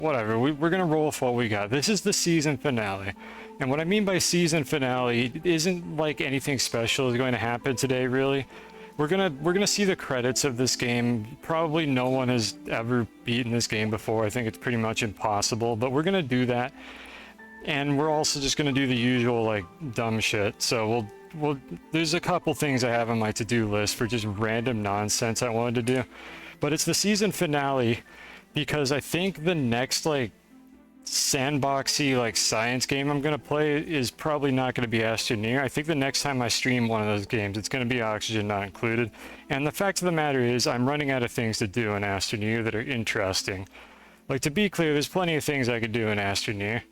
whatever. We're gonna roll with what we got. This is the season finale. And what I mean by season finale, it isn't like anything special is going to happen today, really. We're gonna see the credits of this game. Probably no one has ever beaten this game before. I think it's pretty much impossible, but we're gonna do that. And we're also just gonna do the usual like dumb shit. So there's a couple things I have on my to-do list for just random nonsense I wanted to do. But it's the season finale because I think the next like sandboxy like science game I'm gonna play is probably not gonna be Astroneer. I think the next time I stream one of those games, it's gonna be Oxygen Not Included. And the fact of the matter is, I'm running out of things to do in Astroneer that are interesting. Like, to be clear, there's plenty of things I could do in Astroneer,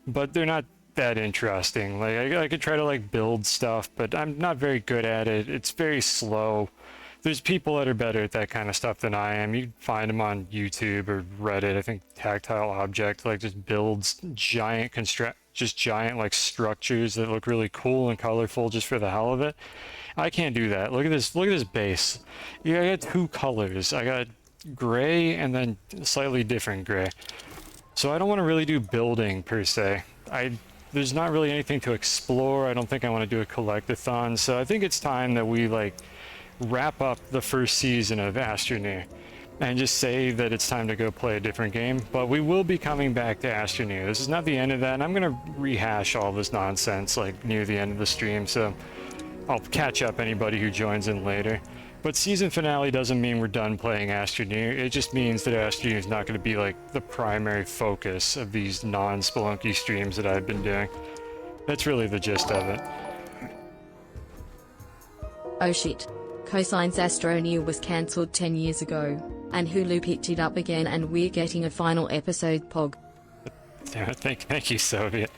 but they're not that interesting. Like, I could try to like build stuff, but I'm not very good at it. It's very slow. There's people that are better at that kind of stuff than I am. You can find them on YouTube or Reddit. I think Tactile Object like just builds giant like structures that look really cool and colorful just for the hell of it. I can't do that. Look at this base. Yeah, I got two colors. I got gray and then slightly different gray. So I don't want to really do building per se. There's not really anything to explore. I don't think I want to do a collectathon. So I think it's time that we like wrap up the first season of Astroneer and just say that it's time to go play a different game. But we will be coming back to Astroneer. This is not the end of that, and I'm gonna rehash all this nonsense like near the end of the stream, so I'll catch up anybody who joins in later. But season finale doesn't mean we're done playing Astroneer. It just means that Astroneer is not going to be like the primary focus of these non-Spelunky streams that I've been doing. That's really the gist of it. Oh shit. Cosine's Astroneer was cancelled 10 years ago, and Hulu picked it up again and we're getting a final episode, Pog. Thank you, Soviet.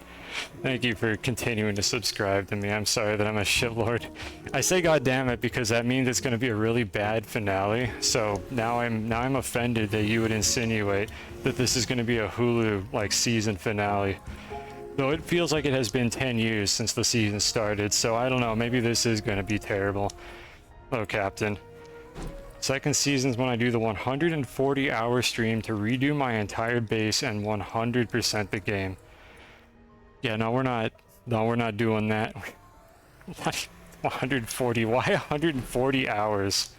Thank you for continuing to subscribe to me. I'm sorry that I'm a shitlord. I say goddammit because that means it's going to be a really bad finale, so now I'm offended that you would insinuate that this is going to be a Hulu like season finale. Though it feels like it has been 10 years since the season started, so I don't know, maybe this is going to be terrible. Hello, Captain. Second season's when I do the 140-hour stream to redo my entire base and 100% the game. Yeah, no, we're not doing that. 140, why 140 hours?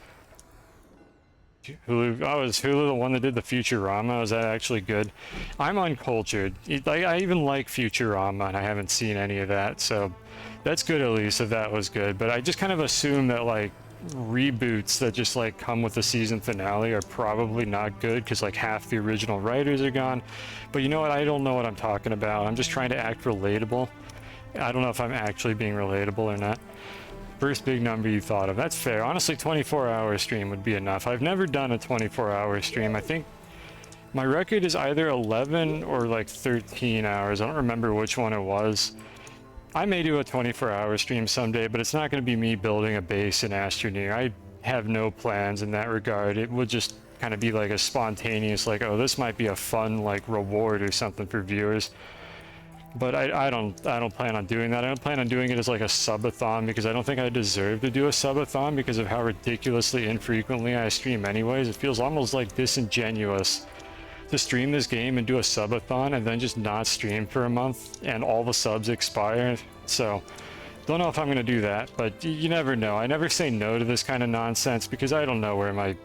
Hulu, oh, is Hulu the one that did the Futurama? Is that actually good? I'm uncultured. I even like Futurama, and I haven't seen any of that, so that's good at least if that was good. But I just kind of assume that, like, reboots that just like come with the season finale are probably not good because like half the original writers are gone. But you know what, I don't know what I'm talking about. I'm just trying to act relatable. I don't know if I'm actually being relatable or not. First big number you thought of, that's fair. Honestly, 24-hour stream would be enough. I've never done a 24-hour stream. I think my record is either 11 or like 13 hours. I don't remember which one it was. I may do a 24-hour stream someday, but it's not going to be me building a base in Astroneer. I have no plans in that regard. It would just kind of be like a spontaneous, like, oh, this might be a fun, like, reward or something for viewers. But I don't plan on doing that. I don't plan on doing it as like a subathon because I don't think I deserve to do a subathon because of how ridiculously infrequently I stream anyways. It feels almost like disingenuous to stream this game and do a subathon and then just not stream for a month and all the subs expire. So don't know if I'm going to do that, but you never know. I never say no to this kind of nonsense because I don't know where my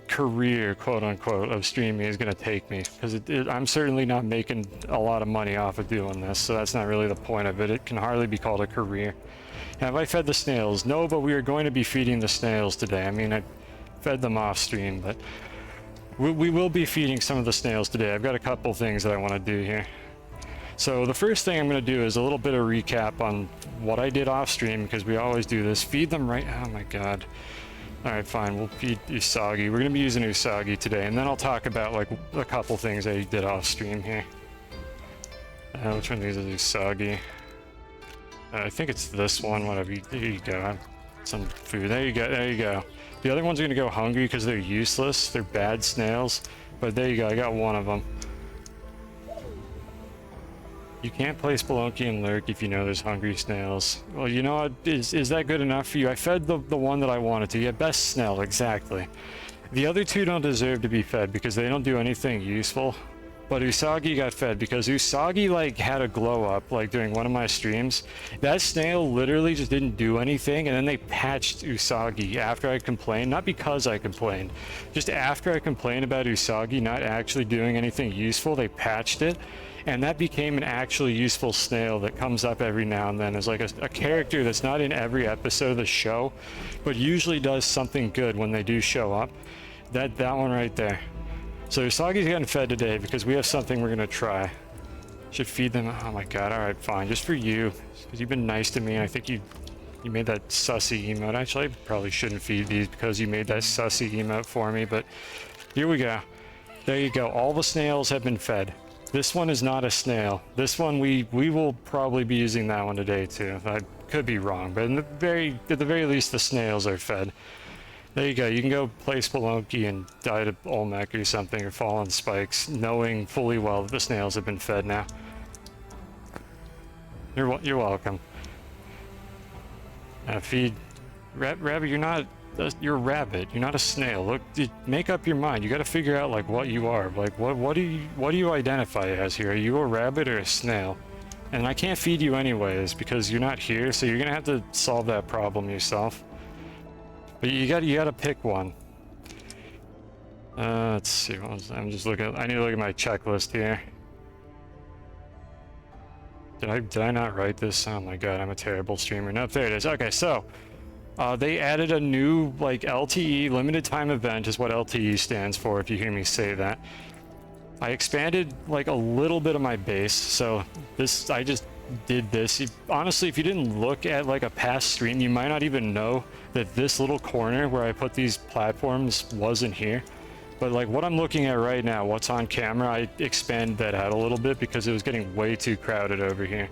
career, quote unquote, of streaming is going to take me, because I'm certainly not making a lot of money off of doing this, so that's not really the point of it. It can hardly be called a career. Have I fed the snails? No, but we are going to be feeding the snails today. I mean, I fed them off stream, but we will be feeding some of the snails today. I've got a couple things that I want to do here. So the first thing I'm going to do is a little bit of recap on what I did off stream, because we always do this. Feed them right... Oh my god. Alright, fine. We'll feed Usagi. We're going to be using Usagi today, and then I'll talk about like a couple things I did off stream here. Which one of these is Usagi? I think it's this one. Whatever. There you go. Some food. There you go. There you go. The other ones are going to go hungry because they're useless. They're bad snails. But there you go. I got one of them. You can't play Spelunky and Lurk if you know there's hungry snails. Well, you know what? Is that good enough for you? I fed the one that I wanted to. Yeah, best snail, exactly. The other two don't deserve to be fed because they don't do anything useful. But Usagi got fed because Usagi like had a glow up like during one of my streams. That snail literally just didn't do anything, and then they patched Usagi after I complained, not because I complained, just after I complained about Usagi not actually doing anything useful, they patched it, and that became an actually useful snail that comes up every now and then as like a character that's not in every episode of the show, but usually does something good when they do show up. That one right there. So Usagi's getting fed today because we have something we're gonna try. Should feed them. Oh my god, alright, fine. Just for you. Because you've been nice to me, and I think you made that sussy emote. Actually, I probably shouldn't feed these because you made that sussy emote for me, but here we go. There you go. All the snails have been fed. This one is not a snail. This one, we will probably be using that one today too. I could be wrong, but at the very least, the snails are fed. There you go. You can go play Spelunky and die to Olmec or something, or fall on spikes, knowing fully well that the snails have been fed now. You're welcome. Feed rabbit. You're a rabbit. You're not a snail. Look, make up your mind. You got to figure out like what you are. Like what do you identify as here? Are you a rabbit or a snail? And I can't feed you anyways because you're not here. So you're gonna have to solve that problem yourself. But you gotta pick one. Let's see. I'm just looking. I need to look at my checklist here. Did I not write this? Oh my god, I'm a terrible streamer. Nope, there it is. Okay, so they added a new like LTE limited time event is what LTE stands for. If you hear me say that, I expanded like a little bit of my base. So I just did this. Honestly, if you didn't look at like a past stream, you might not even know that this little corner where I put these platforms wasn't here. But like what I'm looking at right now, what's on camera, I expanded that out a little bit because it was getting way too crowded over here.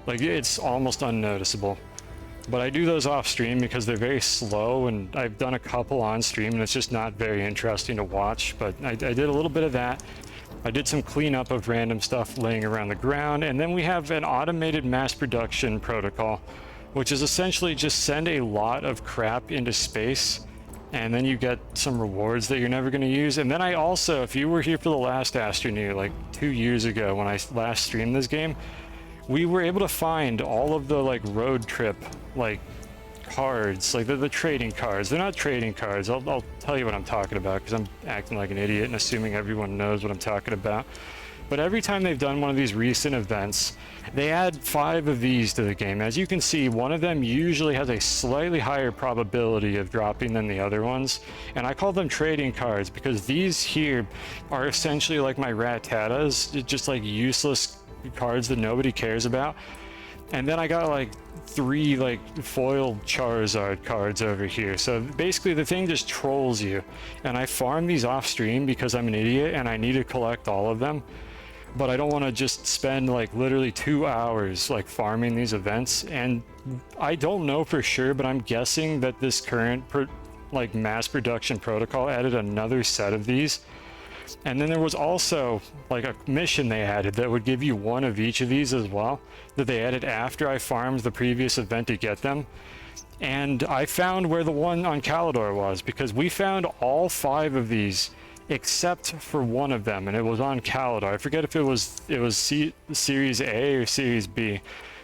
Like it's almost unnoticeable. But I do those off stream because they're very slow, and I've done a couple on stream and it's just not very interesting to watch. But I did a little bit of that. I did some cleanup of random stuff laying around the ground, and then we have an automated mass production protocol, which is essentially just send a lot of crap into space, and then you get some rewards that you're never going to use. And then I also, if you were here for the last Astroneer, like 2 years ago when I last streamed this game, we were able to find all of the like road trip like cards, like the trading cards. They're not trading cards. I'll tell you what I'm talking about because I'm acting like an idiot and assuming everyone knows what I'm talking about. But every time they've done one of these recent events, they add 5 of these to the game. As you can see, one of them usually has a slightly higher probability of dropping than the other ones. And I call them trading cards because these here are essentially like my Rattatas, just like useless cards that nobody cares about. And then I got like 3 like foil Charizard cards over here. So basically the thing just trolls you. And I farm these off stream because I'm an idiot and I need to collect all of them. But I don't want to just spend like literally 2 hours like farming these events. And I don't know for sure, but I'm guessing that this current like mass production protocol added another set of these. And then there was also like a mission they added that would give you 1 of each of these as well, that they added after I farmed the previous event to get them. And I found where the one on Calidor was, because we found all 5 of these except for one of them, and it was on Calidor. I forget if it was Series A or Series B.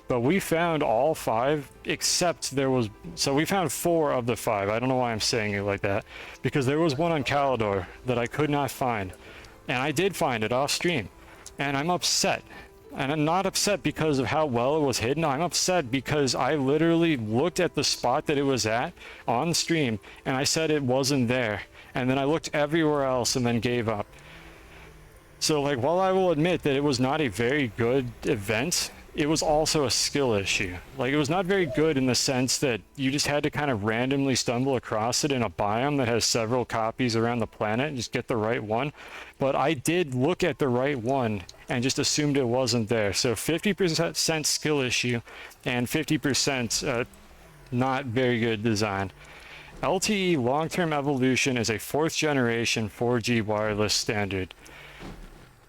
But we found all 5 except there was, so we found 4 of the 5. I don't know why I'm saying it like that, because there was one on Calidor that I could not find. And I did find it off stream. And I'm upset. And I'm not upset because of how well it was hidden. I'm upset because I literally looked at the spot that it was at on stream and I said it wasn't there. And then I looked everywhere else and then gave up. So like, while I will admit that it was not a very good event, it was also a skill issue. Like, it was not very good in the sense that you just had to kind of randomly stumble across it in a biome that has several copies around the planet and just get the right one. But I did look at the right one and just assumed it wasn't there. So 50% skill issue and 50% not very good design. LTE long-term evolution is a 4th generation 4G wireless standard.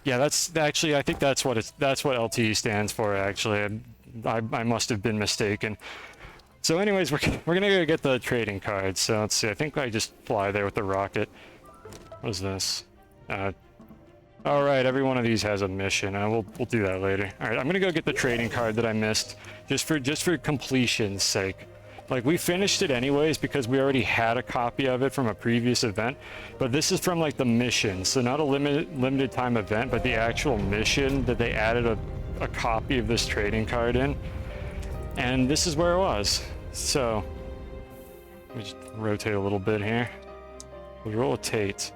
Yeah, that's actually, I think that's what LTE stands for, actually. I must have been mistaken. So anyways, we're gonna go get the trading cards. So let's see, I think I just fly there with the rocket. What is this? All right, every one of these has a mission, and we'll do that later. All right, I'm gonna go get the trading card that I missed, just for completion's sake. Like, we finished it anyways because we already had a copy of it from a previous event, but this is from like the mission, so not a limited time event, but the actual mission that they added a copy of this trading card in, and this is where it was. So let me just rotate a little bit here. We rotate.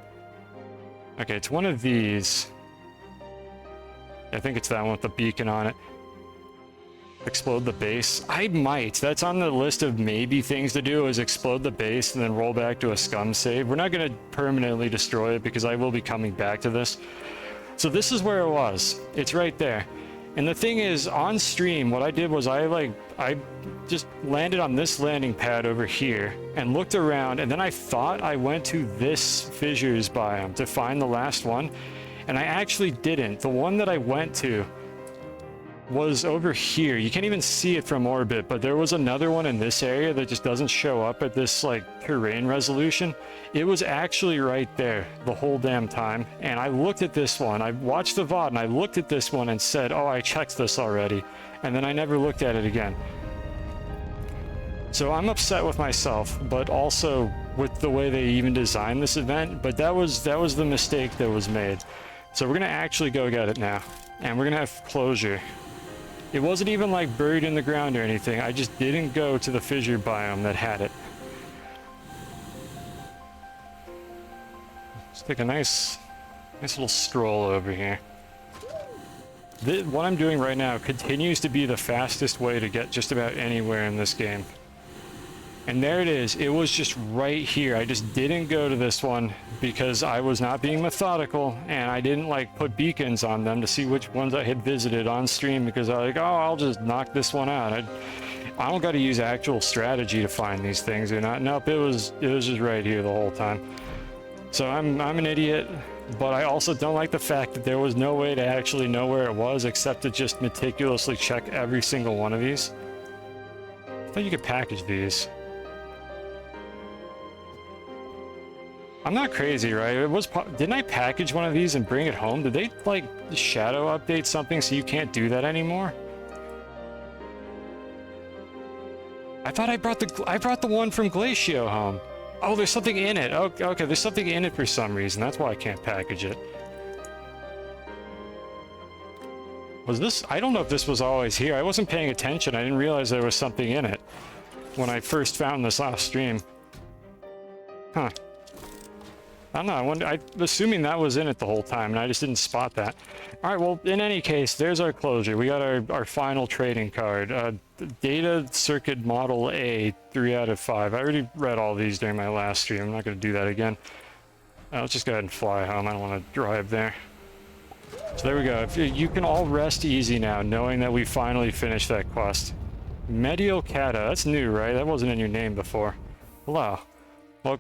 Okay, it's one of these. I think it's that one with the beacon on it. Explode the base. I might. That's on the list of maybe things to do, is explode the base and then roll back to a scum save. We're not going to permanently destroy it because I will be coming back to this. So this is where it was. It's right there. And the thing is, on stream, what I did was I just landed on this landing pad over here and looked around, and then I thought I went to this fissures biome to find the last one, and I actually didn't. The one that I went to was over here. You can't even see it from orbit, but there was another one in this area that just doesn't show up at this like terrain resolution. It was actually right there the whole damn time, and I looked at this one. I watched the VOD and I looked at this one and said, oh, I checked this already, and then I never looked at it again. So I'm upset with myself, but also with the way they even designed this event. But that was the mistake that was made. So we're gonna actually go get it now, and we're gonna have closure. It wasn't even like buried in the ground or anything. I just didn't go to the fissure biome that had it. Let's take a nice little stroll over here. What I'm doing right now continues to be the fastest way to get just about anywhere in this game. And there it is. It was just right here. I just didn't go to this one because I was not being methodical, and I didn't like put beacons on them to see which ones I had visited on stream, because I was like, oh, I'll just knock this one out. I don't got to use actual strategy to find these things or not. Nope, it was just right here the whole time. So I'm an idiot, but I also don't like the fact that there was no way to actually know where it was except to just meticulously check every single one of these. I thought you could package these. I'm not crazy, right? Didn't I package one of these and bring it home? Did they like shadow update something so you can't do that anymore? I thought I brought the one from Glacio home. Oh, there's something in it. Oh, okay, there's something in it for some reason. That's why I can't package it. Was this? I don't know if this was always here. I wasn't paying attention. I didn't realize there was something in it when I first found this last stream. Huh. I don't know, I'm assuming that was in it the whole time, and I just didn't spot that. Alright, well, in any case, there's our closure. We got our final trading card. Data Circuit Model A, 3 out of 5. I already read all these during my last stream. I'm not going to do that again. Let's just go ahead and fly home. I don't want to drive there. So there we go. You can all rest easy now, knowing that we finally finished that quest. Mediocata, that's new, right? That wasn't in your name before. Hello.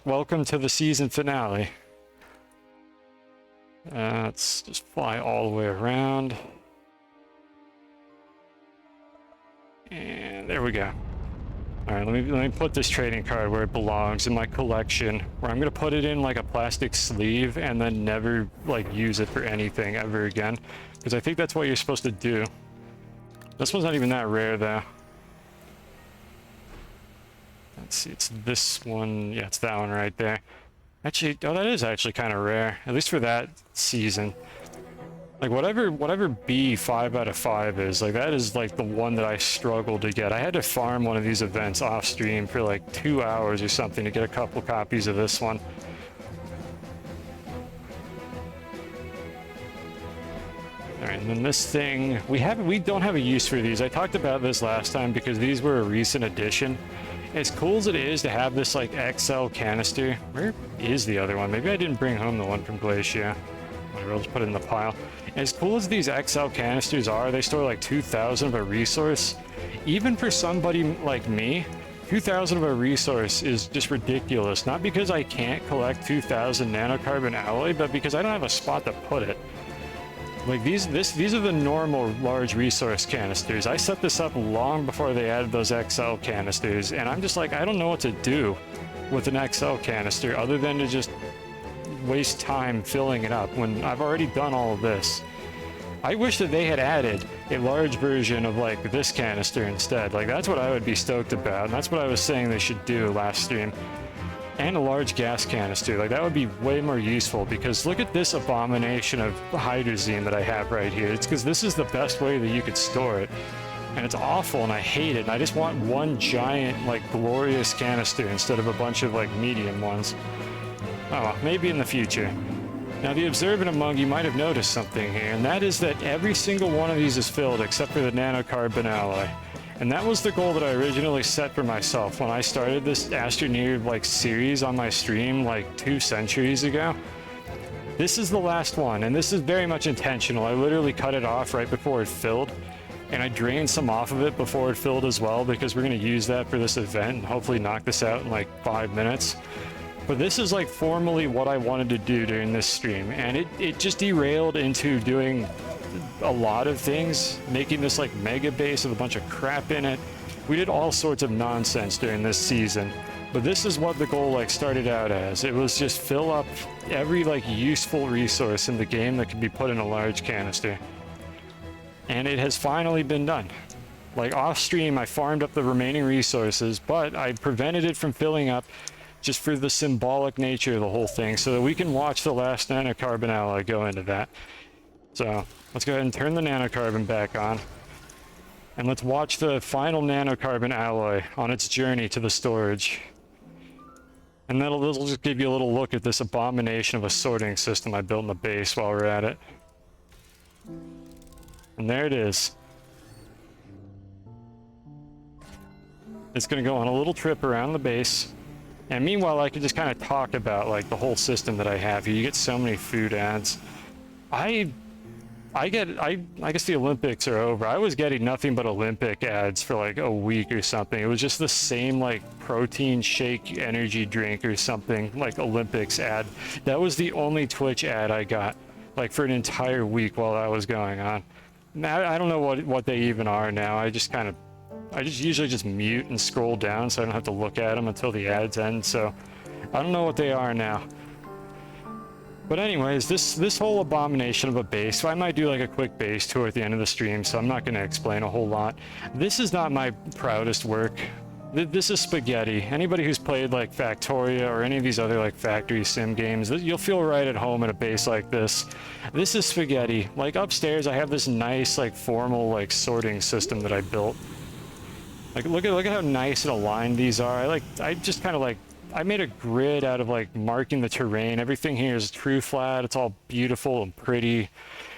Welcome to the season finale. Let's just fly all the way around. And there we go. Alright, let me put this trading card where it belongs in my collection, where I'm gonna put it in like a plastic sleeve and then never like use it for anything ever again. Because I think that's what you're supposed to do. This one's not even that rare though. Let's see, it's this one. Yeah, it's that one right there. Actually, oh, that is actually kind of rare, at least for that season. Like, whatever B 5 out of 5 is, like, that is, like, the one that I struggled to get. I had to farm one of these events off stream for, like, 2 hours or something to get a couple copies of this one. Alright, and then this thing, we don't have a use for these. I talked about this last time because these were a recent addition. As cool as it is to have this, like, XL canister, where is the other one? Maybe I didn't bring home the one from Glacia. Whatever, I'll just put it in the pile. As cool as these XL canisters are, they store like 2,000 of a resource. Even for somebody like me, 2,000 of a resource is just ridiculous. Not because I can't collect 2,000 nanocarbon alloy, but because I don't have a spot to put it. Like these are the normal large resource canisters. I set this up long before they added those XL canisters, and I'm just like, I don't know what to do with an XL canister other than to just waste time filling it up when I've already done all of this. I wish that they had added a large version of like this canister instead. Like that's what I would be stoked about, and that's what I was saying they should do last stream. And a large gas canister, like that would be way more useful, because look at this abomination of hydrazine that I have right here. It's because this is the best way that you could store it. And it's awful and I hate it, and I just want one giant like glorious canister instead of a bunch of like medium ones. Oh, maybe in the future. Now, the observant among you might have noticed something here, and that is that every single one of these is filled except for the nanocarbon alloy. And that was the goal that I originally set for myself when I started this Astroneer like series on my stream like 2 centuries ago. This is the last one, and this is very much intentional. I literally cut it off right before it filled, and I drained some off of it before it filled as well, because we're going to use that for this event and hopefully knock this out in like 5 minutes. But this is like formally what I wanted to do during this stream, and it just derailed into doing a lot of things, making this like mega base with a bunch of crap in it. We did all sorts of nonsense during this season, but this is what the goal like started out as. It was just fill up every like useful resource in the game that can be put in a large canister. And it has finally been done. Like off stream, I farmed up the remaining resources, but I prevented it from filling up just for the symbolic nature of the whole thing, so that we can watch the last nanocarbon alloy go into that. So let's go ahead and turn the nanocarbon back on, and let's watch the final nanocarbon alloy on its journey to the storage. And that'll just give you a little look at this abomination of a sorting system I built in the base while we're at it. And there it is. It's going to go on a little trip around the base. And meanwhile, I could just kind of talk about like the whole system that I have here. You get so many food ads. I guess the Olympics are over. I was getting nothing but Olympic ads for like a week or something. It was just the same like protein shake energy drink or something, like Olympics ad. That was the only Twitch ad I got like for an entire week while that was going on. Now I don't know what they even are now. I just usually just mute and scroll down so I don't have to look at them until the ads end. So I don't know what they are now. But anyways, this whole abomination of a base, so I might do like a quick base tour at the end of the stream, so I'm not going to explain a whole lot. This is not my proudest work. This is spaghetti. Anybody who's played like Factoria or any of these other like factory sim games, you'll feel right at home in a base like this. This is spaghetti. Like upstairs, I have this nice like formal like sorting system that I built. Like look at how nice and aligned these are. I made a grid out of like marking the terrain. Everything here is true flat. It's all beautiful and pretty.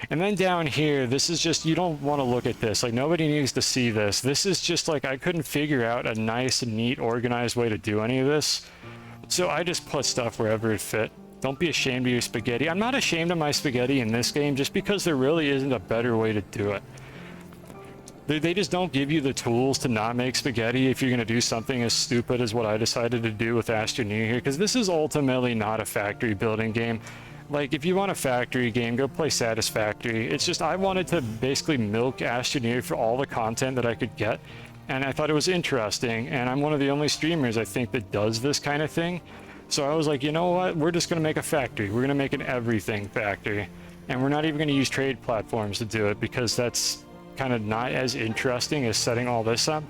And then down here, this is just, you don't want to look at this. Like nobody needs to see this. This is just like, I couldn't figure out a nice, neat, organized way to do any of this. So I just put stuff wherever it fit. Don't be ashamed of your spaghetti. I'm not ashamed of my spaghetti in this game just because there really isn't a better way to do it. They just don't give you the tools to not make spaghetti if you're going to do something as stupid as what I decided to do with Astroneer here, because this is ultimately not a factory building game. Like, if you want a factory game, go play Satisfactory. It's just, I wanted to basically milk Astroneer for all the content that I could get, and I thought it was interesting, and I'm one of the only streamers, I think, that does this kind of thing. So I was like, you know what, we're just going to make a factory. We're going to make an everything factory, and we're not even going to use trade platforms to do it, because that's kind of not as interesting as setting all this up.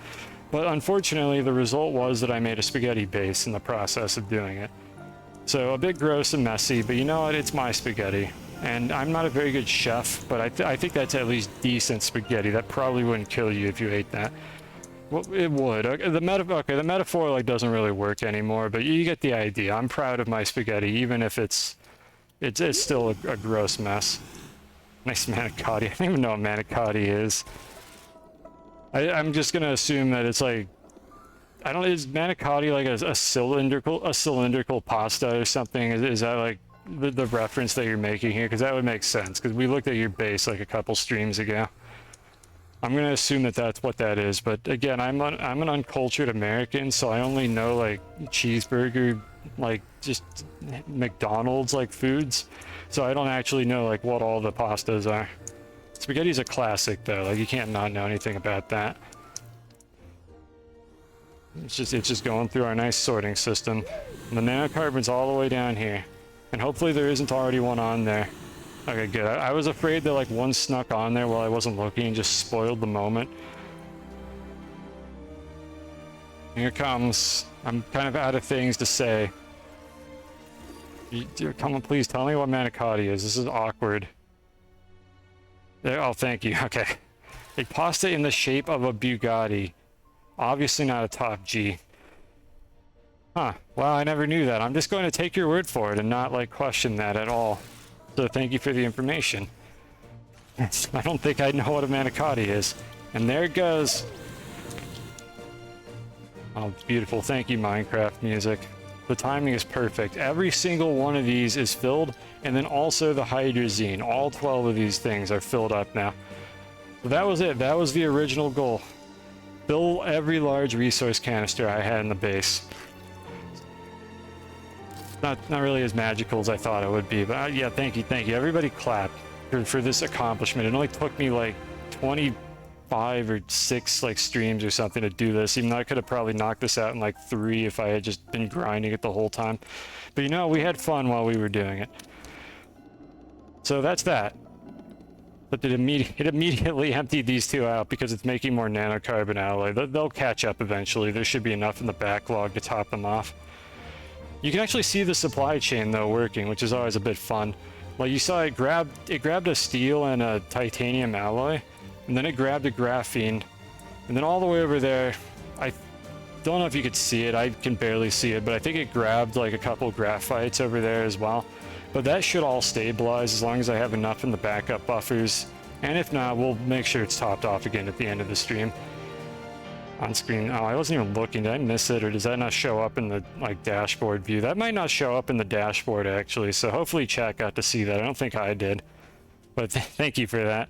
But unfortunately, the result was that I made a spaghetti base in the process of doing it. So a bit gross and messy, but you know what? It's my spaghetti. And I'm not a very good chef, but I think that's at least decent spaghetti. That probably wouldn't kill you if you ate that. Well, it would. Okay, the metaphor like doesn't really work anymore, but you get the idea. I'm proud of my spaghetti, even if it's still a gross mess. Nice manicotti. I don't even know what manicotti is. I'm just gonna assume that it's like, I don't know, is manicotti like a cylindrical pasta or something? Is that like the reference that you're making here? Because that would make sense, because we looked at your base like a couple streams ago. I'm gonna assume that that's what that is, but again, I'm an uncultured American, so I only know like cheeseburger, like just McDonald's like foods. So I don't actually know like what all the pastas are. Spaghetti's a classic though, like you can't not know anything about that. It's just going through our nice sorting system. And the nanocarbon's all the way down here. And hopefully there isn't already one on there. Okay, good. I was afraid that like one snuck on there while I wasn't looking and just spoiled the moment. Here it comes. I'm kind of out of things to say. Come on, please tell me what manicotti is. This is awkward. There, oh, thank you. Okay. A pasta in the shape of a Bugatti. Obviously not a top G. Huh. Well, I never knew that. I'm just going to take your word for it and not, like, question that at all. So thank you for the information. I don't think I know what a manicotti is. And there it goes. Oh, it's beautiful. Thank you, Minecraft music. The timing is perfect. Every single one of these is filled, and then also the hydrazine. All 12 of these things are filled up now. So that was it. That was the original goal. Fill every large resource canister I had in the base. Not really as magical as I thought it would be, but yeah, thank you. Everybody clap for this accomplishment. It only took me like 25 or 6 like streams or something to do this, even though I could have probably knocked this out in like 3 if I had just been grinding it the whole time. But you know, we had fun while we were doing it. So that's that. But it immediately emptied these two out because it's making more nanocarbon alloy. They'll catch up eventually. There should be enough in the backlog to top them off. You can actually see the supply chain though working, which is always a bit fun. Like you saw, it grabbed a steel and a titanium alloy, and then it grabbed a graphene, and then all the way over there, I don't know if you could see it. I can barely see it, but I think it grabbed like a couple graphites over there as well. But that should all stabilize as long as I have enough in the backup buffers. And if not, we'll make sure it's topped off again at the end of the stream. On screen. Oh, I wasn't even looking. Did I miss it, or does that not show up in the like dashboard view? That might not show up in the dashboard actually. So hopefully chat got to see that. I don't think I did, but thank you for that.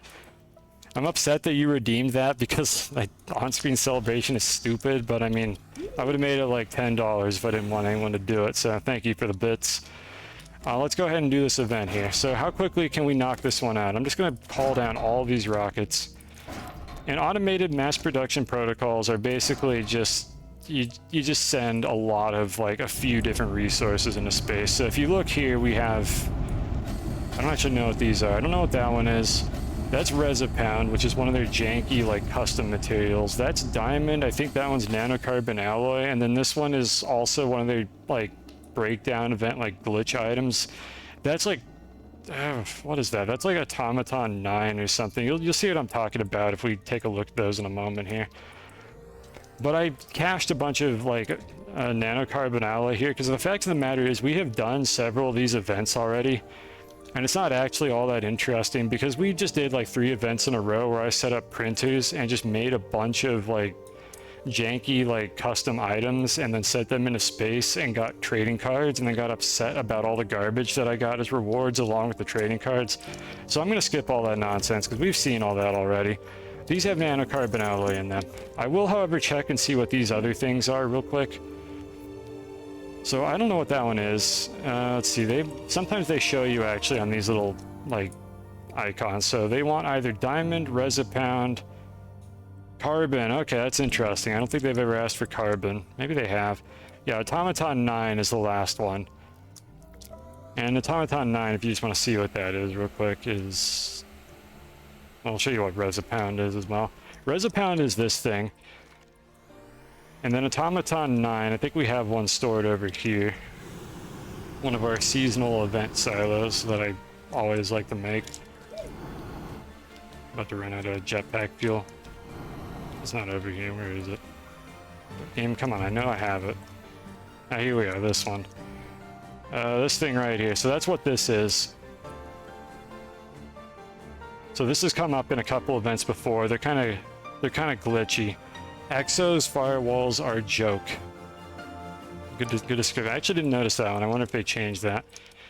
I'm upset that you redeemed that because like on-screen celebration is stupid. But I mean, I would have made it like $10 if I didn't want anyone to do it. So thank you for the bits. Let's go ahead and do this event here. So how quickly can we knock this one out? I'm just going to call down all of these rockets. And automated mass production protocols are basically just, you just send a lot of like a few different resources into space. So if you look here, we have, I don't actually know what these are. I don't know what that one is. That's Resipound, which is one of their janky like custom materials. That's Diamond. I think that one's nanocarbon alloy. And then this one is also one of their like breakdown event like glitch items. That's like, what is that? That's like Automaton 9 or something. You'll see what I'm talking about if we take a look at those in a moment here. But I cached a bunch of like nanocarbon alloy here because the fact of the matter is we have done several of these events already, and it's not actually all that interesting because we just did like 3 events in a row where I set up printers and just made a bunch of like janky like custom items and then set them into space and got trading cards, and then got upset about all the garbage that I got as rewards along with the trading cards. So I'm going to skip all that nonsense because we've seen all that already. These have nanocarbon alloy in them. I will, however, check and see what these other things are real quick. So I don't know what that one is. Let's see. Sometimes they show you actually on these little like icons. So they want either diamond, Resipound, carbon. Okay, that's interesting. I don't think they've ever asked for carbon. Maybe they have. Yeah, Automaton 9 is the last one. And Automaton 9, if you just want to see what that is real quick, is... I'll show you what Resipound is as well. Resipound is this thing. And then Automaton 9, I think we have one stored over here. One of our seasonal event silos that I always like to make. About to run out of jetpack fuel. It's not over here. Where is it? Game, come on. I know I have it. Ah, here we are. This one. This thing right here. So that's what this is. So this has come up in a couple events before. They're kind of glitchy. Exos firewalls are a joke. Good description. I actually didn't notice that one. I wonder if they changed that.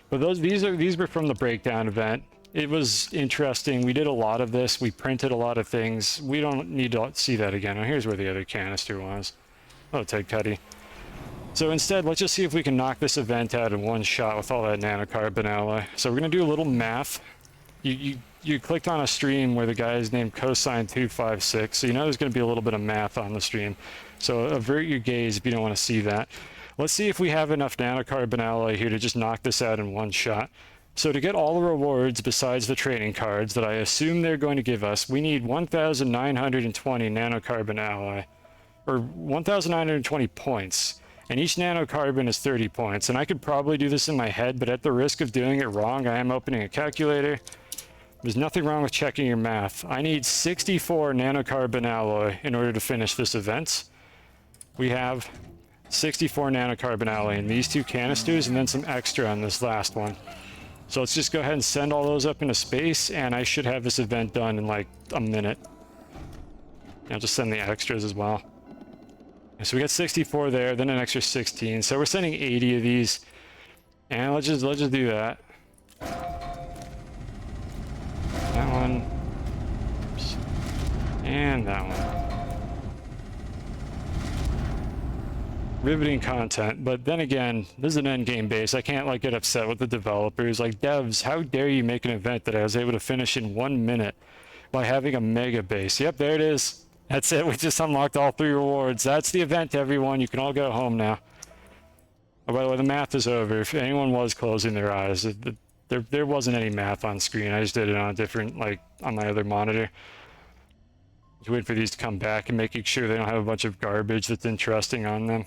But these were from the breakdown event. It was interesting. We did a lot of this. We printed a lot of things. We don't need to see that again. Oh, here's where the other canister was. Oh, Ted Cuddy. So instead, let's just see if we can knock this event out in one shot with all that nanocarbon alloy. So we're going to do a little math. You clicked on a stream where the guy is named Cosine256, so you know there's going to be a little bit of math on the stream. So avert your gaze if you don't want to see that. Let's see if we have enough nanocarbon alloy here to just knock this out in one shot. So to get all the rewards besides the trading cards that I assume they're going to give us, we need 1,920 nanocarbon alloy, or 1,920 points. And each nanocarbon is 30 points. And I could probably do this in my head, but at the risk of doing it wrong, I am opening a calculator. There's nothing wrong with checking your math. I need 64 nanocarbon alloy in order to finish this event. We have 64 nanocarbon alloy in these two canisters and then some extra on this last one. So let's just go ahead and send all those up into space, and I should have this event done in like a minute. I'll just send the extras as well. So we got 64 there, then an extra 16. So we're sending 80 of these, and let's just do that. That one, oops, and that one. Riveting content, but then again, this is an endgame base. I can't like get upset with the developers. Like, devs, how dare you make an event that I was able to finish in 1 minute by having a mega base? Yep, there it is. That's it. We just unlocked all 3 rewards. That's the event, everyone. You can all go home now. Oh, by the way, the math is over. If anyone was closing their eyes, there wasn't any math on screen. I just did it on a different, like, on my other monitor. Just wait for these to come back and making sure they don't have a bunch of garbage that's interesting on them.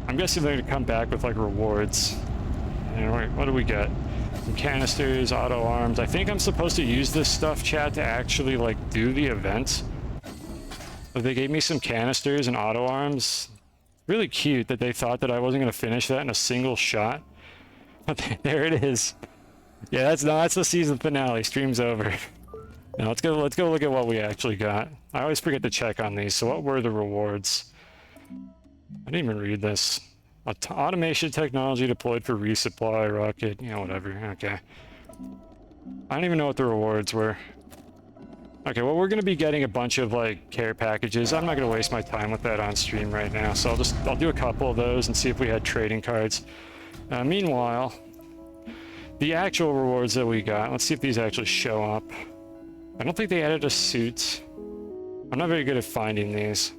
I'm guessing they're going to come back with, like, rewards. Anyway, what do we get? Some canisters, auto arms. I think I'm supposed to use this stuff, chat, to actually, like, do the event. But they gave me some canisters and auto arms. Really cute that they thought that I wasn't going to finish that in a single shot. But there it is. Yeah, that's the season finale. Stream's over. Now let's go look at what we actually got. I always forget to check on these. So what were the rewards? I didn't even read this. Automation technology deployed for resupply rocket. You know, whatever. Okay. I don't even know what the rewards were. Okay, well, we're going to be getting a bunch of, like, care packages. I'm not going to waste my time with that on stream right now, so I'll do a couple of those and see if we had trading cards. Meanwhile, the actual rewards that we got, let's see if these actually show up. I don't think they added a suit. I'm not very good at finding these.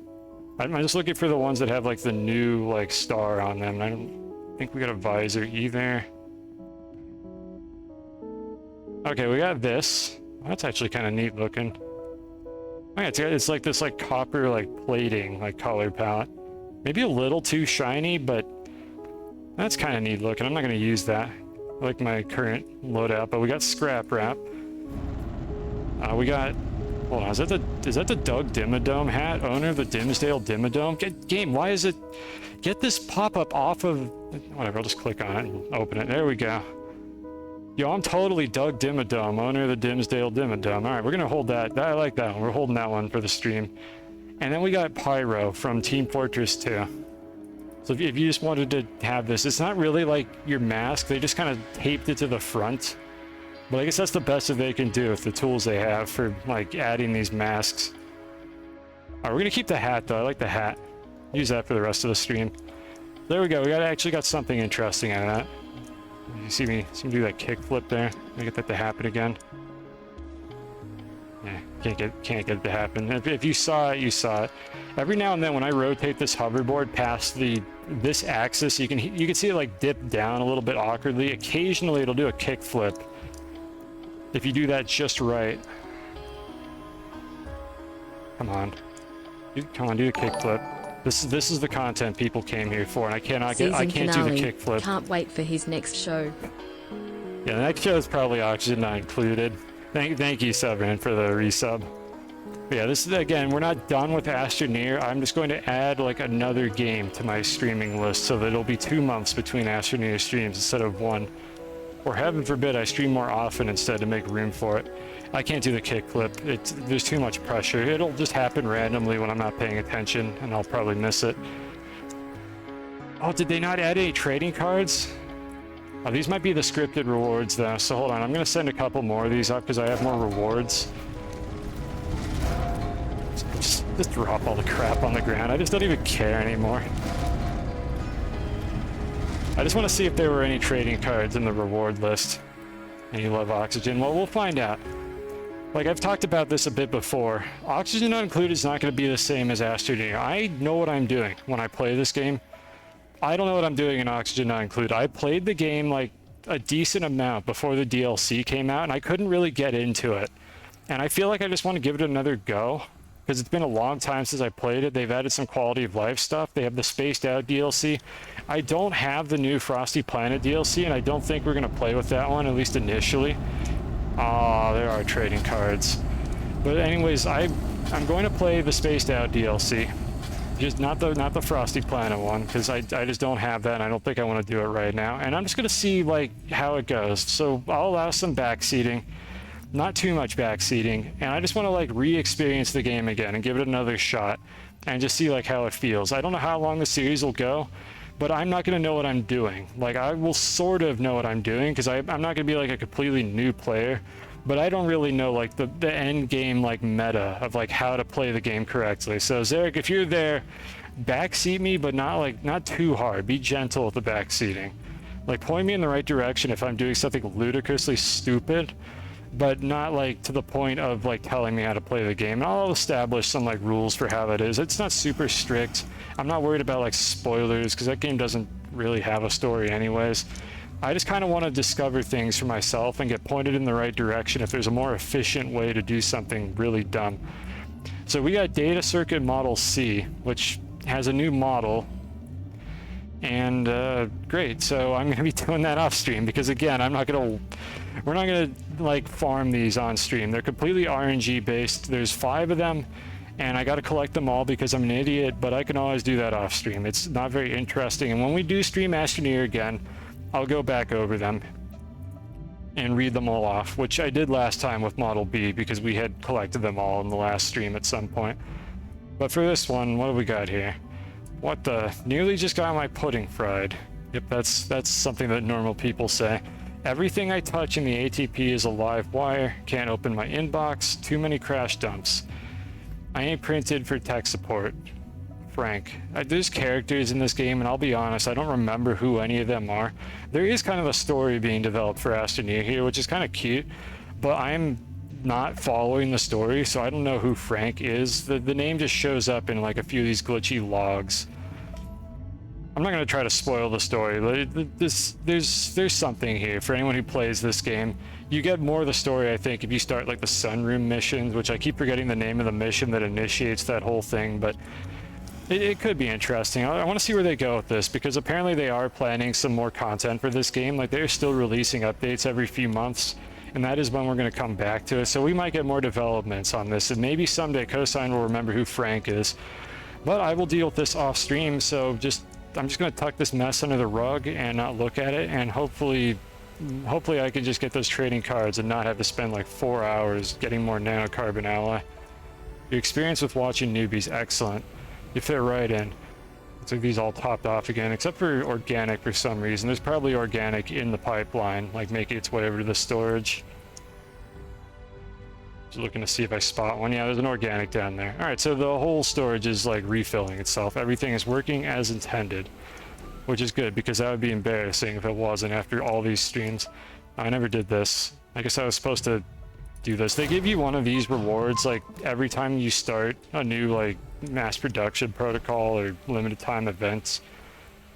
I'm just looking for the ones that have, like, the new, like, star on them. I don't think we got a visor either. Okay, we got this. That's actually kind of neat looking. Oh, yeah, it's like this like copper like plating like color palette. Maybe a little too shiny, but that's kind of neat looking. I'm not going to use that. I like my current loadout, but we got scrap wrap. We got, hold on, is that the Doug Dimmadome hat? Owner of the Dimsdale Dimmadome? Game, why is it, get this pop-up off of, whatever, I'll just click on it and open it. There we go. Yo, I'm totally Doug Dimmadome, owner of the Dimsdale Dimmadome. All right, we're going to hold that. I like that one. We're holding that one for the stream. And then we got Pyro from Team Fortress 2. So if you just wanted to have this, it's not really like your mask. They just kind of taped it to the front. But I guess that's the best that they can do with the tools they have for, like, adding these masks. All right, we're going to keep the hat, though. I like the hat. Use that for the rest of the stream. There we go. We actually got something interesting out of that. You see me do that kickflip there? I get that to happen again. Yeah, can't get it to happen. If you saw it, you saw it. Every now and then when I rotate this hoverboard past this axis, you can see it like dip down a little bit awkwardly. Occasionally it'll do a kickflip. If you do that just right. Come on. Come on, do the kickflip. This is the content people came here for, and I can't do the kickflip. Can't wait for his next show. Yeah, the next show is probably Oxygen not included. Thank you, Severin, for the resub. But yeah, this is, again, we're not done with Astroneer. I'm just going to add like another game to my streaming list so that it'll be 2 months between Astroneer streams instead of 1. Or heaven forbid I stream more often instead to make room for it. I can't do the kickflip. There's too much pressure. It'll just happen randomly when I'm not paying attention, and I'll probably miss it. Oh, did they not add any trading cards? Oh, these might be the scripted rewards, though. So hold on, I'm going to send a couple more of these up because I have more rewards. Just drop all the crap on the ground. I just don't even care anymore. I just want to see if there were any trading cards in the reward list. And you love Oxygen? Well, we'll find out. Like, I've talked about this a bit before. Oxygen Not Included is not going to be the same as Astroneer. I know what I'm doing when I play this game. I don't know what I'm doing in Oxygen Not Included. I played the game like a decent amount before the DLC came out, and I couldn't really get into it. And I feel like I just want to give it another go, because it's been a long time since I played it. They've added some quality of life stuff. They have the Spaced Out DLC. I don't have the new Frosty Planet DLC, and I don't think we're going to play with that one, at least initially. Ah, there are trading cards. But anyways, I'm going to play the Spaced Out DLC. Just not the Frosty Planet one, because I just don't have that, and I don't think I want to do it right now. And I'm just going to see like how it goes. So I'll allow some backseating. Not too much backseating, and I just want to like re-experience the game again and give it another shot and just see like how it feels. I don't know how long the series will go, but I'm not going to know what I'm doing. Like, I will sort of know what I'm doing, because I'm not going to be like a completely new player, but I don't really know like the end game like meta of like how to play the game correctly. So Zarek, if you're there, backseat me, but not too hard. Be gentle with the backseating. Like, point me in the right direction if I'm doing something ludicrously stupid, but not like to the point of like telling me how to play the game. And I'll establish some like rules for how that is. It's not super strict. I'm not worried about like spoilers, because that game doesn't really have a story anyways. I just kind of want to discover things for myself and get pointed in the right direction if there's a more efficient way to do something really dumb. So we got Data Circuit Model C, which has a new model. And great, so I'm going to be doing that off stream, because again, we're not going to like farm these on stream. They're completely RNG based. There's 5 of them, and I got to collect them all because I'm an idiot, but I can always do that off stream. It's not very interesting. And when we do stream Astroneer again, I'll go back over them and read them all off, which I did last time with Model B, because we had collected them all in the last stream at some point. But for this one, what do we got here? What the? Nearly just got my pudding fried. Yep, that's something that normal people say. Everything I touch in the ATP is a live wire. Can't open my inbox. Too many crash dumps. I ain't printed for tech support. Frank. There's characters in this game, and I'll be honest, I don't remember who any of them are. There is kind of a story being developed for Astroneer here, which is kind of cute, but I'm not following the story, so I don't know who Frank is. The name just shows up in like a few of these glitchy logs. I'm not going to try to spoil the story, but there's something here for anyone who plays this game. You get more of the story, I think, if you start like the sunroom missions, which I keep forgetting the name of the mission that initiates that whole thing, but it could be interesting. I want to see where they go with this, because apparently they are planning some more content for this game. Like, they're still releasing updates every few months, and that is when we're going to come back to it. So we might get more developments on this, and maybe someday Cosine will remember who Frank is. But I will deal with this off stream, so I'm just going to tuck this mess under the rug and not look at it, and hopefully I can just get those trading cards and not have to spend like 4 hours getting more nanocarbon alloy. Your experience with watching newbies, excellent. You fit right in. Looks like these all topped off again, except for organic for some reason. There's probably organic in the pipeline, like making its way over to the storage. Just looking to see if I spot one. Yeah, there's an organic down there. All right, so the whole storage is like refilling itself. Everything is working as intended, which is good, because that would be embarrassing if it wasn't after all these streams. I never did this. I guess I was supposed to do this. They give you one of these rewards like every time you start a new like mass production protocol or limited time events,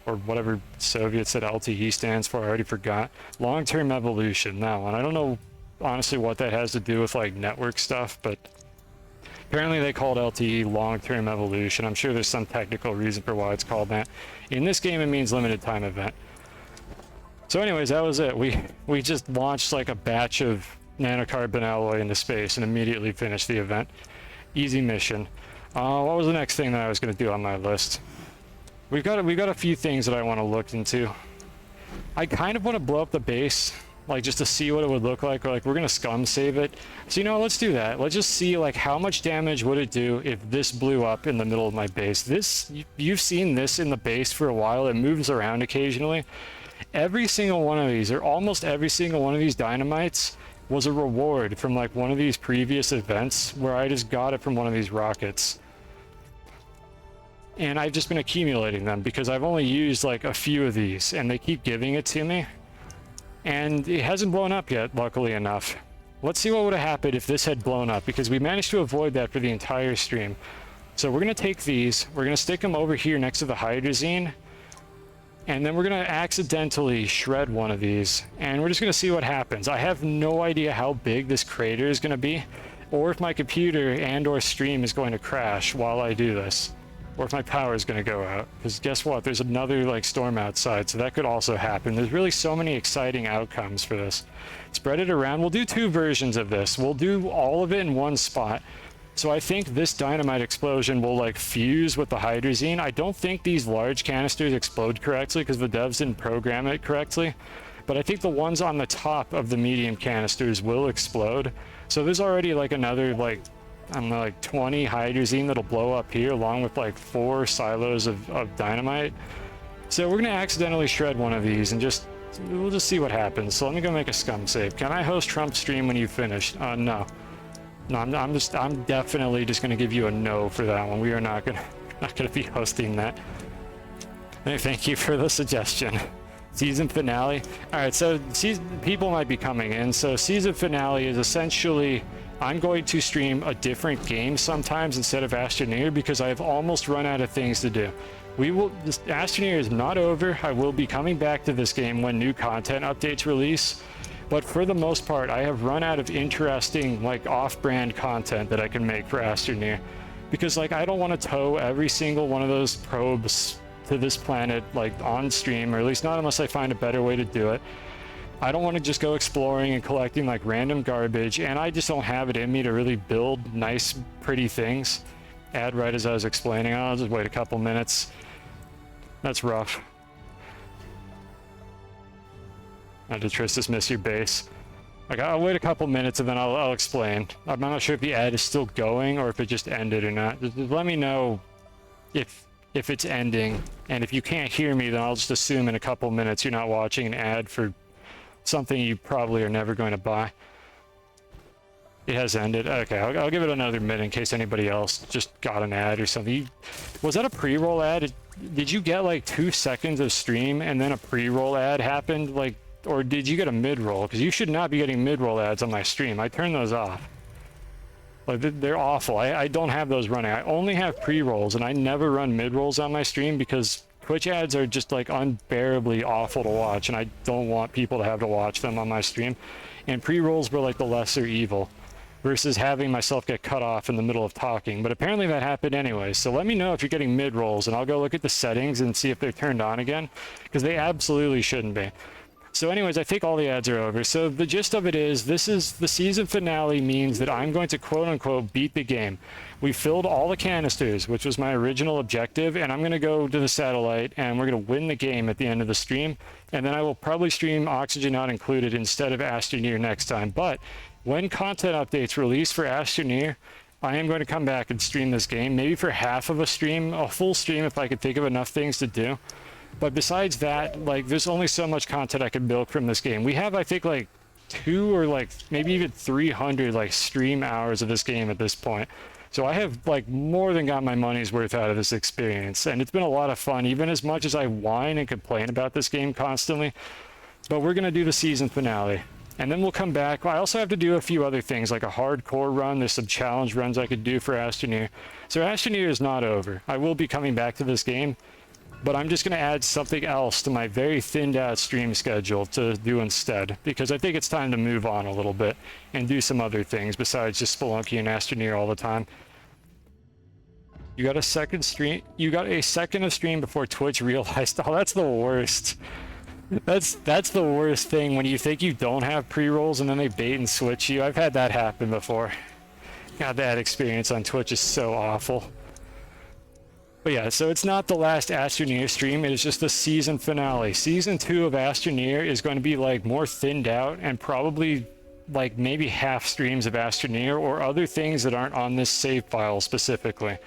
or whatever Soviet said LTE stands for. I already forgot. Long-term evolution, that one. I don't know honestly what that has to do with like network stuff, but apparently they called LTE long-term evolution. I'm sure there's some technical reason for why it's called that. In this game, it means limited time event. So anyways, that was it. We just launched like a batch of nanocarbon alloy into space and immediately finished the event. Easy mission. What was the next thing that I was going to do on my list? We've got a few things that I want to look into. I kind of want to blow up the base, like just to see what it would look like. Or like, we're going to scum save it. So, you know, let's do that. Let's just see like how much damage would it do if this blew up in the middle of my base. This, you've seen this in the base for a while. It moves around occasionally. Every single one of these, or almost every single one of these dynamites, was a reward from like one of these previous events where I just got it from one of these rockets. And I've just been accumulating them because I've only used like a few of these, and they keep giving it to me. And it hasn't blown up yet, luckily enough. Let's see what would have happened if this had blown up, because we managed to avoid that for the entire stream. So we're going to take these, we're going to stick them over here next to the hydrazine, And then we're gonna accidentally shred one of these, and we're just gonna see what happens. I have no idea how big this crater is gonna be, or if my computer and or stream is going to crash while I do this, or if my power is gonna go out. Because guess what? There's another like storm outside, so that could also happen. There's really so many exciting outcomes for this. Spread it around. We'll do 2 versions of this. We'll do all of it in one spot. So I think this dynamite explosion will like fuse with the hydrazine. I don't think these large canisters explode correctly because the devs didn't program it correctly. But I think the ones on the top of the medium canisters will explode. So there's already like another like, I don't know, like 20 hydrazine that'll blow up here along with like 4 silos of dynamite. So we're gonna accidentally shred one of these and we'll just see what happens. So let me go make a scum save. Can I host Trump's stream when you finish? No. No, I'm definitely just gonna give you a no for that one. We are not gonna be hosting that. Hey, thank you for the suggestion. Season finale. All right, so people might be coming in. So season finale is essentially I'm going to stream a different game sometimes instead of Astroneer because I've almost run out of things to do. Astroneer is not over. I will be coming back to this game when new content updates release. But for the most part, I have run out of interesting, like, off-brand content that I can make for Astroneer. Because, like, I don't want to tow every single one of those probes to this planet, like, on stream, or at least not unless I find a better way to do it. I don't want to just go exploring and collecting, like, random garbage, and I just don't have it in me to really build nice, pretty things. Ad right as I was explaining. I'll just wait a couple minutes. That's rough. Did Tristus miss your base? Like, I'll wait a couple minutes and then I'll explain. I'm not sure if the ad is still going or if it just ended or not. Just let me know if it's ending. And if you can't hear me, then I'll just assume in a couple minutes you're not watching an ad for something you probably are never going to buy. It has ended. Okay, I'll give it another minute in case anybody else just got an ad or something. Was that a pre-roll ad? Did you get like 2 seconds of stream and then a pre-roll ad happened? Like, or did you get a mid-roll? Because you should not be getting mid-roll ads on my stream. I turn those off. Like, they're awful. I don't have those running. I only have pre-rolls, and I never run mid-rolls on my stream because Twitch ads are just, like, unbearably awful to watch, and I don't want people to have to watch them on my stream. And pre-rolls were, like, the lesser evil versus having myself get cut off in the middle of talking. But apparently that happened anyway. So let me know if you're getting mid-rolls, and I'll go look at the settings and see if they're turned on again, because they absolutely shouldn't be. So anyways, I think all the ads are over. So the gist of it is, this is the season finale means that I'm going to quote-unquote beat the game. We filled all the canisters, which was my original objective, and I'm going to go to the satellite, and we're going to win the game at the end of the stream. And then I will probably stream Oxygen Not Included instead of Astroneer next time. But when content updates release for Astroneer, I am going to come back and stream this game, maybe for half of a stream, a full stream if I could think of enough things to do. But besides that, like, there's only so much content I can milk from this game. We have, I think, like 2 or like maybe even 300 like stream hours of this game at this point. So I have like more than got my money's worth out of this experience, and it's been a lot of fun, even as much as I whine and complain about this game constantly. But we're gonna do the season finale, and then we'll come back. I also have to do a few other things, like a hardcore run. There's some challenge runs I could do for Astroneer. So Astroneer is not over. I will be coming back to this game, but I'm just going to add something else to my very thinned out stream schedule to do instead, because I think it's time to move on a little bit and do some other things besides just Spelunky and Astroneer all the time. You got a second stream? You got a second of stream before Twitch realized? Oh, that's the worst. That's the worst thing, when you think you don't have pre-rolls and then they bait and switch you. I've had that happen before. God, that experience on Twitch is so awful. But yeah, so it's not the last Astroneer stream, it is just the season finale. Season 2 of Astroneer is going to be like more thinned out and probably like maybe half streams of Astroneer or other things that aren't on this save file specifically.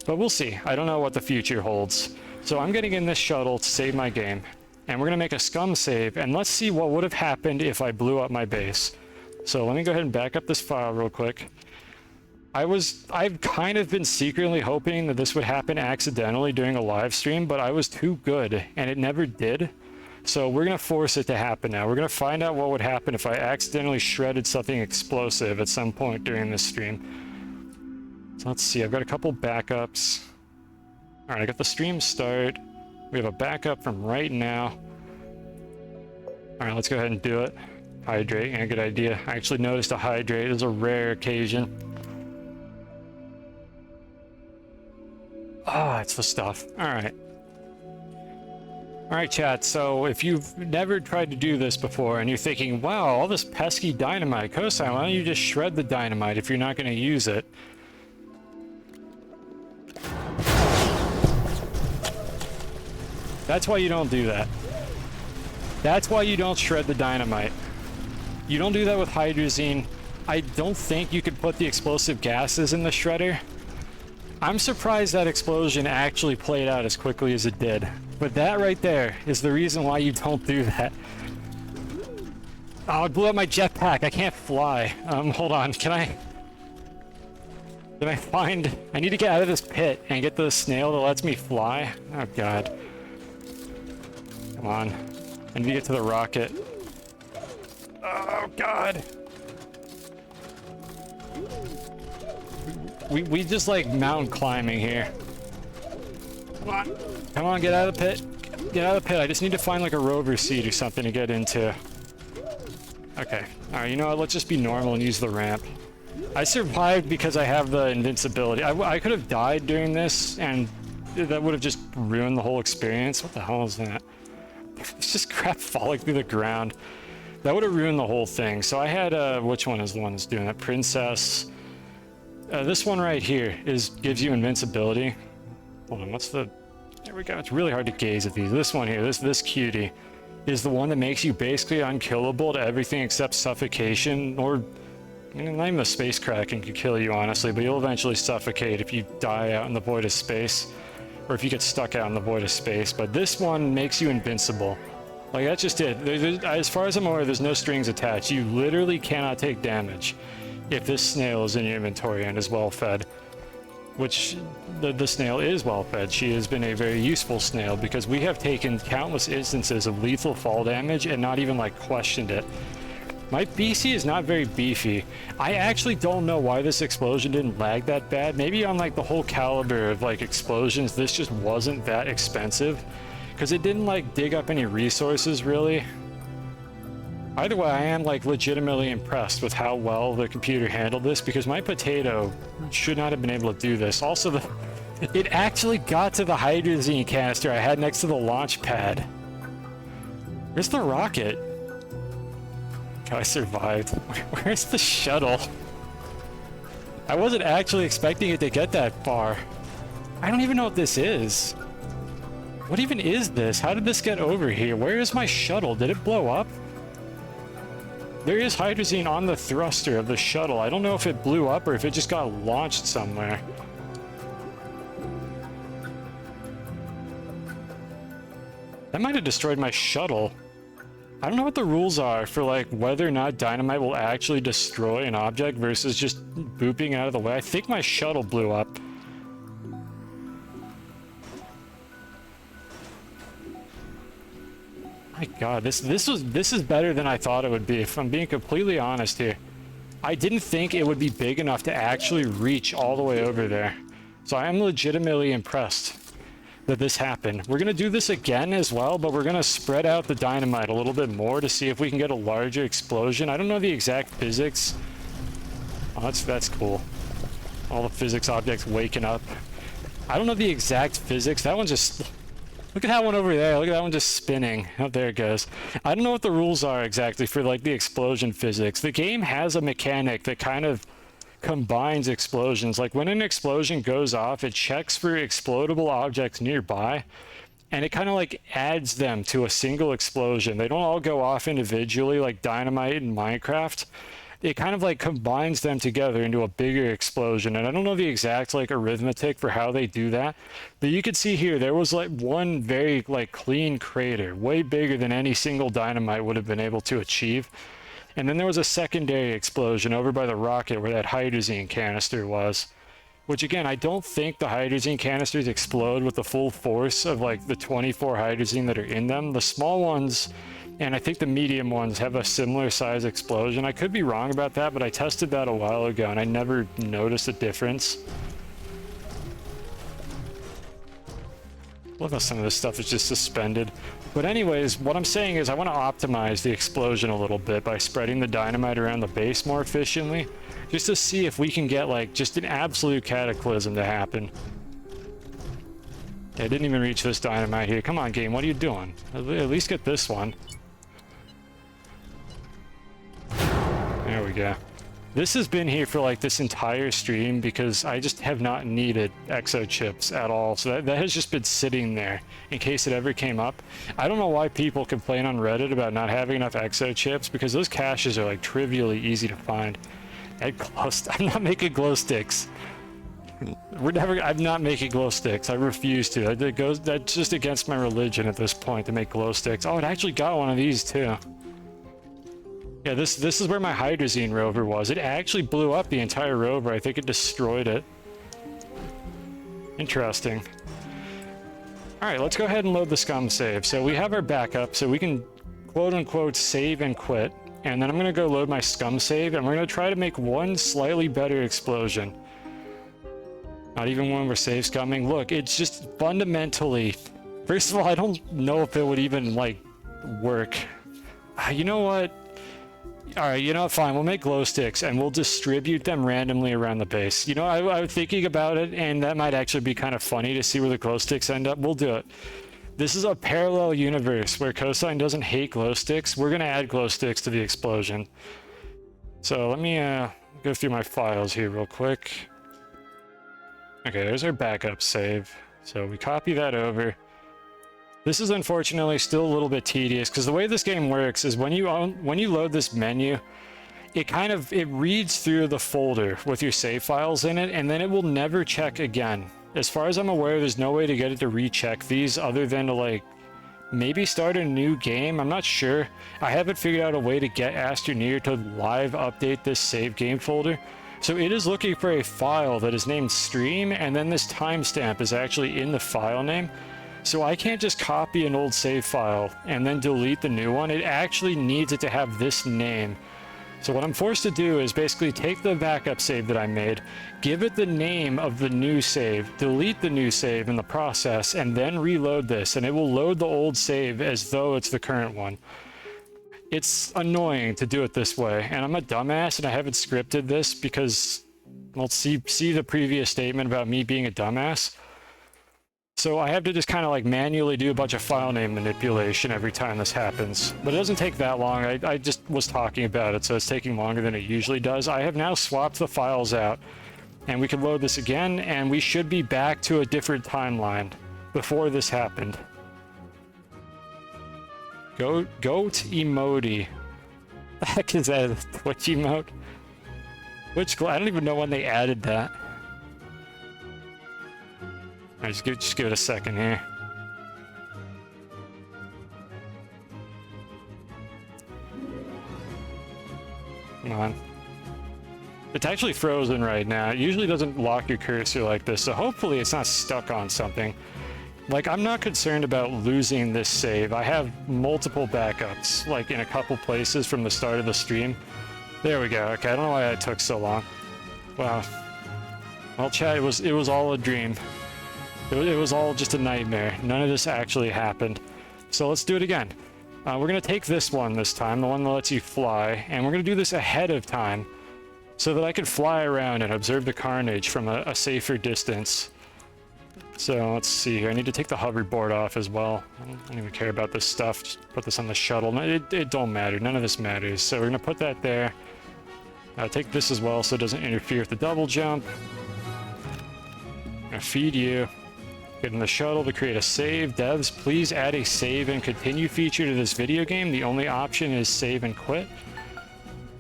But we'll see. I don't know what the future holds. So I'm getting in this shuttle to save my game, and we're going to make a scum save, and let's see what would have happened if I blew up my base. So let me go ahead and back up this file real quick. I've kind of been secretly hoping that this would happen accidentally during a live stream, but I was too good and it never did. So we're gonna force it to happen now. We're gonna find out what would happen if I accidentally shredded something explosive at some point during this stream. So let's see, I've got a couple backups. All right, I got the stream start. We have a backup from right now. All right, let's go ahead and do it. Hydrate, yeah, good idea. I actually noticed a hydrate. It was a rare occasion. Ah, it's the stuff. All right. All right, chat. So if you've never tried to do this before and you're thinking, wow, all this pesky dynamite, Cosine, why don't you just shred the dynamite if you're not going to use it? That's why you don't do that. That's why you don't shred the dynamite. You don't do that with hydrazine. I don't think you could put the explosive gases in the shredder. I'm surprised that explosion actually played out as quickly as it did. But that right there is the reason why you don't do that. Oh, it blew up my jetpack. I can't fly. Hold on. Can I find... I need to get out of this pit and get the snail that lets me fly. Oh, God. Come on. I need to get to the rocket. Oh, God. We just like mountain climbing here. Come on. Come on, get out of the pit. Get out of the pit. I just need to find like a rover seat or something to get into. Okay. Alright, you know what? Let's just be normal and use the ramp. I survived because I have the invincibility. I could have died during this, and that would have just ruined the whole experience. What the hell is that? It's just crap falling through the ground. That would have ruined the whole thing. So I had, which one is the one that's doing that? Princess. This one right here gives you invincibility. Hold on, what's the... There we go. It's really hard to gaze at these. This one here, this cutie, is the one that makes you basically unkillable to everything except suffocation, or... Not even the space kraken could kill you, honestly, but you'll eventually suffocate if you die out in the void of space, or if you get stuck out in the void of space. But this one makes you invincible. Like, that's just it. As far as I'm aware, there's no strings attached. You literally cannot take damage if this snail is in your inventory and is well fed. Which, the snail is well fed. She has been a very useful snail because we have taken countless instances of lethal fall damage and not even, like, questioned it. My BC is not very beefy. I actually don't know why this explosion didn't lag that bad. Maybe on, like, the whole caliber of, like, explosions, this just wasn't that expensive. Because it didn't, like, dig up any resources, really. Either way, I am, like, legitimately impressed with how well the computer handled this, because my potato should not have been able to do this. Also, it actually got to the hydrazine canister I had next to the launch pad. Where's the rocket? I survived. Where's the shuttle? I wasn't actually expecting it to get that far. I don't even know what this is. What even is this? How did this get over here? Where is my shuttle? Did it blow up? There is hydrazine on the thruster of the shuttle. I don't know if it blew up or if it just got launched somewhere. That might have destroyed my shuttle. I don't know what the rules are for, like, whether or not dynamite will actually destroy an object versus just booping out of the way. I think my shuttle blew up. My God, this is better than I thought it would be, if I'm being completely honest here. I didn't think it would be big enough to actually reach all the way over there. So I am legitimately impressed that this happened. We're gonna do this again as well, but we're gonna spread out the dynamite a little bit more to see if we can get a larger explosion. I don't know the exact physics. Oh, that's cool. All the physics objects waking up. I don't know the exact physics. That one just... Look at that one over there. Look at that one just spinning. Oh, there it goes. I don't know what the rules are exactly for, like, the explosion physics. The game has a mechanic that kind of combines explosions. Like, when an explosion goes off, it checks for explodable objects nearby, and it kind of, like, adds them to a single explosion. They don't all go off individually like dynamite in Minecraft. It kind of, like, combines them together into a bigger explosion, and I don't know the exact, like, arithmetic for how they do that, but you could see here there was, like, one very, like, clean crater, way bigger than any single dynamite would have been able to achieve. And then there was a secondary explosion over by the rocket where that hydrazine canister was, which, again, I don't think the hydrazine canisters explode with the full force of, like, the 24 hydrazine that are in them. The small ones, and I think the medium ones, have a similar size explosion. I could be wrong about that, but I tested that a while ago and I never noticed a difference. Love how some of this stuff is just suspended. But anyways, what I'm saying is I want to optimize the explosion a little bit by spreading the dynamite around the base more efficiently, just to see if we can get like just an absolute cataclysm to happen. Yeah, I didn't even reach this dynamite here. Come on, game, what are you doing? At least get this one. There we go. This has been here for like this entire stream because I just have not needed exo chips at all. So that has just been sitting there in case it ever came up. I don't know why people complain on Reddit about not having enough exo chips, because those caches are like trivially easy to find. I'm not making glow sticks. I'm not making glow sticks. I refuse to. That's just against my religion at this point to make glow sticks. Oh, it actually got one of these too. Yeah, this is where my hydrazine rover was. It actually blew up the entire rover. I think it destroyed it. Interesting. Alright, let's go ahead and load the scum save. So we have our backup, so we can quote-unquote save and quit. And then I'm going to go load my scum save, and we're going to try to make one slightly better explosion. Not even when we're save scumming. Look, it's just fundamentally... First of all, I don't know if it would even, like, work. You know what? Alright, you know what, fine, we'll make glow sticks and we'll distribute them randomly around the base. You know, I was thinking about it, and that might actually be kind of funny to see where the glow sticks end up. We'll do it. This is a parallel universe where Cosine doesn't hate glow sticks. We're going to add glow sticks to the explosion. So let me go through my files here real quick. Okay, there's our backup save. So we copy that over. This is unfortunately still a little bit tedious because the way this game works is when you load this menu, it reads through the folder with your save files in it, and then it will never check again. As far as I'm aware, there's no way to get it to recheck these other than to like maybe start a new game. I'm not sure. I haven't figured out a way to get Astroneer to live update this save game folder. So it is looking for a file that is named stream, and then this timestamp is actually in the file name. So I can't just copy an old save file and then delete the new one. It actually needs it to have this name. So what I'm forced to do is basically take the backup save that I made, give it the name of the new save, delete the new save in the process, and then reload this, and it will load the old save as though it's the current one. It's annoying to do it this way, and I'm a dumbass and I haven't scripted this because, well, see the previous statement about me being a dumbass. So I have to just kind of like manually do a bunch of file name manipulation every time this happens. But it doesn't take that long. I just was talking about it, so it's taking longer than it usually does. I have now swapped the files out, and we can load this again, and we should be back to a different timeline before this happened. Goat emoji. The heck is that? A Twitch emote? I don't even know when they added that. Alright, just give it a second here. Come on. It's actually frozen right now. It usually doesn't lock your cursor like this, so hopefully it's not stuck on something. Like, I'm not concerned about losing this save. I have multiple backups, like in a couple places from the start of the stream. There we go. Okay, I don't know why that took so long. Wow. Well, chat, it was all a dream. It was all just a nightmare. None of this actually happened. So let's do it again. We're going to take this one this time, the one that lets you fly, and we're going to do this ahead of time so that I can fly around and observe the carnage from a safer distance. So let's see here. I need to take the hoverboard off as well. I don't even care about this stuff. Just put this on the shuttle. It don't matter. None of this matters. So we're going to put that there. Take this as well so it doesn't interfere with the double jump. I'm going to feed you. Get in the shuttle to create a save. Devs, please add a save and continue feature to this video game. The only option is save and quit,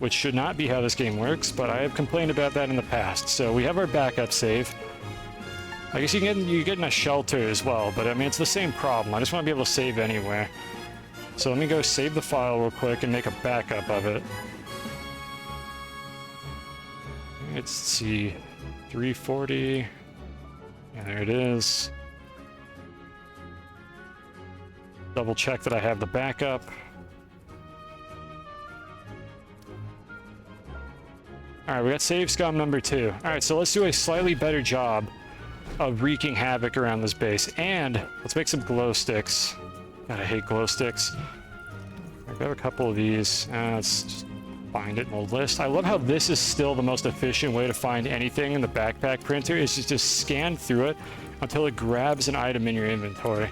which should not be how this game works, but I have complained about that in the past. So we have our backup save. I guess you get in a shelter as well, but I mean, it's the same problem. I just want to be able to save anywhere. So let me go save the file real quick and make a backup of it. Let's see, 340. Yeah, there it is. Double check that I have the backup. Alright, we got save scum number 2. Alright, so let's do a slightly better job of wreaking havoc around this base. And let's make some glow sticks. God, I hate glow sticks. I grab a couple of these. Let's just find it in the list. I love how this is still the most efficient way to find anything in the backpack printer, is just scan through it until it grabs an item in your inventory.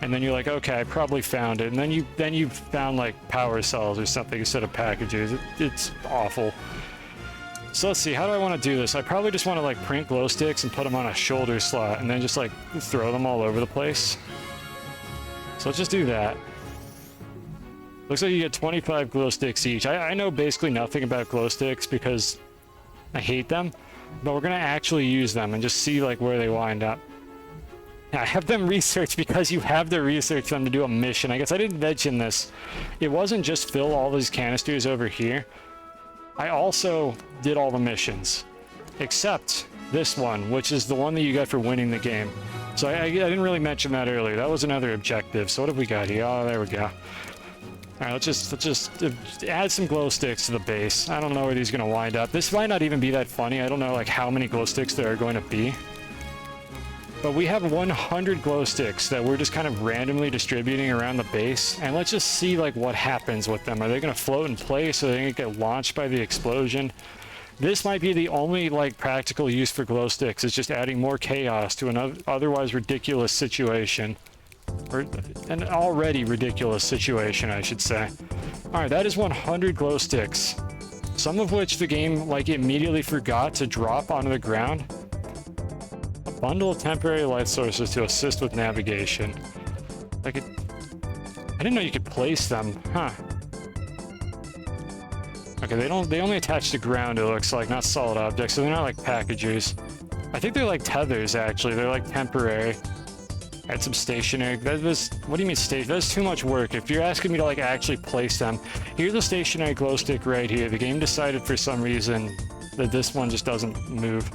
And then you're like, okay, I probably found it. And then you found like power cells or something instead of packages. It's awful. So let's see, how do I want to do this? I probably just want to like print glow sticks and put them on a shoulder slot and then just like throw them all over the place. So let's just do that. Looks like you get 25 glow sticks each. I know basically nothing about glow sticks because I hate them, but we're going to actually use them and just see like where they wind up. I have them researched because you have to research them to do a mission. I guess I didn't mention this. It wasn't just fill all these canisters over here. I also did all the missions, except this one, which is the one that you got for winning the game. So I didn't really mention that earlier. That was another objective. So what have we got here? Oh, there we go. All right, let's just add some glow sticks to the base. I don't know where these are going to wind up. This might not even be that funny. I don't know like how many glow sticks there are going to be. But we have 100 glow sticks that we're just kind of randomly distributing around the base. And let's just see like what happens with them. Are they going to float in place? Are they going to get launched by the explosion? This might be the only like practical use for glow sticks, is just adding more chaos to an otherwise ridiculous situation. Or an already ridiculous situation, I should say. All right, that is 100 glow sticks. Some of which the game like immediately forgot to drop onto the ground. Bundle of temporary light sources to assist with navigation. I didn't know you could place them, huh? Okay, they only attach to ground, it looks like, not solid objects, so they're not like packages. I think they're like tethers, actually. They're like temporary. Add some stationary. What do you mean stationary? That's too much work. If you're asking me to like actually place them, here's a stationary glow stick right here. The game decided for some reason that this one just doesn't move.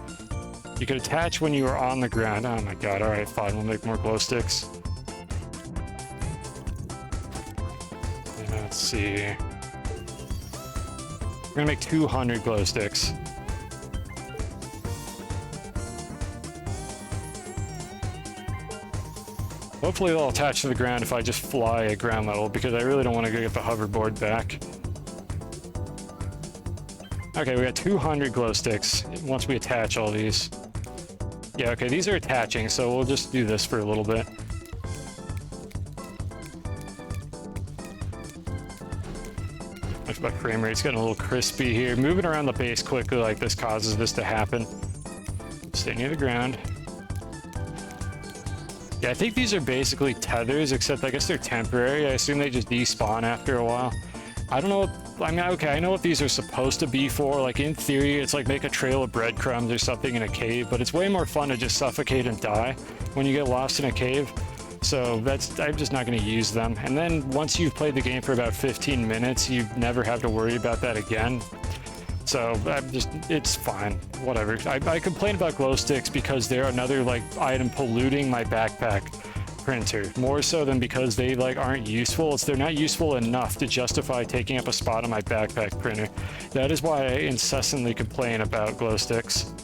You could attach when you are on the ground. Oh my god, alright, fine, we'll make more glow sticks. Let's see. We're gonna make 200 glow sticks. Hopefully they'll attach to the ground if I just fly at ground level, because I really don't want to go get the hoverboard back. Okay, we got 200 glow sticks once we attach all these. Yeah, okay, these are attaching, so we'll just do this for a little bit. My frame rate's getting a little crispy here. Moving around the base quickly like this causes this to happen. Stay near the ground. Yeah, I think these are basically tethers, except I guess they're temporary. I assume they just despawn after a while. I don't know. I mean, okay, I know what these are supposed to be for. Like, in theory, it's like make a trail of breadcrumbs or something in a cave, but it's way more fun to just suffocate and die when you get lost in a cave. So I'm just not going to use them. And then once you've played the game for about 15 minutes, you never have to worry about that again. So it's fine, whatever. I complain about glow sticks because they're another like item polluting my backpack printer, more so than because they like aren't useful. They're not useful enough to justify taking up a spot on my backpack printer. That is why I incessantly complain about glow sticks.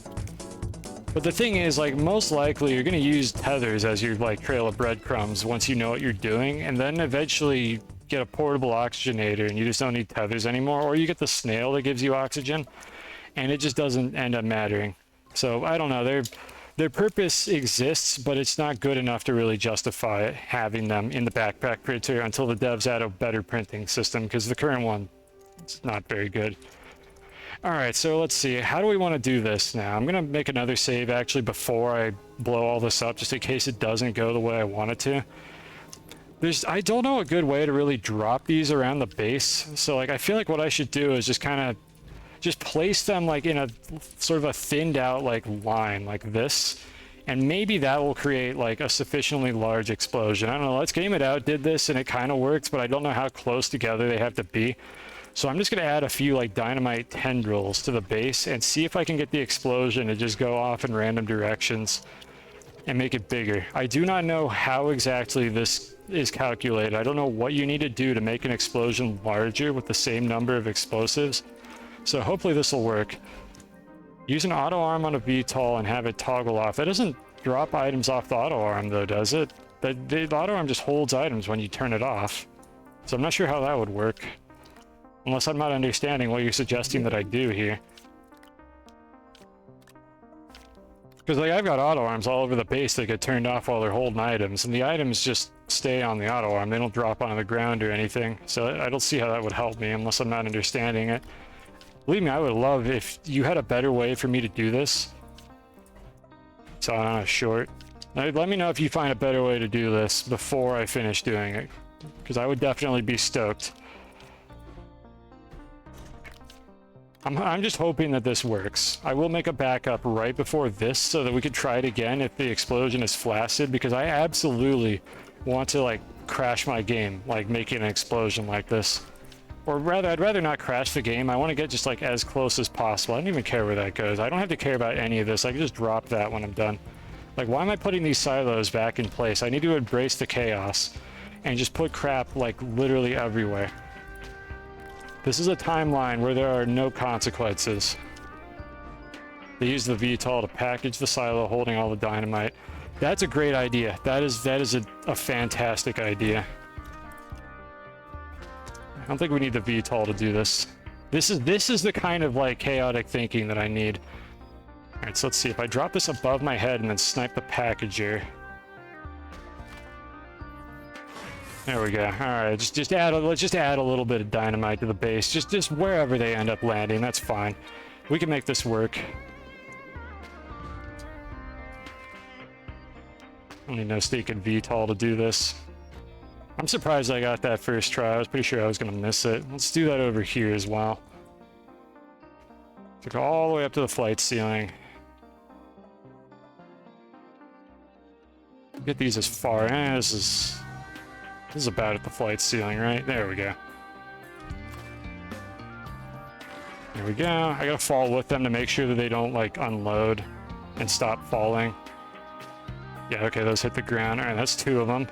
But the thing is, like, most likely you're going to use tethers as your like trail of breadcrumbs once you know what you're doing, and then eventually get a portable oxygenator and you just don't need tethers anymore, or you get the snail that gives you oxygen and it just doesn't end up mattering. So I don't know, their purpose exists, but it's not good enough to really justify having them in the backpack printer until the devs add a better printing system, because the current one is not very good. All right, so let's see, how do we want to do this now? I'm gonna make another save actually before I blow all this up, just in case it doesn't go the way I want it to. I don't know a good way to really drop these around the base. So like, I feel like what I should do is just kind of place them like in a sort of a thinned out like line like this. And maybe that will create like a sufficiently large explosion. I don't know, Let's Game It Out did this and it kind of works, but I don't know how close together they have to be. So I'm just going to add a few like dynamite tendrils to the base and see if I can get the explosion to just go off in random directions and make it bigger. I do not know how exactly this is calculated. I don't know what you need to do to make an explosion larger with the same number of explosives. So hopefully this will work. Use an auto arm on a VTOL and have it toggle off. That doesn't drop items off the auto arm though, does it? The auto arm just holds items when you turn it off. So I'm not sure how that would work. Unless I'm not understanding what you're suggesting that I do here. Because like I've got auto arms all over the base that get turned off while they're holding items, and the items just stay on the auto arm. They don't drop onto the ground or anything. So I don't see how that would help me unless I'm not understanding it. Believe me, I would love if you had a better way for me to do this. So on a short. Let me know if you find a better way to do this before I finish doing it. Because I would definitely be stoked. I'm just hoping that this works. I will make a backup right before this so that we can try it again if the explosion is flaccid, because I absolutely want to like crash my game, like making an explosion like this. Or rather, I'd rather not crash the game. I want to get just like as close as possible. I don't even care where that goes. I don't have to care about any of this. I can just drop that when I'm done. Like, why am I putting these silos back in place? I need to embrace the chaos and just put crap like literally everywhere. This is a timeline where there are no consequences. They use the VTOL to package the silo holding all the dynamite. That's a great idea. That is a fantastic idea. I don't think we need the VTOL to do this. This is the kind of like chaotic thinking that I need. All right, so let's see if I drop this above my head and then snipe the packager. There we go. All right, let's just add a little bit of dynamite to the base, just wherever they end up landing. That's fine. We can make this work. I need no stinking VTOL to do this. I'm surprised I got that first try. I was pretty sure I was gonna miss it. Let's do that over here as well. Took all the way up to the flight ceiling. Get these as far. This is about at the flight ceiling, right? There we go. There we go. I gotta fall with them to make sure that they don't like unload and stop falling. Yeah, okay, those hit the ground. All right, that's 2 of them.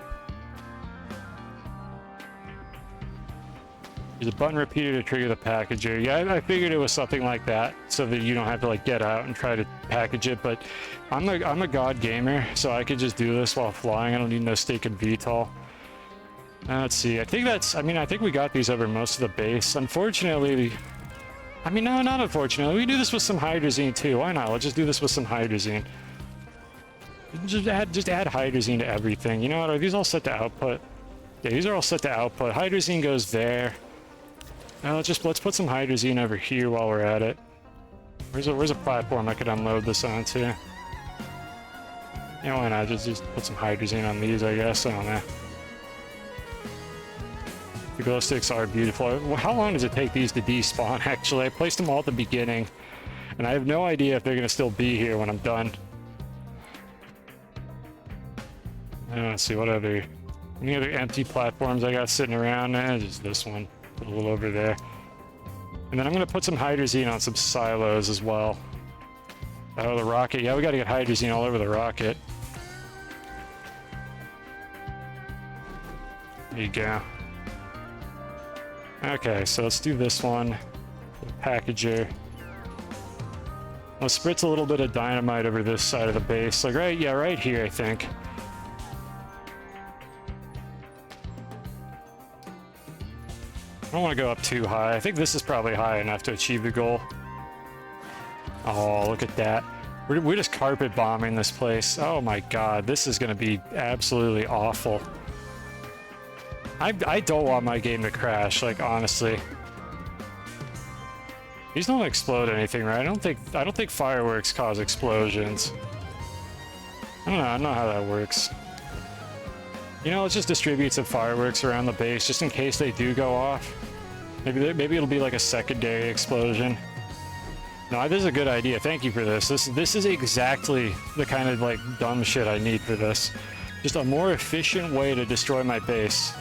There's a button repeater to trigger the packager. Yeah, I figured it was something like that, so that you don't have to like get out and try to package it. But I'm a god gamer, so I could just do this while flying. I don't need no stinking VTOL. Let's see. I think we got these over most of the base. Unfortunately, no, not unfortunately. We can do this with some hydrazine too. Why not? Let's just do this with some hydrazine. Just add hydrazine to everything. You know what? Are these all set to output? Yeah, these are all set to output. Hydrazine goes there. Let's put some hydrazine over here while we're at it. Where's a platform I could unload this onto? Yeah, why not? Just put some hydrazine on these, I guess. I don't know. The glow sticks are beautiful. How long does it take these to despawn, actually? I placed them all at the beginning, and I have no idea if they're going to still be here when I'm done. Let's see, what other... Any other empty platforms I got sitting around? Just this one. Put a little over there. And then I'm going to put some hydrazine on some silos as well. Oh, the rocket. Yeah, we got to get hydrazine all over the rocket. There you go. Okay, so let's do this one. Packager. Let's spritz a little bit of dynamite over this side of the base. Like, right here, I think. I don't want to go up too high. I think this is probably high enough to achieve the goal. Oh, look at that. We're just carpet bombing this place. Oh my god, this is going to be absolutely awful. I don't want my game to crash, like, honestly. These don't explode anything, right? I don't think fireworks cause explosions. I don't know how that works. You know, let's just distribute some fireworks around the base just in case they do go off. Maybe it'll be like a secondary explosion. No, this is a good idea. Thank you for this. This is exactly the kind of like dumb shit I need for this. Just a more efficient way to destroy my base.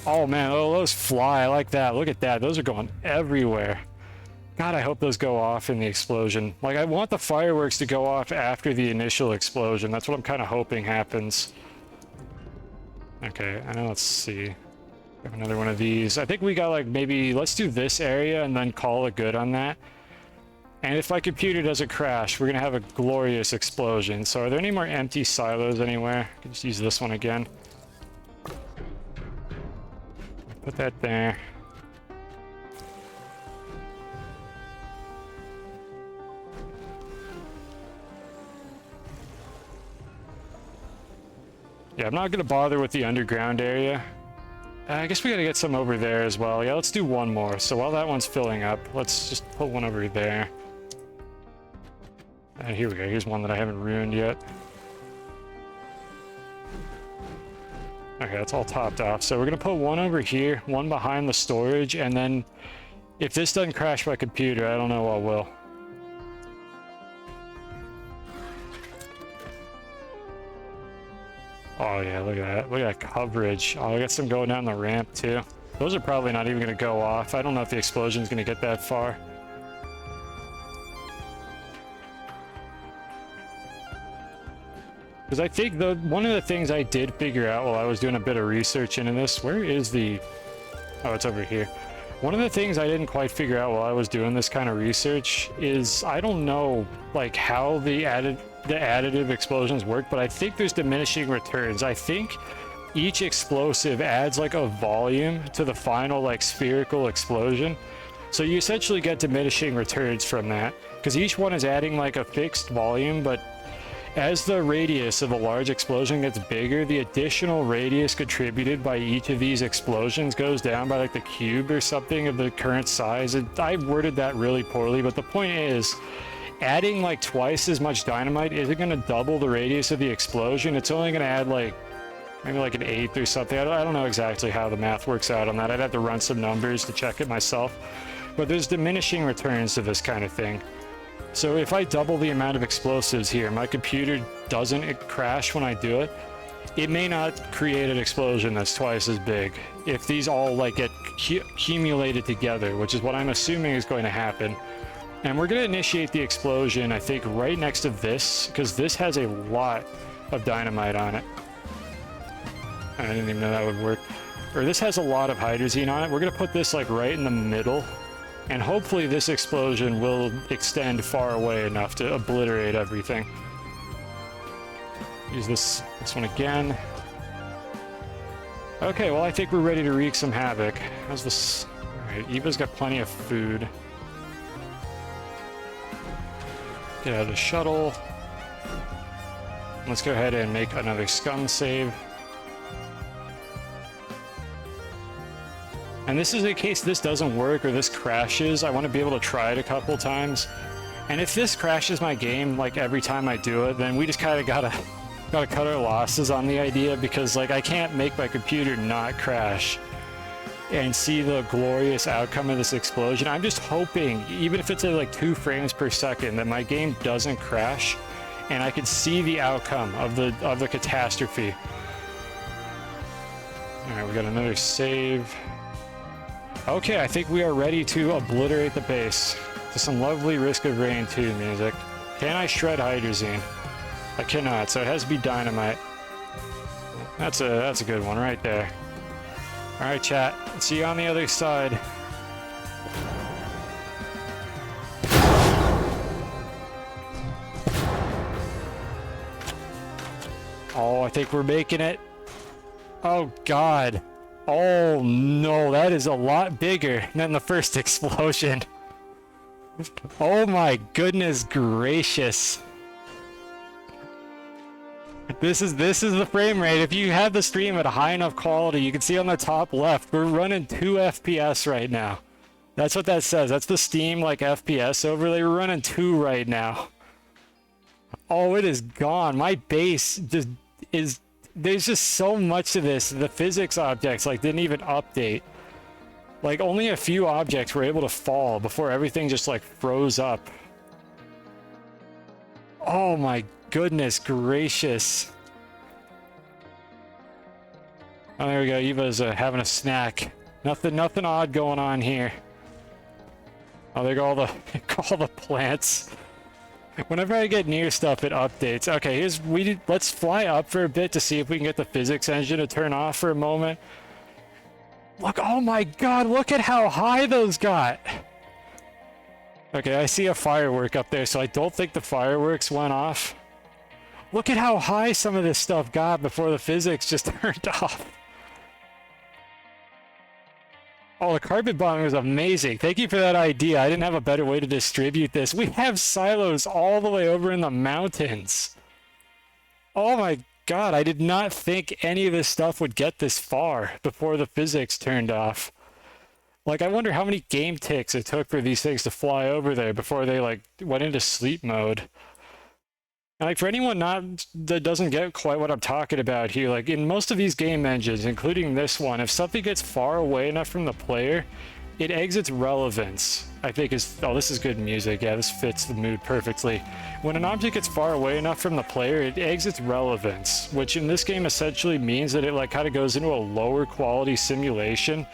Oh man, oh, those fly. I like that. Look at that. Those are going everywhere. God, I hope those go off in the explosion. Like, I want the fireworks to go off after the initial explosion. That's what I'm kind of hoping happens. Okay, let's see. Have another one of these. I think we got, like, maybe... Let's do this area and then call it good on that. And if my computer doesn't crash, we're gonna have a glorious explosion. So are there any more empty silos anywhere? I can just use this one again. Put that there. Yeah, I'm not gonna bother with the underground area. I guess we gotta get some over there as well. Yeah, let's do one more. So while that one's filling up, let's just put one over there. Here we go. Here's one that I haven't ruined yet. Okay, that's all topped off. So we're gonna put one over here, one behind the storage, and then if this doesn't crash my computer, I don't know what will. Oh yeah, look at that. Look at that coverage. Oh, I got some going down the ramp too. Those are probably not even gonna go off. I don't know if the explosion's gonna get that far. Because I think one of the things I did figure out while I was doing a bit of research into this, where is the... Oh, it's over here. One of the things I didn't quite figure out while I was doing this kind of research is I don't know like how the additive explosions work, but I think there's diminishing returns. I think each explosive adds like a volume to the final like spherical explosion. So you essentially get diminishing returns from that because each one is adding like a fixed volume, but as the radius of a large explosion gets bigger, the additional radius contributed by each of these explosions goes down by like the cube or something of the current size. I worded that really poorly, but the point is, adding like twice as much dynamite isn't going to double the radius of the explosion. It's only going to add like maybe like an eighth or something. I don't know exactly how the math works out on that. I'd have to run some numbers to check it myself. But there's diminishing returns to this kind of thing. So if I double the amount of explosives here, my computer doesn't crash when I do it, it may not create an explosion that's twice as big. If these all like get accumulated together, which is what I'm assuming is going to happen. And we're going to initiate the explosion, I think, right next to this, because this has a lot of dynamite on it. I didn't even know that would work. Or this has a lot of hydrazine on it. We're going to put this like right in the middle. And hopefully this explosion will extend far away enough to obliterate everything. Use this one again. Okay, well I think we're ready to wreak some havoc. How's this? Alright, Eva's got plenty of food. Get out of the shuttle. Let's go ahead and make another scum save. And this is in case this doesn't work or this crashes, I want to be able to try it a couple times. And if this crashes my game like every time I do it, then we just kind of gotta cut our losses on the idea, because like I can't make my computer not crash and see the glorious outcome of this explosion. I'm just hoping, even if it's at like 2 frames per second, that my game doesn't crash and I can see the outcome of the catastrophe. All right, we got another save. Okay, I think we are ready to obliterate the base. To some lovely Risk of Rain 2 music. Can I shred hydrazine? I cannot, so it has to be dynamite. That's a good one right there. All right, chat. See you on the other side. Oh, I think we're making it. Oh, God. Oh, no, that is a lot bigger than the first explosion. Oh, my goodness gracious. This is the frame rate. If you have the stream at a high enough quality, you can see on the top left, we're running 2 FPS right now. That's what that says. That's the Steam like FPS overlay. We're running 2 right now. Oh, it is gone. My base just is... There's just so much of this. The physics objects like didn't even update. Like only a few objects were able to fall before everything just like froze up. Oh my goodness gracious. Oh, there we go. Eva's having a snack. Nothing odd going on here. Oh, there go all the plants. Whenever I get near stuff, it updates. Okay, let's fly up for a bit to see if we can get the physics engine to turn off for a moment. Look, oh my god, look at how high those got. Okay, I see a firework up there, so I don't think the fireworks went off. Look at how high some of this stuff got before the physics just turned off. Oh, the carpet bombing was amazing. Thank you for that idea. I didn't have a better way to distribute this. We have silos all the way over in the mountains. Oh my god, I did not think any of this stuff would get this far before the physics turned off. Like, I wonder how many game ticks it took for these things to fly over there before they, like, went into sleep mode. And, like, for anyone that doesn't get quite what I'm talking about here, like, in most of these game engines, including this one, if something gets far away enough from the player, it exits relevance. I think is... Oh, this is good music. Yeah, this fits the mood perfectly. When an object gets far away enough from the player, it exits relevance, which in this game essentially means that it, like, kind of goes into a lower quality simulation.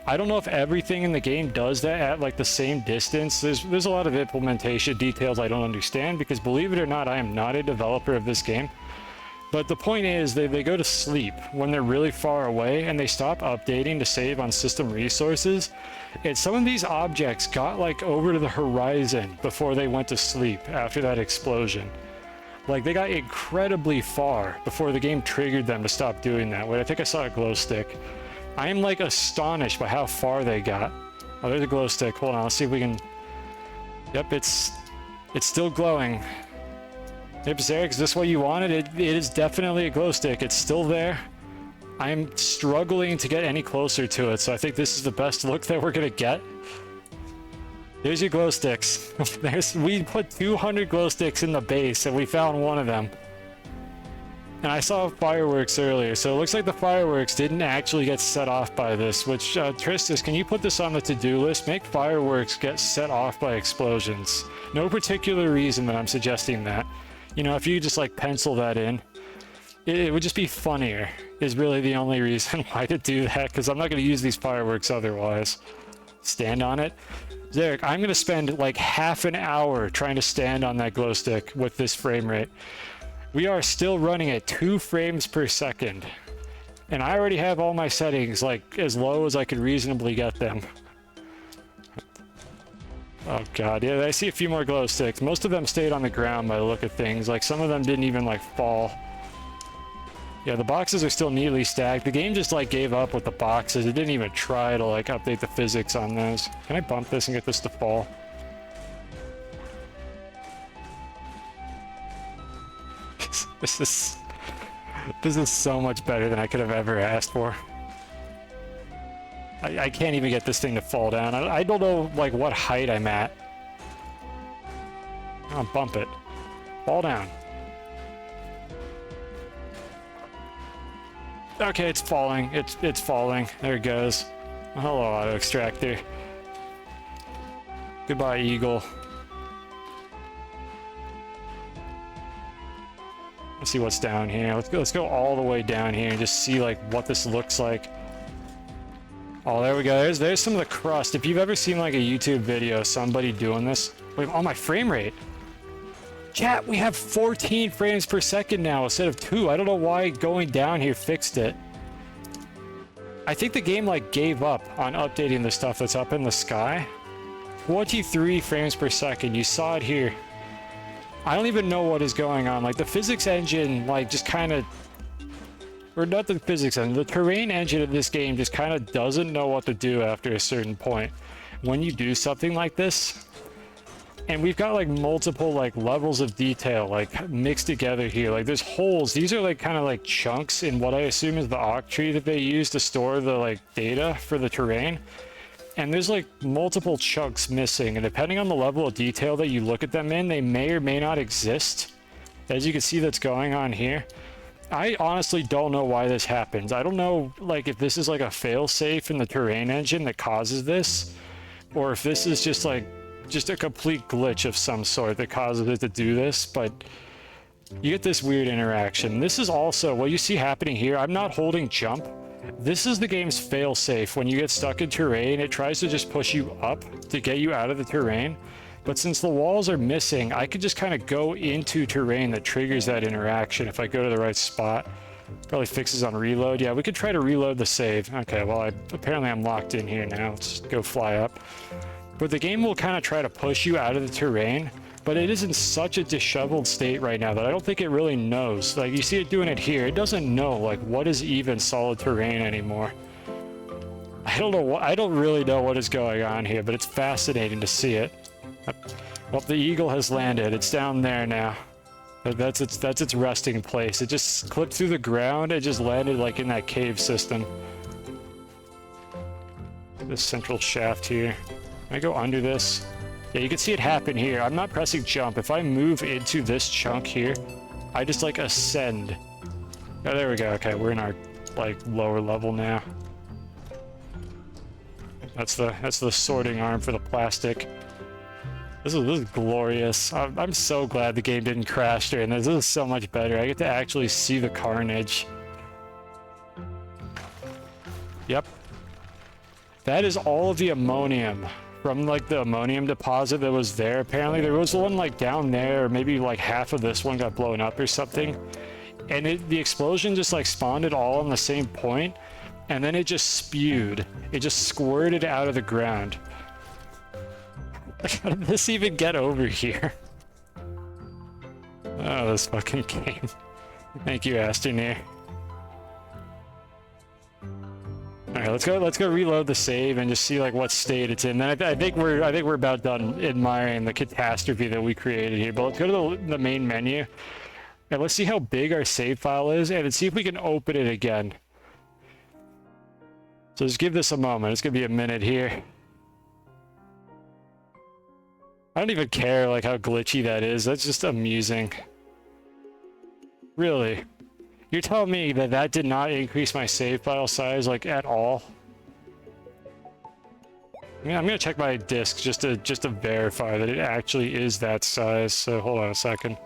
I don't know if everything in the game does that at like the same distance. There's a lot of implementation details I don't understand because, believe it or not, I am not a developer of this game. But the point is they go to sleep when they're really far away and they stop updating to save on system resources. And some of these objects got like over to the horizon before they went to sleep after that explosion. Like, they got incredibly far before the game triggered them to stop doing that. Wait, I think I saw a glow stick. I am like astonished by how far they got. Oh, there's a glow stick. Hold on, let's see if we can... Yep, it's still glowing. Yep, Zarek, is this what you wanted? It is definitely a glow stick. It's still there. I'm struggling to get any closer to it, so I think this is the best look that we're gonna get. There's your glow sticks. We put 200 glow sticks in the base, and we found one of them. And I saw fireworks earlier, so it looks like the fireworks didn't actually get set off by this, which, Tristis, can you put this on the to-do list? Make fireworks get set off by explosions. No particular reason that I'm suggesting that. You know, if you just, like, pencil that in, it would just be funnier, is really the only reason why to do that, because I'm not going to use these fireworks otherwise. Stand on it. Zarek, I'm going to spend, like, half an hour trying to stand on that glow stick with this frame rate. We are still running at 2 frames per second. And I already have all my settings, like, as low as I could reasonably get them. Oh god, yeah, I see a few more glow sticks. Most of them stayed on the ground by the look of things. Like, some of them didn't even, like, fall. Yeah, the boxes are still neatly stacked. The game just, like, gave up with the boxes. It didn't even try to, like, update the physics on those. Can I bump this and get this to fall? This is so much better than I could have ever asked for. I can't even get this thing to fall down. I don't know, like, what height I'm at. Oh, bump it. Fall down. Okay, it's falling. It's falling. There it goes. Hello, auto extractor. Goodbye, eagle. Let's see what's down here. Let's go all the way down here and just see, like, what this looks like. Oh, there we go. There's some of the crust. If you've ever seen, like, a YouTube video, somebody doing this. Wait, oh, my frame rate. Chat, we have 14 frames per second now instead of 2. I don't know why going down here fixed it. I think the game, like, gave up on updating the stuff that's up in the sky. 23 frames per second. You saw it here. I don't even know what is going on. Like, the physics engine, like, just kind of... Or not the physics engine. The terrain engine of this game just kind of doesn't know what to do after a certain point. When you do something like this... And we've got, like, multiple, like, levels of detail, like, mixed together here. Like, there's holes. These are, like, kind of, like, chunks in what I assume is the octree that they use to store the, like, data for the terrain. And there's, like, multiple chunks missing, and depending on the level of detail that you look at them in, they may or may not exist. As you can see, that's going on here. I honestly don't know why this happens. I don't know, like, if this is, like, a fail-safe in the terrain engine that causes this, or if this is just, like, just a complete glitch of some sort that causes it to do this, but you get this weird interaction. This is also, what you see happening here, I'm not holding jump. This is the game's fail-safe. When you get stuck in terrain, it tries to just push you up to get you out of the terrain. But since the walls are missing, I could just kind of go into terrain that triggers that interaction if I go to the right spot. Probably fixes on reload. Yeah, we could try to reload the save. Okay, well, apparently I'm locked in here now. Let's just go fly up. but the game will kind of try to push you out of the terrain, but it is in such a disheveled state right now that I don't think it really knows. Like, you see it doing it here, it doesn't know, like, what is even solid terrain anymore. I don't know, I don't really know what is going on here, but it's fascinating to see it. Well, the eagle has landed. It's down there now. That's its resting place. It just clipped through the ground. It just landed like in that cave system. This central shaft here. Can I go under this? Yeah, you can see it happen here. I'm not pressing jump. If I move into this chunk here, I just like ascend. Oh, there we go. Okay, we're in our like lower level now. That's the sorting arm for the plastic. This is glorious. I'm so glad the game didn't crash during this. This is so much better. I get to actually see the carnage. Yep. That is all of the ammonium from like the ammonium deposit that was there. Apparently there was one like down there, or maybe like half of this one got blown up or something. And the explosion just like spawned it all on the same point, and then it just spewed. It just squirted out of the ground. How did this even get over here? Oh, this fucking game. Thank you, Astroneer. Alright, let's go reload the save and just see like what state it's in. Then I think we're about done admiring the catastrophe that we created here. But let's go to the main menu. And let's see how big our save file is, and let's see if we can open it again. So just give this a moment. It's gonna be a minute here. I don't even care like how glitchy that is. That's just amusing. Really? You're telling me that that did not increase my save file size like at all? I mean, I'm gonna check my disk just to verify that it actually is that size. So hold on a second.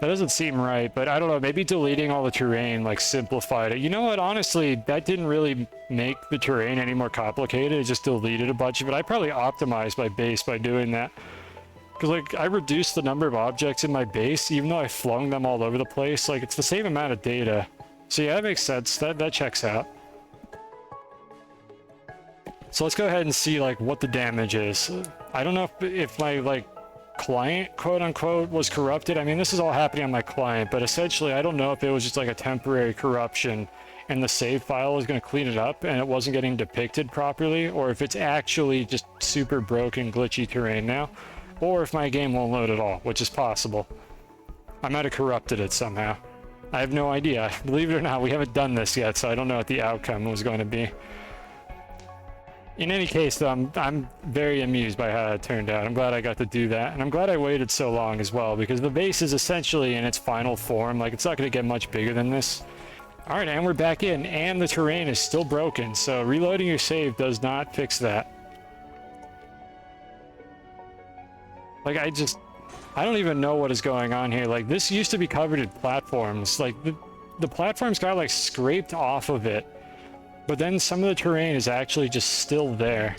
That doesn't seem right, but I don't know, maybe deleting all the terrain like simplified it. You know what, honestly, that didn't really make the terrain any more complicated. It just deleted a bunch of it. I probably optimized my base by doing that. Because like, I reduced the number of objects in my base, even though I flung them all over the place. Like, it's the same amount of data. So yeah, that makes sense. That checks out. So let's go ahead and see like what the damage is. I don't know if my like client, quote unquote, was corrupted. I mean, this is all happening on my client, but essentially I don't know if it was just like a temporary corruption and the save file was going to clean it up and it wasn't getting depicted properly, or if it's actually just super broken glitchy terrain now, or if my game won't load at all, which is possible. I might have corrupted it somehow. I have no idea. Believe it or not, we haven't done this yet, so I don't know what the outcome was going to be. In any case, though, I'm very amused by how it turned out. I'm glad I got to do that, and I'm glad I waited so long as well, because the base is essentially in its final form. Like, it's not going to get much bigger than this. Alright, and we're back in, and the terrain is still broken, so reloading your save does not fix that. Like, I don't even know what is going on here. Like, this used to be covered in platforms. Like, the platforms got, like, scraped off of it. But then some of the terrain is actually just still there.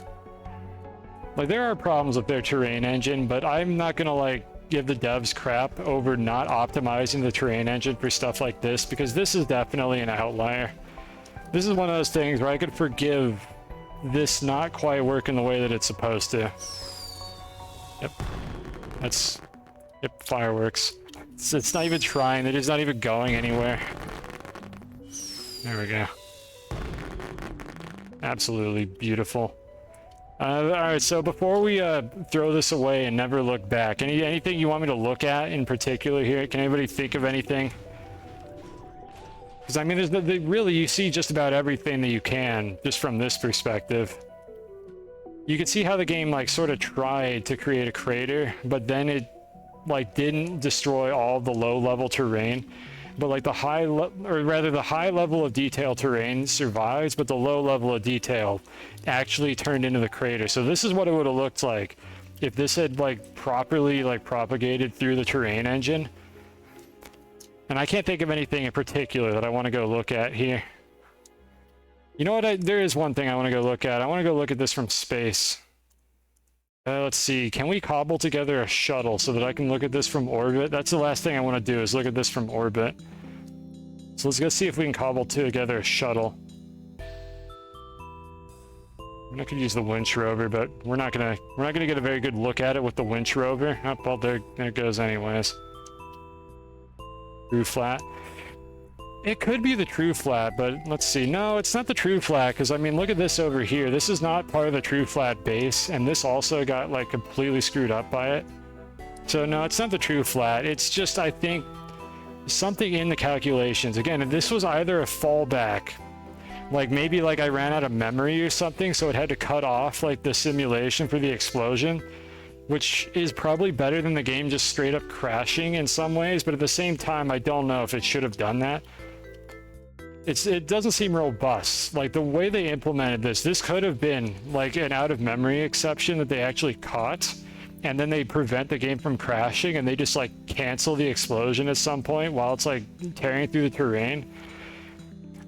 Like, there are problems with their terrain engine, but I'm not gonna, like, give the devs crap over not optimizing the terrain engine for stuff like this, because this is definitely an outlier. This is one of those things where I could forgive this not quite working the way that it's supposed to. Yep. Yep, fireworks. It's not even trying, it is not even going anywhere. There we go. Absolutely beautiful. Alright, so before we throw this away and never look back, anything you want me to look at in particular here? Can anybody think of anything? Because I mean, really, you see just about everything that you can just from this perspective. You can see how the game like sort of tried to create a crater, but then it like didn't destroy all the low-level terrain. But like the high level of detail terrain survives, but the low level of detail actually turned into the crater. So this is what it would have looked like if this had like properly like propagated through the terrain engine. And I can't think of anything in particular that I want to go look at here. You know what? There is one thing I want to go look at. I want to go look at this from space. Let's see, can we cobble together a shuttle so that I can look at this from orbit? That's the last thing I want to do, is look at this from orbit. So let's go see if we can cobble together a shuttle. I could use the winch rover, but we're not gonna get a very good look at it with the winch rover. Oh, well, there it goes anyways. True flat. It could be the true flat, but let's see. No, it's not the true flat, because I mean, look at this over here. This is not part of the true flat base, and this also got like completely screwed up by it. So no, it's not the true flat. It's just, I think, something in the calculations. Again, if this was either a fallback, like maybe like I ran out of memory or something, so it had to cut off like the simulation for the explosion, which is probably better than the game just straight up crashing in some ways, but at the same time, I don't know if it should have done that. It doesn't seem robust. Like the way they implemented this could have been like an out of memory exception that they actually caught, and then they prevent the game from crashing, and they just like cancel the explosion at some point while it's like tearing through the terrain.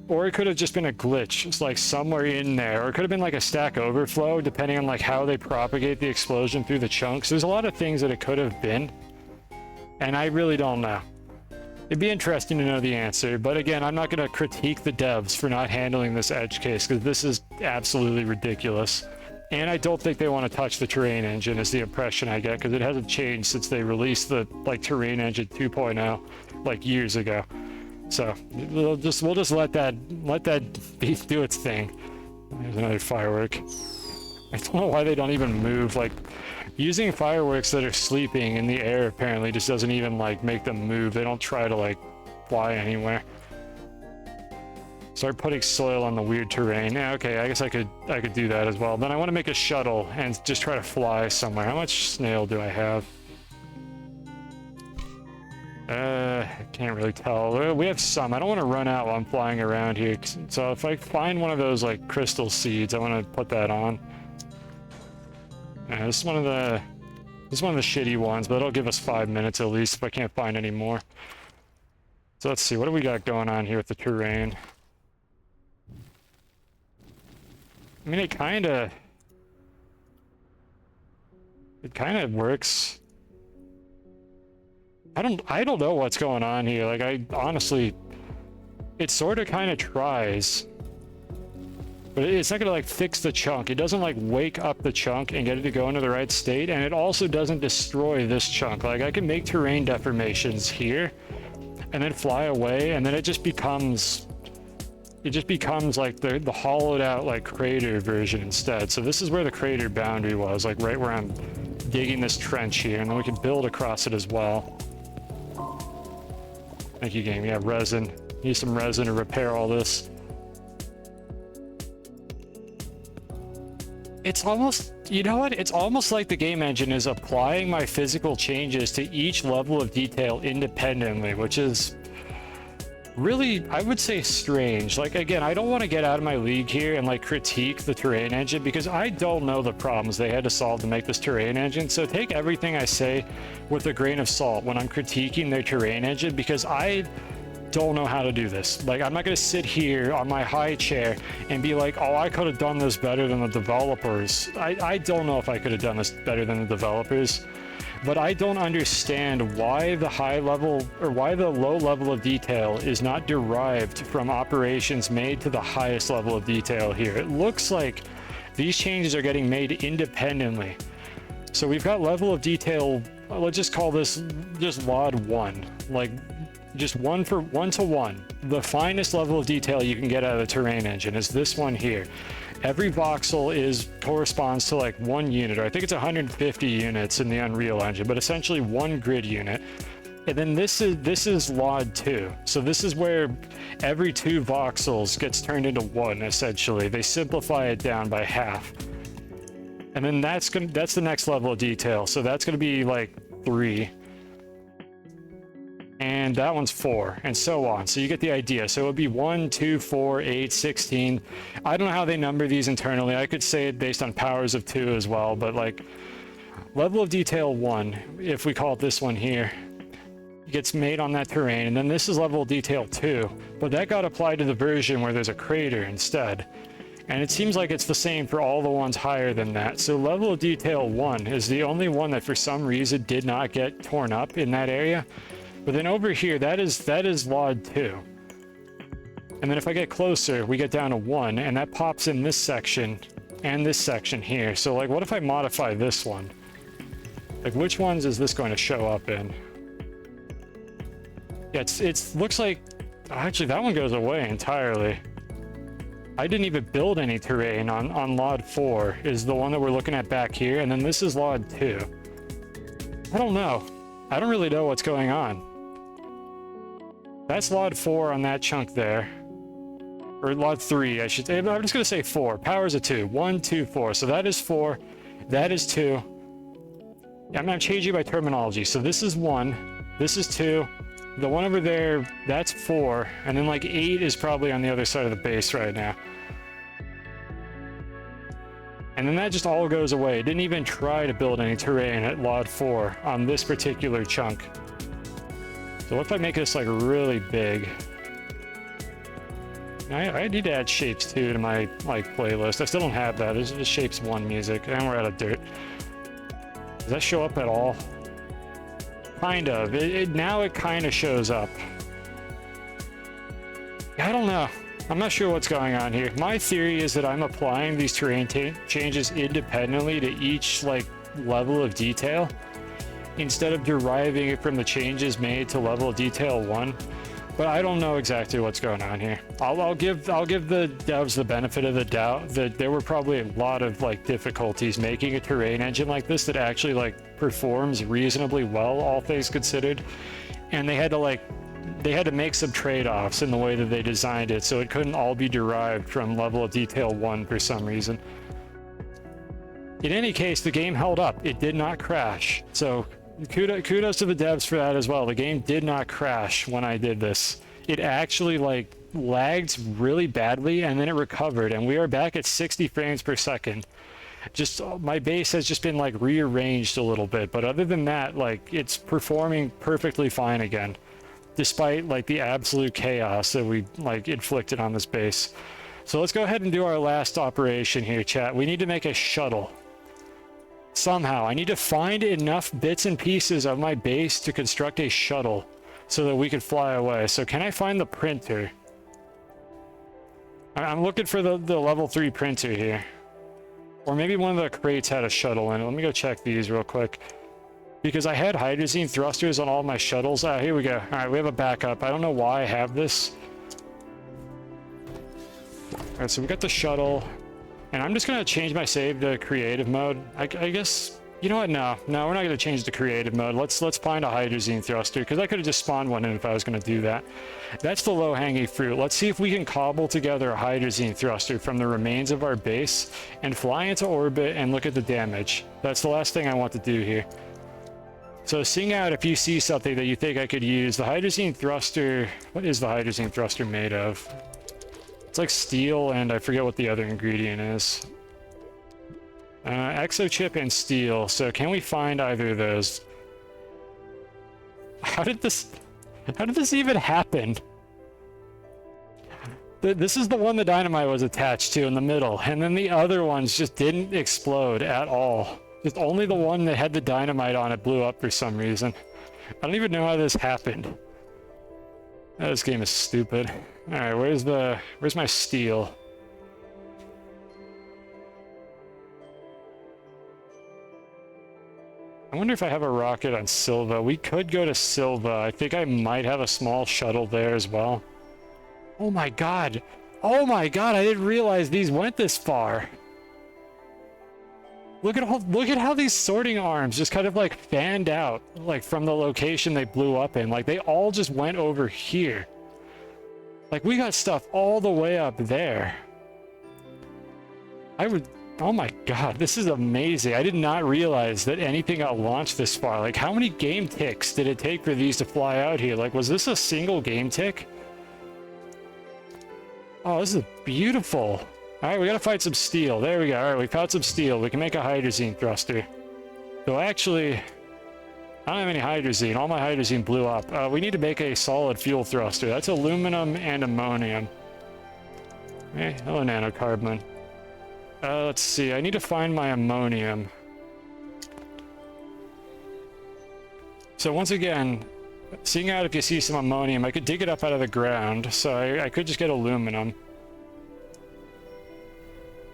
Or it could have just been a glitch. It's like somewhere in there. Or it could have been like a stack overflow, depending on like how they propagate the explosion through the chunks. There's a lot of things that it could have been, and I really don't know. It'd be interesting to know the answer, but again, I'm not going to critique the devs for not handling this edge case, because this is absolutely ridiculous. And I don't think they want to touch the terrain engine, is the impression I get, because it hasn't changed since they released the like terrain engine 2.0 like years ago. So we'll just let that do its thing. There's another firework. I don't know why they don't even move. Like, using fireworks that are sleeping in the air apparently just doesn't even like make them move. They don't try to like fly anywhere. Start putting soil on the weird terrain. Yeah, okay, I guess I could do that as well. Then I want to make a shuttle and just try to fly somewhere. How much snail do I have? I can't really tell. We have some. I don't want to run out while I'm flying around here. So if I find one of those like crystal seeds, I want to put that on. This is one of the shitty ones, but it'll give us 5 minutes at least if I can't find any more. So let's see, what do we got going on here with the terrain? I mean, it kind of works. I don't know what's going on here. Like, I honestly, it sort of kind of tries, but it's not gonna like fix the chunk. It doesn't like wake up the chunk and get it to go into the right state, and it also doesn't destroy this chunk. Like, I can make terrain deformations here and then fly away, and then it just becomes like the hollowed out like crater version instead. So this is where the crater boundary was, like right where I'm digging this trench here, and then we can build across it as well. Thank you, game. Yeah, resin. Need some resin to repair all this. It's almost, you know what? It's almost like the game engine is applying my physical changes to each level of detail independently, which is really, I would say, strange. Like, again, I don't want to get out of my league here and like critique the terrain engine, because I don't know the problems they had to solve to make this terrain engine. So take everything I say with a grain of salt when I'm critiquing their terrain engine, because I don't know how to do this. Like, I'm not going to sit here on my high chair and be like, oh, I could have done this better than the developers. I don't know if I could have done this better than the developers. But I don't understand why the high level, or why the low level of detail is not derived from operations made to the highest level of detail here. It looks like these changes are getting made independently. So we've got level of detail, let's just call this just LOD 1, like just one to one. The finest level of detail you can get out of the terrain engine is this one here. Every voxel corresponds to like 1 unit, or I think it's 150 units in the Unreal Engine, but essentially 1 grid unit. And then this is LOD 2. So this is where every 2 voxels gets turned into 1, essentially. They simplify it down by half. And then that's the next level of detail. So that's gonna be like 3. And that one's 4, and so on. So you get the idea. So it would be 1, 2, 4, 8, 16. I don't know how they number these internally. I could say it based on powers of 2 as well, but like level of detail 1, if we call it this one here, gets made on that terrain, and then this is level of detail 2, but that got applied to the version where there's a crater instead. And it seems like it's the same for all the ones higher than that. So level of detail 1 is the only one that for some reason did not get torn up in that area. But then over here, that is LOD 2. And then if I get closer, we get down to 1, and that pops in this section and this section here. So like, what if I modify this one? Like, which ones is this going to show up in? Yeah, it's looks like, actually that one goes away entirely. I didn't even build any terrain on LOD 4 is the one that we're looking at back here, and then this is LOD 2. I don't know. I don't really know what's going on. That's LOD 4 on that chunk there. Or LOD 3, I should say. I'm just going to say 4. Power's a 2. 1, 2, 4. So that is 4. That is 2. I'm changing my terminology. So this is 1. This is 2. The one over there, that's 4. And then like 8 is probably on the other side of the base right now. And then that just all goes away. It didn't even try to build any terrain at LOD 4 on this particular chunk. So what if I make this like really big? I need to add shapes too to my like playlist. I still don't have that. There's just shapes 1 music, and we're out of dirt. Does that show up at all? Kind of. Now it kind of shows up. I don't know. I'm not sure what's going on here. My theory is that I'm applying these terrain changes independently to each like level of detail instead of deriving it from the changes made to level of detail 1. But I don't know exactly what's going on here. I'll give the devs the benefit of the doubt that there were probably a lot of like difficulties making a terrain engine like this that actually like performs reasonably well, all things considered. And they had to make some trade-offs in the way that they designed it, so it couldn't all be derived from level of detail 1 for some reason. In any case, the game held up. It did not crash. So kudos to the devs for that as well. The game did not crash when I did this. It actually like lagged really badly, and then it recovered, and we are back at 60 frames per second. Just my base has just been like rearranged a little bit, but other than that, like it's performing perfectly fine again, despite like the absolute chaos that we like inflicted on this base. So let's go ahead and do our last operation here, chat. We need to make a shuttle. Somehow, I need to find enough bits and pieces of my base to construct a shuttle so that we could fly away. So can I find the printer? I'm looking for the level 3 printer here. Or maybe one of the crates had a shuttle in it. Let me go check these real quick. Because I had hydrazine thrusters on all my shuttles. Ah, here we go. Alright, we have a backup. I don't know why I have this. Alright, so we got the shuttle. And I'm just going to change my save to creative mode. I guess, you know what? No, we're not going to change to creative mode. Let's find a hydrazine thruster, because I could have just spawned one in if I was going to do that. That's the low-hanging fruit. Let's see if we can cobble together a hydrazine thruster from the remains of our base and fly into orbit and look at the damage. That's the last thing I want to do here. So sing out if you see something that you think I could use. The hydrazine thruster, what is the hydrazine thruster made of? It's like steel, and I forget what the other ingredient is. Exochip and steel. So can we find either of those? How did this even happen? This is the one the dynamite was attached to in the middle, and then the other ones just didn't explode at all. Just only the one that had the dynamite on it blew up for some reason. I don't even know how this happened. Oh, this game is stupid. Alright, where's my steel? I wonder if I have a rocket on Silva. We could go to Silva. I think I might have a small shuttle there as well. Oh my god! Oh my god, I didn't realize these went this far! Look at how these sorting arms just kind of like fanned out, like from the location they blew up in. Like they all just went over here. Like we got stuff all the way up there. Oh my god, this is amazing. I did not realize that anything got launched this far. Like how many game ticks did it take for these to fly out here? Like was this a single game tick? Oh, this is beautiful. Alright, we gotta find some steel. There we go. Alright, we found some steel. We can make a hydrazine thruster. So actually, I don't have any hydrazine. All my hydrazine blew up. We need to make a solid fuel thruster. That's aluminum and ammonium. Hey, hello nanocarbon. Let's see. I need to find my ammonium. So once again, seeing out if you see some ammonium, I could dig it up out of the ground. So I could just get aluminum.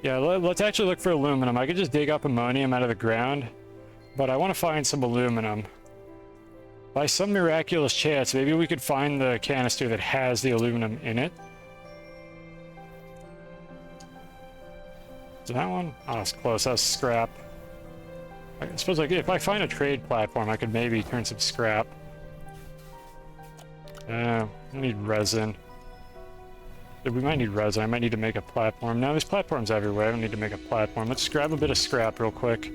Yeah, let's actually look for aluminum. I could just dig up ammonium out of the ground, but I want to find some aluminum. By some miraculous chance, maybe we could find the canister that has the aluminum in it. Is that one? Oh, it's close. That's scrap. I suppose like if I find a trade platform, I could maybe turn some scrap. I need resin. We might need resin. I might need to make a platform. No, there's platforms everywhere. I don't need to make a platform. Let's grab a bit of scrap real quick.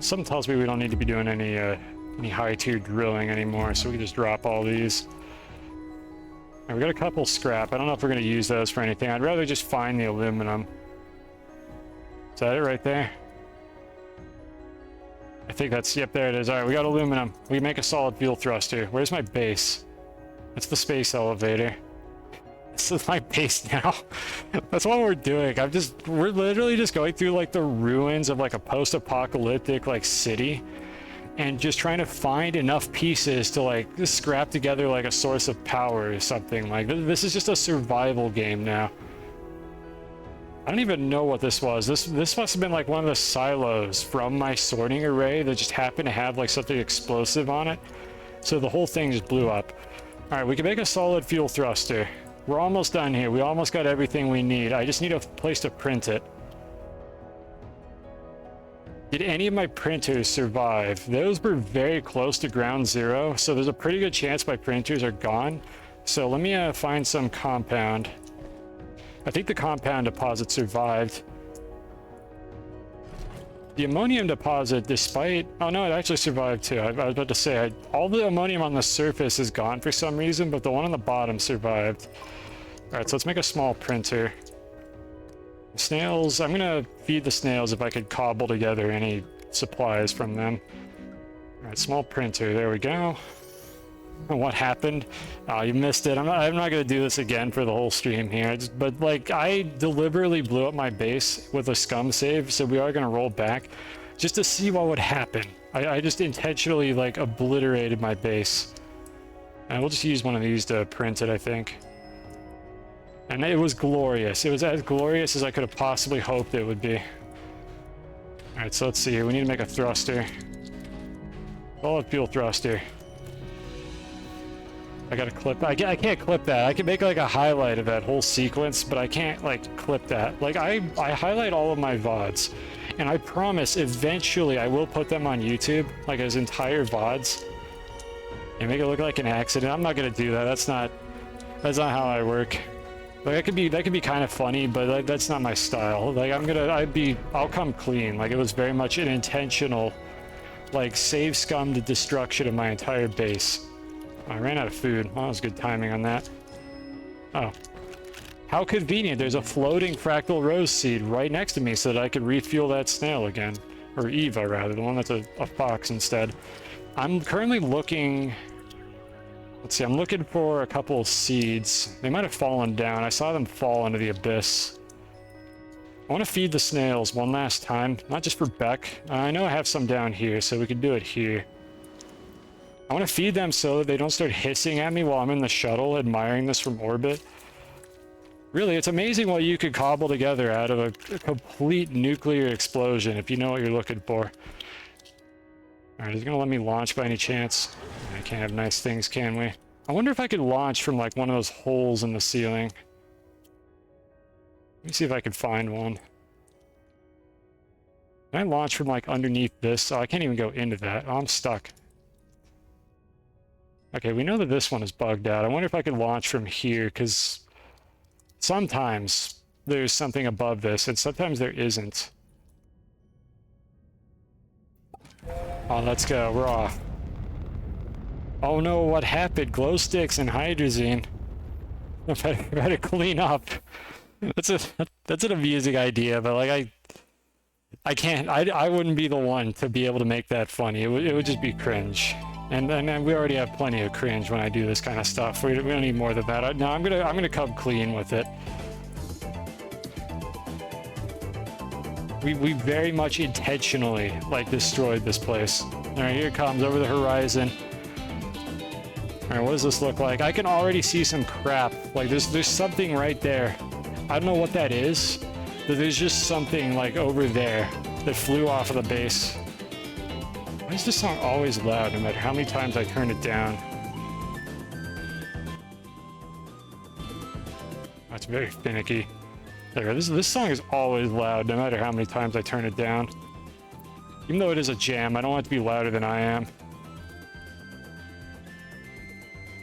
Something tells me we don't need to be doing any high-tier drilling anymore, so we can just drop all these. Right, we got a couple scrap. I don't know if we're going to use those for anything. I'd rather just find the aluminum. Is that it right there? I think that's... Yep, there it is. All right, we got aluminum. We make a solid fuel thruster. Where's my base? That's the space elevator. This is my base now. That's what we're doing. We're literally just going through like the ruins of like a post-apocalyptic like city and just trying to find enough pieces to like just scrap together like a source of power or something. Like this is just a survival game now. I don't even know what this was. This must have been like one of the silos from my sorting array that just happened to have like something explosive on it. So the whole thing just blew up. All right, we can make a solid fuel thruster. We're almost done here. We almost got everything we need. I just need a place to print it. Did any of my printers survive? Those were very close to ground zero, so there's a pretty good chance my printers are gone. So let me find some compound. I think the compound deposit survived. The ammonium deposit, despite... Oh no, it actually survived too. I was about to say, all the ammonium on the surface is gone for some reason, but the one on the bottom survived. Alright, so let's make a small printer. Snails, I'm gonna feed the snails if I could cobble together any supplies from them. Alright, small printer, there we go. And what happened? Oh, you missed it. I'm not gonna do this again for the whole stream here. But like, I deliberately blew up my base with a scum save, so we are gonna roll back just to see what would happen. I just intentionally like obliterated my base. And we'll just use one of these to print it, I think. And it was glorious. It was as glorious as I could have possibly hoped it would be. Alright, so let's see here. We need to make a thruster. Solid fuel thruster. I gotta clip. I can't clip that. I can make like a highlight of that whole sequence, but I can't like clip that. Like I highlight all of my VODs, and I promise eventually I will put them on YouTube, like as entire VODs, and make it look like an accident. I'm not gonna do that. That's not how I work. Like that could be kind of funny, but like, that's not my style. Like I'll come clean. Like it was very much an intentional, like save scum to destruction of my entire base. I ran out of food. Well, that was good timing on that. Oh. How convenient. There's a floating fractal rose seed right next to me so that I could refuel that snail again. Or Eva, rather. The one that's a fox instead. I'm currently looking... Let's see. I'm looking for a couple of seeds. They might have fallen down. I saw them fall into the abyss. I want to feed the snails one last time. Not just for Beck. I know I have some down here, so we could do it here. I want to feed them so that they don't start hissing at me while I'm in the shuttle admiring this from orbit. Really, it's amazing what you could cobble together out of a complete nuclear explosion if you know what you're looking for. Alright, is it going to let me launch by any chance? I can't have nice things, can we? I wonder if I could launch from like one of those holes in the ceiling. Let me see if I could find one. Can I launch from like underneath this? Oh, I can't even go into that. Oh, I'm stuck. Okay, we know that this one is bugged out. I wonder if I could launch from here, because sometimes there's something above this, and sometimes there isn't. Oh, let's go. We're off. Oh no, what happened? Glow sticks and hydrazine. I better clean up. That's an amusing idea, but like I can't. I wouldn't be the one to be able to make that funny. It would just be cringe. And we already have plenty of cringe when I do this kind of stuff. We don't need more than that. No, I'm gonna come clean with it. We very much intentionally like destroyed this place. All right, here it comes over the horizon. All right, what does this look like? I can already see some crap. Like there's something right there. I don't know what that is, but there's just something like over there that flew off of the base. Why is this song always loud no matter how many times I turn it down? That's very finicky. There, this song is always loud no matter how many times I turn it down. Even though it is a jam, I don't want it to be louder than I am.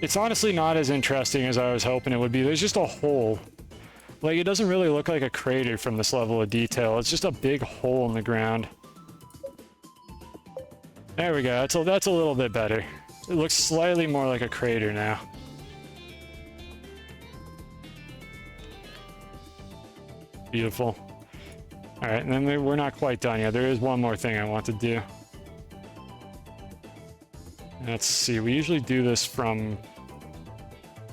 It's honestly not as interesting as I was hoping it would be. There's just a hole. Like, it doesn't really look like a crater from this level of detail. It's just a big hole in the ground. There we go. That's a little bit better. It looks slightly more like a crater now. Beautiful. Alright, and then we're not quite done yet. There is one more thing I want to do. Let's see. We usually do this from...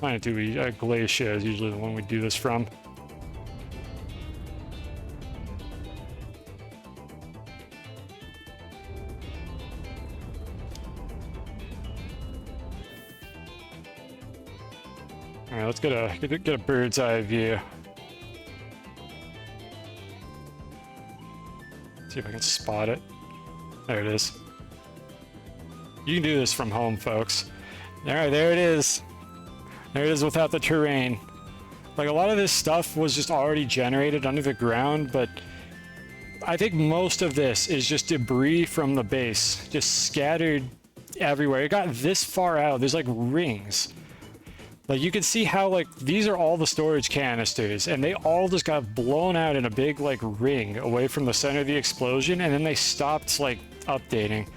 Glacier is usually the one we do this from. Alright, let's get a bird's eye view. See if I can spot it. There it is. You can do this from home, folks. Alright, there it is. There it is without the terrain. Like, a lot of this stuff was just already generated under the ground, but I think most of this is just debris from the base, just scattered everywhere. It got this far out. There's like rings. Like, you can see how, like, these are all the storage canisters, and they all just got blown out in a big, like, ring away from the center of the explosion, and then they stopped, like, updating.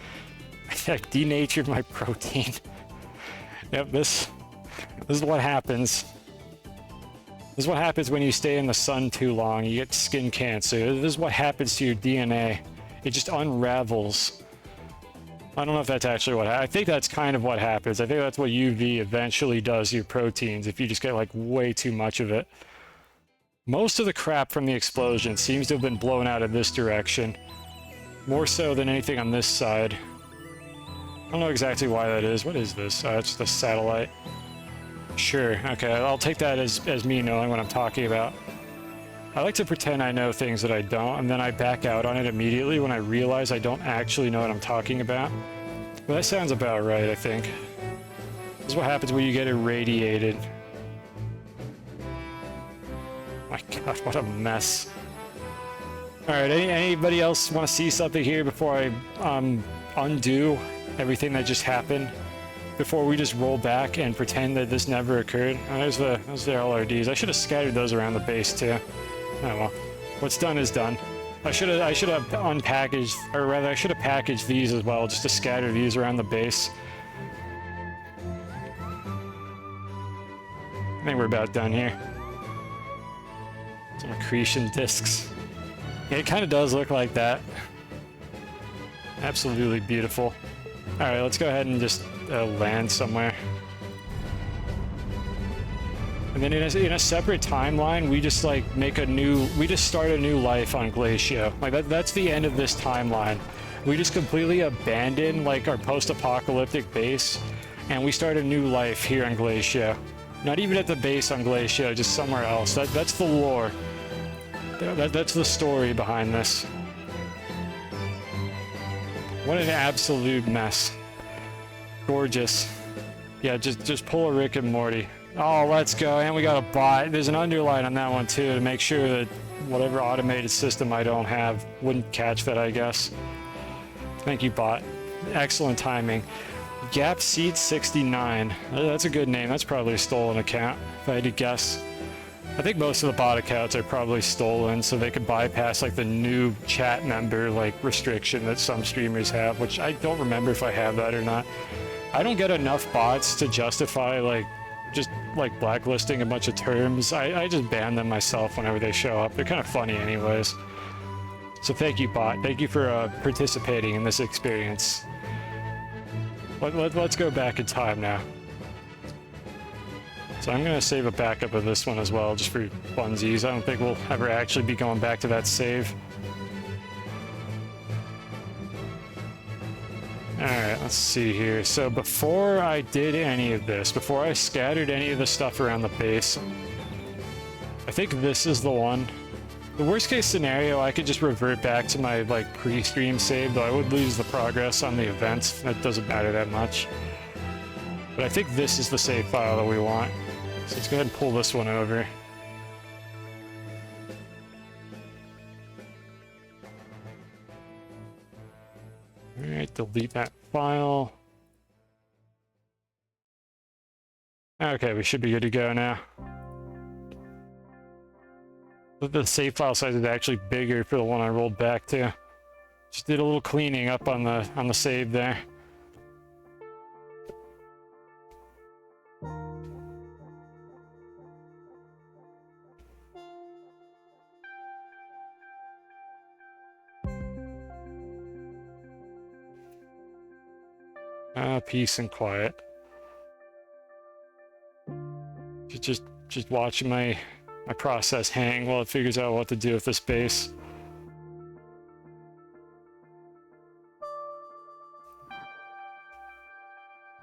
I denatured my protein. Yep, this is what happens. This is what happens when you stay in the sun too long. You get skin cancer. This is what happens to your DNA. It just unravels. I don't know if that's actually what I think that's kind of what happens. I think that's what UV eventually does to your proteins if you just get like way too much of it. Most of the crap from the explosion seems to have been blown out in this direction. More so than anything on this side. I don't know exactly why that is. What is this? It's the satellite. Sure, okay, I'll take that as me knowing what I'm talking about. I like to pretend I know things that I don't, and then I back out on it immediately when I realize I don't actually know what I'm talking about. Well, that sounds about right, I think. This is what happens when you get irradiated. My god, what a mess. Alright, anybody else want to see something here before I undo everything that just happened? Before we just roll back and pretend that this never occurred. Oh, there's the LRDs. I should have scattered those around the base too. Oh well. What's done is done. I should have unpackaged, or rather I should have packaged these as well, just to scatter these around the base. I think we're about done here. Some accretion discs. Yeah, it kind of does look like that. Absolutely beautiful. Alright, let's go ahead and just land somewhere. And then in a separate timeline, we just like we just start a new life on Glacio. Like that's the end of this timeline. We just completely abandon like our post-apocalyptic base, and we start a new life here on Glacio. Not even at the base on Glacio, just somewhere else. That's the lore. That's the story behind this. What an absolute mess. Gorgeous. Yeah, just pull a Rick and Morty. Oh, let's go. And we got a bot. There's an underline on that one too to make sure that whatever automated system I don't have wouldn't catch that, I guess. Thank you, bot. Excellent timing. Gap Seat 69. That's a good name. That's probably a stolen account, if I had to guess. I think most of the bot accounts are probably stolen so they could bypass like the new chat member like restriction that some streamers have, which I don't remember if I have that or not. I don't get enough bots to justify like just like blacklisting a bunch of terms. I just ban them myself whenever they show up. They're kind of funny anyways. So thank you, bot. Thank you for participating in this experience. Let's go back in time now. So I'm going to save a backup of this one as well, just for funsies. I don't think we'll ever actually be going back to that save. Alright, let's see here. So before I did any of this, before I scattered any of the stuff around the base, I think this is the one. The worst case scenario, I could just revert back to my like pre-stream save, though I would lose the progress on the events. That doesn't matter that much. But I think this is the save file that we want. So let's go ahead and pull this one over. Alright, delete that file. Okay, we should be good to go now. The save file size is actually bigger for the one I rolled back to. Just did a little cleaning up on the save there. Peace and quiet. Just watching my process hang while it figures out what to do with this base.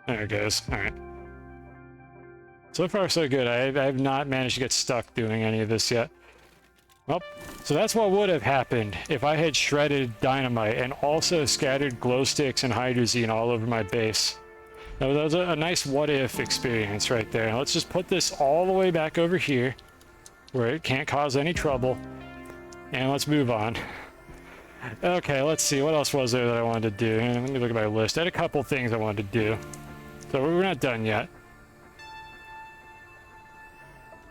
There it goes. Alright. So far so good. I have not managed to get stuck doing any of this yet. Well, so that's what would have happened if I had shredded dynamite and also scattered glow sticks and hydrazine all over my base. That was a nice what-if experience right there. Let's just put this all the way back over here, where it can't cause any trouble, and let's move on. Okay, let's see. What else was there that I wanted to do? Let me look at my list. I had a couple things I wanted to do. So we're not done yet.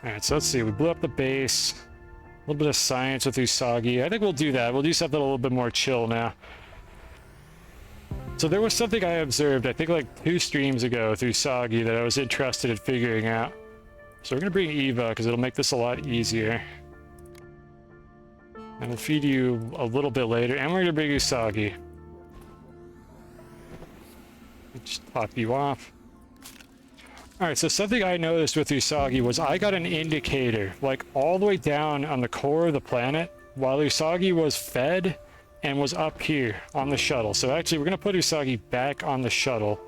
Alright, so let's see. We blew up the base. A little bit of science with Usagi. I think we'll do that. We'll do something a little bit more chill now. So there was something I observed, I think like 2 streams ago with Usagi that I was interested in figuring out. So we're going to bring Eva because it'll make this a lot easier. And we'll feed you a little bit later. And we're going to bring Usagi. Just top you off. Alright, so something I noticed with Usagi was I got an indicator, like all the way down on the core of the planet, while Usagi was fed and was up here on the shuttle. So actually, we're going to put Usagi back on the shuttle.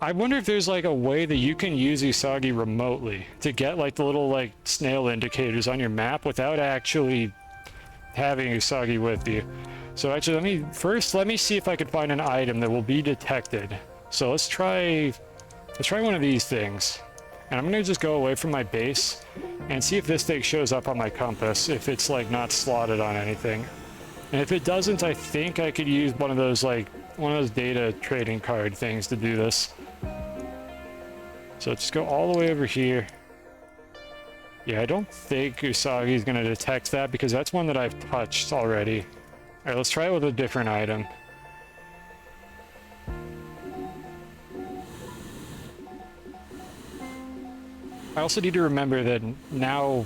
I wonder if there's like a way that you can use Usagi remotely to get like the little like snail indicators on your map without actually having Usagi with you. So actually, let me see if I can find an item that will be detected. So let's try one of these things. And I'm gonna just go away from my base and see if this thing shows up on my compass, if it's like not slotted on anything. And if it doesn't, I think I could use one of those data trading card things to do this. So just go all the way over here. Yeah, I don't think Usagi's gonna detect that because that's one that I've touched already. Alright, let's try it with a different item. I also need to remember that now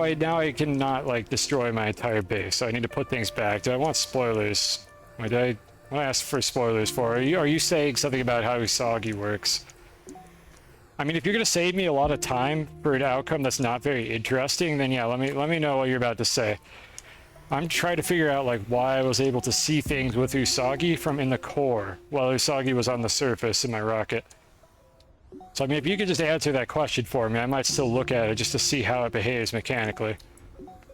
I cannot like destroy my entire base, so I need to put things back. Do I want spoilers? What did I ask for spoilers for? Are you saying something about how Usagi works? I mean, if you're gonna save me a lot of time for an outcome that's not very interesting, then yeah, let me know what you're about to say. I'm trying to figure out like why I was able to see things with Usagi from in the core while Usagi was on the surface in my rocket. So I mean, if you could just answer that question for me, I might still look at it just to see how it behaves mechanically.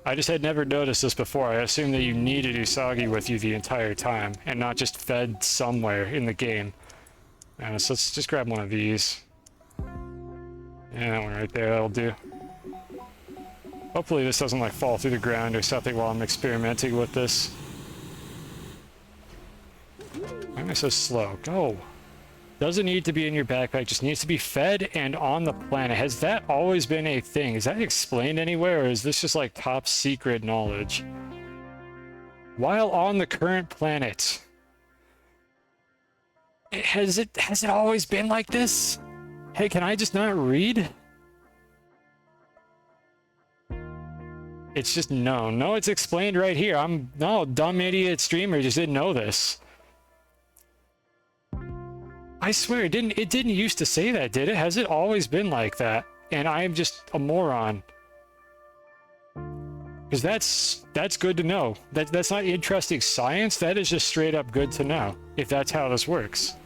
I just had never noticed this before. I assumed that you needed Usagi with you the entire time and not just fed somewhere in the game. So let's just grab one of these. Yeah, that one right there, that'll do. Hopefully this doesn't like fall through the ground or something while I'm experimenting with this. Why am I so slow? Go! Doesn't need to be in your backpack, just needs to be fed and on the planet. Has that always been a thing? Is that explained anywhere, or is this just like top secret knowledge? While on the current planet. Has it always been like this? Hey, can I just not read? It's just known. No, it's explained right here. No, dumb idiot streamer just didn't know this. I swear, it didn't used to say that, did it? Has it always been like that? And I am just a moron. Because that's good to know. That's not interesting science, that is just straight up good to know, if that's how this works.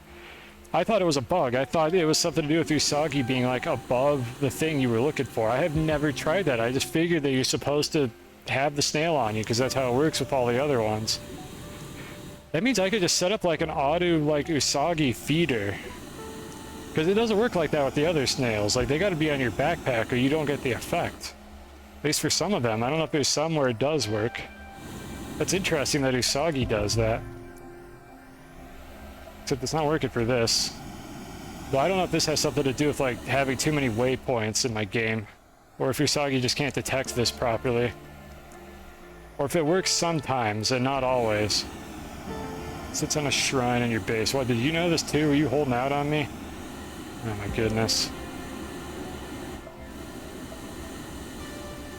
I thought it was a bug. I thought it was something to do with Usagi being like above the thing you were looking for. I have never tried that. I just figured that you're supposed to have the snail on you because that's how it works with all the other ones. That means I could just set up like an auto like Usagi feeder. Because it doesn't work like that with the other snails. Like, they got to be on your backpack or you don't get the effect. At least for some of them. I don't know if there's some where it does work. That's interesting that Usagi does that. Except it's not working for this. But I don't know if this has something to do with, like, having too many waypoints in my game. Or if Usagi just can't detect this properly. Or if it works sometimes and not always. Sits on a shrine in your base. What, did you know this too? Were you holding out on me? Oh my goodness.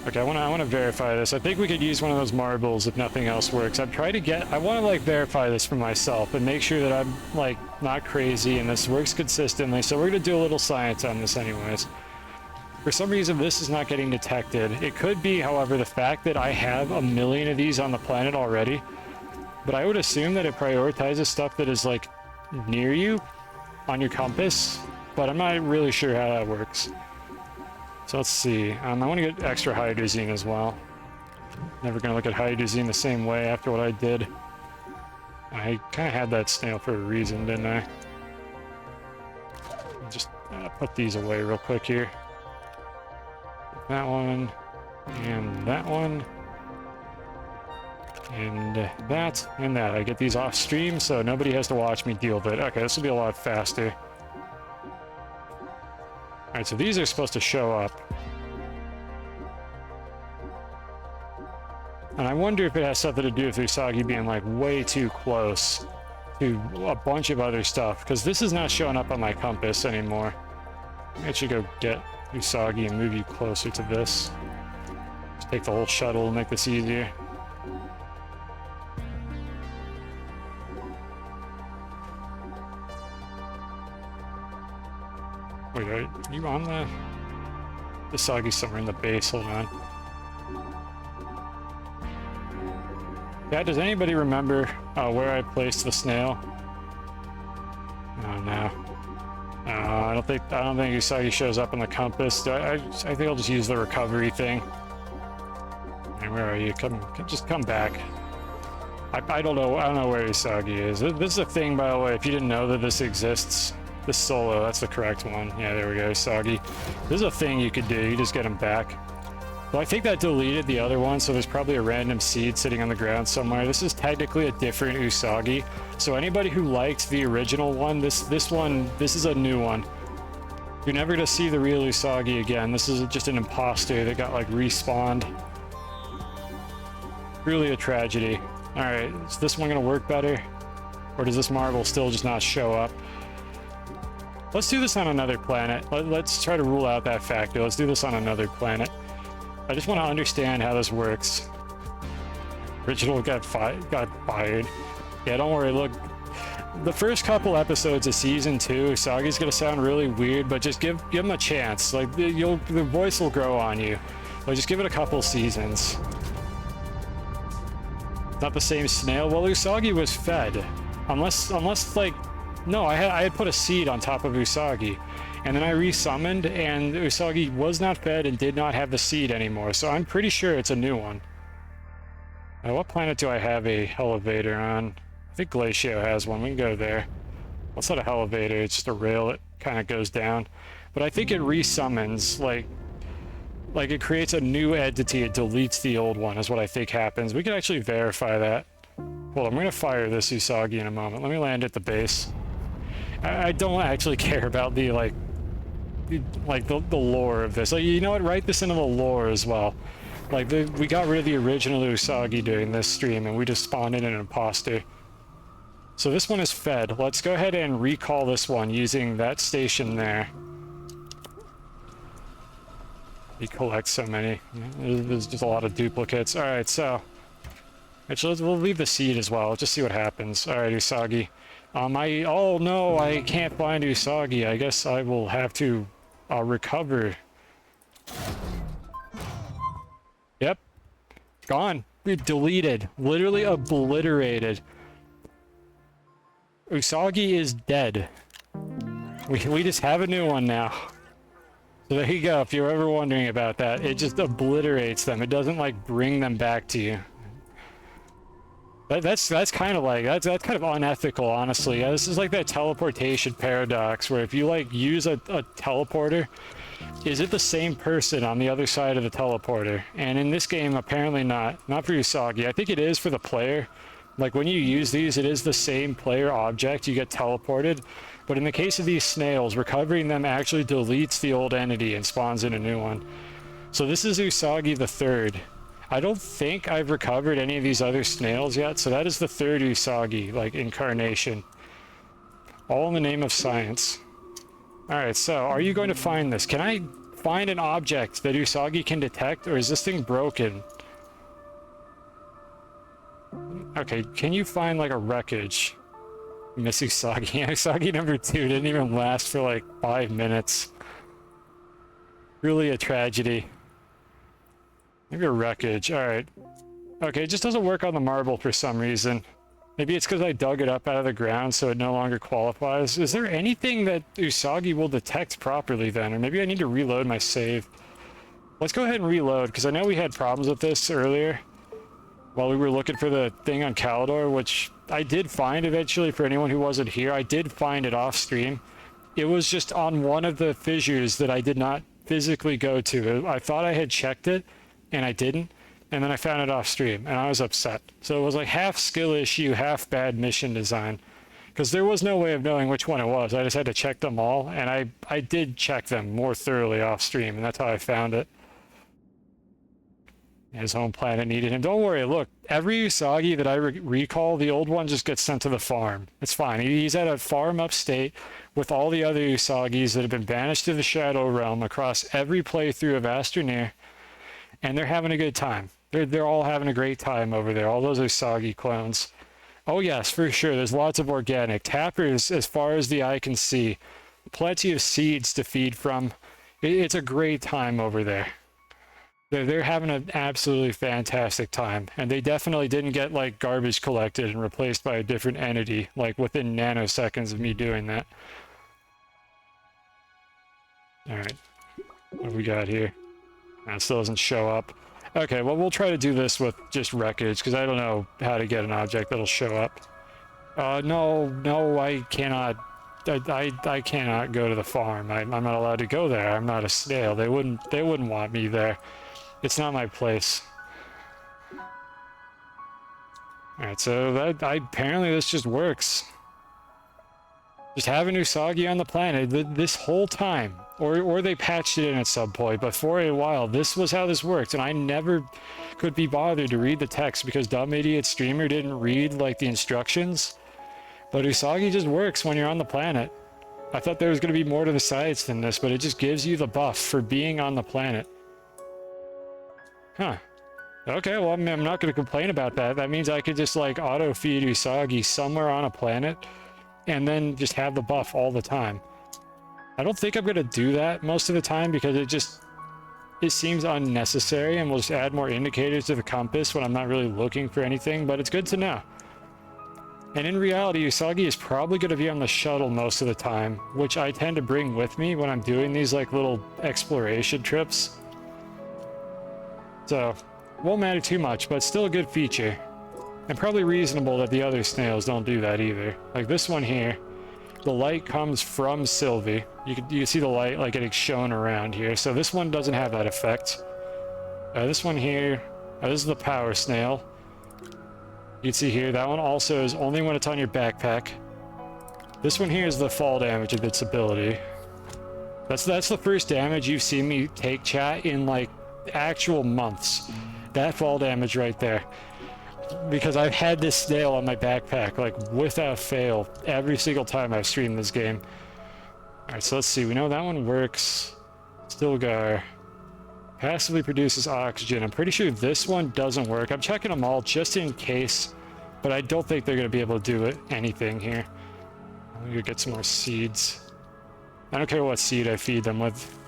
Okay, I want to verify this. I think we could use one of those marbles if nothing else works. I want to like verify this for myself and make sure that I'm like not crazy and this works consistently. So we're going to do a little science on this anyways. For some reason this is not getting detected. It could be, however, the fact that I have a million of these on the planet already. But I would assume that it prioritizes stuff that is like near you on your compass. But I'm not really sure how that works. So let's see. I want to get extra hydrazine as well. Never going to look at hydrazine the same way after what I did. I kind of had that snail for a reason, didn't I? Just put these away real quick here. That one. And that one. And that. And that. I get these off stream so nobody has to watch me deal with it. Okay, this will be a lot faster. Alright, so these are supposed to show up. And I wonder if it has something to do with Usagi being like way too close to a bunch of other stuff, because this is not showing up on my compass anymore. I should go get Usagi and move you closer to this. Just take the whole shuttle and make this easier. Wait, are you on the Usagi's somewhere in the base? Hold on. Yeah, does anybody remember where I placed the snail? Oh no. I don't think Usagi shows up on the compass. I think I'll just use the recovery thing. And where are you? Just come back. I don't know. I don't know where Usagi is. This is a thing, by the way. If you didn't know that this exists. The solo, that's the correct one. Yeah, there we go, Usagi. This is a thing you could do, you just get him back. Well, I think that deleted the other one, so there's probably a random seed sitting on the ground somewhere. This is technically a different Usagi. So anybody who liked the original one, this is a new one. You're never gonna see the real Usagi again. This is just an imposter that got like respawned. Really a tragedy. Alright, is this one gonna work better? Or does this marble still just not show up? Let's do this on another planet. Let's try to rule out that factor. Let's do this on another planet. I just want to understand how this works. Original got fired. Yeah, don't worry. Look, the first couple episodes of season 2, Usagi's gonna sound really weird, but just give him a chance. Like the voice will grow on you. Like just give it a couple seasons. Not the same snail. Well, Usagi was fed, unless like. No, I had put a seed on top of Usagi, and then I resummoned, and Usagi was not fed and did not have the seed anymore, so I'm pretty sure it's a new one. What planet do I have a elevator on? I think Glacio has one. We can go there. Well, it's not a elevator, it's just a rail that kind of goes down. But I think it resummons, like it creates a new entity, it deletes the old one, is what I think happens. We can actually verify that. Well, I'm going to fire this Usagi in a moment. Let me land at the base. I don't actually care about the lore of this. Like, you know what? Write this into the lore as well. Like, we got rid of the original Usagi during this stream, and we just spawned in an imposter. So this one is fed. Let's go ahead and recall this one using that station there. You collect so many. There's just a lot of duplicates. Alright, so... Actually, we'll leave the seed as well. Just see what happens. Alright, Usagi. Oh no, I can't find Usagi. I guess I will have to recover. Yep. Gone. Deleted. Literally obliterated. Usagi is dead. We just have a new one now. So there you go. If you're ever wondering about that, it just obliterates them. It doesn't like bring them back to you. That's kind of like that's kind of unethical, honestly. This is like that teleportation paradox where if you like use a teleporter, is it the same person on the other side of the teleporter? And in this game, apparently not. Not for Usagi. I think it is for the player. Like when you use these, it is the same player object. You get teleported. But in the case of these snails, recovering them actually deletes the old entity and spawns in a new one. So this is Usagi the third. I don't think I've recovered any of these other snails yet, so that is the third Usagi, like, incarnation. All in the name of science. Alright, so, are you going to find this? Can I find an object that Usagi can detect, or is this thing broken? Okay, can you find, like, a wreckage? Miss Usagi. Usagi number 2 didn't even last for, like, 5 minutes. Really a tragedy. Maybe a wreckage. Alright. Okay, it just doesn't work on the marble for some reason. Maybe it's because I dug it up out of the ground so it no longer qualifies. Is there anything that Usagi will detect properly then? Or maybe I need to reload my save. Let's go ahead and reload, because I know we had problems with this earlier while we were looking for the thing on Calidor, which I did find eventually for anyone who wasn't here. I did find it off stream. It was just on one of the fissures that I did not physically go to. I thought I had checked it, and I didn't, and then I found it off stream, and I was upset. So it was like half skill issue, half bad mission design, because there was no way of knowing which one it was. I just had to check them all, and I did check them more thoroughly off stream, and that's how I found it. His home planet needed him. Don't worry, look, every Usagi that I recall, the old one just gets sent to the farm. It's fine. He's at a farm upstate with all the other Usagis that have been banished to the Shadow Realm across every playthrough of Astroneer. And they're having a good time. They're all having a great time over there. All those Usagi clones. Oh yes, for sure. There's lots of organic. Tappers as far as the eye can see. Plenty of seeds to feed from. It's a great time over there. They're having an absolutely fantastic time. And they definitely didn't get like garbage collected and replaced by a different entity, like within nanoseconds of me doing that. Alright. What have we got here? That still doesn't show up. Okay, well, we'll try to do this with just wreckage, because I don't know how to get an object that'll show up. No, I cannot. I cannot go to the farm. I'm not allowed to go there. I'm not a snail. They wouldn't want me there. It's not my place. Alright, so apparently this just works. Just having Usagi on the planet this whole time. Or they patched it in at some point, but for a while, this was how this worked, and I never could be bothered to read the text because dumb idiot streamer didn't read, like, the instructions. But Usagi just works when you're on the planet. I thought there was going to be more to the science than this, but it just gives you the buff for being on the planet. Huh. Okay, well, I'm not going to complain about that. That means I could just, like, auto-feed Usagi somewhere on a planet, and then just have the buff all the time. I don't think I'm going to do that most of the time because it seems unnecessary and will just add more indicators to the compass when I'm not really looking for anything, but it's good to know. And in reality, Usagi is probably going to be on the shuttle most of the time, which I tend to bring with me when I'm doing these like little exploration trips. So, won't matter too much, but still a good feature. And probably reasonable that the other snails don't do that either. Like this one here. The light comes from Sylvie. You can see the light like getting shown around here. So this one doesn't have that effect. This one here, this is the power snail. You can see here, that one also is only when it's on your backpack. This one here is the fall damage of its ability. That's the first damage you've seen me take, chat, in like actual months. That fall damage right there. Because I've had this snail on my backpack, like, without fail, every single time I've streamed this game. Alright, so let's see. We know that one works. Stilgar. Passively produces oxygen. I'm pretty sure this one doesn't work. I'm checking them all just in case, but I don't think they're going to be able to do anything here. I'm going to get some more seeds. I don't care what seed I feed them with.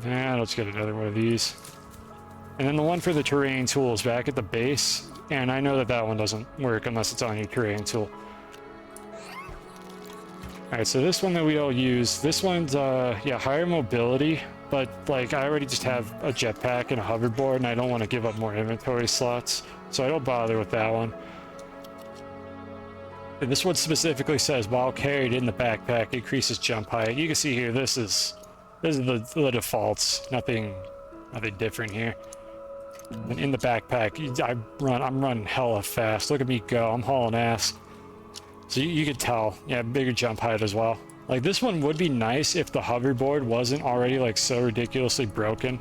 I'll just get another one of these. And then the one for the terrain tool is back at the base. And I know that one doesn't work unless it's on your terrain tool. Alright, so this one that we all use, this one's, yeah, higher mobility, but, like, I already just have a jetpack and a hoverboard, and I don't want to give up more inventory slots, so I don't bother with that one. And this one specifically says, while carried in the backpack, increases jump height. You can see here, this is the defaults, nothing different here. And in the backpack, I'm running hella fast. Look at me go, I'm hauling ass. So you could tell, yeah, bigger jump height as well. Like, this one would be nice if the hoverboard wasn't already, like, so ridiculously broken.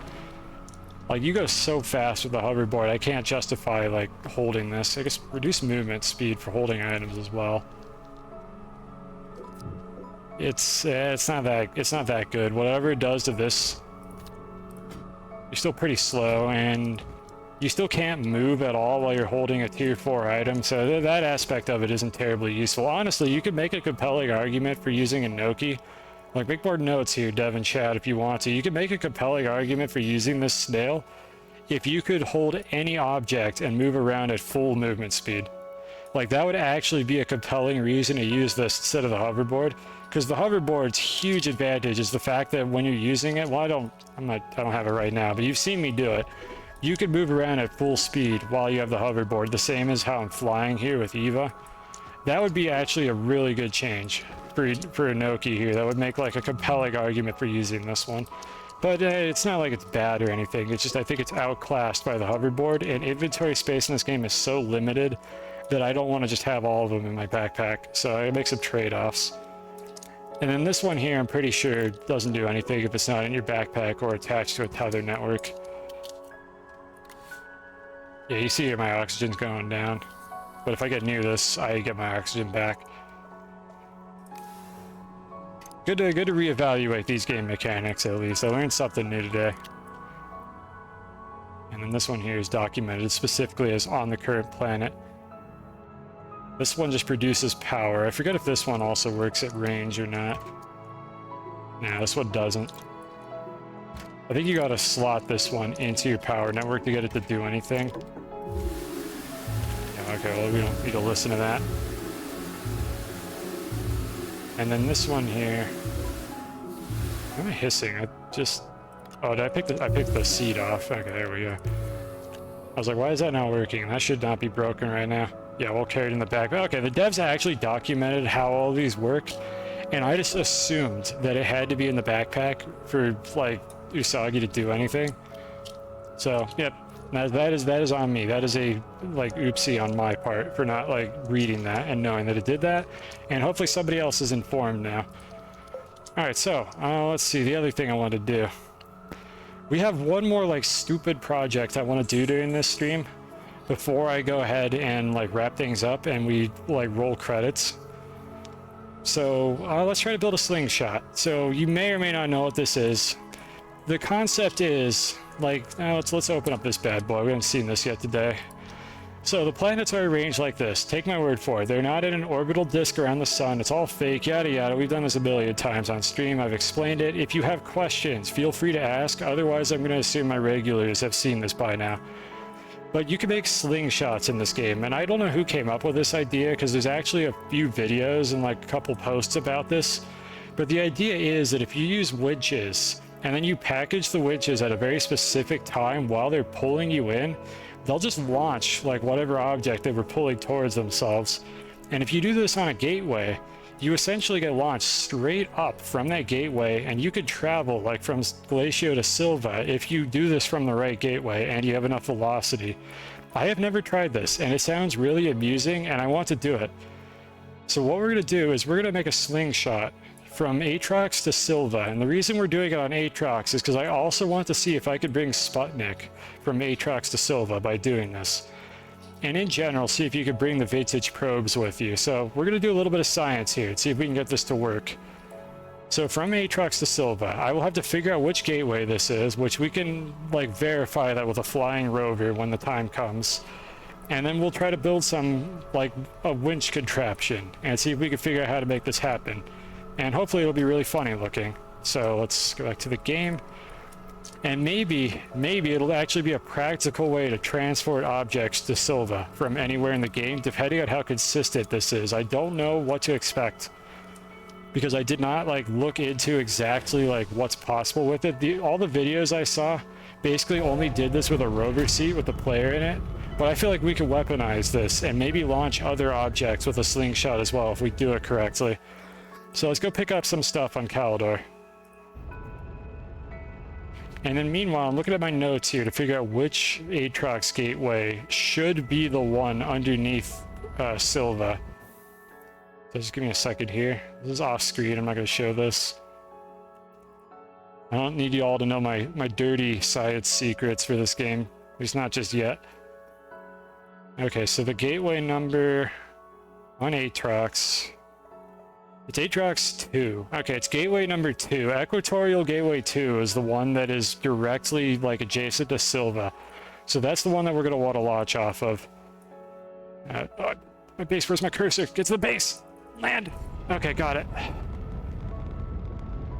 Like, you go so fast with the hoverboard, I can't justify, like, holding this. I guess reduce movement speed for holding items as well. It's not that good. Whatever it does to this, you're still pretty slow, and you still can't move at all while you're holding a tier 4 item, so that aspect of it isn't terribly useful. Honestly, you could make a compelling argument for using a Noki. Like, make more notes here, Dev and Chad, if you want to. You could make a compelling argument for using this snail if you could hold any object and move around at full movement speed. Like, that would actually be a compelling reason to use this instead of the hoverboard, because the hoverboard's huge advantage is the fact that when you're using it, well, I don't have it right now, but you've seen me do it. You can move around at full speed while you have the hoverboard, the same as how I'm flying here with Eva. That would be actually a really good change for a Noki here. That would make, like, a compelling argument for using this one. But it's not like it's bad or anything. It's just I think it's outclassed by the hoverboard, and inventory space in this game is so limited that I don't want to just have all of them in my backpack. So I make some trade-offs. And then this one here, I'm pretty sure doesn't do anything if it's not in your backpack or attached to a tether network. Yeah, you see here my oxygen's going down. But if I get near this, I get my oxygen back. Good to reevaluate these game mechanics, at least. I learned something new today. And then this one here is documented specifically as on the current planet. This one just produces power. I forget if this one also works at range or not. Nah, this one doesn't. I think you gotta slot this one into your power network to get it to do anything. Yeah, okay, well, we don't need to listen to that. And then this one here. Why am I hissing? Oh, did I pick the seed off? Okay, there we go. I was like, why is that not working? That should not be broken right now. Yeah, we'll carry it in the back. Okay, the devs actually documented how all these work, and I just assumed that it had to be in the backpack for, like, Usagi to do anything. So, yep, that is on me. That is a, like, oopsie on my part for not, like, reading that and knowing that it did that, and hopefully somebody else is informed now. Alright, so, let's see, the other thing I wanted to do. We have one more, like, stupid project I want to do during this stream before I go ahead and, like, wrap things up and we, like, roll credits. So, let's try to build a slingshot. So, you may or may not know what this is. The concept is, like, let's open up this bad boy. We haven't seen this yet today. So, the planets are arranged like this. Take my word for it. They're not in an orbital disk around the sun. It's all fake, yada yada. We've done this a million times on stream. I've explained it. If you have questions, feel free to ask. Otherwise, I'm going to assume my regulars have seen this by now. But you can make slingshots in this game, and I don't know who came up with this idea, because there's actually a few videos and, like, a couple posts about this. But the idea is that if you use winches, and then you package the winches at a very specific time while they're pulling you in, they'll just launch, like, whatever object they were pulling towards themselves. And if you do this on a gateway, you essentially get launched straight up from that gateway, and you could travel, like, from Glacio to Silva if you do this from the right gateway and you have enough velocity. I have never tried this, and it sounds really amusing, and I want to do it. So what we're going to do is we're going to make a slingshot from Aatrox to Silva, and the reason we're doing it on Aatrox is because I also want to see if I could bring Sputnik from Aatrox to Silva by doing this. And in general, see if you could bring the vintage probes with you. So we're going to do a little bit of science here and see if we can get this to work. So from Aatrox to Silva, I will have to figure out which gateway this is, which we can, like, verify that with a flying rover when the time comes. And then we'll try to build some, like, a winch contraption and see if we can figure out how to make this happen. And hopefully it'll be really funny looking. So let's go back to the game. And maybe it'll actually be a practical way to transport objects to Silva from anywhere in the game, depending on how consistent this is. I don't know what to expect. because I did not like look into exactly like what's possible with it. All the videos I saw basically only did this with a rover seat with a player in it, but I feel like we could weaponize this and maybe launch other objects with a slingshot as well if we do it correctly. So let's go pick up some stuff on Calidor. And then meanwhile, I'm looking at my notes here to figure out which Aatrox gateway should be the one underneath Silva. So just give me a second here. This is off screen, I'm not going to show this. I don't need you all to know my dirty side secrets for this game. At least not just yet. Okay, so the gateway number on Aatrox. It's Aatrox 2. Okay, it's gateway number 2. Equatorial Gateway 2 is the one that is directly like adjacent to Silva. So that's the one that we're going to want to launch off of. My base, where's my cursor? Get to the base! Land! Okay, got it.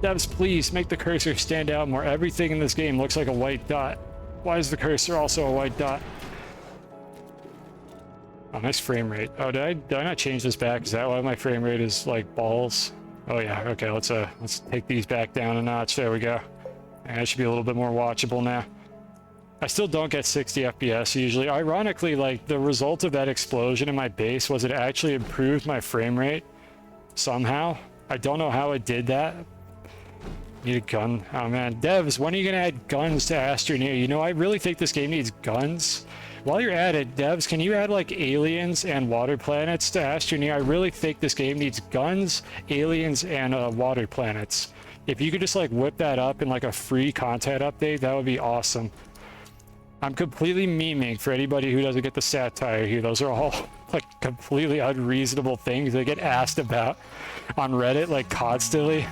Devs, please make the cursor stand out more. Everything in this game looks like a white dot. Why is the cursor also a white dot? Oh, nice frame rate. Oh, did I not change this back? Is that why my frame rate is like balls? Oh yeah, okay, let's take these back down a notch. There we go. And it should be a little bit more watchable now. I still don't get 60 FPS usually. Ironically, like the result of that explosion in my base was it actually improved my frame rate somehow. I don't know how it did that. Need a gun. Oh man, devs, when are you gonna add guns to Astroneer? You know, I really think this game needs guns. While you're at it, devs, can you add like aliens and water planets to Astroneer? I really think this game needs guns, aliens, and water planets. If you could just like whip that up in like a free content update, that would be awesome. I'm completely memeing for anybody who doesn't get the satire here. Those are all like completely unreasonable things they get asked about on Reddit like constantly.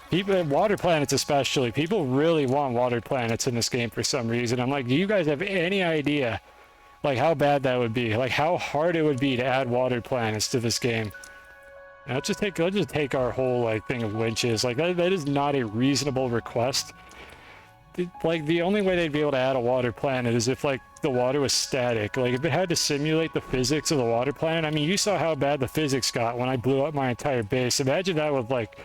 People, water planets especially, people really want water planets in this game for some reason. I'm like, do you guys have any idea like how bad that would be? Like how hard it would be to add water planets to this game? And let's just take our whole like thing of winches. Like that is not a reasonable request. Like the only way they'd be able to add a water planet is if like the water was static. Like if it had to simulate the physics of the water planet. I mean, you saw how bad the physics got when I blew up my entire base. Imagine that with like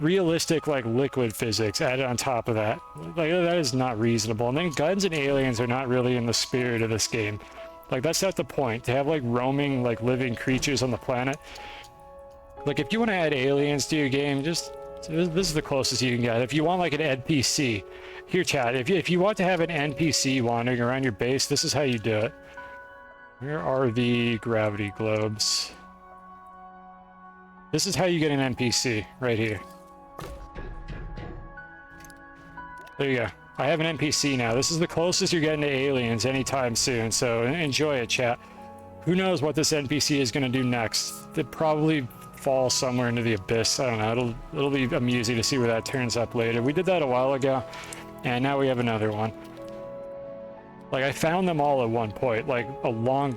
realistic like liquid physics added on top of that. Like that is not reasonable. And then guns and aliens are not really in the spirit of this game. Like that's not the point, to have like roaming like living creatures on the planet. Like if you want to add aliens to your game, just this is the closest you can get. If you want like an NPC here, chat, if you want to have an NPC wandering around your base, this is how you do it. Where are the gravity globes? This is how you get an NPC right here. There you go. I have an NPC now. This is the closest you're getting to aliens anytime soon, so enjoy it, chat. Who knows what this NPC is going to do next? It probably falls somewhere into the abyss. I don't know. It'll be amusing to see where that turns up later. We did that a while ago, and now we have another one. Like, I found them all at one point, like a long...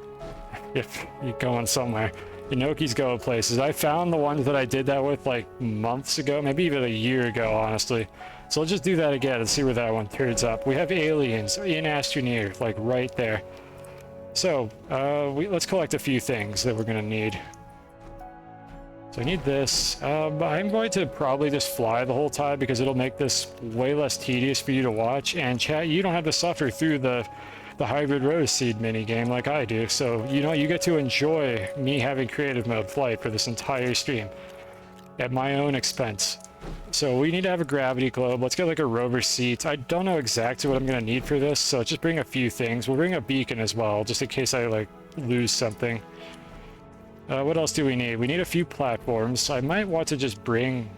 if you're going somewhere. Inoki's go places. I found the ones that I did that with like months ago, maybe even a year ago, honestly. So let's just do that again and see where that one turns up. We have aliens in Astroneer, like right there. So let's collect a few things that we're gonna need. So I need this. I'm going to probably just fly the whole time because it'll make this way less tedious for you to watch. And chat, you don't have to suffer through the hybrid rose seed minigame like I do. So, you know, you get to enjoy me having creative mode flight for this entire stream at my own expense. So we need to have a gravity globe. Let's get like a rover seat. I don't know exactly what I'm going to need for this, so just bring a few things. We'll bring a beacon as well, just in case I like lose something. What else do we need? We need a few platforms. I might want to just bring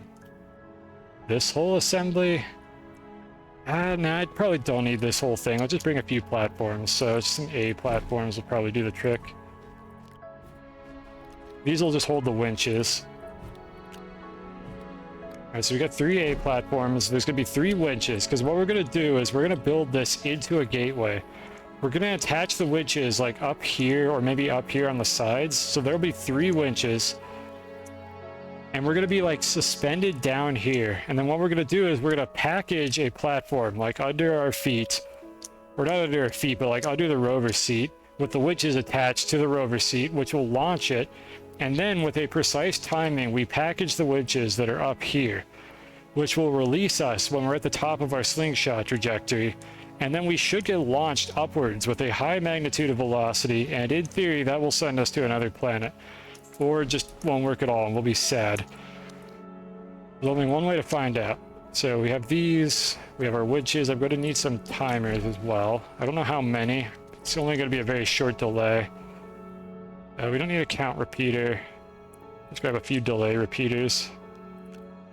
this whole assembly. Nah, I probably don't need this whole thing. I'll just bring a few platforms. So just some A platforms will probably do the trick. These will just hold the winches. Alright, so we got 3 A platforms. There's going to be 3 winches, because what we're going to do is we're going to build this into a gateway. We're going to attach the winches like up here or maybe up here on the sides. So there'll be 3 winches. And we're going to be like suspended down here. And then what we're going to do is we're going to package a platform like under our feet. Or not under our feet, but like under the rover seat with the winches attached to the rover seat, which will launch it. And then with a precise timing, we package the winches that are up here, which will release us when we're at the top of our slingshot trajectory. And then we should get launched upwards with a high magnitude of velocity, and in theory, that will send us to another planet. Or just won't work at all, and we'll be sad. There's only one way to find out. So we have these, we have our winches. I'm going to need some timers as well. I don't know how many. It's only going to be a very short delay. We don't need a count repeater. Let's grab a few delay repeaters.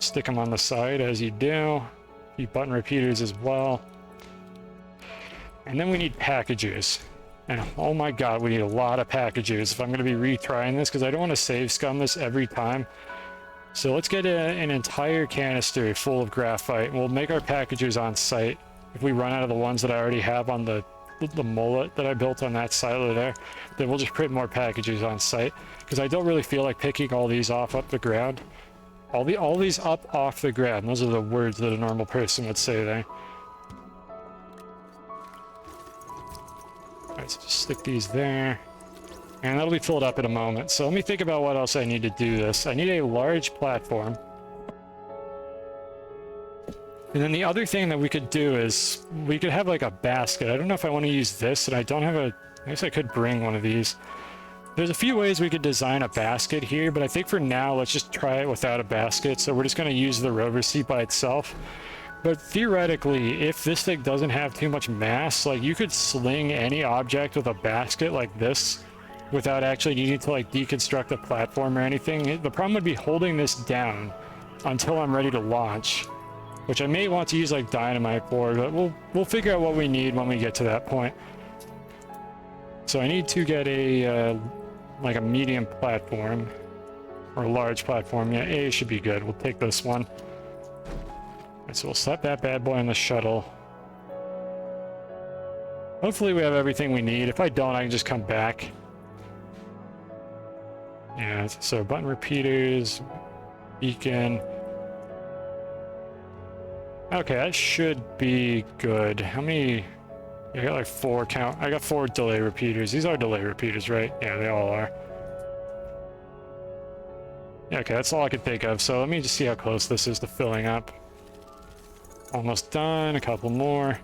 Stick them on the side as you do. A few button repeaters as well. And then we need packagers. And oh my god, we need a lot of packagers if I'm going to be retrying this, because I don't want to save scum this every time. So let's get an entire canister full of graphite, and we'll make our packagers on site. If we run out of the ones that I already have on the mullet that I built on that silo there, then we'll just print more packagers on site, because I don't really feel like picking all these off up the ground. All these up off the ground. Those are the words that a normal person would say there. Alright, so just stick these there. And that'll be filled up in a moment. So let me think about what else I need to do this. I need a large platform. And then the other thing that we could do is we could have like a basket. I don't know if I want to use this, and I don't have a... I guess I could bring one of these. There's a few ways we could design a basket here, but I think for now, let's just try it without a basket. So we're just going to use the rover seat by itself. But theoretically, if this thing doesn't have too much mass, like you could sling any object with a basket like this without actually needing to like deconstruct the platform or anything. The problem would be holding this down until I'm ready to launch, which I may want to use like dynamite for, but we'll figure out what we need when we get to that point. So I need to get a like a medium platform or a large platform. Yeah, A should be good. We'll take this one. Alright, so we'll slap that bad boy in the shuttle. Hopefully we have everything we need. If I don't, I can just come back. Yeah, so button repeaters, beacon. Okay, that should be good. How many? I got like 4 count. I got 4 delay repeaters. These are delay repeaters, right? Yeah, they all are. Yeah, okay, that's all I could think of. So let me just see how close this is to filling up. Almost done. A couple more.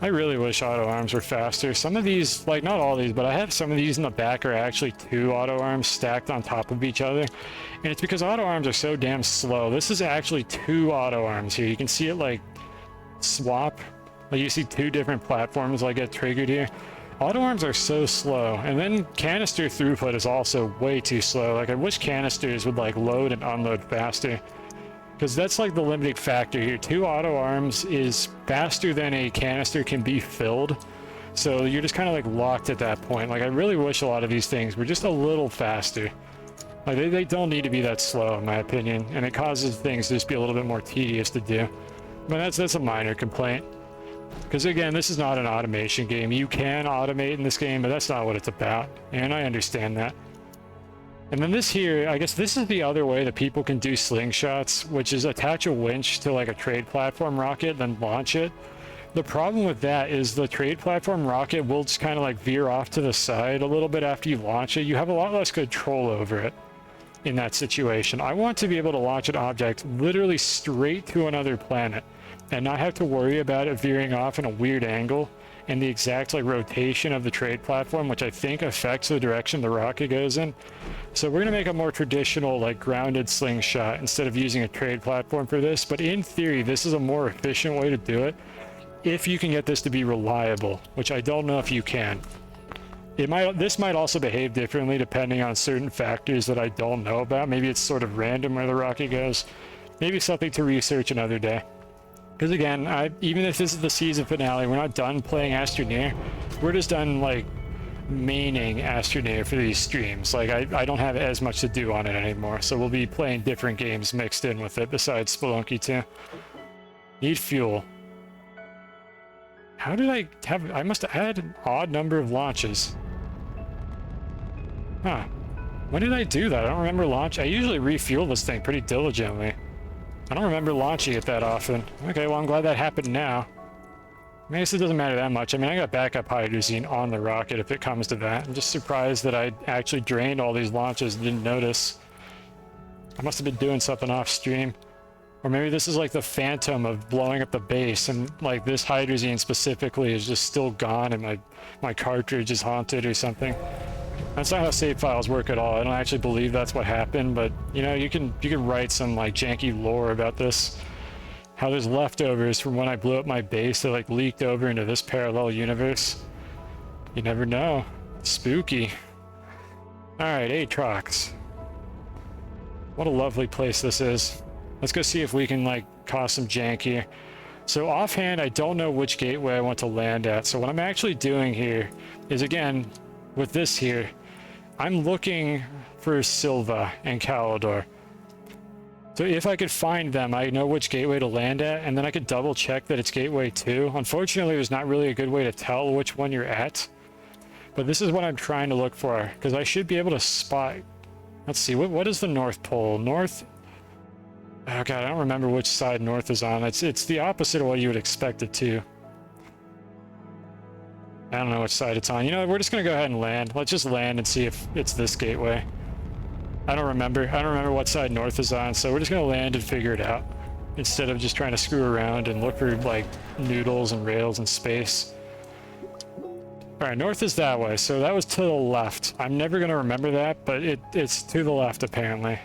I really wish auto arms were faster. Some of these, like not all these, but I have some of these in the back are actually 2 auto arms stacked on top of each other. And it's because auto arms are so damn slow. This is actually 2 auto arms here. You can see it like swap. Like you see 2 different platforms like get triggered here. Auto arms are so slow. And then canister throughput is also way too slow. Like I wish canisters would like load and unload faster, because that's like the limiting factor here. 2 auto arms is faster than a canister can be filled. So you're just kind of like locked at that point. Like I really wish a lot of these things were just a little faster. Like they don't need to be that slow in my opinion. And it causes things to just be a little bit more tedious to do. But that's a minor complaint. Because again, this is not an automation game. You can automate in this game, but that's not what it's about. And I understand that. And then this here, I guess this is the other way that people can do slingshots, which is attach a winch to like a trade platform rocket, then launch it. The problem with that is the trade platform rocket will just kind of like veer off to the side a little bit after you launch it. You have a lot less control over it in that situation. I want to be able to launch an object literally straight to another planet and not have to worry about it veering off in a weird angle and the exact like rotation of the trade platform, which I think affects the direction the rocket goes in. So we're going to make a more traditional like grounded slingshot instead of using a trade platform for this. But in theory, this is a more efficient way to do it if you can get this to be reliable, which I don't know if you can. This might also behave differently depending on certain factors that I don't know about. Maybe it's sort of random where the rocket goes. Maybe something to research another day. Because again, even if this is the season finale, we're not done playing Astroneer. We're just done like maining Astroneer for these streams. Like I don't have as much to do on it anymore, so we'll be playing different games mixed in with it besides Spelunky 2. Need fuel. How did I must have had an odd number of launches. Huh. When did I do that? I don't remember launch. I usually refuel this thing pretty diligently. I don't remember launching it that often. Okay, well I'm glad that happened now. I guess it doesn't matter that much. I mean, I got backup hydrazine on the rocket if it comes to that. I'm just surprised that I actually drained all these launches and didn't notice. I must have been doing something off stream. Or maybe this is like the phantom of blowing up the base, and like this hydrazine specifically is just still gone and my cartridge is haunted or something. That's not how save files work at all. I don't actually believe that's what happened, but you know, you can write some like janky lore about this. How there's leftovers from when I blew up my base that like leaked over into this parallel universe. You never know. Spooky. Alright, Aatrox. What a lovely place this is. Let's go see if we can like cause some jank here. So offhand, I don't know which gateway I want to land at. So what I'm actually doing here is, again, with this here, I'm looking for Silva and Calidor. So if I could find them, I know which gateway to land at, and then I could double check that it's gateway 2. Unfortunately, there's not really a good way to tell which one you're at. But this is what I'm trying to look for, because I should be able to spot... Let's see, what is the North Pole? North... Oh god, I don't remember which side north is on. It's the opposite of what you would expect it to. I don't know which side it's on. You know, we're just gonna go ahead and land. Let's just land and see if it's this gateway. I don't remember what side north is on, so we're just gonna land and figure it out. Instead of just trying to screw around and look for, like, noodles and rails and space. Alright, north is that way, so that was to the left. I'm never gonna remember that, but it's to the left, apparently.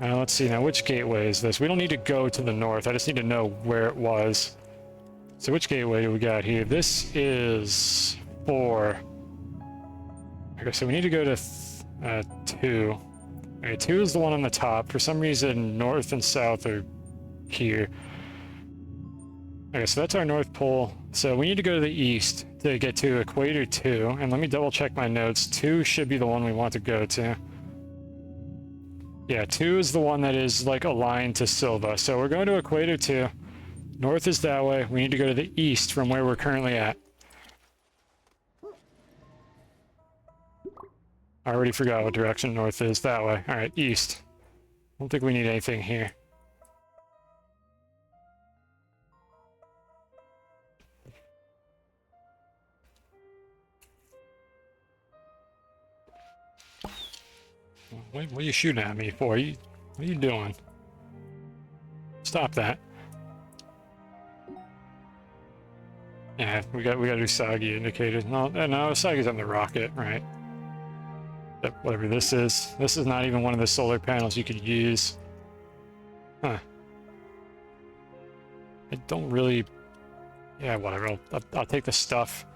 Let's see now, which gateway is this? We don't need to go to the north, I just need to know where it was. So which gateway do we got here? This is 4. Okay, so we need to go to 2. Okay, 2 is the one on the top. For some reason, north and south are here. Okay, so that's our North Pole. So we need to go to the east to get to Equator 2. And let me double check my notes. 2 should be the one we want to go to. Yeah, 2 is the one that is, like, aligned to Silva. So we're going to Equator 2. North is that way. We need to go to the east from where we're currently at. I already forgot what direction north is. That way. Alright, east. I don't think we need anything here. What are you shooting at me for? What are you doing? Stop that. Yeah, we got Usagi indicated. No, Usagi's on the rocket, right? Yep, whatever this is. This is not even one of the solar panels you could use. Huh. I don't really... Yeah, whatever. I'll take the stuff.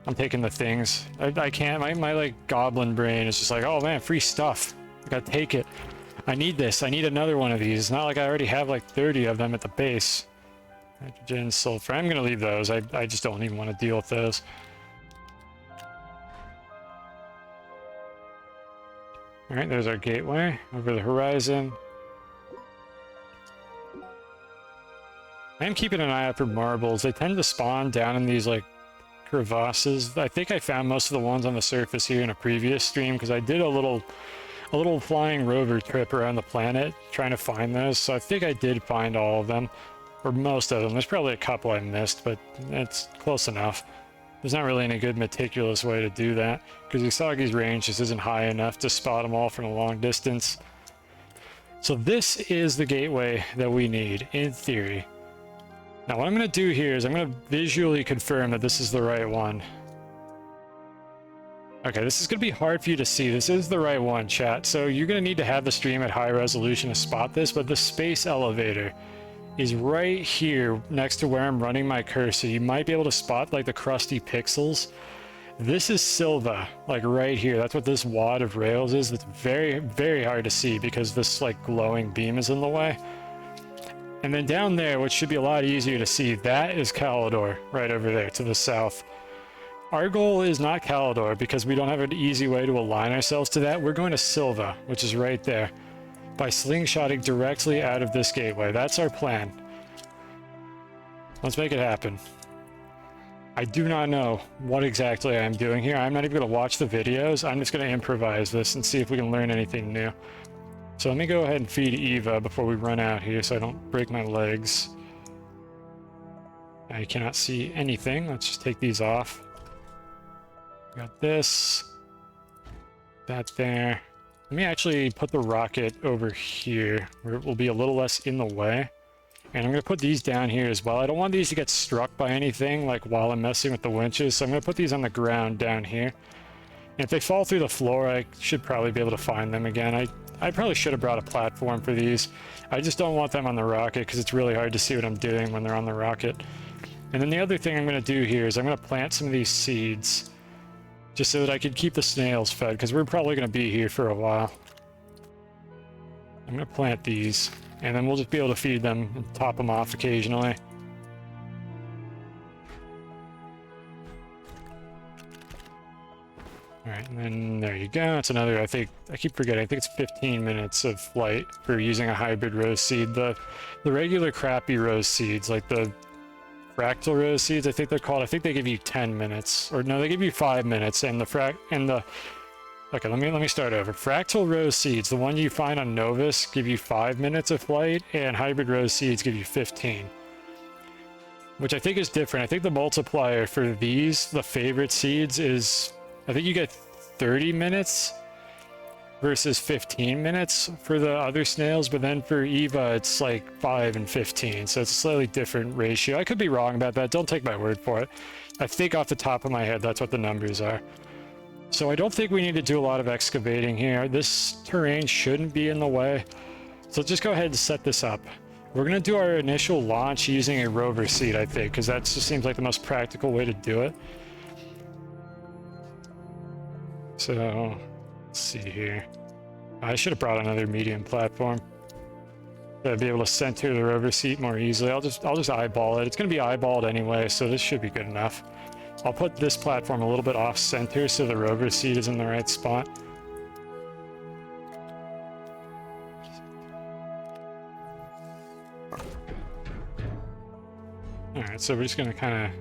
I'm taking the things. I can't. My like goblin brain is just like, oh man, free stuff. I gotta take it. I need this. I need another one of these. It's not like I already have like 30 of them at the base. Nitrogen, sulfur. I'm gonna leave those. I just don't even want to deal with those. Alright, there's our gateway over the horizon. I am keeping an eye out for marbles. They tend to spawn down in these like crevasses. I think I found most of the ones on the surface here in a previous stream because I did a little flying rover trip around the planet trying to find those. So I think I did find all of them, or most of them. There's probably a couple I missed, but it's close enough. There's not really any good meticulous way to do that because Usagi's range just isn't high enough to spot them all from a long distance. So this is the gateway that we need in theory. Now what I'm going to do here is I'm going to visually confirm that this is the right one. Okay, this is going to be hard for you to see. This is the right one, chat. So you're going to need to have the stream at high resolution to spot this, but the space elevator is right here next to where I'm running my cursor. You might be able to spot like the crusty pixels. This is Silva, like right here. That's what this wad of rails is. It's very, very hard to see because this like glowing beam is in the way. And then down there, which should be a lot easier to see, that is Calidor, right over there to the south. Our goal is not Calidor because we don't have an easy way to align ourselves to that. We're going to Silva, which is right there, by slingshotting directly out of this gateway. That's our plan. Let's make it happen. I do not know what exactly I'm doing here. I'm not even going to watch the videos. I'm just going to improvise this and see if we can learn anything new. So let me go ahead and feed Eva before we run out here so I don't break my legs. I cannot see anything. Let's just take these off. Got this. That there. Let me actually put the rocket over here, where it will be a little less in the way. And I'm going to put these down here as well. I don't want these to get struck by anything, like while I'm messing with the winches, so I'm going to put these on the ground down here. And if they fall through the floor, I should probably be able to find them again. I probably should have brought a platform for these. I just don't want them on the rocket, because it's really hard to see what I'm doing when they're on the rocket. And then the other thing I'm going to do here is I'm going to plant some of these seeds, just so that I could keep the snails fed, because we're probably going to be here for a while. I'm going to plant these, and then we'll just be able to feed them and top them off occasionally. Alright, and then there you go. It's another, I keep forgetting, I think it's 15 minutes of flight for using a hybrid rose seed. The regular crappy rose seeds, like the fractal rose seeds, I think they're called, I think they give you 10 minutes. Or no, they give you 5 minutes, and okay, let me start over. Fractal rose seeds, the one you find on Novus, give you 5 minutes of flight, and hybrid rose seeds give you 15. Which I think is different. I think the multiplier for these, the favorite seeds, is, I think you get 30 minutes versus 15 minutes for the other snails, but then for Eva, it's like 5 and 15, so it's a slightly different ratio. I could be wrong about that. Don't take my word for it. I think off the top of my head, that's what the numbers are. So I don't think we need to do a lot of excavating here. This terrain shouldn't be in the way. So let's just go ahead and set this up. We're going to do our initial launch using a rover seed, I think, because that just seems like the most practical way to do it. So, let's see here. I should have brought another medium platform to be able to center the rover seat more easily. I'll just eyeball it. It's going to be eyeballed anyway, so this should be good enough. I'll put this platform a little bit off center so the rover seat is in the right spot. Alright, so we're just going to kind of...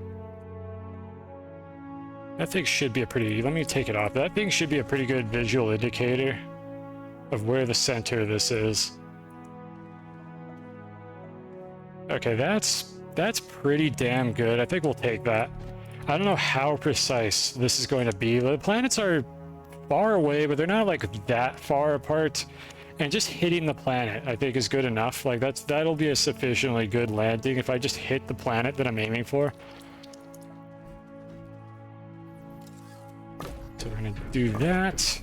That thing should be a pretty... Let me take it off. That thing should be a pretty good visual indicator of where the center of this is. Okay, that's pretty damn good. I think we'll take that. I don't know how precise this is going to be. The planets are far away, but they're not like that far apart. And just hitting the planet, I think, is good enough. Like that'll be a sufficiently good landing if I just hit the planet that I'm aiming for. So we're gonna do that.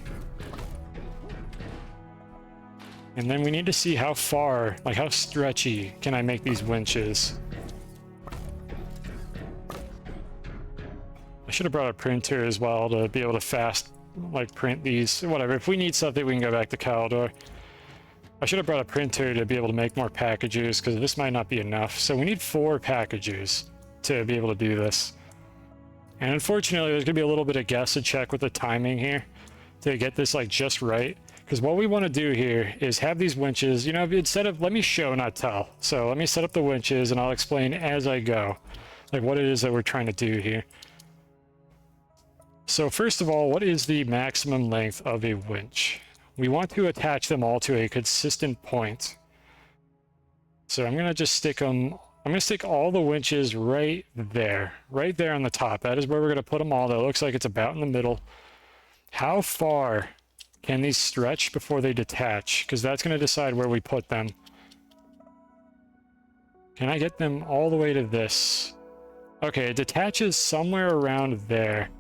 And then we need to see how far, like how stretchy can I make these winches. I should have brought a printer as well to be able to fast, like, print these. Whatever, if we need something, we can go back to Caldor. I should have brought a printer to be able to make more packages, because this might not be enough. So we need 4 packages to be able to do this. And unfortunately, there's going to be a little bit of guess and check with the timing here to get this, like, just right. Because what we want to do here is have these winches, you know, instead of, let me show, not tell. So let me set up the winches, and I'll explain as I go, like, what it is that we're trying to do here. So first of all, what is the maximum length of a winch? We want to attach them all to a consistent point. So I'm going to just stick them, I'm going to stick all the winches right there on the top. That is where we're going to put them all. That looks like it's about in the middle. How far can these stretch before they detach? Because that's going to decide where we put them. Can I get them all the way to this? Okay, it detaches somewhere around there.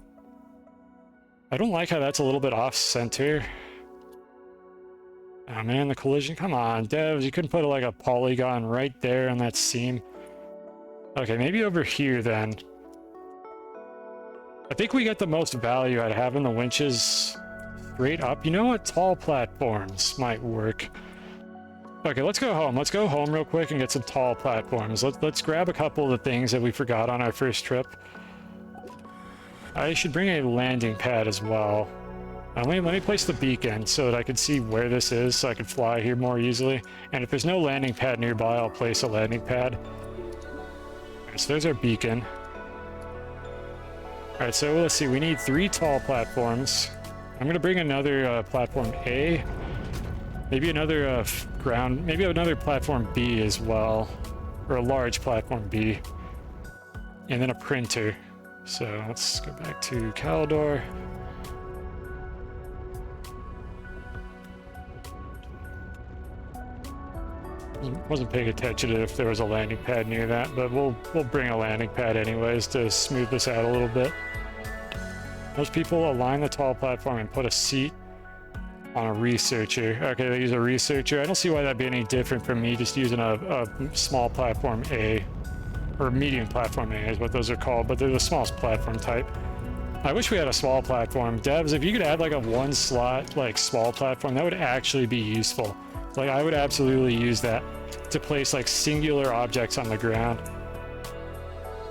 I don't like how that's a little bit off-center. Oh man, the collision. Come on, devs. You couldn't put like a polygon right there on that seam. Okay, maybe over here then. I think we get the most value out of having the winches straight up. You know what? Tall platforms might work. Okay, let's go home. Let's go home real quick and get some tall platforms. Let's grab a couple of the things that we forgot on our first trip. I should bring a landing pad as well. Let me place the beacon so that I can see where this is, so I can fly here more easily. And if there's no landing pad nearby, I'll place a landing pad. Alright, so there's our beacon. Alright, so let's see. We need 3 tall platforms. I'm going to bring another platform A. Maybe another maybe another platform B as well. Or a large platform B. and then a printer. So let's go back to Caldor. Wasn't paying attention to if there was a landing pad near that, but we'll bring a landing pad anyways to smooth this out a little bit. Most people align the tall platform and put a seat on a researcher. Okay, they use a researcher. I don't see why that'd be any different from me just using a small platform A, or medium platform A is what those are called, but they're the smallest platform type. I wish we had a small platform. Devs, if you could add like a one slot, like small platform, that would actually be useful. Like I would absolutely use that to place like singular objects on the ground.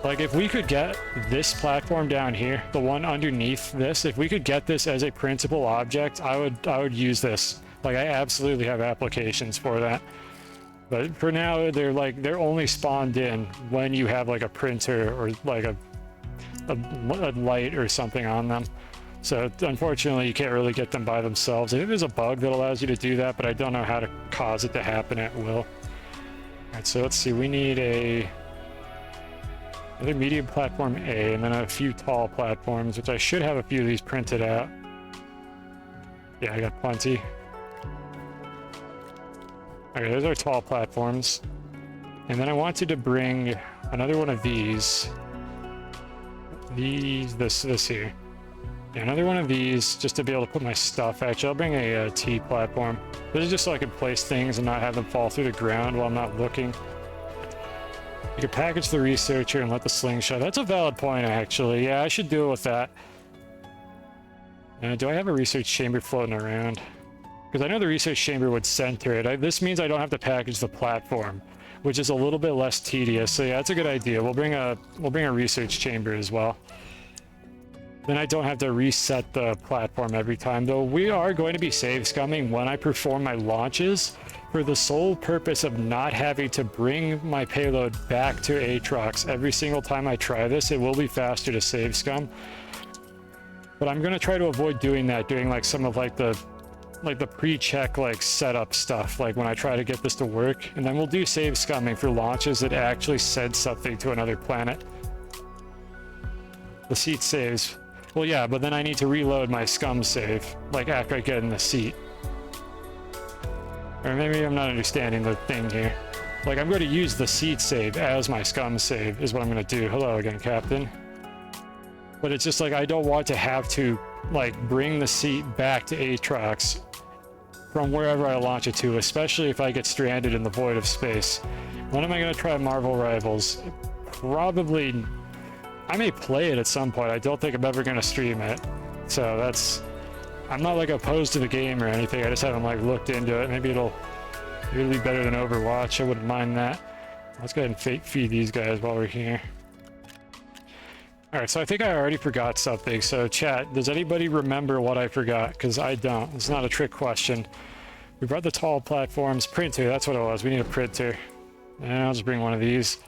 Like if we could get this platform down here, the one underneath this, if we could get this as a principal object, I would use this. Like I absolutely have applications for that. But for now, they're only spawned in when you have like a printer or like a light or something on them. So unfortunately, you can't really get them by themselves. I think there's a bug that allows you to do that, but I don't know how to cause it to happen at will. All right, so let's see. We need another medium platform A, and then a few tall platforms, which I should have a few of these printed out. Yeah, I got plenty. Okay, those are tall platforms. And then I wanted to bring another one of these. This here. Yeah, another one of these just to be able to put my stuff. Actually, I'll bring a T platform. This is just so I can place things and not have them fall through the ground while I'm not looking. You could package the researcher and let the slingshot. That's a valid point, actually. Yeah, I should deal with that. Do I have a research chamber floating around? Because I know the research chamber would center it. This means I don't have to package the platform, which is a little bit less tedious. So yeah, that's a good idea. We'll bring a research chamber as well. Then I don't have to reset the platform every time, though we are going to be save scumming when I perform my launches for the sole purpose of not having to bring my payload back to Aatrox every single time I try this. It will be faster to save scum. But I'm going to try to avoid doing that, doing like some of like the pre-check like setup stuff, like when I try to get this to work. And then we'll do save scumming for launches that actually send something to another planet. The seat saves. Well, yeah, but then I need to reload my scum save, like after I get in the seat. Or maybe I'm not understanding the thing here. Like, I'm going to use the seat save as my scum save, is what I'm going to do. Hello again, Captain. But it's just like, I don't want to have to, like, bring the seat back to Aatrox from wherever I launch it to, especially if I get stranded in the void of space. When am I going to try Marvel Rivals? Probably... I may play it at some point. I don't think I'm ever going to stream it. So that's... I'm not like opposed to the game or anything. I just haven't like looked into it. Maybe it'll be better than Overwatch. I wouldn't mind that. Let's go ahead and feed these guys while we're here. Alright, so I think I already forgot something. So chat, does anybody remember what I forgot? Because I don't. It's not a trick question. We brought the tall platforms. Printer, that's what it was. We need a printer. And I'll just bring one of these.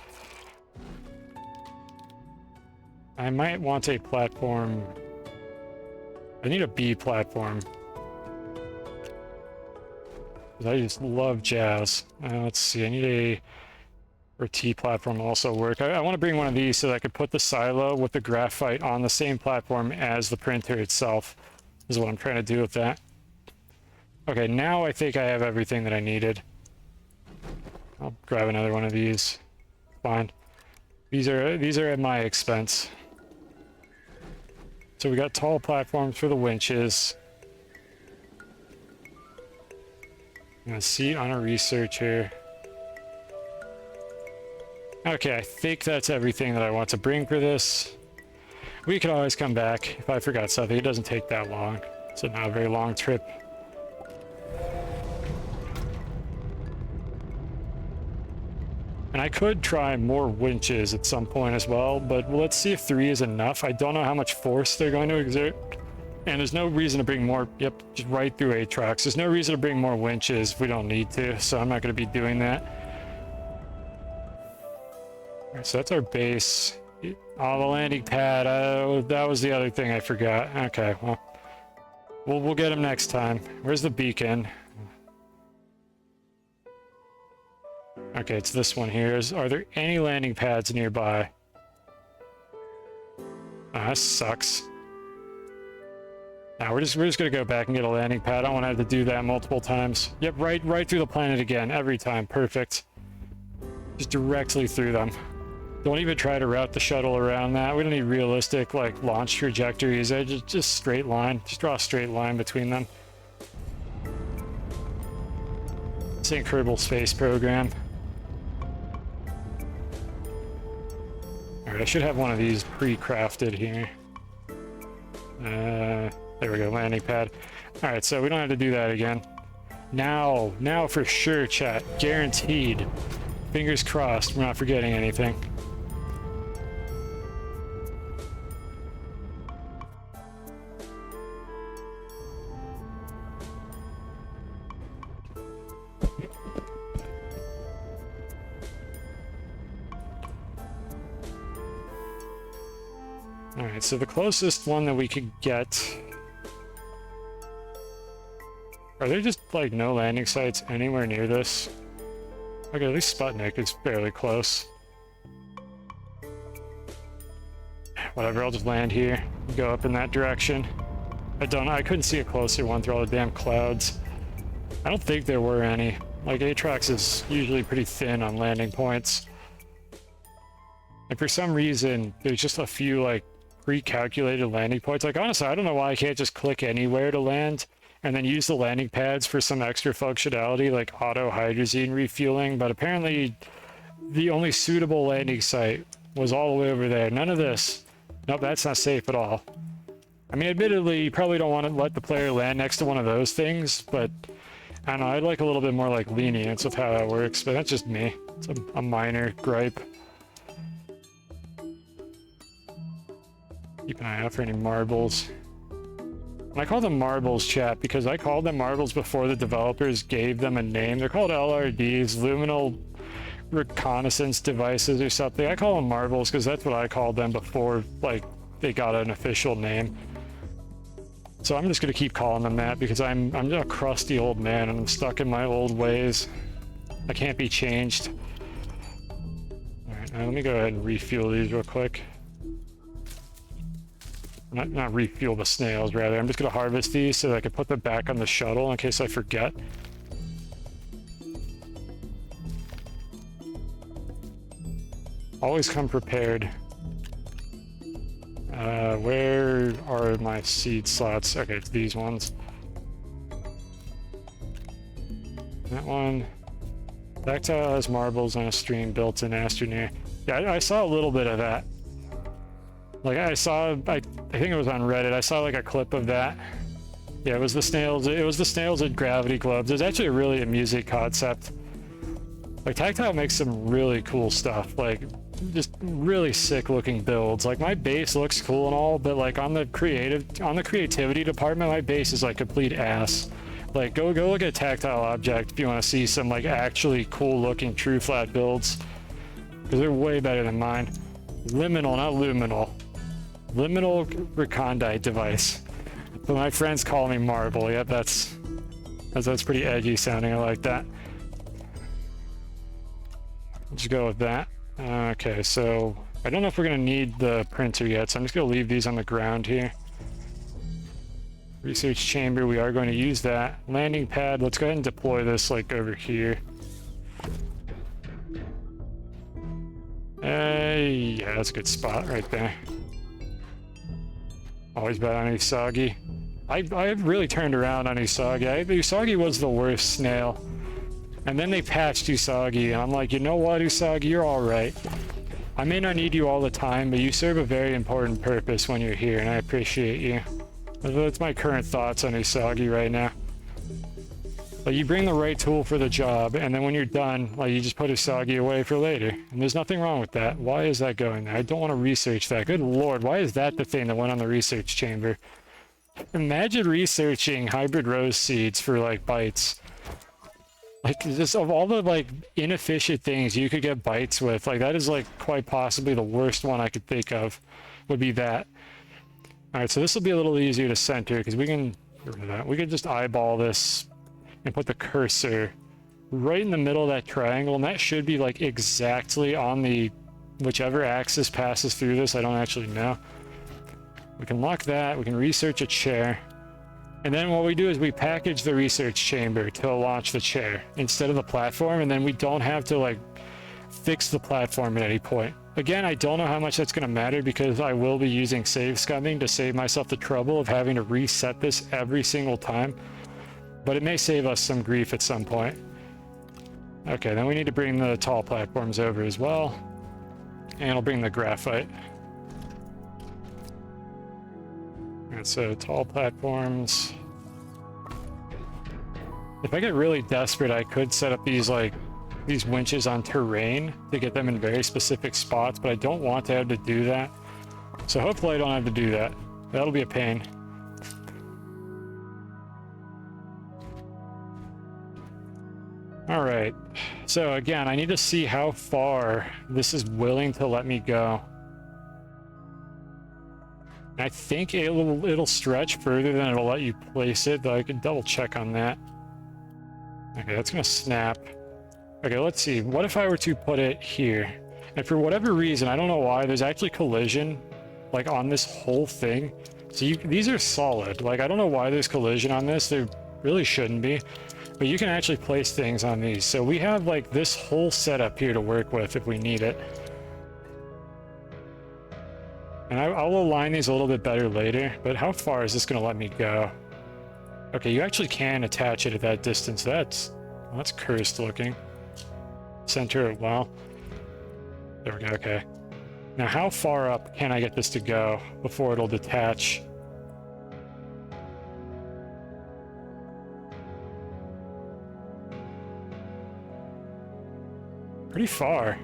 I might want a platform. I need a B platform. I just love jazz. Let's see, I need a T platform will also work. I want to bring one of these so that I could put the silo with the graphite on the same platform as the printer itself. Is what I'm trying to do with that. Okay, now I think I have everything that I needed. I'll grab another one of these. Fine. These are at my expense. So we got tall platforms for the winches. And a seat on a researcher. Okay, I think that's everything that I want to bring for this. We can always come back if I forgot something. It doesn't take that long. It's not a very long trip. And I could try more winches at some point as well, but let's see if 3 is enough. I don't know how much force they're going to exert. And there's no reason to bring more, yep, just right through Aatrox. There's no reason to bring more winches if we don't need to, so I'm not going to be doing that. All right, so that's our base. Oh, the landing pad, that was the other thing I forgot. Okay, well, we'll get him next time. Where's the beacon? Okay, it's this one here. Are there any landing pads nearby? Oh, that sucks. Now we're just gonna go back and get a landing pad. I don't want to have to do that multiple times. Yep, right through the planet again, every time. Perfect. Just directly through them. Don't even try to route the shuttle around that. We don't need realistic like launch trajectories. Just straight line. Just draw a straight line between them. St. Kerbal Space Program. Alright, I should have one of these pre-crafted here. There we go, landing pad. Alright, so we don't have to do that again. Now for sure, chat. Guaranteed. Fingers crossed, we're not forgetting anything. Alright, so the closest one that we could get... Are there just, like, no landing sites anywhere near this? Okay, at least Sputnik is fairly close. Whatever, I'll just land here. Go up in that direction. I couldn't see a closer one through all the damn clouds. I don't think there were any. Like, Atrax is usually pretty thin on landing points. And for some reason, there's just a few, like, pre-calculated landing points. Like, honestly, I don't know why I can't just click anywhere to land and then use the landing pads for some extra functionality like auto hydrazine refueling, but apparently the only suitable landing site was all the way over there. None of this. Nope, that's not safe at all. I mean, admittedly, you probably don't want to let the player land next to one of those things, but I don't know, I'd like a little bit more like lenience with how that works, but that's just me. It's a minor gripe. Keep an eye out for any marbles. And I call them marbles, chat, because I called them marbles before the developers gave them a name. They're called LRDs, Luminal Reconnaissance Devices or something. I call them marbles because that's what I called them before, like, they got an official name. So I'm just gonna keep calling them that because I'm a crusty old man and I'm stuck in my old ways. I can't be changed. Alright, now let me go ahead and refuel these real quick. Not refuel the snails, rather. I'm just going to harvest these so that I can put them back on the shuttle in case I forget. Always come prepared. Where are my seed slots? Okay, it's these ones. That one. Tactile has marbles on a stream built in Astroneer. Yeah, I saw a little bit of that. Like, I think it was on Reddit, I saw like a clip of that. Yeah, it was the snails at Gravity Globes. It was actually a really amusing concept. Like, Tactile makes some really cool stuff, like, just really sick looking builds. Like, my base looks cool and all, but like on the creativity department, my base is like complete ass. Like, go look at Tactile Object if you want to see some like actually cool looking true flat builds. Because they're way better than mine. Liminal, not luminal. Liminal recondite device. But my friends call me Marble. Yep, that's pretty edgy sounding. I like that. Let's go with that. Okay, so I don't know if we're gonna need the printer yet, so I'm just gonna leave these on the ground here. Research chamber, we are going to use that. Landing pad, let's go ahead and deploy this like over here. Yeah, that's a good spot right there. Always bad on Usagi. I really turned around on Usagi. Usagi was the worst snail. And then they patched Usagi, and I'm like, you know what, Usagi, you're alright. I may not need you all the time, but you serve a very important purpose when you're here, and I appreciate you. That's my current thoughts on Usagi right now. Like, you bring the right tool for the job, and then when you're done, like, you just put Usagi away for later. And there's nothing wrong with that. Why is that going there? I don't want to research that. Good lord, why is that the thing that went on the research chamber? Imagine researching hybrid rose seeds for, like, bites. Like, just of all the, like, inefficient things you could get bites with, like, that is, like, quite possibly the worst one I could think of, would be that. Alright, so this will be a little easier to center, because we can get rid of that. We can just eyeball this and put the cursor right in the middle of that triangle, and that should be like exactly on the whichever axis passes through this. I don't actually know. We can lock that. We can research a chair. And then what we do is we package the research chamber to launch the chair instead of the platform, and then we don't have to like fix the platform at any point. Again, I don't know how much that's going to matter because I will be using save scumming to save myself the trouble of having to reset this every single time. But it may save us some grief at some point. Okay, then we need to bring the tall platforms over as well. And I'll bring the graphite. And so tall platforms. If I get really desperate, I could set up these winches on terrain to get them in very specific spots, but I don't want to have to do that. So hopefully I don't have to do that. That'll be a pain. All right. So again, I need to see how far this is willing to let me go. I think it'll stretch further than it'll let you place it, though I can double check on that. Okay, that's gonna snap. Okay, let's see. What if I were to put it here? And for whatever reason, I don't know why, there's actually collision, like on this whole thing. So these are solid. Like, I don't know why there's collision on this. There really shouldn't be. But you can actually place things on these. So we have like this whole setup here to work with if we need it. And I'll align these a little bit better later, but how far is this going to let me go? Okay, you actually can attach it at that distance. That's cursed looking. Center it well. There we go, okay. Now how far up can I get this to go before it'll detach? Pretty far.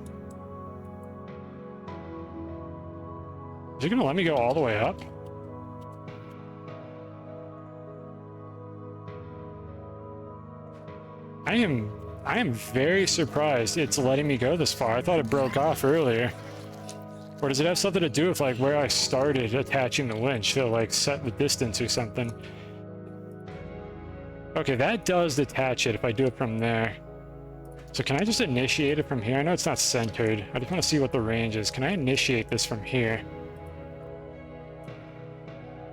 Is it gonna let me go all the way up? I am very surprised it's letting me go this far. I thought it broke off earlier. Or does it have something to do with like where I started attaching the winch to like set the distance or something? Okay, that does detach it if I do it from there. So can I just initiate it from here? I know it's not centered. I just want to see what the range is. Can I initiate this from here?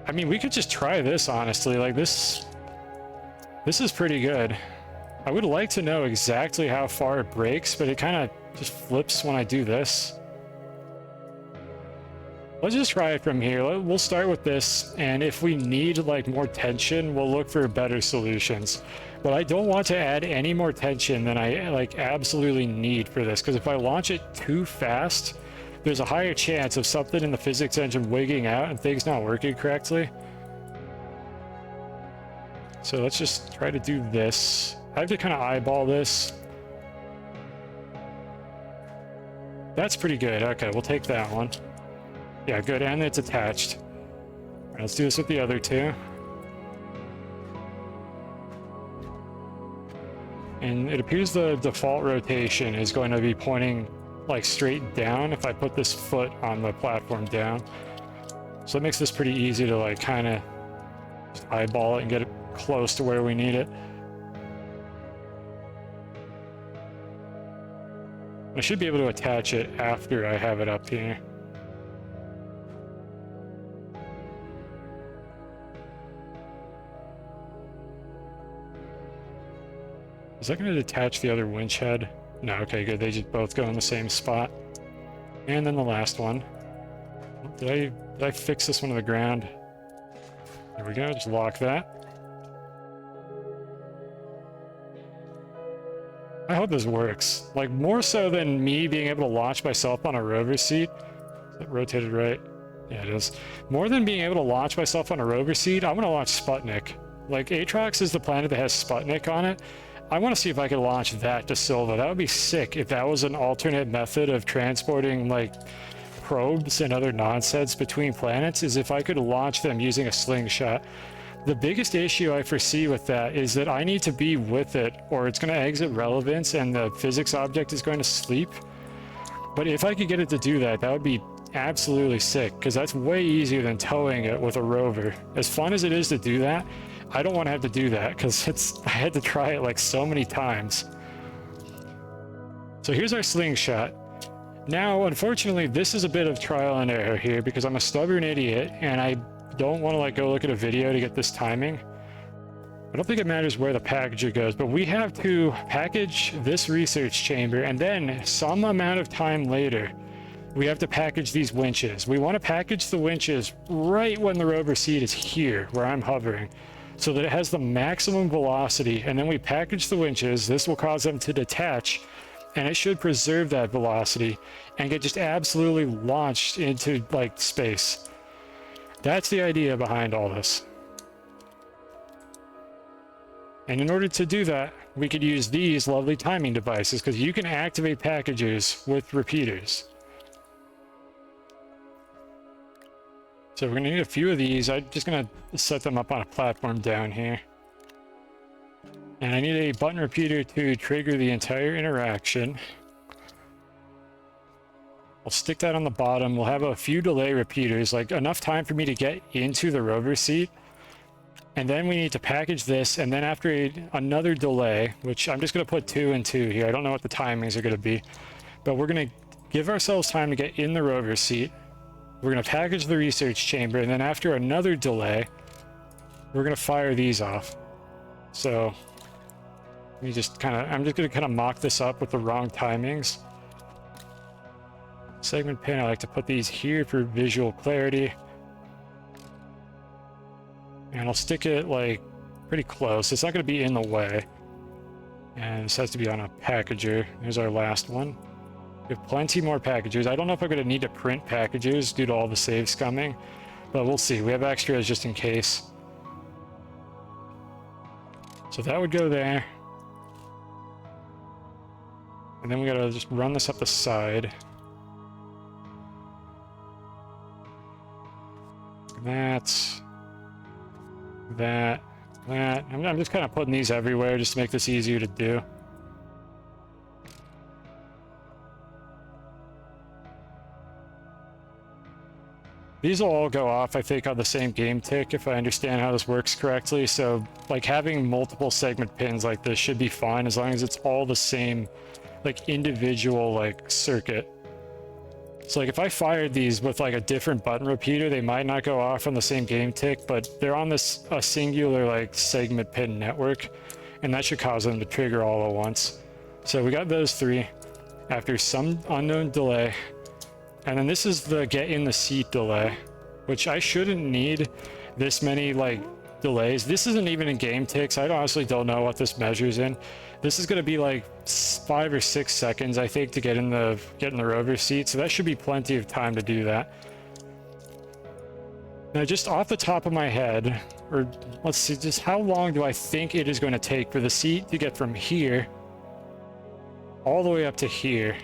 I mean, we could just try this, honestly. Like, this is pretty good. I would like to know exactly how far it breaks, but it kind of just flips when I do this. Let's just try it from here. We'll start with this, and if we need, like, more tension, we'll look for better solutions. But I don't want to add any more tension than I, like, absolutely need for this, because if I launch it too fast, there's a higher chance of something in the physics engine wigging out and things not working correctly. So let's just try to do this. I have to kind of eyeball this. That's pretty good. Okay, we'll take that one. Yeah, good, and it's attached. All right, let's do this with the other two. And it appears the default rotation is going to be pointing like straight down if I put this foot on the platform down. So it makes this pretty easy to like kind of just eyeball it and get it close to where we need it. I should be able to attach it after I have it up here. Is that going to detach the other winch head? No, okay, good. They just both go in the same spot. And then the last one. Did I fix this one to the ground? There we go, just lock that. I hope this works. Like, more so than me being able to launch myself on a rover seat. Is that rotated right? Yeah, it is. More than being able to launch myself on a rover seat, I want to launch Sputnik. Like, Atrox is the planet that has Sputnik on it. I want to see if I could launch that to Silva. That would be sick if that was an alternate method of transporting, like, probes and other nonsense between planets, is if I could launch them using a slingshot. The biggest issue I foresee with that is that I need to be with it, or it's going to exit relevance and the physics object is going to sleep. But if I could get it to do that, that would be absolutely sick, because that's way easier than towing it with a rover. As fun as it is to do that, I don't want to have to do that, because I had to try it like so many times. So here's our slingshot. Now, unfortunately, this is a bit of trial and error here, because I'm a stubborn idiot, and I don't want to like go look at a video to get this timing. I don't think it matters where the packager goes, but we have to package this research chamber, and then some amount of time later, we have to package these winches. We want to package the winches right when the rover seat is here, where I'm hovering, so that it has the maximum velocity, and then we package the winches. This will cause them to detach, and it should preserve that velocity and get just absolutely launched into like space. That's the idea behind all this. And in order to do that, we could use these lovely timing devices, because you can activate packages with repeaters. So we're going to need a few of these. I'm just going to set them up on a platform down here. And I need a button repeater to trigger the entire interaction. I'll stick that on the bottom. We'll have a few delay repeaters, like enough time for me to get into the rover seat. And then we need to package this, and then after another delay, which I'm just going to put 2 and 2 here. I don't know what the timings are going to be, but we're going to give ourselves time to get in the rover seat. We're going to package the research chamber, and then after another delay, we're going to fire these off. So I'm just going to kind of mock this up with the wrong timings. Segment pin, I like to put these here for visual clarity. And I'll stick it like pretty close. It's not going to be in the way. And this has to be on a packager. There's our last one. We have plenty more packagers. I don't know if I'm going to need to print packagers due to all the saves coming, but we'll see. We have extras just in case. So that would go there. And then we got to just run this up the side. That. I'm just kind of putting these everywhere just to make this easier to do. These will all go off, I think, on the same game tick, if I understand how this works correctly. So, like, having multiple segment pins like this should be fine, as long as it's all the same, like, individual, like, circuit. So, like, if I fired these with, like, a different button repeater, they might not go off on the same game tick, but they're on this a singular, like, segment pin network, and that should cause them to trigger all at once. So we got those 3 after some unknown delay. And then this is the get in the seat delay, which I shouldn't need this many, like, delays. This isn't even in game ticks. I honestly don't know what this measures in. This is going to be like 5 or 6 seconds, I think, to get in the rover seat. So that should be plenty of time to do that. Now, just off the top of my head, or let's see, just how long do I think it is going to take for the seat to get from here all the way up to here?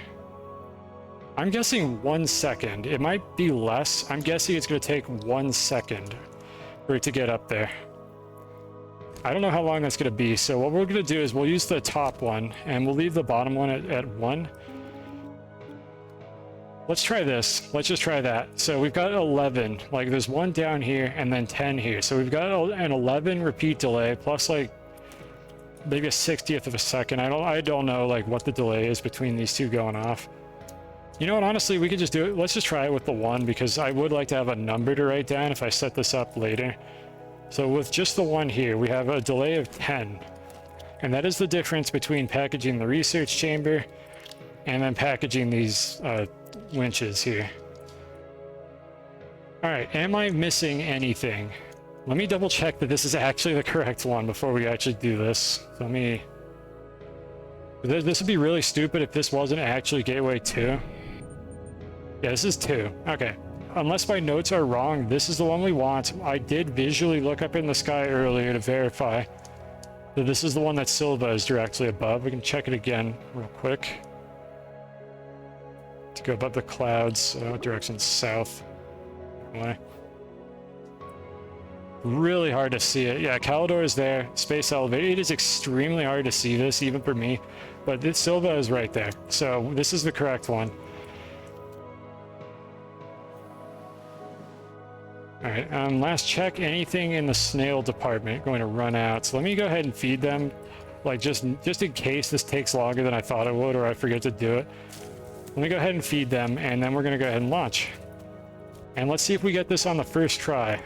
I'm guessing 1 second. It might be less. I'm guessing it's going to take 1 second for it to get up there. I don't know how long that's going to be, so what we're going to do is we'll use the top one, and we'll leave the bottom one at 1. Let's try this. Let's just try that. So we've got 11. Like, there's 1 down here, and then 10 here. So we've got an 11 repeat delay, plus, like, maybe a 60th of a second. I don't know, like, what the delay is between these two going off. You know what, honestly, we could just do it. Let's just try it with the 1, because I would like to have a number to write down if I set this up later. So with just the 1 here, we have a delay of 10. And that is the difference between packaging the research chamber and then packaging these winches here. All right, am I missing anything? Let me double check that this is actually the correct one before we actually do this. Let me... This would be really stupid if this wasn't actually gateway 2. Yeah, this is 2. Okay. Unless my notes are wrong, this is the one we want. I did visually look up in the sky earlier to verify that this is the one that Silva is directly above. We can check it again real quick. To go above the clouds, direction south. Anyway. Really hard to see it. Yeah, Calidor is there. Space elevator. It is extremely hard to see this, even for me. But this Silva is right there. So this is the correct one. Alright, last check. Anything in the snail department going to run out. So let me go ahead and feed them. Like, just in case this takes longer than I thought it would, or I forget to do it. Let me go ahead and feed them, and then we're going to go ahead and launch. And let's see if we get this on the first try.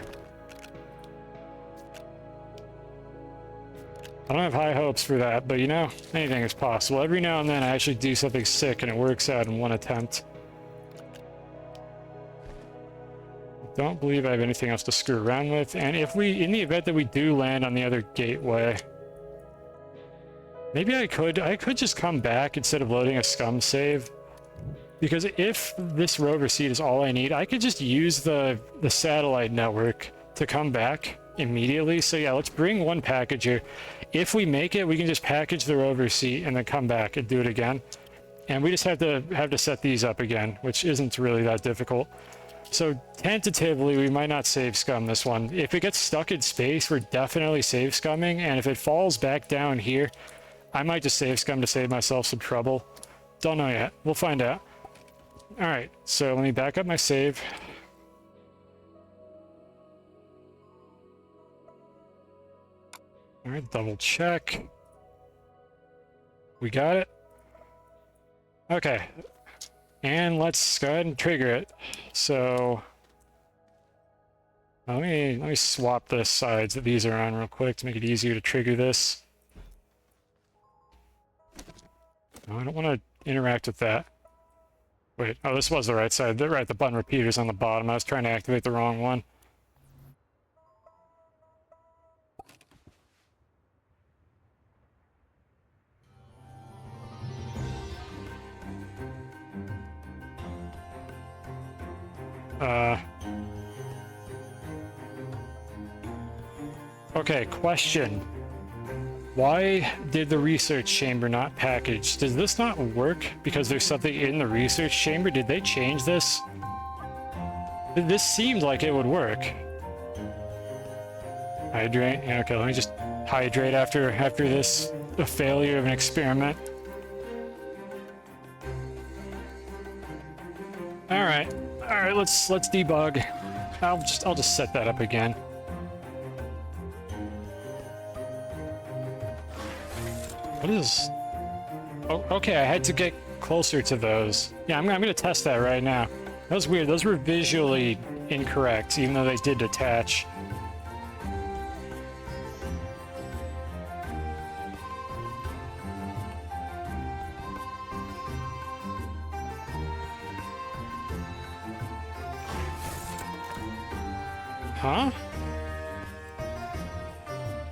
I don't have high hopes for that, but you know, anything is possible. Every now and then I actually do something sick and it works out in one attempt. Don't believe I have anything else to screw around with. And if we, in the event that we do land on the other gateway, maybe I could just come back instead of loading a scum save. Because if this rover seat is all I need, I could just use the satellite network to come back immediately. So yeah, let's bring one packager. If we make it, we can just package the rover seat and then come back and do it again. And we just have to set these up again, which isn't really that difficult. So tentatively, we might not save scum this one. If it gets stuck in space, we're definitely save scumming. And if it falls back down here, I might just save scum to save myself some trouble. Don't know yet. We'll find out. All right, so let me back up my save. All right, double check. We got it. Okay. And let's go ahead and trigger it. So let me swap the sides that these are on real quick to make it easier to trigger this. No, I don't want to interact with that. Wait, oh, this was the right side. The button repeater's on the bottom. I was trying to activate the wrong one. Okay, question. Why did the research chamber not package? Does this not work because there's something in the research chamber? Did they change this? This seemed like it would work. Hydrate? Yeah, okay, let me just hydrate after this, the failure of an experiment. Alright, let's debug. I'll just set that up again. What is... Oh, okay, I had to get closer to those. Yeah, I'm gonna test that right now. That was weird. Those were visually incorrect, even though they did detach. Huh?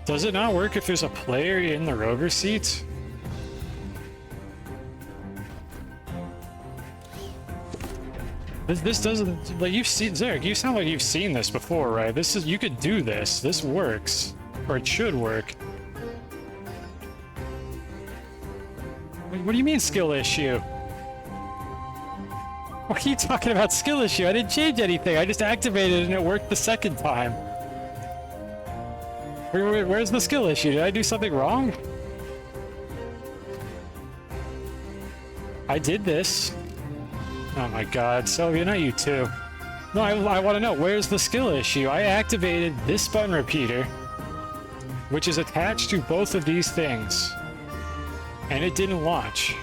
Does it not work if there's a player in the rover seat? This doesn't, like, you've seen, Zarek, you sound like you've seen this before, right? This is, you could do this. This works. Or it should work. What do you mean skill issue? What are you talking about skill issue? I didn't change anything. I just activated it and it worked the second time. Where's the skill issue? Did I do something wrong? I did this. Oh my god, Sylvia, not you too. No, I want to know, where's the skill issue? I activated this button repeater, which is attached to both of these things, and it didn't launch.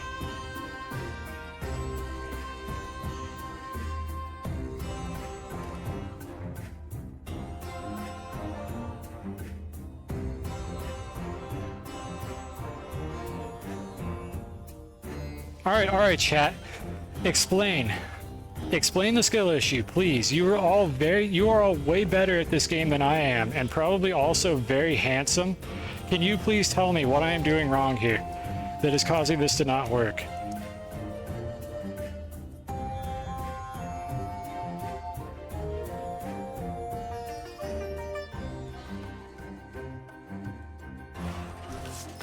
All right, chat. Explain the skill issue, please. You are all way better at this game than I am, and probably also very handsome. Can you please tell me what I am doing wrong here that is causing this to not work?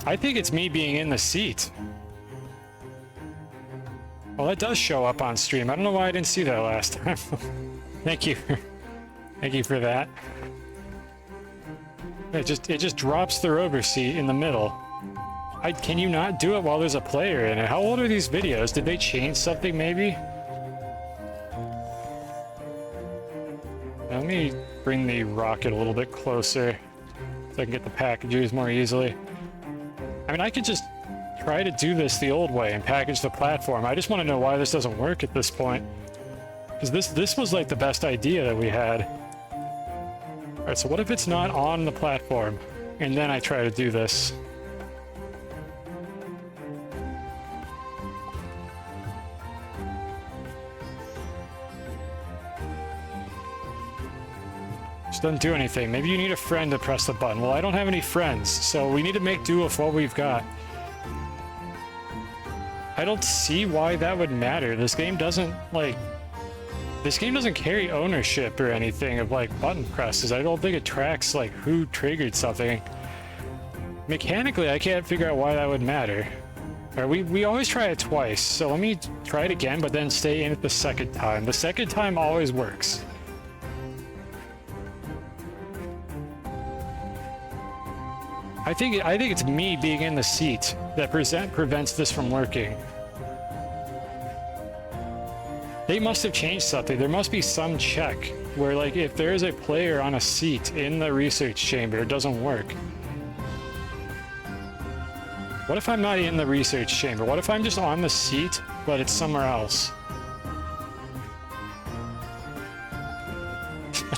I think it's me being in the seat. Well, it does show up on stream. I don't know why I didn't see that last time. Thank you. Thank you for that. It just drops the rover seat in the middle. Can you not do it while there's a player in it? How old are these videos? Did they change something maybe? Let me bring the rocket a little bit closer so I can get the packages more easily. I mean, I could just try to do this the old way and package the platform. I just want to know why this doesn't work at this point. Because this was like the best idea that we had. Alright, so what if it's not on the platform? And then I try to do this. It doesn't do anything. Maybe you need a friend to press the button. Well, I don't have any friends, so we need to make do with what we've got. I don't see why that would matter. This game doesn't, like... This game doesn't carry ownership or anything of, like, button presses. I don't think it tracks, like, who triggered something. Mechanically, I can't figure out why that would matter. Or we always try it twice, so let me try it again, but then stay in it the second time. The second time always works. I think it's me being in the seat that prevents this from working. They must have changed something. There must be some check where, like, if there's a player on a seat in the research chamber, it doesn't work. What if I'm not in the research chamber? What if I'm just on the seat, but it's somewhere else?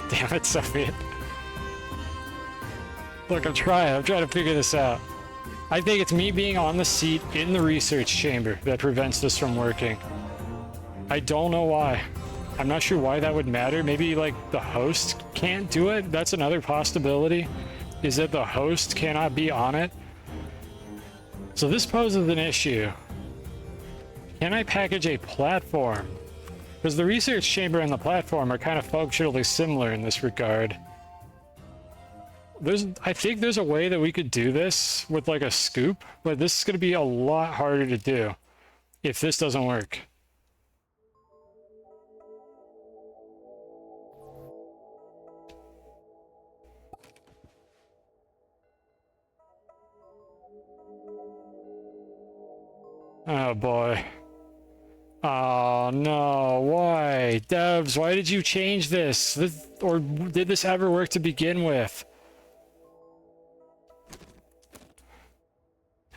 Damn it, Soviet. Look, I'm trying to figure this out. I think it's me being on the seat in the research chamber that prevents this from working. I don't know why. I'm not sure why that would matter. Maybe, like, the host can't do it? That's another possibility, is that the host cannot be on it. So this poses an issue. Can I package a platform? Because the research chamber and the platform are kind of functionally similar in this regard. I think there's a way that we could do this with, like, a scoop, but this is going to be a lot harder to do if this doesn't work. Oh boy. Oh no, why? Devs, why did you change this? Or did this ever work to begin with?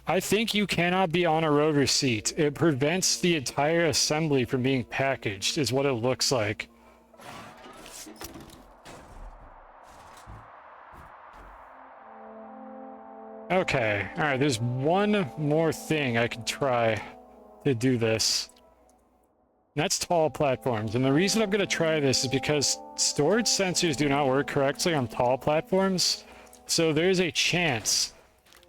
I think you cannot be on a rover seat. It prevents the entire assembly from being packaged, is what it looks like. Okay, alright, there's one more thing I can try to do this. And that's tall platforms. And the reason I'm going to try this is because storage sensors do not work correctly on tall platforms. So there's a chance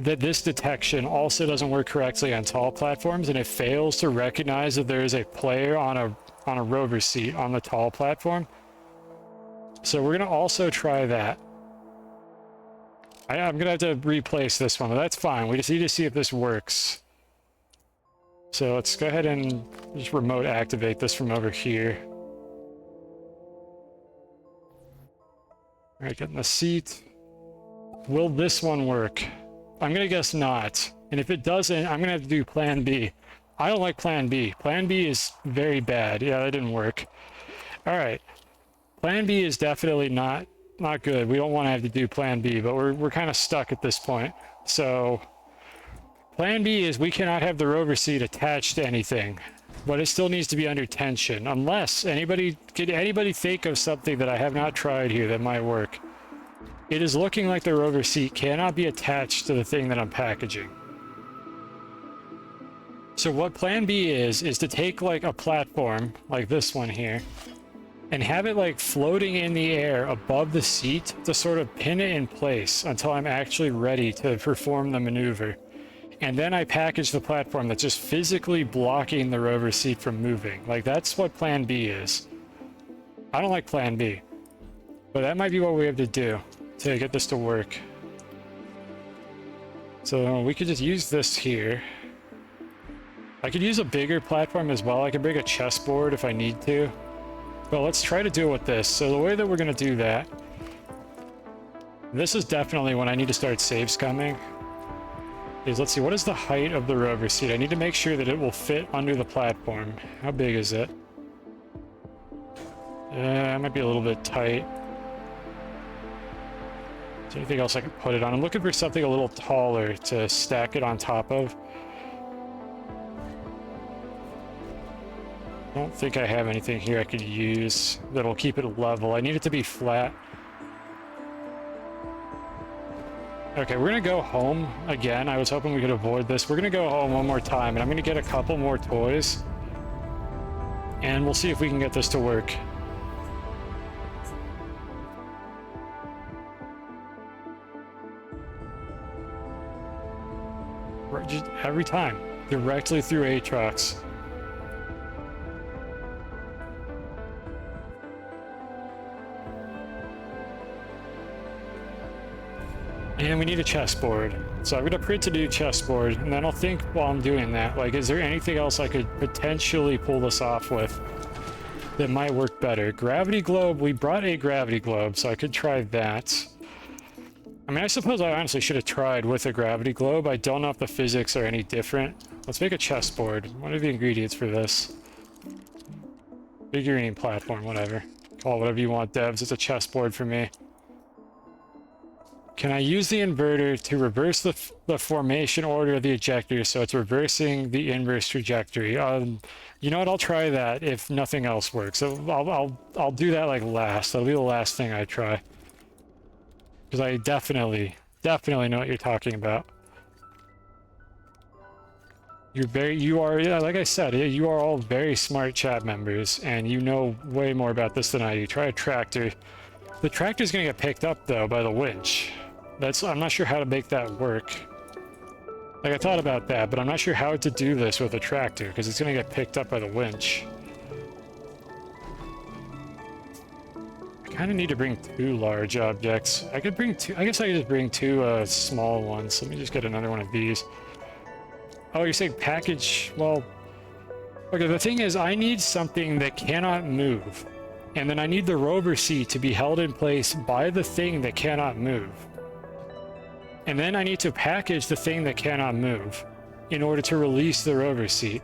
that this detection also doesn't work correctly on tall platforms, and it fails to recognize that there is a player on a rover seat on the tall platform. So we're going to also try that. I'm going to have to replace this one, but that's fine. We just need to see if this works. So let's go ahead and just remote activate this from over here. All right, getting the seat. Will this one work? I'm going to guess not. And if it doesn't, I'm going to have to do plan B. I don't like plan B. Plan B is very bad. Yeah, that didn't work. All right. Plan B is definitely not good. We don't want to have to do plan B, but we're kind of stuck at this point. So plan B is we cannot have the rover seat attached to anything, but it still needs to be under tension. Unless anybody think of something that I have not tried here that might work? It is looking like the rover seat cannot be attached to the thing that I'm packaging. So what plan B is to take, like, a platform like this one here and have it, like, floating in the air above the seat to sort of pin it in place until I'm actually ready to perform the maneuver. And then I package the platform that's just physically blocking the rover seat from moving. Like, that's what plan B is. I don't like plan B, but that might be what we have to do to get this to work. So we could just use this here. I could use a bigger platform as well. I could bring a chessboard if I need to. But let's try to do it with this. So the way that we're going to do that, this is definitely when I need to start save scumming, is, let's see, what is the height of the rover seat? I need to make sure that it will fit under the platform. How big is it? It might be a little bit tight. Is there anything else I can put it on? I'm looking for something a little taller to stack it on top of. I don't think I have anything here I could use that'll keep it level. I need it to be flat. Okay, we're gonna go home again. I was hoping we could avoid this. We're gonna go home one more time, and I'm gonna get a couple more toys. And we'll see if we can get this to work. Just every time. Directly through Aatrox. And we need a chessboard. So I'm going to print a new chessboard, and then I'll think while I'm doing that, like, is there anything else I could potentially pull this off with that might work better? Gravity globe, we brought a gravity globe, so I could try that. I mean, I suppose I honestly should have tried with a gravity globe. I don't know if the physics are any different. Let's make a chessboard. What are the ingredients for this? Figurine platform, whatever. Call it whatever you want, devs. It's a chessboard for me. Can I use the inverter to reverse the formation order of the ejector so it's reversing the inverse trajectory? You know what? I'll try that if nothing else works. So I'll do that like last. That'll be the last thing I try. Because I definitely know what you're talking about. You are, yeah, like I said, you are all very smart chat members, and you know way more about this than I do. Try a tractor. The tractor's gonna get picked up though by the winch. I'm not sure how to make that work. Like, I thought about that, but I'm not sure how to do this with a tractor, because it's gonna get picked up by the winch. I kind of need to bring 2 large objects. I could bring 2, I guess I could just bring 2 small ones. Let me just get another one of these. Oh, you're saying package? Well, okay, the thing is, I need something that cannot move. And then I need the rover seat to be held in place by the thing that cannot move. And then I need to package the thing that cannot move in order to release the rover seat.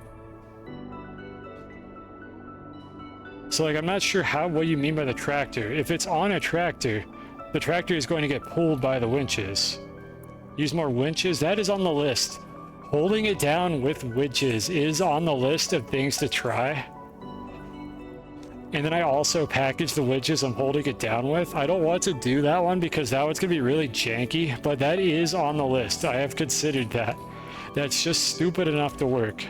So, like, I'm not sure what you mean by the tractor. If it's on a tractor, the tractor is going to get pulled by the winches. Use more winches? That is on the list. Holding it down with winches is on the list of things to try. And then I also package the winches I'm holding it down with. I don't want to do that one because that one's going to be really janky, but that is on the list. I have considered that. That's just stupid enough to work.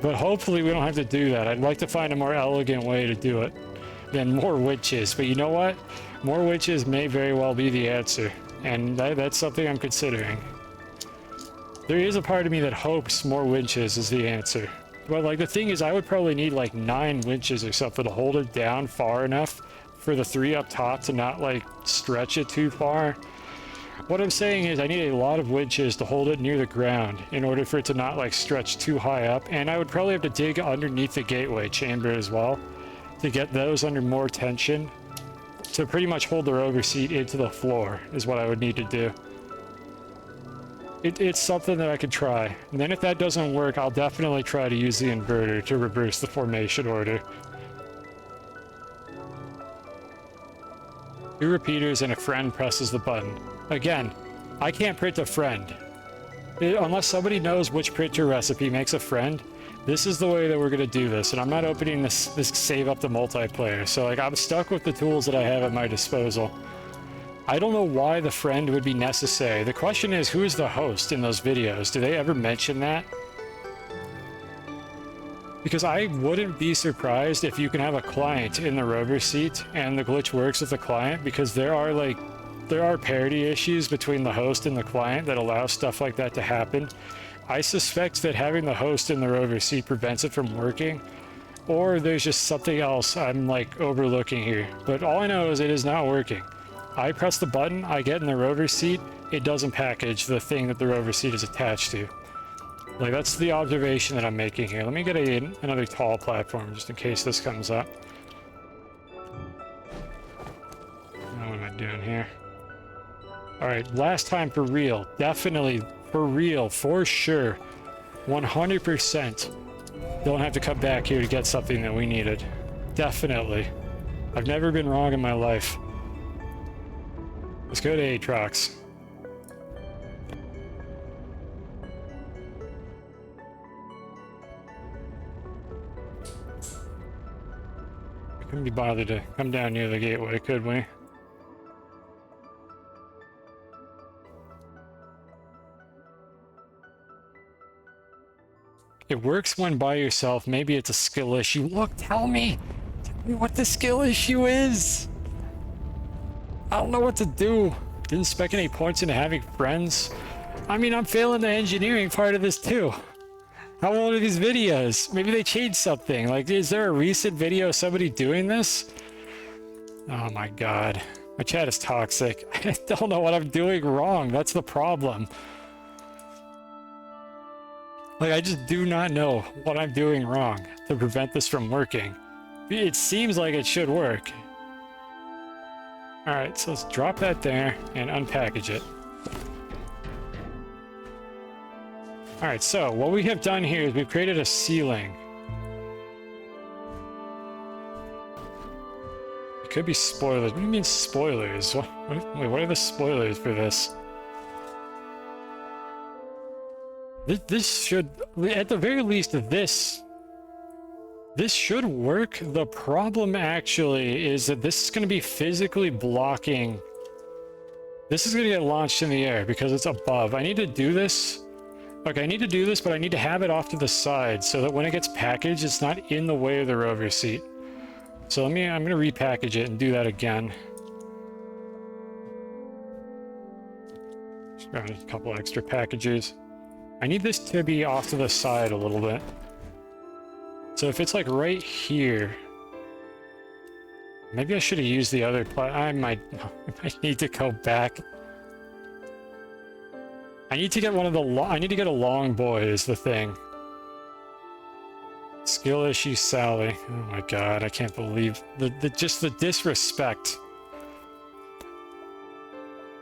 But hopefully we don't have to do that. I'd like to find a more elegant way to do it than more winches. But you know what? More winches may very well be the answer. And that's something I'm considering. There is a part of me that hopes more winches is the answer. But, like, the thing is, I would probably need, like, 9 winches or something to hold it down far enough for the 3 up top to not, like, stretch it too far. What I'm saying is I need a lot of winches to hold it near the ground in order for it to not, like, stretch too high up. And I would probably have to dig underneath the gateway chamber as well to get those under more tension to pretty much hold the rover seat into the floor is what I would need to do. It's something that I could try. And then if that doesn't work, I'll definitely try to use the inverter to reverse the formation order. 2 repeaters and a friend presses the button. Again, I can't print a friend. Unless somebody knows which printer recipe makes a friend, this is the way that we're going to do this. And I'm not opening this save up to multiplayer. So, like, I'm stuck with the tools that I have at my disposal. I don't know why the friend would be necessary. The question is, who is the host in those videos? Do they ever mention that? Because I wouldn't be surprised if you can have a client in the rover seat and the glitch works with the client, because there are parity issues between the host and the client that allow stuff like that to happen. I suspect that having the host in the rover seat prevents it from working, or there's just something else I'm, like, overlooking here. But all I know is it is not working. I press the button, I get in the rover seat, it doesn't package the thing that the rover seat is attached to. Like, that's the observation that I'm making here. Let me get another tall platform just in case this comes up. What am I doing here? Alright, last time for real. Definitely for real, for sure. 100%. Don't have to come back here to get something that we needed. Definitely. I've never been wrong in my life. Let's go to Aatrox. We couldn't be bothered to come down near the gateway, could we? It works when by yourself. Maybe it's a skill issue. Look, tell me! Tell me what the skill issue is! I don't know what to do. Didn't spec any points into having friends. I mean, I'm failing the engineering part of this too. How old are these videos? Maybe they changed something. Like, is there a recent video of somebody doing this? Oh my god. My chat is toxic. I don't know what I'm doing wrong. That's the problem. Like, I just do not know what I'm doing wrong to prevent this from working. It seems like it should work. Alright, so let's drop that there and unpackage it. Alright, so what we have done here is we've created a ceiling. It could be spoilers. What do you mean spoilers? Wait, what are the spoilers for this? This should, at the very least, this should work. The problem actually is that this is going to be physically blocking. This is going to get launched in the air because it's above. I need to do this. Okay, I need to do this, but I need to have it off to the side so that when it gets packaged, it's not in the way of the rover seat. So I'm going to repackage it and do that again. Just grab a couple extra packages. I need this to be off to the side a little bit. So if it's like right here, maybe I should have used the other I might need to go back. I need to get one of the I need to get a long boy is the thing. Skill issue Sally. Oh my god, I can't believe just the disrespect.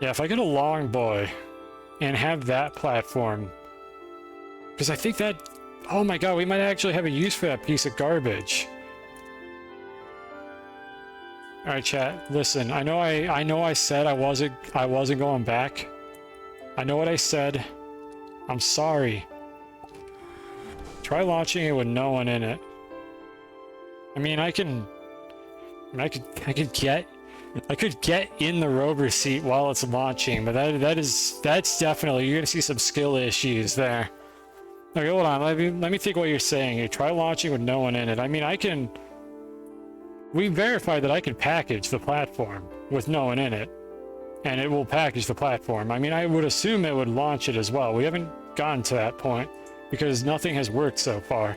Yeah, if I get a long boy and have that platform, because I think that, oh my god, we might actually have a use for that piece of garbage. All right, chat. Listen, I know I said I wasn't going back. I know what I said. I'm sorry. Try launching it with no one in it. I mean, I could get in the rover seat while it's launching, but that's definitely, you're gonna see some skill issues there. Okay, hold on. Let me think what you're saying here. Try launching with no one in it. I mean, we verified that I can package the platform with no one in it, and it will package the platform. I mean, I would assume it would launch it as well. We haven't gotten to that point because nothing has worked so far.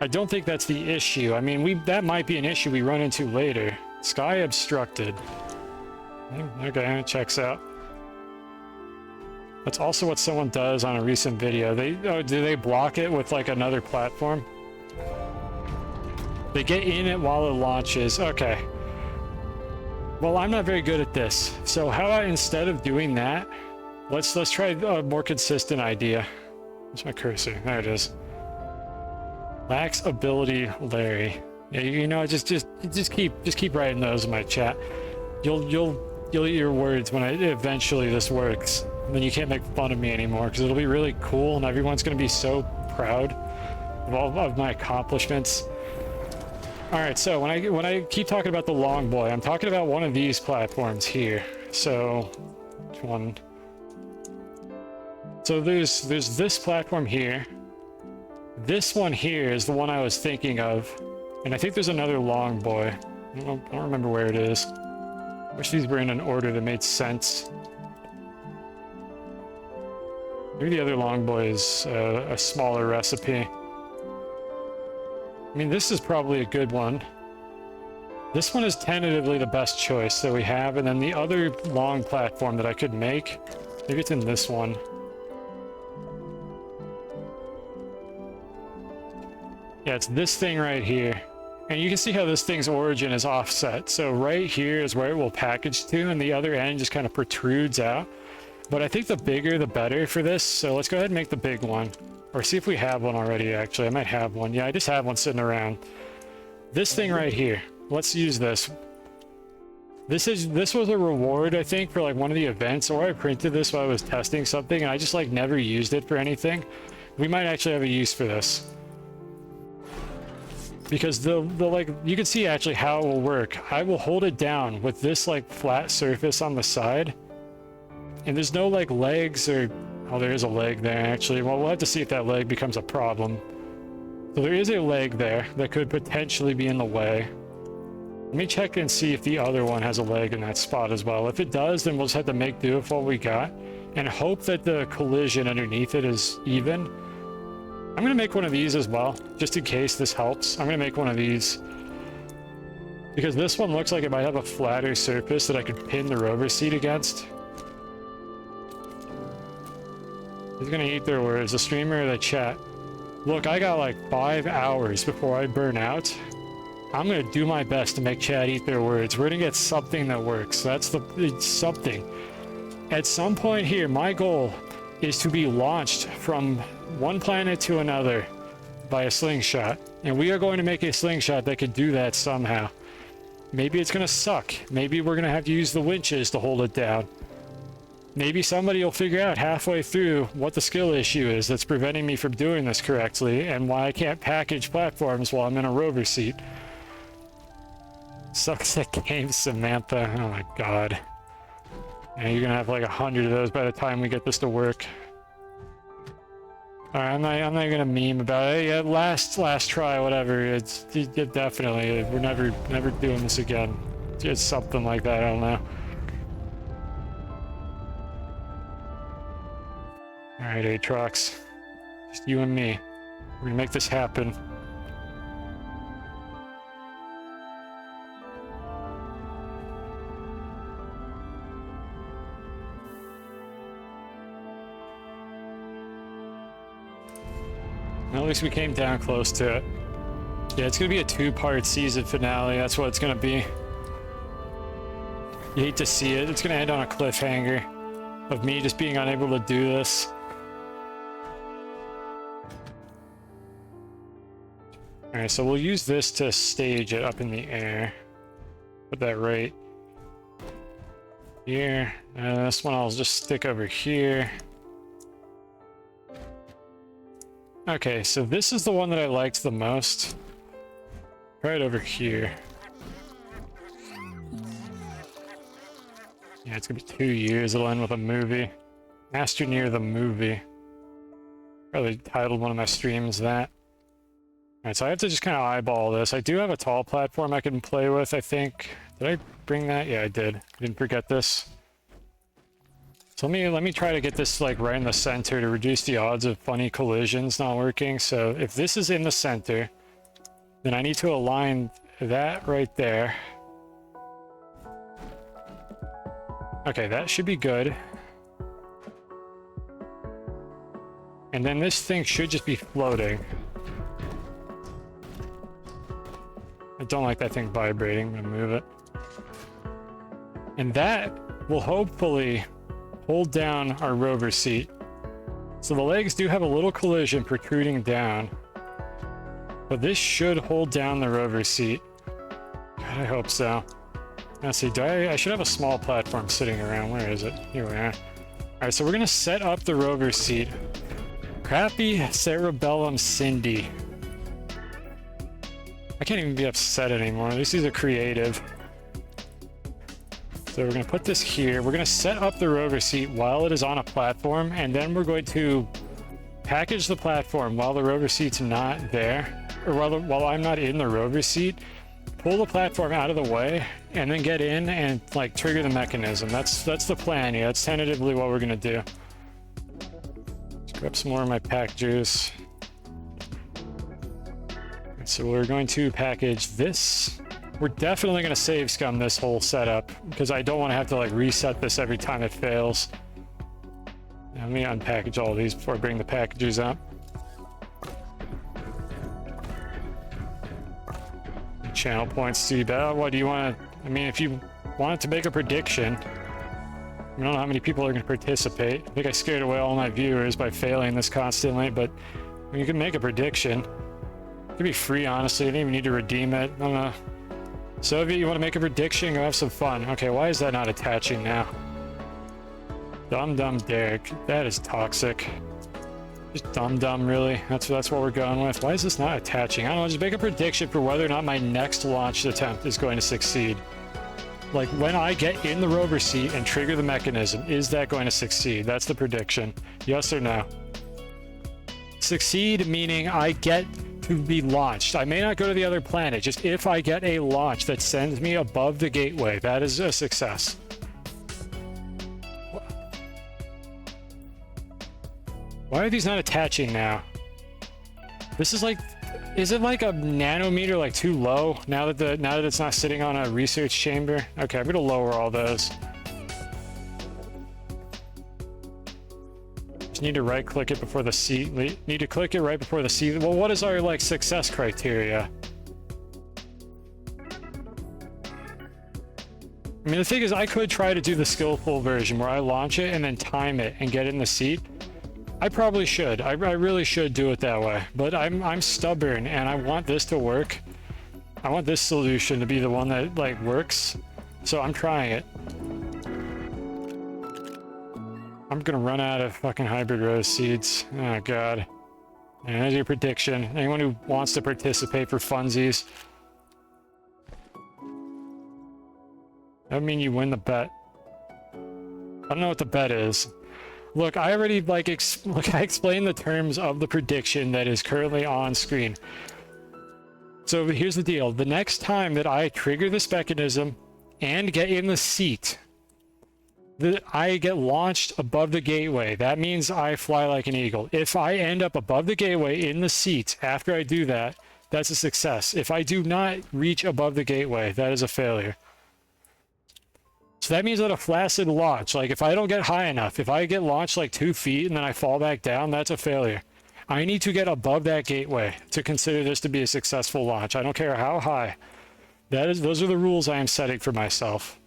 I don't think that's the issue. I mean, that might be an issue we run into later. Sky obstructed. Okay, it checks out. That's also what someone does on a recent video. Do they block it with like another platform? They get in it while it launches. Okay. Well, I'm not very good at this. So how about instead of doing that, let's try a more consistent idea. Where's my cursor? There it is. Lacks ability, Larry. Yeah, you know, just keep writing those in my chat. You'll eat your words when eventually this works. And then you can't make fun of me anymore because it'll be really cool and everyone's gonna be so proud of all of my accomplishments. All right, so when I keep talking about the long boy, I'm talking about one of these platforms here. So, which one? So there's this platform here. This one here is the one I was thinking of, and I think there's another long boy. I don't remember where it is. Wish these were in an order that made sense. Maybe the other long boy is a smaller recipe. I mean, this is probably a good one. This one is tentatively the best choice that we have, and then the other long platform that I could make, maybe it's in this one. Yeah, it's this thing right here. And you can see how this thing's origin is offset. So right here is where it will package to, and the other end just kind of protrudes out. But I think the bigger the better for this, so let's go ahead and make the big one. Or see if we have one already, actually. I might have one. Yeah, I just have one sitting around. This thing right here. Let's use this. This was a reward, I think, for like one of the events, or I printed this while I was testing something, and I just like never used it for anything. We might actually have a use for this. Because the like, you can see actually how it will work. I will hold it down with this like flat surface on the side. And there's no like legs or, oh, there is a leg there actually. Well, we'll have to see if that leg becomes a problem. So there is a leg there that could potentially be in the way. Let me check and see if the other one has a leg in that spot as well. If it does, then we'll just have to make do with what we got. and hope that the collision underneath it is even. I'm gonna make one of these as well, just in case this helps. I'm gonna make one of these because this one looks like it might have a flatter surface that I could pin the rover seat against. Who's gonna eat their words? The streamer or the chat? Look, I got like 5 hours before I burn out. I'm gonna do my best to make chat eat their words. We're gonna get something that works. It's something. At some point here, my goal is to be launched from one planet to another by a slingshot. And we are going to make a slingshot that can do that somehow. Maybe it's gonna suck. Maybe we're gonna have to use the winches to hold it down. Maybe somebody will figure out halfway through what the skill issue is that's preventing me from doing this correctly and why I can't package platforms while I'm in a rover seat. Sucks at games, Samantha. Oh my god. Yeah, you're gonna have like 100 of those by the time we get this to work. Alright, I'm not gonna meme about it. Yeah, last try, whatever. It's definitely, we're never doing this again. It's something like that, I don't know. Alright, Aatrox. Just you and me. We're gonna make this happen. At least we came down close to it. Yeah, it's gonna be a 2-part season finale. That's what it's gonna be. You hate to see it. It's gonna end on a cliffhanger of me just being unable to do this. Alright, so we'll use this to stage it up in the air. Put that right here. This one I'll just stick over here. Okay, so this is the one that I liked the most. Right over here. Yeah, it's gonna be 2 years. It'll end with a movie. Astroneer the movie. Probably titled one of my streams that. Alright, so I have to just kind of eyeball this. I do have a tall platform I can play with, I think. Did I bring that? Yeah, I did. I didn't forget this. So let me try to get this like right in the center to reduce the odds of funny collisions not working. So if this is in the center, then I need to align that right there. Okay, that should be good. And then this thing should just be floating. I don't like that thing vibrating. I'm gonna move it. And that will hopefully hold down our rover seat. So the legs do have a little collision protruding down, but this should hold down the rover seat. God, I hope so. Let's see, I should have a small platform sitting around. Where is it? Here we are. Alright, so we're gonna set up the rover seat. Crappy Cerebellum Cindy. I can't even be upset anymore. At least these are creative. So we're going to put this here. We're going to set up the rover seat while it is on a platform, and then we're going to package the platform while the rover seat's not there, or while I'm not in the rover seat. Pull the platform out of the way, and then get in and like trigger the mechanism. That's the plan. Yeah, that's tentatively what we're going to do. Let's grab some more of my pack juice. So we're going to package this. We're definitely going to save scum this whole setup because I don't want to have to like reset this every time it fails. Let me unpackage all of these before I bring the packages up. Channel points, see that. What do you want to, I mean, if you wanted to make a prediction, I don't know how many people are going to participate. I think I scared away all my viewers by failing this constantly, but you can make a prediction. It could be free, honestly. You don't even need to redeem it. I don't know. So if you want to make a prediction, go have some fun. Okay, why is that not attaching now? Dumb Derek. That is toxic. Just dumb, really. That's what we're going with. Why is this not attaching? I don't know, just make a prediction for whether or not my next launch attempt is going to succeed. Like, when I get in the rover seat and trigger the mechanism, is that going to succeed? That's the prediction. Yes or no? Succeed meaning I get to be launched. I may not go to the other planet, just if I get a launch that sends me above the gateway, that is a success. Why are these not attaching now? This is like, is it like a nanometer like too low now that it's not sitting on a research chamber? Okay, I'm gonna lower all those. Just need to right click it before the seat. Need to click it right before the seat. Well, what is our like success criteria? I mean, the thing is, I could try to do the skillful version where I launch it and then time it and get it in the seat. I probably should. I really should do it that way. But I'm stubborn and I want this to work. I want this solution to be the one that like works. So I'm trying it. I'm gonna run out of fucking hybrid rose seeds. Oh god. And there's your prediction. Anyone who wants to participate for funsies. That would mean you win the bet. I don't know what the bet is. Look, I already like I explained the terms of the prediction that is currently on screen. So here's the deal. The next time that I trigger this mechanism and get in the seat, I get launched above the gateway. That means I fly like an eagle. If I end up above the gateway in the seat after I do that, that's a success. If I do not reach above the gateway, that is a failure. So that means that a flaccid launch, like if I don't get high enough, if I get launched like 2 feet and then I fall back down, that's a failure. I need to get above that gateway to consider this to be a successful launch. I don't care how high. Those are the rules I am setting for myself.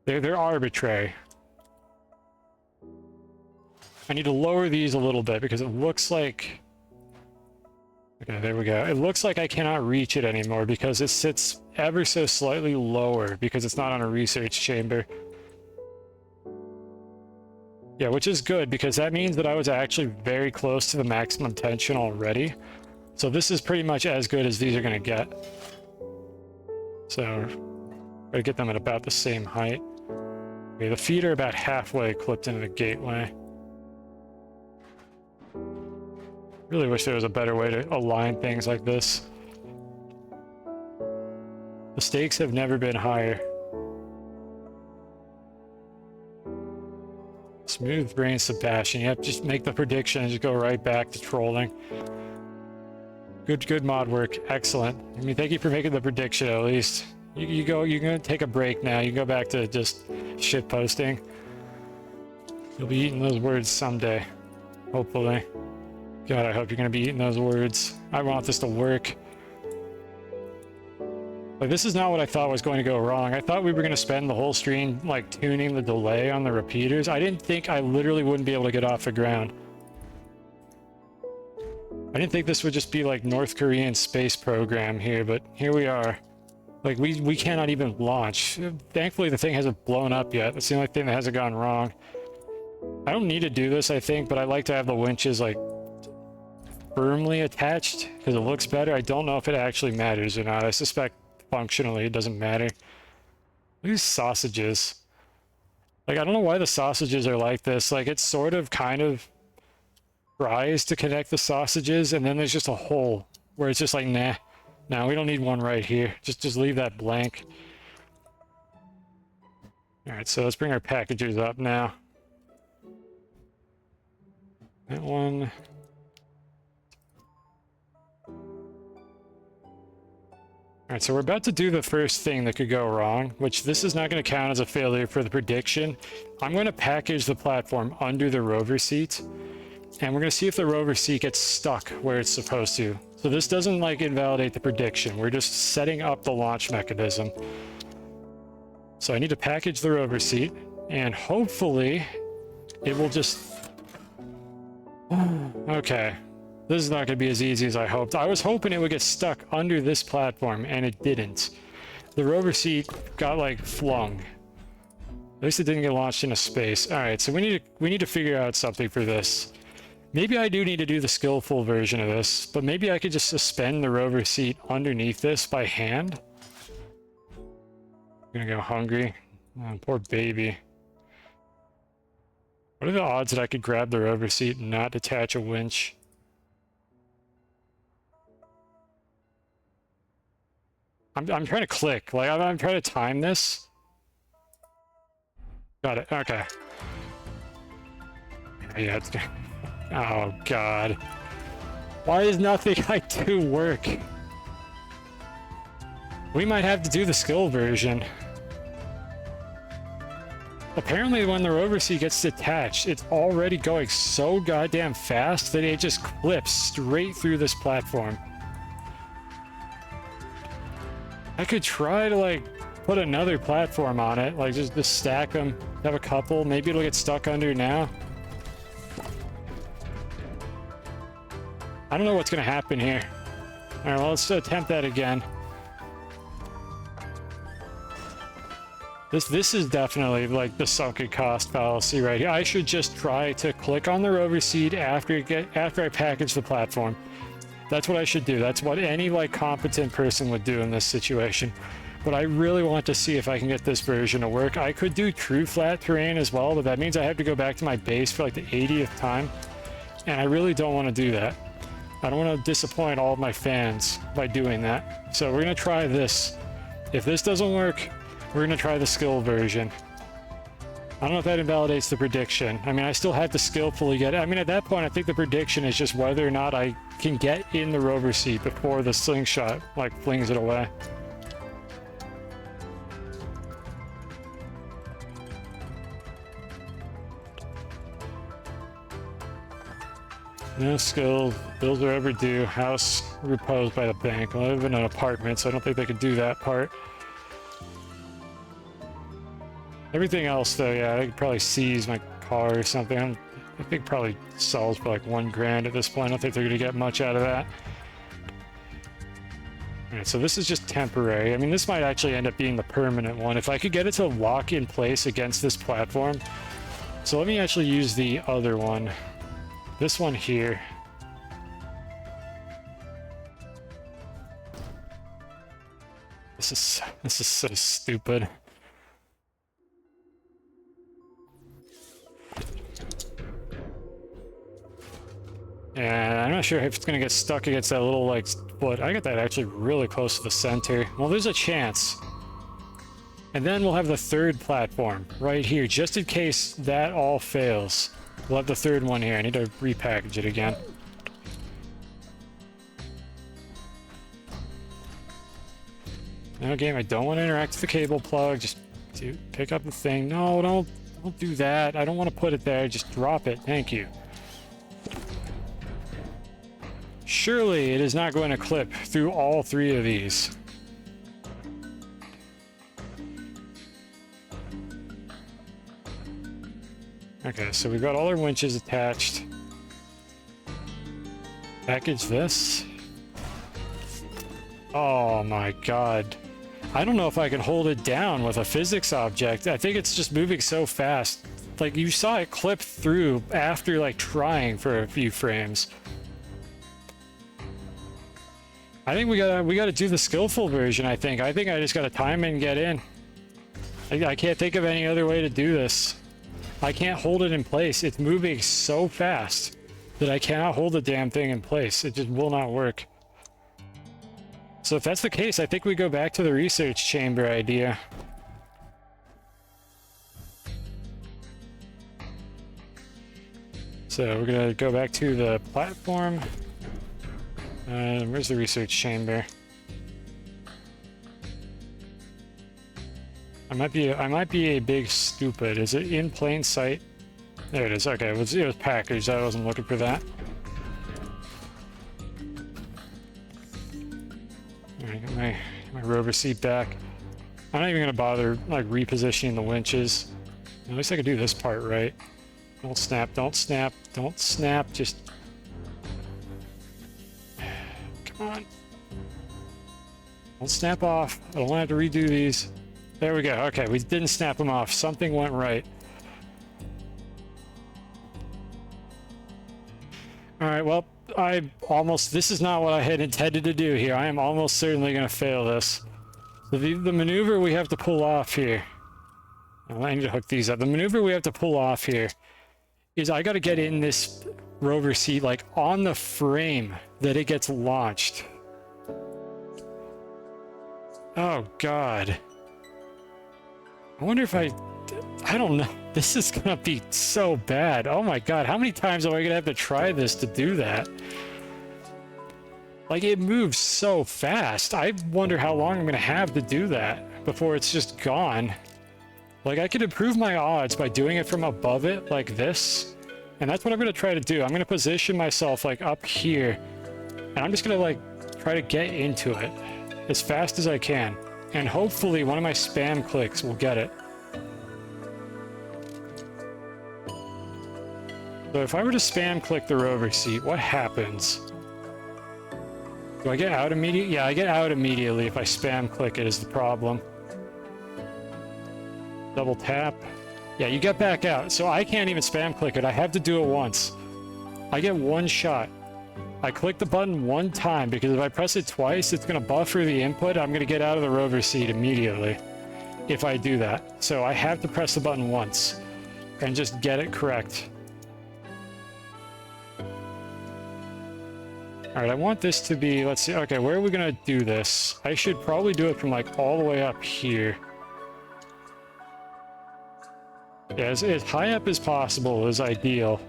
They're arbitrary. I need to lower these a little bit because it looks like... Okay, there we go. It looks like I cannot reach it anymore because it sits ever so slightly lower because it's not on a research chamber. Yeah, which is good because that means that I was actually very close to the maximum tension already. So this is pretty much as good as these are going to get. So, gotta get them at about the same height. Okay, the feet are about halfway clipped into the gateway. Really wish there was a better way to align things like this. The stakes have never been higher. Smooth brain Sebastian. Yep, just make the prediction and just go right back to trolling. Good mod work. Excellent. I mean, thank you for making the prediction at least. You're gonna take a break now. You can go back to just shit posting. You'll be eating those words someday. Hopefully. God, I hope you're gonna be eating those words. I want this to work. Like, this is not what I thought was going to go wrong. I thought we were gonna spend the whole stream, like, tuning the delay on the repeaters. I didn't think I literally wouldn't be able to get off the ground. I didn't think this would just be like North Korean space program here, but here we are. Like, we cannot even launch. Thankfully, the thing hasn't blown up yet. That's the only thing that hasn't gone wrong. I don't need to do this, I think, but I like to have the winches, like, firmly attached because it looks better. I don't know if it actually matters or not. I suspect functionally it doesn't matter. Look at these sausages. Like, I don't know why the sausages are like this. Like, it's sort of kind of tries to connect the sausages and then there's just a hole where it's just like, nah, we don't need one right here. Just leave that blank. All right, so let's bring our packages up now. That one. Alright, so we're about to do the first thing that could go wrong, which this is not going to count as a failure for the prediction. I'm going to package the platform under the rover seat, and we're going to see if the rover seat gets stuck where it's supposed to. So this doesn't, like, invalidate the prediction. We're just setting up the launch mechanism. So I need to package the rover seat, and hopefully it will just... Okay. This is not going to be as easy as I hoped. I was hoping it would get stuck under this platform, and it didn't. The rover seat got, like, flung. At least it didn't get launched into space. Alright, so we need to figure out something for this. Maybe I do need to do the skillful version of this, but maybe I could just suspend the rover seat underneath this by hand. I'm gonna go hungry. Oh, poor baby. What are the odds that I could grab the rover seat and not detach a winch? I'm trying to click. Like, I'm trying to time this. Got it. Okay. Yeah, it's... Oh, God. Why does nothing I do work? We might have to do the skill version. Apparently when the rover seat gets detached, it's already going so goddamn fast that it just clips straight through this platform. I could try to, like, put another platform on it, like just stack them, have a couple, maybe it'll get stuck under now. I don't know what's gonna happen here. Alright, well, let's attempt that again. This is definitely like the sunken cost fallacy right here. I should just try to click on the rover seat after I package the platform. That's what I should do. That's what any like competent person would do in this situation. But I really want to see if I can get this version to work. I could do true flat terrain as well, but that means I have to go back to my base for like the 80th time. And I really don't want to do that. I don't want to disappoint all of my fans by doing that. So we're going to try this. If this doesn't work, we're going to try the skill version. I don't know if that invalidates the prediction. I mean, I still have to skillfully get it. I mean, at that point, I think the prediction is just whether or not I can get in the rover seat before the slingshot, like, flings it away. No skill. Bills are overdue. House reposed by the bank. I live in an apartment, so I don't think they could do that part. Everything else, though, yeah, I could probably seize my car or something. I think probably sells for like $1,000 at this point. I don't think they're going to get much out of that. Alright, so this is just temporary. I mean, this might actually end up being the permanent one. If I could get it to lock in place against this platform. So let me actually use the other one. This one here. This is so stupid. And I'm not sure if it's gonna get stuck against that little, like, foot. I got that actually really close to the center. Well, there's a chance. And then we'll have the third platform right here, just in case that all fails. We'll have the third one here. I need to repackage it again. No, game, I don't want to interact with the cable plug. Just pick up the thing. No, don't do that. I don't want to put it there. Just drop it. Thank you. Surely it is not going to clip through all three of these. Okay, so we've got all our winches attached. Package this. Oh my god. I don't know if I can hold it down with a physics object. I think it's just moving so fast. Like, you saw it clip through after, like, trying for a few frames. I think we gotta do the skillful version, I think. I think I just gotta time it and get in. I can't think of any other way to do this. I can't hold it in place. It's moving so fast that I cannot hold the damn thing in place. It just will not work. So if that's the case, I think we go back to the research chamber idea. So we're gonna go back to the platform. Where's the research chamber? I might be a big stupid. Is it in plain sight? There it is. Okay, it was packaged. I wasn't looking for that. Alright, get my rover seat back. I'm not even gonna bother like repositioning the winches. At least I could do this part right. Don't snap, don't snap, don't snap, just come on. Don't snap off. I don't want to have to redo these. There we go. Okay, we didn't snap them off. Something went right. Alright, well, this is not what I had intended to do here. I am almost certainly going to fail this. So the maneuver we have to pull off here. Oh, I need to hook these up. The maneuver we have to pull off here is I got to get in this rover seat, like, on the frame that it gets launched. Oh, God. I wonder if I don't know. This is gonna be so bad. Oh my god, how many times am I gonna have to try this to do that? Like, it moves so fast. I wonder how long I'm gonna have to do that before it's just gone. Like, I could improve my odds by doing it from above it, like this. And that's what I'm gonna try to do. I'm gonna position myself, like, up here. And I'm just gonna, like, try to get into it as fast as I can. And hopefully one of my spam clicks will get it. So if I were to spam click the rover seat, what happens? Do I get out immediately? Yeah, I get out immediately if I spam click it is the problem. Double tap. Yeah, you get back out. So I can't even spam click it. I have to do it once. I get one shot. I click the button one time because if I press it twice, it's going to buffer the input. I'm going to get out of the rover seat immediately if I do that. So I have to press the button once and just get it correct. Alright, I want this to be, let's see, okay, where are we gonna do this? I should probably do it from like all the way up here. Yeah, as high up as possible is ideal.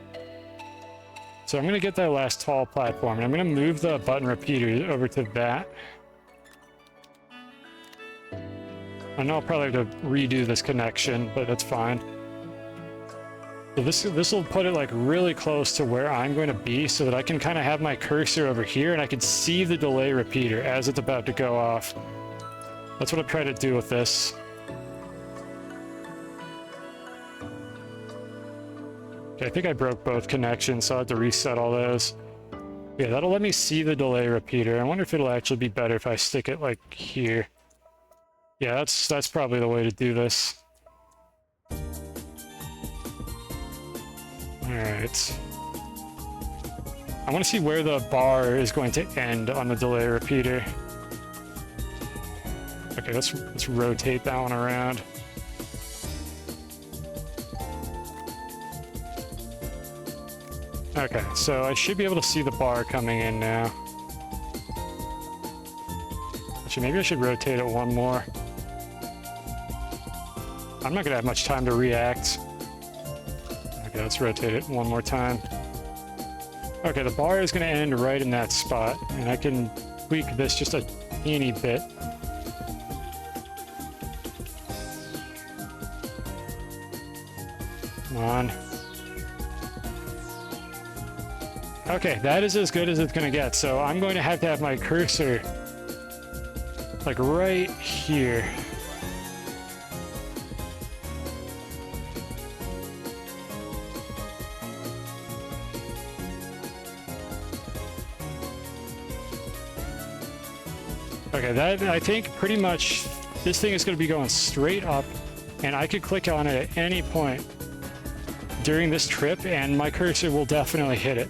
So I'm gonna get that last tall platform, and I'm gonna move the button repeater over to that. I know I'll probably have to redo this connection, but that's fine. So this will put it like really close to where I'm going to be so that I can kind of have my cursor over here and I can see the delay repeater as it's about to go off. That's what I'm trying to do with this. Okay, I think I broke both connections, so I'll have to reset all those. Yeah, that'll let me see the delay repeater. I wonder if it'll actually be better if I stick it like here. Yeah, that's probably the way to do this. Alright. I want to see where the bar is going to end on the delay repeater. Okay, let's rotate that one around. Okay, so I should be able to see the bar coming in now. Actually, maybe I should rotate it one more. I'm not going to have much time to react. Okay, let's rotate it one more time. Okay, the bar is going to end right in that spot, and I can tweak this just a teeny bit. Come on. Okay, that is as good as it's going to get, so I'm going to have my cursor like right here. Okay, that, I think pretty much this thing is going to be going straight up, and I could click on it at any point during this trip, and my cursor will definitely hit it.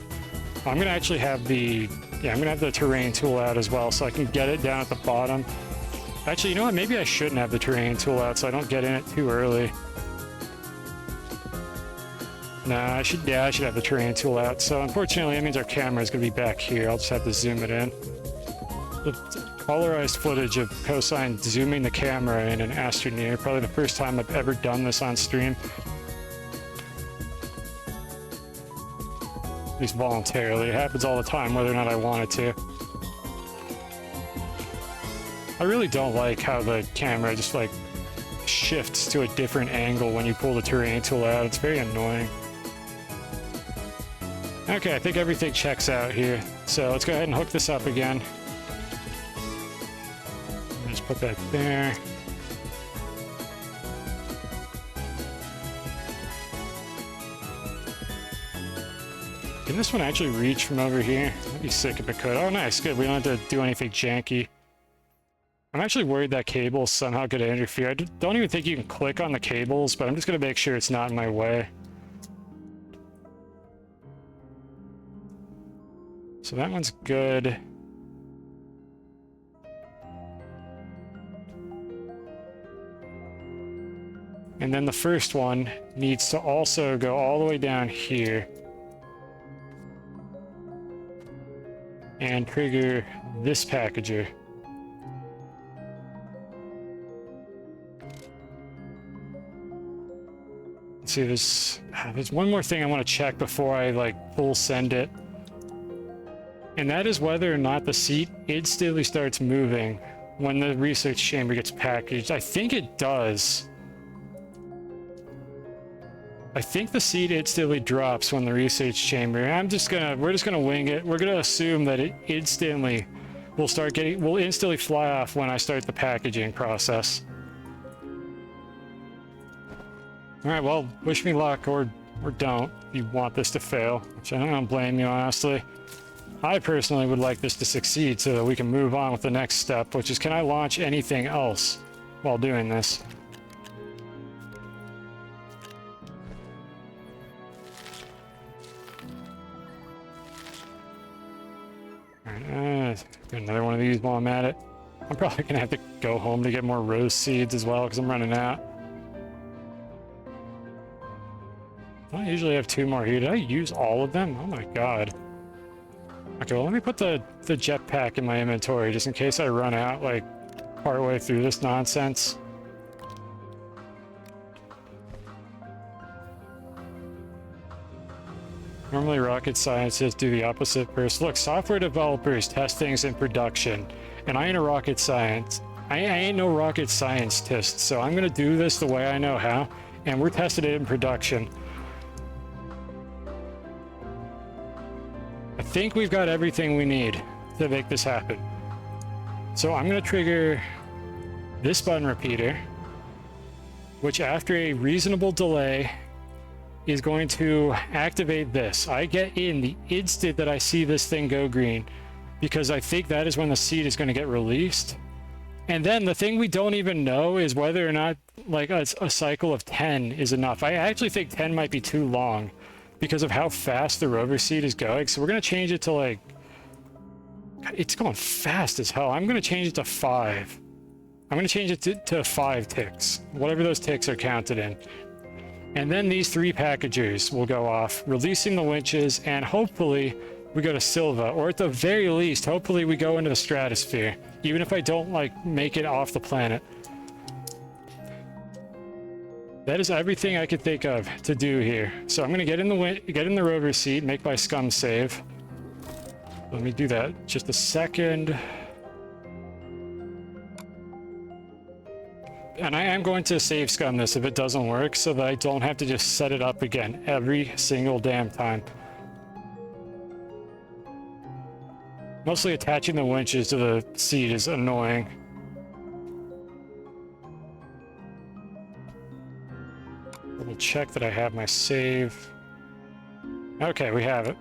I'm going to actually have I'm going to have the terrain tool out as well, so I can get it down at the bottom. Actually, you know what? Maybe I shouldn't have the terrain tool out, so I don't get in it too early. Nah, I should have the terrain tool out. So unfortunately, that means our camera is going to be back here. I'll just have to zoom it in. The colorized footage of Cosine zooming the camera in an Astroneer. Probably the first time I've ever done this on stream. At least voluntarily. It happens all the time, whether or not I want it to. I really don't like how the camera just like shifts to a different angle when you pull the terrain tool out. It's very annoying. Okay, I think everything checks out here. So let's go ahead and hook this up again. Just put that there. Can this one actually reach from over here? That'd be sick if it could. Oh, nice. Good. We don't have to do anything janky. I'm actually worried that cable is somehow going to interfere. I don't even think you can click on the cables, but I'm just going to make sure it's not in my way. So that one's good. And then the first one needs to also go all the way down here. And trigger this packager. see, there's one more thing I want to check before I like full send it. And that is whether or not the seat instantly starts moving when the research chamber gets packaged. I think it does. I think the seed instantly drops when the research chamber. We're just gonna wing it. We're gonna assume that it instantly will instantly fly off when I start the packaging process. All right, well, wish me luck or don't if you want this to fail, which I don't blame you, honestly. I personally would like this to succeed so that we can move on with the next step, which is, can I launch anything else while doing this? Alright, get another one of these while I'm at it. I'm probably gonna have to go home to get more rose seeds as well because I'm running out. I usually have 2 more here. Did I use all of them? Oh my god. Okay, well, let me put the jetpack in my inventory just in case I run out, like, partway through this nonsense. Normally, rocket scientists do the opposite first. Look, software developers test things in production, and I ain't a rocket science. I ain't no rocket scientist, so I'm gonna do this the way I know how, and we're testing it in production. I think we've got everything we need to make this happen. So I'm going to trigger this button repeater, which after a reasonable delay is going to activate this. I get in the instant that I see this thing go green, because I think that is when the seed is going to get released. And then the thing we don't even know is whether or not like a cycle of 10 is enough. I actually think 10 might be too long, because of how fast the rover seed is going. So we're going to change it to like... It's going fast as hell. I'm going to change it to 5. I'm going to change it to 5 ticks. Whatever those ticks are counted in. And then these 3 packagers will go off, releasing the winches, and hopefully we go to Silva. Or at the very least, hopefully we go into the stratosphere. Even if I don't like make it off the planet. That is everything I could think of to do here. So I'm gonna get in the rover seat, make my scum save. Let me do that just a second. And I am going to save scum this if it doesn't work, so that I don't have to just set it up again every single damn time. Mostly attaching the winches to the seat is annoying. We'll check that I have my save. Okay, we have it.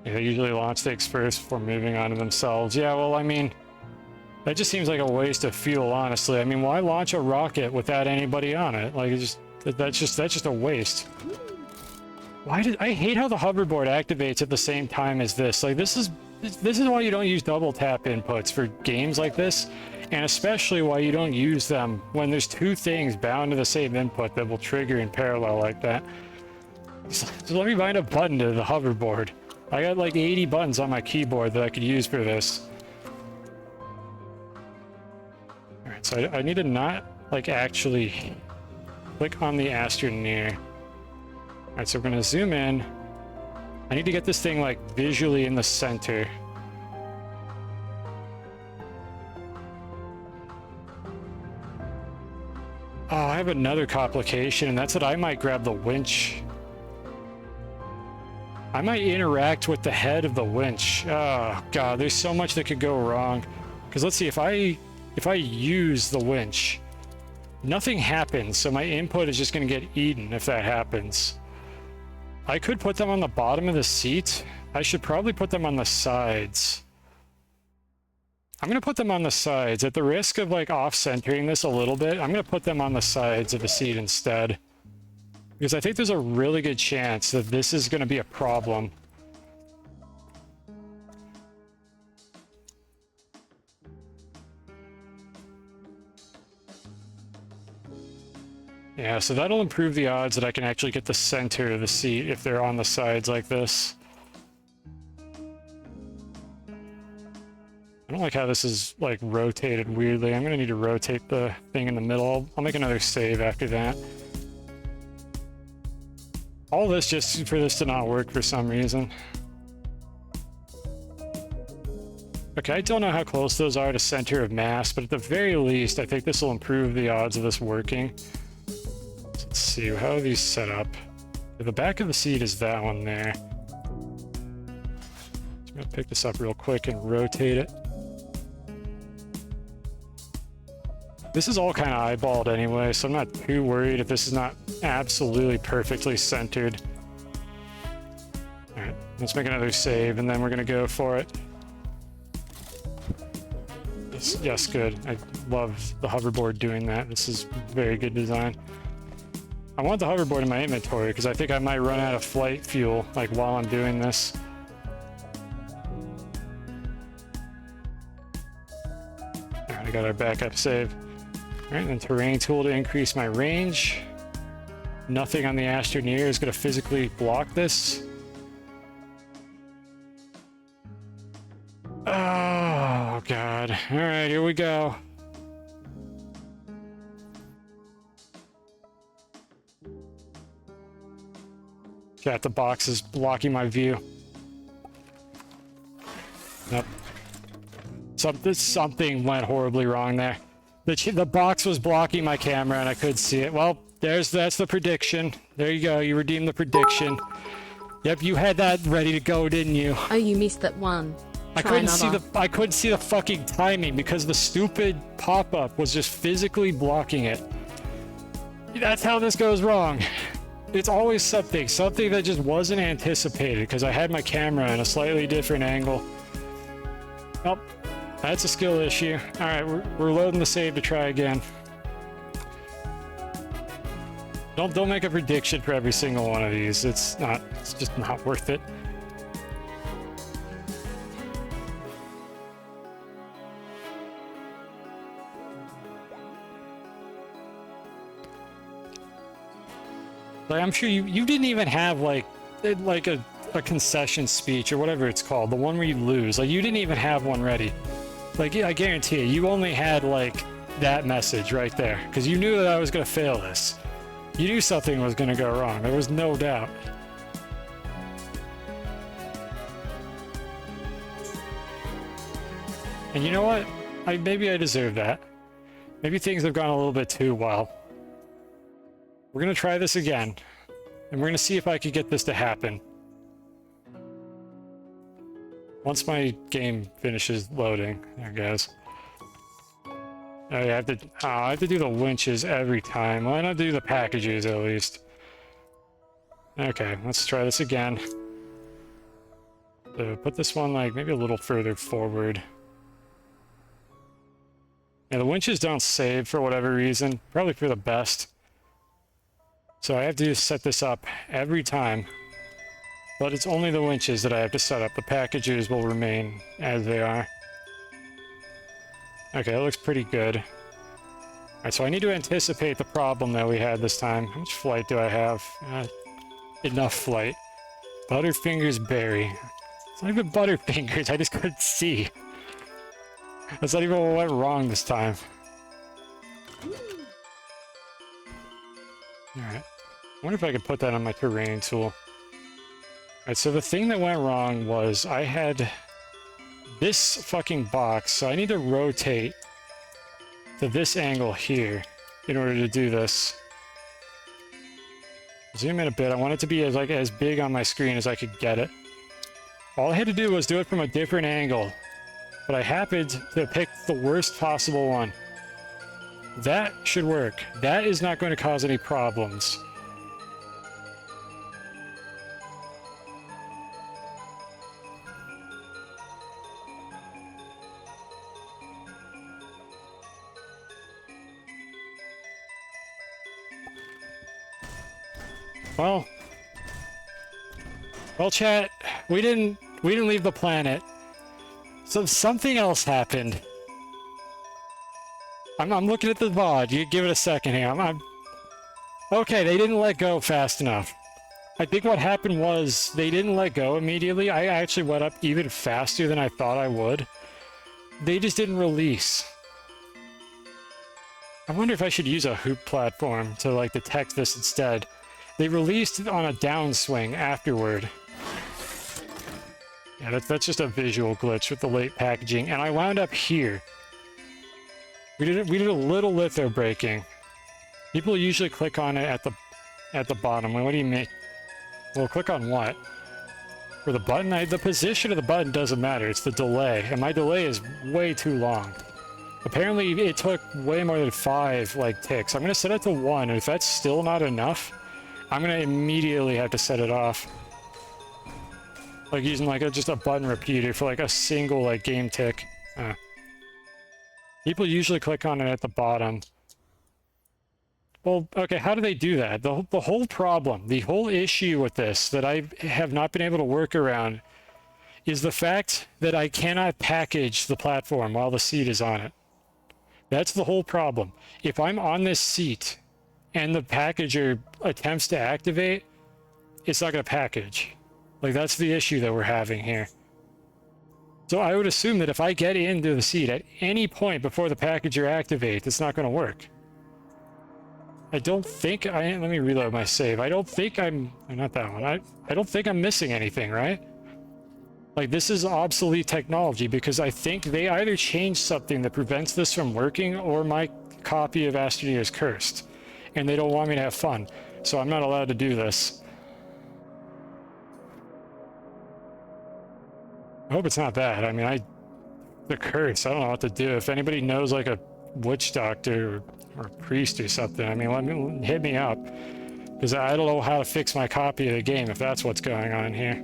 Yeah, they usually launch things first before moving on to themselves. Yeah, well, I mean, that just seems like a waste of fuel, honestly. I mean, why launch a rocket without anybody on it? Like, that's just a waste. I hate how the hoverboard activates at the same time as this. Like, this is why you don't use double tap inputs for games like this, and especially why you don't use them when there's 2 things bound to the same input that will trigger in parallel like that. So let me bind a button to the hoverboard. I got like 80 buttons on my keyboard that I could use for this. Alright, so I need to not like actually click on the Astroneer. Alright, so we're gonna zoom in. I need to get this thing like visually in the center. Oh, I have another complication, and that's that I might grab the winch. I might interact with the head of the winch. Oh god, there's so much that could go wrong. Because let's see, if I use the winch, nothing happens, so my input is just going to get eaten if that happens. I could put them on the bottom of the seat. I should probably put them on the sides. I'm going to put them on the sides. At the risk of like off-centering this a little bit, I'm going to put them on the sides of the seat instead. Because I think there's a really good chance that this is going to be a problem. Yeah, so that'll improve the odds that I can actually get the center of the seat if they're on the sides like this. I don't like how this is like rotated weirdly. I'm gonna need to rotate the thing in the middle. I'll make another save after that. All this just for this to not work for some reason. Okay, I don't know how close those are to center of mass, but at the very least, I think this will improve the odds of this working. So let's see, how are these set up? The back of the seat is that one there. I'm gonna pick this up real quick and rotate it. This is all kind of eyeballed anyway, so I'm not too worried if this is not absolutely perfectly centered. All right, let's make another save, and then we're gonna go for it. Yes, good. I love the hoverboard doing that. This is very good design. I want the hoverboard in my inventory because I think I might run out of flight fuel like while I'm doing this. Alright, I got our backup save. Alright, then terrain tool to increase my range. Nothing on the Astroneer is going to physically block this. Oh, God. Alright, here we go. Chat, the box is blocking my view. Nope. Something went horribly wrong there. The box was blocking my camera and I couldn't see it. Well, that's the prediction. There you go. You redeemed the prediction. Yep, you had that ready to go, didn't you? Oh, you missed that one. I couldn't see the fucking timing because the stupid pop-up was just physically blocking it. That's how this goes wrong. It's always something that just wasn't anticipated because I had my camera in a slightly different angle. Oh, that's a skill issue. All right, we're loading the save to try again. Don't make a prediction for every single one of these. It's just not worth it. Like, I'm sure you didn't even have like a concession speech or whatever it's called, the one where you lose. Like, you didn't even have one ready. Like, I guarantee you only had like that message right there because you knew that I was gonna fail this. You knew something was gonna go wrong. There was no doubt. And you know what? Maybe I deserve that. Maybe things have gone a little bit too well. We're gonna try this again, and we're gonna see if I could get this to happen. Once my game finishes loading, there it goes. Oh yeah, I have to do the winches every time. Why not do the packages at least? Okay, let's try this again. So put this one like maybe a little further forward. Yeah, the winches don't save for whatever reason, probably for the best. So I have to set this up every time, but it's only the winches that I have to set up. The packages will remain as they are. Okay, that looks pretty good. Alright, so I need to anticipate the problem that we had this time. How much flight do I have? Enough flight. Butterfingers berry. It's not even Butterfingers, I just couldn't see. That's not even what went wrong this time. Alright. I wonder if I could put that on my terrain tool. Alright, so the thing that went wrong was I had this fucking box, so I need to rotate to this angle here in order to do this. Zoom in a bit. I want it to be as big on my screen as I could get it. All I had to do was do it from a different angle, but I happened to pick the worst possible one. That should work. That is not going to cause any problems. Well, chat, we didn't leave the planet. So something else happened. I'm looking at the VOD. You give it a second here. Okay, they didn't let go fast enough. I think what happened was they didn't let go immediately. I actually went up even faster than I thought I would. They just didn't release. I wonder if I should use a hoop platform to like detect this instead. They released on a downswing afterward. Yeah, that's just a visual glitch with the late packaging, and I wound up here. We did a little litho breaking. People usually click on it at the bottom. What do you mean? Well, click on what? For the button? The position of the button doesn't matter. It's the delay, and my delay is way too long. Apparently, it took way more than 5 like ticks. I'm gonna set it to 1, and if that's still not enough, I'm gonna immediately have to set it off. Like using like just a button repeater for like a single like game tick. People usually click on it at the bottom. Well, okay, how do they do that? The whole problem, the whole issue with this that I have not been able to work around is the fact that I cannot package the platform while the seat is on it. That's the whole problem. If I'm on this seat and the packager attempts to activate, it's not going to package. Like, that's the issue that we're having here. So I would assume that if I get into the seat at any point before the packager activates, it's not going to work. I don't think let me reload my save. I don't think not that one. I don't think I'm missing anything, right? Like, this is obsolete technology because I think they either changed something that prevents this from working or my copy of Astroneer is cursed. And they don't want me to have fun. So I'm not allowed to do this. I hope it's not bad. I mean, the curse, I don't know what to do. If anybody knows like a witch doctor or priest or something, I mean, hit me up. Because I don't know how to fix my copy of the game if that's what's going on here.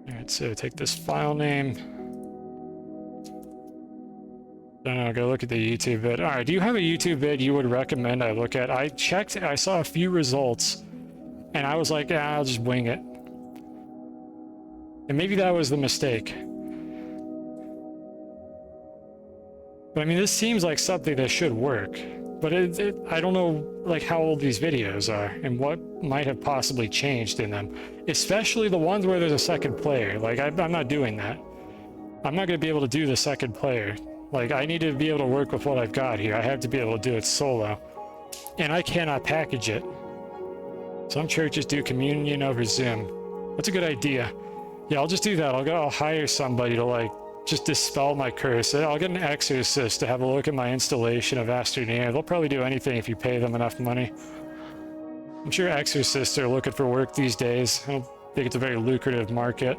Alright, so take this file name. I don't know, go look at the YouTube vid. Alright, do you have a YouTube vid you would recommend I look at? I checked, I saw a few results, and I was like, yeah, I'll just wing it. And maybe that was the mistake. But I mean, this seems like something that should work. But I don't know like how old these videos are and what might have possibly changed in them. Especially the ones where there's a second player. Like, I'm not doing that. I'm not going to be able to do the second player. Like, I need to be able to work with what I've got here. I have to be able to do it solo. And I cannot package it. Some churches do communion over Zoom. That's a good idea. Yeah, I'll just do that. I'll hire somebody to like just dispel my curse. I'll get an exorcist to have a look at my installation of Astroneer. They'll probably do anything if you pay them enough money. I'm sure exorcists are looking for work these days. I don't think it's a very lucrative market.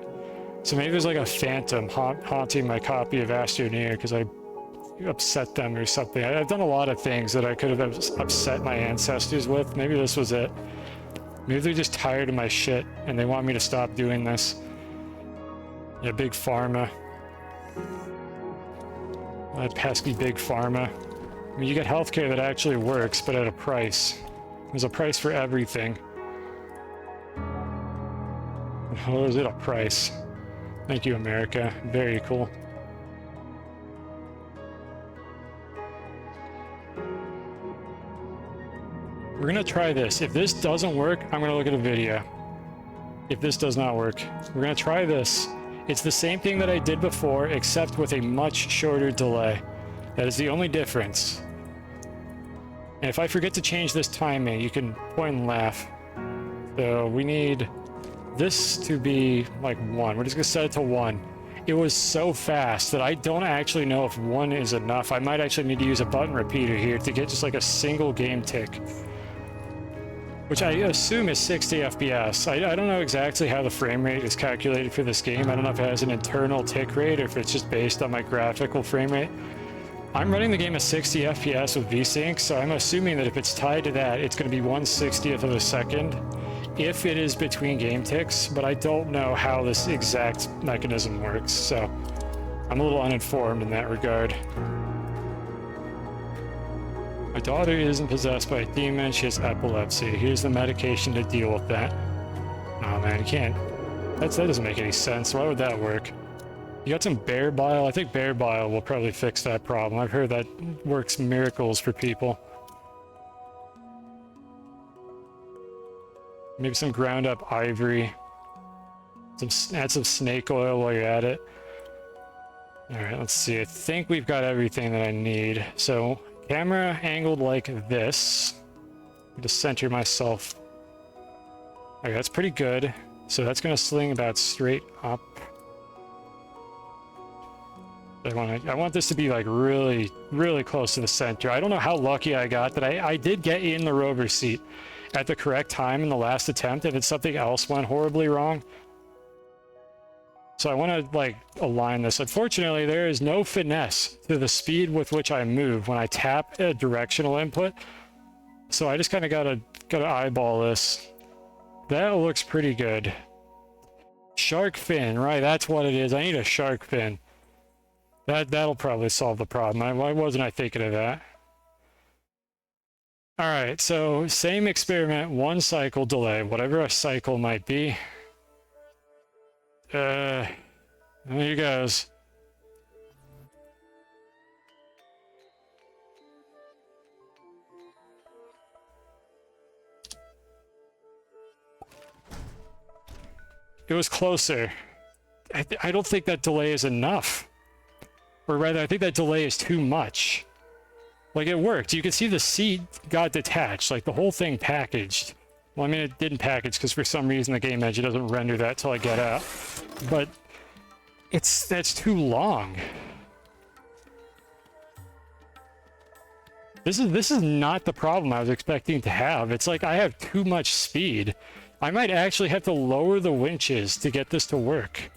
So maybe there's like a phantom haunting my copy of Astroneer because I upset them or something. I've done a lot of things that I could have upset my ancestors with. Maybe this was it. Maybe they're just tired of my shit and they want me to stop doing this. Yeah, big pharma. That pesky big pharma. I mean, you get healthcare that actually works, but at a price. There's a price for everything. And how is it a price? Thank you, America. Very cool. We're gonna try this. If this doesn't work, I'm gonna look at a video. If this does not work, we're gonna try this. It's the same thing that I did before, except with a much shorter delay. That is the only difference. And if I forget to change this timing, you can point and laugh. So we need this to be like 1. We're just gonna set it to 1. It was so fast that I don't actually know if 1 is enough. I might actually need to use a button repeater here to get just like a single game tick. Which I assume is 60 FPS. I don't know exactly how the frame rate is calculated for this game. I don't know if it has an internal tick rate or if it's just based on my graphical frame rate. I'm running the game at 60 FPS with VSync, so I'm assuming that if it's tied to that, it's going to be 1/60th of a second if it is between game ticks, but I don't know how this exact mechanism works, so I'm a little uninformed in that regard. My daughter isn't possessed by a demon, she has epilepsy. Here's the medication to deal with that. Oh man, you can't. That doesn't make any sense. Why would that work? You got some bear bile? I think bear bile will probably fix that problem. I've heard that works miracles for people. Maybe some ground up ivory. Add some snake oil while you're at it. All right, let's see. I think we've got everything that I need. So camera angled like this. Just center myself. Okay, that's pretty good. So that's going to sling about straight up. I want this to be like really, really close to the center. I don't know how lucky I got that I did get in the rover seat at the correct time in the last attempt, if it's something else went horribly wrong. So I want to like align this. Unfortunately, there is no finesse to the speed with which I move when I tap a directional input. So I just kind of gotta eyeball this. That looks pretty good. Shark fin, right? That's what it is. I need a shark fin. That'll probably solve the problem. Why wasn't I thinking of that? All right, so same experiment, 1 cycle delay, whatever a cycle might be. There he goes. It was closer. I don't think that delay is enough. Or rather, I think that delay is too much. Like, it worked. You can see the seat got detached, like the whole thing packaged. Well, I mean, it didn't package because for some reason the game engine doesn't render that till I get out. But that's too long. This is not the problem I was expecting to have. It's like I have too much speed. I might actually have to lower the winches to get this to work.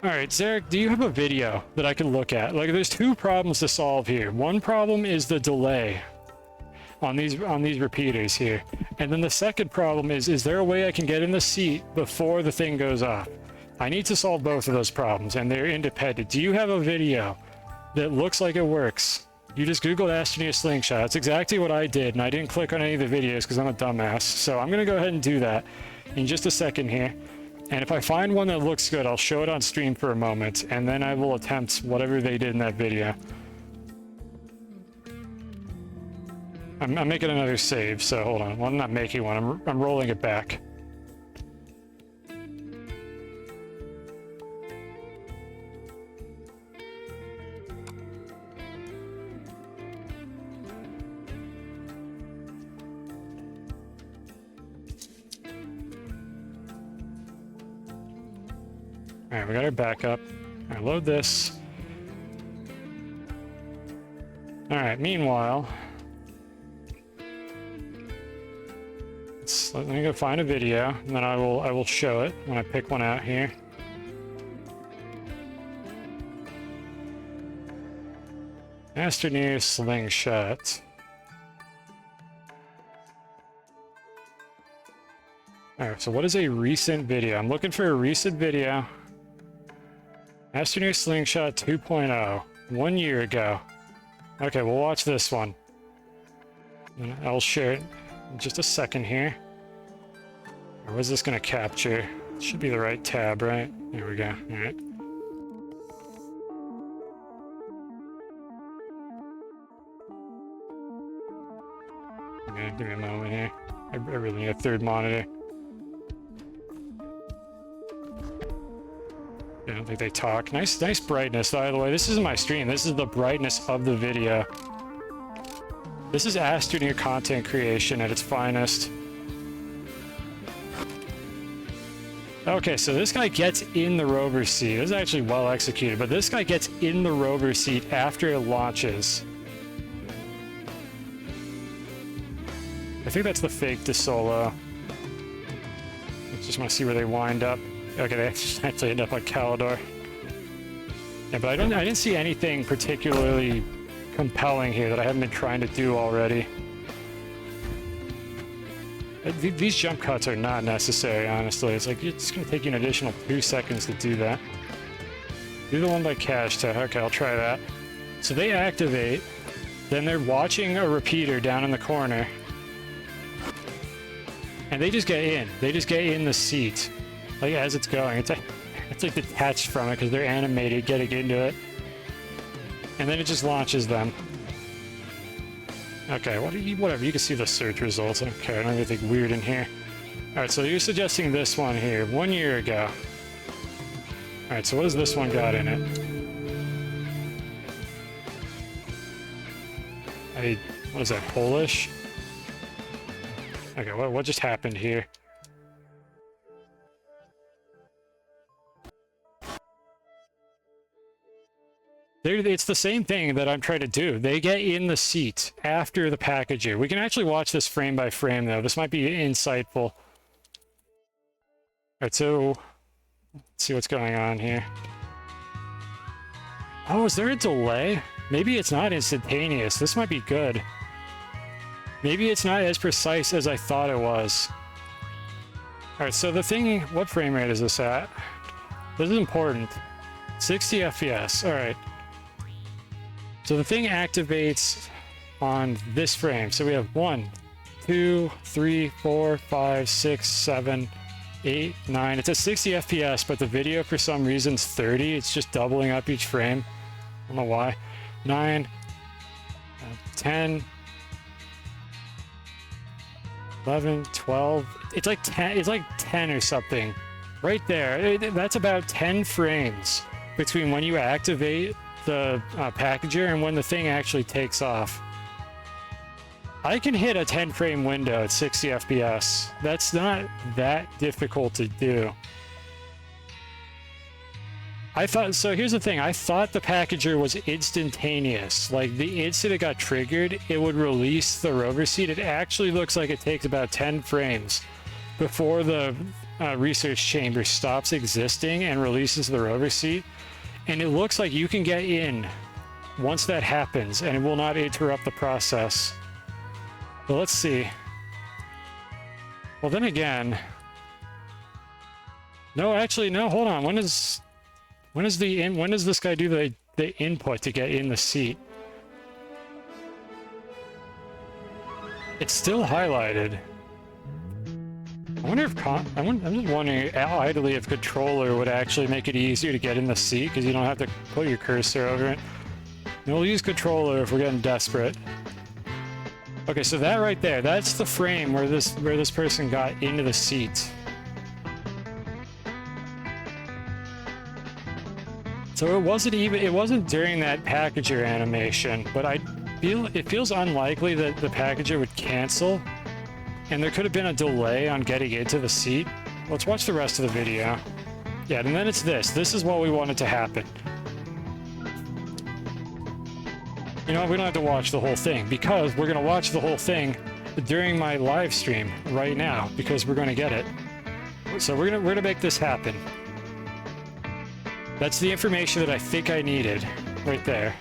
All right, Zarek, do you have a video that I can look at? Like, there's 2 problems to solve here. One problem is the delay on these repeaters here. And then the second problem is there a way I can get in the seat before the thing goes off? I need to solve both of those problems, and they're independent. Do you have a video that looks like it works? You just Googled Astroneer slingshot. That's exactly what I did, and I didn't click on any of the videos because I'm a dumbass. So I'm going to go ahead and do that in just a second here. And if I find one that looks good, I'll show it on stream for a moment, and then I will attempt whatever they did in that video. I'm making another save, so hold on. Well, I'm not making one. I'm rolling it back. All right, we got our backup. All right, load this. All right, meanwhile, let me go find a video, and then I will show it when I pick one out here. Astroneer slingshot. All right, so what is a recent video? I'm looking for a recent video. Astroneer slingshot 2.0, 1 year ago. Okay, we'll watch this one. And I'll share it in just a second here. Or was this going to capture? It should be the right tab, right? There we go. All right. Okay, give me a moment here. I really need a third monitor. I don't think they talk. Nice brightness, by the way. This isn't my stream. This is the brightness of the video. This is Astroneer content creation at its finest. Okay, so this guy gets in the rover seat. This is actually well executed, but this guy gets in the rover seat after it launches. I think that's the fake DeSolo. I just want to see where they wind up. Okay, they actually end up on Calidor. Yeah, but I didn't see anything particularly compelling here that I haven't been trying to do already. These jump cuts are not necessary, honestly. It's like, it's going to take you an additional 2 seconds to do that. Do the one by cache tag. Okay, I'll try that. So they activate, then they're watching a repeater down in the corner, and they just get in. They just get in the seat, like as it's going. It's like detached from it because they're animated getting into it, and then it just launches them. Okay, whatever. You can see the search results. I don't care. I don't have anything weird in here. All right, so you're suggesting this one here. 1 year ago. Alright, so what does this one got in it? What is that, Polish? Okay, what just happened here? It's the same thing that I'm trying to do. They get in the seat after the packager. We can actually watch this frame by frame, though. This might be insightful. Alright, so let's see what's going on here. Oh, is there a delay? Maybe it's not instantaneous. This might be good. Maybe it's not as precise as I thought it was. Alright, so the thing... What frame rate is this at? This is important. 60 FPS. Alright. So the thing activates on this frame. So we have 1, 2, 3, 4, 5, 6, 7, 8, 9. It's at 60 FPS, but the video for some reason is 30. It's just doubling up each frame. I don't know why. 9, 10, 11, 12. It's like 10. It's like 10 or something. Right there. That's about 10 frames between when you activate the packager and when the thing actually takes off. I can hit a 10 frame window at 60 FPS. That's not that difficult to do. So here's the thing, I thought the packager was instantaneous. Like the instant it got triggered, it would release the rover seat. It actually looks like it takes about 10 frames before the research chamber stops existing and releases the rover seat. And it looks like you can get in once that happens and it will not interrupt the process. But let's see. Well, then again, no, actually, no, hold on. When does this guy do the input to get in the seat? It's still highlighted. I wonder if I'm just wondering idly if controller would actually make it easier to get in the seat because you don't have to put your cursor over it. And we'll use controller if we're getting desperate. Okay, so that right there, that's the frame where this person got into the seat. So it wasn't during that packager animation, but it feels unlikely that the packager would cancel, and there could have been a delay on getting into the seat. Let's watch the rest of the video. Yeah, and then it's this. This is what we wanted to happen. You know what? We don't have to watch the whole thing because we're going to watch the whole thing during my live stream right now because we're going to get it. So we're going to make this happen. That's the information that I think I needed right there.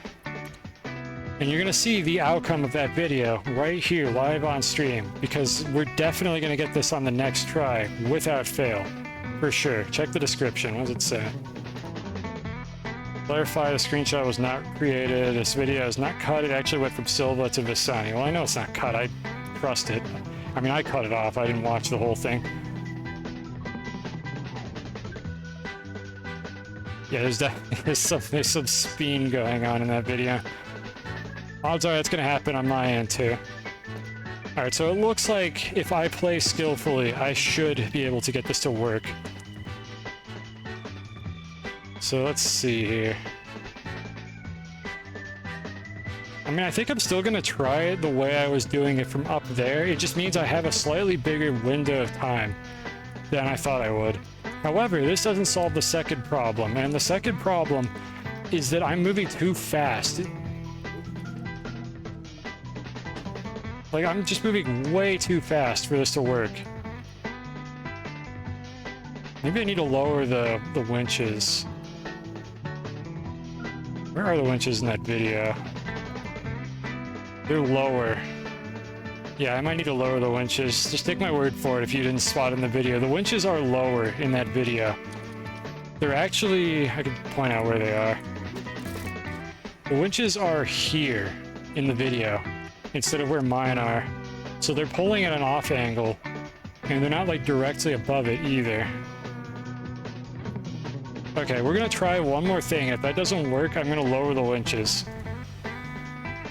And you're going to see the outcome of that video right here live on stream because we're definitely going to get this on the next try without fail. For sure. Check the description. What does it say? Clarify, the screenshot was not created. This video is not cut. It actually went from Silva to Visani. Well, I know it's not cut. I trust it. I mean, I cut it off. I didn't watch the whole thing. Yeah, there's some spin going on in that video. Odds are that's going to happen on my end, too. Alright, so it looks like if I play skillfully, I should be able to get this to work. So let's see here. I mean, I think I'm still going to try it the way I was doing it from up there. It just means I have a slightly bigger window of time than I thought I would. However, this doesn't solve the second problem, and the second problem is that I'm moving too fast. Like, I'm just moving way too fast for this to work. Maybe I need to lower the winches. Where are the winches in that video? They're lower. Yeah, I might need to lower the winches. Just take my word for it if you didn't spot in the video. The winches are lower in that video. They're actually... I can point out where they are. The winches are here in the video instead of where mine are. So they're pulling at an off angle, and they're not like directly above it either. Okay, we're gonna try one more thing. If that doesn't work, I'm gonna lower the winches.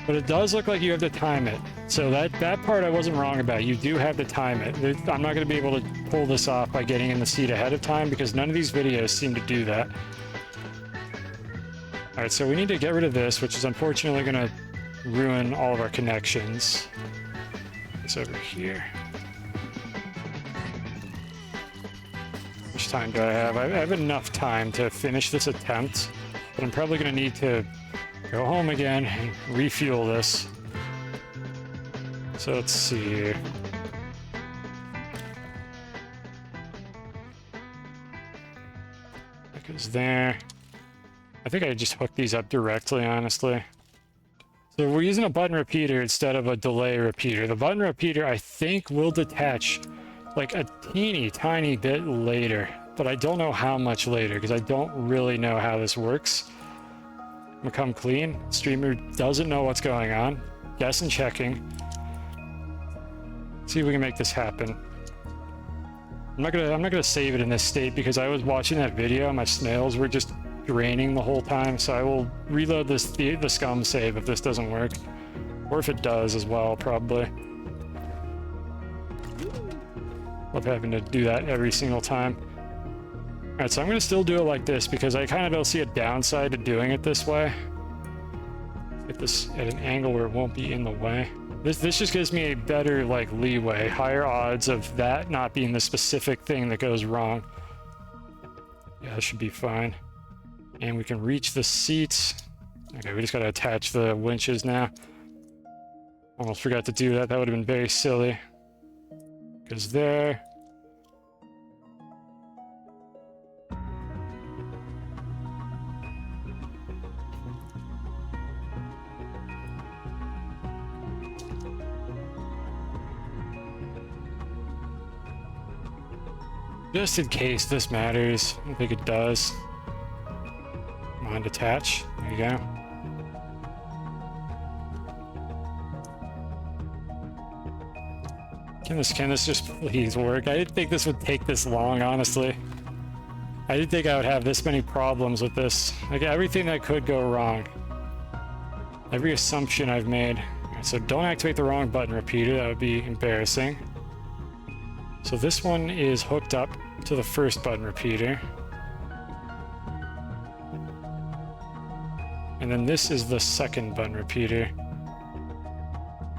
But it does look like you have to time it. So that part I wasn't wrong about. You do have to time it. I'm not gonna be able to pull this off by getting in the seat ahead of time because none of these videos seem to do that. Alright, so we need to get rid of this, which is unfortunately going to ruin all of our connections. It's over here. How much time do I have? I have enough time to finish this attempt, but I'm probably going to need to go home again and refuel this. So let's see here. That goes there. I think I just hooked these up directly, honestly. So we're using a button repeater instead of a delay repeater. The button repeater, I think, will detach like a teeny tiny bit later, but I don't know how much later because I don't really know how this works. I'm gonna come clean. Streamer doesn't know what's going on. Guessing, checking. See if we can make this happen. I'm not gonna save it in this state because I was watching that video. My snails were just draining the whole time, so I will reload the scum save if this doesn't work, or if it does as well, probably. Love having to do that every single time. All right, so I'm gonna still do it like this because I kind of don't see a downside to doing it this way. Get this at an angle where it won't be in the way. This just gives me a better like leeway, higher odds of that not being the specific thing that goes wrong. Yeah, this should be fine. And we can reach the seats. Okay, we just gotta attach the winches now. Almost forgot to do that. That would have been very silly. Goes there. Just in case this matters. I don't think it does. Come on, detach. There you go. Can this just please work? I didn't think this would take this long, honestly. I didn't think I would have this many problems with this. Like, everything that could go wrong. Every assumption I've made. Alright, so don't activate the wrong button repeater. That would be embarrassing. So this one is hooked up to the first button repeater. And then this is the second button repeater.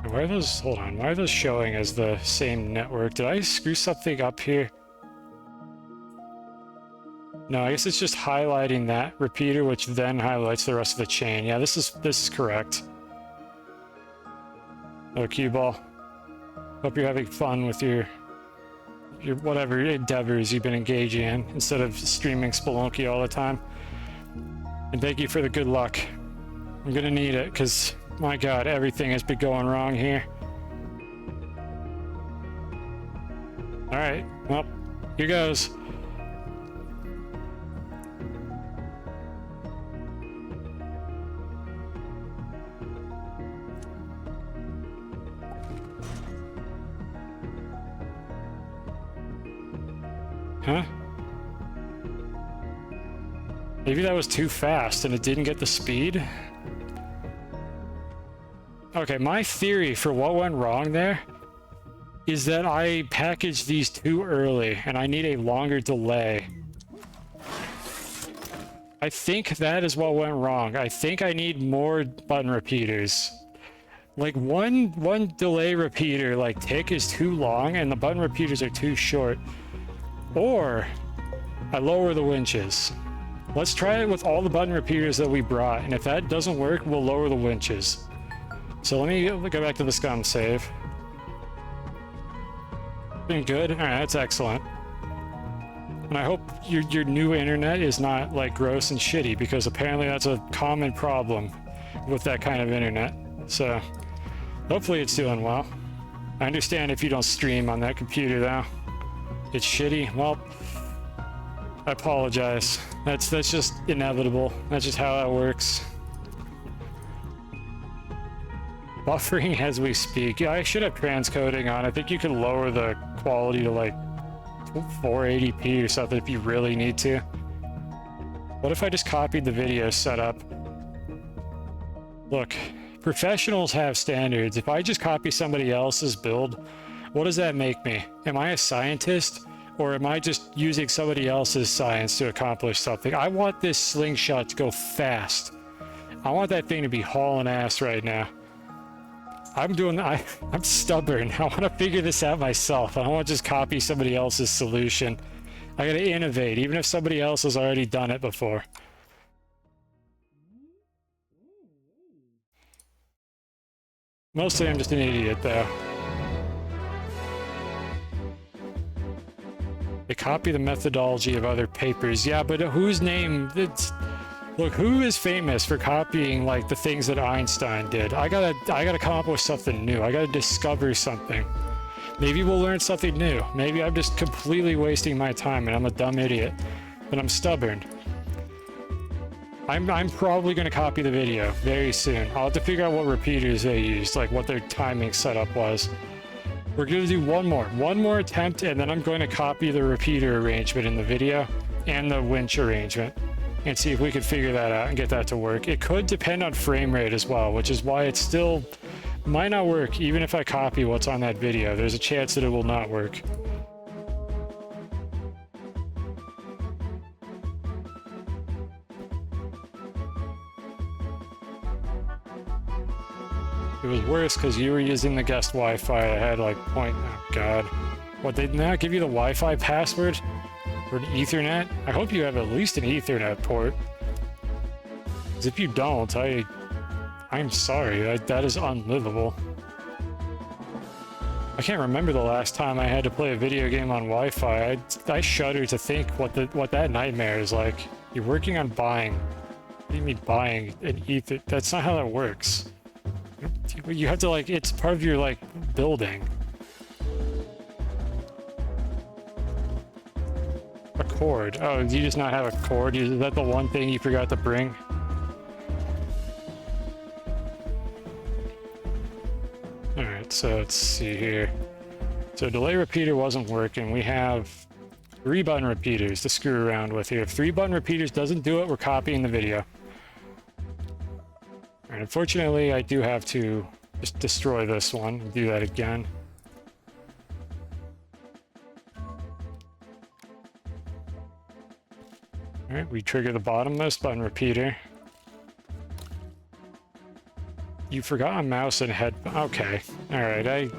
Why are those, hold on, why are those showing as the same network? Did I screw something up here? No, I guess it's just highlighting that repeater, which then highlights the rest of the chain. Yeah, this is correct. Oh, cue ball. Hope you're having fun with your whatever endeavors you've been engaging in instead of streaming Spelunky all the time. And thank you for the good luck. I'm gonna need it because, my God, everything has been going wrong here. All right, well, here goes. Huh? Maybe that was too fast and it didn't get the speed? Okay, my theory for what went wrong there is that I packaged these too early and I need a longer delay. I think that is what went wrong. I think I need more button repeaters. Like one delay repeater like tick is too long and the button repeaters are too short. Or I lower the winches. Let's try it with all the button repeaters that we brought, and if that doesn't work, we'll lower the winches. So let me go back to the scum save. Been good? Alright, that's excellent. And I hope your new internet is not like gross and shitty, because apparently that's a common problem with that kind of internet. So hopefully it's doing well. I understand if you don't stream on that computer though. It's shitty. Well, I apologize. That's just inevitable. That's just how that works. Buffering as we speak. Yeah, I should have transcoding on. I think you can lower the quality to like 480p or something if you really need to. What if I just copied the video setup? Look, professionals have standards. If I just copy somebody else's build, what does that make me? Am I a scientist? Or am I just using somebody else's science to accomplish something? I want this slingshot to go fast. I want that thing to be hauling ass right now. I'm stubborn. I want to figure this out myself. I don't want to just copy somebody else's solution. I gotta innovate, even if somebody else has already done it before. Mostly I'm just an idiot, though. They copy the methodology of other papers. Yeah, but whose name? Look, who is famous for copying like the things that Einstein did? I gotta come up with something new. I gotta discover something. Maybe we'll learn something new. Maybe I'm just completely wasting my time and I'm a dumb idiot. But I'm stubborn. I'm probably gonna copy the video very soon. I'll have to figure out what repeaters they used, like what their timing setup was. We're gonna do one more attempt, and then I'm going to copy the repeater arrangement in the video and the winch arrangement and see if we could figure that out and get that to work. It could depend on frame rate as well, which is why it still might not work. Even if I copy what's on that video, there's a chance that it will not work. It was worse because you were using the guest Wi-Fi. I had like oh god. What, they now give you the Wi-Fi password? For an Ethernet? I hope you have at least an Ethernet port. Because if you don't, I'm sorry. That is unlivable. I can't remember the last time I had to play a video game on Wi-Fi. I shudder to think what that nightmare is like. You're working on buying. What do you mean buying an Ether? That's not how that works. You have to like, it's part of your like building. A cord. Oh, do you just not have a cord? Is that the one thing you forgot to bring? Alright, so let's see here. So delay repeater wasn't working. We have 3-button repeaters to screw around with here. If 3-button repeaters doesn't do it, we're copying the video. Alright, unfortunately, I do have to just destroy this one and do that again. Alright, we trigger the bottommost button repeater. You forgot a mouse and head. Okay. Alright,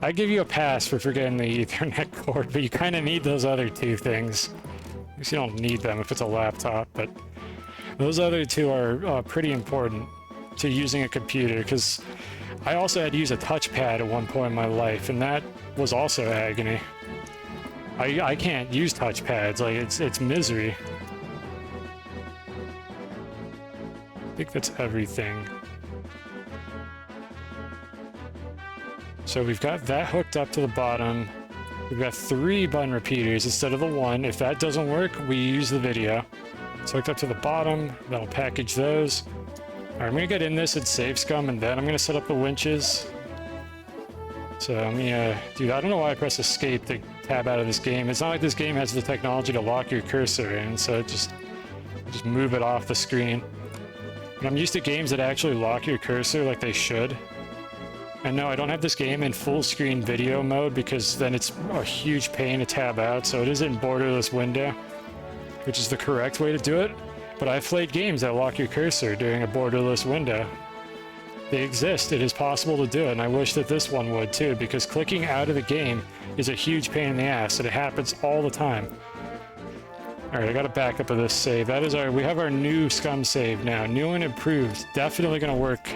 I give you a pass for forgetting the Ethernet cord, but you kind of need those other two things. At least you don't need them if it's a laptop, but those other two are pretty important to using a computer, because I also had to use a touchpad at one point in my life, and that was also agony. I can't use touchpads, like it's misery. I think that's everything. So we've got that hooked up to the bottom. We've got 3-button repeaters instead of the 1. If that doesn't work, we use the video. It's hooked up to the bottom. That'll package those. Alright, I'm gonna get in this and save scum, and then I'm gonna set up the winches. So I'm gonna do that. I don't know why I press escape to tab out of this game. It's not like this game has the technology to lock your cursor in, so just move it off the screen. But I'm used to games that actually lock your cursor like they should. And no, I don't have this game in full screen video mode because then it's a huge pain to tab out, so it is in borderless window, which is the correct way to do it. But I've played games that lock your cursor during a borderless window. They exist, it is possible to do it, and I wish that this one would too, because clicking out of the game is a huge pain in the ass, and it happens all the time. Alright, I got a backup of this save. That is we have our new scum save now. New and improved. Definitely gonna work.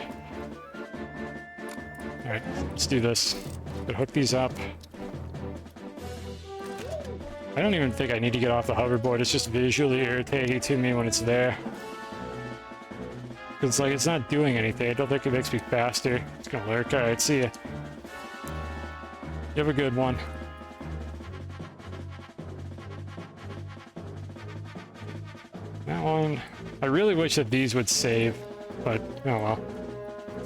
Alright, let's do this. Gonna hook these up. I don't even think I need to get off the hoverboard. It's just visually irritating to me when it's there. It's like, it's not doing anything. I don't think it makes me faster. It's gonna work. Alright, see ya. You have a good one. That one... I really wish that these would save, but oh well.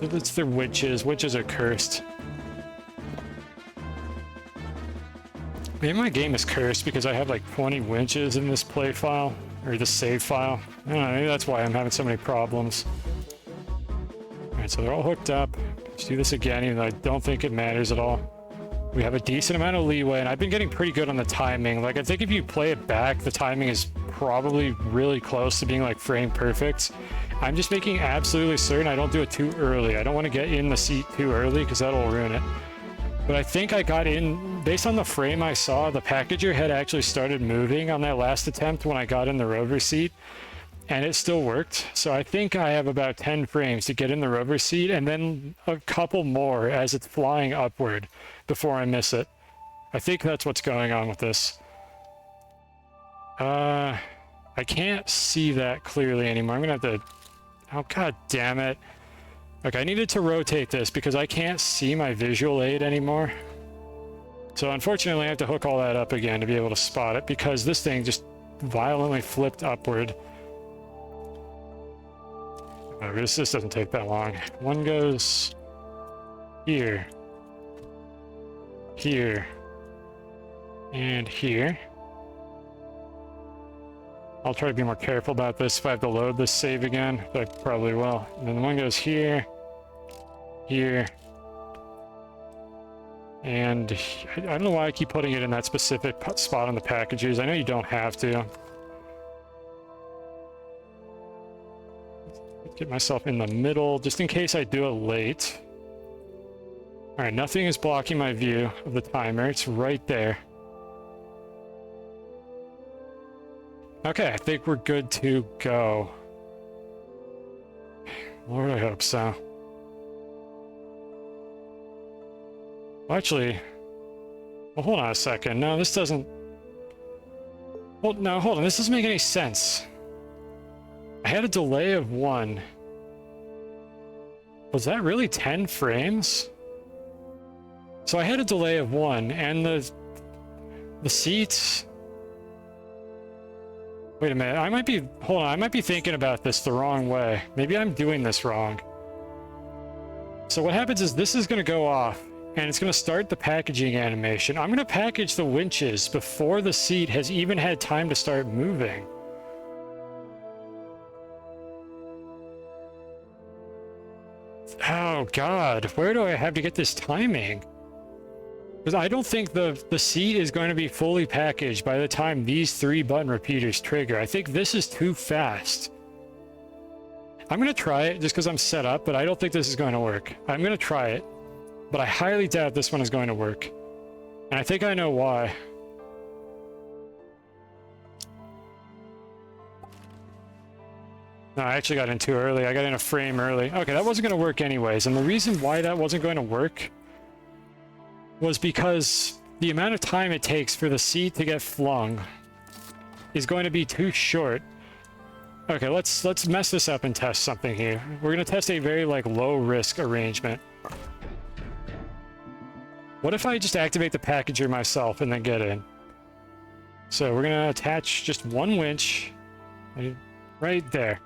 It's their witches. Witches are cursed. Maybe my game is cursed because I have like 20 winches in this play file, or this save file. I don't know, maybe that's why I'm having so many problems. Alright, so they're all hooked up. Let's do this again, even though I don't think it matters at all. We have a decent amount of leeway, and I've been getting pretty good on the timing. Like, I think if you play it back, the timing is probably really close to being like frame perfect. I'm just making absolutely certain I don't do it too early. I don't want to get in the seat too early because that'll ruin it. But I think I got in, based on the frame I saw, the packager had actually started moving on that last attempt when I got in the rover seat, and it still worked. So I think I have about 10 frames to get in the rover seat, and then a couple more as it's flying upward before I miss it. I think that's what's going on with this. I can't see that clearly anymore. I'm gonna have to... Oh, god damn it. Okay, I needed to rotate this because I can't see my visual aid anymore. So unfortunately I have to hook all that up again to be able to spot it because this thing just violently flipped upward. Oh, this doesn't take that long. One goes here, here, and here. I'll try to be more careful about this if I have to load this save again, but I probably will. And then one goes here, here, and I don't know why I keep putting it in that specific spot on the packages. I know you don't have to. Get myself in the middle, just in case I do it late. Alright, nothing is blocking my view of the timer. It's right there. Okay, I think we're good to go. Lord, I hope so. Well, actually... Well, hold on a second. No, this doesn't... Well, no, hold on. This doesn't make any sense. I had a delay of 1. Was that really 10 frames? So I had a delay of 1, and the seats... Wait a minute, I might be... Hold on, I might be thinking about this the wrong way. Maybe I'm doing this wrong. So what happens is this is going to go off, and it's going to start the packaging animation. I'm going to package the winches before the seat has even had time to start moving. Oh god, where do I have to get this timing? Because I don't think the seat is going to be fully packaged by the time these 3 button repeaters trigger. I think this is too fast. I'm going to try it just because I'm set up, but I don't think this is going to work. I'm going to try it, but I highly doubt this one is going to work. And I think I know why. No, I actually got in too early. I got in a frame early. Okay, that wasn't going to work anyways. And the reason why that wasn't going to work was because the amount of time it takes for the seat to get flung is going to be too short. Okay, let's mess this up and test something here. We're going to test a very low risk arrangement. What if I just activate the packager myself and then get in? So we're going to attach just 1 winch right there.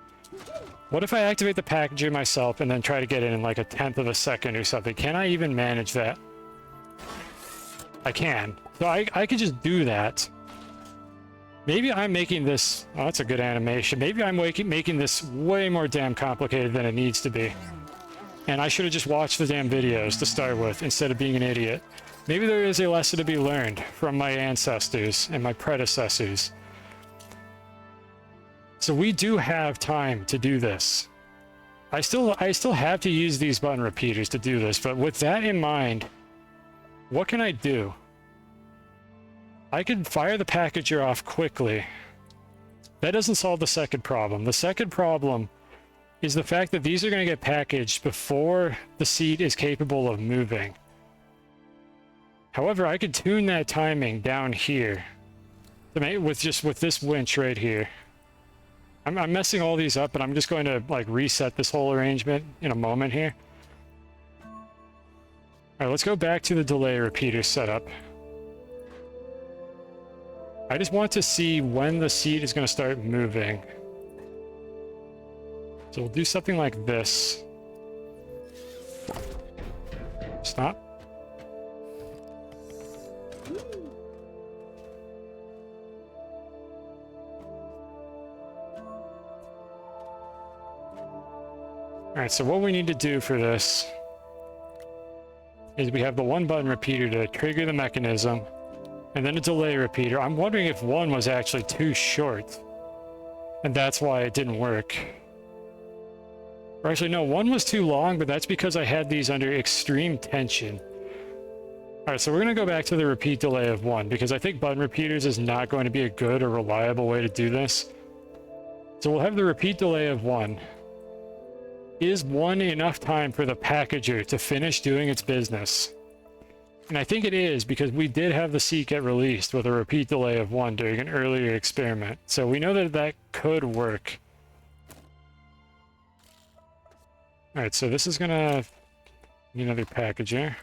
What if I activate the packager myself and then try to get in like a 1/10 of a second or something? Can I even manage that? I can. So I could just do that. Maybe I'm making this... Oh, that's a good animation. Maybe I'm making this way more damn complicated than it needs to be. And I should have just watched the damn videos to start with instead of being an idiot. Maybe there is a lesson to be learned from my ancestors and my predecessors. So we do have time to do this. I still have to use these button repeaters to do this, but with that in mind, what can I do? I can fire the packager off quickly. That doesn't solve the second problem. The second problem is the fact that these are going to get packaged before the seat is capable of moving. However, I could tune that timing down here to make with this winch right here. I'm messing all these up, and I'm just going to reset this whole arrangement in a moment here. Alright, let's go back to the delay repeater setup. I just want to see when the seat is going to start moving. So we'll do something like this. Stop. Alright, so what we need to do for this is we have the 1 button repeater to trigger the mechanism, and then a delay repeater. I'm wondering if 1 was actually too short, and that's why it didn't work. Or actually, no, one was too long, but that's because I had these under extreme tension. Alright, so we're going to go back to the repeat delay of 1, because I think button repeaters is not going to be a good or reliable way to do this. So we'll have the repeat delay of 1. Is 1 enough time for the packager to finish doing its business? And I think it is, because we did have the seat get released with a repeat delay of 1 during an earlier experiment. So we know that that could work. Alright, so this is gonna need another packager.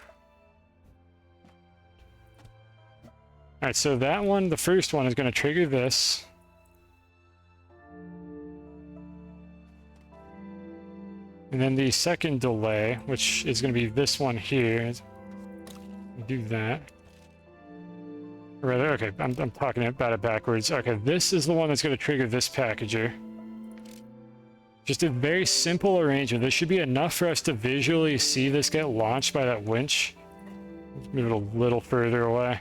Alright, so that one, the first one, is gonna trigger this. And then the second delay, which is gonna be this one here, do that. Or rather, okay, I'm talking about it backwards. Okay, this is the one that's gonna trigger this packager. Just a very simple arrangement. This should be enough for us to visually see this get launched by that winch. Let's move it a little further away.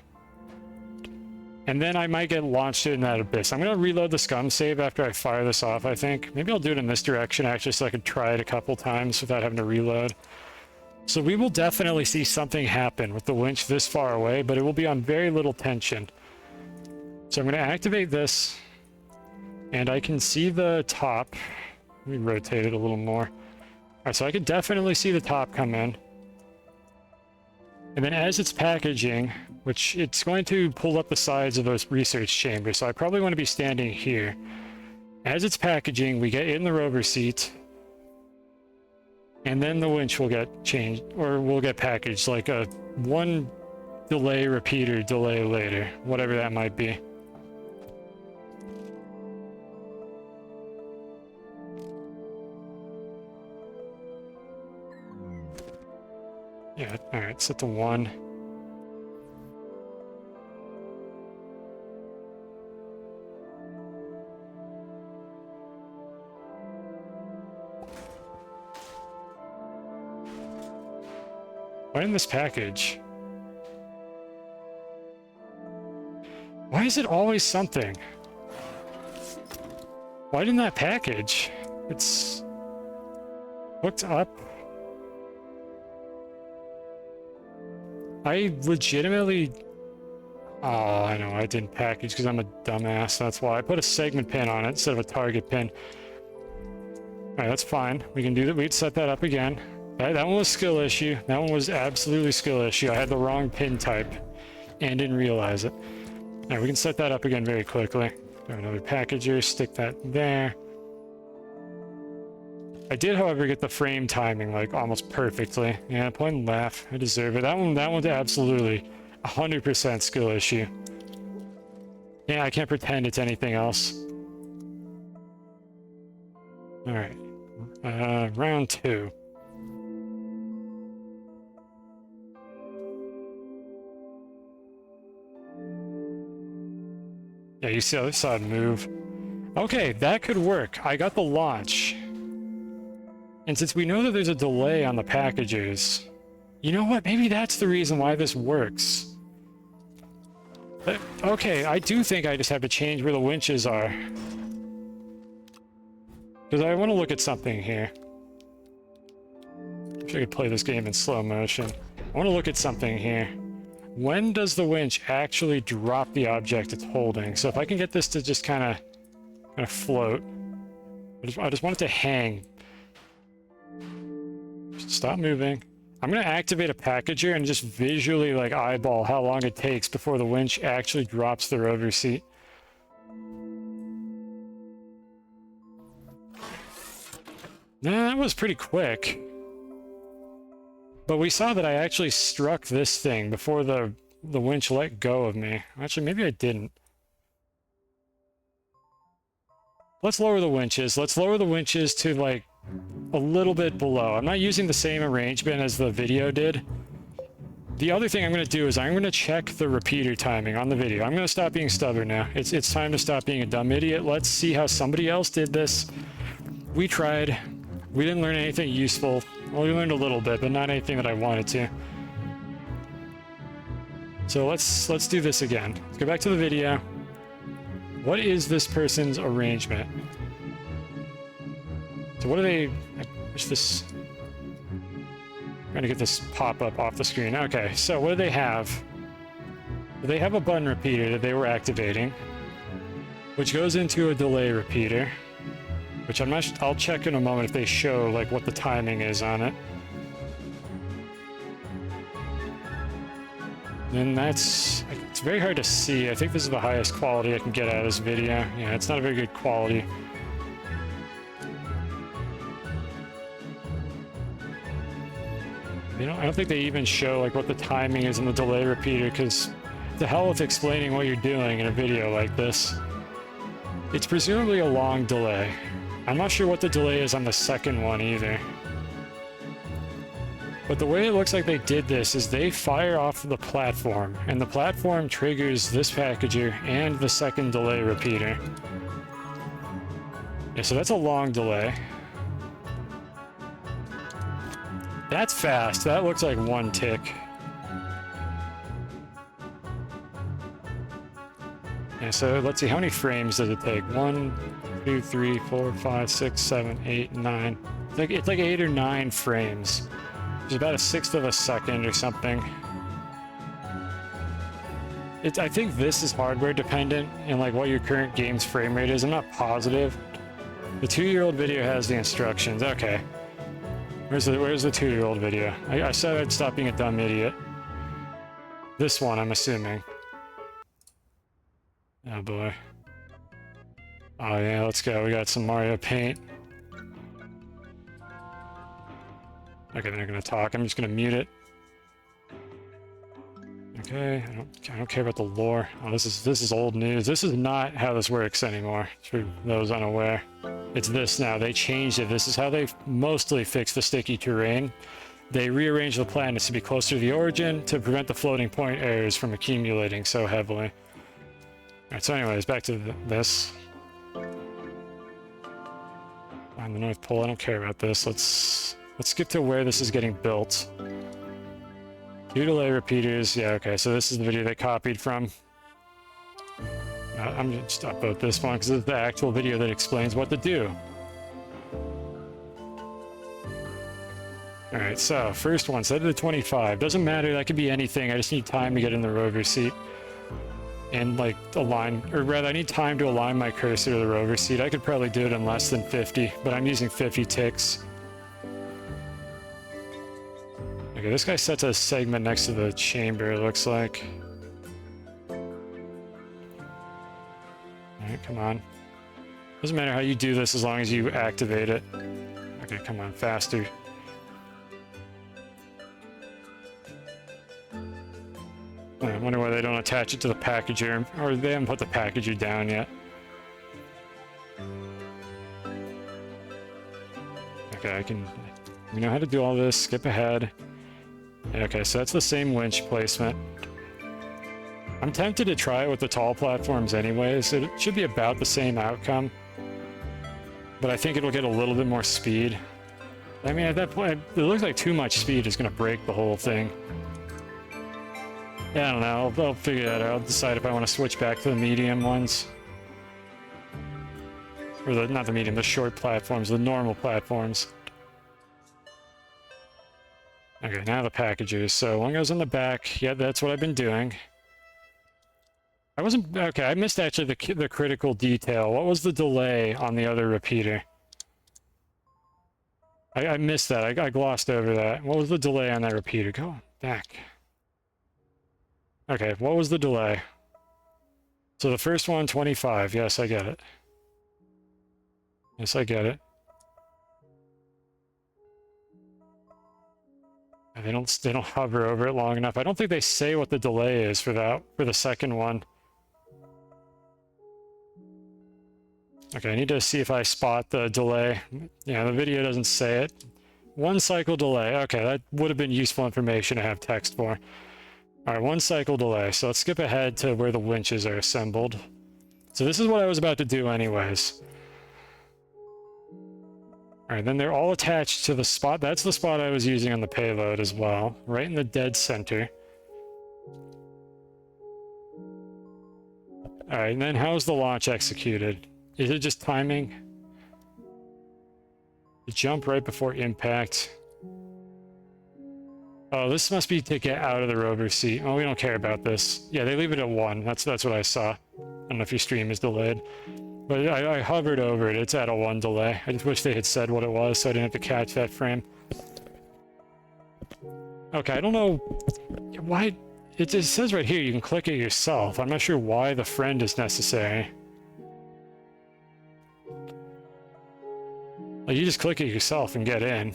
And then I might get launched in that abyss. I'm going to reload the scum save after I fire this off, I think. Maybe I'll do it in this direction, actually, so I can try it a couple times without having to reload. So we will definitely see something happen with the winch this far away, but it will be on very little tension. So I'm going to activate this, and I can see the top. Let me rotate it a little more. Alright, so I can definitely see the top come in. And then as it's packaging, which it's going to pull up the sides of those research chambers, so I probably want to be standing here. As it's packaging, we get in the rover seat, and then the winch will get changed, or will get packaged, like a 1 delay repeater delay later, whatever that might be. Yeah, alright, set to 1. Why didn't this package? Why is it always something? Why didn't that package? It's hooked up. I legitimately... Oh, I know, I didn't package because I'm a dumbass, that's why. I put a segment pin on it instead of a target pin. Alright, that's fine. We can do that. We'd set that up again. That one was skill issue. That one was absolutely skill issue. I had the wrong pin type and didn't realize it. Alright, we can set that up again very quickly. Another packager, stick that there. I did, however, get the frame timing like almost perfectly. Yeah, point and laugh. I deserve it. That one's absolutely 100% skill issue. Yeah, I can't pretend it's anything else. All right, round 2. Yeah, you saw it move. Okay, that could work. I got the launch. And since we know that there's a delay on the packages, you know what? Maybe that's the reason why this works. Okay, I do think I just have to change where the winches are. Because I want to look at something here. Wish I could play this game in slow motion. I want to look at something here. When does the winch actually drop the object it's holding? So if I can get this to just kind of float. I just want it to hang. Stop moving. I'm going to activate a packager and just visually like eyeball how long it takes before the winch actually drops the rover seat. Nah, that was pretty quick. But we saw that I actually struck this thing before the winch let go of me. Actually, maybe I didn't. Let's lower the winches. Let's lower the winches to like a little bit below. I'm not using the same arrangement as the video did. The other thing I'm going to do is I'm going to check the repeater timing on the video. I'm going to stop being stubborn now. It's time to stop being a dumb idiot. Let's see how somebody else did this. We tried. We didn't learn anything useful. Well, we learned a little bit, but not anything that I wanted to. So let's do this again. Let's go back to the video. What is this person's arrangement? So what are they... What's this? Trying to get this pop-up off the screen. Okay, so what do they have? They have a button repeater that they were activating, which goes into a delay repeater, which I'll check in a moment if they show like what the timing is on it. And it's very hard to see. I think this is the highest quality I can get out of this video. Yeah, it's not a very good quality. I don't think they even show like what the timing is in the delay repeater, because the hell with explaining what you're doing in a video like this. It's presumably a long delay. I'm not sure what the delay is on the second one either. But the way it looks like they did this is they fire off the platform, and the platform triggers this packager and the second delay repeater. Yeah, so that's a long delay. That's fast. That looks like one tick. Yeah, so let's see, how many frames does it take? 1, 2, 3, 4, 5, 6, 7, 8, 9. It's like 8 or 9 frames. It's about 1/6 of a second or something. I think this is hardware dependent and like what your current game's frame rate is. I'm not positive. The 2-year-old video has the instructions. Okay. Where's the 2-year-old video? I said I'd stop being a dumb idiot. This one, I'm assuming. Oh boy. Oh yeah, let's go. We got some Mario Paint. Okay, they're not gonna talk. I'm just gonna mute it. Okay, I don't care about the lore. Oh, this is old news. This is not how this works anymore, for those unaware. It's this now. They changed it. This is how they mostly fix the sticky terrain. They rearranged the planets to be closer to the origin to prevent the floating point errors from accumulating so heavily. Alright, so anyways, back to this. Find the North Pole. I don't care about this. Let's skip to where this is getting built. 2 delay repeaters. Yeah, okay, so this is the video they copied from. I'm going to just upvote this one because this is the actual video that explains what to do. Alright, so first one, set it to 25. Doesn't matter, that could be anything. I just need time to get in the rover seat. And like align, or rather I need time to align my cursor to the rover seat. I could probably do it in less than 50, but I'm using 50 ticks. Okay, this guy sets a segment next to the chamber, it looks like. Alright, come on. Doesn't matter how you do this as long as you activate it. Okay, come on, faster. I wonder why they don't attach it to the packager, or they haven't put the packager down yet. Okay, we know how to do all this, skip ahead. Okay, so that's the same winch placement. I'm tempted to try it with the tall platforms anyways. It should be about the same outcome. But I think it'll get a little bit more speed. I mean, at that point, it looks like too much speed is going to break the whole thing. Yeah, I don't know. I'll figure that out. I'll decide if I want to switch back to the medium ones. Or not the medium, the short platforms, the normal platforms. Okay, now the packages. So one goes in the back. Yeah, that's what I've been doing. Okay, I missed actually the critical detail. What was the delay on the other repeater? I missed that. I glossed over that. What was the delay on that repeater? Go back. Okay, what was the delay? So the first one, 25. Yes, I get it. Yes, I get it. And they don't hover over it long enough. I don't think they say what the delay is for the second one. Okay, I need to see if I spot the delay. Yeah, the video doesn't say it. 1 cycle delay. Okay, that would have been useful information to have text for. Alright, 1 cycle delay. So let's skip ahead to where the winches are assembled. So this is what I was about to do anyways. Alright, then they're all attached to the spot. That's the spot I was using on the payload as well. Right in the dead center. Alright, and then how is the launch executed? Is it just timing? Jump right before impact. Oh, this must be to get out of the rover seat. Oh, we don't care about this. Yeah, they leave it at 1. That's what I saw. I don't know if your stream is delayed. But I hovered over it. It's at a 1 delay. I just wish they had said what it was so I didn't have to catch that frame. Okay, I don't know why... It just says right here you can click it yourself. I'm not sure why the friend is necessary. Like, you just click it yourself and get in.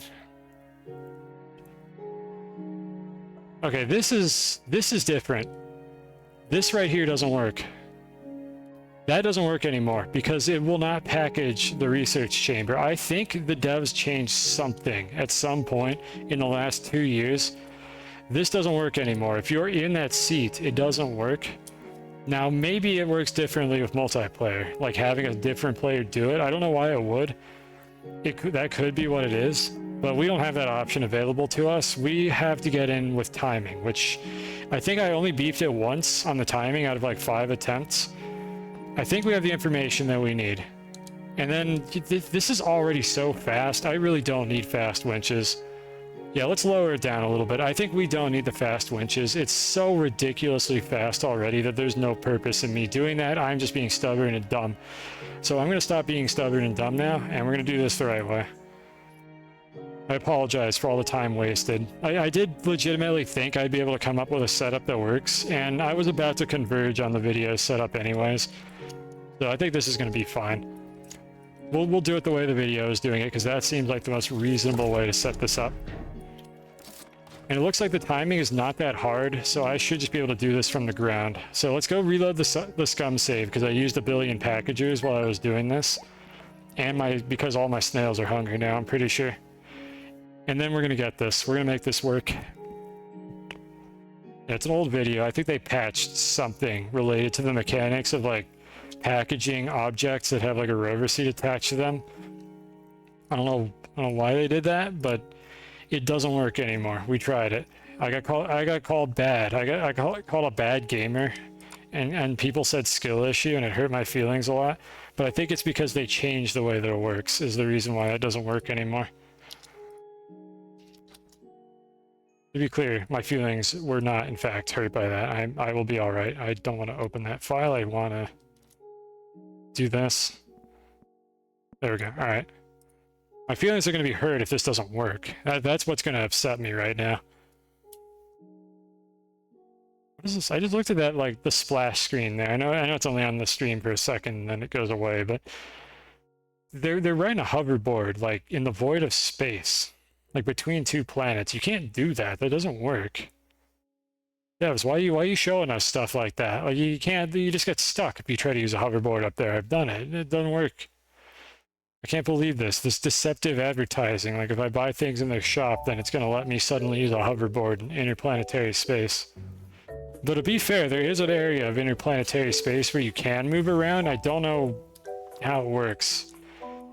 Okay, this is different. This right here doesn't work. That doesn't work anymore because it will not package the research chamber. I think the devs changed something at some point in the last 2 years. This doesn't work anymore. If you're in that seat, it doesn't work. Now, maybe it works differently with multiplayer, like having a different player do it. I don't know why it would. That could be what it is, but we don't have that option available to us. We have to get in with timing, which I think I only beefed it once on the timing out of like 5 attempts. I think we have the information that we need. And then this is already so fast. I really don't need fast winches. Yeah, let's lower it down a little bit. I think we don't need the fast winches. It's so ridiculously fast already that there's no purpose in me doing that. I'm just being stubborn and dumb. So I'm going to stop being stubborn and dumb now, and we're going to do this the right way. I apologize for all the time wasted. I did legitimately think I'd be able to come up with a setup that works, and I was about to converge on the video setup anyways. So I think this is going to be fine. We'll do it the way the video is doing it, because that seems like the most reasonable way to set this up. And it looks like the timing is not that hard, so I should just be able to do this from the ground. So let's go reload the scum save, because I used a billion packagers while I was doing this. And because all my snails are hungry now, I'm pretty sure. And then we're going to get this. We're going to make this work. Yeah, it's an old video. I think they patched something related to the mechanics of like packaging objects that have like a rover seat attached to them. I don't know why they did that, but it doesn't work anymore. We tried it. I got called bad. I got called a bad gamer, and people said skill issue, and it hurt my feelings a lot. But I think it's because they changed the way that it works is the reason why it doesn't work anymore. To be clear, my feelings were not in fact hurt by that. I will be all right. I don't want to open that file. I want to do this. There we go. All right. My feelings are going to be hurt if this doesn't work. That's what's going to upset me right now. What is this? I just looked at that, like, the splash screen there. I know it's only on the stream for a second and then it goes away, but they're riding a hoverboard, like, in the void of space. Like, between 2 planets. You can't do that. That doesn't work. Devs, why are you showing us stuff like that? Like, you just get stuck if you try to use a hoverboard up there. I've done it. It doesn't work. I can't believe this deceptive advertising. Like, if I buy things in their shop, then it's going to let me suddenly use a hoverboard in interplanetary space. But to be fair, there is an area of interplanetary space where you can move around. I don't know how it works.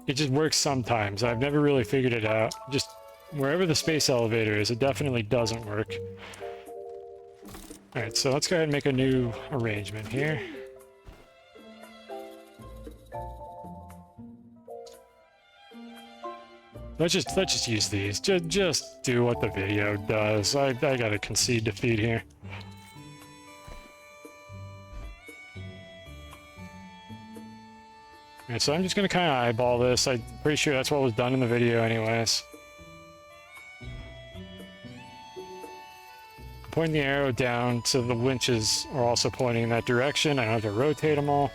It just works sometimes. I've never really figured it out. Just wherever the space elevator is, it definitely doesn't work. Alright, so let's go ahead and make a new arrangement here. Let's just use these. Just do what the video does. I gotta concede defeat here. Alright, so I'm just gonna kind of eyeball this. I'm pretty sure that's what was done in the video anyways. Pointing the arrow down so the winches are also pointing in that direction. I don't have to rotate them all.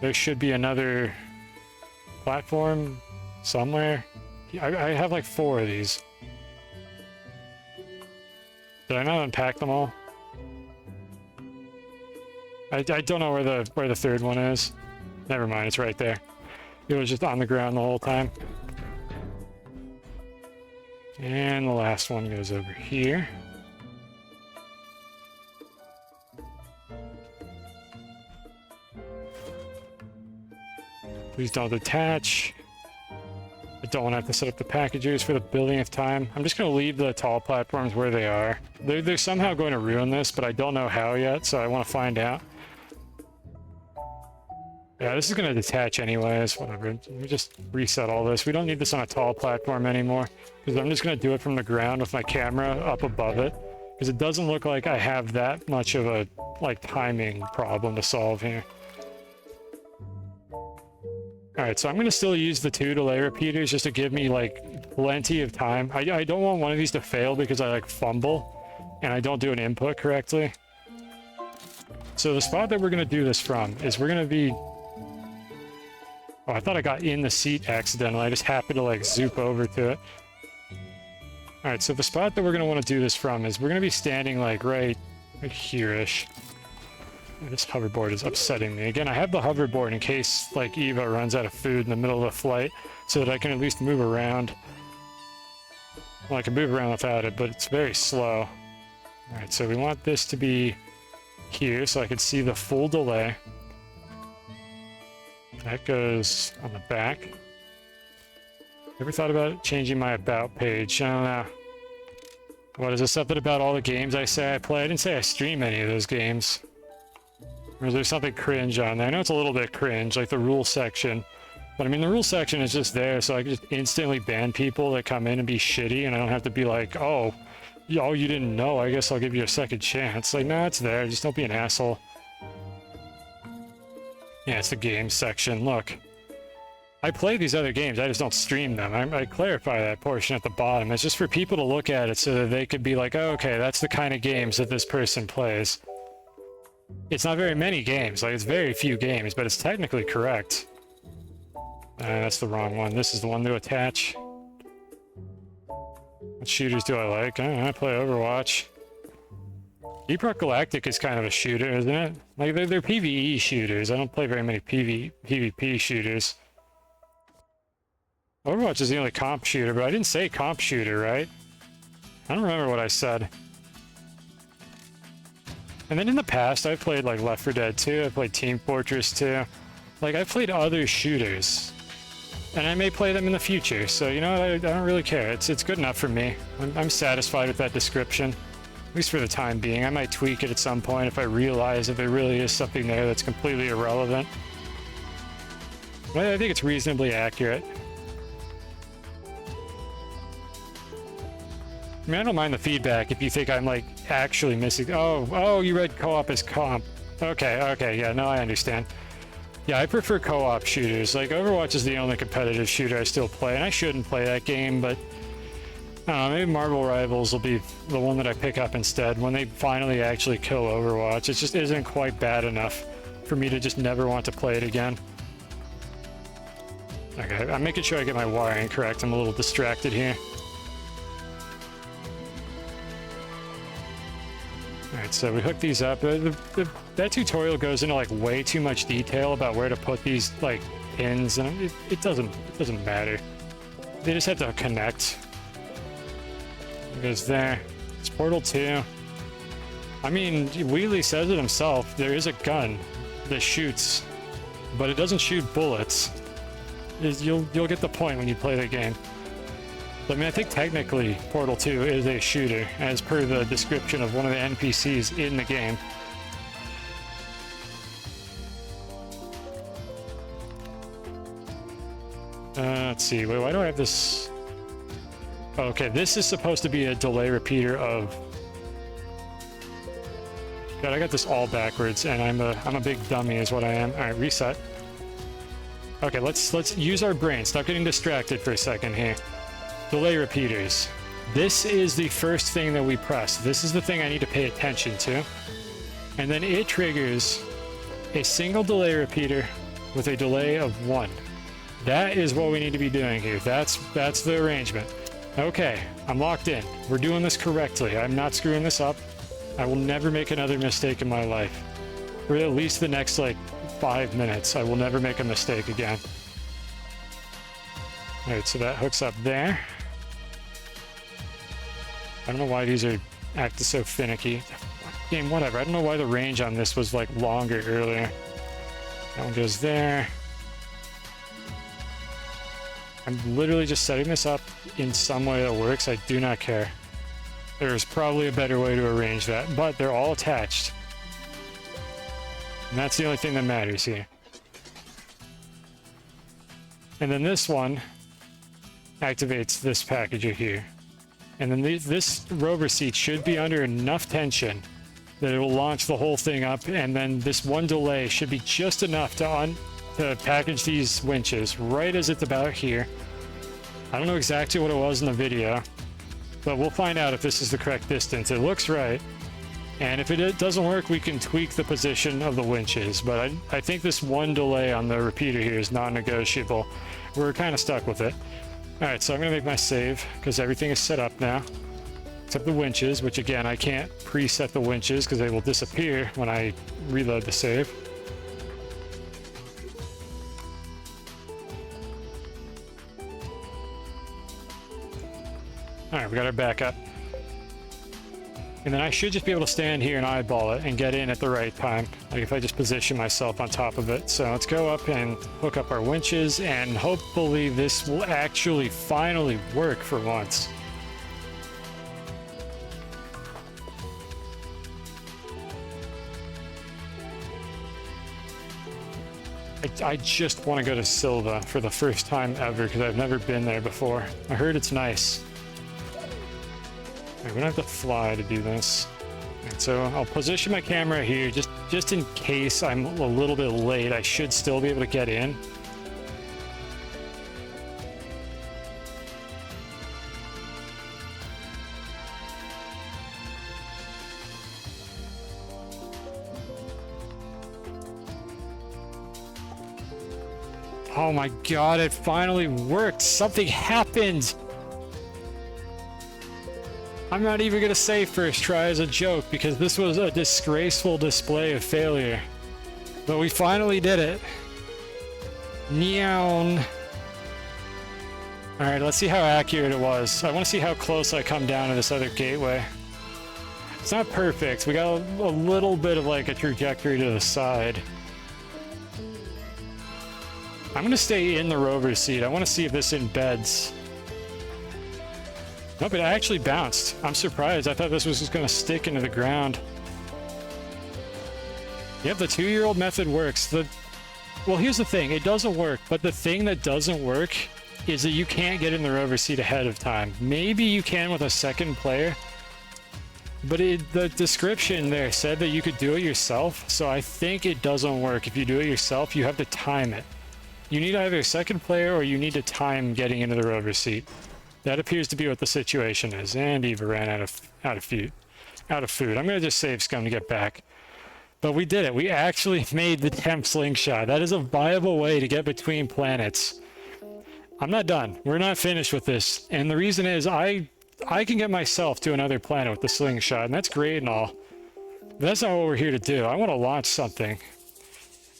There should be another platform somewhere. I have like 4 of these. Did I not unpack them all? I don't know where the third one is. Never mind, it's right there. It was just on the ground the whole time. And the last one goes over here. Please don't detach. I don't want to have to set up the packagers for the billionth time. I'm just going to leave the tall platforms where they are. They're somehow going to ruin this, but I don't know how yet, so I want to find out. Yeah, this is going to detach anyways. Whatever. Let me just reset all this. We don't need this on a tall platform anymore, because I'm just going to do it from the ground with my camera up above it, because it doesn't look like I have that much of a like timing problem to solve here. Alright, so I'm going to still use the 2 delay repeaters just to give me like plenty of time. I don't want one of these to fail because I like fumble and I don't do an input correctly. So the spot that we're going to do this from is we're going to be... Oh, I thought I got in the seat accidentally. I just happened to like zoop over to it. Alright, so the spot that we're going to want to do this from is we're going to be standing like right here-ish. This hoverboard is upsetting me. Again, I have the hoverboard in case like Eva runs out of food in the middle of a flight so that I can at least move around. Well, I can move around without it, but it's very slow. Alright, so we want this to be here so I can see the full delay. That goes on the back. Ever thought about changing my about page? I don't know. What is this, something about all the games I say I play? I didn't say I stream any of those games. Or is there something cringe on there? I know it's a little bit cringe, like the rule section. But I mean, the rule section is just there, so I can just instantly ban people that come in and be shitty, and I don't have to be like, oh, you didn't know, I guess I'll give you a second chance. Like, no, it's there, just don't be an asshole. Yeah, it's the games section, look. I play these other games, I just don't stream them. I clarify that portion at the bottom. It's just for people to look at it so that they could be like, oh, okay, that's the kind of games that this person plays. It's not very many games, like it's very few games, but it's technically correct. That's the wrong one. This is the one to attach. What shooters do I like? I play Overwatch. Deep Rock Galactic is kind of a shooter, isn't it? Like they're PvE shooters. I don't play very many PvP shooters. Overwatch is the only comp shooter, but I didn't say comp shooter, right? I don't remember what I said. And then in the past, I've played like Left 4 Dead 2, I played Team Fortress 2. Like, I've played other shooters. And I may play them in the future, so you know what, I don't really care. It's good enough for me. I'm satisfied with that description. At least for the time being. I might tweak it at some point if I realize if there really is something there that's completely irrelevant. But I think it's reasonably accurate. I mean, I don't mind the feedback if you think I'm, like, actually missing... Oh, you read co-op as comp. Okay, yeah, no, I understand. Yeah, I prefer co-op shooters. Like, Overwatch is the only competitive shooter I still play, and I shouldn't play that game, but... I don't know, maybe Marvel Rivals will be the one that I pick up instead when they finally actually kill Overwatch. It just isn't quite bad enough for me to just never want to play it again. Okay, I'm making sure I get my wiring correct. I'm a little distracted here. Alright, so we hook these up. That tutorial goes into like way too much detail about where to put these like pins, and it doesn't matter. They just have to connect. It goes there. It's Portal 2. I mean, Wheelie says it himself. There is a gun that shoots, but it doesn't shoot bullets. You'll get the point when you play the game. I mean, I think technically Portal 2 is a shooter, as per the description of one of the NPCs in the game. Let's see, wait, why do I have this? Okay, this is supposed to be a delay repeater of... God, I got this all backwards, and I'm a big dummy is what I am. Alright, reset. Okay, let's use our brain. Stop getting distracted for a second here. Delay repeaters. This is the first thing that we press. This is the thing I need to pay attention to. And then it triggers a single delay repeater with a delay of 1. That is what we need to be doing here. That's the arrangement. Okay, I'm locked in. We're doing this correctly. I'm not screwing this up. I will never make another mistake in my life. For at least the next, like, 5 minutes, I will never make a mistake again. Alright, so that hooks up there. I don't know why these are acting so finicky. Game, whatever. I don't know why the range on this was like longer earlier. That one goes there. I'm literally just setting this up in some way that works. I do not care. There's probably a better way to arrange that, but they're all attached. And that's the only thing that matters here. And then this one activates this packager here. And then this rover seat should be under enough tension that it will launch the whole thing up, and then this one delay should be just enough to package these winches right as it's about here. I don't know exactly what it was in the video, but we'll find out if this is the correct distance. It looks right. And if it doesn't work, we can tweak the position of the winches. But I think this one delay on the repeater here is non-negotiable. We're kind of stuck with it. All right, so I'm gonna make my save because everything is set up now, except the winches, which again, I can't preset the winches because they will disappear when I reload the save. All right, we got our backup. And then I should just be able to stand here and eyeball it and get in at the right time, like if I just position myself on top of it. So let's go up and hook up our winches, and hopefully this will actually finally work for once. I just want to go to Silva for the first time ever because I've never been there before. I heard it's nice. We don't have to fly to do this. And so I'll position my camera here just in case I'm a little bit late. I should still be able to get in. Oh my god, it finally worked! Something happened! I'm not even gonna say first try as a joke because this was a disgraceful display of failure. But we finally did it. Neon. Alright, let's see how accurate it was. I want to see how close I come down to this other gateway. It's not perfect. We got a little bit of like a trajectory to the side. I'm gonna stay in the rover seat. I want to see if this embeds. Nope, it actually bounced. I'm surprised. I thought this was just going to stick into the ground. Yep, the 2-year-old method works. Well, here's the thing. It doesn't work, but the thing that doesn't work is that you can't get in the rover seat ahead of time. Maybe you can with a second player, but the description there said that you could do it yourself, so I think it doesn't work. If you do it yourself, you have to time it. You need either a second player or you need to time getting into the rover seat. That appears to be what the situation is. And Eva ran out of food. I'm gonna just save Scum to get back. But we did it. We actually made the temp slingshot. That is a viable way to get between planets. I'm not done. We're not finished with this. And the reason is I can get myself to another planet with the slingshot, and that's great and all. But that's not what we're here to do. I want to launch something.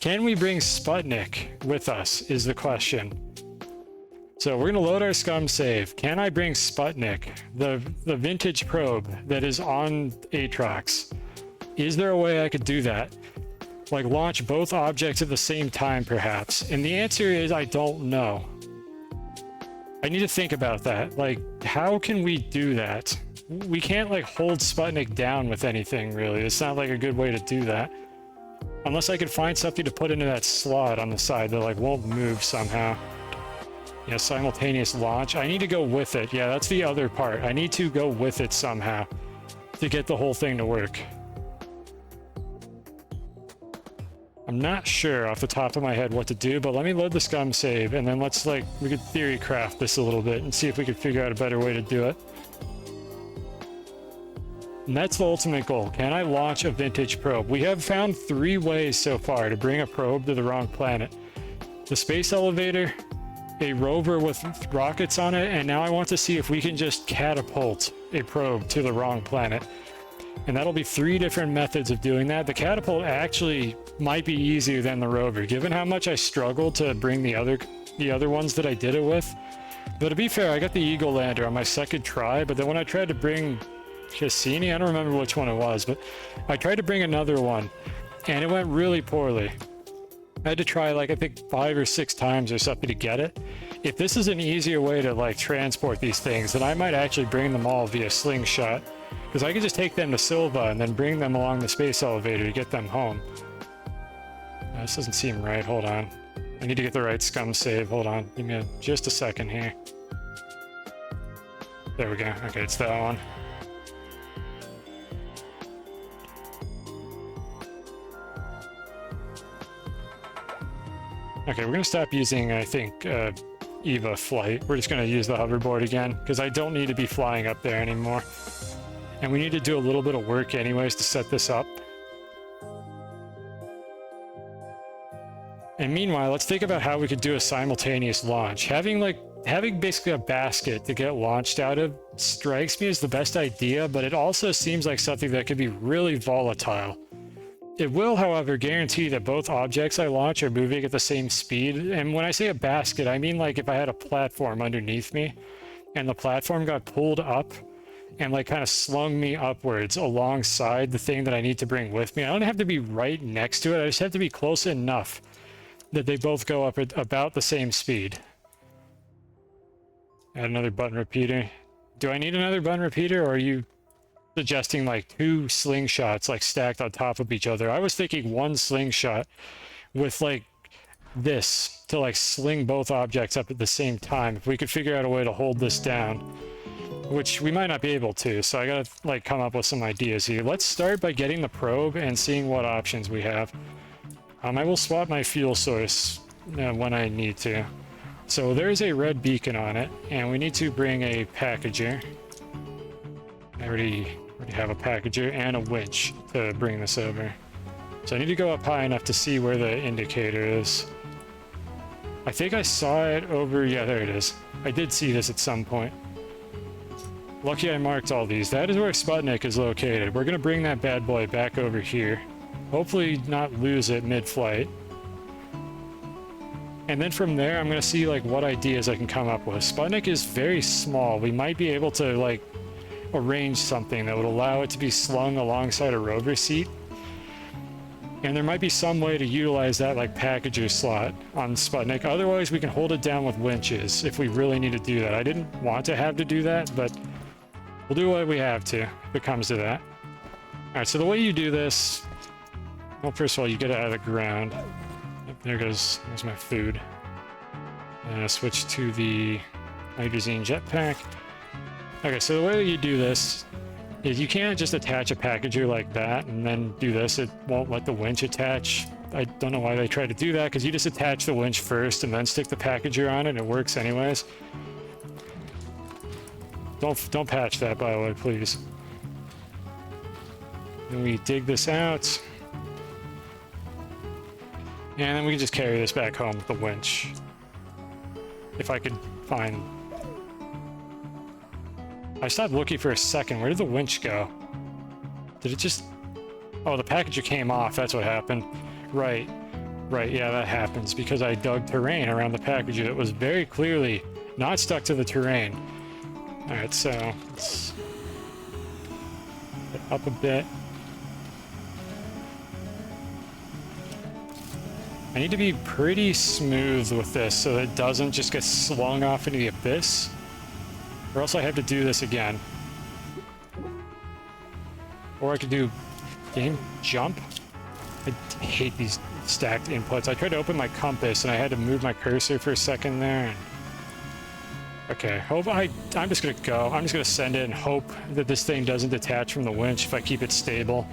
Can we bring Sputnik with us is the question. So we're going to load our Scum save. Can I bring Sputnik, the vintage probe that is on Aatrox? Is there a way I could do that? Like launch both objects at the same time, perhaps? And the answer is I don't know. I need to think about that. Like, how can we do that? We can't like hold Sputnik down with anything, really. It's not like a good way to do that. Unless I could find something to put into that slot on the side that like won't move somehow. Yeah, simultaneous launch. I need to go with it. Yeah, that's the other part. I need to go with it somehow to get the whole thing to work. I'm not sure off the top of my head what to do, but let me load the Scum save, and then let's we could theory craft this a little bit and see if we could figure out a better way to do it. And that's the ultimate goal. Can I launch a vintage probe? We have found 3 ways so far to bring a probe to the wrong planet. The space elevator, a rover with rockets on it, and now I want to see if we can just catapult a probe to the wrong planet. And that'll be 3 different methods of doing that. The catapult actually might be easier than the rover, given how much I struggled to bring the other ones that I did it with. But to be fair, I got the Eagle Lander on my second try, but then when I tried to bring Cassini, I don't remember which one it was, but I tried to bring another one, and it went really poorly. I had to try like I think 5 or 6 times or something to get it. If this is an easier way to like transport these things, then I might actually bring them all via slingshot, because I could just take them to Silva and then bring them along the space elevator to get them home. This doesn't seem right. Hold on. I need to get the right scum save. Hold on. Give me just a second here. There we go. Okay, it's that one. Okay, we're gonna stop using, I think, EVA flight. We're just gonna use the hoverboard again, because I don't need to be flying up there anymore. And we need to do a little bit of work anyways to set this up. And meanwhile, let's think about how we could do a simultaneous launch. Having basically a basket to get launched out of strikes me as the best idea, but it also seems like something that could be really volatile. It will, however, guarantee that both objects I launch are moving at the same speed. And when I say a basket, I mean like if I had a platform underneath me and the platform got pulled up and like kind of slung me upwards alongside the thing that I need to bring with me. I don't have to be right next to it. I just have to be close enough that they both go up at about the same speed. Add another button repeater. Do I need another button repeater, or are you suggesting like 2 slingshots like stacked on top of each other? I was thinking 1 slingshot with like this to like sling both objects up at the same time. If we could figure out a way to hold this down, which we might not be able to, so I gotta like come up with some ideas here. Let's start by getting the probe and seeing what options we have. I will swap my fuel source when I need to. So there's a red beacon on it, and we need to bring a packager. I already have a packager and a winch to bring this over. So I need to go up high enough to see where the indicator is. I think I saw it over, yeah, there it is. I did see this at some point. Lucky I marked all these. That is where Sputnik is located. We're gonna bring that bad boy back over here. Hopefully not lose it mid-flight. And then from there, I'm gonna see like what ideas I can come up with. Sputnik is very small. We might be able to like arrange something that would allow it to be slung alongside a rover seat. And there might be some way to utilize that like packager slot on Sputnik. Otherwise, we can hold it down with winches if we really need to do that. I didn't want to have to do that, but we'll do what we have to if it comes to that. All right, so the way you do this, well, first of all, you get it out of the ground. There's my food. And I switch to the hydrazine jetpack. Okay, so the way that you do this is you can't just attach a packager like that and then do this. It won't let the winch attach. I don't know why they try to do that, because you just attach the winch first and then stick the packager on it and it works anyways. Don't patch that, by the way, please. Then we dig this out. And then we can just carry this back home with the winch. If I could find... I stopped looking for a second. Where did the winch go? Did it just... Oh, the packager came off. That's what happened. Right. Right, yeah, that happens because I dug terrain around the packager that was very clearly not stuck to the terrain. Alright, so let's get up a bit. I need to be pretty smooth with this so that it doesn't just get slung off into the abyss, or else I have to do this again. Or I could do game jump. I hate these stacked inputs. I tried to open my compass and I had to move my cursor for a second there. And... okay, I'm just gonna go. I'm just gonna send it and hope that this thing doesn't detach from the winch if I keep it stable.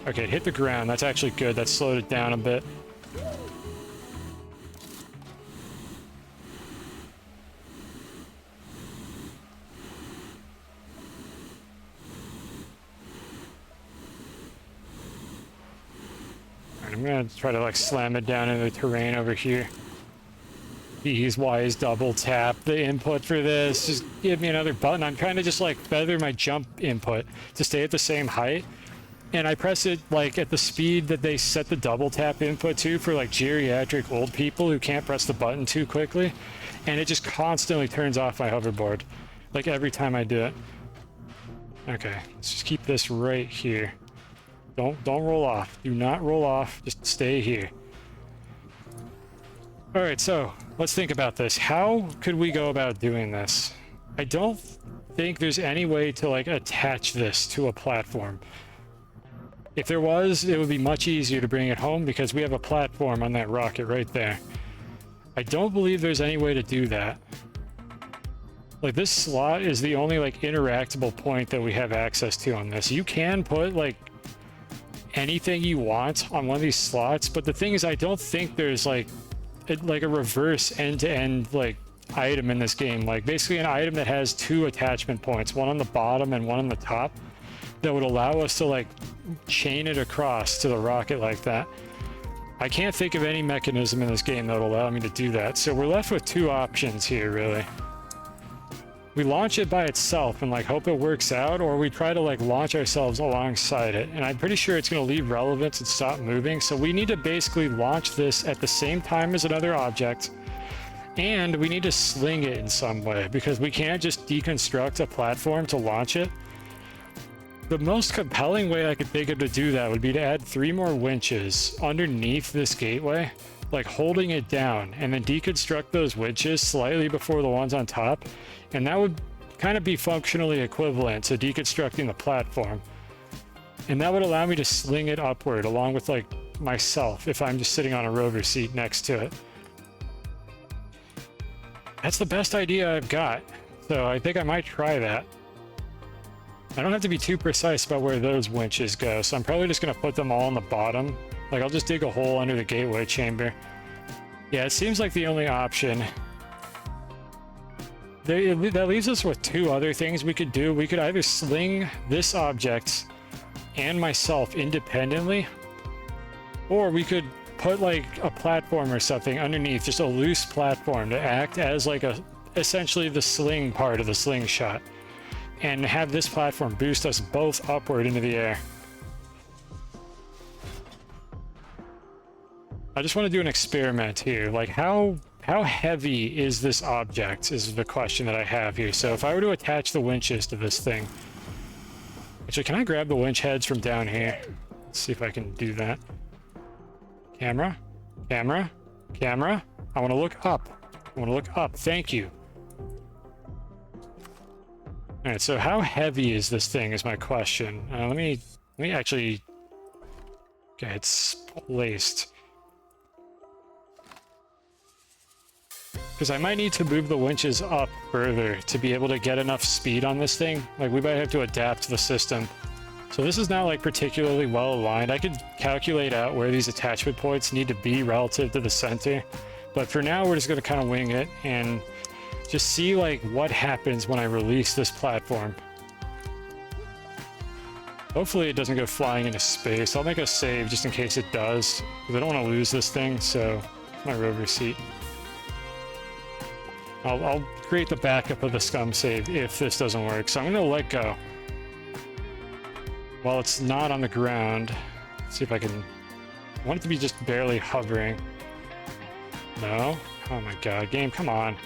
Okay, it hit the ground. That's actually good. That slowed it down a bit. Alright, I'm gonna try to like slam it down into the terrain over here. These Y's double tap the input for this. Just give me another button. I'm trying to just like feather my jump input to stay at the same height. And I press it like at the speed that they set the double tap input to for like geriatric old people who can't press the button too quickly. And it just constantly turns off my hoverboard. Like every time I do it. Okay, let's just keep this right here. Don't roll off. Do not roll off. Just stay here. All right, so let's think about this. How could we go about doing this? I don't think there's any way to like attach this to a platform. If there was, it would be much easier to bring it home because we have a platform on that rocket right there. I don't believe there's any way to do that. Like, this slot is the only, like, interactable point that we have access to on this. You can put, like, anything you want on one of these slots, but the thing is, I don't think there's, like a reverse end-to-end, like, item in this game. Like, basically an item that has two attachment points, one on the bottom and one on the top, that would allow us to, like, chain it across to the rocket like that. I can't think of any mechanism in this game that will allow me to do that, so we're left with two options here, really. We launch it by itself and, like, hope it works out, or we try to, like, launch ourselves alongside it, and I'm pretty sure it's going to leave relevance and stop moving, so we need to basically launch this at the same time as another object, and we need to sling it in some way, because we can't just deconstruct a platform to launch it. The most compelling way I could think of to do that would be to add 3 more winches underneath this gateway, like holding it down, and then deconstruct those winches slightly before the ones on top, and that would kind of be functionally equivalent to deconstructing the platform. And that would allow me to sling it upward along with, like, myself if I'm just sitting on a rover seat next to it. That's the best idea I've got, so I think I might try that. I don't have to be too precise about where those winches go, so I'm probably just going to put them all on the bottom. Like, I'll just dig a hole under the gateway chamber. Yeah, it seems like the only option. That leaves us with 2 other things we could do. We could either sling this object and myself independently, or we could put, like, a platform or something underneath, just a loose platform to act as, like, essentially the sling part of the slingshot, and have this platform boost us both upward into the air. I just want to do an experiment here. Like, how heavy is this object is the question that I have here. So if I were to attach the winches to this thing, actually, can I grab the winch heads from down here? Let's see if I can do that. Camera, camera, camera. I want to look up. I want to look up. Thank you. All right, so how heavy is this thing is my question. Let me actually... Okay, it's placed. Because I might need to move the winches up further to be able to get enough speed on this thing. Like, we might have to adapt to the system. So this is not, like, particularly well aligned. I could calculate out where these attachment points need to be relative to the center. But for now, we're just going to kind of wing it and just see, like, what happens when I release this platform. Hopefully it doesn't go flying into space. I'll make a save just in case it does, because I don't want to lose this thing, so my rover seat. I'll create the backup of the scum save if this doesn't work. So I'm going to let go while it's not on the ground. Let's see if I can... I want it to be just barely hovering. No? Oh my god, game, come on.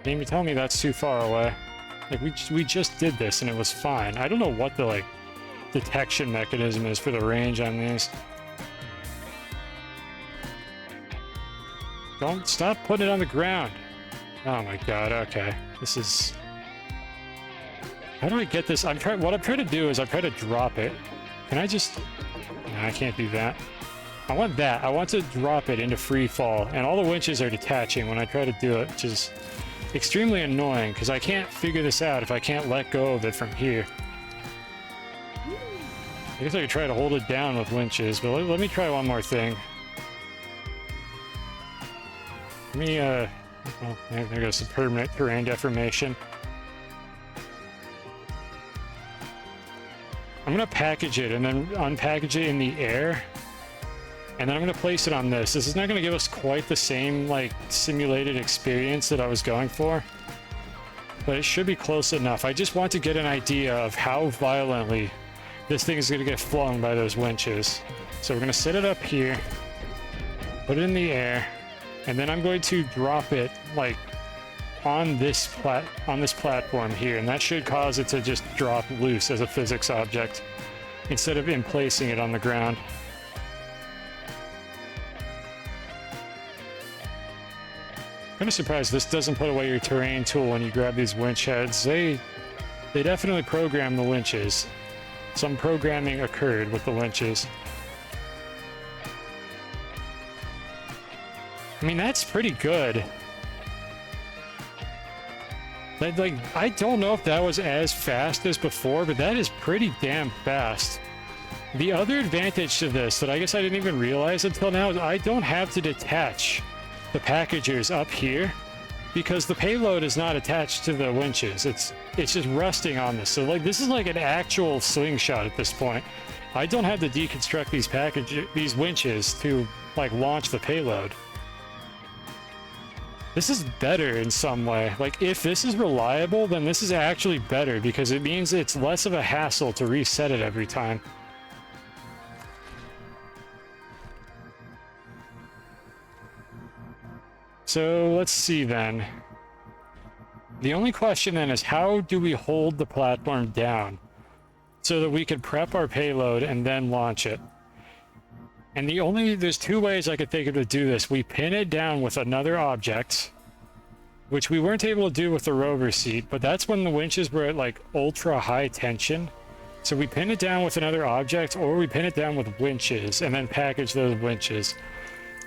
Game, you tell me that's too far away. Like, we just did this and it was fine. I don't know what the, like, detection mechanism is for the range on these. Don't stop putting it on the ground. Oh my god, okay. This is... How do I get this? What I'm trying to do is I'm trying to drop it. Can I just... No, I can't do that. I want that. I want to drop it into free fall, and all the winches are detaching when I try to do it, which is extremely annoying, because I can't figure this out if I can't let go of it from here. I guess I could try to hold it down with winches, but let me try one more thing. Let me, oh, there goes some permanent terrain deformation. I'm gonna package it and then unpackage it in the air. And then I'm going to place it on this. This is not going to give us quite the same, like, simulated experience that I was going for. But it should be close enough. I just want to get an idea of how violently this thing is going to get flung by those winches. So we're going to set it up here, put it in the air, and then I'm going to drop it, like, on this platform here. And that should cause it to just drop loose as a physics object, instead of placing it on the ground. I'm kind of surprised this doesn't put away your terrain tool when you grab these winch heads. They They definitely programmed the winches. Some programming occurred with the winches. I mean, that's pretty good. Like, I don't know if that was as fast as before, but that is pretty damn fast. The other advantage to this that I guess I didn't even realize until now is I don't have to detach the packagers up here because the payload is not attached to the winches. It's just resting on this. So like this is like an actual slingshot at this point. I don't have to deconstruct these winches to like launch the payload. This is better in some way. Like if this is reliable, then this is actually better because it means it's less of a hassle to reset it every time. So let's see then. The only question then is how do we hold the platform down so that we could prep our payload and then launch it? And there's two ways I could think of to do this. We pin it down with another object, which we weren't able to do with the rover seat, but that's when the winches were at like ultra high tension. So we pin it down with another object or we pin it down with winches and then package those winches.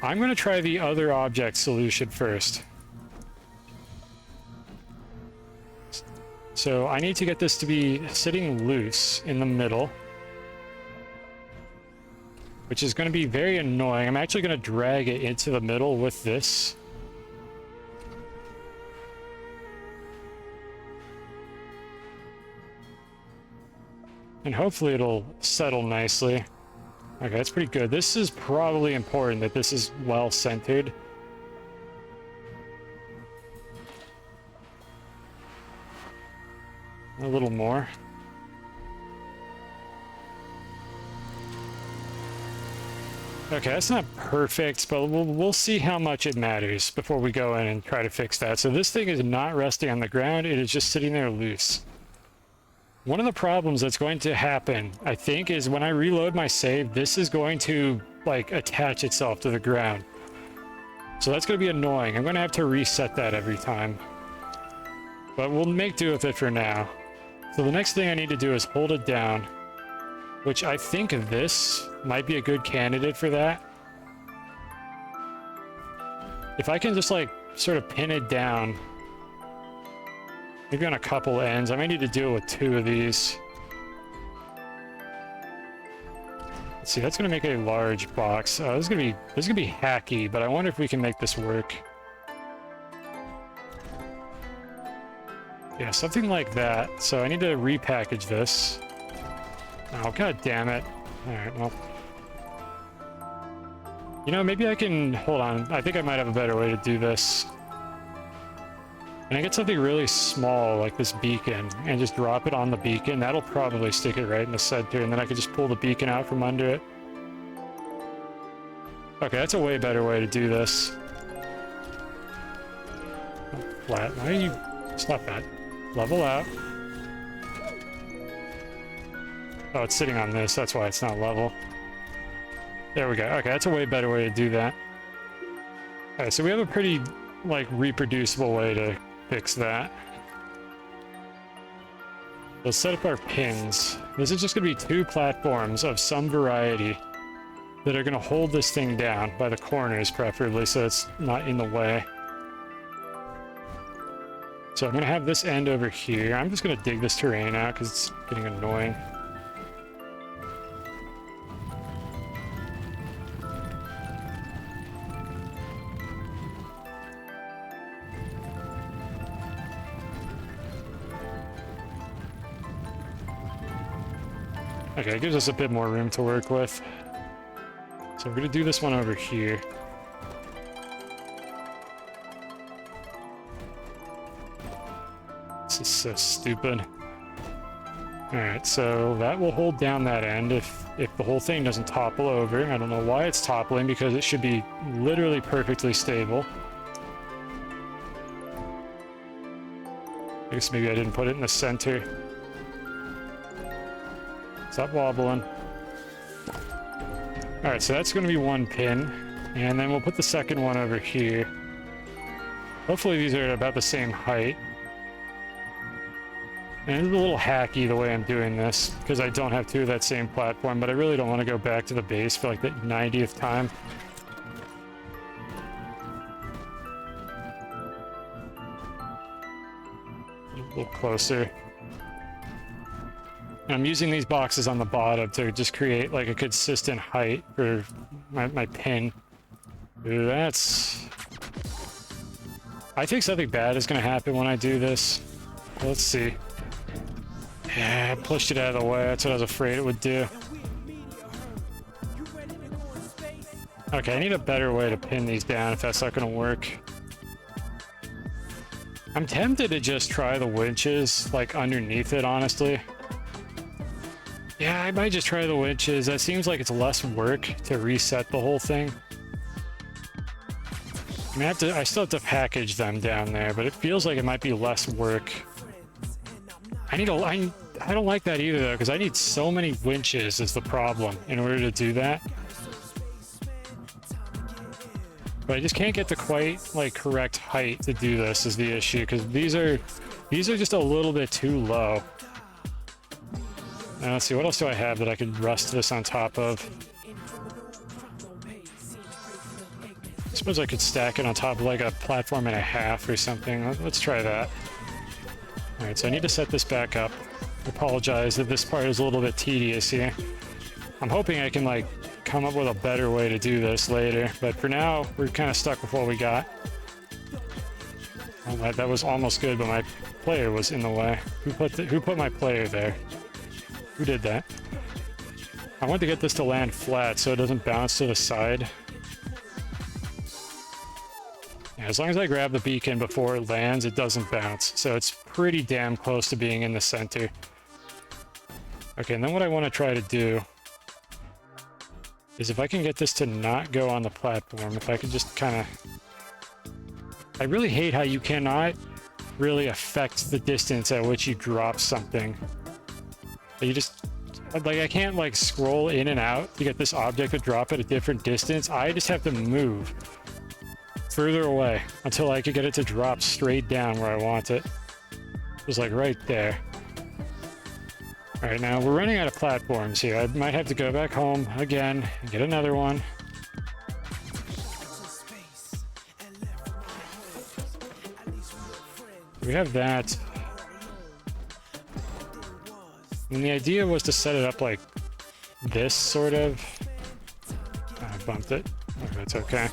I'm going to try the other object solution first. So I need to get this to be sitting loose in the middle, which is going to be very annoying. I'm actually going to drag it into the middle with this. And hopefully it'll settle nicely. Okay, that's pretty good. This is probably important that this is well centered. A little more. Okay, that's not perfect, but we'll see how much it matters before we go in and try to fix that. So this thing is not resting on the ground, it is just sitting there loose. One of the problems that's going to happen, I think, is when I reload my save, this is going to, like, attach itself to the ground. So that's going to be annoying. I'm going to have to reset that every time. But we'll make do with it for now. So the next thing I need to do is hold it down, which I think this might be a good candidate for that. If I can just, like, sort of pin it down, maybe on a couple ends. I may need to do it with two of these. Let's see, that's gonna make a large box. This is gonna be hacky, but I wonder if we can make this work. Yeah, something like that. So I need to repackage this. Oh, god damn it. Alright, well. You know, maybe I can... Hold on. I think I might have a better way to do this. And I get something really small, like this beacon, and just drop it on the beacon. That'll probably stick it right in the center, and then I could just pull the beacon out from under it. Okay, that's a way better way to do this. Oh, flat. Why are you... Stop that. Level out. Oh, it's sitting on this. That's why it's not level. There we go. Okay, that's a way better way to do that. Okay, so we have a pretty, like, reproducible way to fix that. Let's set up our pins. This is just going to be two platforms of some variety that are going to hold this thing down by the corners, preferably, so it's not in the way. So I'm going to have this end over here. I'm just going to dig this terrain out because it's getting annoying. Okay, it gives us a bit more room to work with. So we're going to do this one over here. This is so stupid. Alright, so that will hold down that end if the whole thing doesn't topple over. I don't know why it's toppling, because it should be literally perfectly stable. I guess maybe I didn't put it in the center. Stop wobbling. Alright, so that's going to be one pin. And then we'll put the second one over here. Hopefully these are about the same height. And it's a little hacky the way I'm doing this, because I don't have two of that same platform, but I really don't want to go back to the base for like the 90th time. A little closer. And I'm using these boxes on the bottom to just create like a consistent height for my pin. Ooh, that's... I think something bad is going to happen when I do this. Let's see. Yeah, I pushed it out of the way. That's what I was afraid it would do. Okay, I need a better way to pin these down if that's not going to work. I'm tempted to just try the winches, like, underneath it, honestly. Yeah, I might just try the winches. That seems like it's less work to reset the whole thing. I mean, I still have to package them down there, but it feels like it might be less work. I don't like that either, though, because I need so many winches is the problem in order to do that. But I just can't get the quite, like, correct height to do this is the issue, because these are just a little bit too low. Now, let's see, what else do I have that I could rust this on top of? I suppose I could stack it on top of, like, a platform and a half or something. Let's try that. Alright, so I need to set this back up. I apologize that this part is a little bit tedious here. I'm hoping I can, like, come up with a better way to do this later, but for now, we're kind of stuck with what we got. Oh, that was almost good, but my player was in the way. Who put my player there? Who did that? I want to get this to land flat so it doesn't bounce to the side. Yeah, as long as I grab the beacon before it lands, it doesn't bounce, so it's pretty damn close to being in the center. Okay, and then what I want to try to do is if I can get this to not go on the platform, if I can just kind of... I really hate how you cannot really affect the distance at which you drop something. You just... Like, I can't, like, scroll in and out to get this object to drop at a different distance. I just have to move further away until I can get it to drop straight down where I want it. Just, like, right there. Alright, now we're running out of platforms here. I might have to go back home again and get another one. We have that. And the idea was to set it up like this, sort of. I bumped it. Oh, that's okay.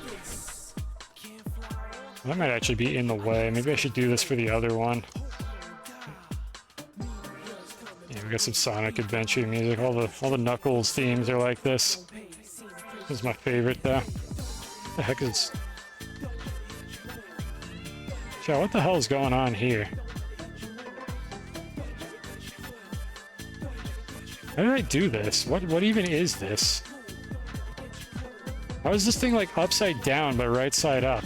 Well, that might actually be in the way. Maybe I should do this for the other one. We got some Sonic Adventure music. All the Knuckles themes are like this. This is my favorite, though. What the heck is... Chow, what the hell is going on here? How did I do this? What even is this? How is this thing, like, upside down but right side up?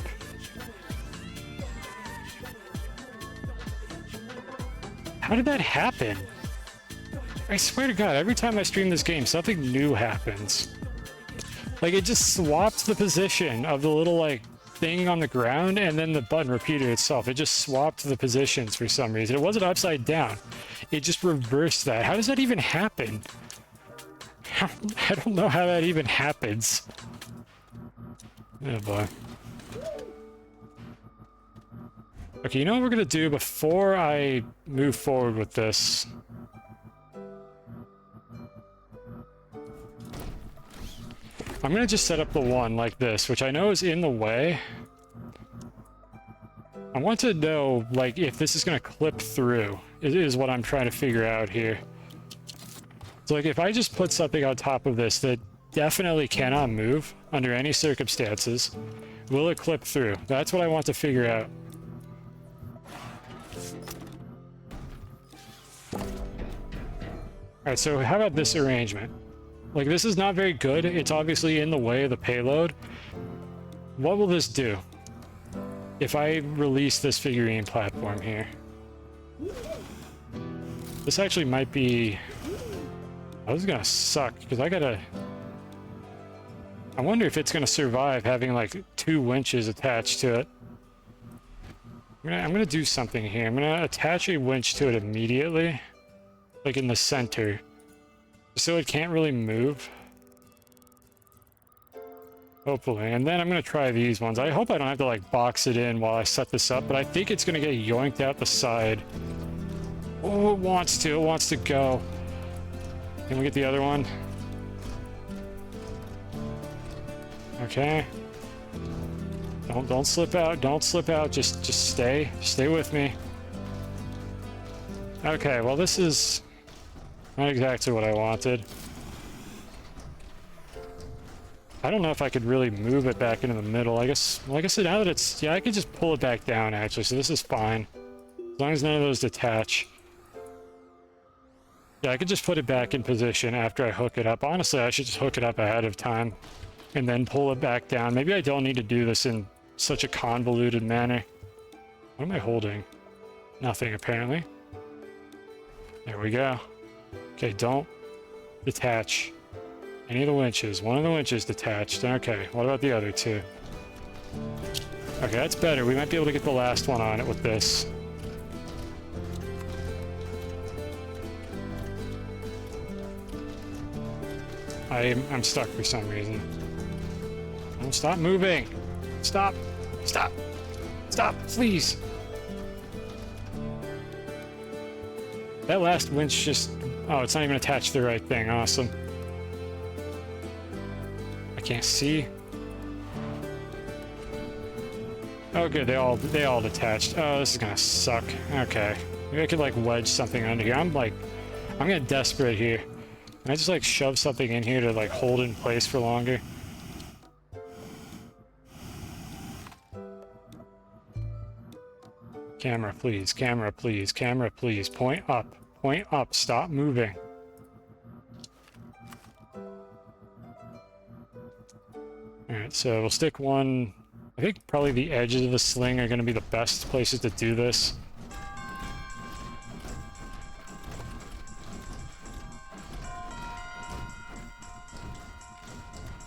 How did that happen? I swear to God, every time I stream this game, something new happens. Like, it just swapped the position of the little, like, thing on the ground, and then the button repeated itself. It just swapped the positions for some reason. It wasn't upside down. It just reversed that. How does that even happen? I don't know how that even happens. Oh, boy. Okay, you know what we're gonna do before I move forward with this? I'm gonna just set up the one like this, which I know is in the way. I want to know, like, if this is gonna clip through. It is what I'm trying to figure out here. So, like, if I just put something on top of this that definitely cannot move under any circumstances, will it clip through? That's what I want to figure out. Alright, so how about this arrangement? Like, this is not very good. It's obviously in the way of the payload. What will this do if I release this figurine platform here? This actually might be... Oh, this is gonna suck, because I gotta... I wonder if it's gonna survive having, like, 2 winches attached to it. I'm gonna do something here. I'm gonna attach a winch to it immediately, like in the center, so it can't really move. Hopefully. And then I'm gonna try these ones. I hope I don't have to like box it in while I set this up, but I think it's gonna get yoinked out the side. Oh, it wants to. It wants to go. Can we get the other one? Okay. Don't slip out. Don't slip out. Just stay. Stay with me. Okay, well this is not exactly what I wanted. I don't know if I could really move it back into the middle. I guess, like I said, now that it's, yeah, I could just pull it back down actually, so this is fine. As long as none of those detach. Yeah, I could just put it back in position after I hook it up. Honestly, I should just hook it up ahead of time and then pull it back down. Maybe I don't need to do this in such a convoluted manner. What am I holding? Nothing, apparently. There we go. Okay, don't detach any of the winches. One of the winches detached. Okay, what about the other two? Okay, that's better. We might be able to get the last one on it with this. I'm stuck for some reason. Oh, stop moving! Stop! Stop! Stop, please! That last winch just... Oh, it's not even attached to the right thing. Awesome. I can't see. Oh, good. They all detached. Oh, this is gonna suck. Okay. Maybe I could, like, wedge something under here. I'm getting desperate here. Can I just, like, shove something in here to, like, hold it in place for longer? Camera, please. Camera, please. Camera, please. Point up. Point up. Stop moving. Alright, so we'll stick one... I think probably the edges of the sling are going to be the best places to do this.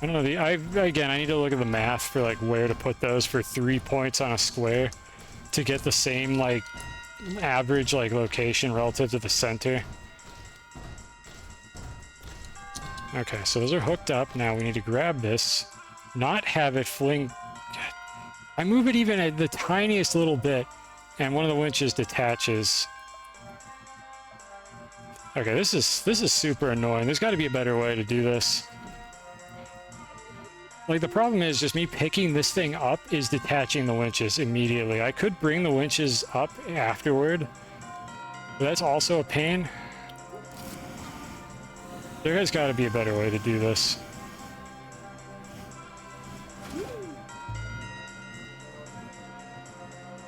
I don't know, again, I need to look at the math for, like, where to put those for 3 points on a square to get the same, like, average, like, location relative to the center. Okay, so those are hooked up. Now we need to grab this, not have it fling... God. I move it even at the tiniest little bit, and one of the winches detaches. Okay, this is super annoying. There's got to be a better way to do this. Like, the problem is just me picking this thing up is detaching the winches immediately. I could bring the winches up afterward, but that's also a pain. There has got to be a better way to do this.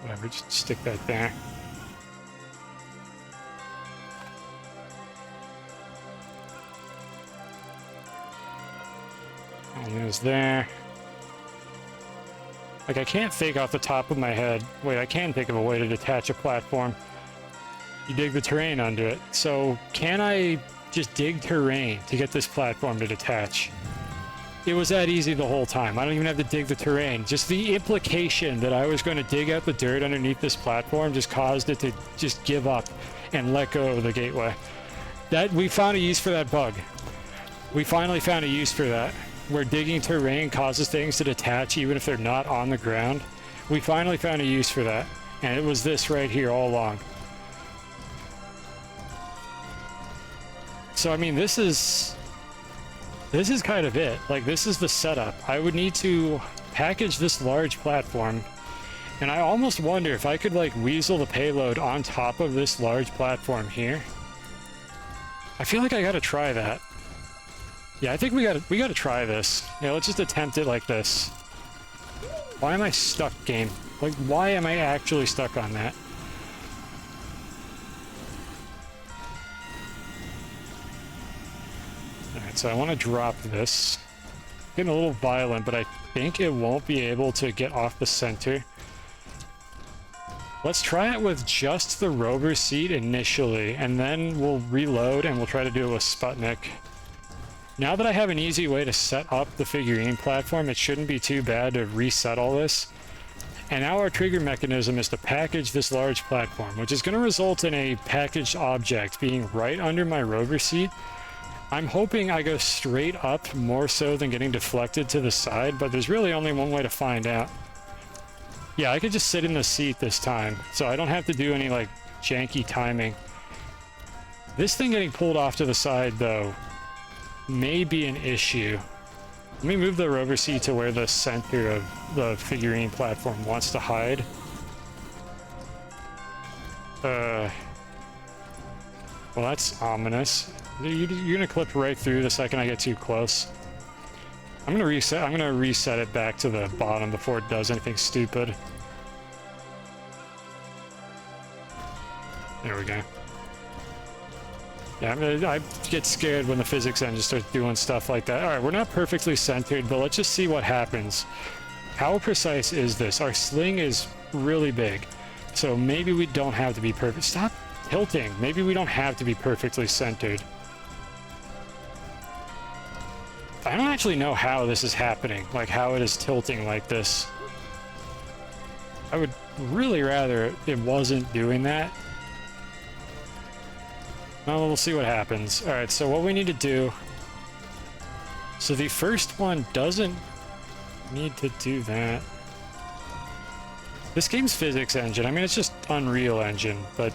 Whatever, just stick that there. And there's there. Like, I can't think off the top of my head. Wait, I can think of a way to detach a platform. You dig the terrain under it. So, can I just dig terrain to get this platform to detach? It was that easy the whole time. I don't even have to dig the terrain. Just the implication that I was going to dig out the dirt underneath this platform just caused it to just give up and let go of the gateway. That, we found a use for that bug. We finally found a use for that. Where digging terrain causes things to detach even if they're not on the ground. We finally found a use for that. And it was this right here all along. So, I mean, this is kind of it. Like, this is the setup. I would need to package this large platform. And I almost wonder if I could, like, weasel the payload on top of this large platform here. I feel like I gotta try that. Yeah, I think we gotta try this. Yeah, let's just attempt it like this. Why am I stuck, game? Like, why am I actually stuck on that? Alright, so I want to drop this. Getting a little violent, but I think it won't be able to get off the center. Let's try it with just the rover seat initially, and then we'll reload and we'll try to do it with Sputnik. Now that I have an easy way to set up the figurine platform, it shouldn't be too bad to reset all this. And now our trigger mechanism is to package this large platform, which is going to result in a packaged object being right under my rover seat. I'm hoping I go straight up more so than getting deflected to the side, but there's really only one way to find out. Yeah, I could just sit in the seat this time, so I don't have to do any, like, janky timing. This thing getting pulled off to the side, though, may be an issue. Let me move the rover seat to where the center of the figurine platform wants to hide. Well, that's ominous. You're gonna clip right through the second I get too close. I'm gonna reset it back to the bottom before it does anything stupid. There we go. Yeah, I get scared when the physics engine starts doing stuff like that. Alright, we're not perfectly centered, but let's just see what happens. How precise is this? Our sling is really big, so maybe we don't have to be perfect. Stop tilting. Maybe we don't have to be perfectly centered. I don't actually know how this is happening, like how it is tilting like this. I would really rather it wasn't doing that. Well, we'll see what happens. Alright, so what we need to do... So the first one doesn't need to do that. This game's physics engine, I mean, it's just Unreal Engine, but...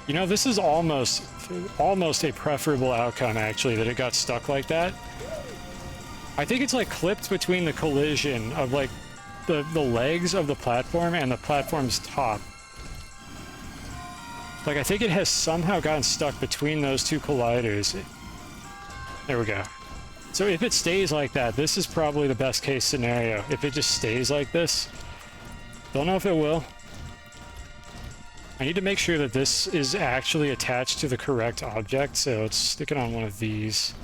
You know, this is almost a preferable outcome, actually, that it got stuck like that. I think it's, like, clipped between the collision of, like, the legs of the platform and the platform's top. Like, I think it has somehow gotten stuck between those two colliders. There we go. So if it stays like that, this is probably the best case scenario. If it just stays like this. Don't know if it will. I need to make sure that this is actually attached to the correct object, so let's stick it on one of these.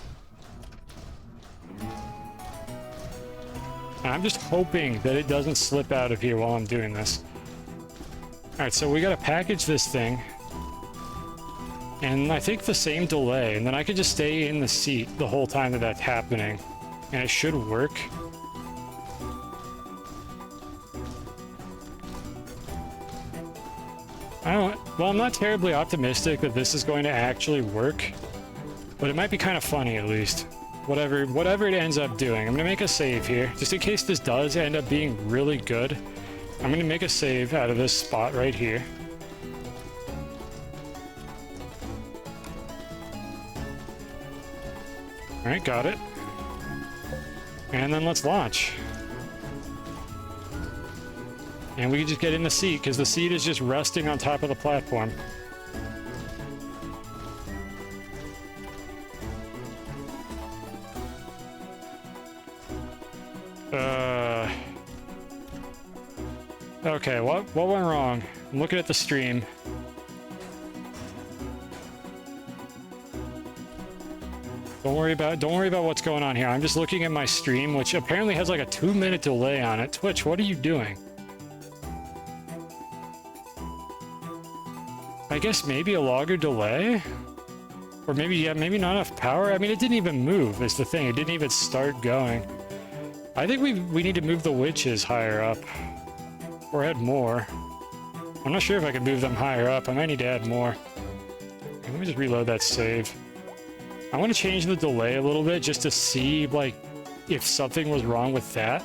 And I'm just hoping that it doesn't slip out of here while I'm doing this. Alright, so we gotta package this thing. And I think the same delay, and then I could just stay in the seat the whole time that that's happening. And it should work. Well, I'm not terribly optimistic that this is going to actually work. But it might be kind of funny, at least. Whatever it ends up doing. I'm gonna make a save here, just in case this does end up being really good. I'm gonna make a save out of this spot right here. Alright, got it. And then let's launch. And we can just get in the seat, because the seat is just resting on top of the platform. Okay, what went wrong? I'm looking at the stream. Don't worry about what's going on here. I'm just looking at my stream, which apparently has like a 2-minute delay on it. Twitch, what are you doing? I guess maybe a logger delay? Or maybe, yeah, maybe not enough power? I mean, it didn't even move, is the thing. It didn't even start going. I think we need to move the witches higher up. Or add more. I'm not sure if I can move them higher up. I might need to add more. Okay, let me just reload that save. I want to change the delay a little bit just to see, like, if something was wrong with that.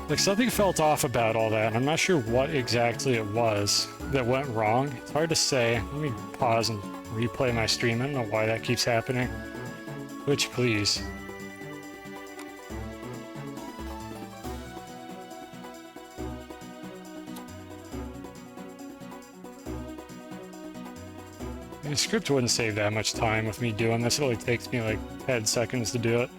Like, something felt off about all that, and I'm not sure what exactly it was that went wrong. It's hard to say. Let me pause and replay my stream. I don't know why that keeps happening. Twitch, please. The script wouldn't save that much time with me doing this. It only takes me like 10 seconds to do it.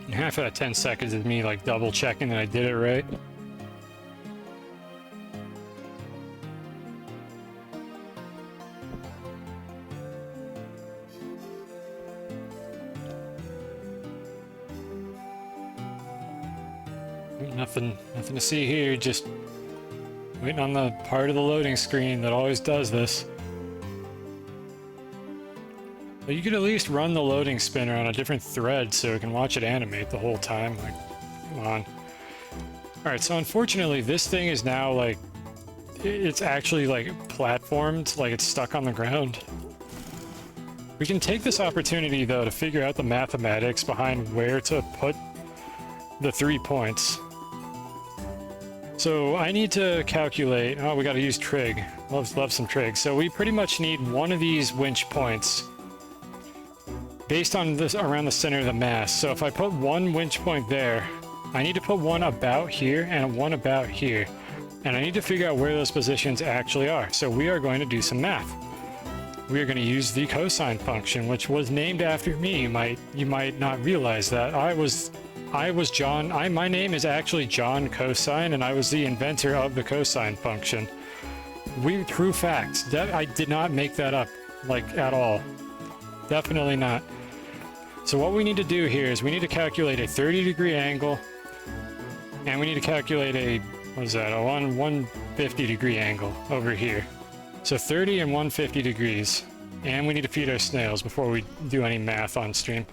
And half of that 10 seconds is me like double checking that I did it right. Nothing to see here, just waiting on the part of the loading screen that always does this. But you could at least run the loading spinner on a different thread so we can watch it animate the whole time. Like, come on. Alright, so unfortunately this thing is now like, it's actually like platformed, like it's stuck on the ground. We can take this opportunity though to figure out the mathematics behind where to put the 3 points. So I need to calculate, oh, we gotta use trig. Love some trig. So we pretty much need one of these winch points based on this around the center of the mass. So if I put one winch point there, I need to put one about here and one about here. And I need to figure out where those positions actually are. So we are going to do some math. We are going to use the cosine function, which was named after me. You might not realize that. My name is actually John Cosine, and I was the inventor of the cosine function. True facts. I did not make that up, like, at all. Definitely not. So what we need to do here is we need to calculate a 30-degree angle, and we need to calculate a, what is that, a 150-degree angle over here. So 30 and 150 degrees. And we need to feed our snails before we do any math on stream.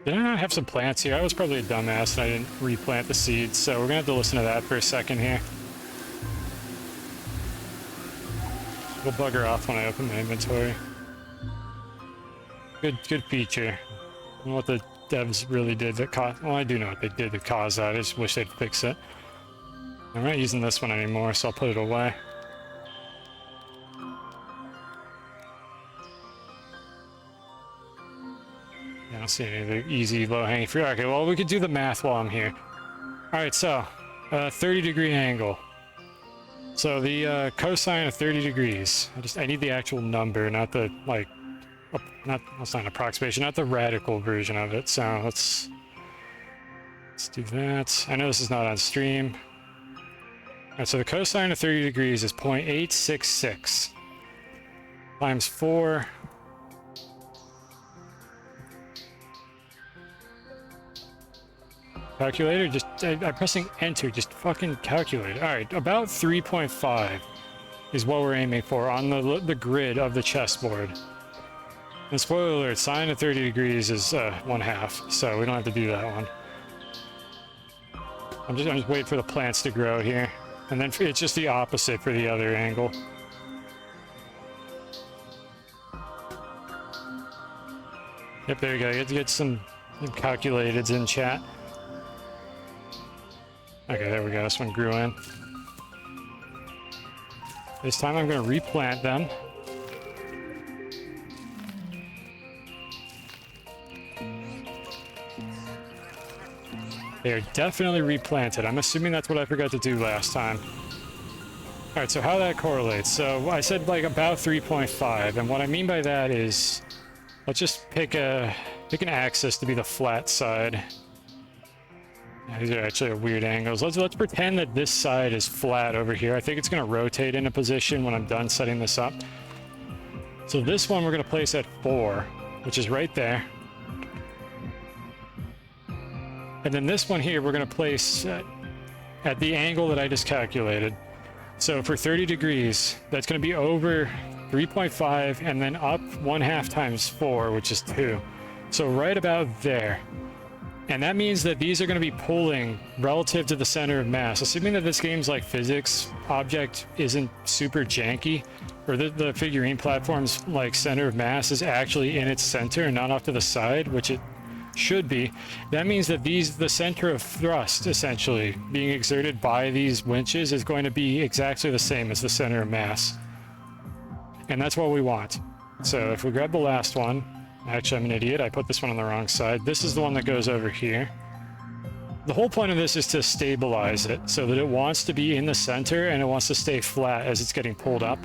Did I not have some plants here? I was probably a dumbass and I didn't replant the seeds, so we're gonna have to listen to that for a second here. We'll bugger off when I open my inventory. Good feature. I don't know what the devs really did that caused... Well, I do know what they did to cause that. I just wish they'd fix it. I'm not using this one anymore, so I'll put it away. I don't see any of the easy, low-hanging fruit. Okay, well, we could do the math while I'm here. Alright, so, 30-degree angle. So the cosine of 30 degrees. I need the actual number, not the, like... that's not an approximation, not the radical version of it. So let's do that. I know this is not on stream. Alright, so the cosine of 30 degrees is 0.866 times 4. Calculator, just I'm pressing enter, just fucking calculate. Alright, about 3.5 is what we're aiming for on the grid of the chessboard. And spoiler alert, sine of 30 degrees is 1/2, so we don't have to do that one. I'm just waiting for the plants to grow here. And then it's just the opposite for the other angle. Yep, there you go. You have to get some calculateds in chat. Okay, there we go. This one grew in. This time I'm going to replant them. They are definitely replanted. I'm assuming that's what I forgot to do last time. Alright, so how that correlates. So I said like about 3.5, and what I mean by that is, let's just pick an axis to be the flat side. Yeah, these are actually weird angles. Let's pretend that this side is flat over here. I think it's going to rotate into position when I'm done setting this up. So this one we're going to place at 4, which is right there. And then this one here we're going to place at the angle that I just calculated. So for 30 degrees, that's going to be over 3.5 and then up 1/2 times 4, which is 2. So right about there. And that means that these are going to be pulling relative to the center of mass. Assuming that this game's like physics, object isn't super janky, or the figurine platform's like center of mass is actually in its center and not off to the side, which it should be. That means that the center of thrust, essentially, being exerted by these winches is going to be exactly the same as the center of mass. And that's what we want. So if we grab the last one, actually I'm an idiot, I put this one on the wrong side. This is the one that goes over here. The whole point of this is to stabilize it so that it wants to be in the center and it wants to stay flat as it's getting pulled up.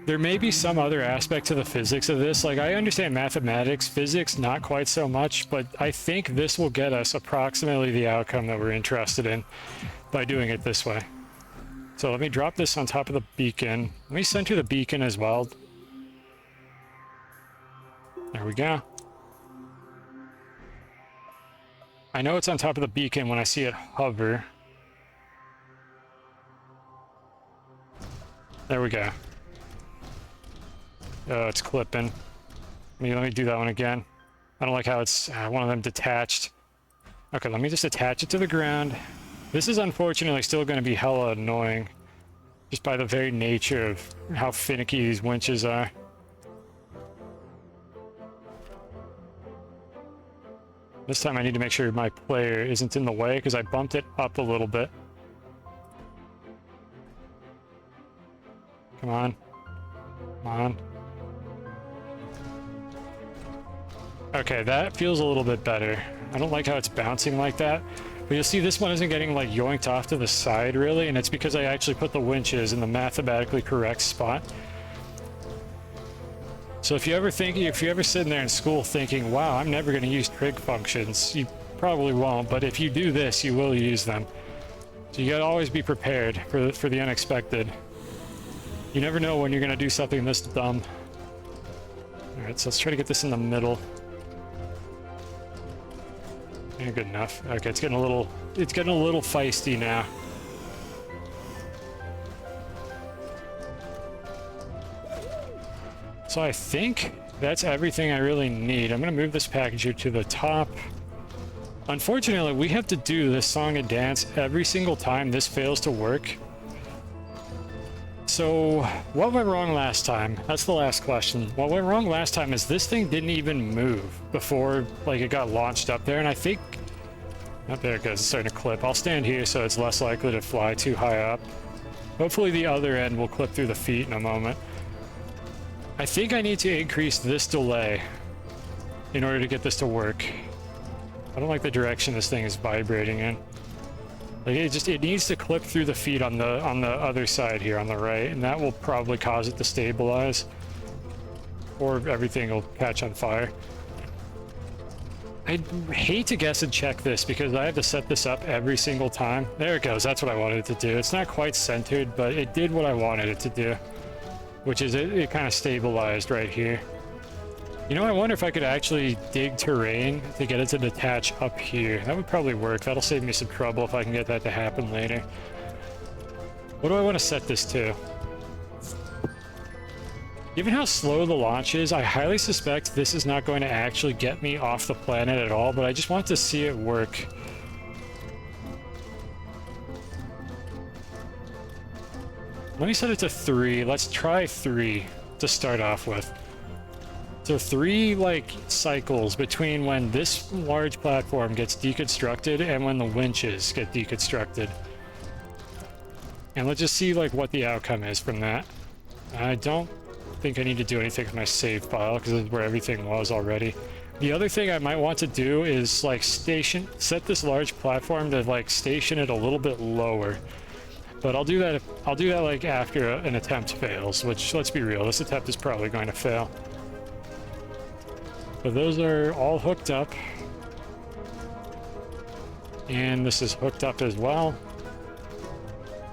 There may be some other aspect to the physics of this. Like, I understand mathematics, physics, not quite so much, but I think this will get us approximately the outcome that we're interested in by doing it this way. So let me drop this on top of the beacon. Let me center the beacon as well. There we go. I know it's on top of the beacon when I see it hover. There we go. Oh, it's clipping. Let me do that one again. I don't like how it's one of them detached. Okay, let me just attach it to the ground. This is unfortunately still going to be hella annoying, just by the very nature of how finicky these winches are. This time I need to make sure my player isn't in the way because I bumped it up a little bit. Come on. Come on. Okay, that feels a little bit better. I don't like how it's bouncing like that. But you'll see this one isn't getting like yoinked off to the side really, and it's because I actually put the winches in the mathematically correct spot. So if you're ever sitting there in school thinking, wow, I'm never going to use trig functions, you probably won't, but if you do this, you will use them. So you gotta always be prepared for the unexpected. You never know when you're going to do something this dumb. Alright, so let's try to get this in the middle. Yeah, good enough. Okay, it's getting a little feisty now. So I think that's everything I really need. I'm gonna move this packager to the top. Unfortunately, we have to do this song and dance every single time this fails to work. So, what went wrong last time? That's the last question. What went wrong last time is this thing didn't even move before, like, it got launched up there, and I think... Oh, there it goes, it's starting to clip. I'll stand here so it's less likely to fly too high up. Hopefully the other end will clip through the feet in a moment. I think I need to increase this delay in order to get this to work. I don't like the direction this thing is vibrating in. Like it needs to clip through the feet on the other side here on the right, and that will probably cause it to stabilize, or everything will catch on fire. I hate to guess and check this because I have to set this up every single time. There it goes. That's what I wanted it to do. It's not quite centered, but it did what I wanted it to do, which is it kind of stabilized right here. You know, I wonder if I could actually dig terrain to get it to detach up here. That would probably work. That'll save me some trouble if I can get that to happen later. What do I want to set this to? Given how slow the launch is, I highly suspect this is not going to actually get me off the planet at all, but I just want to see it work. Let me set it to 3. Let's try 3 to start off with. So 3, like, cycles between when this large platform gets deconstructed and when the winches get deconstructed. And let's just see, like, what the outcome is from that. I don't think I need to do anything with my save file because this is where everything was already. The other thing I might want to do is, like, set this large platform to, like, station it a little bit lower. But I'll do that like after an attempt fails, which, let's be real, this attempt is probably going to fail. But those are all hooked up. And this is hooked up as well.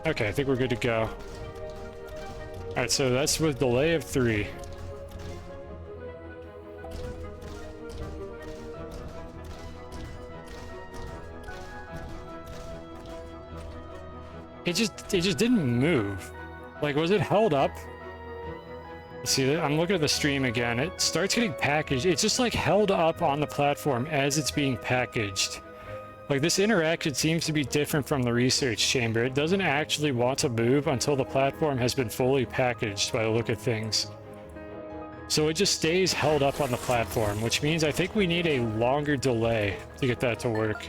Okay, I think we're good to go. Alright, so that's with delay of 3. It just didn't move. Like, was it held up? See, I'm looking at the stream again. It starts getting packaged. It's just like held up on the platform as it's being packaged. Like, this interaction seems to be different from the research chamber. It doesn't actually want to move until the platform has been fully packaged by the look of things. So it just stays held up on the platform, which means I think we need a longer delay to get that to work.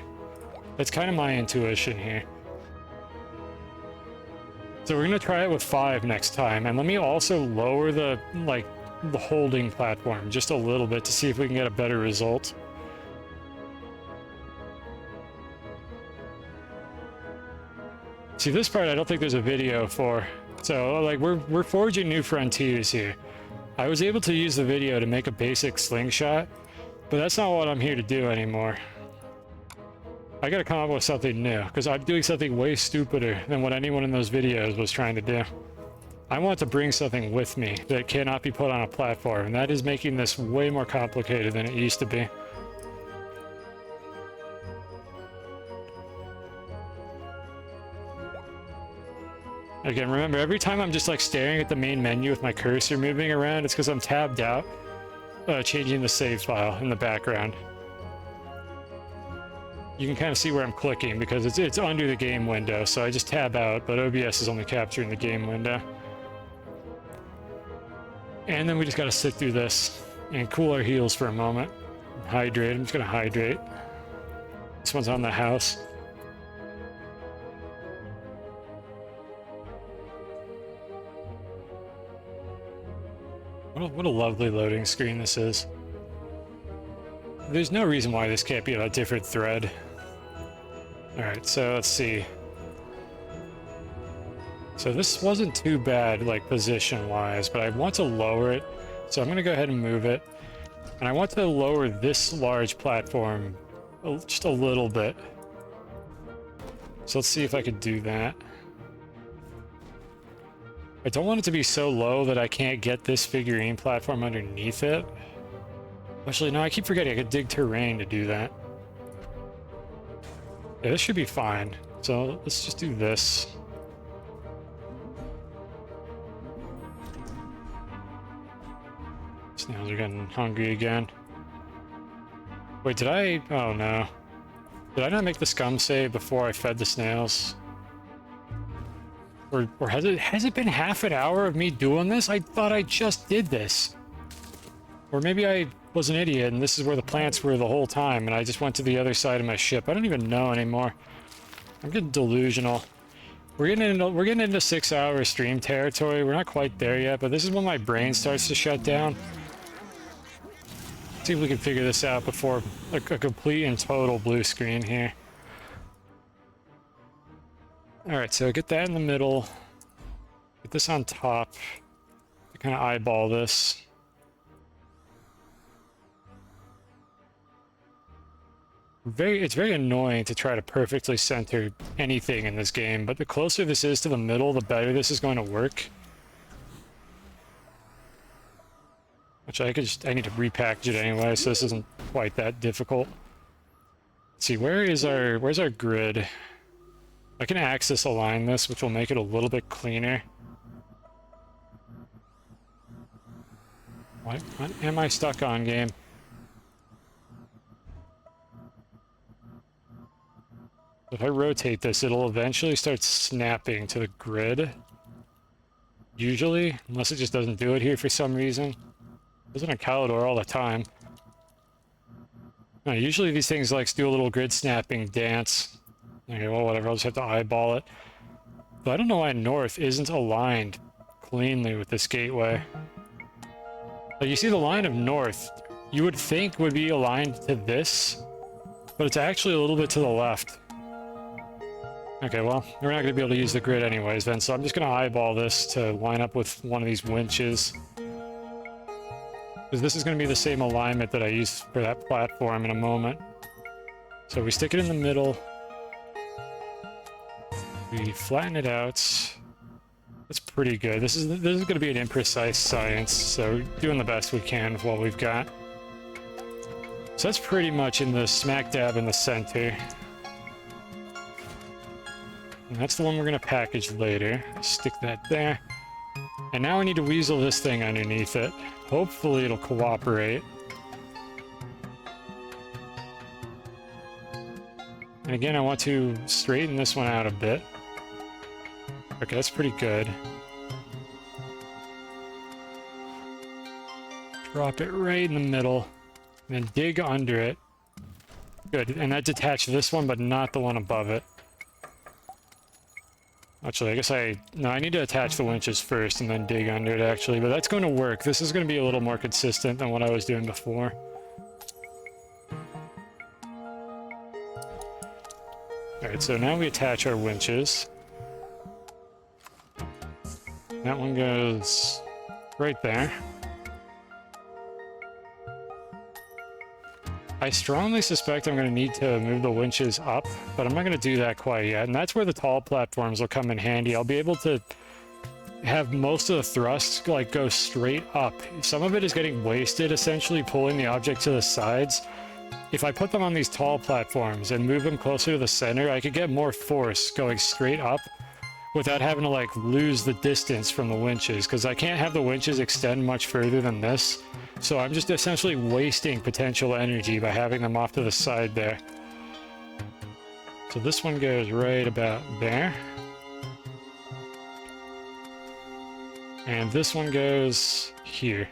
That's kind of my intuition here. So we're gonna try it with 5 next time, and let me also lower the holding platform just a little bit to see if we can get a better result. See, this part I don't think there's a video for. So, like, we're forging new frontiers here. I was able to use the video to make a basic slingshot, but that's not what I'm here to do anymore. I gotta come up with something new, because I'm doing something way stupider than what anyone in those videos was trying to do. I want to bring something with me that cannot be put on a platform, and that is making this way more complicated than it used to be. Again, remember, every time I'm just like staring at the main menu with my cursor moving around, it's because I'm tabbed out, changing the save file in the background. You can kind of see where I'm clicking because it's under the game window, so I just tab out, but OBS is only capturing the game window. And then we just gotta sit through this and cool our heels for a moment. Hydrate. I'm just gonna hydrate. This one's on the house. What a lovely loading screen this is. There's no reason why this can't be on a different thread. Alright, so let's see. So this wasn't too bad, like, position-wise, but I want to lower it, so I'm gonna go ahead and move it. And I want to lower this large platform just a little bit. So let's see if I could do that. I don't want it to be so low that I can't get this figurine platform underneath it. Actually, no, I keep forgetting I could dig terrain to do that. Yeah, this should be fine. So let's just do this. Snails are getting hungry again. Wait, did I... Oh, no. Did I not make the scum save before I fed the snails? Or has it been half an hour of me doing this? I thought I just did this. Or maybe I was an idiot and this is where the plants were the whole time and I just went to the other side of my ship. I don't even know anymore. I'm getting delusional. We're getting into 6-hour stream territory. We're not quite there yet, but this is when my brain starts to shut down. See if we can figure this out before a complete and total blue screen here. Alright, so get that in the middle. Get this on top. Kind of eyeball this. It's very annoying to try to perfectly center anything in this game, but the closer this is to the middle, the better this is going to work. Which I need to repackage it anyway, so this isn't quite that difficult. Let's see, where's our grid? I can axis align this, which will make it a little bit cleaner. What am I stuck on, game? If I rotate this, it'll eventually start snapping to the grid. Usually, unless it just doesn't do it here for some reason. It doesn't on Calidor all the time. No, usually these things like do a little grid snapping dance. Okay, well, whatever, I'll just have to eyeball it. But I don't know why North isn't aligned cleanly with this gateway. Like, you see the line of North, you would think would be aligned to this, but it's actually a little bit to the left. Okay, well, we're not going to be able to use the grid anyways then, so I'm just going to eyeball this to line up with one of these winches. Because this is going to be the same alignment that I used for that platform in a moment. So we stick it in the middle. We flatten it out. That's pretty good. This is going to be an imprecise science, so doing the best we can with what we've got. So that's pretty much in the smack dab in the center. And that's the one we're going to package later. Stick that there. And now we need to weasel this thing underneath it. Hopefully it'll cooperate. And again, I want to straighten this one out a bit. Okay, that's pretty good. Drop it right in the middle. And then dig under it. Good, and that detached this one, but not the one above it. Actually, I guess I need to attach the winches first and then dig under it, actually. But that's going to work. This is going to be a little more consistent than what I was doing before. Alright, so now we attach our winches. That one goes right there. I strongly suspect I'm going to need to move the winches up, but I'm not going to do that quite yet. And that's where the tall platforms will come in handy. I'll be able to have most of the thrust like go straight up. Some of it is getting wasted, essentially pulling the object to the sides. If I put them on these tall platforms and move them closer to the center, I could get more force going straight up without having to like lose the distance from the winches, because I can't have the winches extend much further than this. So I'm just essentially wasting potential energy by having them off to the side there. So this one goes right about there. And this one goes here.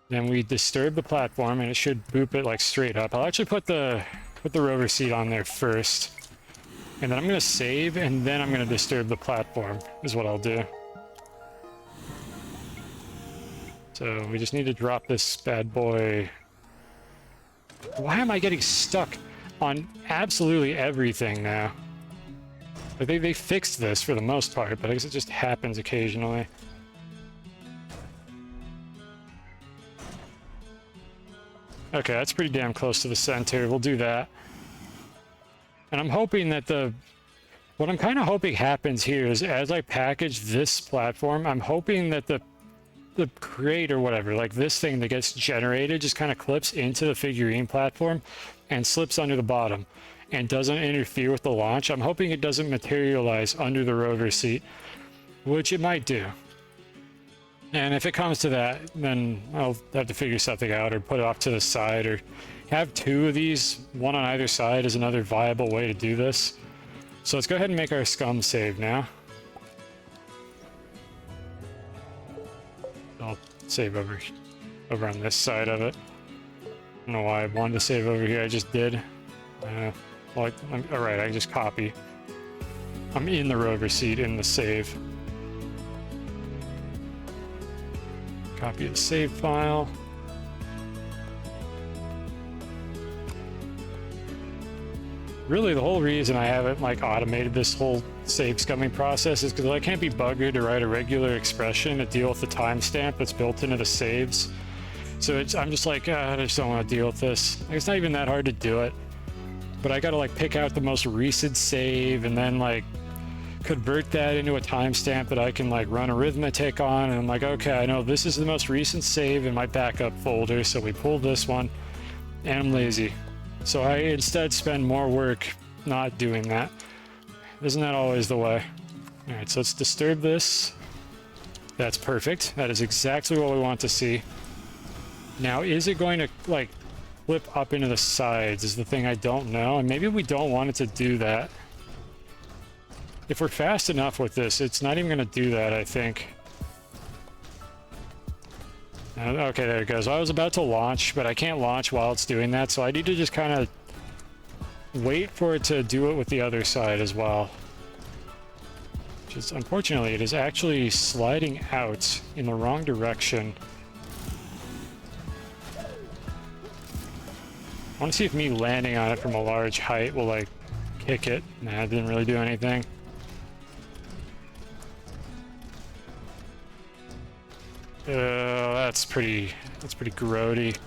Then we disturb the platform and it should boop it like straight up. I'll actually put the rover seat on there first. And then I'm going to save and then I'm going to disturb the platform is what I'll do. So we just need to drop this bad boy. Why am I getting stuck on absolutely everything now? Like they fixed this for the most part, but I guess it just happens occasionally. Okay, that's pretty damn close to the center. We'll do that. And I'm hoping that what I'm kind of hoping happens here is as I package this platform, I'm hoping that the crate or whatever, like this thing that gets generated, just kind of clips into the figurine platform and slips under the bottom and doesn't interfere with the launch. I'm hoping it doesn't materialize under the rover seat, which it might do. And if it comes to that, then I'll have to figure something out or put it off to the side or have two of these, one on either side is another viable way to do this. So let's go ahead and make our scum save now. I'll save over on this side of it. I don't know why I wanted to save over here, I just did. All right, I just copy. I'm in the rover seat in the save. Copy the save file. Really, the whole reason I haven't like automated this whole save scumming process is because I can't be buggered to write a regular expression to deal with the timestamp that's built into the saves. So I'm just like, I just don't want to deal with this. Like, it's not even that hard to do it, but I gotta like pick out the most recent save and then like convert that into a timestamp that I can like run arithmetic on. And I'm like, okay, I know this is the most recent save in my backup folder, so we pull this one, and I'm lazy. So I instead spend more work not doing that. Isn't that always the way? All right, so let's disturb this. That's perfect. That is exactly what we want to see. Now, is it going to like flip up into the sides is the thing I don't know, and maybe we don't want it to do that. If we're fast enough with this, it's not even going to do that, I think. Okay, there it goes. I was about to launch, but I can't launch while it's doing that, so I need to just kind of wait for it to do it with the other side as well. Which is, unfortunately, it is actually sliding out in the wrong direction. I want to see if me landing on it from a large height will, like, kick it. Nah, it didn't really do anything. That's pretty grody.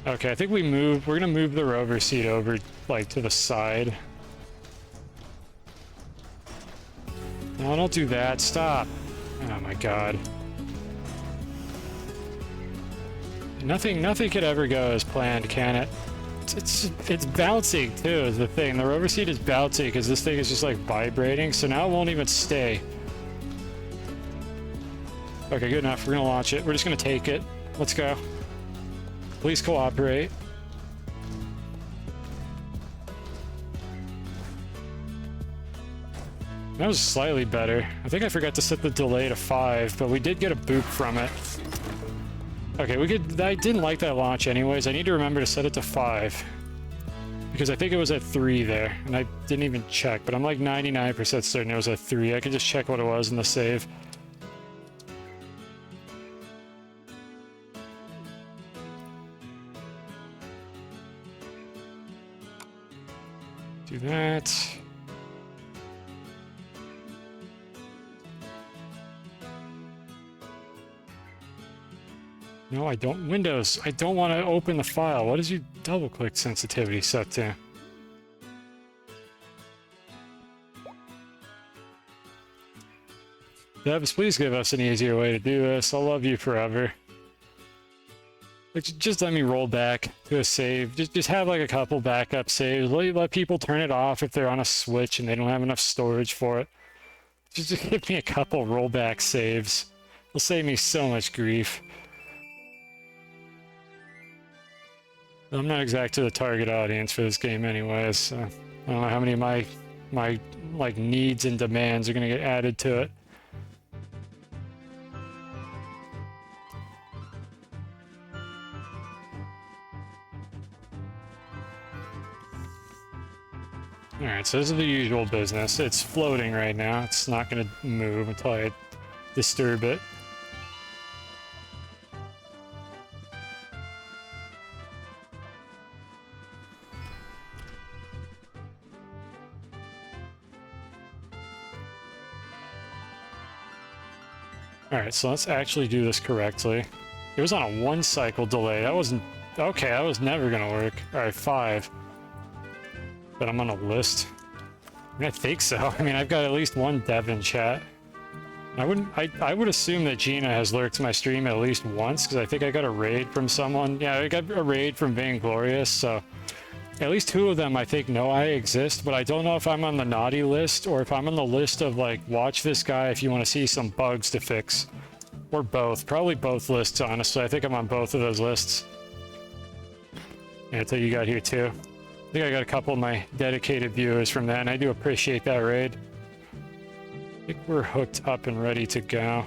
Okay, I think we're gonna move the rover seat over, like, to the side. No, don't do that, stop. Oh my god. Nothing could ever go as planned, can it? It's bouncing too, is the thing. The rover seat is bouncing because this thing is just like vibrating, so now it won't even stay. Okay, good enough. We're gonna launch it. We're just gonna take it. Let's go. Please cooperate. That was slightly better. I think I forgot to set the delay to 5, but we did get a boop from it. Okay, I didn't like that launch anyways. I need to remember to set it to 5. Because I think it was at 3 there, and I didn't even check, but I'm like 99% certain it was at 3. I can just check what it was in the save. Do that. No, I don't. Windows, I don't want to open the file. What is your double-click sensitivity set to? Devs, please give us an easier way to do this. I'll love you forever. Like, just let me roll back to a save. Just have like a couple backup saves. Let people turn it off if they're on a Switch and they don't have enough storage for it. Just give me a couple rollback saves. It'll save me so much grief. I'm not exactly the target audience for this game anyways, so I don't know how many of my like needs and demands are gonna get added to it. Alright, so this is the usual business. It's floating right now. It's not gonna move until I disturb it. Alright, so let's actually do this correctly. It was on a 1 cycle delay. That wasn't... Okay, that was never gonna work. Alright, 5. But I'm on a list. I think so. I mean, I've got at least one dev in chat. I would assume that Gina has lurked my stream at least once, because I think I got a raid from someone. Yeah, I got a raid from Vainglorious, so... At least 2 of them I think know I exist, but I don't know if I'm on the naughty list or if I'm on the list of like, watch this guy if you want to see some bugs to fix. Or both. Probably both lists, honestly. I think I'm on both of those lists. Yeah, that's what you got here too. I think I got a couple of my dedicated viewers from that, and I do appreciate that raid. I think we're hooked up and ready to go.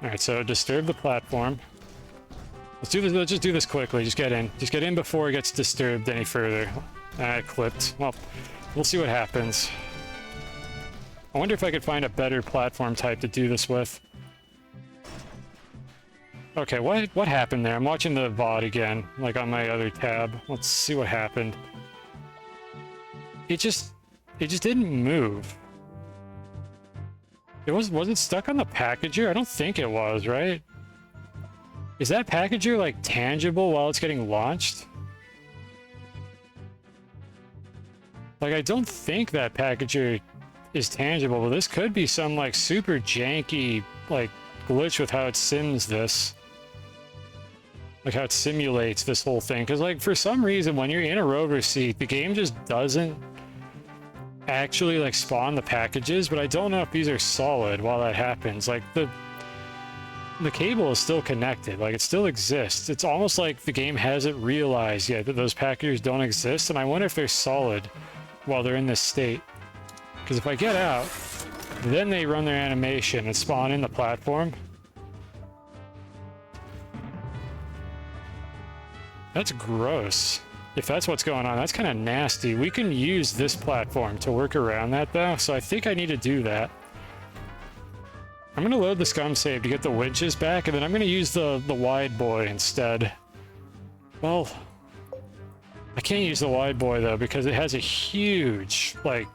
Alright, so disturb the platform. Let's do this. Let's just do this quickly. Just get in. Just get in before it gets disturbed any further. I clipped. Well, we'll see what happens. I wonder if I could find a better platform type to do this with. Okay, what happened there? I'm watching the VOD again, like on my other tab. Let's see what happened. It just didn't move. Was it stuck on the packager? I don't think it was, right? Is that packager, like, tangible while it's getting launched? Like, I don't think that packager is tangible, but this could be some, like, super janky, like, glitch with how it sims this. Like, how it simulates this whole thing. Because, like, for some reason, when you're in a rover seat, the game just doesn't actually, like, spawn the packages, but I don't know if these are solid while that happens. Like, the cable is still connected, like it still exists. It's almost like the game hasn't realized yet that those packagers don't exist, and I wonder if they're solid while they're in this state. Because if I get out, then they run their animation and spawn in the platform. That's gross. If that's what's going on, that's kind of nasty. We can use this platform to work around that though, so I think I need to do that. I'm gonna load the scum save to get the winches back, and then I'm gonna use the wide boy instead. Well, I can't use the wide boy though because it has a huge, like,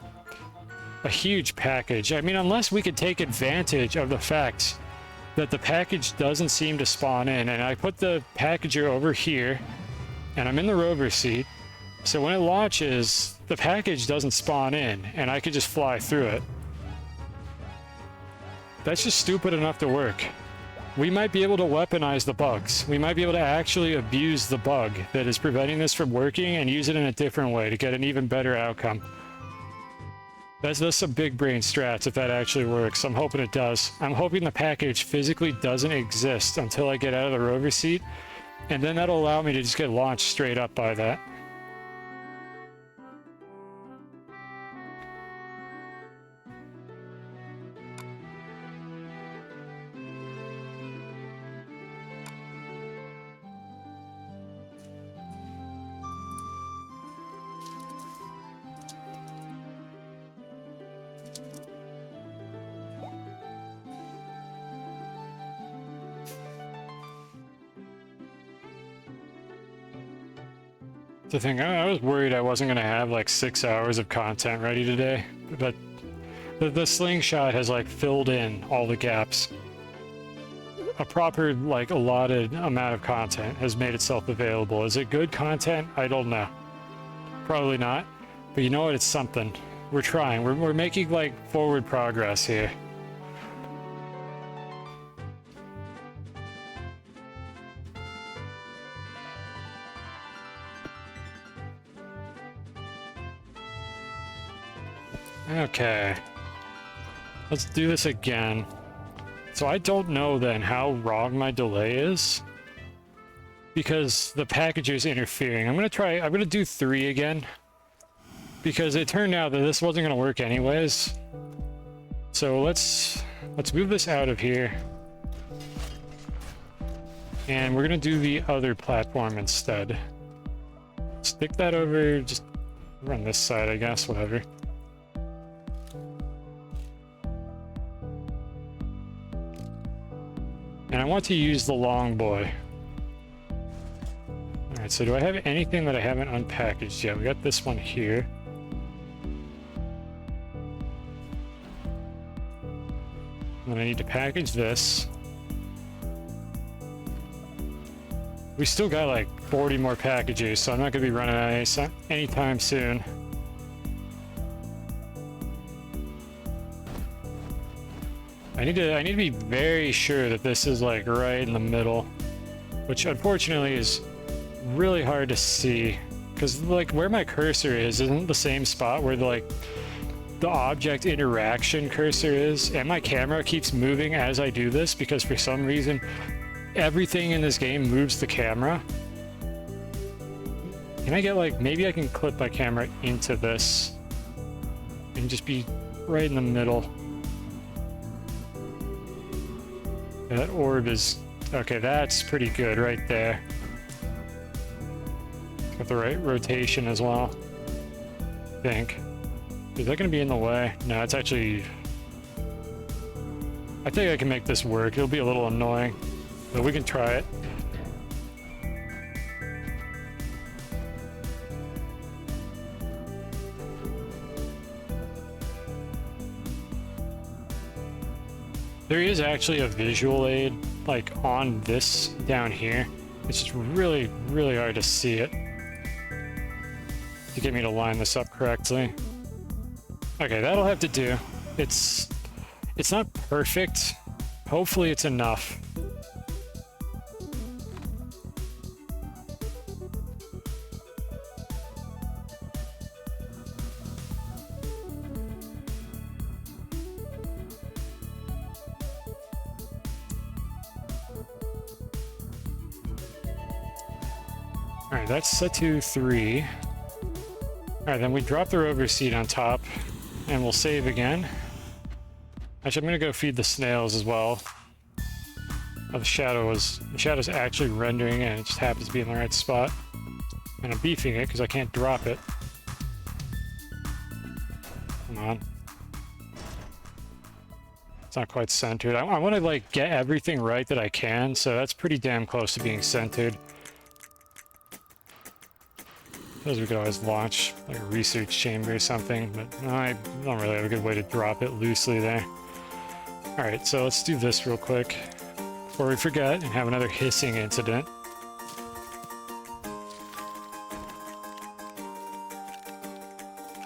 a huge package. I mean, unless we could take advantage of the fact that the package doesn't seem to spawn in, and I put the packager over here, and I'm in the rover seat, so when it launches, the package doesn't spawn in, and I could just fly through it. That's just stupid enough to work. We might be able to weaponize the bugs. We might be able to actually abuse the bug that is preventing this from working and use it in a different way to get an even better outcome. That's some big brain strats if that actually works. I'm hoping it does. I'm hoping the package physically doesn't exist until I get out of the rover seat, and then that'll allow me to just get launched straight up by that. The thing, I was worried I wasn't going to have like 6 hours of content ready today, but the slingshot has like filled in all the gaps. A proper, like, allotted amount of content has made itself available. Is it good content? I don't know. Probably not. But you know what? It's something. We're trying. We're making like forward progress here. Okay. Let's do this again. So I don't know then how wrong my delay is, because the packager is interfering. I'm gonna do 3 again, because it turned out that this wasn't gonna work anyways. So let's move this out of here. And we're gonna do the other platform instead. Stick that over, just run this side, I guess, whatever. And I want to use the long boy. Alright, so do I have anything that I haven't unpackaged yet? We got this one here. And then I need to package this. We still got like 40 more packages, so I'm not going to be running out of anytime soon. I need to be very sure that this is like right in the middle, which unfortunately is really hard to see, because like where my cursor is isn't the same spot where the object interaction cursor is, and my camera keeps moving as I do this because for some reason everything in this game moves the camera. Can I get like, maybe I can clip my camera into this and just be right in the middle. That orb is, okay, that's pretty good right there. Got the right rotation as well, I think. Is that gonna be in the way? No, it's actually, I think I can make this work. It'll be a little annoying, but we can try it. There is actually a visual aid, like, on this down here. It's just really, really hard to see it. To get me to line this up correctly. Okay, that'll have to do. It's not perfect. Hopefully it's enough. Alright, that's set to 3. Alright, then we drop the rover seat on top, and we'll save again. Actually, I'm gonna go feed the snails as well. Oh, the shadow's actually rendering, and it just happens to be in the right spot. And I'm beefing it, because I can't drop it. Come on. It's not quite centered. I want to, like, get everything right that I can, so that's pretty damn close to being centered. Suppose we could always launch like a research chamber or something, but no, I don't really have a good way to drop it loosely there. Alright, so let's do this real quick before we forget and have another hissing incident.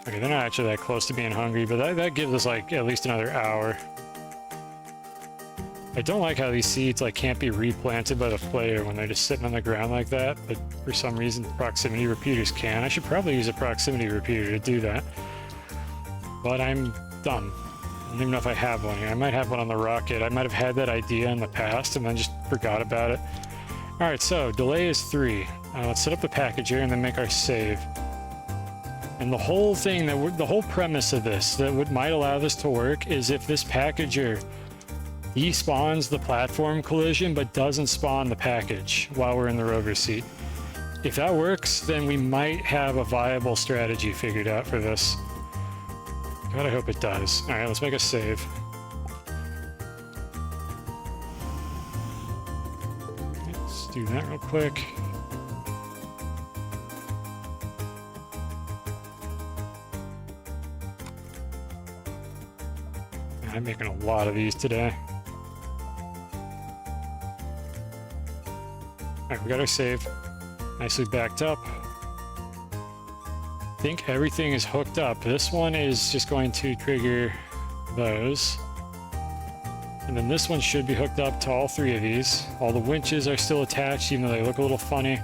Okay, they're not actually that close to being hungry, but that gives us like at least another hour. I don't like how these seeds like can't be replanted by the player when they're just sitting on the ground like that, but for some reason proximity repeaters can. I should probably use a proximity repeater to do that. But I'm dumb. I don't even know if I have one here. I might have one on the rocket. I might have had that idea in the past and then just forgot about it. Alright, so delay is 3. Let's set up the packager and then make our save. And the whole thing, the whole premise of this, that what might allow this to work, is if this packager spawns the platform collision but doesn't spawn the package while we're in the rover seat. If that works, then we might have a viable strategy figured out for this. God, I hope it does. Alright, let's make a save. Let's do that real quick. I'm making a lot of these today. Alright, we got our save. Nicely backed up. I think everything is hooked up. This one is just going to trigger those. And then this one should be hooked up to all 3 of these. All the winches are still attached, even though they look a little funny.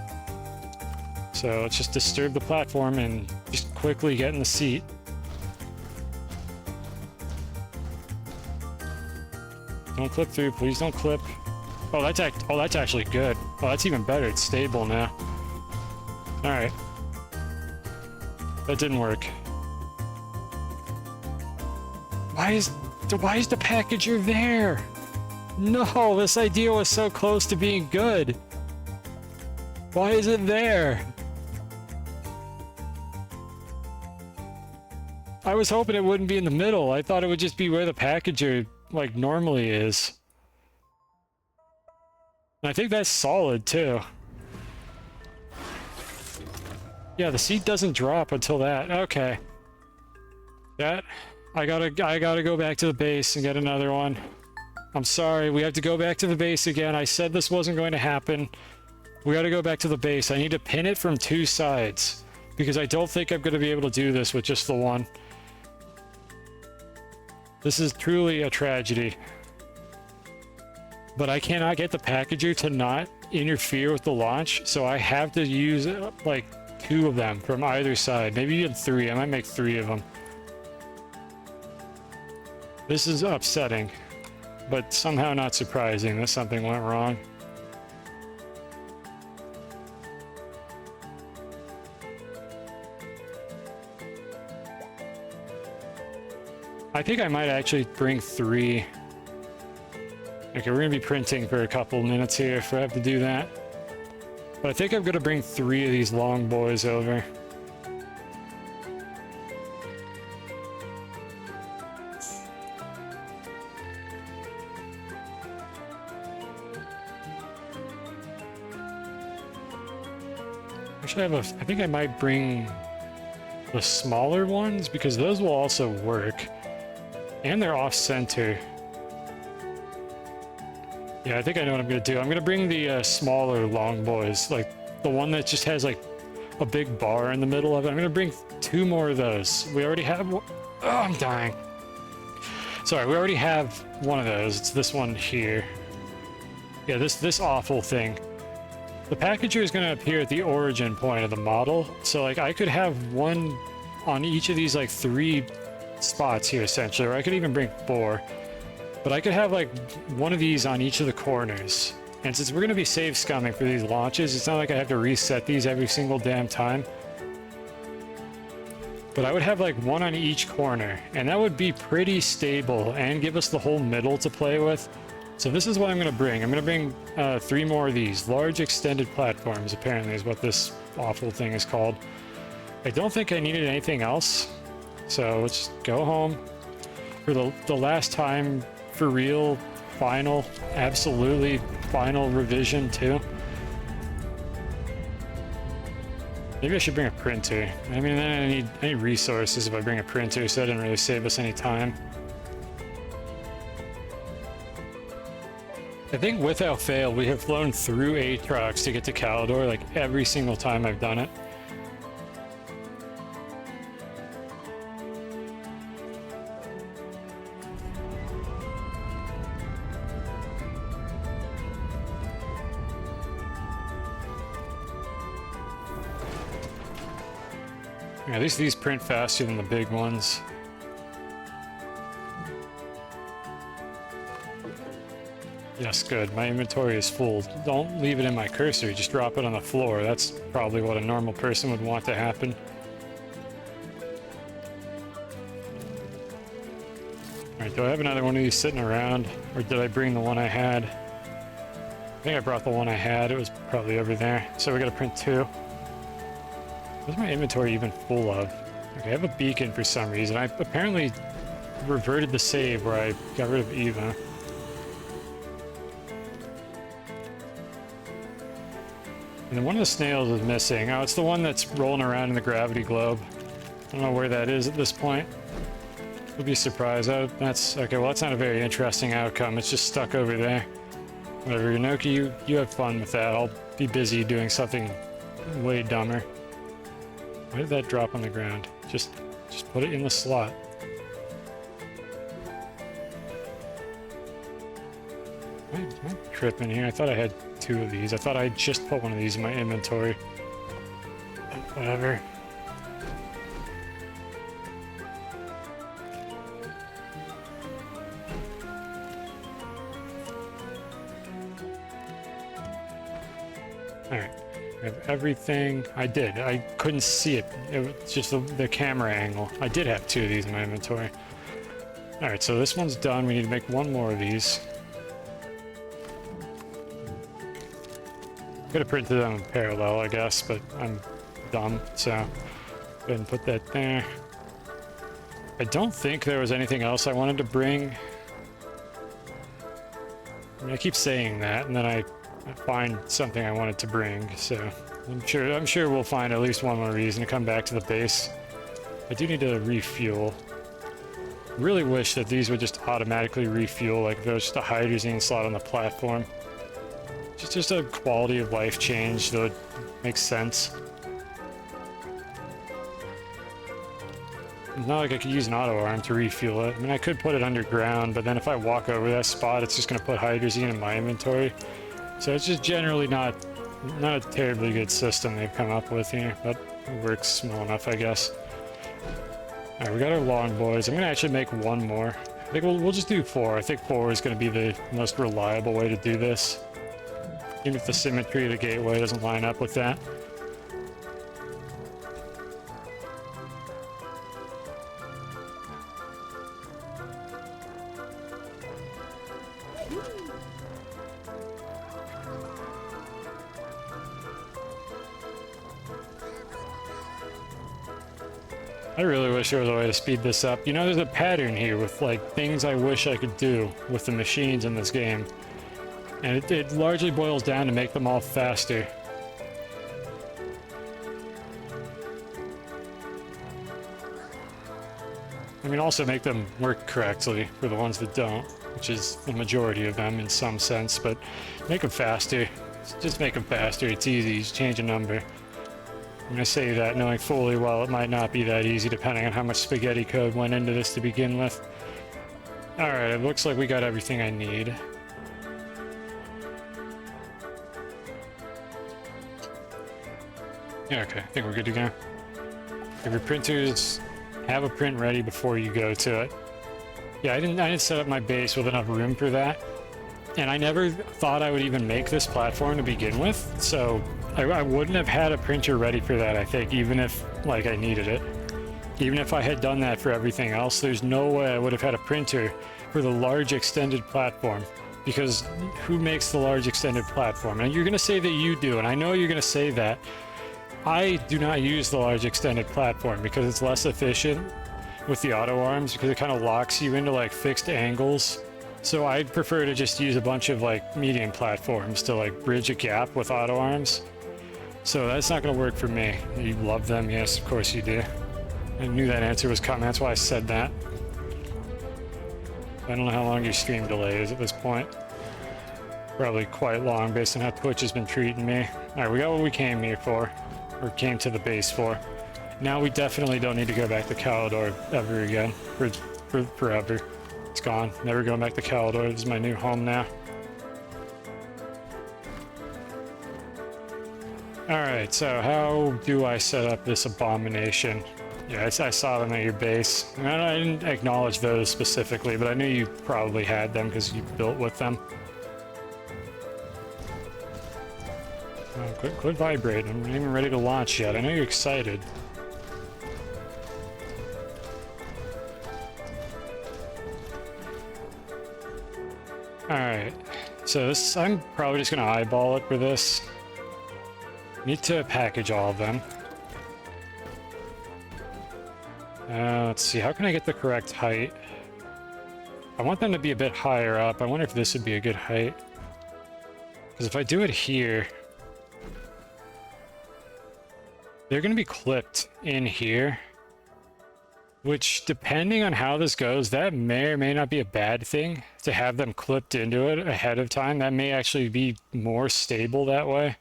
So let's just disturb the platform and just quickly get in the seat. Don't clip through, please don't clip. Oh, that's actually good. Oh, that's even better. It's stable now. All right. That didn't work. Why is the packager there? No, this idea was so close to being good. Why is it there? I was hoping it wouldn't be in the middle. I thought it would just be where the packager, like, normally is. And I think that's solid, too. Yeah, the seat doesn't drop until that. Okay. That... I gotta go back to the base and get another one. I'm sorry, we have to go back to the base again. I said this wasn't going to happen. We gotta go back to the base. I need to pin it from 2 sides, because I don't think I'm gonna be able to do this with just the one. This is truly a tragedy. But I cannot get the packager to not interfere with the launch, so I have to use, like, 2 of them from either side. Maybe even 3. I might make 3 of them. This is upsetting, but somehow not surprising that something went wrong. I think I might actually bring 3. Okay, we're gonna be printing for a couple minutes here if I have to do that. But I think I'm gonna bring 3 of these long boys over. Actually, I think I might bring the smaller ones, because those will also work. And they're off-center. Yeah, I think I know what I'm gonna do. I'm gonna bring the smaller long boys, like the one that just has like a big bar in the middle of it. I'm gonna bring 2 more of those. We already have one. Oh, I'm dying. Sorry, we already have one of those. It's this one here. Yeah, this awful thing. The packager is going to appear at the origin point of the model, so like I could have one on each of these like 3 spots here essentially, or I could even bring 4. But I could have like one of these on each of the corners. And since we're going to be save scumming for these launches, it's not like I have to reset these every single damn time. But I would have like one on each corner, and that would be pretty stable and give us the whole middle to play with. So this is what I'm going to bring. I'm going to bring 3 more of these. Large extended platforms, apparently, is what this awful thing is called. I don't think I needed anything else. So let's go home. For the last time, for real, final, absolutely final revision, too. Maybe I should bring a printer. I mean, then I need any resources if I bring a printer, so that didn't really save us any time. I think without fail, we have flown through Aatrox to get to Calidor, like every single time I've done it. Yeah, at least these print faster than the big ones. Yes, good. My inventory is full. Don't leave it in my cursor, just drop it on the floor. That's probably what a normal person would want to happen. Alright, do I have another one of these sitting around? Or did I bring the one I had? I think I brought the one I had. It was probably over there. So we gotta print 2. What's my inventory even full of? Okay, I have a beacon for some reason. I apparently reverted the save where I got rid of Eva. And then one of the snails is missing. Oh, it's the one that's rolling around in the gravity globe. I don't know where that is at this point. We'll be surprised. Oh, that's... Okay, well, that's not a very interesting outcome. It's just stuck over there. Whatever, Yonoki, you have fun with that. I'll be busy doing something way dumber. Why did that drop on the ground? Just put it in the slot. Am I tripping here? I thought I had 2 of these. I thought I just put one of these in my inventory. Whatever. Alright. I have everything. I did. I couldn't see it. It was just the camera angle. I did have 2 of these in my inventory. Alright, so this one's done. We need to make 1 more of these. Could have printed them in parallel, I guess, but I'm dumb, so go ahead and put that there. I don't think there was anything else I wanted to bring. I mean, I keep saying that, and then I find something I wanted to bring, so I'm sure we'll find at least 1 more reason to come back to the base. I do need to refuel. I really wish that these would just automatically refuel, like if there was just a hydrazine slot on the platform. Just a quality of life change that would make sense. It's not like I could use an auto arm to refuel it. I mean, I could put it underground, but then if I walk over that spot, it's just going to put hydrazine in my inventory. So it's just generally not a terribly good system they've come up with here, but it works well enough, I guess. Alright, we got our long boys. I'm going to actually make 1 more. I think we'll just do 4. I think 4 is going to be the most reliable way to do this. Even if the symmetry of the gateway doesn't line up with that. I really wish there was a way to speed this up. You know, there's a pattern here with, like, things I wish I could do with the machines in this game. And it largely boils down to make them all faster. I mean, also make them work correctly for the ones that don't, which is the majority of them in some sense, but make them faster. Just make them faster. It's easy. Just change a number. I'm going to say that knowing fully well it might not be that easy depending on how much spaghetti code went into this to begin with. Alright, it looks like we got everything I need. Yeah, okay, I think we're good to go. If your printers have a print ready before you go to it. Yeah, I didn't set up my base with enough room for that. And I never thought I would even make this platform to begin with, so I wouldn't have had a printer ready for that, I think, even if, like, I needed it. Even if I had done that for everything else, there's no way I would have had a printer for the large extended platform. Because who makes the large extended platform? And you're going to say that you do, and I know you're going to say that. I do not use the large extended platform because it's less efficient with the auto arms because it kind of locks you into like fixed angles. So I'd prefer to just use a bunch of like medium platforms to like bridge a gap with auto arms. So that's not going to work for me. You love them? Yes, of course you do. I knew that answer was coming. That's why I said that. I don't know how long your stream delay is at this point. Probably quite long based on how Twitch has been treating me. Alright, we got what we came here for. Or came to the base for. Now we definitely don't need to go back to Calidor ever again. For forever. It's gone. Never going back to Calidor. This is my new home now. Alright, so how do I set up this abomination? Yeah, I saw them at your base. I didn't acknowledge those specifically, but I knew you probably had them because you built with them. Oh, quit vibrating. I'm not even ready to launch yet. I know you're excited. Alright, so this, I'm probably just going to eyeball it for this. Need to package all of them. Let's see, how can I get the correct height? I want them to be a bit higher up. I wonder if this would be a good height. Because if I do it here, they're going to be clipped in here. Which, depending on how this goes, that may or may not be a bad thing. To have them clipped into it ahead of time, that may actually be more stable that way.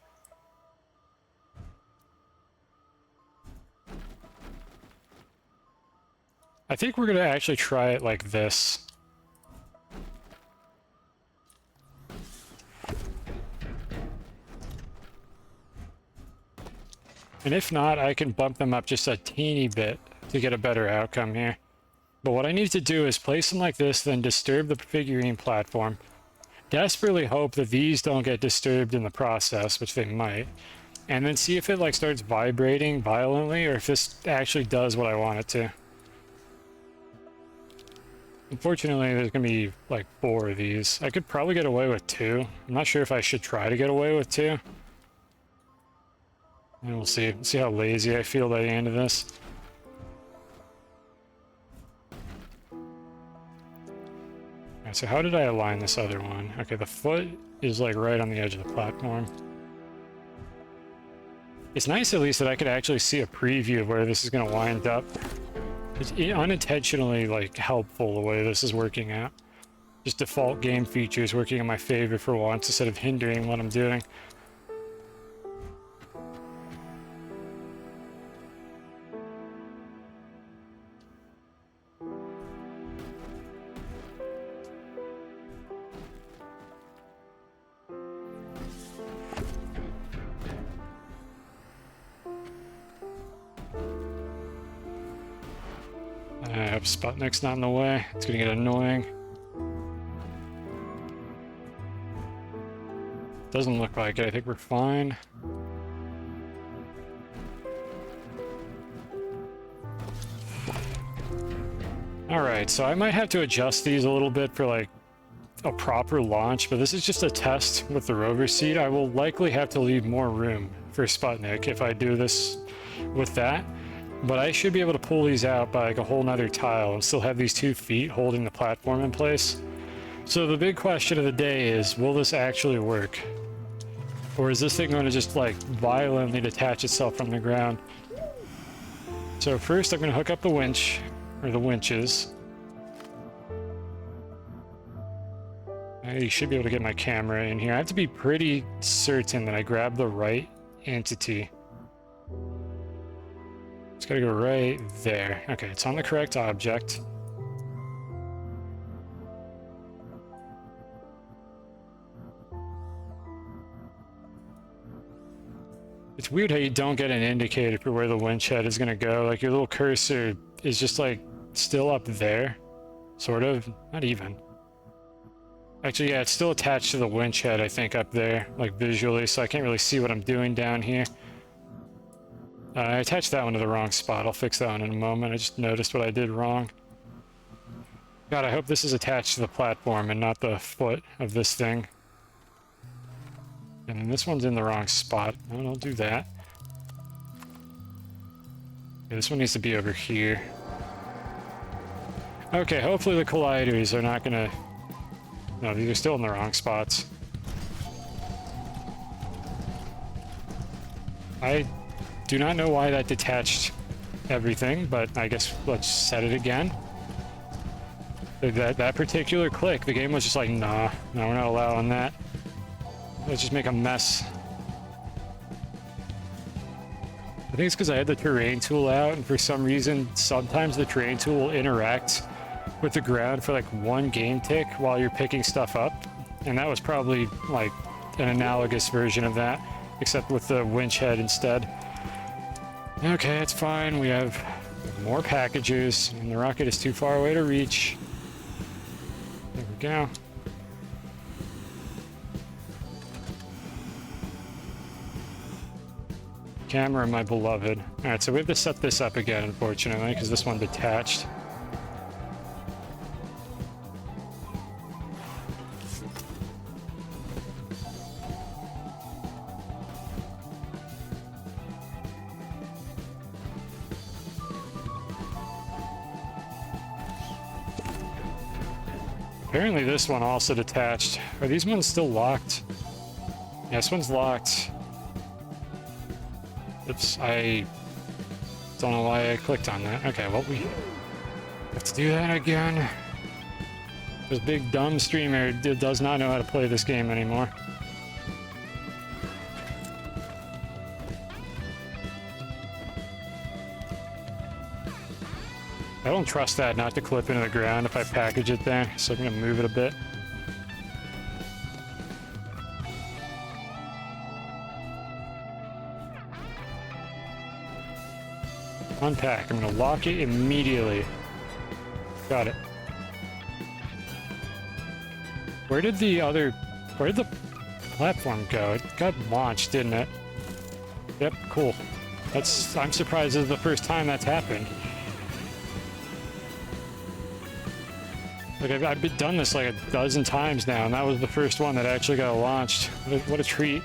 I think we're going to actually try it like this. And if not, I can bump them up just a teeny bit to get a better outcome here. But what I need to do is place them like this, then disturb the figurine platform. desperately hope that these don't get disturbed in the process, which they might, and then see if it like starts vibrating violently or if this actually does what I want it to. Unfortunately, there's gonna be like 4 of these. I could probably get away with 2. I'm not sure if I should try to get away with 2. And we'll see. See how lazy I feel by the end of this. Alright, so how did I align this other one? Okay, the foot is like right on the edge of the platform. It's nice at least that I could actually see a preview of where this is gonna wind up. It's unintentionally like helpful the way this is working out. Just default game features working in my favor for once instead of hindering what I'm doing. I hope Sputnik's not in the way. It's gonna get annoying. Doesn't look like it. I think we're fine. Alright, so I might have to adjust these a little bit for like a proper launch, but this is just a test with the rover seat. I will likely have to leave more room for Sputnik if I do this with that. But I should be able to pull these out by like a whole nother tile and still have these 2 feet holding the platform in place. So the big question of the day is, will this actually work? Or is this thing going to just like violently detach itself from the ground? So first I'm going to hook up the winch, or the winches. I should be able to get my camera in here. I have to be pretty certain that I grab the right entity. It's gotta go right there. Okay, it's on the correct object. It's weird how you don't get an indicator for where the winch head is gonna go. Like your little cursor is just like still up there. Sort of. Not even. Actually, yeah, it's still attached to the winch head, I think, up there, like visually, so I can't really see what I'm doing down here. I attached that one to the wrong spot. I'll fix that one in a moment. I just noticed what I did wrong. God, I hope this is attached to the platform and not the foot of this thing. And then this one's in the wrong spot. No, don't do that. Yeah, this one needs to be over here. Okay, hopefully the colliders are not gonna... No, these are still in the wrong spots. I do not know why that detached everything, but I guess let's set it again. That particular click, the game was just like, nah, no, we're not allowing that. Let's just make a mess. I think it's because I had the terrain tool out, and for some reason, sometimes the terrain tool will interact with the ground for like 1 game tick while you're picking stuff up. And that was probably like an analogous version of that, except with the winch head instead. Okay, it's fine. We have more packages, and the rocket is too far away to reach. There we go. Camera, my beloved. Alright, so we have to set this up again, unfortunately, because this one detached. Apparently this one also detached. Are these ones still locked? Yeah, this one's locked. Oops, I don't know why I clicked on that. Okay, well, we have to do that again. This big dumb streamer does not know how to play this game anymore. I don't trust that not to clip into the ground if I package it there, so I'm gonna move it a bit. Unpack. I'm gonna lock it immediately. Got it. Where did the platform go? It got launched, didn't it? Yep, cool. I'm surprised this is the first time that's happened. Like, I've been done this like a dozen times now, and that was the first one that actually got launched. What a treat.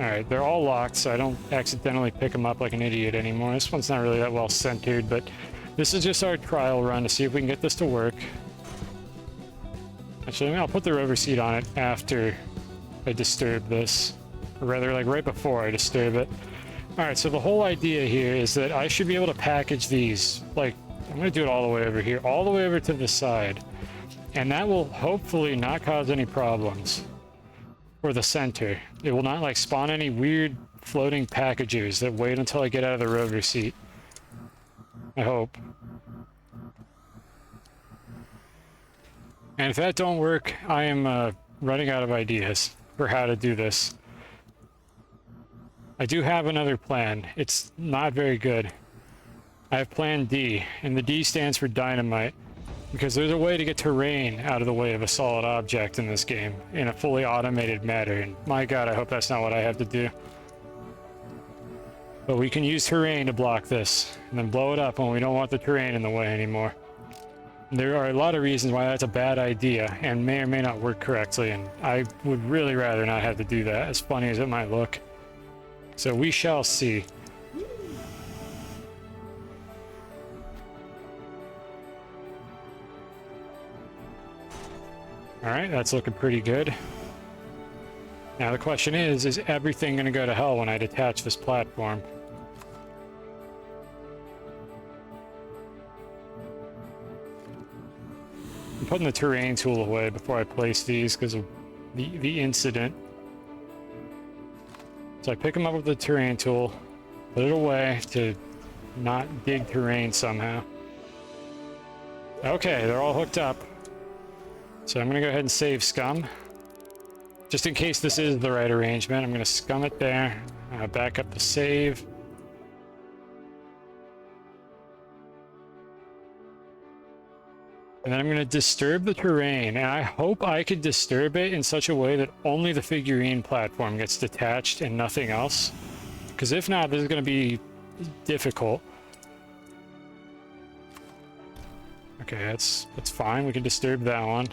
Alright, they're all locked, so I don't accidentally pick them up like an idiot anymore. This one's not really that well centered, but this is just our trial run to see if we can get this to work. Actually, I'll put the rover seat on it after I disturb this. Or rather, like right before I disturb it. Alright, so the whole idea here is that I should be able to package these. Like, I'm going to do it all the way over here, all the way over to the side. And that will hopefully not cause any problems. For the center. It will not like spawn any weird floating packages that wait until I get out of the rover seat. I hope. And if that don't work, I am running out of ideas for how to do this. I do have another plan. It's not very good. I have plan D, and the D stands for dynamite. Because there's a way to get terrain out of the way of a solid object in this game in a fully automated manner, and my god, I hope that's not what I have to do. But we can use terrain to block this, and then blow it up when we don't want the terrain in the way anymore. There are a lot of reasons why that's a bad idea, and may or may not work correctly, and I would really rather not have to do that, as funny as it might look. So we shall see. Alright, that's looking pretty good. Now the question is everything going to go to hell when I detach this platform? I'm putting the terrain tool away before I place these because of the incident. So I pick them up with the terrain tool, put it away to not dig terrain somehow. Okay, they're all hooked up. So I'm going to go ahead and save scum. Just in case this is the right arrangement, I'm going to scum it there. Back up the save. And then I'm going to disturb the terrain. And I hope I could disturb it in such a way that only the figurine platform gets detached and nothing else. Because if not, this is going to be difficult. Okay, that's fine. We can disturb that one.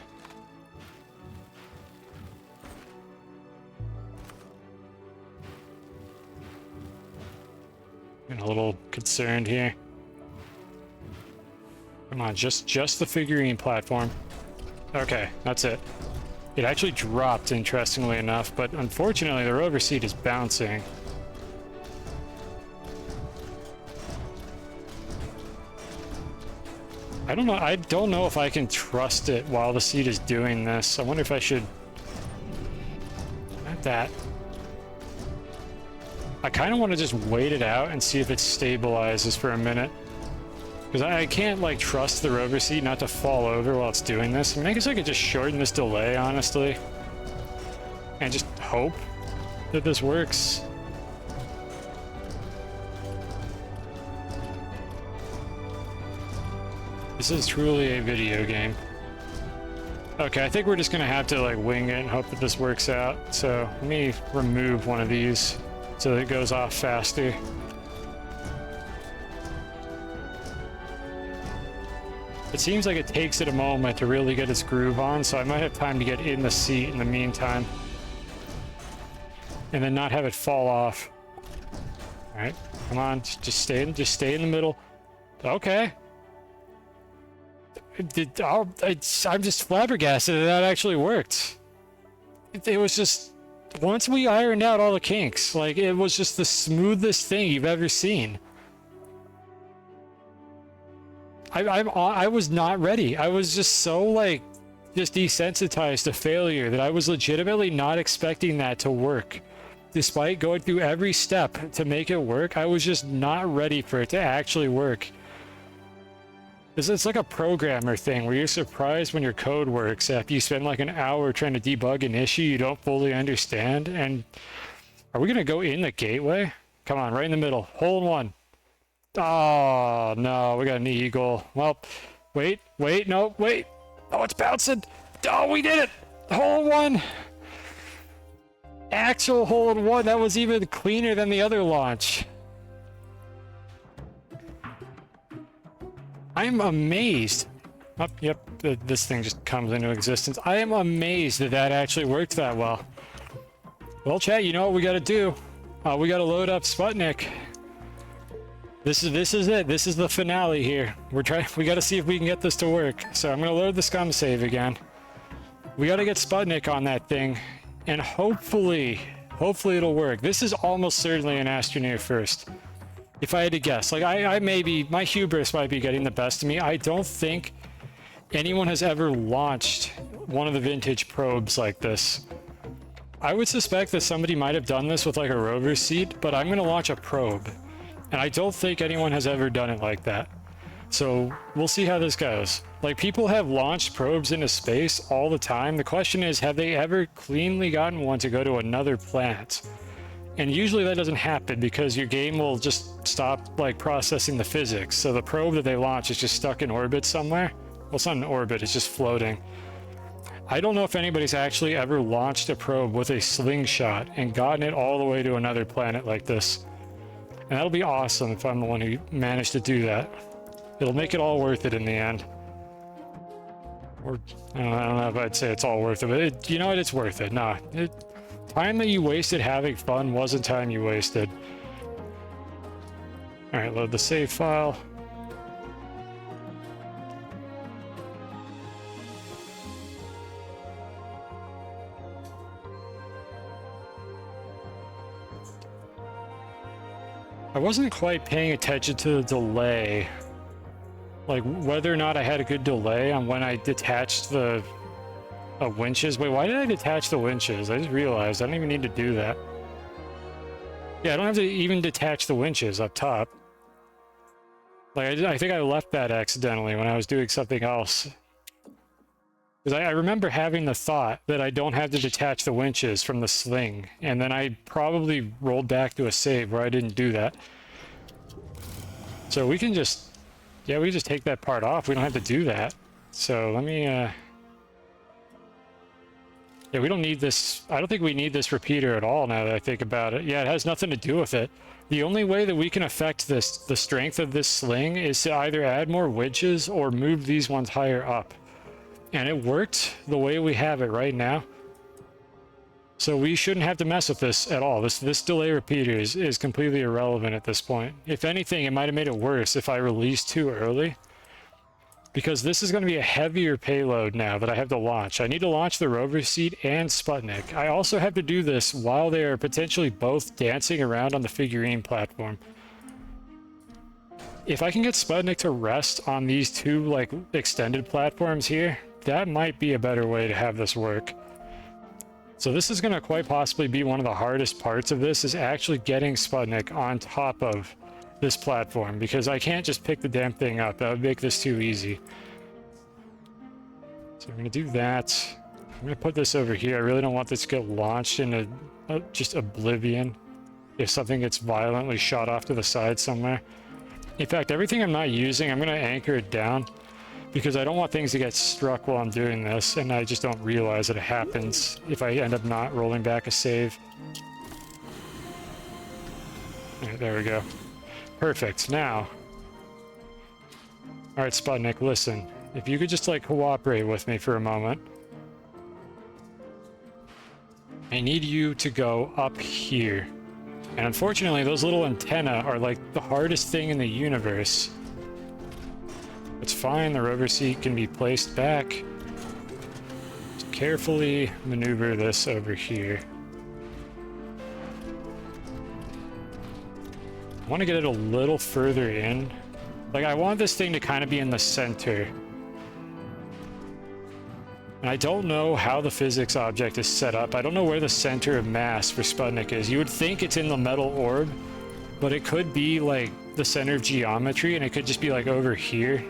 I'm a little concerned here. Come on, just the figurine platform. Okay, that's it. It actually dropped, interestingly enough, but unfortunately the rover seat is bouncing. I don't know if I can trust it while the seat is doing this. I wonder if I should... Not that. I kind of want to just wait it out and see if it stabilizes for a minute. Because I can't, like, trust the rover seat not to fall over while it's doing this. I mean, I guess I could just shorten this delay, honestly. And just hope that this works. This is truly a video game. Okay, I think we're just gonna have to, like, wing it and hope that this works out. So, let me remove one of these so that it goes off faster. It seems like it takes it a moment to really get its groove on, so I might have time to get in the seat in the meantime. And then not have it fall off. Alright, come on, just stay in the middle. Okay. I'm just flabbergasted that actually worked. It was just... Once we ironed out all the kinks, like, it was just the smoothest thing you've ever seen. I was not ready. I was just so, like, just desensitized to failure that I was legitimately not expecting that to work. Despite going through every step to make it work, I was just not ready for it to actually work. It's like a programmer thing where you're surprised when your code works after you spend like an hour trying to debug an issue you don't fully understand. And are we going to go in the gateway? Come on, right in the middle. Hole in one. Oh, no, we got an eagle. Well, wait, no, wait. Oh, it's bouncing. Oh, we did it. Hole in one. Actual hole in one. That was even cleaner than the other launch. I'm amazed. Oh, yep, this thing just comes into existence. I am amazed that that actually worked that well. Well, chat, you know what we got to do? We got to load up Sputnik. This is it. This is the finale here. We got to see if we can get this to work. So I'm gonna load the scum save again. We got to get Sputnik on that thing, and hopefully it'll work. This is almost certainly an Astroneer first. If I had to guess, like I maybe my hubris might be getting the best of me. I don't think anyone has ever launched one of the vintage probes like this. I would suspect that somebody might have done this with like a rover seat, but I'm gonna launch a probe. And I don't think anyone has ever done it like that. So we'll see how this goes. Like, people have launched probes into space all the time. The question is, have they ever cleanly gotten one to go to another planet? And usually that doesn't happen because your game will just stop like processing the physics. So the probe that they launch is just stuck in orbit somewhere. Well, it's not in orbit, it's just floating. I don't know if anybody's actually ever launched a probe with a slingshot and gotten it all the way to another planet like this. And that'll be awesome if I'm the one who managed to do that. It'll make it all worth it in the end. Or, I don't know if I'd say it's all worth it, but you know what? It's worth it. Nah, time that you wasted having fun wasn't time you wasted. Alright, load the save file. I wasn't quite paying attention to the delay. Like, whether or not I had a good delay on when I detached the winches. Wait, why did I detach the winches? I just realized I don't even need to do that. Yeah, I don't have to even detach the winches up top. Like, I think I left that accidentally when I was doing something else. Because I remember having the thought that I don't have to detach the winches from the sling, and then I probably rolled back to a save where I didn't do that. So we can just, yeah, we can just take that part off. We don't have to do that. So let me, yeah, we don't need this. I don't think we need this repeater at all now that I think about it. Yeah, it has nothing to do with it. The only way that we can affect this, the strength of this sling, is to either add more winches or move these ones higher up. And it worked the way we have it right now. So we shouldn't have to mess with this at all. This delay repeater is completely irrelevant at this point. If anything, it might have made it worse if I released too early. Because this is going to be a heavier payload now that I have to launch. I need to launch the rover seat and Sputnik. I also have to do this while they are potentially both dancing around on the figurine platform. If I can get Sputnik to rest on these two, like, extended platforms here, that might be a better way to have this work. So this is going to quite possibly be one of the hardest parts of this, is actually getting Sputnik on top of this platform, because I can't just pick the damn thing up. That would make this too easy. So I'm going to do that. I'm going to put this over here. I really don't want this to get launched into just oblivion if something gets violently shot off to the side somewhere. In fact, everything I'm not using, I'm going to anchor it down, because I don't want things to get struck while I'm doing this, and I just don't realize that it happens if I end up not rolling back a save. Right, there we go. Perfect. Now, alright, Sputnik, listen. If you could just, like, cooperate with me for a moment. I need you to go up here. And unfortunately, those little antennae are, like, the hardest thing in the universe. It's fine, the rover seat can be placed back. Just carefully maneuver this over here. I want to get it a little further in. Like, I want this thing to kind of be in the center. And I don't know how the physics object is set up. I don't know where the center of mass for Sputnik is. You would think it's in the metal orb, but it could be, like, the center of geometry, and it could just be, like, over here.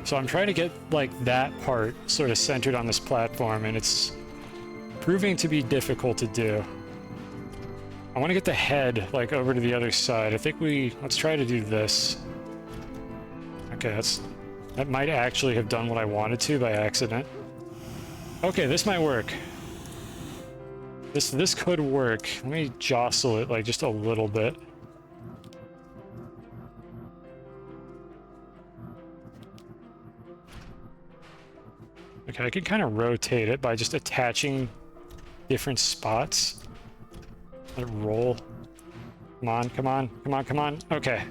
So I'm trying to get, like, that part sort of centered on this platform, and it's proving to be difficult to do. I want to get the head, like, over to the other side. I think let's try to do this. Okay, that might actually have done what I wanted to by accident. Okay, this might work. This could work. Let me jostle it, like, just a little bit. Okay, I can kind of rotate it by just attaching different spots. Let it roll. Come on, come on, come on, come on. Okay.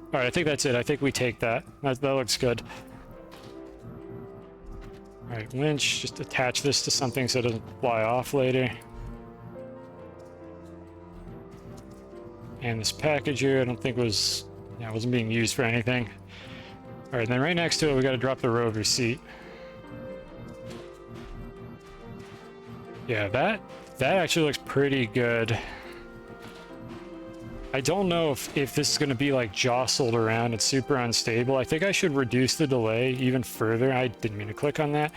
Alright, I think that's it. I think we take that. That looks good. Alright, winch. Just attach this to something so it doesn't fly off later. And this packager, I don't think wasn't being used for anything. Alright, then right next to it, we gotta drop the rover seat. Yeah, that actually looks pretty good. I don't know if this is going to be like jostled around. It's super unstable. I think I should reduce the delay even further. I didn't mean to click on that.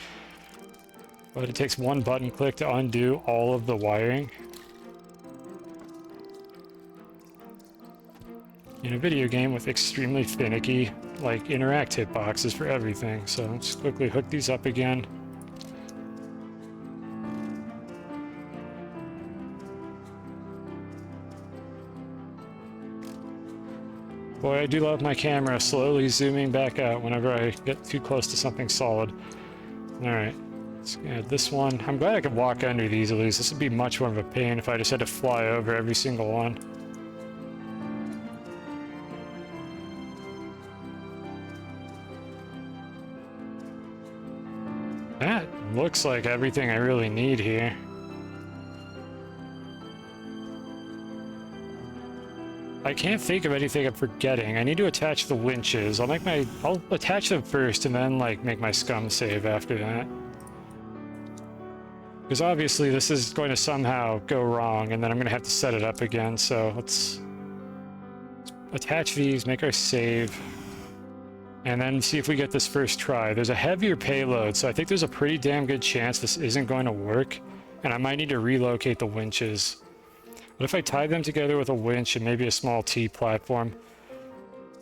But it takes one button click to undo all of the wiring. In a video game with extremely finicky, like, interact hitboxes for everything. So let's quickly hook these up again. Boy, I do love my camera slowly zooming back out whenever I get too close to something solid. Alright, let's add this one. I'm glad I could walk under these at least. This would be much more of a pain if I just had to fly over every single one. That looks like everything I really need here. I can't think of anything I'm forgetting. I need to attach the winches. I'll attach them first and then, like, make my scum save after that. Because obviously this is going to somehow go wrong and then I'm going to have to set it up again. So let's attach these, make our save, and then see if we get this first try. There's a heavier payload, so I think there's a pretty damn good chance this isn't going to work, and I might need to relocate the winches. But if I tie them together with a winch and maybe a small T platform,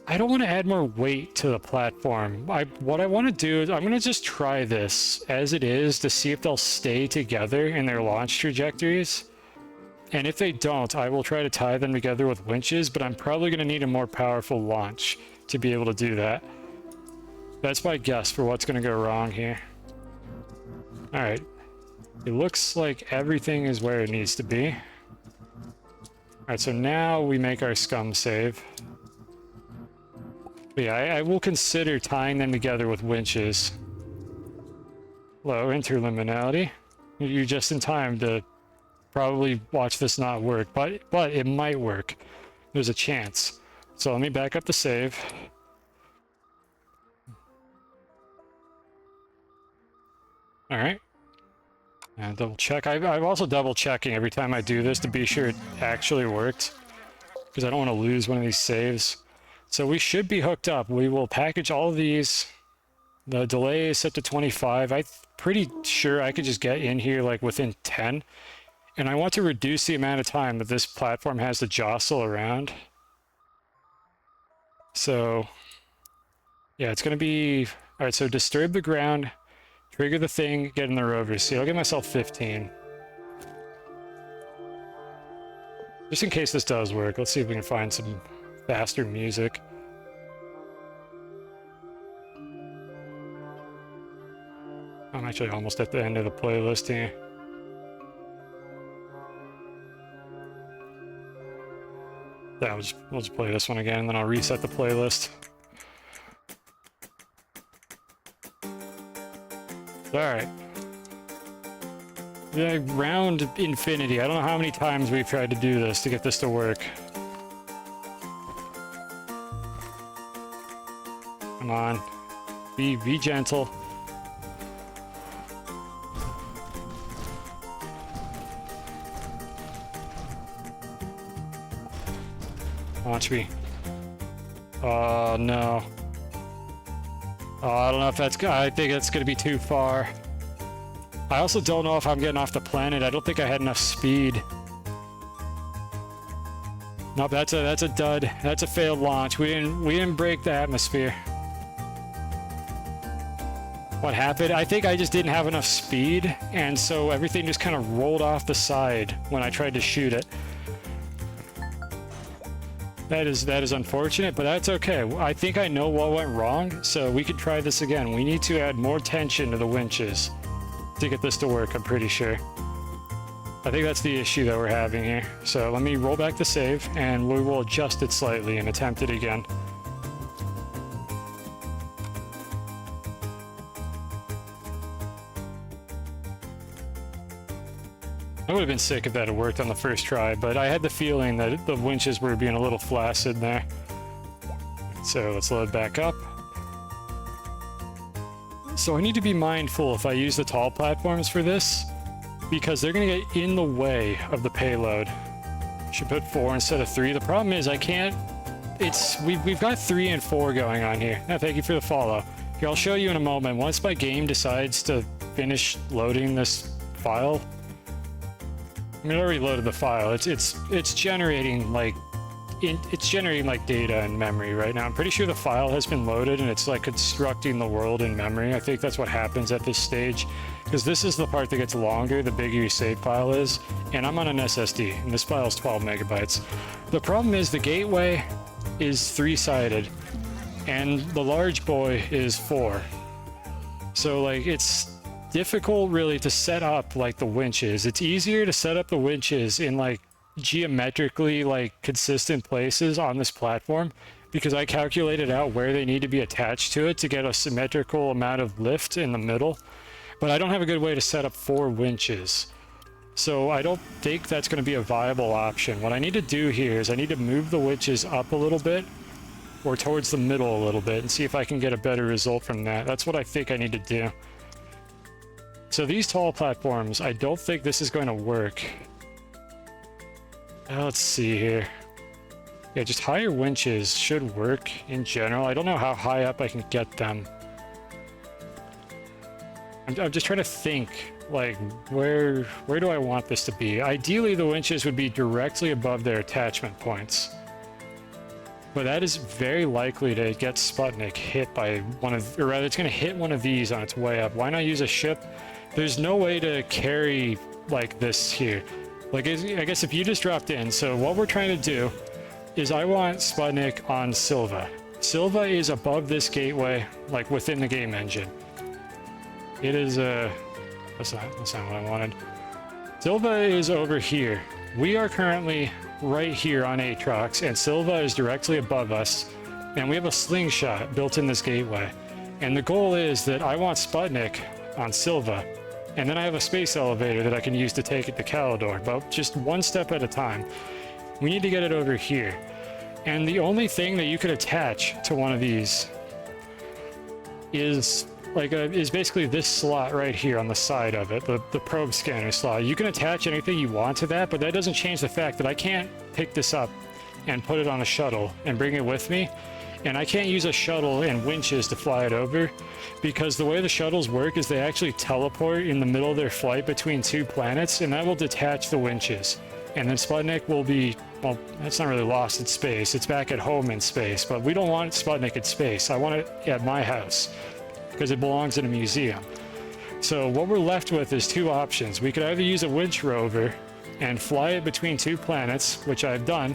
I don't want to add more weight to the platform. What I want to do is I'm going to just try this as it is to see if they'll stay together in their launch trajectories. And if they don't, I will try to tie them together with winches, but I'm probably going to need a more powerful launch to be able to do that. That's my guess for what's going to go wrong here. Alright. It looks like everything is where it needs to be. Alright, so now we make our scum save. But yeah, I will consider tying them together with winches. Low interliminality. You're just in time to probably watch this not work, but it might work. There's a chance. So let me back up the save. Alright. And double check. I'm also double checking every time I do this to be sure it actually worked, because I don't want to lose one of these saves. So we should be hooked up. We will package all of these. The delay is set to 25. I'm pretty sure I could just get in here like within 10. And I want to reduce the amount of time that this platform has to jostle around. So yeah, it's going to be... Alright, so disturb the ground. Trigger the thing, get in the rover. See, I'll give myself 15. Just in case this does work, let's see if we can find some faster music. I'm actually almost at the end of the playlist here. Yeah, we'll just play this one again, and then I'll reset the playlist. Alright. Yeah, round infinity. I don't know how many times we've tried to do this to get this to work. Come on. Be gentle. Watch me. Oh, no. Oh, I don't know if that's... I think that's going to be too far. I also don't know if I'm getting off the planet. I don't think I had enough speed. Nope, that's a dud. That's a failed launch. We didn't break the atmosphere. What happened? I think I just didn't have enough speed, and so everything just kind of rolled off the side when I tried to shoot it. That is unfortunate, but that's okay. I think I know what went wrong, so we could try this again. We need to add more tension to the winches to get this to work, I'm pretty sure. I think that's the issue that we're having here. So let me roll back the save, and we will adjust it slightly and attempt it again. I would have been sick if that had worked on the first try, but I had the feeling that the winches were being a little flaccid there. So let's load back up. So I need to be mindful if I use the tall platforms for this, because they're going to get in the way of the payload. Should put 4 instead of 3. The problem is I can't... We've got 3 and 4 going on here. No, thank you for the follow. Here, I'll show you in a moment. Once my game decides to finish loading this file... I mean, I already loaded the file. It's generating like data in memory right now. I'm pretty sure the file has been loaded and it's like constructing the world in memory. I think that's what happens at this stage, because this is the part that gets longer the bigger your save file is, and I'm on an SSD and this file is 12 megabytes. The problem is the gateway is 3-sided and the large boy is 4. So like it's difficult really to set up like the winches. It's easier to set up the winches in like geometrically like consistent places on this platform, because I calculated out where they need to be attached to it to get a symmetrical amount of lift in the middle, but I don't have a good way to set up 4 winches. So I don't think that's going to be a viable option. What I need to do here is I need to move the winches up a little bit or towards the middle a little bit and see if I can get a better result from that. That's what I think I need to do. So these tall platforms, I don't think this is going to work. Let's see here. Yeah, just higher winches should work in general. I don't know how high up I can get them. I'm just trying to think, like, where do I want this to be? Ideally, the winches would be directly above their attachment points. But that is very likely to get Sputnik hit by one of, or rather, it's going to hit one of these on its way up. Why not use a ship? There's no way to carry like this here. Like, I guess if you just dropped in, so what we're trying to do is I want Sputnik on Silva. Silva is above this gateway, like within the game engine. It is that's not what I wanted. Silva is over here. We are currently right here on Aatrox, and Silva is directly above us, and we have a slingshot built in this gateway. And the goal is that I want Sputnik on Silva, and then I have a space elevator that I can use to take it to Calidor, but just one step at a time. We need to get it over here. And the only thing that you could attach to one of these is basically this slot right here on the side of it, the probe scanner slot. You can attach anything you want to that, but that doesn't change the fact that I can't pick this up and put it on a shuttle and bring it with me. And I can't use a shuttle and winches to fly it over, because the way the shuttles work is they actually teleport in the middle of their flight between 2 planets, and that will detach the winches. And then Sputnik will be, well, that's not really lost in space. It's back at home in space, but we don't want Sputnik in space. I want it at my house, because it belongs in a museum. So what we're left with is 2 options. We could either use a winch rover and fly it between 2 planets, which I've done.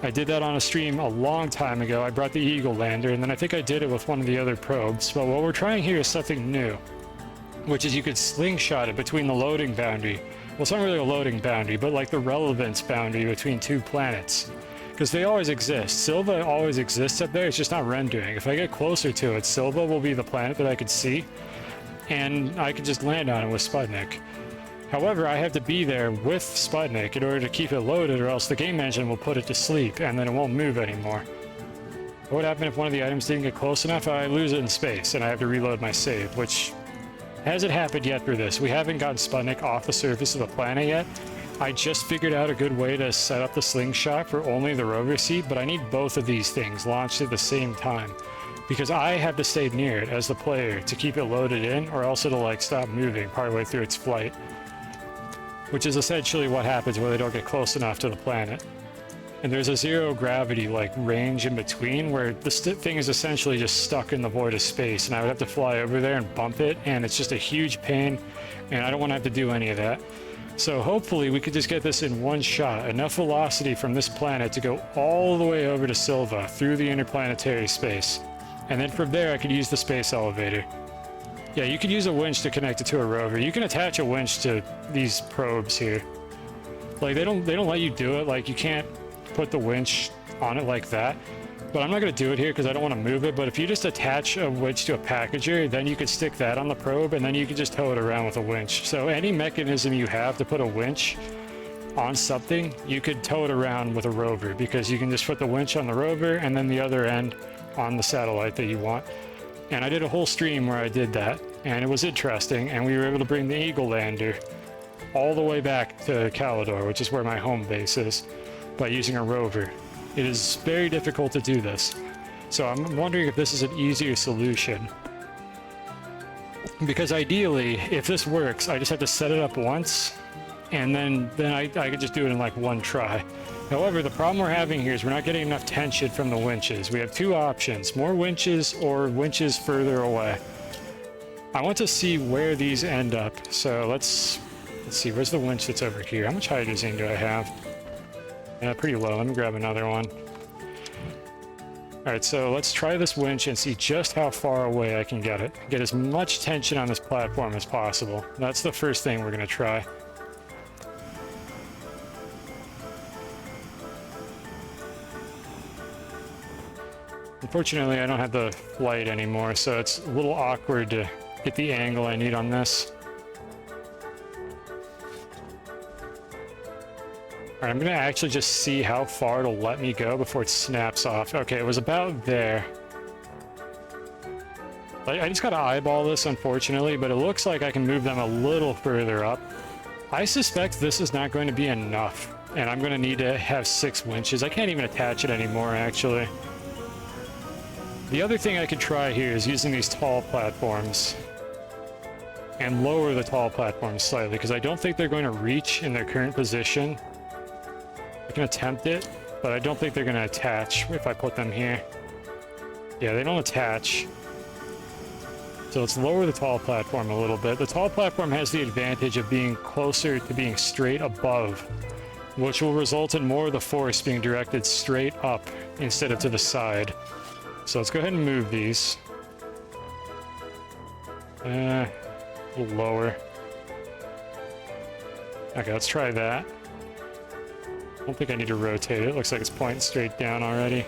I did that on a stream a long time ago. I brought the Eagle lander, and then I think I did it with one of the other probes. But what we're trying here is something new, which is you could slingshot it between the loading boundary. Well, it's not really a loading boundary, but like the relevance boundary between 2 planets. Because they always exist. Silva always exists up there, it's just not rendering. If I get closer to it, Silva will be the planet that I could see, and I could just land on it with Sputnik. However, I have to be there with Sputnik in order to keep it loaded, or else the game engine will put it to sleep, and then it won't move anymore. What would happen if one of the items didn't get close enough? I lose it in space, and I have to reload my save, which hasn't happened yet for this. We haven't gotten Sputnik off the surface of the planet yet. I just figured out a good way to set up the slingshot for only the rover seat, but I need both of these things launched at the same time, because I have to stay near it as the player to keep it loaded in, or else it'll like stop moving partway through its flight. Which is essentially what happens when they don't get close enough to the planet. and there's a zero gravity like range in between where the thing is essentially just stuck in the void of space, and I would have to fly over there and bump it, and it's just a huge pain, and I don't want to have to do any of that. So hopefully we could just get this in one shot, enough velocity from this planet to go all the way over to Silva through the interplanetary space. And then from there I could use the space elevator. Yeah, you could use a winch to connect it to a rover. You can attach a winch to these probes here. Like they don't let you do it, like you can't put the winch on it like that. But I'm not going to do it here because I don't want to move it. But if you just attach a winch to a packager, then you could stick that on the probe, and then you can just tow it around with a winch. So any mechanism you have to put a winch on something, you could tow it around with a rover, because you can just put the winch on the rover and then the other end on the satellite that you want. And I did a whole stream where I did that, and it was interesting, and we were able to bring the Eagle lander all the way back to Calidor, which is where my home base is, by using a rover. It is very difficult to do this. So I'm wondering if this is an easier solution. Because ideally, if this works, I just have to set it up once, and then I could just do it in like one try. However, the problem we're having here is we're not getting enough tension from the winches. We have two options, more winches or winches further away. I want to see where these end up. So let's see, where's the winch that's over here? How much hydrazine do I have? Yeah, pretty low. Let me grab another one. Alright, so let's try this winch and see just how far away I can get it. Get as much tension on this platform as possible. That's the first thing we're going to try. Unfortunately, I don't have the light anymore, so it's a little awkward to get the angle I need on this. Alright, I'm going to actually just see how far it'll let me go before it snaps off. Okay, it was about there. I just got to eyeball this, unfortunately, but it looks like I can move them a little further up. I suspect this is not going to be enough, and I'm going to need to have 6 winches. I can't even attach it anymore, actually. The other thing I could try here is using these tall platforms and lower the tall platforms slightly, because I don't think they're going to reach in their current position. I can attempt it, but I don't think they're going to attach if I put them here. Yeah, they don't attach. So let's lower the tall platform a little bit. The tall platform has the advantage of being closer to being straight above, which will result in more of the force being directed straight up instead of to the side. So let's go ahead and move these. A little lower. Okay, let's try that. I don't think I need to rotate it. Looks like it's pointing straight down already.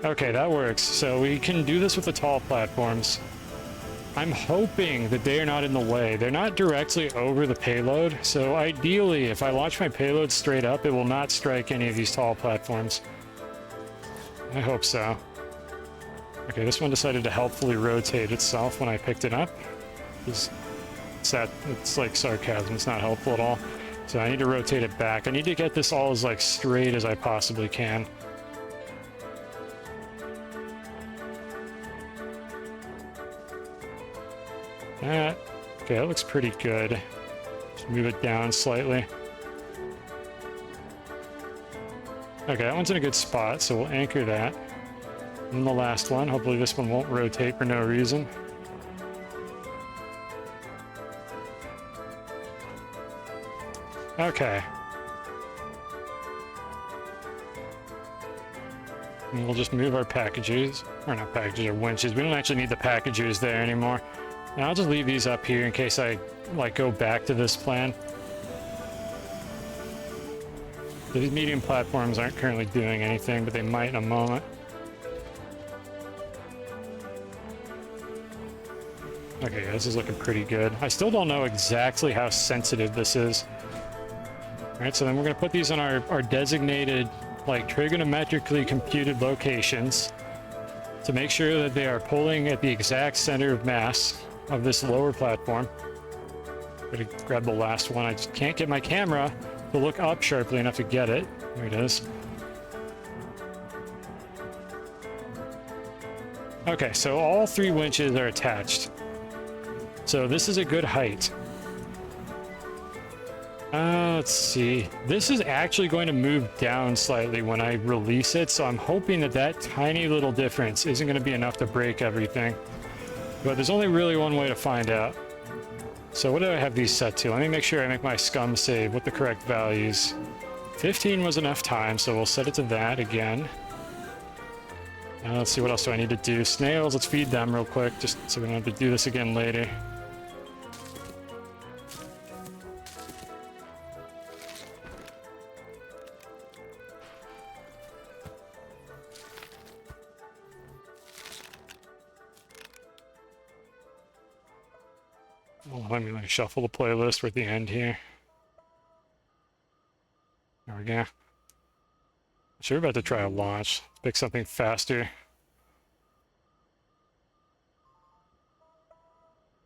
Okay, that works. So we can do this with the tall platforms. I'm hoping that they are not in the way. They're not directly over the payload, so ideally, if I launch my payload straight up, it will not strike any of these tall platforms. I hope so. Okay, this one decided to helpfully rotate itself when I picked it up. It's like sarcasm, it's not helpful at all. So I need to rotate it back. I need to get this all as like straight as I possibly can. Okay, that looks pretty good. Just move it down slightly. Okay, that one's in a good spot, so we'll anchor that. And the last one, hopefully this one won't rotate for no reason. Okay. And we'll just move our packages, or not packages, or winches. We don't actually need the packages there anymore. And I'll just leave these up here in case I, like, go back to this plan. So these medium platforms aren't currently doing anything, but they might in a moment. Okay, this is looking pretty good. I still don't know exactly how sensitive this is. Alright, so then we're going to put these on our designated, like, trigonometrically computed locations to make sure that they are pulling at the exact center of mass of this lower platform. I'm going to grab the last one. I just can't get my camera to look up sharply enough to get it. There it is. Okay, so all 3 winches are attached. So this is a good height. Let's see. This is actually going to move down slightly when I release it, so I'm hoping that that tiny little difference isn't going to be enough to break everything. But there's only really one way to find out. So what do I have these set to? Let me make sure I make my scum save with the correct values. 15 was enough time, so we'll set it to that again. Let's see, what else do I need to do? Snails, let's feed them real quick, just so we don't have to do this again later. Oh, let me shuffle the playlist. We're at the end here. There we go. So we're about to try a launch. Let's pick something faster.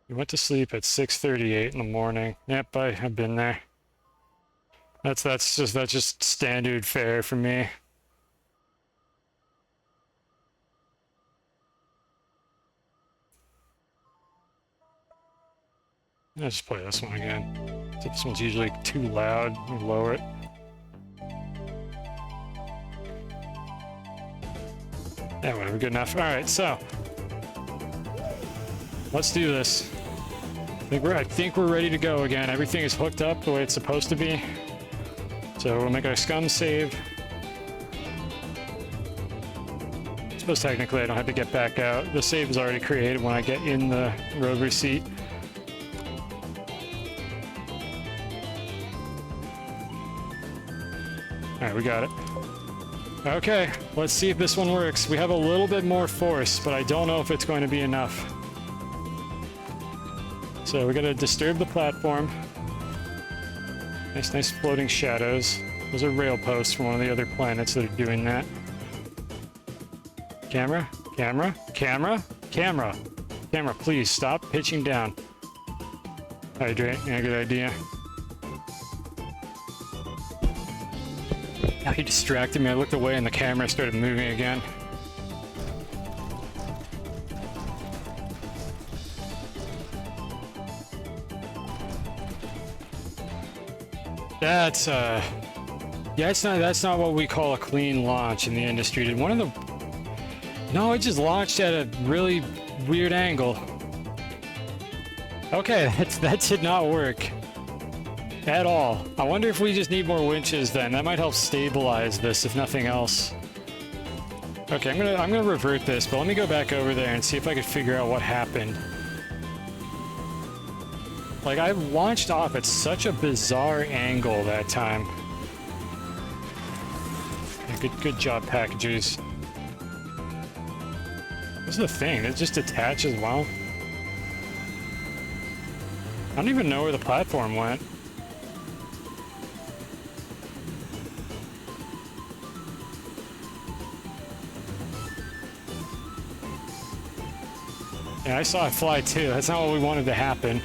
We went to sleep at 6:38 in the morning. Yep, I've been there. That's just standard fare for me. I'll just play this one again. This one's usually too loud. Let me lower it. Yeah, whatever, good enough. Alright, so let's do this. I think we're ready to go again. Everything is hooked up the way it's supposed to be. So we'll make our scum save. I suppose technically I don't have to get back out. The save is already created when I get in the rover seat. Alright, we got it. Okay, let's see if this one works. We have a little bit more force, but I don't know if it's going to be enough. So we're going to disturb the platform. Nice floating shadows. Those are rail posts from one of the other planets that are doing that. Camera, camera, camera, camera. Camera, please stop pitching down. Hydrate, yeah, good idea. Now he distracted me. I looked away and the camera started moving again. That's yeah, that's not what we call a clean launch in the industry. Did one of the... No, it just launched at a really weird angle. Okay, that did not work. At all. I wonder if we just need more winches then. That might help stabilize this, if nothing else. Okay, I'm gonna revert this, but let me go back over there and see if I could figure out what happened. Like, I launched off at such a bizarre angle that time. Yeah, good job, packagers. What's the thing? It just attaches well. I don't even know where the platform went. Yeah, I saw it fly too. That's not what we wanted to happen.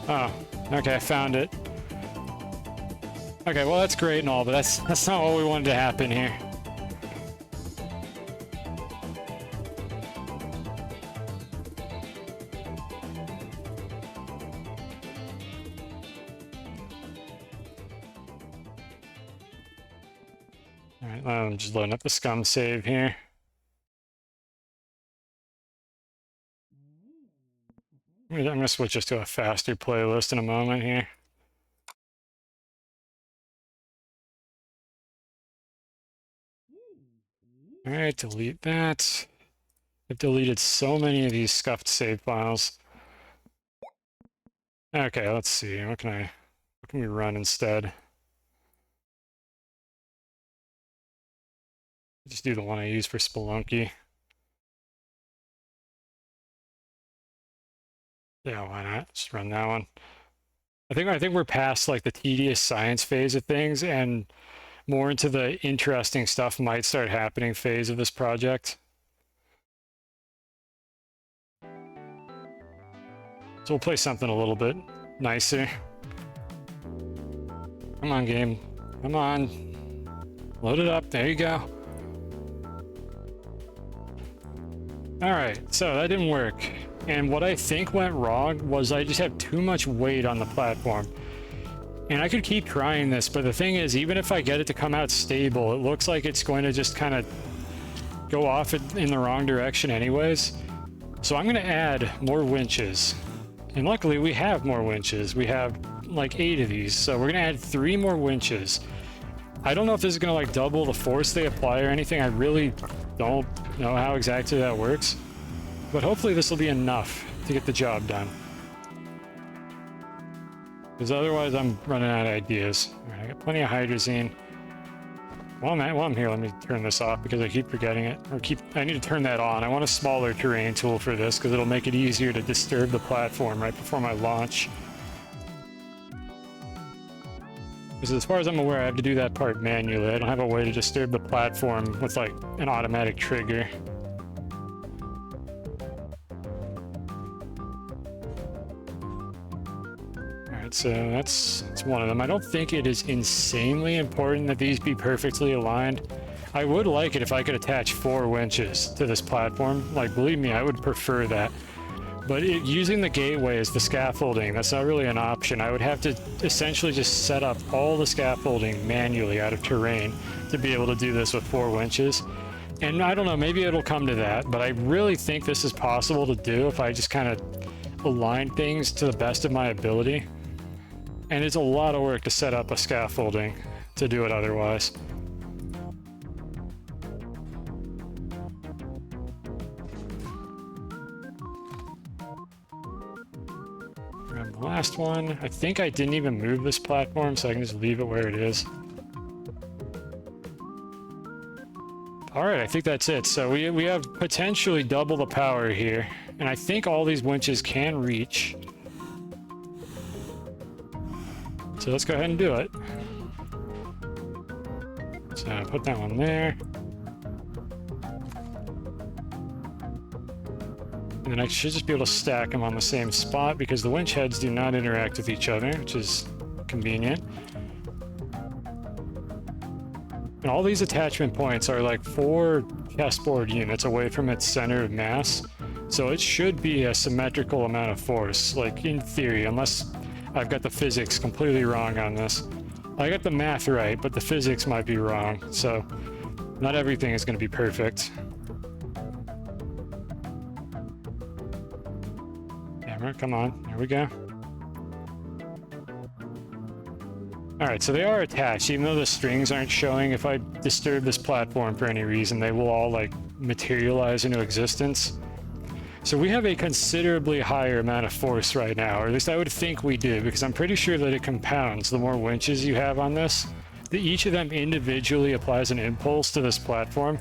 Oh, okay, I found it. Okay, well that's great and all, but that's not what we wanted to happen here. Alright, I'm just loading up the scum save here. I'm gonna switch this to a faster playlist in a moment here. Alright, delete that. I've deleted so many of these scuffed save files. Okay, let's see. What can we run instead? Just do the one I use for Spelunky. Yeah, why not? Just run that one. I think we're past like the tedious science phase of things and more into the interesting stuff might start happening phase of this project. So we'll play something a little bit nicer. Come on, game. Come on. Load it up. There you go. Alright, so that didn't work. And what I think went wrong was I just have too much weight on the platform. And I could keep trying this, but the thing is, even if I get it to come out stable, it looks like it's going to just kind of go off in the wrong direction anyways. So I'm going to add more winches. And luckily we have more winches. We have like 8 of these, so we're going to add 3 more winches. I don't know if this is going to like double the force they apply or anything. I really don't know how exactly that works. But hopefully this will be enough to get the job done. Because otherwise I'm running out of ideas. Alright, I got plenty of hydrazine. While I'm here, let me turn this off because I keep forgetting it. I need to turn that on. I want a smaller terrain tool for this because it'll make it easier to disturb the platform right before my launch. Because as far as I'm aware, I have to do that part manually. I don't have a way to disturb the platform with like an automatic trigger. Alright, so that's one of them. I don't think it is insanely important that these be perfectly aligned. I would like it if I could attach 4 winches to this platform. Like, believe me, I would prefer that. But using the gateway as the scaffolding, that's not really an option. I would have to essentially just set up all the scaffolding manually out of terrain to be able to do this with 4 winches. And I don't know, maybe it'll come to that, but I really think this is possible to do if I just kind of align things to the best of my ability. And it's a lot of work to set up a scaffolding to do it otherwise. Grab the last one. I think I didn't even move this platform, so I can just leave it where it is. Alright, I think that's it. So we have potentially double the power here. And I think all these winches can reach. So let's go ahead and do it. So put that one there. And then I should just be able to stack them on the same spot because the winch heads do not interact with each other, which is convenient. And all these attachment points are like 4 chessboard units away from its center of mass. So it should be a symmetrical amount of force, like in theory, unless I've got the physics completely wrong on this. I got the math right, but the physics might be wrong, so not everything is going to be perfect. Camera, come on, there we go. Alright, so they are attached, even though the strings aren't showing. If I disturb this platform for any reason, they will all like materialize into existence. So we have a considerably higher amount of force right now, or at least I would think we do, because I'm pretty sure that it compounds the more winches you have on this. Each of them individually applies an impulse to this platform.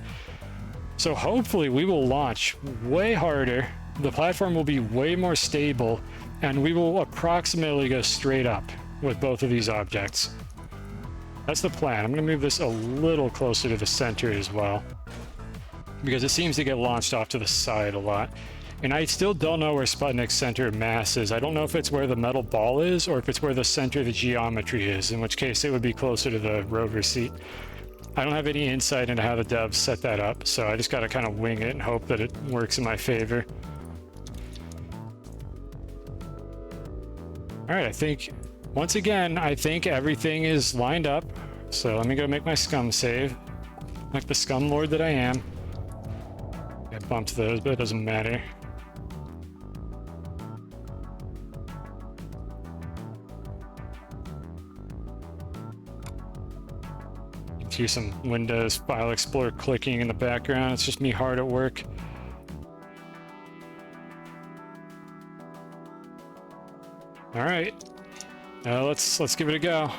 So hopefully we will launch way harder, the platform will be way more stable, and we will approximately go straight up with both of these objects. That's the plan. I'm going to move this a little closer to the center as well, because it seems to get launched off to the side a lot. And I still don't know where Sputnik's center of mass is. I don't know if it's where the metal ball is or if it's where the center of the geometry is, in which case it would be closer to the rover seat. I don't have any insight into how the devs set that up, so I just got to kind of wing it and hope that it works in my favor. Alright, I think, once again, I think everything is lined up. So let me go make my scum save, like the scum lord that I am. I bumped those, but it doesn't matter. You can hear some Windows File Explorer clicking in the background. It's just me hard at work. All right, let's give it a go.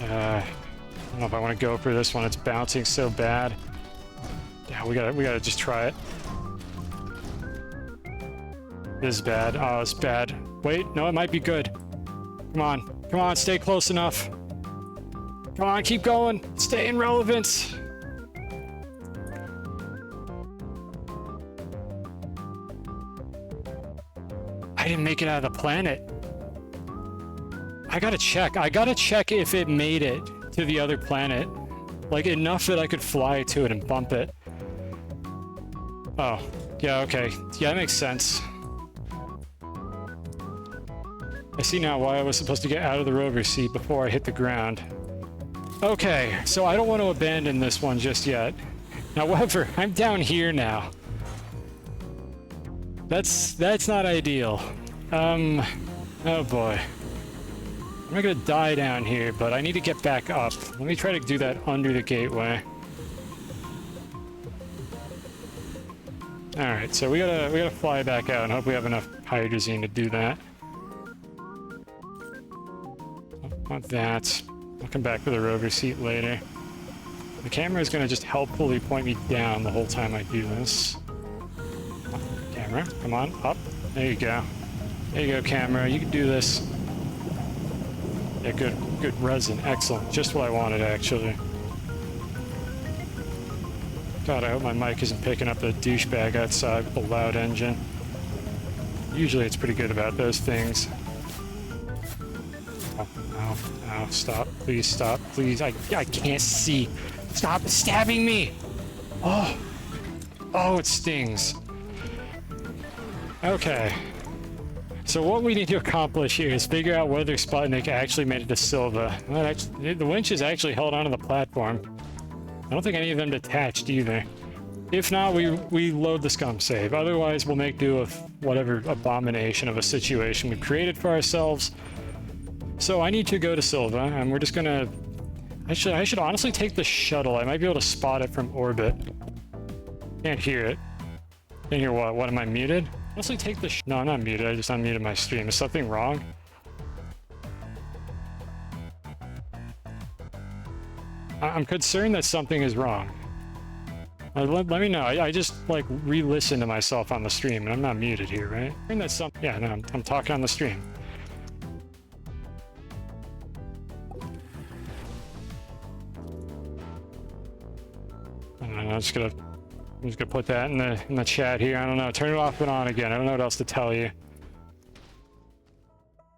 I don't know if I want to go for this one. It's bouncing so bad. Yeah, we gotta just try it. This is bad. Oh, it's bad. Wait, no, it might be good. Come on, stay close enough. Come on, keep going. Stay in relevance. I didn't make it out of the planet. I gotta check if it made it to the other planet. Like enough that I could fly to it and bump it. Oh, yeah, okay. Yeah, that makes sense. I see now why I was supposed to get out of the rover seat before I hit the ground. Okay, so I don't want to abandon this one just yet. However, I'm down here now. That's not ideal. Oh boy. I'm not gonna die down here, but I need to get back up. Let me try to do that under the gateway. Alright, so we gotta fly back out and hope we have enough hydrazine to do that. Not that. I'll come back to the rover seat later. The camera is gonna just helpfully point me down the whole time I do this. Camera, come on, up. There you go. There you go, camera. You can do this. Yeah, good resin. Excellent. Just what I wanted, actually. God, I hope my mic isn't picking up the douchebag outside with the loud engine. Usually it's pretty good about those things. Oh, no, no, stop. Please stop. Please, I can't see. Stop stabbing me! Oh! Oh, it stings. Okay. So what we need to accomplish here is figure out whether Sputnik actually made it to Silva. Well, actually, the winch is actually held onto the platform. I don't think any of them detached either. If not, we load the scum save. Otherwise, we'll make do with whatever abomination of a situation we've created for ourselves. So I need to go to Silva, and we're just gonna... I should honestly take the shuttle. I might be able to spot it from orbit. Can't hear it. Can't hear what? What, am I muted? Honestly, take the no, I'm not muted. I just unmuted my stream. Is something wrong? I'm concerned that something is wrong. Let me know. I just, like, re-listened to myself on the stream, and I'm not muted here, right? And that's something. Yeah, no, I'm talking on the stream. I'm just gonna put that in the chat here. I don't know. Turn it off and on again. I don't know what else to tell you.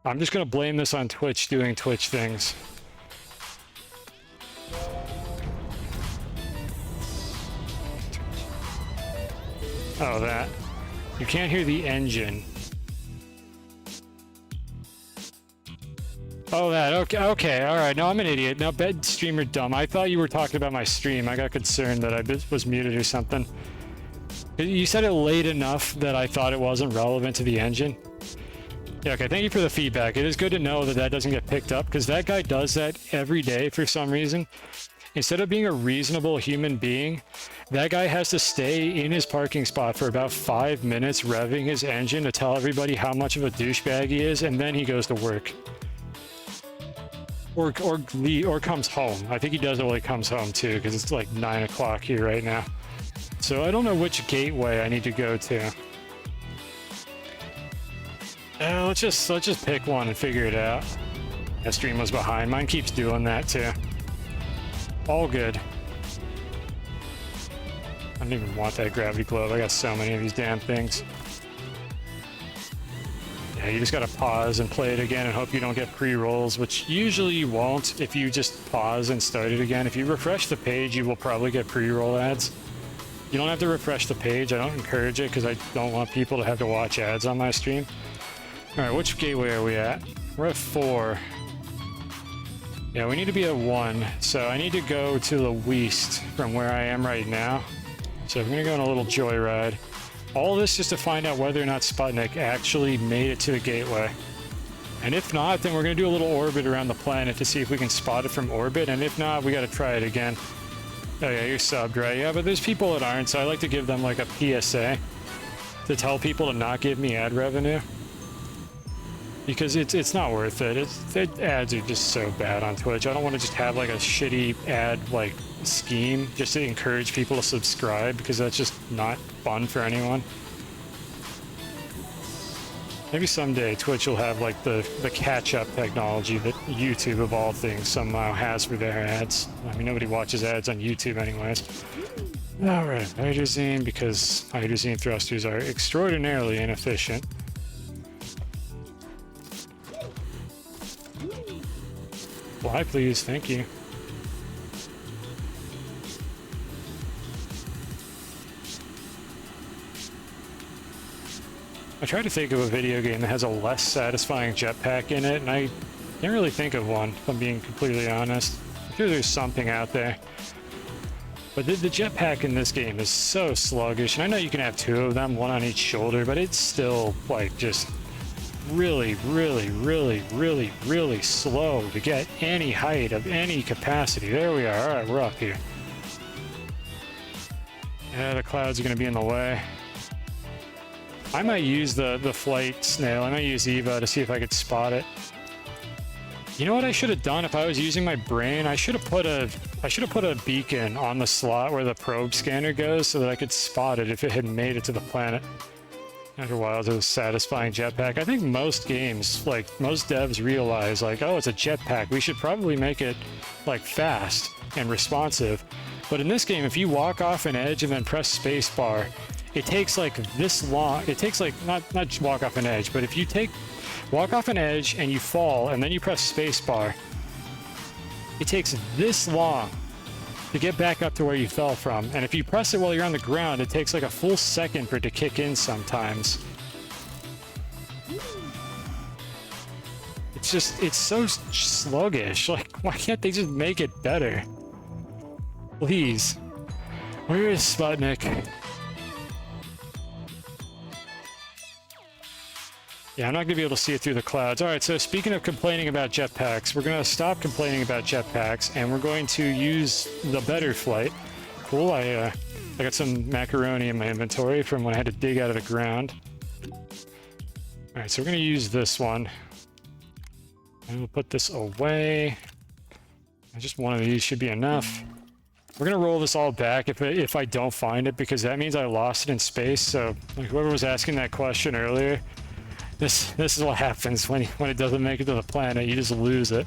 I'm just gonna blame this on Twitch doing Twitch things. Oh, that. You can't hear the engine. Oh, that. Okay, all right. No, I'm an idiot. No, bed streamer dumb. I thought you were talking about my stream. I got concerned that I was muted or something. You said it late enough that I thought it wasn't relevant to the engine. Yeah, okay. Thank you for the feedback. It is good to know that that doesn't get picked up, because that guy does that every day for some reason. Instead of being a reasonable human being, that guy has to stay in his parking spot for about 5 minutes revving his engine to tell everybody how much of a douchebag he is, and then he goes to work. Or comes home. I think he does it while he comes home too, because it's like 9 o'clock here right now. So I don't know which gateway I need to go to. Let's just pick one and figure it out. That stream was behind. Mine keeps doing that too. All good. I don't even want that gravity globe. I got so many of these damn things. Yeah, you just gotta pause and play it again and hope you don't get pre-rolls, which usually you won't if you just pause and start it again. If you refresh the page, you will probably get pre-roll ads. You don't have to refresh the page. I don't encourage it because I don't want people to have to watch ads on my stream. Alright, which gateway are we at? We're at 4. Yeah, we need to be at 1, so I need to go to the west from where I am right now. So I'm gonna go on a little joyride. All this just to find out whether or not Sputnik actually made it to the gateway. And if not, then we're gonna do a little orbit around the planet to see if we can spot it from orbit, and if not, we gotta try it again. Oh yeah, you're subbed, right? Yeah, but there's people that aren't, so I like to give them like a PSA to tell people to not give me ad revenue. Because it's not worth it. The ads are just so bad on Twitch. I don't want to just have like a shitty ad like scheme just to encourage people to subscribe, because that's just not fun for anyone. Maybe someday Twitch will have like the catch-up technology that YouTube of all things somehow has for their ads. I mean, nobody watches ads on YouTube anyways. Alright, hydrazine, because hydrazine thrusters are extraordinarily inefficient. Fly, please. Thank you. I try to think of a video game that has a less satisfying jetpack in it, and I can't really think of one, if I'm being completely honest. I'm sure there's something out there. But the jetpack in this game is so sluggish, and I know you can have two of them, one on each shoulder, but it's still, like, just really, really, really, really, really slow to get any height of any capacity. There we are. All right, we're up here. Yeah, the clouds are going to be in the way. I might use the flight snail. I might use Eva to see if I could spot it. You know what I should have done if I was using my brain? I should have put a beacon on the slot where the probe scanner goes so that I could spot it if it had made it to the planet. After a while, it was a satisfying jetpack. I think most games, like most devs, realize like, oh, it's a jetpack. We should probably make it like fast and responsive. But in this game, if you walk off an edge and then press spacebar, it takes like this long. It takes like not just walk off an edge, but if you walk off an edge and you fall and then you press spacebar, it takes this long to get back up to where you fell from. And if you press it while you're on the ground, it takes like a full second for it to kick in sometimes. It's so sluggish. Like, why can't they just make it better? Please. Where is Sputnik? Yeah, I'm not going to be able to see it through the clouds. All right, so speaking of complaining about jetpacks, we're going to stop complaining about jetpacks, and we're going to use the better flight. Cool, I got some macaroni in my inventory from when I had to dig out of the ground. All right, so we're going to use this one. And we'll put this away. Just one of these should be enough. We're going to roll this all back if I don't find it, because that means I lost it in space. So like whoever was asking that question earlier, this is what happens when it doesn't make it to the planet. You just lose it.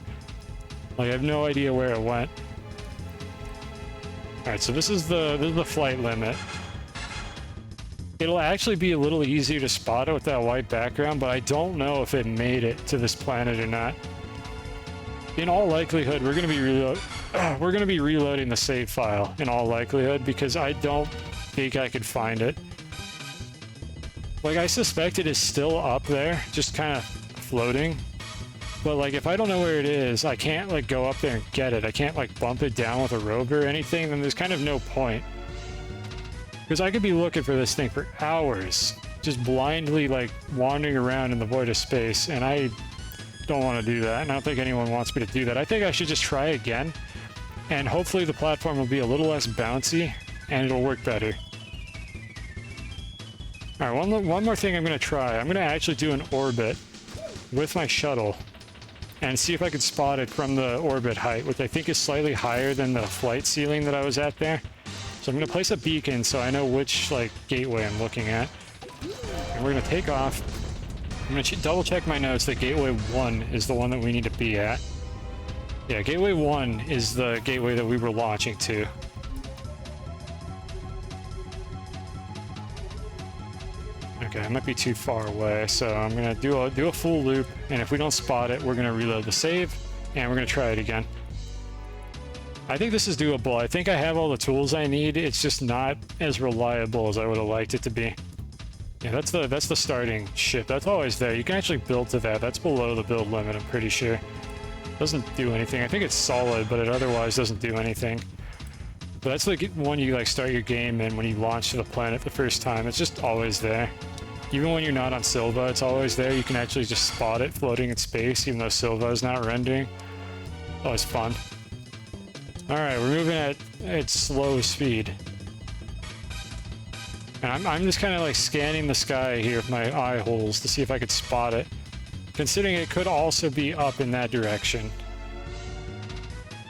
Like, I have no idea where it went. All right, so this is the flight limit. It'll actually be a little easier to spot it with that white background, but I don't know if it made it to this planet or not. In all likelihood, we're going to be reloading the save file in all likelihood, because I don't think I could find it. Like, I suspect it is still up there, just kind of floating. But, like, if I don't know where it is, I can't, like, go up there and get it. I can't, like, bump it down with a rover or anything, then there's kind of no point. Because I could be looking for this thing for hours, just blindly, like, wandering around in the void of space, and I don't want to do that, and I don't think anyone wants me to do that. I think I should just try again, and hopefully the platform will be a little less bouncy, and it'll work better. All right, one more thing I'm going to try. I'm going to actually do an orbit with my shuttle and see if I can spot it from the orbit height, which I think is slightly higher than the flight ceiling that I was at there. So I'm going to place a beacon so I know which, like, gateway I'm looking at. And we're going to take off. I'm going to double check my notes that gateway 1 is the one that we need to be at. Yeah, gateway 1 is the gateway that we were launching to. Okay, I might be too far away, so I'm gonna do a full loop, and if we don't spot it, we're gonna reload the save, and we're gonna try it again. I think this is doable. I think I have all the tools I need. It's just not as reliable as I would have liked it to be. Yeah, that's the starting ship. That's always there. You can actually build to that. That's below the build limit, I'm pretty sure. Doesn't do anything. I think it's solid, but it otherwise doesn't do anything. But that's like one you like start your game in when you launch to the planet the first time. It's just always there. Even when you're not on Silva, it's always there. You can actually just spot it floating in space, even though Silva is not rendering. Always fun. Alright, we're moving at slow speed. And I'm just kind of like scanning the sky here with my eye holes to see if I could spot it. Considering it could also be up in that direction.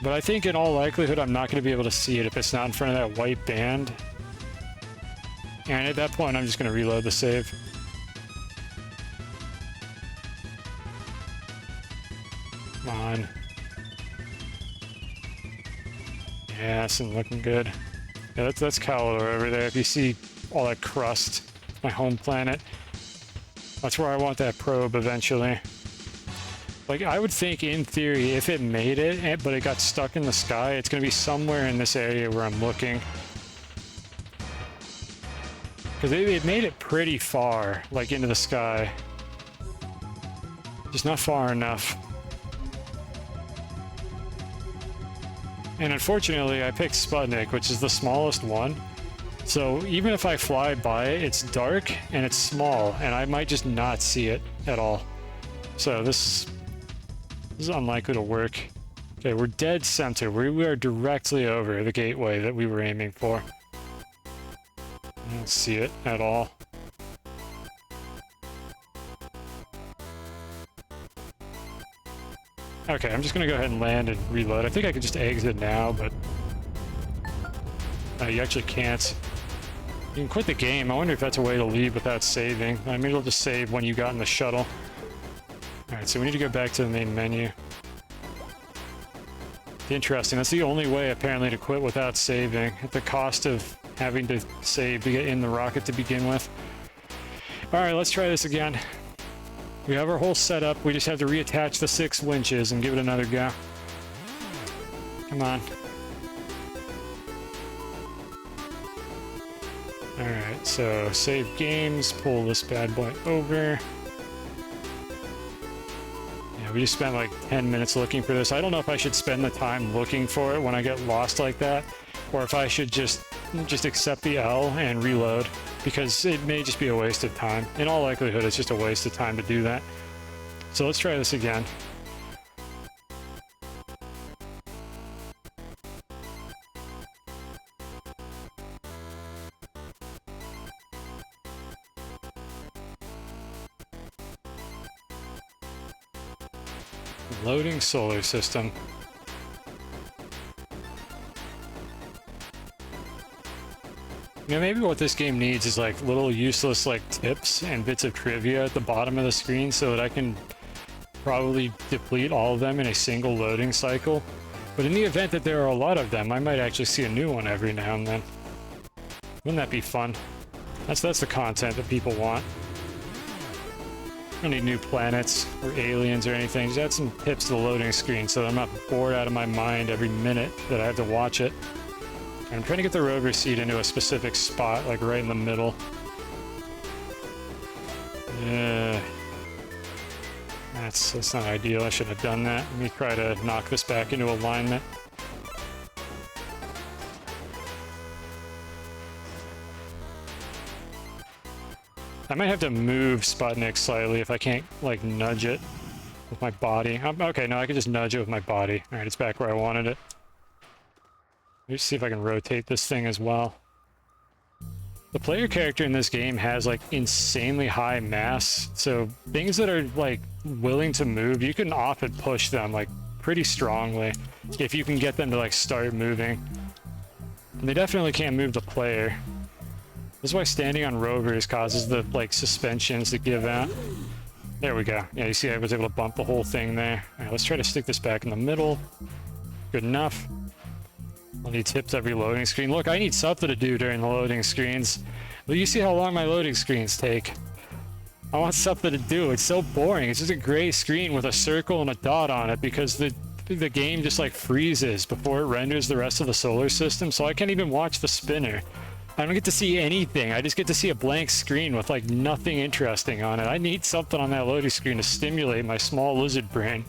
But I think in all likelihood I'm not going to be able to see it if it's not in front of that white band. And at that point I'm just going to reload the save. Come on. Yeah, this isn't looking good. Yeah, that's Calidor over there. If you see all that crust, my home planet, that's where I want that probe eventually. Like, I would think, in theory, if it made it, but it got stuck in the sky, it's going to be somewhere in this area where I'm looking. Because it made it pretty far, like into the sky. Just not far enough. And unfortunately, I picked Sputnik, which is the smallest one. So even if I fly by it, it's dark and it's small, and I might just not see it at all. So this is unlikely to work. Okay, we're dead center. We are directly over the gateway that we were aiming for. I don't see it at all. Okay, I'm just gonna go ahead and land and reload. I think I could just exit now, but you actually can't. You can quit the game. I wonder if that's a way to leave without saving. Maybe it'll just save when you got in the shuttle. Alright, so we need to go back to the main menu. Interesting. That's the only way, apparently, to quit without saving, at the cost of having to save to get in the rocket to begin with. Alright, let's try this again. We have our whole setup. We just have to reattach the 6 winches and give it another go. Come on. Alright, so save games, pull this bad boy over. Yeah, we just spent like 10 minutes looking for this. I don't know if I should spend the time looking for it when I get lost like that, or if I should just accept the L and reload, because it may just be a waste of time. In all likelihood, it's just a waste of time to do that. So let's try this again. Loading solar system. You know, maybe what this game needs is like little useless like tips and bits of trivia at the bottom of the screen so that I can probably deplete all of them in a single loading cycle. But in the event that there are a lot of them, I might actually see a new one every now and then. Wouldn't that be fun? That's the content that people want. I don't need new planets or aliens or anything. Just add some tips to the loading screen so that I'm not bored out of my mind every minute that I have to watch it. I'm trying to get the rover seat into a specific spot, like right in the middle. Yeah. That's not ideal. I shouldn't have done that. Let me try to knock this back into alignment. I might have to move Sputnik slightly if I can't, like, nudge it with my body. Okay, no, I can just nudge it with my body. Alright, it's back where I wanted it. Let's see if I can rotate this thing as well. The player character in this game has, like, insanely high mass, so things that are, like, willing to move, you can often push them, like, pretty strongly if you can get them to, like, start moving. And they definitely can't move the player. This is why standing on rovers causes the, like, suspensions to give out. There we go. Yeah, you see I was able to bump the whole thing there. Alright, let's try to stick this back in the middle. Good enough. I'll need tips every loading screen. Look, I need something to do during the loading screens. Well, you see how long my loading screens take. I want something to do. It's so boring. It's just a gray screen with a circle and a dot on it because the game just, like, freezes before it renders the rest of the solar system, so I can't even watch the spinner. I don't get to see anything. I just get to see a blank screen with, like, nothing interesting on it. I need something on that loading screen to stimulate my small lizard brain.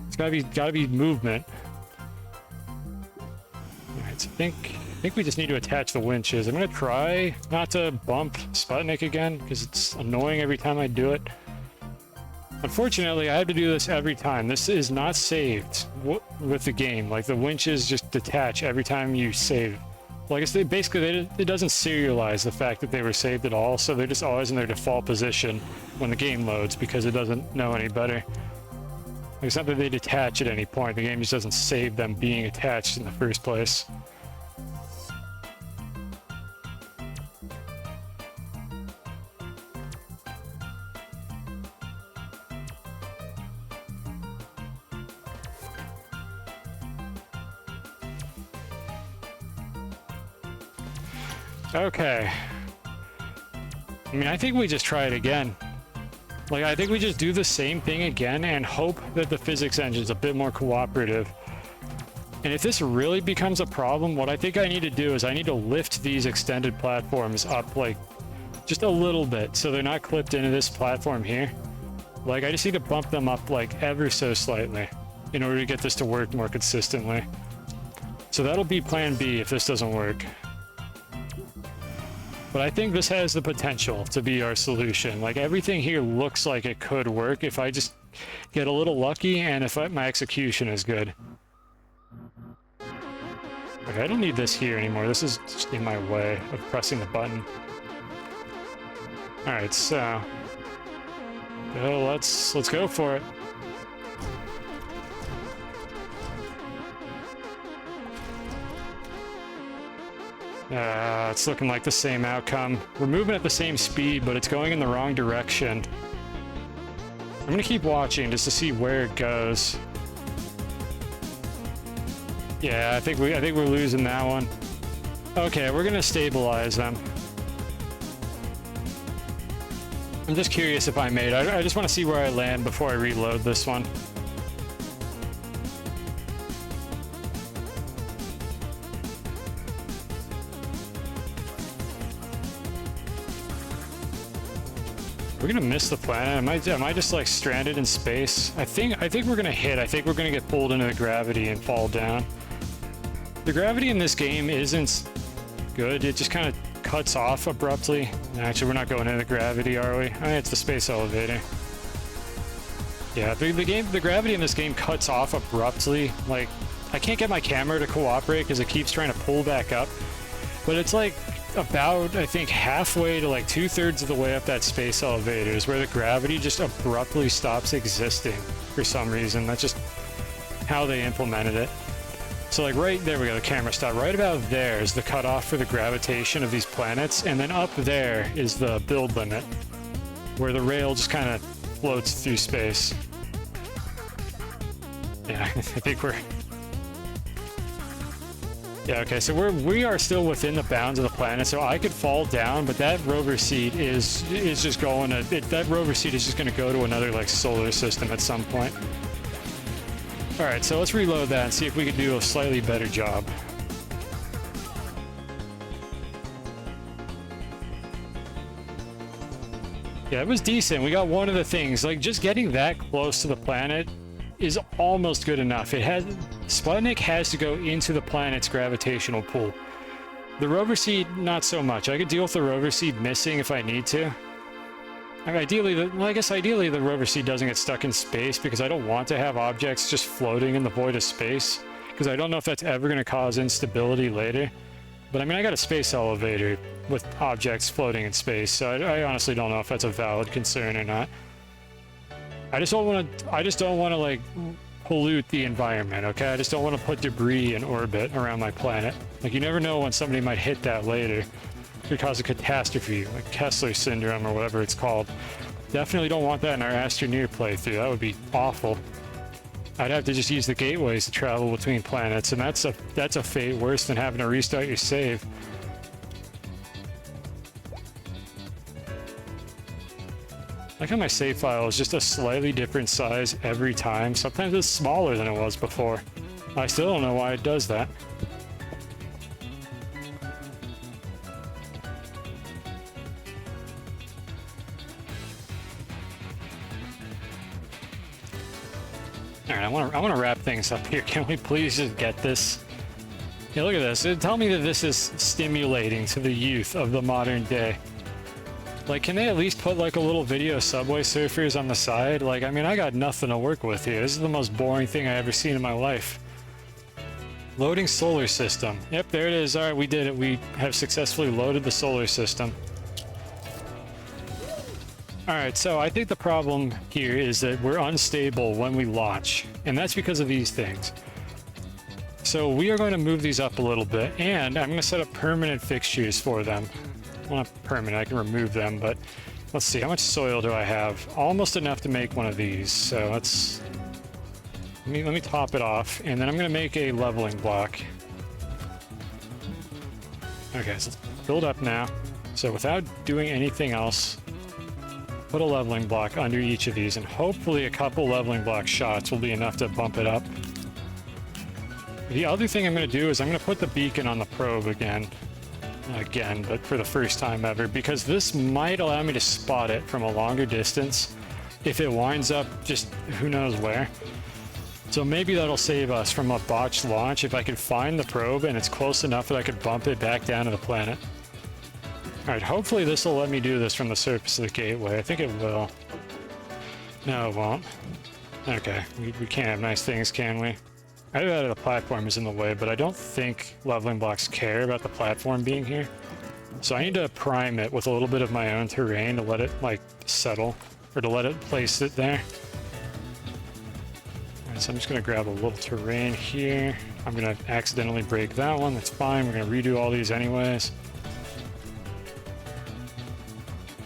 It's gotta be movement. Alright, so I think we just need to attach the winches. I'm gonna try not to bump Sputnik again, because it's annoying every time I do it. Unfortunately, I have to do this every time. This is not saved with the game. Like, the winches just detach every time you save. Like I said, basically, it doesn't serialize the fact that they were saved at all, so they're just always in their default position when the game loads because it doesn't know any better. Like, it's not that they detach at any point, the game just doesn't save them being attached in the first place. Okay. I mean, I think we just try it again. Like, I think we just do the same thing again and hope that the physics engine's a bit more cooperative. And if this really becomes a problem, what I think I need to do is I need to lift these extended platforms up, like, Just a little bit, so they're not clipped into this platform here. Like, I just need to bump them up, like, ever so slightly in order to get this to work more consistently. So that'll be plan B if this doesn't work. But I think this has the potential to be our solution. Like, everything here looks like it could work if I just get a little lucky and if my execution is good. Okay, I don't need this here anymore. This is just in my way of pressing the button. Alright, so... let's go for it. It's looking like the same outcome. We're moving at the same speed, but it's going in the wrong direction. I'm gonna keep watching just to see where it goes. Yeah, I think we're losing that one. Okay, we're gonna stabilize them. I'm just curious if I made. I just want to see where I land before I reload this one. We're gonna miss the planet. Am I just like stranded in space? I think we're gonna hit. I think we're gonna get pulled into the gravity and fall down. The gravity in this game isn't good. It just kind of cuts off abruptly. Actually, we're not going into gravity, are we? I mean, it's the space elevator. Yeah, the gravity in this game cuts off abruptly. Like, I can't get my camera to cooperate because it keeps trying to pull back up. But it's like about, I think, halfway to like 2/3 of the way up that space elevator is where the gravity just abruptly stops existing for some reason. That's just how they implemented it. So like right there we go, the camera stopped. Right about there is the cutoff for the gravitation of these planets, and then up there is the build limit, where the rail just kind of floats through space. Yeah, I think we're... Yeah, okay, so we are still within the bounds of the planet, so I could fall down, but that rover seat is just going to... that rover seat is just going to go to another, like, solar system at some point. Alright, so let's reload that and see if we can do a slightly better job. Yeah, it was decent. We got one of the things. Like, just getting that close to the planet is almost good enough. Sputnik has to go into the planet's gravitational pull. The rover seed, not so much. I could deal with the rover seed missing if I need to. I mean, ideally, ideally the rover seed doesn't get stuck in space because I don't want to have objects just floating in the void of space, because I don't know if that's ever going to cause instability later. But I mean, I got a space elevator with objects floating in space, so I honestly don't know if that's a valid concern or not. I just don't want to like pollute the environment, okay? I just don't want to put debris in orbit around my planet. Like, you never know when somebody might hit that later. It could cause a catastrophe, like Kessler syndrome or whatever it's called. Definitely don't want that in our Astroneer playthrough. That would be awful. I'd have to just use the gateways to travel between planets, and that's a fate worse than having to restart your save. I like how my save file is just a slightly different size every time. Sometimes it's smaller than it was before. I still don't know why it does that. Alright, I want to wrap things up here. Can we please just get this? Yeah, look at this. Tell me that this is stimulating to the youth of the modern day. Like, can they at least put like a little video Subway Surfers on the side? Like, I mean, I got nothing to work with here. This is the most boring thing I ever seen in my life. Loading solar system. Yep, there it is. Alright, we did it. We have successfully loaded the solar system. Alright, so I think the problem here is that we're unstable when we launch, and that's because of these things. So we are going to move these up a little bit, and I'm going to set up permanent fixtures for them. Well, not permanent, I can remove them, but let's see, how much soil do I have? Almost enough to make one of these, so let me top it off, and then I'm going to make a leveling block. Okay, so let's build up now. So without doing anything else, put a leveling block under each of these, and hopefully a couple leveling block shots will be enough to bump it up. The other thing I'm going to do is I'm going to put the beacon on the probe again. again, but for the first time ever, because this might allow me to spot it from a longer distance if it winds up just who knows where. So maybe that'll save us from a botched launch if I can find the probe and it's close enough that I could bump it back down to the planet. Alright, hopefully this will let me do this from the surface of the gateway. I think it will. No, it won't. Okay, we can't have nice things, can we? Either that or the platform is in the way, but I don't think leveling blocks care about the platform being here. So I need to prime it with a little bit of my own terrain to let it, like, settle. Or to let it place it there. Alright, so I'm just going to grab a little terrain here. I'm going to accidentally break that one. That's fine. We're going to redo all these anyways.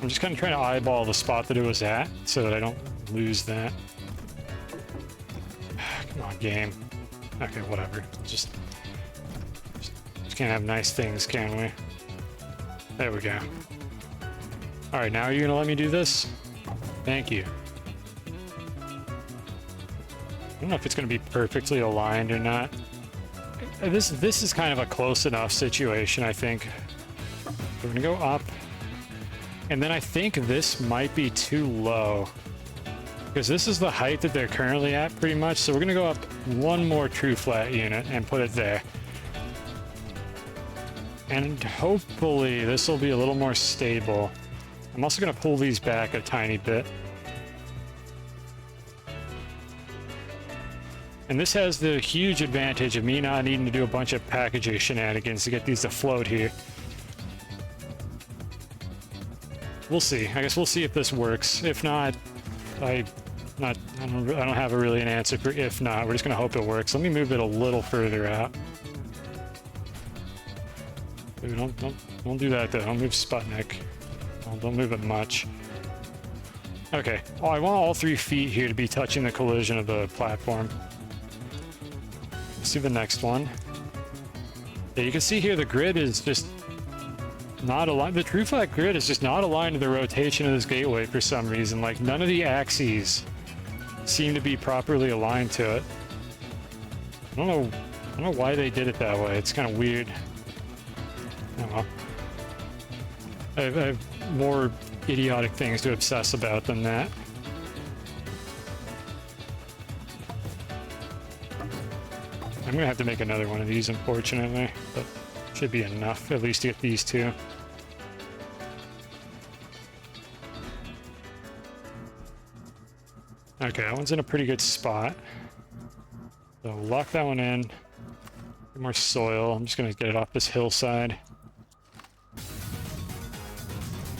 I'm just kind of trying to eyeball the spot that it was at so that I don't lose that. Come on, game. Okay, whatever. Just can't have nice things, can we? There we go. Alright, now are you going to let me do this? Thank you. I don't know if it's going to be perfectly aligned or not. This is kind of a close enough situation, I think. We're going to go up. And then I think this might be too low. Because this is the height that they're currently at, pretty much. So we're going to go up one more true flat unit and put it there. And hopefully this will be a little more stable. I'm also going to pull these back a tiny bit. And this has the huge advantage of me not needing to do a bunch of packaging shenanigans to get these to float here. We'll see. I guess we'll see if this works. If not, I don't have really an answer for if not. We're just going to hope it works. Let me move it a little further out. Dude, don't do that though. Don't move Sputnik. Don't move it much. Okay. Oh, I want all 3 feet here to be touching the collision of the platform. Let's see the next one. Yeah, you can see here the grid is just not aligned. The true flat grid is just not aligned to the rotation of this gateway for some reason. Like, none of the axes seem to be properly aligned to it. I don't know why they did it that way. It's kind of weird. Oh well. I have more idiotic things to obsess about than that. I'm gonna have to make another one of these, unfortunately, but should be enough, at least to get these 2. Okay, that one's in a pretty good spot. So lock that one in. Get more soil. I'm just gonna get it off this hillside.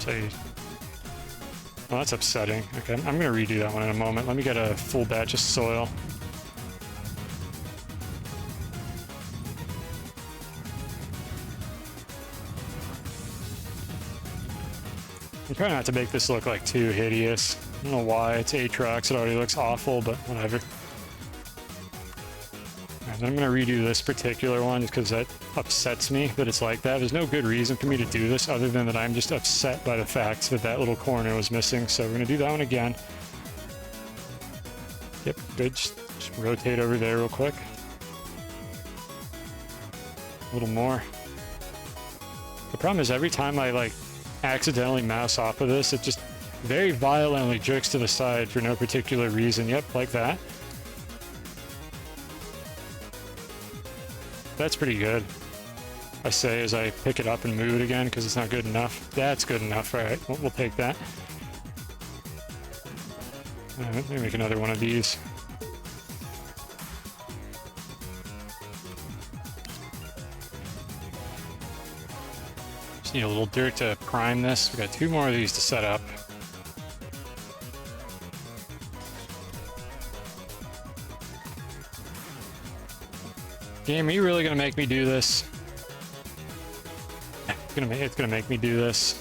Well, that's upsetting. Okay, I'm gonna redo that one in a moment. Let me get a full batch of soil. I'm trying not to make this look like too hideous. I don't know why. It's Aatrox. It already looks awful, but whatever. And I'm going to redo this particular one just because that upsets me that it's like that. There's no good reason for me to do this other than that I'm just upset by the fact that that little corner was missing. So we're going to do that one again. Yep, good. Just rotate over there real quick. A little more. The problem is every time I like accidentally mouse off of this, it just very violently jerks to the side for no particular reason. Yep, like that. That's pretty good, I say as I pick it up and move it again because it's not good enough. That's good enough. All right, we'll take that. All right, let me make another one of these. Just need a little dirt to prime this. We got 2 more of these to set up. Game, are you really gonna make me do this? It's gonna make me do this.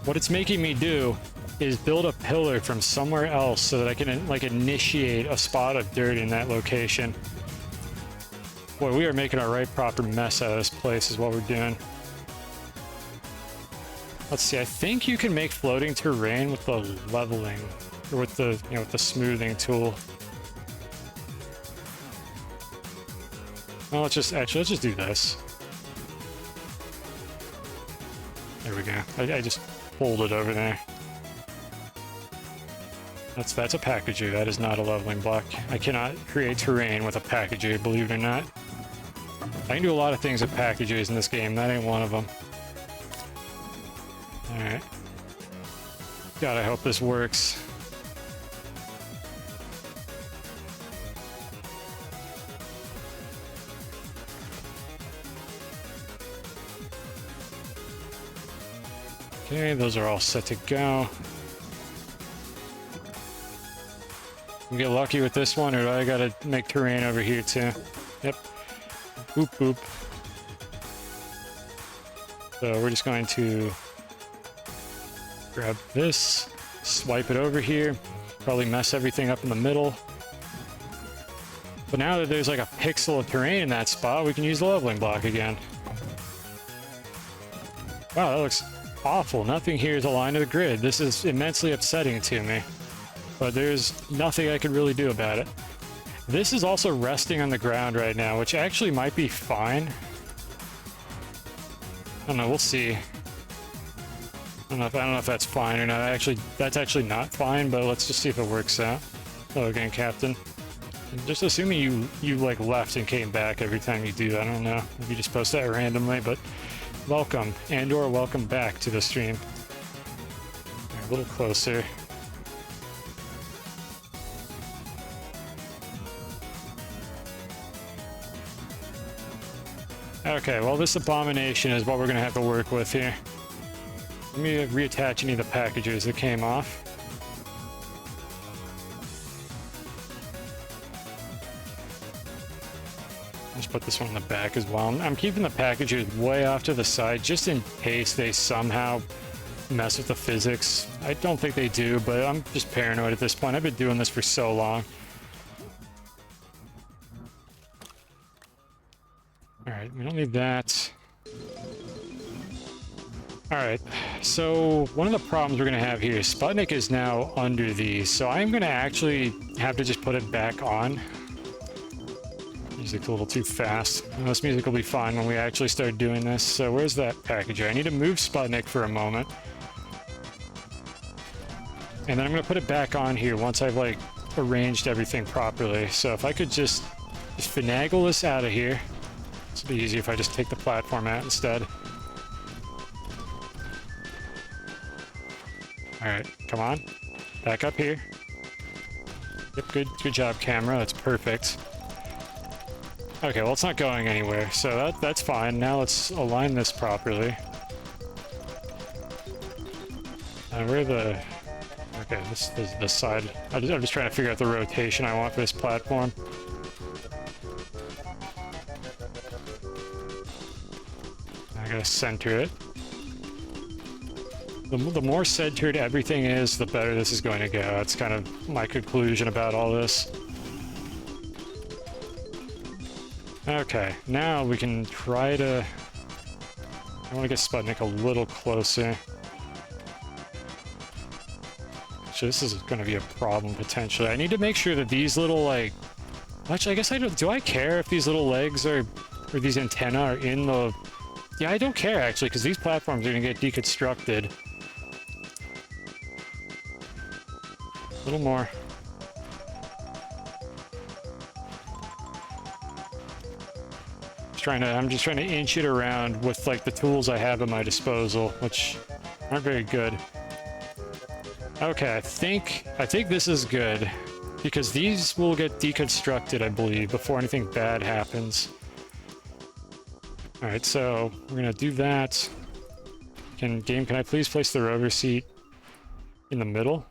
What it's making me do is build a pillar from somewhere else so that I can like initiate a spot of dirt in that location. Boy, we are making a right proper mess out of this place is what we're doing. Let's see, I think you can make floating terrain with the leveling, or with the, you know, with the smoothing tool. Well, let's just do this. There we go. I just pulled it over there. That's a packager. That is not a leveling block. I cannot create terrain with a packager, believe it or not. I can do a lot of things with packagers in this game. That ain't one of them. Alright. God, I hope this works. Okay, those are all set to go. We get lucky with this one, or do I gotta make terrain over here too? Yep. Boop, boop. So we're just going to grab this, swipe it over here, probably mess everything up in the middle. But now that there's like a pixel of terrain in that spot, we can use the leveling block again. Wow, that looks awful. Nothing here is aligned to the grid. This is immensely upsetting to me. But there's nothing I can really do about it. This is also resting on the ground right now, which actually might be fine. I don't know, we'll see. I don't know if that's fine or not. That's actually not fine, but let's just see if it works out. Hello again, Captain. Just assuming you like left and came back every time you do. I don't know. Maybe you just post that randomly, but welcome, and/or welcome back to the stream. A little closer. Okay, well, this abomination is what we're going to have to work with here. Let me reattach any of the packages that came off. Just put this one in the back as well. I'm keeping the packages way off to the side just in case they somehow mess with the physics. I don't think they do, but I'm just paranoid at this point. I've been doing this for so long. Alright, we don't need that. Alright, so one of the problems we're going to have here is Sputnik is now under these, so I'm going to actually have to just put it back on. Music's a little too fast. This music will be fine when we actually start doing this. So where's that packager? I need to move Sputnik for a moment. And then I'm going to put it back on here once I've like arranged everything properly. So if I could just finagle this out of here. This will be easy if I just take the platform out instead. Alright, come on. Back up here. Yep, good job, camera. That's perfect. Okay, well, it's not going anywhere, so that's fine. Now let's align this properly. And where the... Okay, this is the side. I'm just trying to figure out the rotation I want for this platform. I gotta center it. The more centered everything is, the better this is going to go. That's kind of my conclusion about all this. Okay, now we can try to... I want to get Sputnik a little closer. So this is going to be a problem, potentially. I need to make sure that these little, like... Actually, I guess I don't... Do I care if these little legs are... Or these antennae are in the... Yeah, I don't care, actually, because these platforms are going to get deconstructed. A little more. I'm just trying to inch it around with like the tools I have at my disposal, which aren't very good. Okay, I think this is good because these will get deconstructed, I believe, before anything bad happens. All right, so we're gonna do that. Can I please place the rover seat in the middle?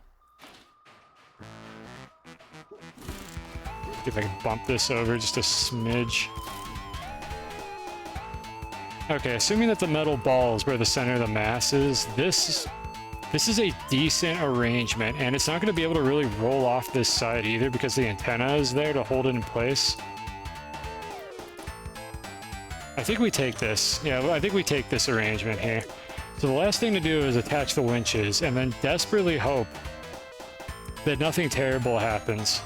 See if I can bump this over just a smidge. Okay, assuming that the metal ball is where the center of the mass is, this is a decent arrangement, and it's not going to be able to really roll off this side either because the antenna is there to hold it in place. I think we take this. Yeah, I think we take this arrangement here. So the last thing to do is attach the winches, and then desperately hope that nothing terrible happens.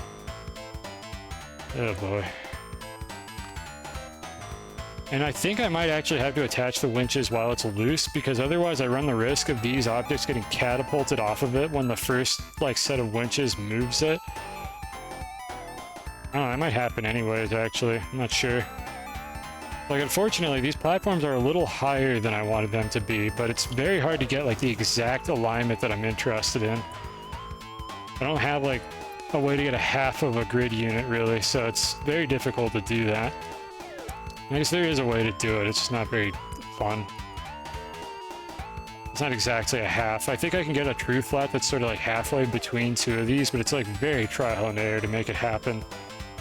Oh boy. And I think I might actually have to attach the winches while it's loose, because otherwise I run the risk of these objects getting catapulted off of it when the first like set of winches moves it. I don't know, that might happen anyways, actually. I'm not sure. Like, unfortunately, these platforms are a little higher than I wanted them to be, but it's very hard to get like the exact alignment that I'm interested in. I don't have like a way to get a half of a grid unit really, so it's very difficult to do that. I guess there is a way to do it, it's just not very fun. It's not exactly a half. I think I can get a true flat that's sort of like halfway between two of these, but it's like very trial and error to make it happen.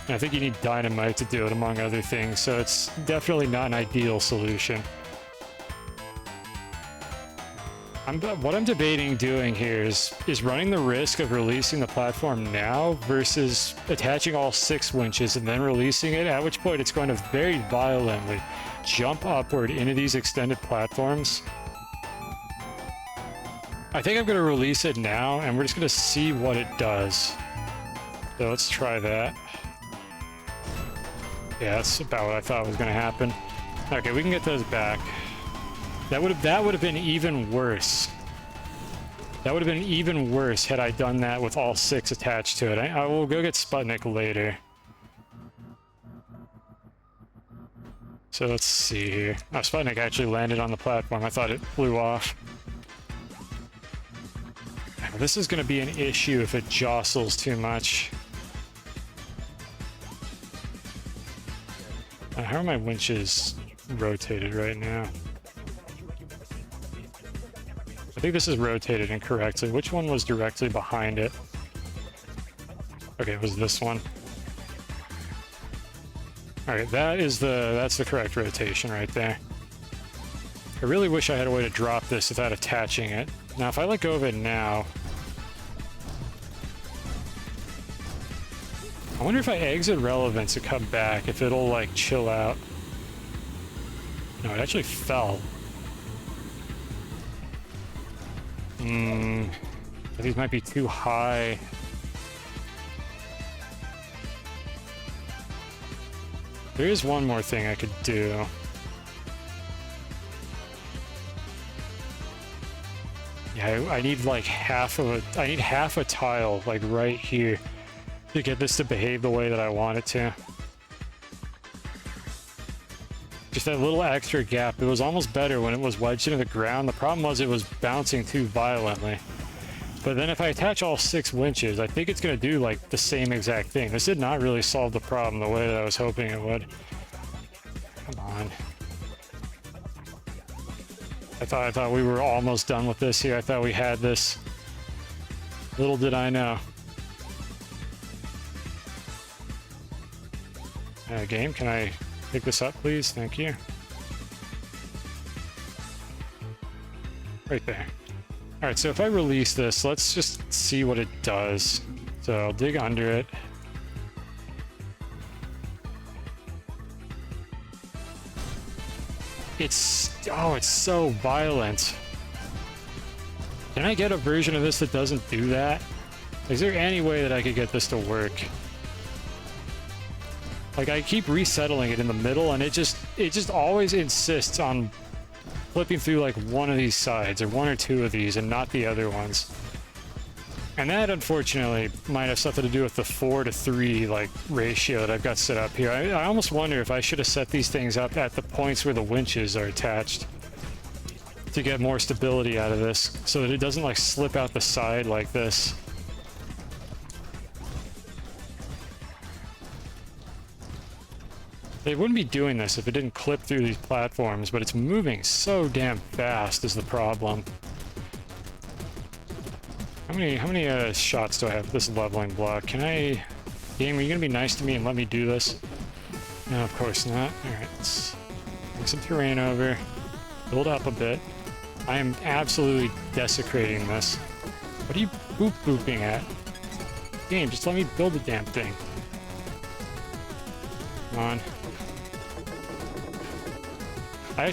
And I think you need dynamite to do it, among other things, so it's definitely not an ideal solution. What I'm debating doing here is running the risk of releasing the platform now versus attaching all 6 winches and then releasing it, at which point it's going to very violently jump upward into these extended platforms. I think I'm going to release it now, and we're just going to see what it does. So let's try that. Yeah, that's about what I thought was going to happen. Okay, we can get those back. That would have been even worse. That would have been even worse had I done that with all 6 attached to it. I will go get Sputnik later. So let's see here. Oh, Sputnik actually landed on the platform. I thought it flew off. This is going to be an issue if it jostles too much. How are my winches rotated right now? I think this is rotated incorrectly. Which one was directly behind it? Okay, it was this one. Alright, that's the correct rotation right there. I really wish I had a way to drop this without attaching it. Now, if I let go of it now... I wonder if I exit relevance and come back, if it'll, like, chill out. No, it actually fell. These might be too high. There is one more thing I could do. Yeah, I need like half a tile, like right here, to get this to behave the way that I want it to. Just that little extra gap. It was almost better when it was wedged into the ground. The problem was it was bouncing too violently. But then if I attach all 6 winches, I think it's going to do like the same exact thing. This did not really solve the problem the way that I was hoping it would. Come on. I thought we were almost done with this here. I thought we had this. Little did I know. Game, can I pick this up, please? Thank you. Right there. Alright, so if I release this, let's just see what it does. So I'll dig under it. It's so violent. Can I get a version of this that doesn't do that? Is there any way that I could get this to work? Like, I keep resettling it in the middle, and it just always insists on flipping through like one of these sides, or 1 or 2 of these, and not the other ones. And that, unfortunately, might have something to do with the 4:3 like ratio that I've got set up here. I almost wonder if I should have set these things up at the points where the winches are attached to get more stability out of this, so that it doesn't like slip out the side like this. They wouldn't be doing this if it didn't clip through these platforms, but it's moving so damn fast is the problem. How many shots do I have with this leveling block? Can I... Game, are you gonna be nice to me and let me do this? No, of course not. Alright, let's bring some terrain over. Build up a bit. I am absolutely desecrating this. What are you booping at? Game, just let me build the damn thing. Come on. I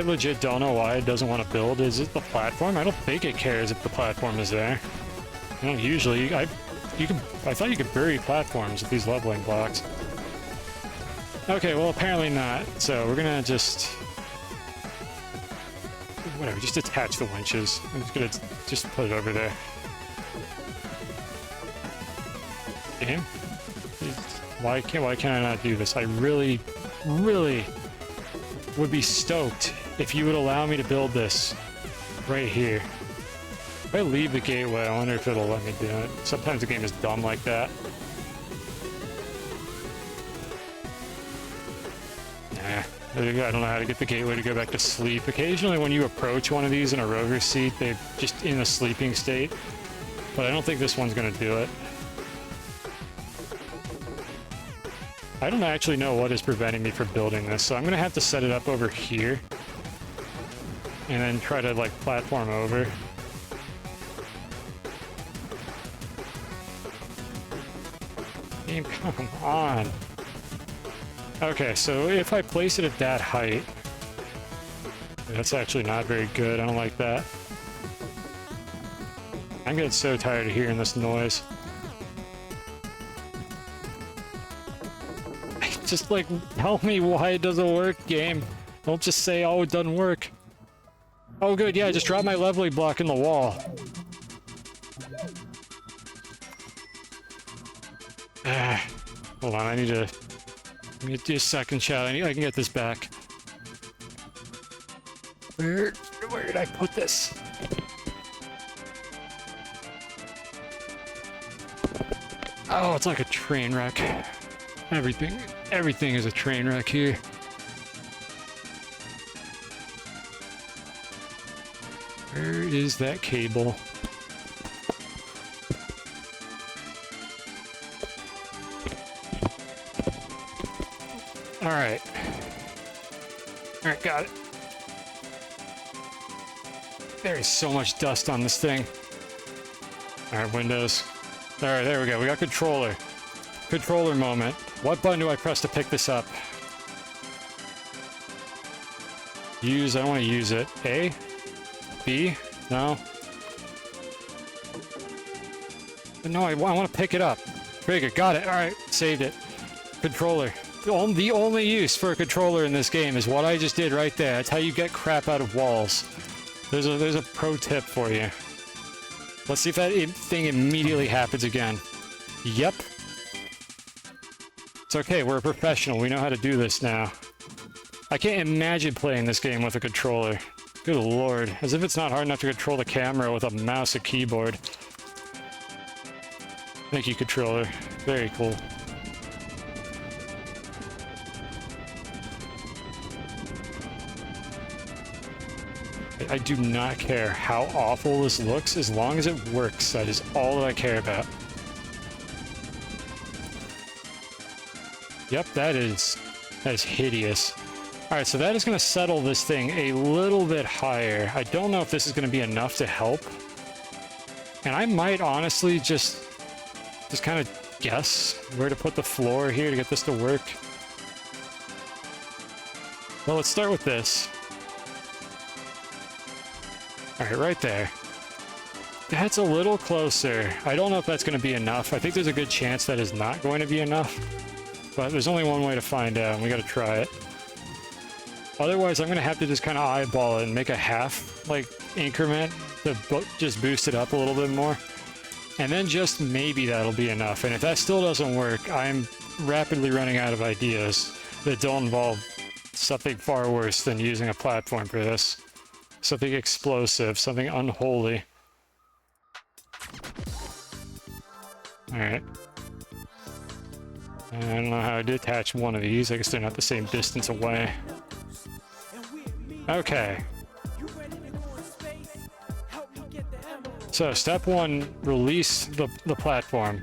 legit don't know why it doesn't want to build. Is it the platform? I don't think it cares if the platform is there. I don't usually. I thought you could bury platforms with these leveling blocks. Okay, well, apparently not. So we're gonna just... whatever, just attach the winches. I'm just gonna just put it over there. Game? Why can't I not do this? I really would be stoked if you would allow me to build this right here. If I leave the gateway, I wonder if it'll let me do it. Sometimes the game is dumb like that. Nah, I don't know how to get the gateway to go back to sleep. Occasionally when you approach one of these in a rover seat, they're just in a sleeping state. But I don't think this one's gonna do it. I don't actually know what is preventing me from building this, so I'm gonna have to set it up over here. And then try to, like, platform over. Game, come on. Okay, so if I place it at that height... that's actually not very good, I don't like that. I'm getting so tired of hearing this noise. Just, like, tell me why it doesn't work, game. Don't just say, oh, it doesn't work. Oh, good, yeah, I just dropped my leveling block in the wall. Hold on, I need to do a second chat. I can get this back. Where did I put this? Oh, it's like a train wreck. Everything is a train wreck here. Where is that cable? Alright. Alright, got it. There is so much dust on this thing. Alright, Windows. Alright, there we go. We got controller. Controller moment. What button do I press to pick this up? Use, I don't want to use it. A? B? No? No, I want to pick it up. Trigger, got it. Alright, saved it. Controller. The only use for a controller in this game is what I just did right there. That's how you get crap out of walls. There's a pro tip for you. Let's see if that thing immediately happens again. Yep. It's okay, we're a professional. We know how to do this now. I can't imagine playing this game with a controller. Good lord. As if it's not hard enough to control the camera with a mouse and keyboard. Thank you, controller. Very cool. I do not care how awful this looks, as long as it works. That is all that I care about. Yep, that is hideous. Alright, so that is going to settle this thing a little bit higher. I don't know if this is going to be enough to help. And I might honestly just kind of guess where to put the floor here to get this to work. Well, let's start with this. Alright, right there. That's a little closer. I don't know if that's going to be enough. I think there's a good chance that is not going to be enough. But there's only one way to find out, and we gotta try it. Otherwise, I'm gonna have to just kind of eyeball it and make a half, like, increment to just boost it up a little bit more. And then just maybe that'll be enough. And if that still doesn't work, I'm rapidly running out of ideas that don't involve something far worse than using a platform for this. Something explosive, something unholy. Alright. I don't know how to detach one of these. I guess they're not the same distance away. Okay. So, step one, release the platform.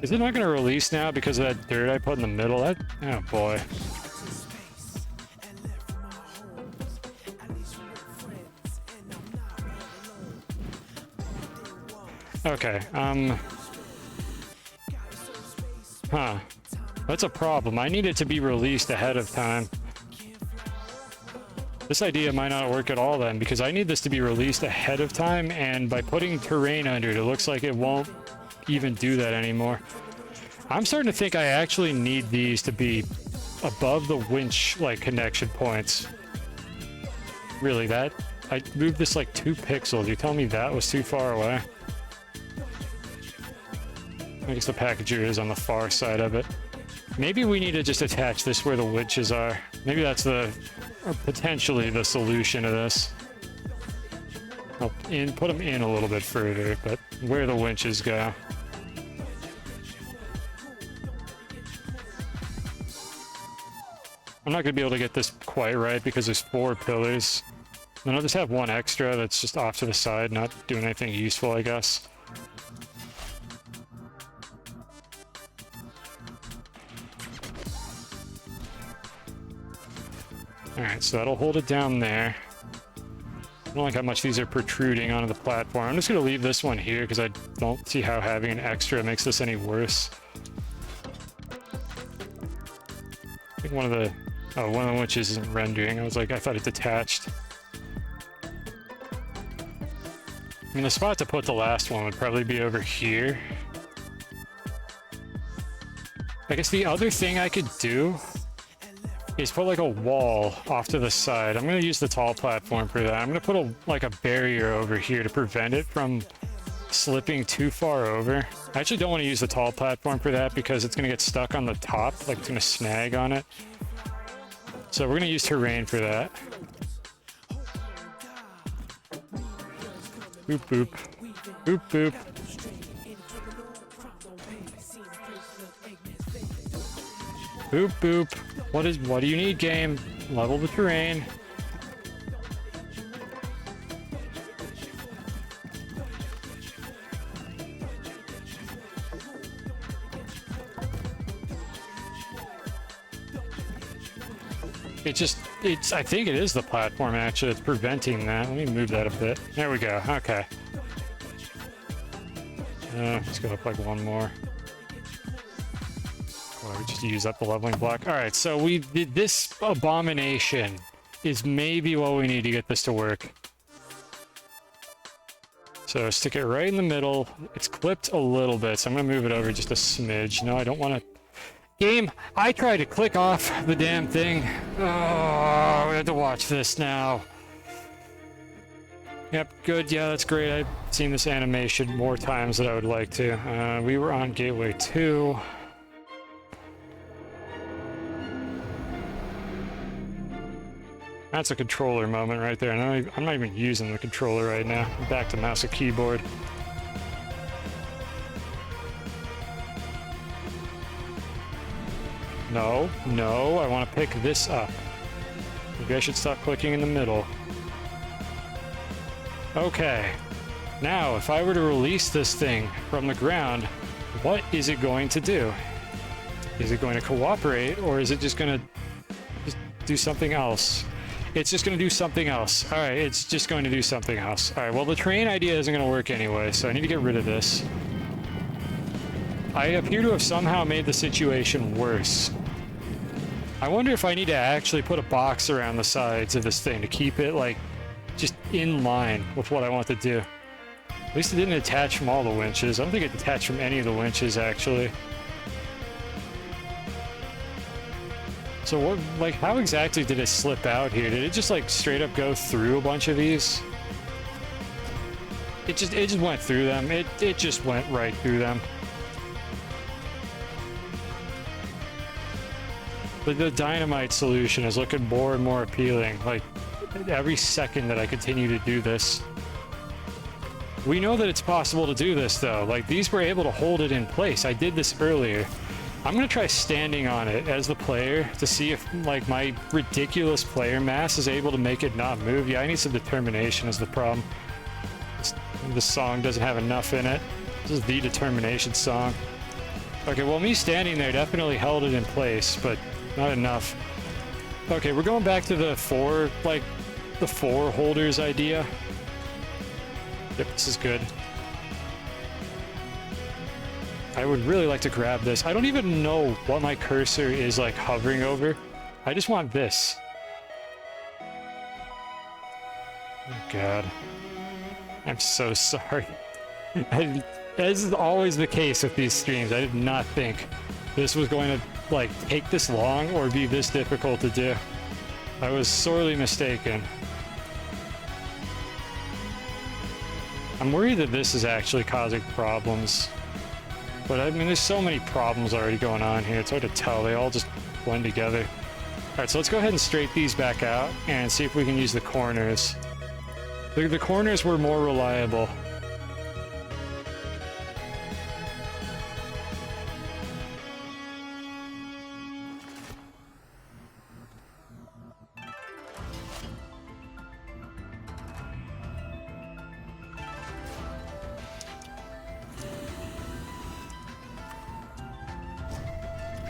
Is it not going to release now because of that dirt I put in the middle? That, oh boy. Okay, huh. That's a problem. I need it to be released ahead of time. This idea might not work at all then, because I need this to be released ahead of time, and by putting terrain under it, it looks like it won't even do that anymore. I'm starting to think I actually need these to be above the winch, like, connection points. Really, that... I moved this like 2 pixels. You tell me that was too far away? I guess the packager is on the far side of it. Maybe we need to just attach this where the winches are. Maybe that's the... or potentially the solution to this. I'll put them in a little bit further, but where the winches go. I'm not going to be able to get this quite right because there's 4 pillars. Then I'll just have 1 extra that's just off to the side, not doing anything useful, I guess. Alright, so that'll hold it down there. I don't like how much these are protruding onto the platform. I'm just going to leave this one here because I don't see how having an extra makes this any worse. I think one of the winches isn't rendering. I thought it detached. I mean, the spot to put the last one would probably be over here. I guess the other thing I could do is put like a wall off to the side. I'm going to use the tall platform for that. I'm going to put a barrier over here to prevent it from slipping too far over. I actually don't want to use the tall platform for that because it's going to get stuck on the top, like it's going to snag on it. So we're going to use terrain for that. Boop boop. Boop boop. Boop boop. What do you need, game? Level the terrain. I think it is the platform actually that's preventing that. Let me move that a bit. There we go. Okay. Let's go up like 1 more. Or we just use up the leveling block. All right, so this abomination is maybe what we need to get this to work. So stick it right in the middle. It's clipped a little bit, so I'm gonna move it over just a smidge. No, I don't want to. Game, I tried to click off the damn thing. Oh, we have to watch this now. Yep, good. Yeah, that's great. I've seen this animation more times than I would like to. We were on Gateway 2. That's a controller moment right there. I'm not even using the controller right now. I'm back to mouse and keyboard. No, I want to pick this up. Maybe I should stop clicking in the middle. Okay. Now, if I were to release this thing from the ground, what is it going to do? Is it going to cooperate, or is it just going to do something else? It's just going to do something else. All right, it's just going to do something else. All right, well, the train idea isn't going to work anyway, so I need to get rid of this. I appear to have somehow made the situation worse. I wonder if I need to actually put a box around the sides of this thing to keep it, like, just in line with what I want to do. At least it didn't attach from all the winches. I don't think it detached from any of the winches, actually. So what, like, how exactly did it slip out here? Did it just, like, straight up go through a bunch of these? It just went through them. It just went right through them. But the dynamite solution is looking more and more appealing. Like, every second that I continue to do this. We know that it's possible to do this, though. Like, these were able to hold it in place. I did this earlier. I'm gonna try standing on it as the player to see if, like, my ridiculous player mass is able to make it not move. Yeah, I need some determination is the problem. This song doesn't have enough in it. This is the determination song. Okay, well, me standing there definitely held it in place, but not enough. Okay, we're going back to the four holders idea. Yep, this is good. I would really like to grab this. I don't even know what my cursor is, like, hovering over. I just want this. Oh God. I'm so sorry. As is always the case with these streams, I did not think this was going to, like, take this long or be this difficult to do. I was sorely mistaken. I'm worried that this is actually causing problems. But I mean, there's so many problems already going on here. It's hard to tell. They all just blend together. Alright, so let's go ahead and straighten these back out and see if we can use the corners. The corners were more reliable.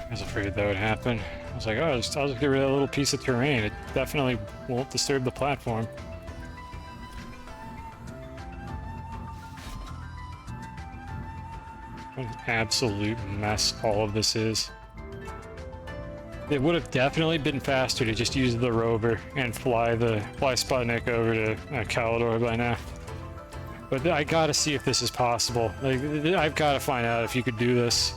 I was afraid that would happen. I was like, oh, I'll just get rid of that little piece of terrain. It definitely won't disturb the platform. What an absolute mess all of this is. It would have definitely been faster to just use the rover and fly Sputnik over to Calidor by now. But I gotta see if this is possible. Like, I've gotta find out if you could do this.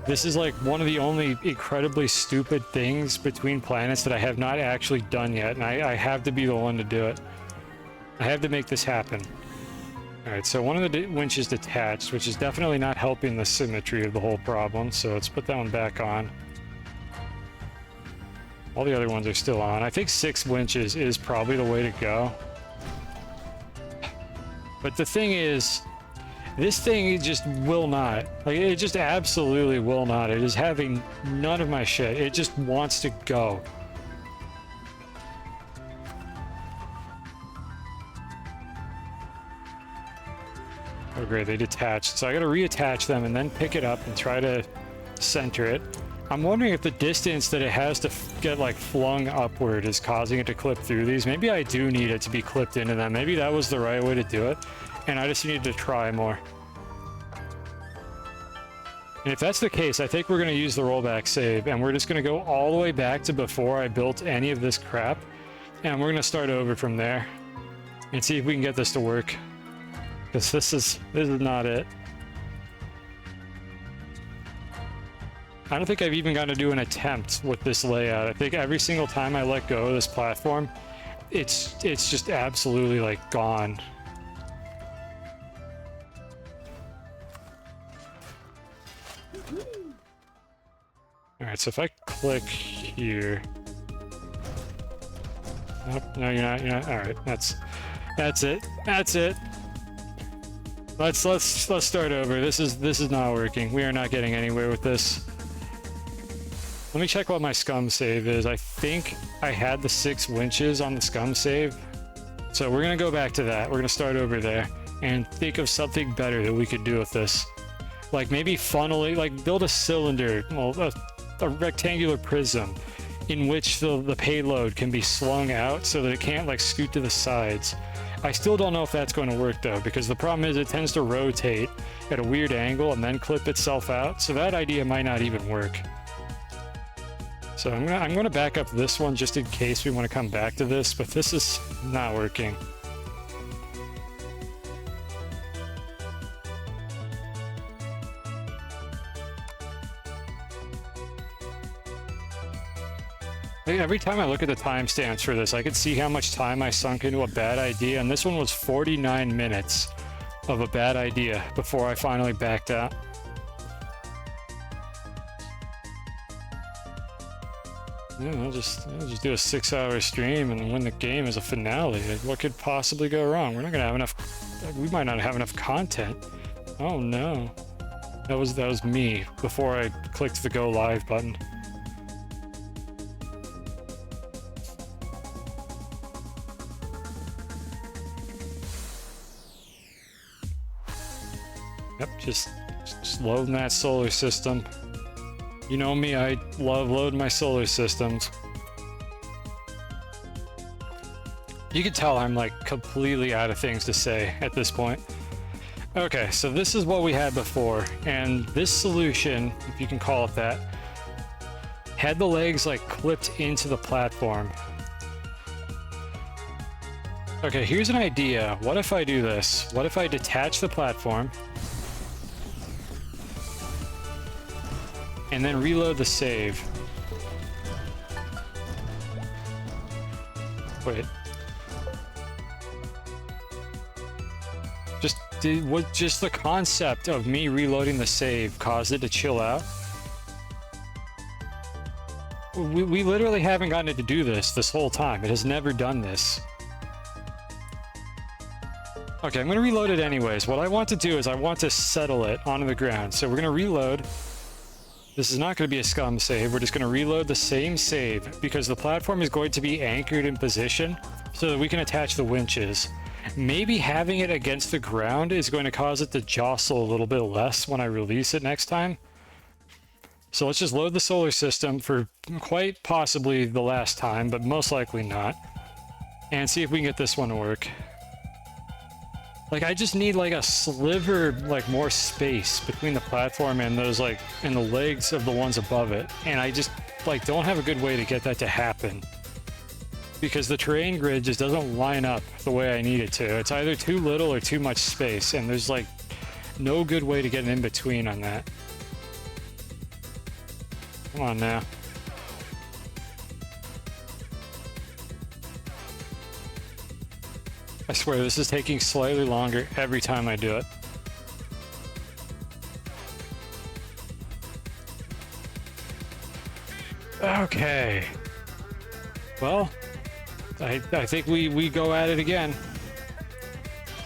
This is like one of the only incredibly stupid things between planets that I have not actually done yet, and I have to be the one to do it. I have to make this happen. Alright, so one of the winches detached, which is definitely not helping the symmetry of the whole problem, so let's put that one back on. All the other ones are still on. I think 6 winches is probably the way to go. But the thing is, this thing just will not. Like, it just absolutely will not. It is having none of my shit. It just wants to go. Oh great, they detached. So I gotta reattach them and then pick it up and try to center it. I'm wondering if the distance that it has to get like flung upward is causing it to clip through these. Maybe I do need it to be clipped into them. Maybe that was the right way to do it, and I just needed to try more. And if that's the case, I think we're going to use the rollback save, and we're just going to go all the way back to before I built any of this crap, and we're going to start over from there and see if we can get this to work. Because this is not it. I don't think I've even got to do an attempt with this layout. I think every single time I let go of this platform, it's just absolutely like gone. Alright, so if I click here. Nope, no, you're not. Alright, that's it. That's it. Let's start over. This is not working. We are not getting anywhere with this. Let me check what my scum save is. I think I had the 6 winches on the scum save. So we're gonna go back to that. We're gonna start over there and think of something better that we could do with this. Like maybe funneling, like build a cylinder, well, a rectangular prism in which the payload can be slung out so that it can't like scoot to the sides. I still don't know if that's going to work though, because the problem is it tends to rotate at a weird angle and then clip itself out. So that idea might not even work. So I'm gonna back up this one just in case we want to come back to this, but this is not working. Every time I look at the timestamps for this, I can see how much time I sunk into a bad idea, and this one was 49 minutes of a bad idea before I finally backed out. Yeah, I'll just do a 6-hour stream and win the game as a finale. Like, what could possibly go wrong? We're not gonna have enough. We might not have enough content. Oh no, that was me before I clicked the go live button. Yep, just loading that solar system. You know me, I love loading my solar systems. You can tell I'm like completely out of things to say at this point. Okay, so this is what we had before, and this solution, if you can call it that, had the legs like clipped into the platform. Okay, here's an idea. What if I do this? What if I detach the platform and then reload the save? Wait. Just the concept of me reloading the save caused it to chill out? We literally haven't gotten it to do this whole time. It has never done this. Okay, I'm going to reload it anyways. What I want to do is I want to settle it onto the ground. So we're going to reload. This is not going to be a scum save. We're just going to reload the same save because the platform is going to be anchored in position so that we can attach the winches. Maybe having it against the ground is going to cause it to jostle a little bit less when I release it next time. So let's just load the solar system for quite possibly the last time, but most likely not. And see if we can get this one to work. Like, I just need like a sliver, like more space between the platform and those like, and the legs of the ones above it. And I just like don't have a good way to get that to happen. Because the terrain grid just doesn't line up the way I need it to. It's either too little or too much space, and there's like no good way to get an in-between on that. Come on now. I swear this is taking slightly longer every time I do it. Okay. Well, I think we go at it again.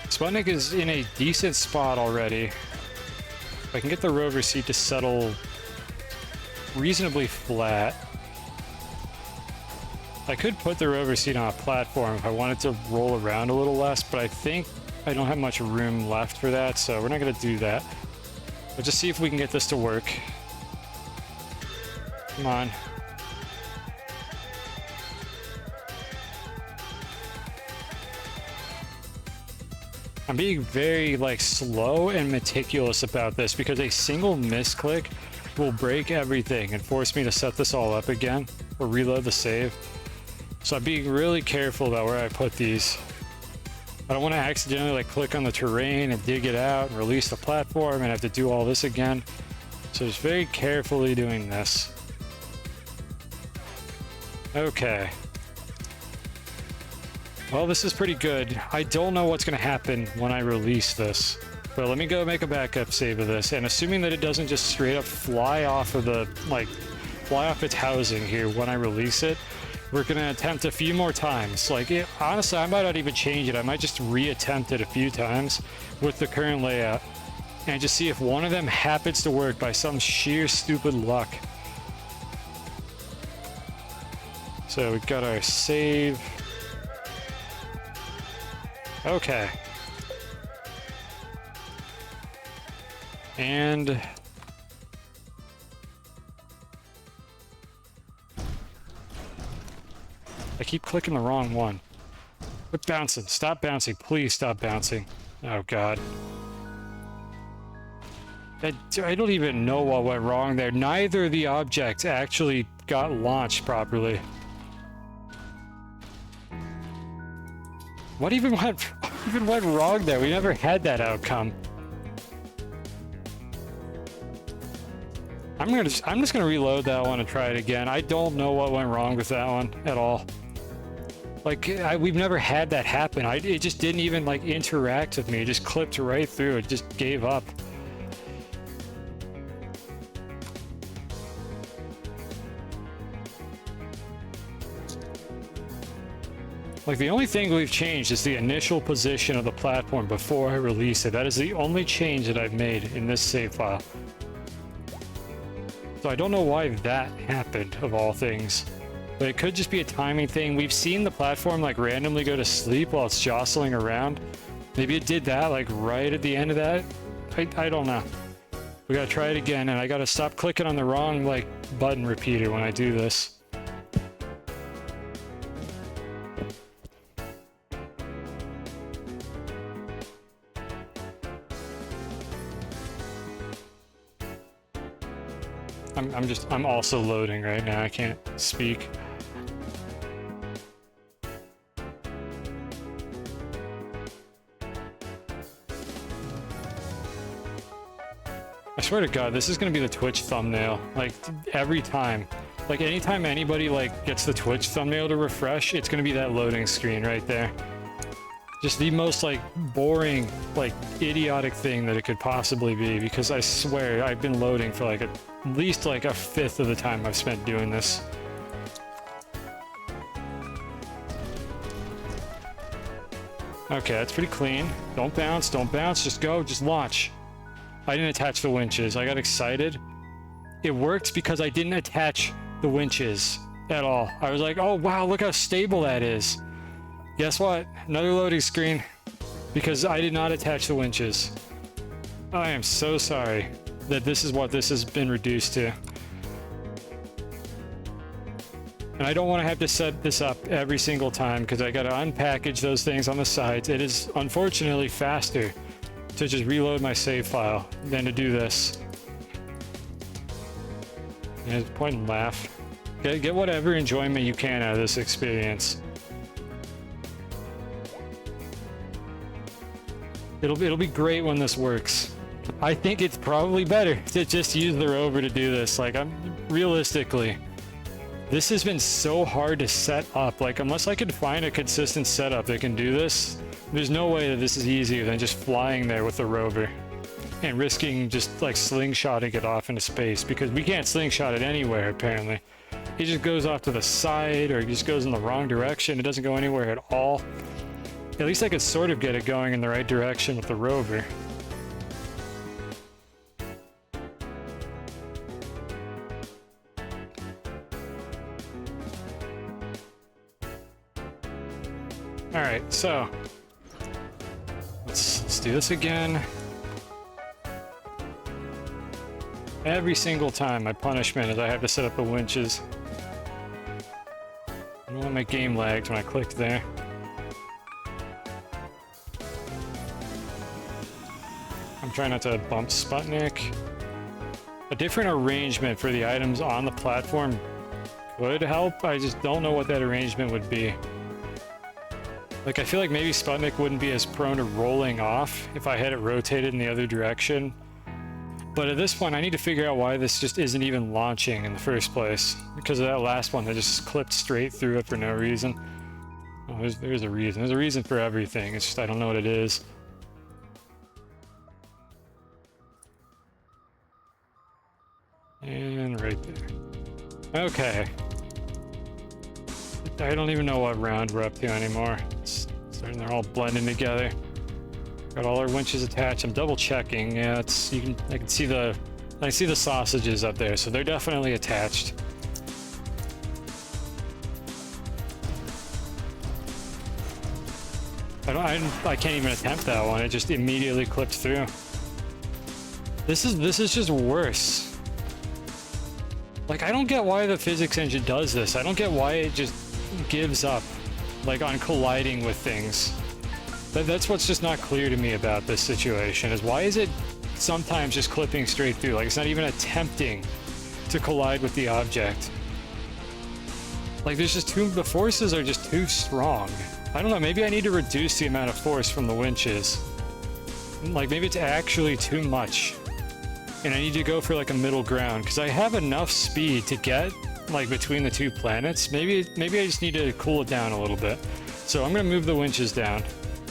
Sputnik is in a decent spot already. If I can get the rover seat to settle reasonably flat. I could put the rover seat on a platform if I wanted to roll around a little less, but I think I don't have much room left for that, so we're not going to do that. But just see if we can get this to work. Come on. I'm being very like slow and meticulous about this because a single misclick will break everything and force me to set this all up again or reload the save. So I'm being really careful about where I put these. I don't want to accidentally like click on the terrain and dig it out and release the platform and have to do all this again. So just very carefully doing this. Okay. Well, this is pretty good. I don't know what's going to happen when I release this. But let me go make a backup save of this. And assuming that it doesn't just straight up fly off of the, like, fly off its housing here when I release it, we're going to attempt a few more times. Like, honestly, I might not even change it. I might just re-attempt it a few times with the current layout. And just see if one of them happens to work by some sheer stupid luck. So we've got our save. Okay. And I keep clicking the wrong one. Quit bouncing. Stop bouncing. Please stop bouncing. Oh, God. I don't even know what went wrong there. Neither of the objects actually got launched properly. What even went wrong there? We never had that outcome. I'm just gonna reload that one and try it again. I don't know what went wrong with that one at all. Like, we've never had that happen. It just didn't even like interact with me. It just clipped right through. It just gave up. Like, the only thing we've changed is the initial position of the platform before I release it. That is the only change that I've made in this save file. So I don't know why that happened, of all things. But it could just be a timing thing. We've seen the platform, like, randomly go to sleep while it's jostling around. Maybe it did that, like, right at the end of that. I don't know. We gotta try it again, and I gotta stop clicking on the wrong, like, button repeater when I do this. I'm also loading right now. I can't speak. I swear to God, this is gonna be the Twitch thumbnail. Like, every time. Like, anytime anybody, like, gets the Twitch thumbnail to refresh, it's gonna be that loading screen right there. Just the most, like, boring, like, idiotic thing that it could possibly be, because I swear I've been loading for, like, at least, like, a fifth of the time I've spent doing this. Okay, that's pretty clean. Don't bounce, just go, just launch. I didn't attach the winches. I got excited. It worked because I didn't attach the winches at all. I was like, oh wow, look how stable that is. Guess what? Another loading screen because I did not attach the winches. I am so sorry that this is what this has been reduced to. And I don't want to have to set this up every single time because I got to unpackage those things on the sides. It is unfortunately faster to just reload my save file than to do this. There's point and laugh. Get whatever enjoyment you can out of this experience. It'll be great when this works. I think it's probably better to just use the rover to do this. Like, realistically, this has been so hard to set up. Like, unless I could find a consistent setup that can do this, there's no way that this is easier than just flying there with the rover and risking just like slingshotting it off into space, because we can't slingshot it anywhere apparently. It just goes off to the side, or it just goes in the wrong direction. It doesn't go anywhere at all. At least I could sort of get it going in the right direction with the rover. Alright, so let's do this again. Every single time my punishment is I have to set up the winches. I don't want my game lagged when I clicked there. I'm trying not to bump Sputnik. A different arrangement for the items on the platform could help. I just don't know what that arrangement would be. Like, I feel like maybe Sputnik wouldn't be as prone to rolling off if I had it rotated in the other direction. But at this point, I need to figure out why this just isn't even launching in the first place. Because of that last one that just clipped straight through it for no reason. Oh, there's a reason. There's a reason for everything. It's just I don't know what it is. And right there. Okay. I don't even know what round we're up to anymore. They're all blending together. Got all our winches attached. I'm double checking. Yeah, I can see the sausages up there, so they're definitely attached. I can't even attempt that one. It just immediately clipped through. This is just worse. Like, I don't get why the physics engine does this. I don't get why it just gives up, like, on colliding with things. That's what's just not clear to me about this situation, is why is it sometimes just clipping straight through? Like, it's not even attempting to collide with the object. Like, the forces are just too strong. I don't know, maybe I need to reduce the amount of force from the winches. Like, maybe it's actually too much. And I need to go for, like, a middle ground, because I have enough speed to get, like, between the two planets. Maybe I just need to cool it down a little bit. So I'm going to move the winches down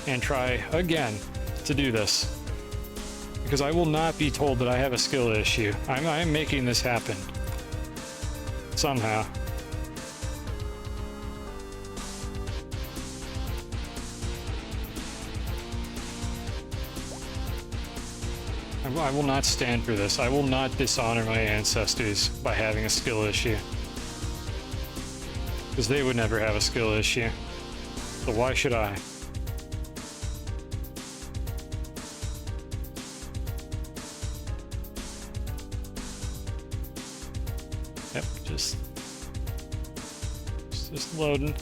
and try again to do this, because I will not be told that I have a skill issue. I'm making this happen somehow. I will not stand for this. I will not dishonor my ancestors by having a skill issue, because they would never have a skill issue. So why should I? Yep, just loading.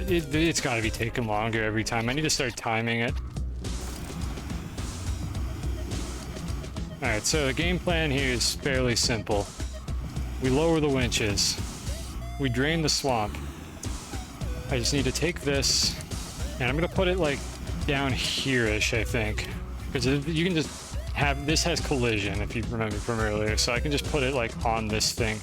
It's got to be taking longer every time. I need to start timing it. Alright, so the game plan here is fairly simple. We lower the winches. We drain the swamp. I just need to take this, and I'm gonna put it like down here-ish, I think. Because you can just have, this has collision, if you remember from earlier, so I can just put it like on this thing.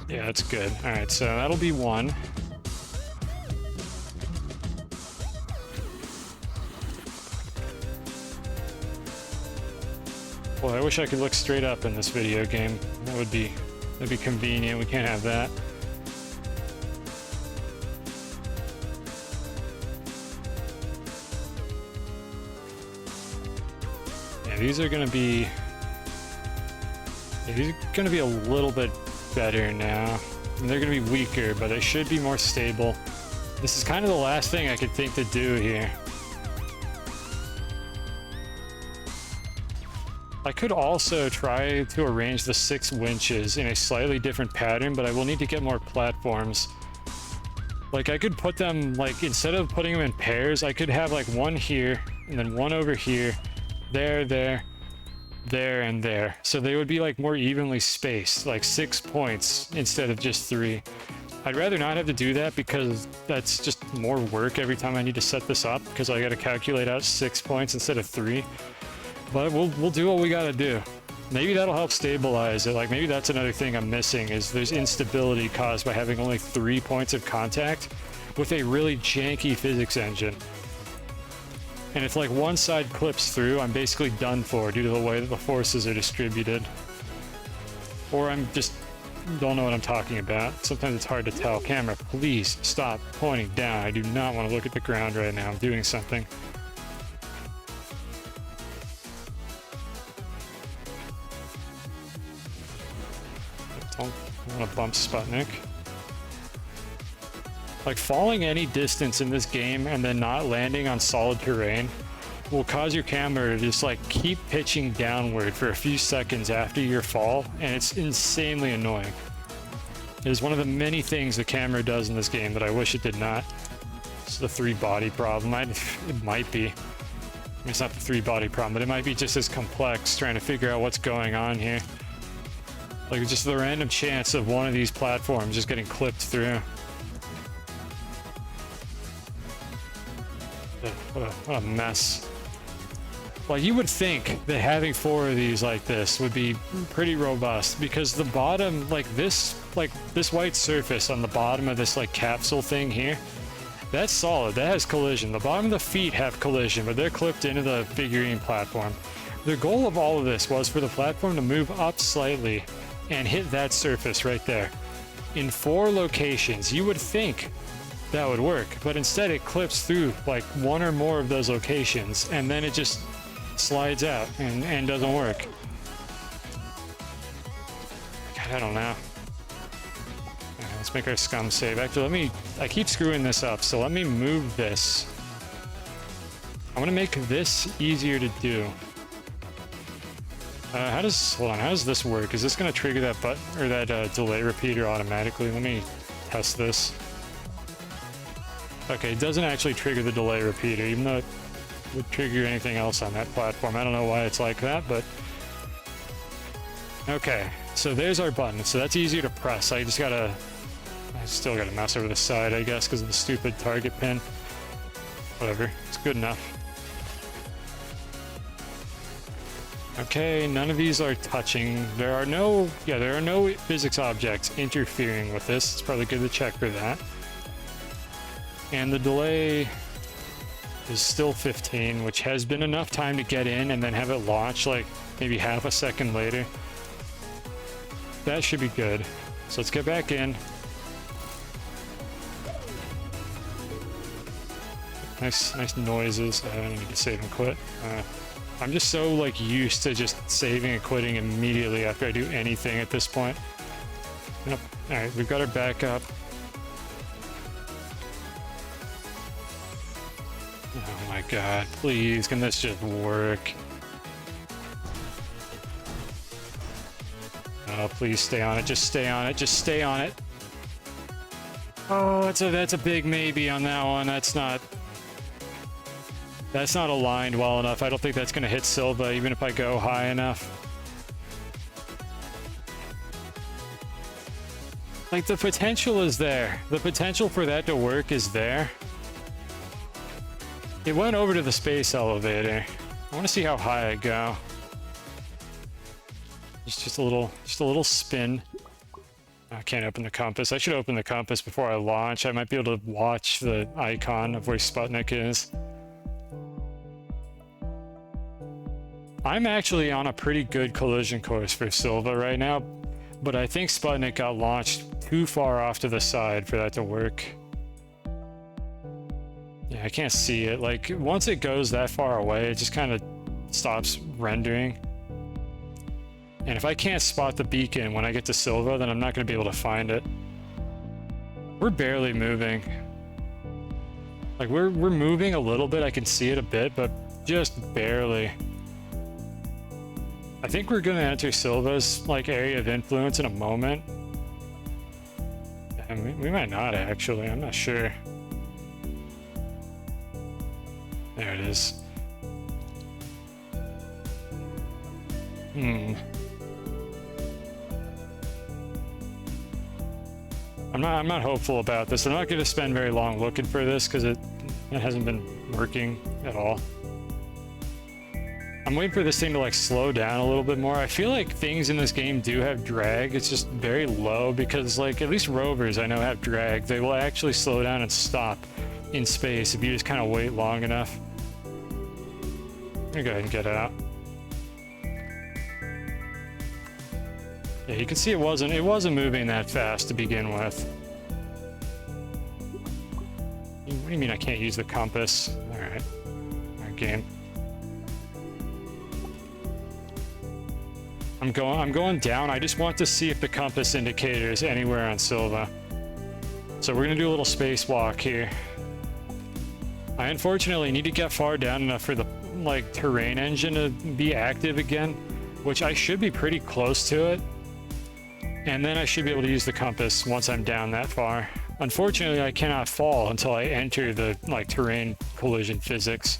Yeah, that's good. Alright, so that'll be one. Boy, I wish I could look straight up in this video game. That'd be convenient. We can't have that. Yeah, these are gonna be... Yeah, these are gonna be a little bit better now. I mean, they're gonna be weaker, but they should be more stable. This is kind of the last thing I could think to do here. I could also try to arrange the 6 winches in a slightly different pattern, but I will need to get more platforms. Like, I could put them, like, instead of putting them in pairs, I could have, like, one here, and then one over here, there, and there. So they would be, like, more evenly spaced, like 6 points instead of just 3. I'd rather not have to do that because that's just more work every time I need to set this up, because I gotta calculate out 6 points instead of 3. But we'll do what we gotta do. Maybe that'll help stabilize it. Like, maybe that's another thing I'm missing, is there's instability caused by having only 3 points of contact with a really janky physics engine. And if like one side clips through, I'm basically done for due to the way that the forces are distributed. Or I'm just don't know what I'm talking about. Sometimes it's hard to tell. Camera, please stop pointing down. I do not want to look at the ground right now. I'm doing something. Don't want to bump Sputnik. Like, falling any distance in this game and then not landing on solid terrain will cause your camera to just like keep pitching downward for a few seconds after your fall, and it's insanely annoying. It is one of the many things the camera does in this game that I wish it did not. It's the 3-body problem. It might be. I mean, it's not the 3-body problem, but it might be just as complex trying to figure out what's going on here. Like, just the random chance of one of these platforms just getting clipped through. What a mess. Well, you would think that having 4 of these like this would be pretty robust, because the bottom, like this white surface on the bottom of this like capsule thing here, that's solid. That has collision. The bottom of the feet have collision, but they're clipped into the figurine platform. The goal of all of this was for the platform to move up slightly and hit that surface right there. In 4 locations, you would think that would work, but instead it clips through like 1 or more of those locations, and then it just slides out and doesn't work. God, I don't know. Right, let's make our scum save. Actually, I keep screwing this up, so let me move this. I want to make this easier to do. How does this work? Is this going to trigger that button or that delay repeater automatically? Let me test this. Okay, it doesn't actually trigger the delay repeater, even though it would trigger anything else on that platform. I don't know why it's like that, but... Okay, so there's our button. So that's easier to press. I still gotta mouse over the side, I guess, because of the stupid target pin. Whatever, it's good enough. Okay, none of these are touching. There are no physics objects interfering with this. It's probably good to check for that. And the delay is still 15, which has been enough time to get in and then have it launch like maybe half a second later. That should be good. So let's get back in. Nice noises. I don't need to save and quit. I'm just so like used to just saving and quitting immediately after I do anything at this point. Yep. All right, we've got our backup. Oh my god, please, can this just work? Oh, please stay on it, just stay on it, just stay on it. Oh, that's a big maybe on that one. That's not That's not aligned well enough. I don't think that's going to hit Silva, even if I go high enough. Like, the potential is there. The potential for that to work is there. It went over to the space elevator. I want to see how high I go. Just a little spin. I can't open the compass. I should open the compass before I launch. I might be able to watch the icon of where Sputnik is. I'm actually on a pretty good collision course for Silva right now, but I think Sputnik got launched too far off to the side for that to work. Yeah, I can't see it. Like, once it goes that far away, it just kind of stops rendering. And if I can't spot the beacon when I get to Silva, then I'm not going to be able to find it. We're barely moving. Like, we're moving a little bit. I can see it a bit, but just barely. I think we're going to enter Silva's, like, area of influence in a moment. And we might not, actually. I'm not sure. There it is. I'm not hopeful about this. I'm not going to spend very long looking for this because it hasn't been working at all. I'm waiting for this thing to like slow down a little bit more. I feel like things in this game do have drag. It's just very low because like at least rovers I know have drag. They will actually slow down and stop in space if you just kind of wait long enough. Let me go ahead and get out. Yeah, you can see it wasn't moving that fast to begin with. What do you mean I can't use the compass? Alright. Alright, game. I'm going down. I just want to see if the compass indicator is anywhere on Silva. So we're gonna do a little spacewalk here. I unfortunately need to get far down enough for the like terrain engine to be active again, which I should be pretty close to it. And then I should be able to use the compass once I'm down that far. Unfortunately, I cannot fall until I enter the like terrain collision physics.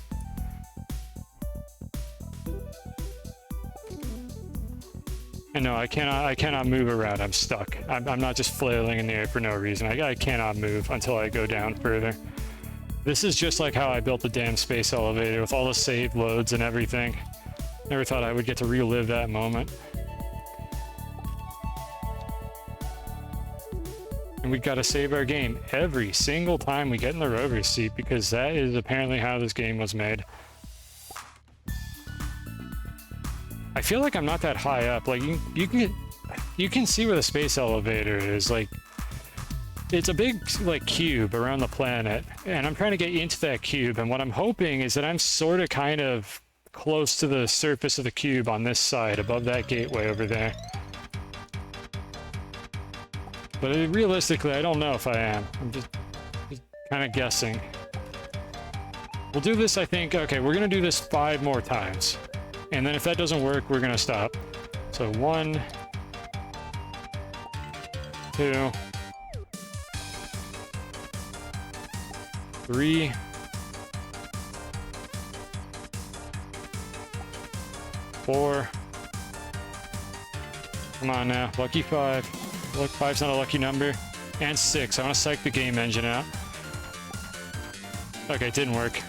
And no, I cannot move around. I'm stuck. I'm not just flailing in the air for no reason. I cannot move until I go down further. This is just like how I built the damn space elevator with all the save loads and everything. Never thought I would get to relive that moment. And we've got to save our game every single time we get in the rover's seat because that is apparently how this game was made. I feel like I'm not that high up. Like you can see where the space elevator is. Like it's a big like cube around the planet, and I'm trying to get into that cube. And what I'm hoping is that I'm sort of kind of close to the surface of the cube on this side, above that gateway over there. But realistically, I don't know if I am. I'm just kind of guessing. We'll do this, I think. Okay, we're gonna do this 5 more times. And then if that doesn't work, we're gonna stop. So 1, 2, 3, 4. Come on now, lucky 5. Look, 5's not a lucky number. And 6. I want to psych the game engine out. Okay, it didn't work.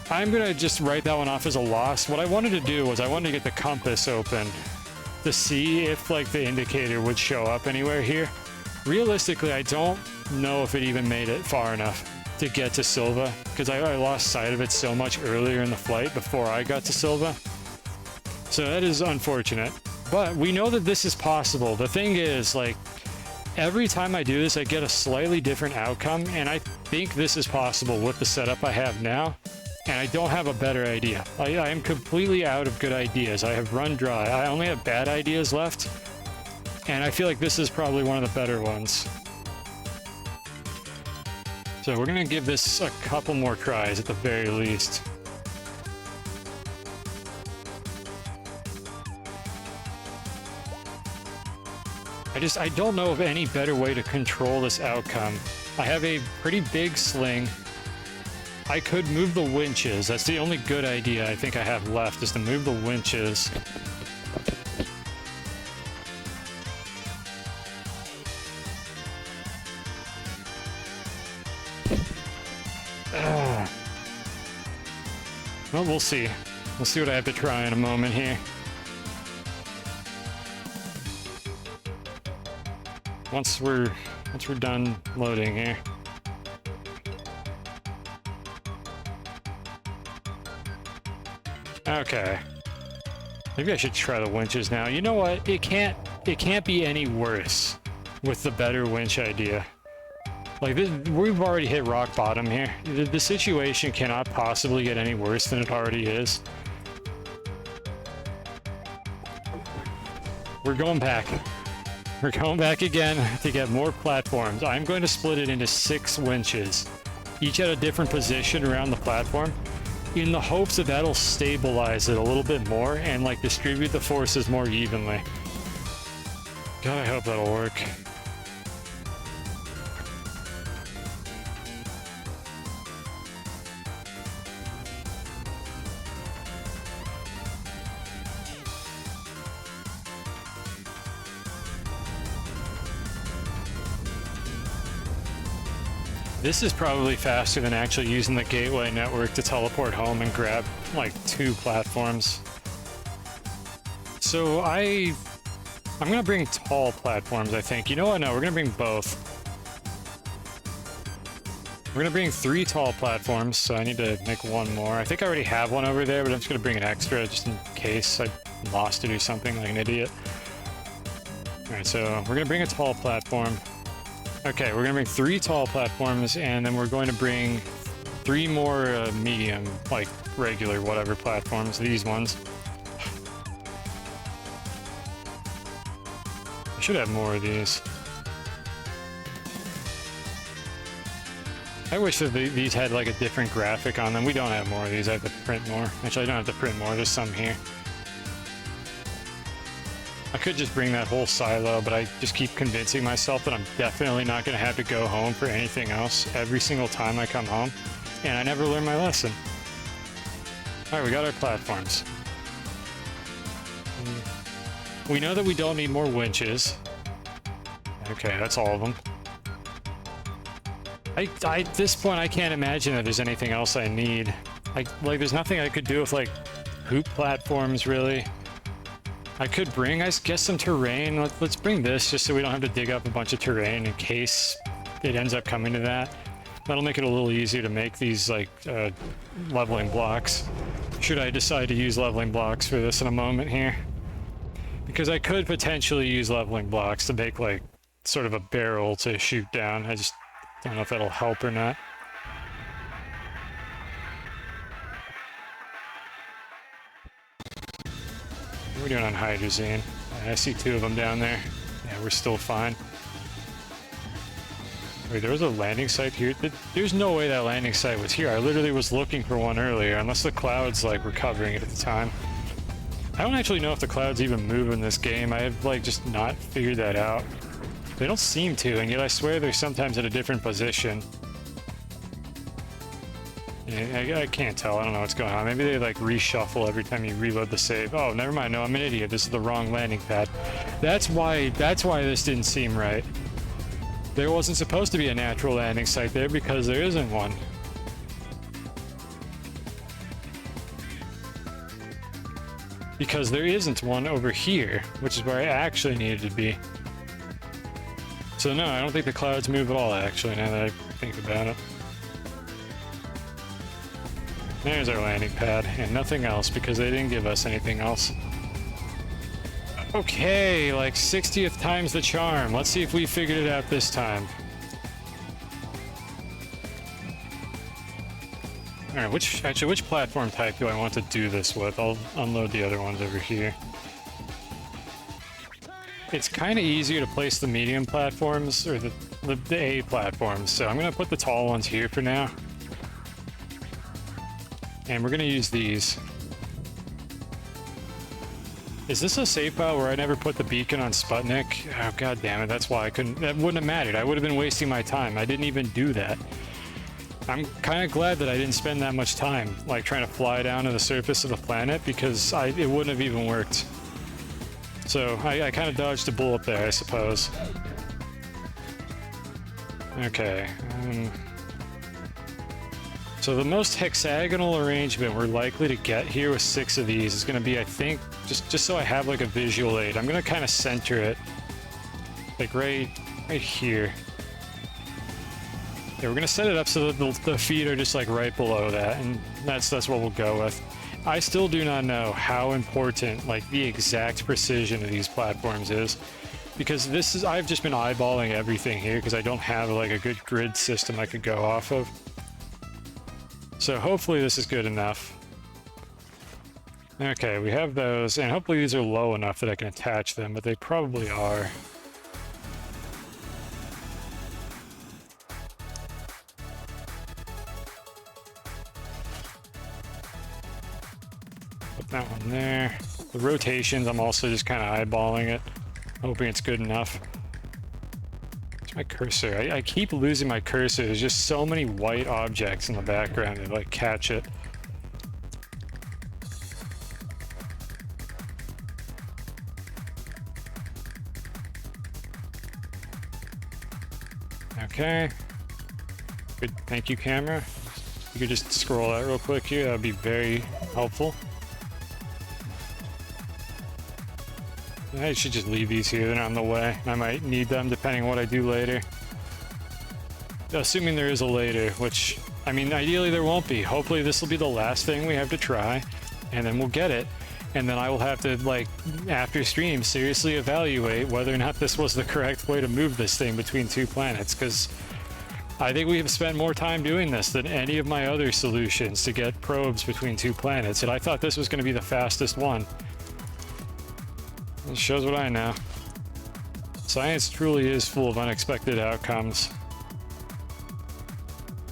I'm gonna just write that one off as a loss. What I wanted to do was I wanted to get the compass open to see if like the indicator would show up anywhere here. Realistically, I don't know if it even made it far enough to get to Silva because I lost sight of it so much earlier in the flight before I got to Silva. So that is unfortunate. But we know that this is possible. The thing is, like, every time I do this, I get a slightly different outcome, and I think this is possible with the setup I have now, and I don't have a better idea. I am completely out of good ideas. I have run dry. I only have bad ideas left, and I feel like this is probably one of the better ones. So we're gonna give this a couple more tries at the very least. I don't know of any better way to control this outcome. I have a pretty big sling. I could move the winches. That's the only good idea I think I have left, is to move the winches. Well, we'll see. We'll see what I have to try in a moment here. Once we're done loading here. Okay. Maybe I should try the winches now. You know what? It can't be any worse with the better winch idea. Like, this, we've already hit rock bottom here. The situation cannot possibly get any worse than it already is. We're going back. We're going back again to get more platforms. I'm going to split it into 6 winches, each at a different position around the platform, in the hopes that that'll stabilize it a little bit more and, like, distribute the forces more evenly. God, I hope that'll work. This is probably faster than actually using the gateway network to teleport home and grab, like, 2 platforms. So I'm gonna bring tall platforms, I think. You know what? No, we're gonna bring both. We're gonna bring 3 tall platforms, so I need to make 1 more. I think I already have one over there, but I'm just gonna bring an extra just in case I lost it or something like an idiot. Alright, so we're gonna bring a tall platform. Okay, we're gonna bring 3 tall platforms, and then we're going to bring 3 more medium, like regular whatever platforms, these ones. I should have more of these. I wish that these had like a different graphic on them. We don't have more of these. I have to print more. Actually, I don't have to print more. There's some here. I could just bring that whole silo, but I just keep convincing myself that I'm definitely not going to have to go home for anything else every single time I come home, and I never learn my lesson. Alright, we got our platforms. We know that we don't need more winches. Okay, that's all of them. At this point, I can't imagine that there's anything else I need. Like, there's nothing I could do with, like, hoop platforms, really. I could bring, I guess, some terrain. Let's bring this just so we don't have to dig up a bunch of terrain in case it ends up coming to that. That'll make it a little easier to make these, like, leveling blocks. Should I decide to use leveling blocks for this in a moment here. Because I could potentially use leveling blocks to make, like, sort of a barrel to shoot down. I just don't know if that'll help or not. What are we doing on hydrazine? I see 2 of them down there. Yeah, we're still fine. Wait, there was a landing site here? There's no way that landing site was here. I literally was looking for one earlier, unless the clouds, like, were covering it at the time. I don't actually know if the clouds even move in this game. I have, like, just not figured that out. They don't seem to, and yet I swear they're sometimes at a different position. Yeah, I can't tell. I don't know what's going on. Maybe they, like, reshuffle every time you reload the save. Oh, never mind. No, I'm an idiot. This is the wrong landing pad. That's why this didn't seem right. There wasn't supposed to be a natural landing site there because there isn't one. Because there isn't one over here, which is where I actually needed to be. So no, I don't think the clouds move at all, actually, now that I think about it. There's our landing pad, and nothing else, because they didn't give us anything else. Okay, like 60th time's the charm. Let's see if we figured it out this time. Alright, which platform type do I want to do this with? I'll unload the other ones over here. It's kind of easier to place the medium platforms, or the A platforms, so I'm going to put the tall ones here for now. And we're going to use these. Is this a save file where I never put the beacon on Sputnik? Oh, god damn it, that's why I couldn't... That wouldn't have mattered. I would have been wasting my time. I didn't even do that. I'm kind of glad that I didn't spend that much time, like, trying to fly down to the surface of the planet, because it wouldn't have even worked. So, I kind of dodged a bullet there, I suppose. Okay. So the most hexagonal arrangement we're likely to get here with 6 of these is going to be, I think, just so I have, like, a visual aid, I'm going to kind of center it, like, right here. Yeah, we're gonna set it up so that the feet are just like right below that, and that's what we'll go with. I still do not know how important like the exact precision of these platforms is, because I've just been eyeballing everything here because I don't have like a good grid system I could go off of. So hopefully this is good enough. Okay, we have those, and hopefully these are low enough that I can attach them, but they probably are. That one there. The rotations, I'm also just kind of eyeballing it, hoping it's good enough. Where's my cursor? I keep losing my cursor. There's just so many white objects in the background to like catch it. Okay. Good, thank you, camera. You could just scroll that real quick here. That would be very helpful. I should just leave these here, they're not in the way. I might need them depending on what I do later. Assuming there is a later, which, I mean, ideally there won't be. Hopefully this will be the last thing we have to try, and then we'll get it. And then I will have to, like, after stream, seriously evaluate whether or not this was the correct way to move this thing between 2 planets, because I think we have spent more time doing this than any of my other solutions to get probes between 2 planets, and I thought this was going to be the fastest one. It shows what I know. Science truly is full of unexpected outcomes.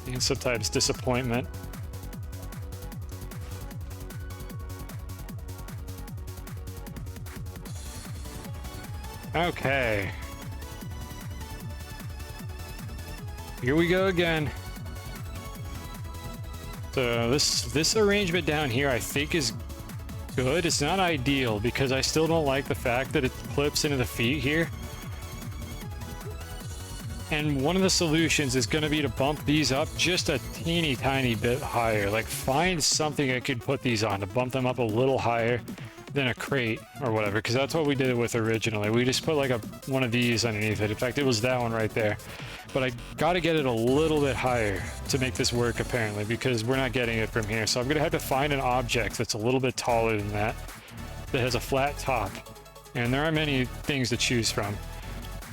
And sometimes disappointment. Okay. Here we go again. So this arrangement down here I think is good. It's not ideal because I still don't like the fact that it clips into the feet here. And one of the solutions is going to be to bump these up just a teeny tiny bit higher. Like find something I could put these on to bump them up a little higher than a crate or whatever, because that's what we did it with originally. We just put like one of these underneath it. In fact, it was that one right there. But I got to get it a little bit higher to make this work apparently, because we're not getting it from here. So I'm going to have to find an object that's a little bit taller than that has a flat top. And there are many things to choose from.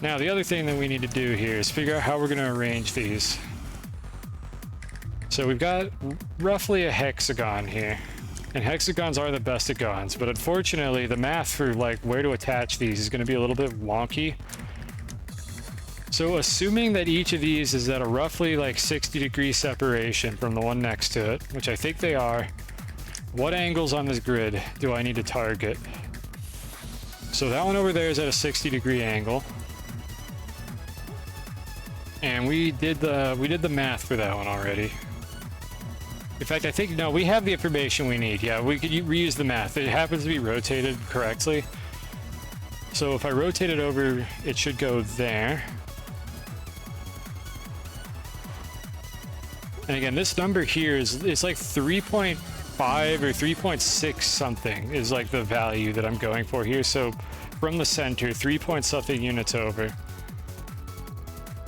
Now, the other thing that we need to do here is figure out how we're going to arrange these. So we've got roughly a hexagon here. And hexagons are the best of gons, but unfortunately the math for like where to attach these is going to be a little bit wonky. So assuming that each of these is at a roughly like 60-degree separation from the one next to it, which I think they are, what angles on this grid do I need to target? So that one over there is at a 60-degree angle. And we did the math for that one already. In fact, I think, no, we have the information we need. Yeah, we could reuse the math. It happens to be rotated correctly. So if I rotate it over, it should go there. And again, this number here it's like 3.5 or 3.6 something is like the value that I'm going for here. So from the center, 3 point something units over.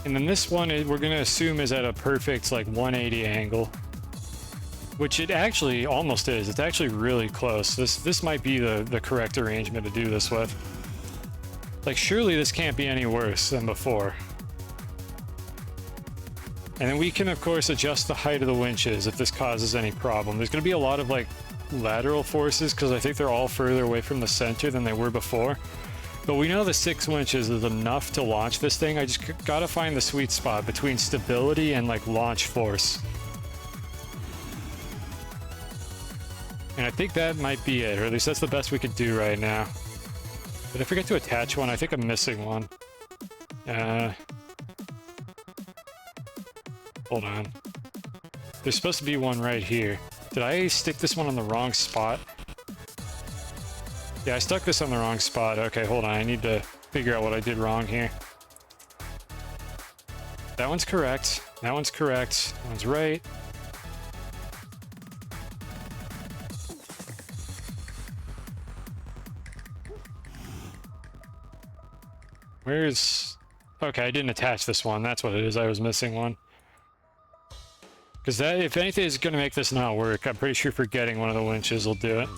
And then this one, we're going to assume is at a perfect like 180 angle. Which it actually almost is. It's actually really close. This might be the correct arrangement to do this with. Like, surely this can't be any worse than before. And then we can, of course, adjust the height of the winches if this causes any problem. There's going to be a lot of, like, lateral forces, because I think they're all further away from the center than they were before. But we know the 6 winches is enough to launch this thing. I just gotta find the sweet spot between stability and, like, launch force. And I think that might be it, or at least that's the best we could do right now. Did I forget to attach one? I think I'm missing one. Hold on. There's supposed to be one right here. Did I stick this one on the wrong spot? Yeah, I stuck this on the wrong spot. Okay, hold on. I need to figure out what I did wrong here. That one's correct. That one's correct. That one's right. Where's... Okay, I didn't attach this one. That's what it is. I was missing one. Because that, if anything is going to make this not work, I'm pretty sure forgetting one of the winches will do it.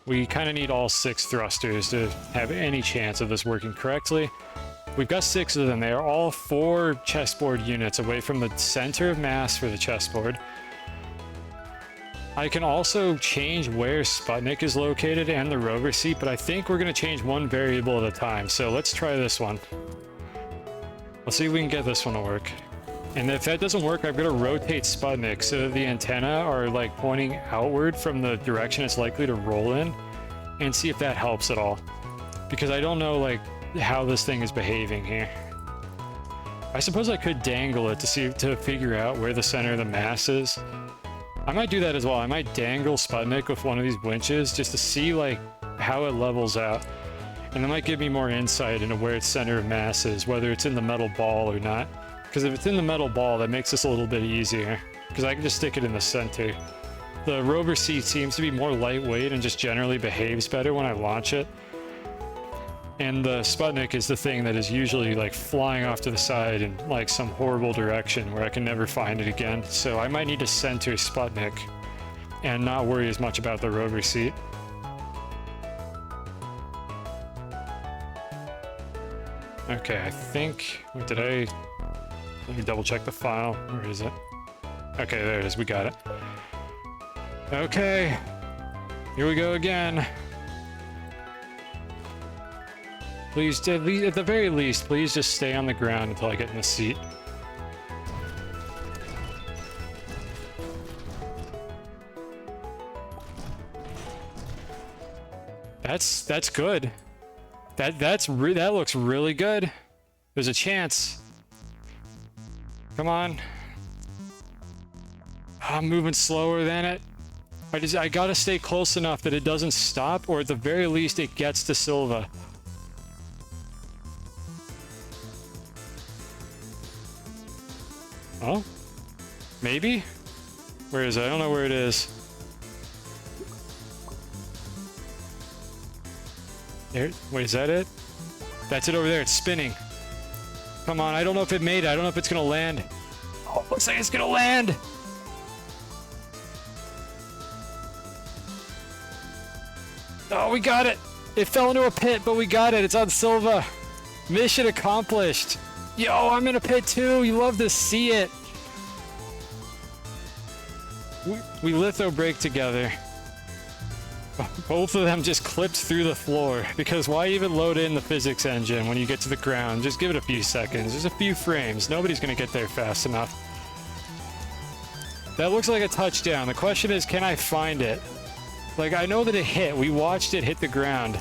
We kind of need all 6 thrusters to have any chance of this working correctly. We've got 6 of them. They are all 4 chessboard units away from the center of mass for the chessboard. I can also change where Sputnik is located and the rover seat, but I think we're going to change one variable at a time. So let's try this one. Let's see if we can get this one to work. And if that doesn't work, I'm going to rotate Sputnik so that the antenna are like pointing outward from the direction it's likely to roll in, and see if that helps at all. Because I don't know like how this thing is behaving here. I suppose I could dangle it to figure out where the center of the mass is. I might do that as well. I might dangle Sputnik with one of these winches just to see like how it levels out. And that might give me more insight into where its center of mass is, whether it's in the metal ball or not. Because if it's in the metal ball, that makes this a little bit easier. Because I can just stick it in the center. The rover seat seems to be more lightweight and just generally behaves better when I launch it. And the Sputnik is the thing that is usually like flying off to the side in like some horrible direction where I can never find it again. So I might need to center Sputnik and not worry as much about the rover seat. Okay, I think... Did I... Let me double check the file. Where is it? Okay, there it is. We got it. Okay. Here we go again. Please, at the very least, please just stay on the ground until I get in the seat. That's good. That looks really good. There's a chance. Come on. I'm moving slower than it. I gotta stay close enough that it doesn't stop, or at the very least it gets to Silva. Oh? Maybe? Where is it? I don't know where it is. There, wait, is that it? That's it over there. It's spinning. Come on, I don't know if it made it. I don't know if it's gonna land. Oh, looks like it's gonna land! Oh, we got it! It fell into a pit, but we got it. It's on Silva. Mission accomplished. Yo, I'm in a pit too. You love to see it. We litho brake together. Both of them just clipped through the floor, because why even load in the physics engine when you get to the ground? Just give it a few seconds. There's a few frames. Nobody's going to get there fast enough. That looks like a touchdown. The question is, can I find it? Like, I know that it hit. We watched it hit the ground,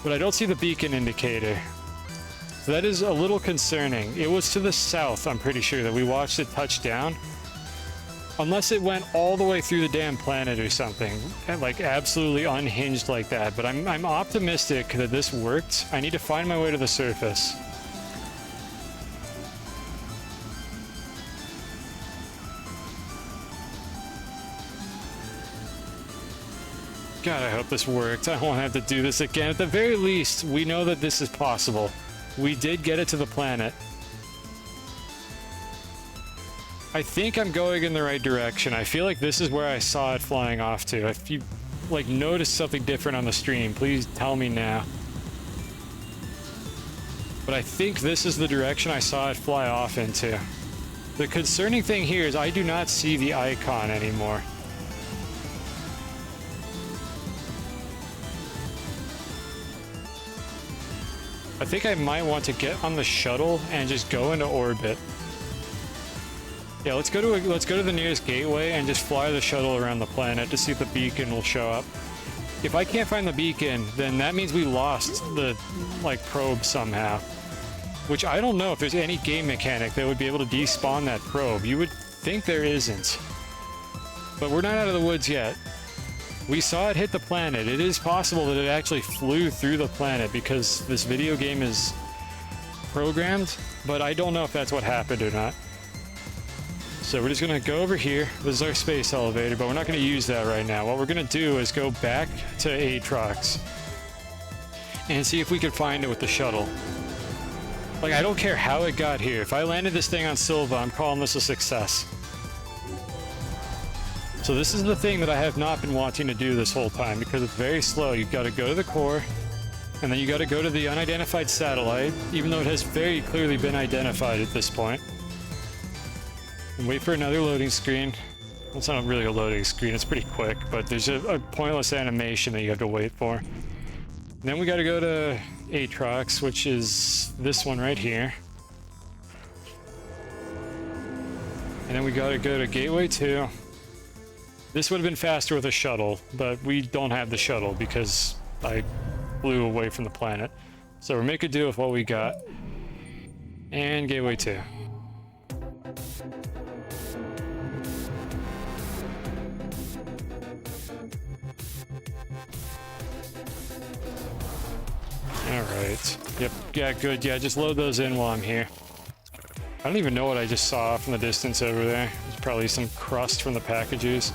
but I don't see the beacon indicator. So that is a little concerning. It was to the south, I'm pretty sure, that we watched it touch down. Unless it went all the way through the damn planet or something, like absolutely unhinged like that. But I'm optimistic that this worked. I need to find my way to the surface. God, I hope this worked. I won't have to do this again. At the very least, we know that this is possible. We did get it to the planet. I think I'm going in the right direction. I feel like this is where I saw it flying off to. If you, like, notice something different on the stream, please tell me now. But I think this is the direction I saw it fly off into. The concerning thing here is I do not see the icon anymore. I think I might want to get on the shuttle and just go into orbit. Yeah, let's go to the nearest gateway and just fly the shuttle around the planet to see if the beacon will show up. If I can't find the beacon, then that means we lost the, like, probe somehow. Which I don't know if there's any game mechanic that would be able to despawn that probe. You would think there isn't. But we're not out of the woods yet. We saw it hit the planet. It is possible that it actually flew through the planet because this video game is programmed, but I don't know if that's what happened or not. So we're just going to go over here. This is our space elevator, but we're not going to use that right now. What we're going to do is go back to Aatrox and see if we can find it with the shuttle. Like, I don't care how it got here. If I landed this thing on Silva, I'm calling this a success. So this is the thing that I have not been wanting to do this whole time because it's very slow. You've got to go to the core, and then you got to go to the unidentified satellite, even though it has very clearly been identified at this point. And wait for another loading screen. Well, it's not really a loading screen, it's pretty quick, but there's a pointless animation that you have to wait for. And then we got to go to Aatrox, which is this one right here. And then we got to go to Gateway 2. This would have been faster with a shuttle, but we don't have the shuttle because I flew away from the planet. So we're making do with what we got. And Gateway 2. Alright. Yep, yeah, good. Yeah, just load those in while I'm here. I don't even know what I just saw from the distance over there. There's probably some crust from the packages.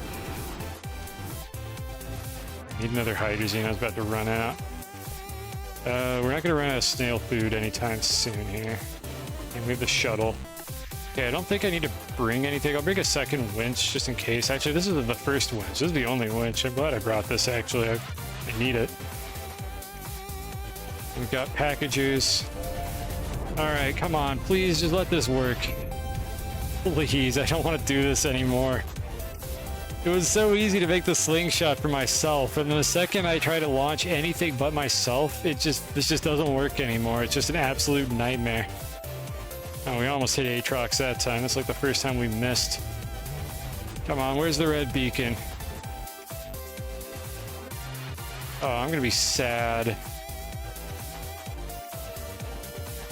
Need another hydrazine. I was about to run out. We're not going to run out of snail food anytime soon here. And we have the shuttle. Okay, I don't think I need to bring anything. I'll bring a second winch just in case. Actually, this is the first winch. This is the only winch. I'm glad I brought this, actually. I need it. We've got packages. Alright, come on. Please, just let this work. Please, I don't want to do this anymore. It was so easy to make the slingshot for myself, and then the second I try to launch anything but myself, this just doesn't work anymore. It's just an absolute nightmare. Oh, we almost hit Aatrox that time. That's like the first time we missed. Come on, where's the red beacon? Oh, I'm gonna be sad.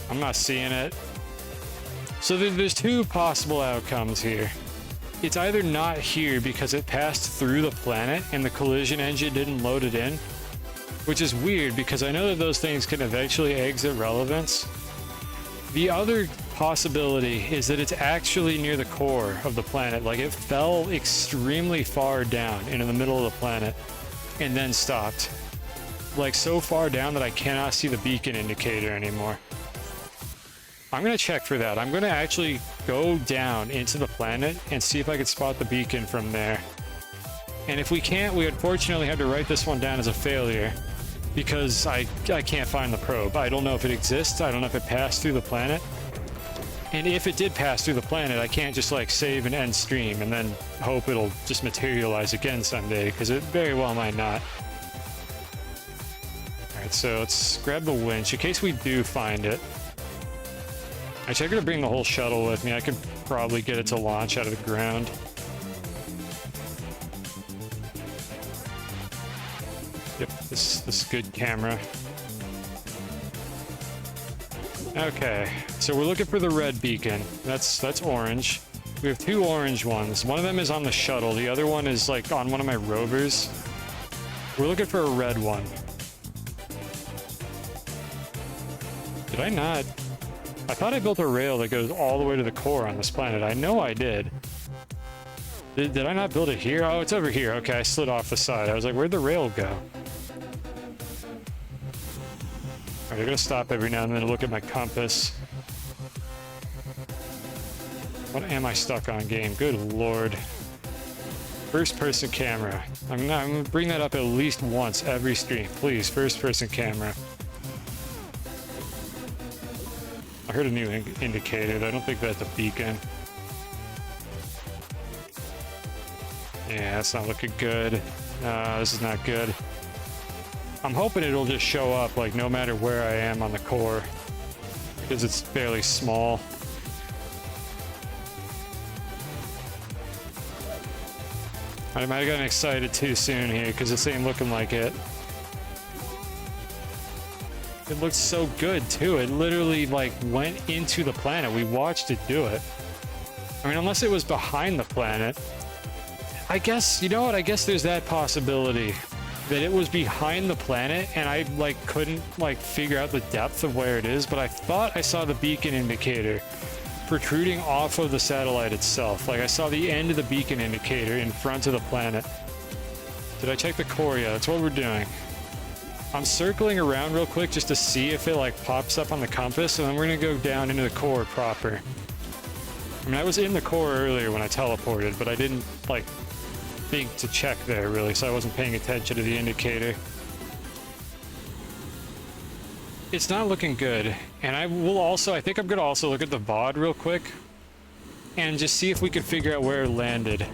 I'm not seeing it. So there's two possible outcomes here. It's either not here because it passed through the planet and the collision engine didn't load it in, which is weird because I know that those things can eventually exit relevance. The other possibility is that it's actually near the core of the planet, like it fell extremely far down into the middle of the planet and then stopped. Like so far down that I cannot see the beacon indicator anymore. I'm going to check for that. I'm going to actually go down into the planet and see if I can spot the beacon from there. And if we can't, we unfortunately have to write this one down as a failure because I can't find the probe. I don't know if it exists. I don't know if it passed through the planet. And if it did pass through the planet, I can't just like save and end stream and then hope it'll just materialize again someday because it very well might not. Alright, so let's grab the winch in case we do find it. Actually, I'm going to bring the whole shuttle with me. I could probably get it to launch out of the ground. Yep, this is good camera. Okay, so we're looking for the red beacon. That's orange. We have two orange ones. One of them is on the shuttle. The other one is like on one of my rovers. We're looking for a red one. Did I not? I thought I built a rail that goes all the way to the core on this planet. I know I did. Did I not build it here? Oh, it's over here. Okay, I slid off the side. I was like, where'd the rail go? Alright, I'm gonna stop every now and then to look at my compass. What am I stuck on, game? Good lord. First person camera. I'm gonna bring that up at least once every stream. Please, first person camera. I heard a new indicator. I don't think that's a beacon. Yeah, that's not looking good. This is not good. I'm hoping it'll just show up like no matter where I am on the core because it's fairly small. I might have gotten excited too soon here because this ain't looking like it. It looks so good too. It literally like went into the planet. We watched it do it. I mean, unless it was behind the planet. I guess, you know what, I guess there's that possibility. That it was behind the planet, and I, like, couldn't, like, figure out the depth of where it is, but I thought I saw the beacon indicator protruding off of the satellite itself. Like, I saw the end of the beacon indicator in front of the planet. Did I check the core? Yeah, that's what we're doing. I'm circling around real quick just to see if it, like, pops up on the compass, and then we're gonna go down into the core proper. I mean, I was in the core earlier when I teleported, but I didn't, like, think to check there, really, so I wasn't paying attention to the indicator. It's not looking good, and I think I'm gonna also look at the VOD real quick and just see if we can figure out where it landed.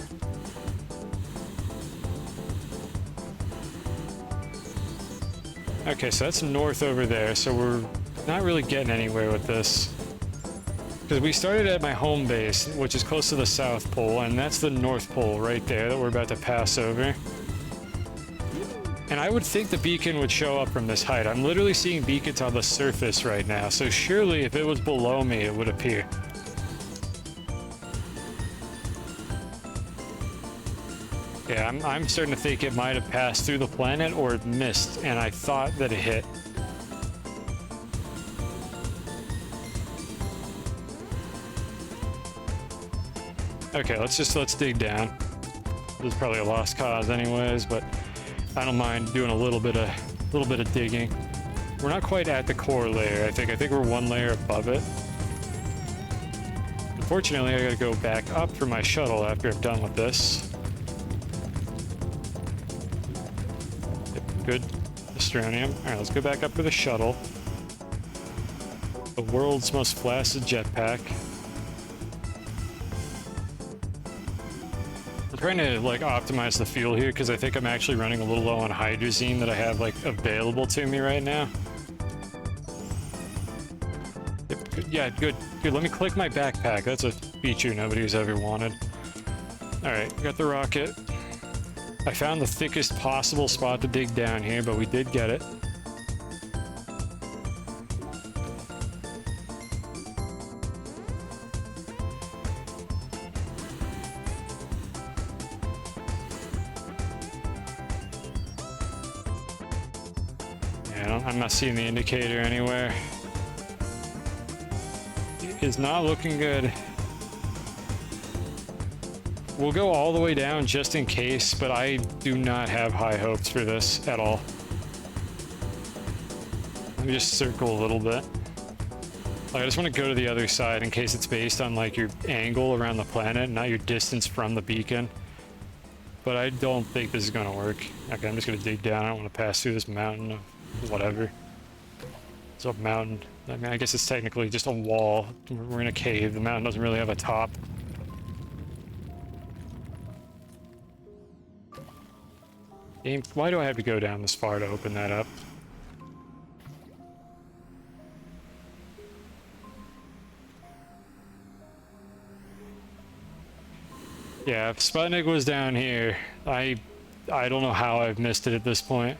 Okay, so that's north over there, so we're not really getting anywhere with this. Because we started at my home base, which is close to the South Pole, and that's the North Pole right there that we're about to pass over. And I would think the beacon would show up from this height. I'm literally seeing beacons on the surface right now, so surely if it was below me, it would appear. Yeah, I'm starting to think it might have passed through the planet or it missed, and I thought that it hit. Okay, let's dig down. This is probably a lost cause anyways, but I don't mind doing a little bit of digging. We're not quite at the core layer, I think. I think we're one layer above it. Unfortunately, I gotta go back up for my shuttle after I'm done with this. Good. Astroneer. Alright, let's go back up for the shuttle. The world's most flaccid jetpack. Trying to like optimize the fuel here because I think I'm actually running a little low on hydrazine that I have like available to me right now. Yep, good. Yeah, good. Let me click my backpack. That's a feature nobody's ever wanted. All right, got the rocket. I found the thickest possible spot to dig down here, but we did get it. I'm not seeing the indicator anywhere. It is not looking good. We'll go all the way down just in case, but I do not have high hopes for this at all. Let me just circle a little bit. Like, I just want to go to the other side in case it's based on like your angle around the planet, not your distance from the beacon. But I don't think this is going to work. Okay, I'm just going to dig down. I don't want to pass through this mountain of whatever. It's a mountain. I mean, I guess it's technically just a wall. We're in a cave. The mountain doesn't really have a top. Game, why do I have to go down this far to open that up? Yeah, if Sputnik was down here, I don't know how I've missed it at this point.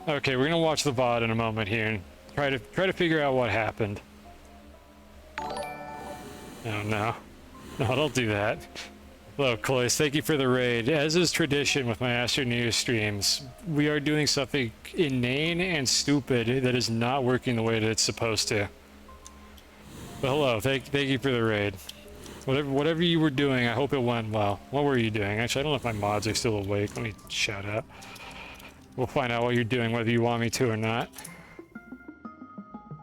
Okay, we're gonna watch the VOD in a moment here and try to figure out what happened. Oh no. No, don't do that. Hello, Cloyce. Thank you for the raid. As is tradition with my Astroneer streams, we are doing something inane and stupid that is not working the way that it's supposed to. But hello, thank you for the raid. Whatever you were doing, I hope it went well. What were you doing? Actually, I don't know if my mods are still awake. Let me shout out. We'll find out what you're doing, whether you want me to or not.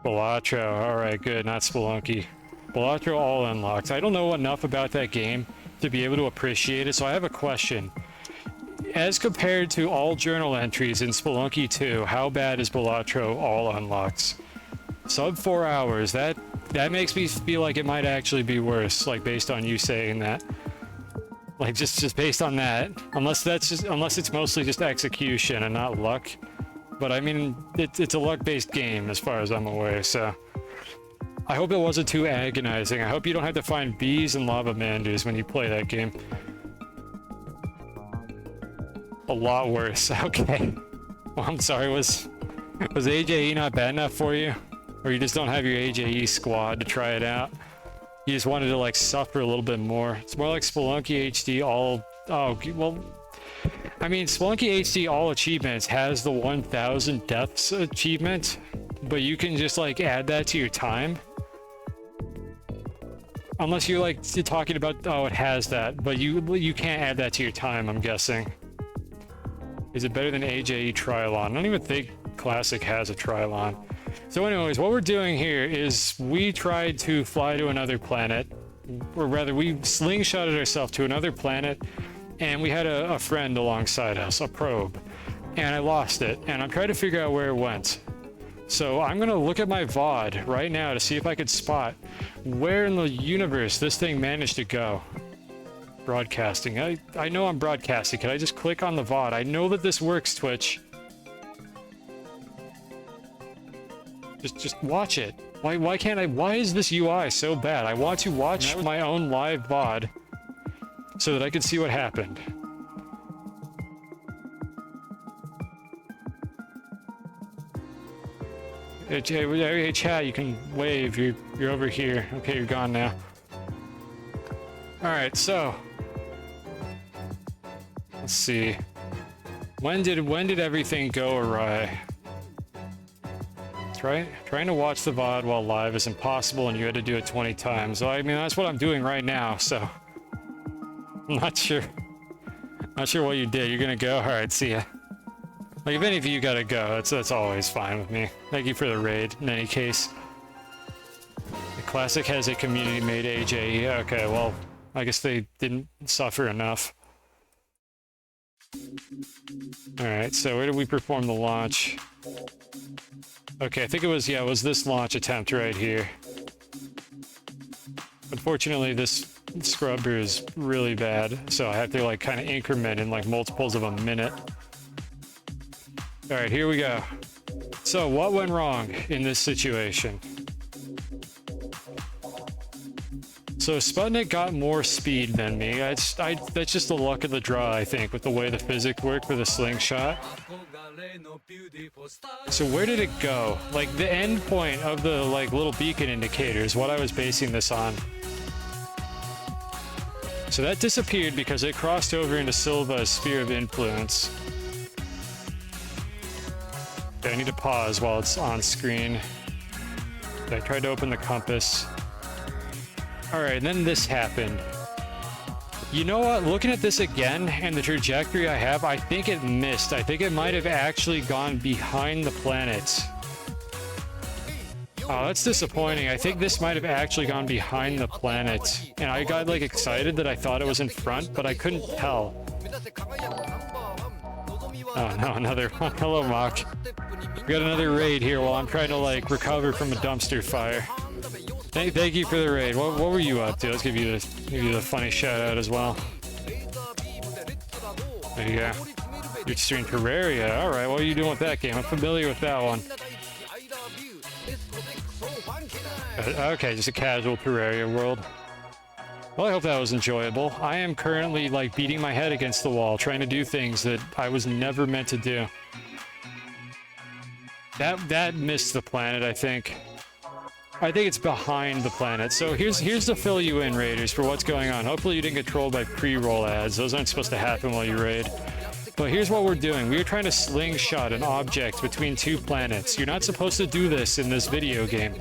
Balatro. Alright, good. Not Spelunky. Balatro all unlocked. I don't know enough about that game to be able to appreciate it, so I have a question. As compared to all journal entries in Spelunky 2, how bad is Balatro all unlocked? Sub 4 hours. That makes me feel like it might actually be worse, like based on you saying that. Like just based on that. Unless it's mostly just execution and not luck. But I mean, it's a luck-based game as far as I'm aware, so I hope it wasn't too agonizing. I hope you don't have to find bees and lava manders when you play that game. A lot worse. Okay. Well, I'm sorry. Was AJE not bad enough for you? Or you just don't have your AJE squad to try it out? You just wanted to like suffer a little bit more. It's more like Spelunky HD all. Oh well, I mean Spelunky HD all achievements has the 1,000 deaths achievement, but you can just like add that to your time. Unless you're like talking about, oh, it has that, but you can't add that to your time, I'm guessing. Is it better than AJE Trilon? I don't even think Classic has a Trilon. So anyways, what we're doing here is we tried to fly to another planet, or rather we slingshotted ourselves to another planet, and we had a friend alongside us, a probe, and I lost it, and I'm trying to figure out where it went. So I'm gonna look at my VOD right now to see if I could spot where in the universe this thing managed to go. Broadcasting. I know I'm broadcasting. Can I just click on the VOD? I know that this works, Twitch. Just watch it. Why can't I? Why is this UI so bad? I want to watch my own live VOD so that I can see what happened. Hey, chat, you can wave. You're over here. Okay, you're gone now. All right, so let's see. When did everything go awry? Trying to watch the VOD while live is impossible, and you had to do it 20 times. So I mean, that's what I'm doing right now. So I'm not sure what you did. You're gonna go. All right, see ya. Like, if any of you gotta go, that's always fine with me. Thank you for the raid, in any case. The Classic has a community-made AJ. Okay, well, I guess they didn't suffer enough. Alright, so where did we perform the launch? Okay, I think it was this launch attempt right here. Unfortunately, this scrubber is really bad, so I have to, like, kind of increment in, like, multiples of a minute. All right, here we go. So what went wrong in this situation? So Sputnik got more speed than me. That's just the luck of the draw, I think, with the way the physics work for the slingshot. So where did it go? Like, the end point of the, like, little beacon indicator is what I was basing this on. So that disappeared because it crossed over into Silva's sphere of influence. Okay, I need to pause while it's on screen. Okay, I tried to open the compass. Alright, and then this happened. You know what? Looking at this again and the trajectory I have, I think it missed. I think it might have actually gone behind the planet. Oh, that's disappointing. I think this might have actually gone behind the planet. And I got, like, excited that I thought it was in front, but I couldn't tell. Oh no, another one. Hello, Mock. We got another raid here while I'm trying to, like, recover from a dumpster fire. Thank you for the raid. What were you up to? Let's give you the funny shout out as well. There you go. You're streaming Terraria. All right, what are you doing with that game? I'm familiar with that one. Okay, just a casual Terraria world. Well, I hope that was enjoyable. I am currently, like, beating my head against the wall, trying to do things that I was never meant to do. That missed the planet, I think. I think it's behind the planet. So here's to fill you in, raiders, for what's going on. Hopefully you didn't get trolled by pre-roll ads. Those aren't supposed to happen while you raid. But here's what we're doing. We are trying to slingshot an object between two planets. You're not supposed to do this in this video game,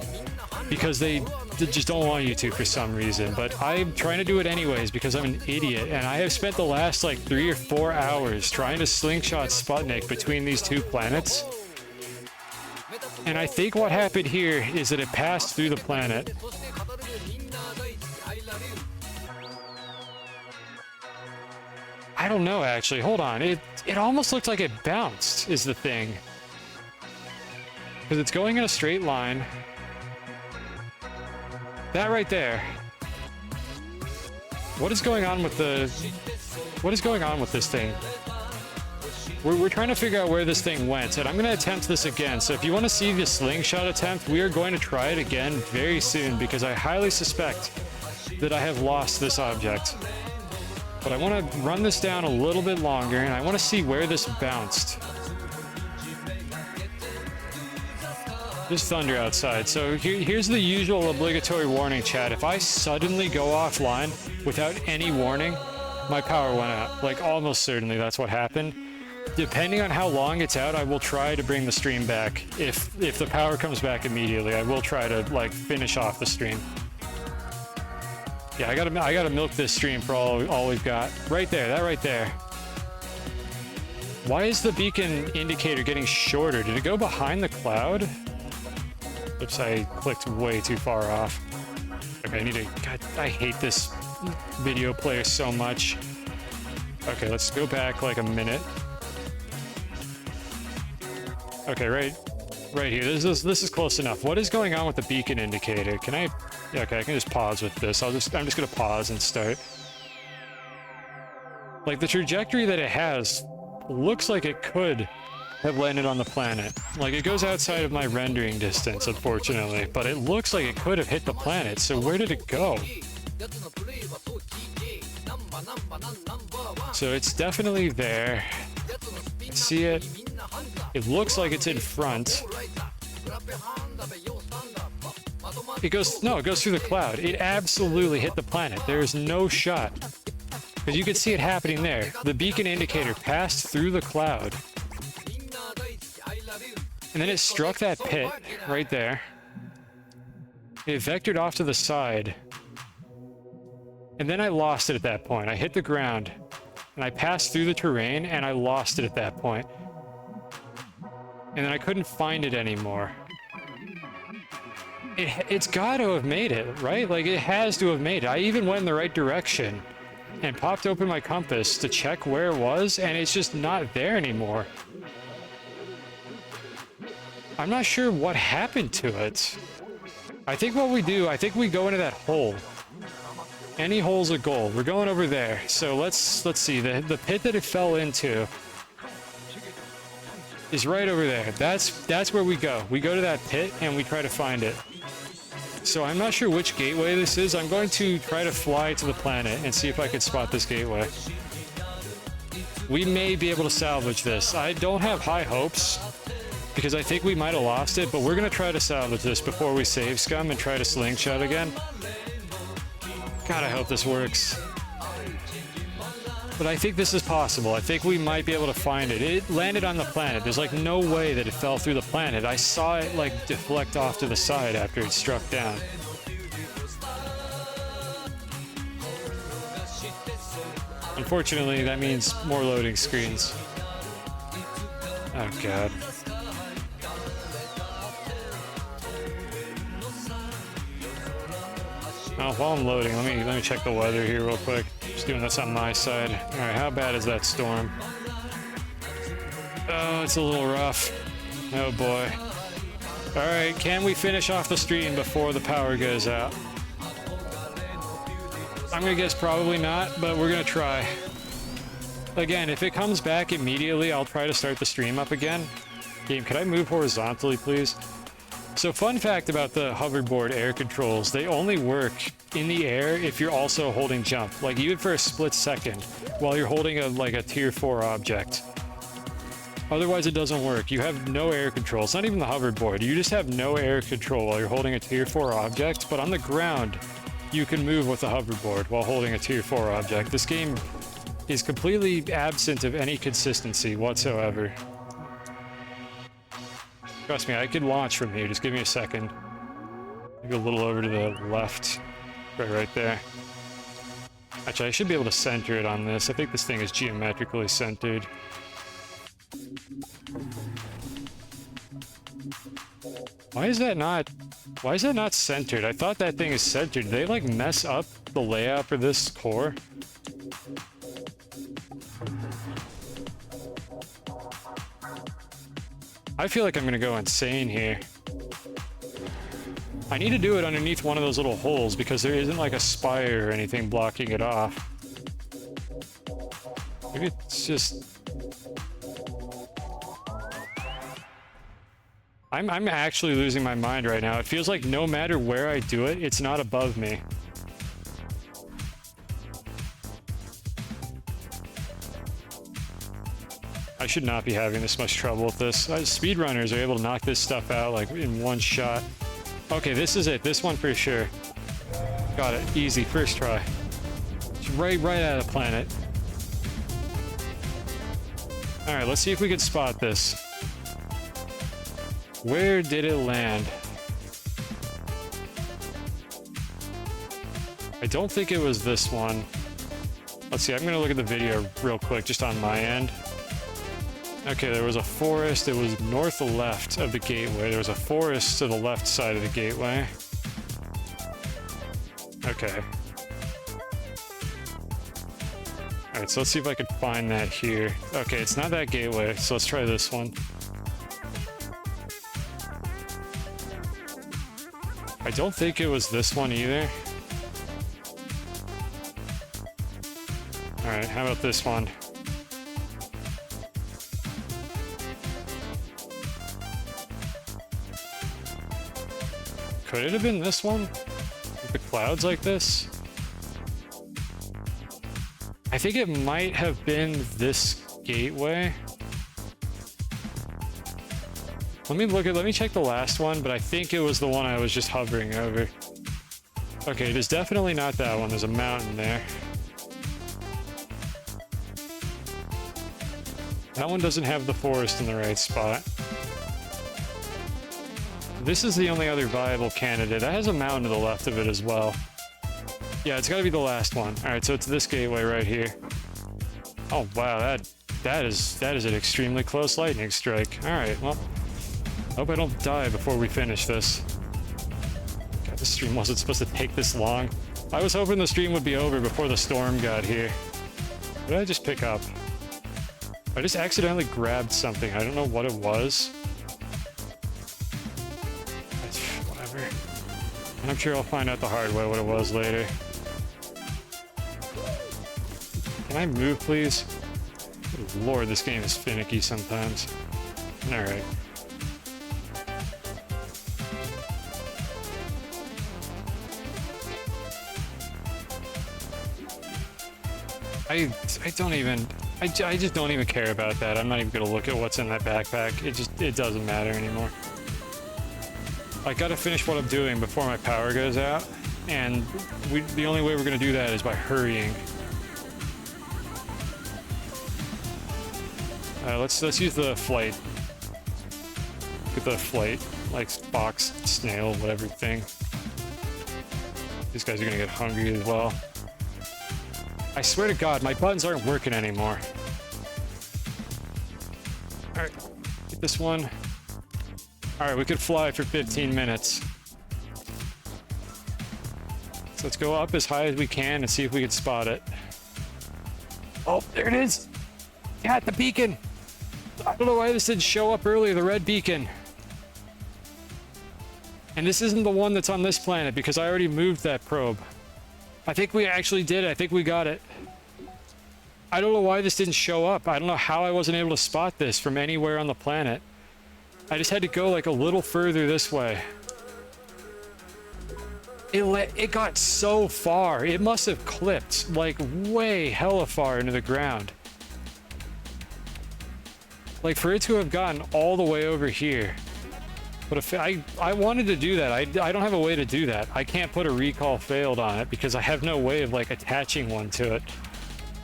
because they just don't want you to for some reason, but I'm trying to do it anyways because I'm an idiot, and I have spent the last, like, 3 or 4 hours trying to slingshot Sputnik between these two planets. And I think what happened here is that it passed through the planet. I don't know, actually. Hold on. It almost looks like it bounced, is the thing. Because it's going in a straight line. That right there. What is going on with this thing? We're trying to figure out where this thing went, and I'm going to attempt this again. So if you want to see the slingshot attempt, we are going to try it again very soon, because I highly suspect that I have lost this object. But I want to run this down a little bit longer, and I want to see where this bounced. There's thunder outside. So here's the usual obligatory warning, chat. If I suddenly go offline without any warning, my power went out. Like, almost certainly that's what happened. Depending on how long it's out, I will try to bring the stream back. If the power comes back immediately, I will try to, like, finish off the stream. Yeah, I gotta milk this stream for all we've got. Right there, that right there. Why is the beacon indicator getting shorter? Did it go behind the cloud? Oops, I clicked way too far off. Okay, I need to... God, I hate this video player so much. Okay, let's go back like a minute. Okay, right here. This is close enough. What is going on with the beacon indicator? Can I... Yeah, okay, I can just pause with this. I'm just gonna pause and start. Like, the trajectory that it has looks like it could have landed on the planet. Like, it goes outside of my rendering distance, unfortunately, but it looks like it could have hit the planet, so where did it go? So it's definitely there. See it? It looks like it's in front. It goes through the cloud. It absolutely hit the planet. There's no shot. Because you can see it happening there. The beacon indicator passed through the cloud. And then it struck that pit right there. It vectored off to the side. And then I lost it at that point. I hit the ground. And I passed through the terrain, and I lost it at that point. And then I couldn't find it anymore. It's got to have made it, right? Like, it has to have made it. I even went in the right direction and popped open my compass to check where it was, and it's just not there anymore. I'm not sure what happened to it. I think what we do, I think we go into that hole. Any hole's a goal. We're going over there. So let's see. The pit that it fell into is right over there. That's where we go. We go to that pit and we try to find it. So I'm not sure which gateway this is. I'm going to try to fly to the planet and see if I can spot this gateway. We may be able to salvage this. I don't have high hopes because I think we might have lost it, but we're going to try to salvage this before we save scum and try to slingshot again. God, I hope this works. But I think this is possible. I think we might be able to find it. It landed on the planet. There's like no way that it fell through the planet. I saw it like deflect off to the side after it struck down. Unfortunately, that means more loading screens. Oh god. Oh, while I'm loading, let me check the weather here real quick. Just doing this on my side. All right, how bad is that storm? Oh, it's a little rough. Oh boy. All right, can we finish off the stream before the power goes out? I'm gonna guess probably not, but we're gonna try. Again, if it comes back immediately, I'll try to start the stream up again. Game, could I move horizontally, please? So fun fact about the hoverboard air controls, they only work in the air if you're also holding jump. Like even for a split second while you're holding a tier 4 object. Otherwise it doesn't work. You have no air control. It's not even the hoverboard. You just have no air control while you're holding a tier 4 object, but on the ground you can move with the hoverboard while holding a tier 4 object. This game is completely absent of any consistency whatsoever. Trust me, I could launch from here. Just give me a second. Maybe a little over to the left. Right there. Actually, I should be able to center it on this. I think this thing is geometrically centered. Why is that not centered? I thought that thing is centered. Did they like mess up the layout for this core? I feel like I'm gonna go insane here. I need to do it underneath one of those little holes because there isn't like a spire or anything blocking it off. Maybe it's just... I'm actually losing my mind right now. It feels like no matter where I do it, it's not above me. should not be having this much trouble with this. Speedrunners are able to knock this stuff out like in one shot. Okay, this is it. This one for sure. Got it. Easy. First try. It's right out of the planet. Alright, let's see if we can spot this. Where did it land? I don't think it was this one. Let's see, I'm gonna look at the video real quick, just on my end. Okay, there was a forest. It was north left of the gateway. There was a forest to the left side of the gateway. Okay. Alright, so let's see if I can find that here. Okay, it's not that gateway, so let's try this one. I don't think it was this one either. Alright, how about this one? Could it have been this one? With the clouds like this? I think it might have been this gateway. Let me check the last one, but I think it was the one I was just hovering over. Okay, it is definitely not that one. There's a mountain there. That one doesn't have the forest in the right spot. This is the only other viable candidate. That has a mountain to the left of it as well. Yeah, it's gotta be the last one. Alright, so it's this gateway right here. Oh wow, that is an extremely close lightning strike. Alright, well, hope I don't die before we finish this. God, this stream wasn't supposed to take this long. I was hoping the stream would be over before the storm got here. What did I just pick up? I just accidentally grabbed something. I don't know what it was. Whatever. I'm sure I'll find out the hard way what it was later. Can I move, please? Good Lord, this game is finicky sometimes. Alright. I don't even... I just don't even care about that. I'm not even gonna look at what's in that backpack. It doesn't matter anymore. I gotta finish what I'm doing before my power goes out, and the only way we're gonna do that is by hurrying. Let's use the flight. Get the flight, like fox, snail, whatever thing. These guys are gonna get hungry as well. I swear to God, my buttons aren't working anymore. Alright, get this one. Alright, we could fly for 15 minutes. So let's go up as high as we can and see if we can spot it. Oh, there it is! Got the beacon! I don't know why this didn't show up earlier, the red beacon. And this isn't the one that's on this planet because I already moved that probe. I think we actually did it. I think we got it. I don't know why this didn't show up. I don't know how I wasn't able to spot this from anywhere on the planet. I just had to go like a little further this way. It got so far. It must have clipped like way hella far into the ground. Like for it to have gotten all the way over here. But if I wanted to do that, I don't have a way to do that. I can't put a recall failed on it because I have no way of like attaching one to it.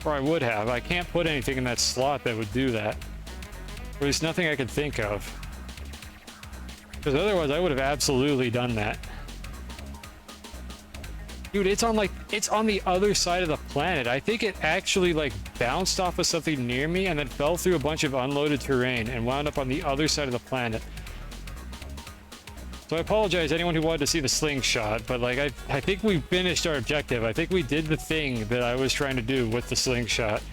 Or I would have. I can't put anything in that slot that would do that. Or there's nothing I could think of. Because otherwise I would have absolutely done that. Dude, it's on the other side of the planet. I think it actually like bounced off of something near me and then fell through a bunch of unloaded terrain and wound up on the other side of the planet. So I apologize to anyone who wanted to see the slingshot, but like I think we finished our objective. I think we did the thing that I was trying to do with the slingshot.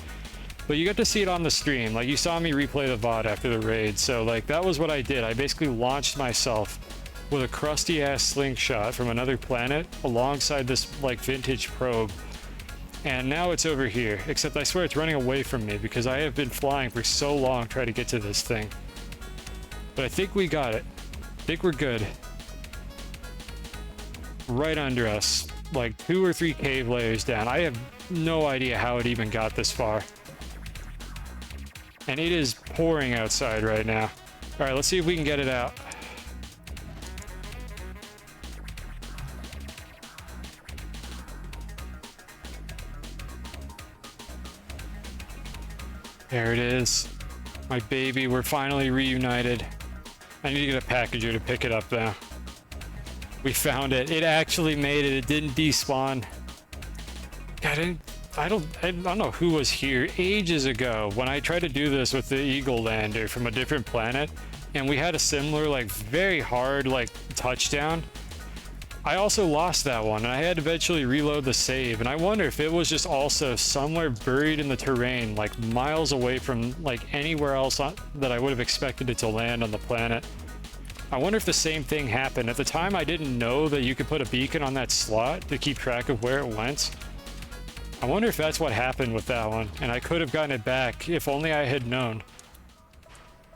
But you got to see it on the stream. Like you saw me replay the VOD after the raid. So like that was what I did. I basically launched myself with a crusty ass slingshot from another planet alongside this like vintage probe. And now it's over here, except I swear it's running away from me because I have been flying for so long trying to get to this thing. But I think we got it. I think we're good. Right under us, like 2 or 3 cave layers down. I have no idea how it even got this far. And it is pouring outside right now. All right, let's see if we can get it out. There it is. My baby, we're finally reunited. I need to get a packager to pick it up now. We found it. It actually made it. It didn't despawn. God, I don't know who was here ages ago when I tried to do this with the Eagle lander from a different planet, and we had a similar, like, very hard, like, touchdown. I also lost that one, and I had to eventually reload the save, and I wonder if it was just also somewhere buried in the terrain, like miles away from like anywhere else that I would have expected it to land on the planet. I wonder if the same thing happened. At the time, I didn't know that you could put a beacon on that slot to keep track of where it went. I wonder if that's what happened with that one, and I could have gotten it back if only I had known.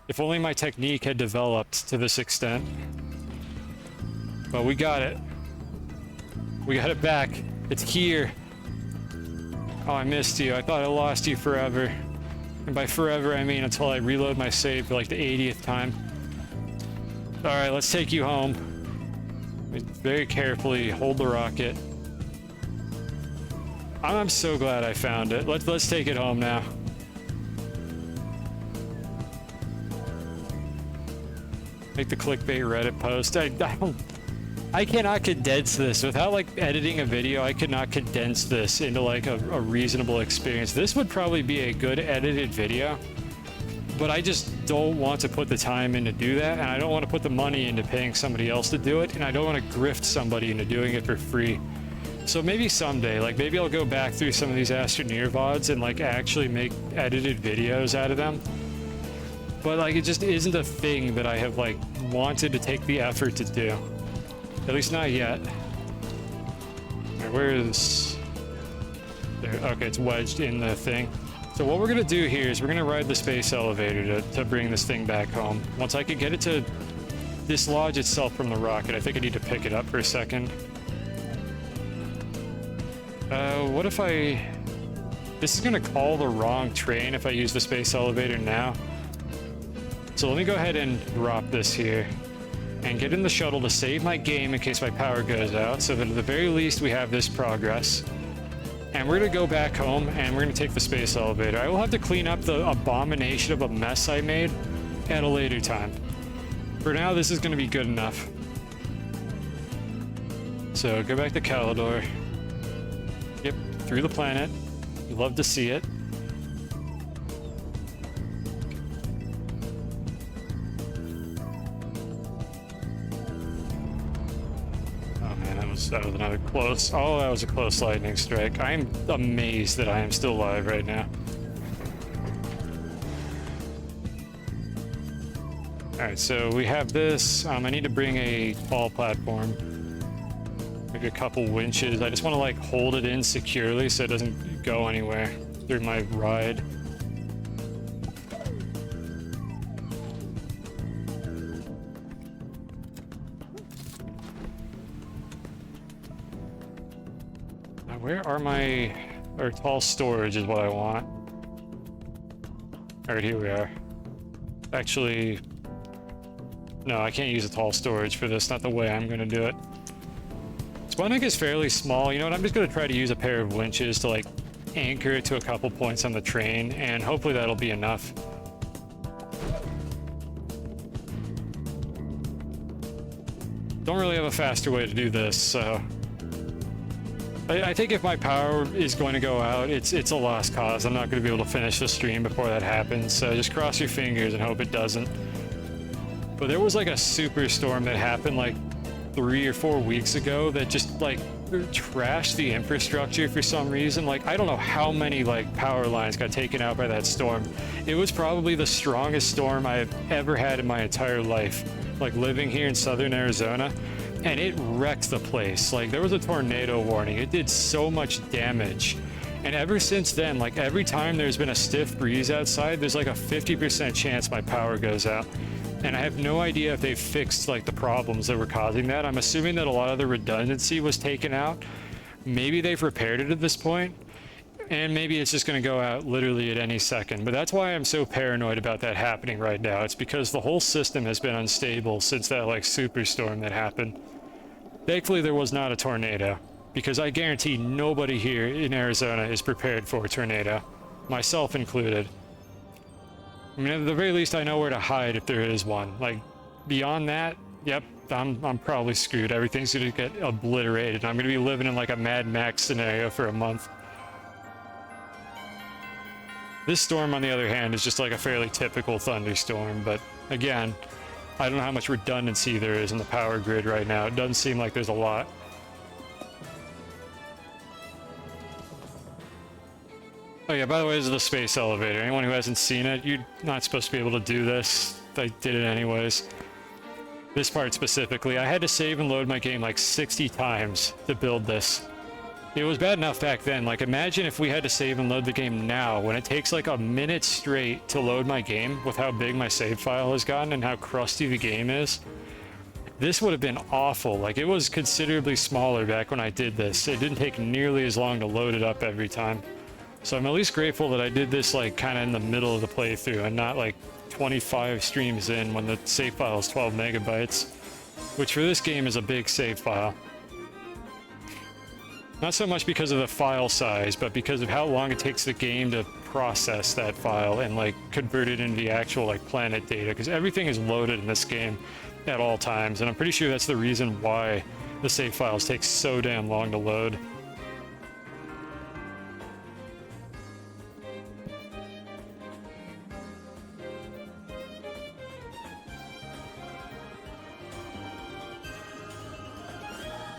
If only my technique had developed to this extent. But we got it. We got it back. It's here. Oh, I missed you. I thought I lost you forever. And by forever, I mean until I reload my save for like the 80th time. All right, let's take you home. Very carefully hold the rocket. I'm so glad I found it. Let's take it home now. Make the clickbait Reddit post. I cannot condense this without like editing a video. I could not condense this into like a reasonable experience. This would probably be a good edited video, but I just don't want to put the time in to do that, and I don't want to put the money into paying somebody else to do it, and I don't want to grift somebody into doing it for free. So maybe someday, like maybe I'll go back through some of these Astroneer VODs and like actually make edited videos out of them. But like it just isn't a thing that I have like wanted to take the effort to do. At least not yet. Right, where is... There, okay, it's wedged in the thing. So what we're gonna do here is we're gonna ride the space elevator to bring this thing back home. Once I can get it to dislodge itself from the rocket, I think I need to pick it up for a second. What if I... This is gonna call the wrong train if I use the space elevator now. So let me go ahead and drop this here and get in the shuttle to save my game in case my power goes out, so that at the very least we have this progress. And we're gonna go back home and we're gonna take the space elevator. I will have to clean up the abomination of a mess I made at a later time. For now, this is gonna be good enough. So go back to Calidor. Yep, through the planet. You love to see it. That was another close. Oh, that was a close lightning strike. I'm amazed that I am still alive right now. Alright, so we have this. I need to bring a tall platform. Maybe a couple winches. I just want to like hold it in securely so it doesn't go anywhere through my ride. Where are my... Or tall storage is what I want. Alright, here we are. Actually... No, I can't use a tall storage for this. Not the way I'm going to do it. Spawning is fairly small. You know what? I'm just going to try to use a pair of winches to, like, anchor it to a couple points on the train, and hopefully that'll be enough. Don't really have a faster way to do this, so... I think if my power is going to go out, it's a lost cause. I'm not going to be able to finish the stream before that happens, so just cross your fingers and hope it doesn't. But there was like a superstorm that happened like 3 or 4 weeks ago that just like trashed the infrastructure for some reason. Like, I don't know how many like power lines got taken out by that storm. It was probably the strongest storm I've ever had in my entire life, like living here in southern Arizona. And it wrecked the place. Like, there was a tornado warning. It did so much damage. And ever since then, like, every time there's been a stiff breeze outside, there's like a 50% chance my power goes out. And I have no idea if they've fixed, like, the problems that were causing that. I'm assuming that a lot of the redundancy was taken out. Maybe they've repaired it at this point. And maybe it's just going to go out literally at any second. But that's why I'm so paranoid about that happening right now. It's because the whole system has been unstable since that like superstorm that happened. Thankfully there was not a tornado, because I guarantee nobody here in Arizona is prepared for a tornado, myself included. I mean, at the very least I know where to hide if there is one. Like, beyond that, yep, I'm probably screwed. Everything's gonna get obliterated. I'm gonna be living in like a Mad Max scenario for a month. This storm, on the other hand, is just like a fairly typical thunderstorm, but again, I don't know how much redundancy there is in the power grid right now. It doesn't seem like there's a lot. Oh yeah, by the way, this is the space elevator. Anyone who hasn't seen it, you're not supposed to be able to do this. I did it anyways. This part specifically, I had to save and load my game like 60 times to build this. It was bad enough back then. Like, imagine if we had to save and load the game now, when it takes like a minute straight to load my game with how big my save file has gotten and how crusty the game is. This would have been awful. Like, it was considerably smaller back when I did this. It didn't take nearly as long to load it up every time. So I'm at least grateful that I did this like kind of in the middle of the playthrough and not like 25 streams in when the save file is 12 megabytes, which for this game is a big save file. Not so much because of the file size, but because of how long it takes the game to process that file and like convert it into the actual like planet data, because everything is loaded in this game at all times, and I'm pretty sure that's the reason why the save files take so damn long to load.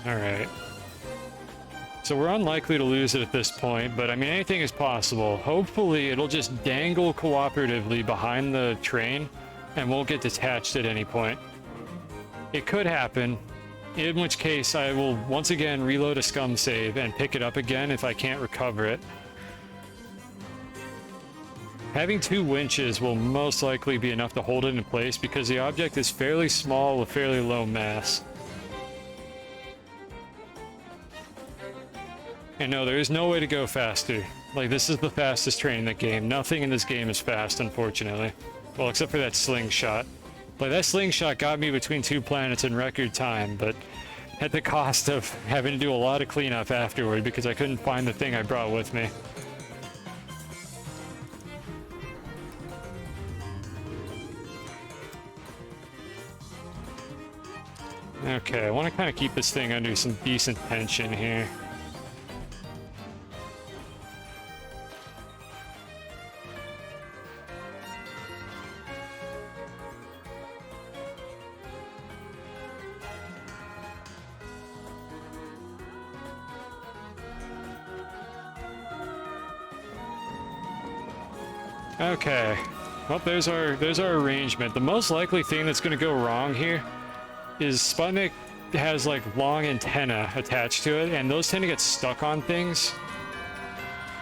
Alright. So we're unlikely to lose it at this point, but I mean, anything is possible. Hopefully it'll just dangle cooperatively behind the train and won't get detached at any point. It could happen, in which case I will once again reload a scum save and pick it up again if I can't recover it. Having 2 winches will most likely be enough to hold it in place because the object is fairly small with fairly low mass. And no, there is no way to go faster. Like, this is the fastest train in the game. Nothing in this game is fast, unfortunately. Well, except for that slingshot. Like, that slingshot got me between 2 planets in record time, but at the cost of having to do a lot of cleanup afterward because I couldn't find the thing I brought with me. Okay, I want to kind of keep this thing under some decent tension here. Okay, well, there's our arrangement. The most likely thing that's going to go wrong here is Sputnik has like long antenna attached to it, and those tend to get stuck on things.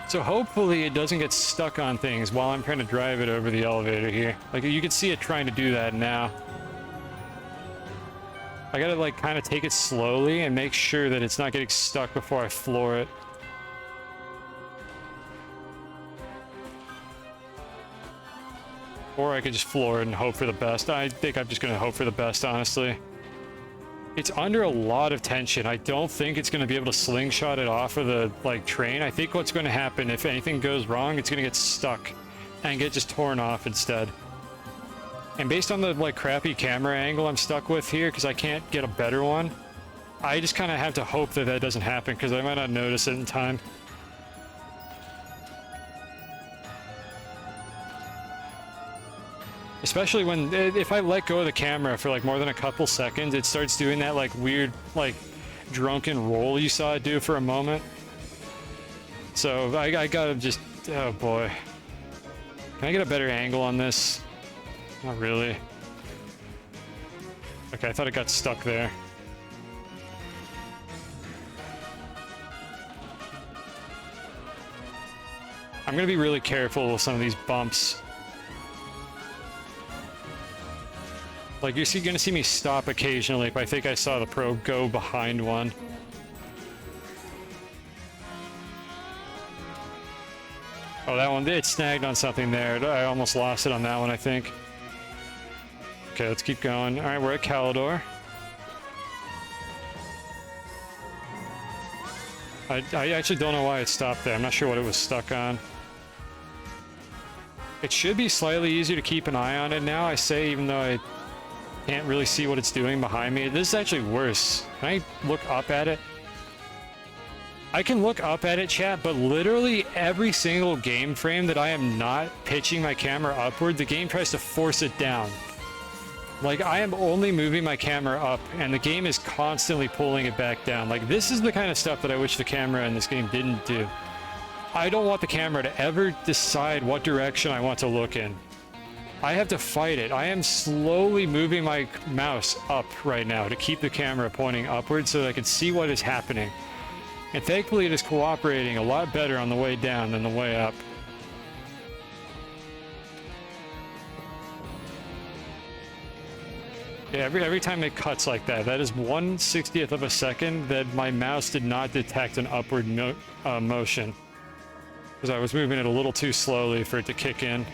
So hopefully it doesn't get stuck on things while I'm trying to drive it over the elevator here. Like, you can see it trying to do that now. I gotta like kind of take it slowly and make sure that it's not getting stuck before I floor it. Or I could just floor it and hope for the best. I think I'm just going to hope for the best, honestly. It's under a lot of tension. I don't think it's going to be able to slingshot it off of the like train. I think what's going to happen, if anything goes wrong, it's going to get stuck and get just torn off instead. And based on the like crappy camera angle I'm stuck with here, because I can't get a better one, I just kind of have to hope that that doesn't happen, because I might not notice it in time. Especially when, if I let go of the camera for like more than a couple seconds, it starts doing that like weird, like drunken roll you saw it do for a moment. So I gotta just, oh boy. Can I get a better angle on this? Not really. Okay, I thought it got stuck there. I'm gonna be really careful with some of these bumps. Like, you're gonna see me stop occasionally if I think I saw the probe go behind one. Oh, that one, it snagged on something there. I almost lost it on that one, I think. Okay, let's keep going. All right, we're at Calidor. I actually don't know why it stopped there. I'm not sure what it was stuck on. It should be slightly easier to keep an eye on it now, I say, even though I can't really see what it's doing behind me. This is actually worse. Can I look up at it? I can look up at it, chat, but literally every single game frame that I am not pitching my camera upward, the game tries to force it down. Like, I am only moving my camera up, and the game is constantly pulling it back down. Like, this is the kind of stuff that I wish the camera in this game didn't do. I don't want the camera to ever decide what direction I want to look in. I have to fight it. I am slowly moving my mouse up right now to keep the camera pointing upward so that I can see what is happening. And thankfully it is cooperating a lot better on the way down than the way up. Yeah, every time it cuts like that, that is 1/60th of a second that my mouse did not detect an upward motion. Because I was moving it a little too slowly for it to kick in.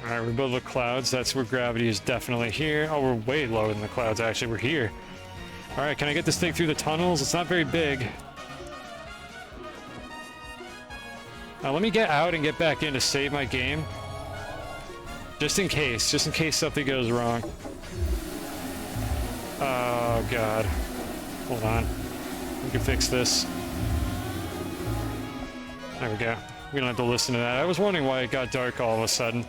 Alright, we're above the clouds. That's where gravity is definitely here. Oh, we're way lower than the clouds, actually. We're here. Alright, can I get this thing through the tunnels? It's not very big. Now, let me get out and get back in to save my game. Just in case something goes wrong. Oh, God. Hold on. We can fix this. There we go. We don't have to listen to that. I was wondering why it got dark all of a sudden.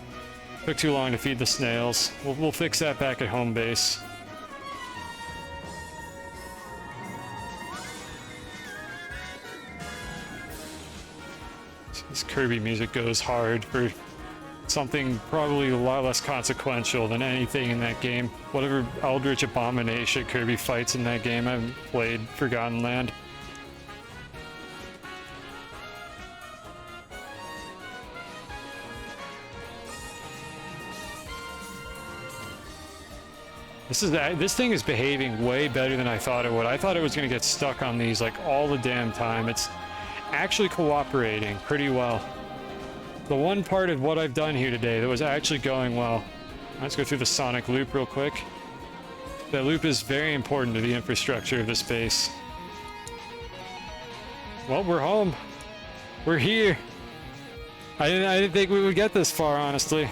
Took too long to feed the snails. We'll fix that back at home base. This Kirby music goes hard for something probably a lot less consequential than anything in that game. Whatever eldritch abomination Kirby fights in that game, I haven't played Forgotten Land. This thing is behaving way better than I thought it would. I thought it was going to get stuck on these like all the damn time. It's actually cooperating pretty well. The one part of what I've done here today that was actually going well. Let's go through the sonic loop real quick. That loop is very important to the infrastructure of this base. Well, we're home. We're here. I didn't think we would get this far, honestly.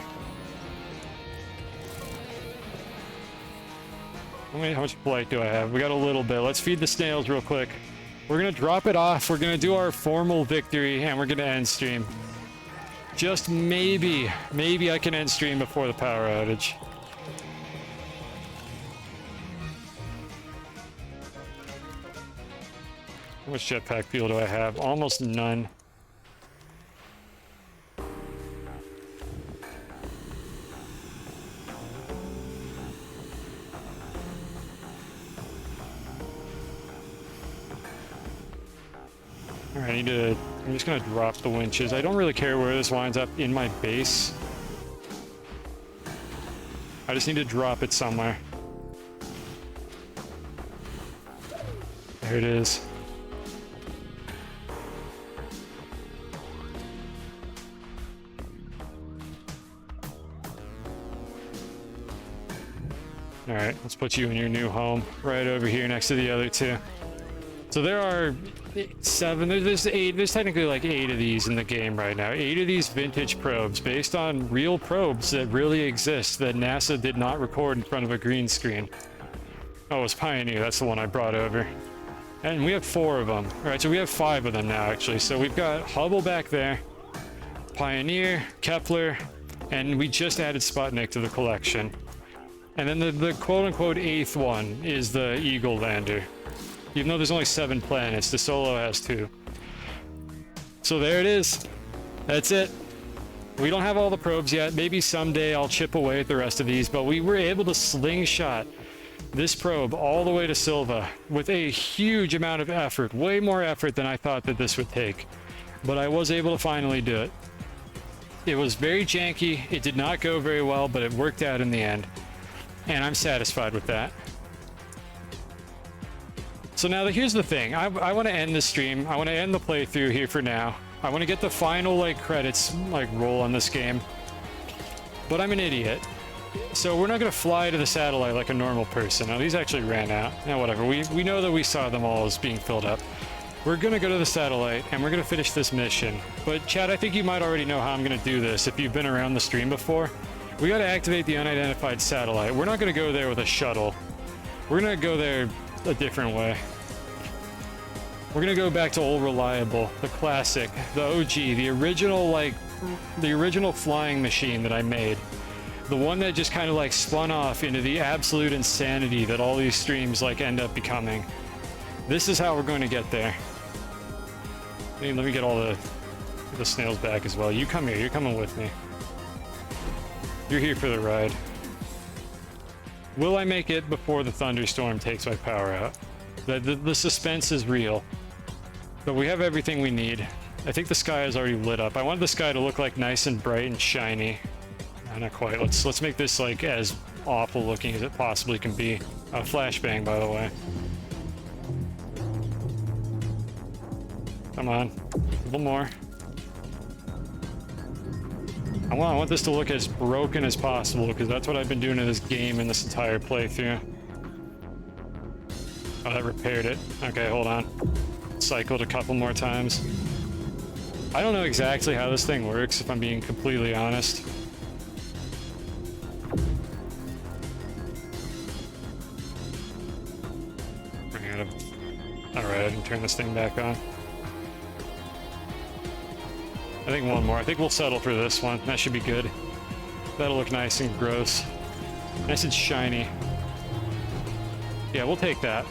How much blight do I have? We got a little bit. Let's feed the snails real quick. We're gonna drop it off. We're gonna do our formal victory, and we're gonna end stream. Just maybe I can end stream before the power outage. How much jetpack fuel do I have? Almost none. Alright, I'm just gonna drop the winches. I don't really care where this winds up in my base. I just need to drop it somewhere. There it is. Alright, let's put you in your new home. Right over here next to the other two. So there are 7, there's 8, there's technically like 8 of these in the game right now. 8 of these vintage probes based on real probes that really exist that NASA did not record in front of a green screen. Oh, it's Pioneer, that's the one I brought over. And we have 4 of them. Alright, so we have 5 of them now actually. So we've got Hubble back there, Pioneer, Kepler, and we just added Sputnik to the collection. And then the quote-unquote 8th one is the Eagle lander. Even though there's only 7 planets, the Solo has 2. So there it is. That's it. We don't have all the probes yet. Maybe someday I'll chip away at the rest of these, but we were able to slingshot this probe all the way to Silva with a huge amount of effort, way more effort than I thought that this would take. But I was able to finally do it. It was very janky. It did not go very well, but it worked out in the end. And I'm satisfied with that. So now here's the thing. I want to end the stream. I want to end the playthrough here for now. I want to get the final like credits like roll on this game. But I'm an idiot. So we're not going to fly to the satellite like a normal person. Now these actually ran out. Yeah, whatever. We know that we saw them all as being filled up. We're going to go to the satellite and we're going to finish this mission. But Chad, I think you might already know how I'm going to do this if you've been around the stream before. We got to activate the unidentified satellite. We're not going to go there with a shuttle. We're going to go there a different way. We're gonna go back to old reliable, the classic, the OG, the original flying machine that I made. The one that just kind of like spun off into the absolute insanity that all these streams like end up becoming. This is how we're going to get there. Let me get all the snails back as well. You come here, you're coming with me. You're here for the ride. Will I make it before the thunderstorm takes my power out? The suspense is real. But we have everything we need. I think the sky is already lit up. I want the sky to look like nice and bright and shiny. Not quite. Let's make this like as awful looking as it possibly can be. Flashbang, by the way. Come on, a little more. I want this to look as broken as possible because that's what I've been doing in this game in this entire playthrough. Oh, that repaired it. Okay, hold on. Cycled a couple more times. I don't know exactly how this thing works, if I'm being completely honest. Alright, I can turn this thing back on. I think one more. I think we'll settle for this one. That should be good. That'll look nice and gross. Nice and shiny. Yeah, we'll take that.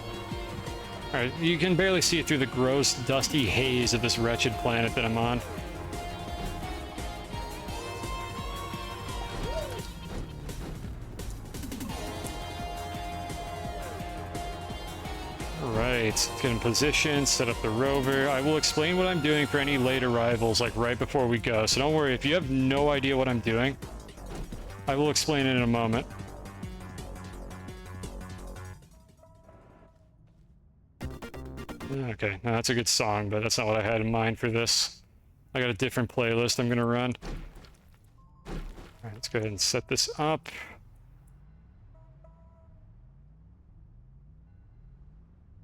Alright, you can barely see it through the gross, dusty haze of this wretched planet that I'm on. Alright, let's get in position, set up the rover. I will explain what I'm doing for any late arrivals, like right before we go. So don't worry, if you have no idea what I'm doing, I will explain it in a moment. Okay, now that's a good song, but that's not what I had in mind for this. I got a different playlist I'm gonna run. Alright, let's go ahead and set this up.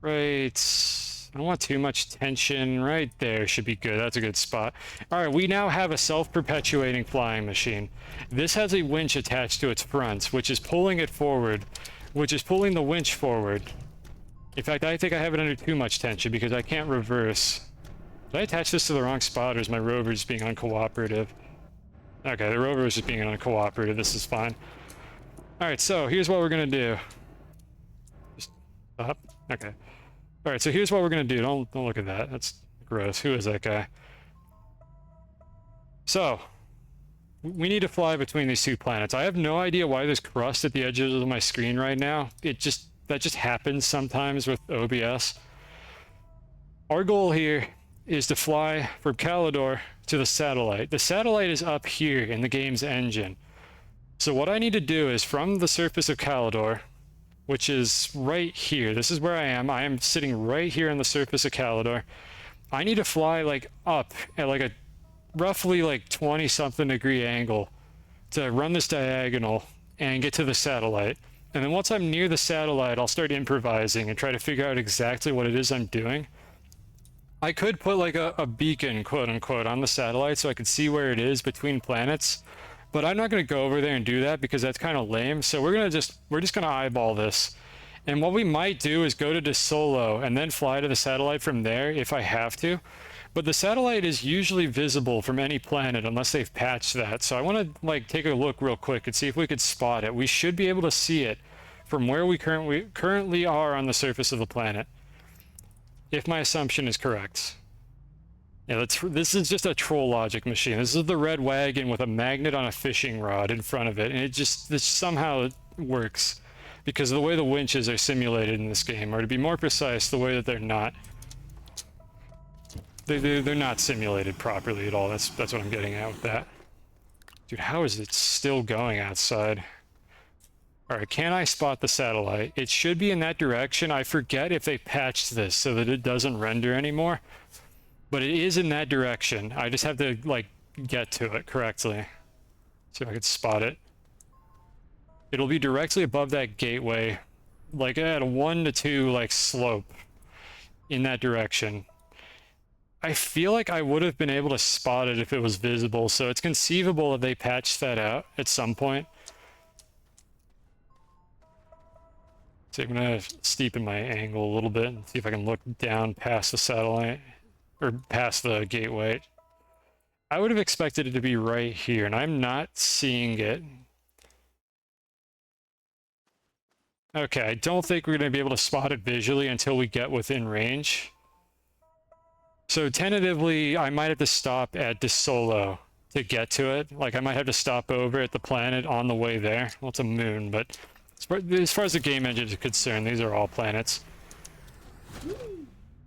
Right. I don't want too much tension. Right there should be good. That's a good spot. Alright, we now have a self-perpetuating flying machine. This has a winch attached to its front, which is pulling it forward, which is pulling the winch forward. In fact, I think I have it under too much tension because I can't reverse. Did I attach this to the wrong spot, or is my rover just being uncooperative? Okay, the rover is just being uncooperative. This is fine. Alright, so here's what we're gonna do. Just stop. Okay. Alright, so here's what we're gonna do. Don't look at that. That's gross. Who is that guy? So, we need to fly between these two planets. I have no idea why there's crust at the edges of my screen right now. That just happens sometimes with OBS. Our goal here is to fly from Calidor to the satellite. The satellite is up here in the game's engine. So what I need to do is from the surface of Calidor, which is right here. This is where I am. I am sitting right here on the surface of Calidor. I need to fly like up at like a roughly like 20-something degree angle to run this diagonal and get to the satellite. And then once I'm near the satellite, I'll start improvising and try to figure out exactly what it is I'm doing. I could put like a beacon, quote unquote, on the satellite so I could see where it is between planets. But I'm not going to go over there and do that because that's kind of lame. So we're just going to eyeball this. And what we might do is go to De Solo and then fly to the satellite from there if I have to. But the satellite is usually visible from any planet unless they've patched that. So I want to like take a look real quick and see if we could spot it. We should be able to see it from where we currently are on the surface of the planet, if my assumption is correct. Yeah, this is just a troll logic machine. This is the red wagon with a magnet on a fishing rod in front of it, and this somehow works because of the way the winches are simulated in this game, or to be more precise, the way that they're not. They're not simulated properly at all. That's what I'm getting at with that. Dude, how is it still going outside? All right, can I spot the satellite? It should be in that direction. I forget if they patched this so that it doesn't render anymore, but it is in that direction. I just have to like get to it correctly. See if I can spot it. It'll be directly above that gateway, like at a 1 to 2 like slope in that direction. I feel like I would have been able to spot it if it was visible, so it's conceivable that they patched that out at some point. So I'm gonna steepen my angle a little bit and see if I can look down past the satellite, or past the gateway. I would have expected it to be right here, and I'm not seeing it. Okay, I don't think we're gonna be able to spot it visually until we get within range. So tentatively, I might have to stop at DeSolo to get to it. Like, I might have to stop over at the planet on the way there. Well, it's a moon, but as far as the game engine is concerned, these are all planets.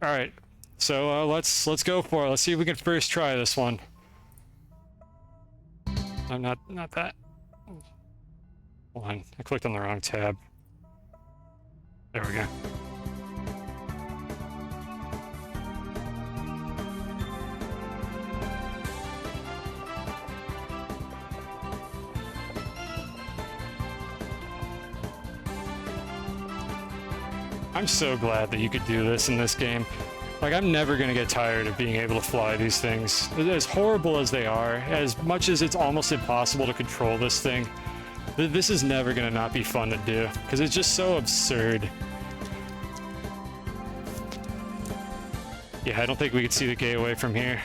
All right, so let's go for it. Let's see if we can first try this one. I'm not that. Hold on, I clicked on the wrong tab. There we go. I'm so glad that you could do this in this game. Like, I'm never going to get tired of being able to fly these things. As horrible as they are, as much as it's almost impossible to control this thing, this is never going to not be fun to do, because it's just so absurd. Yeah, I don't think we could see the gateway from here.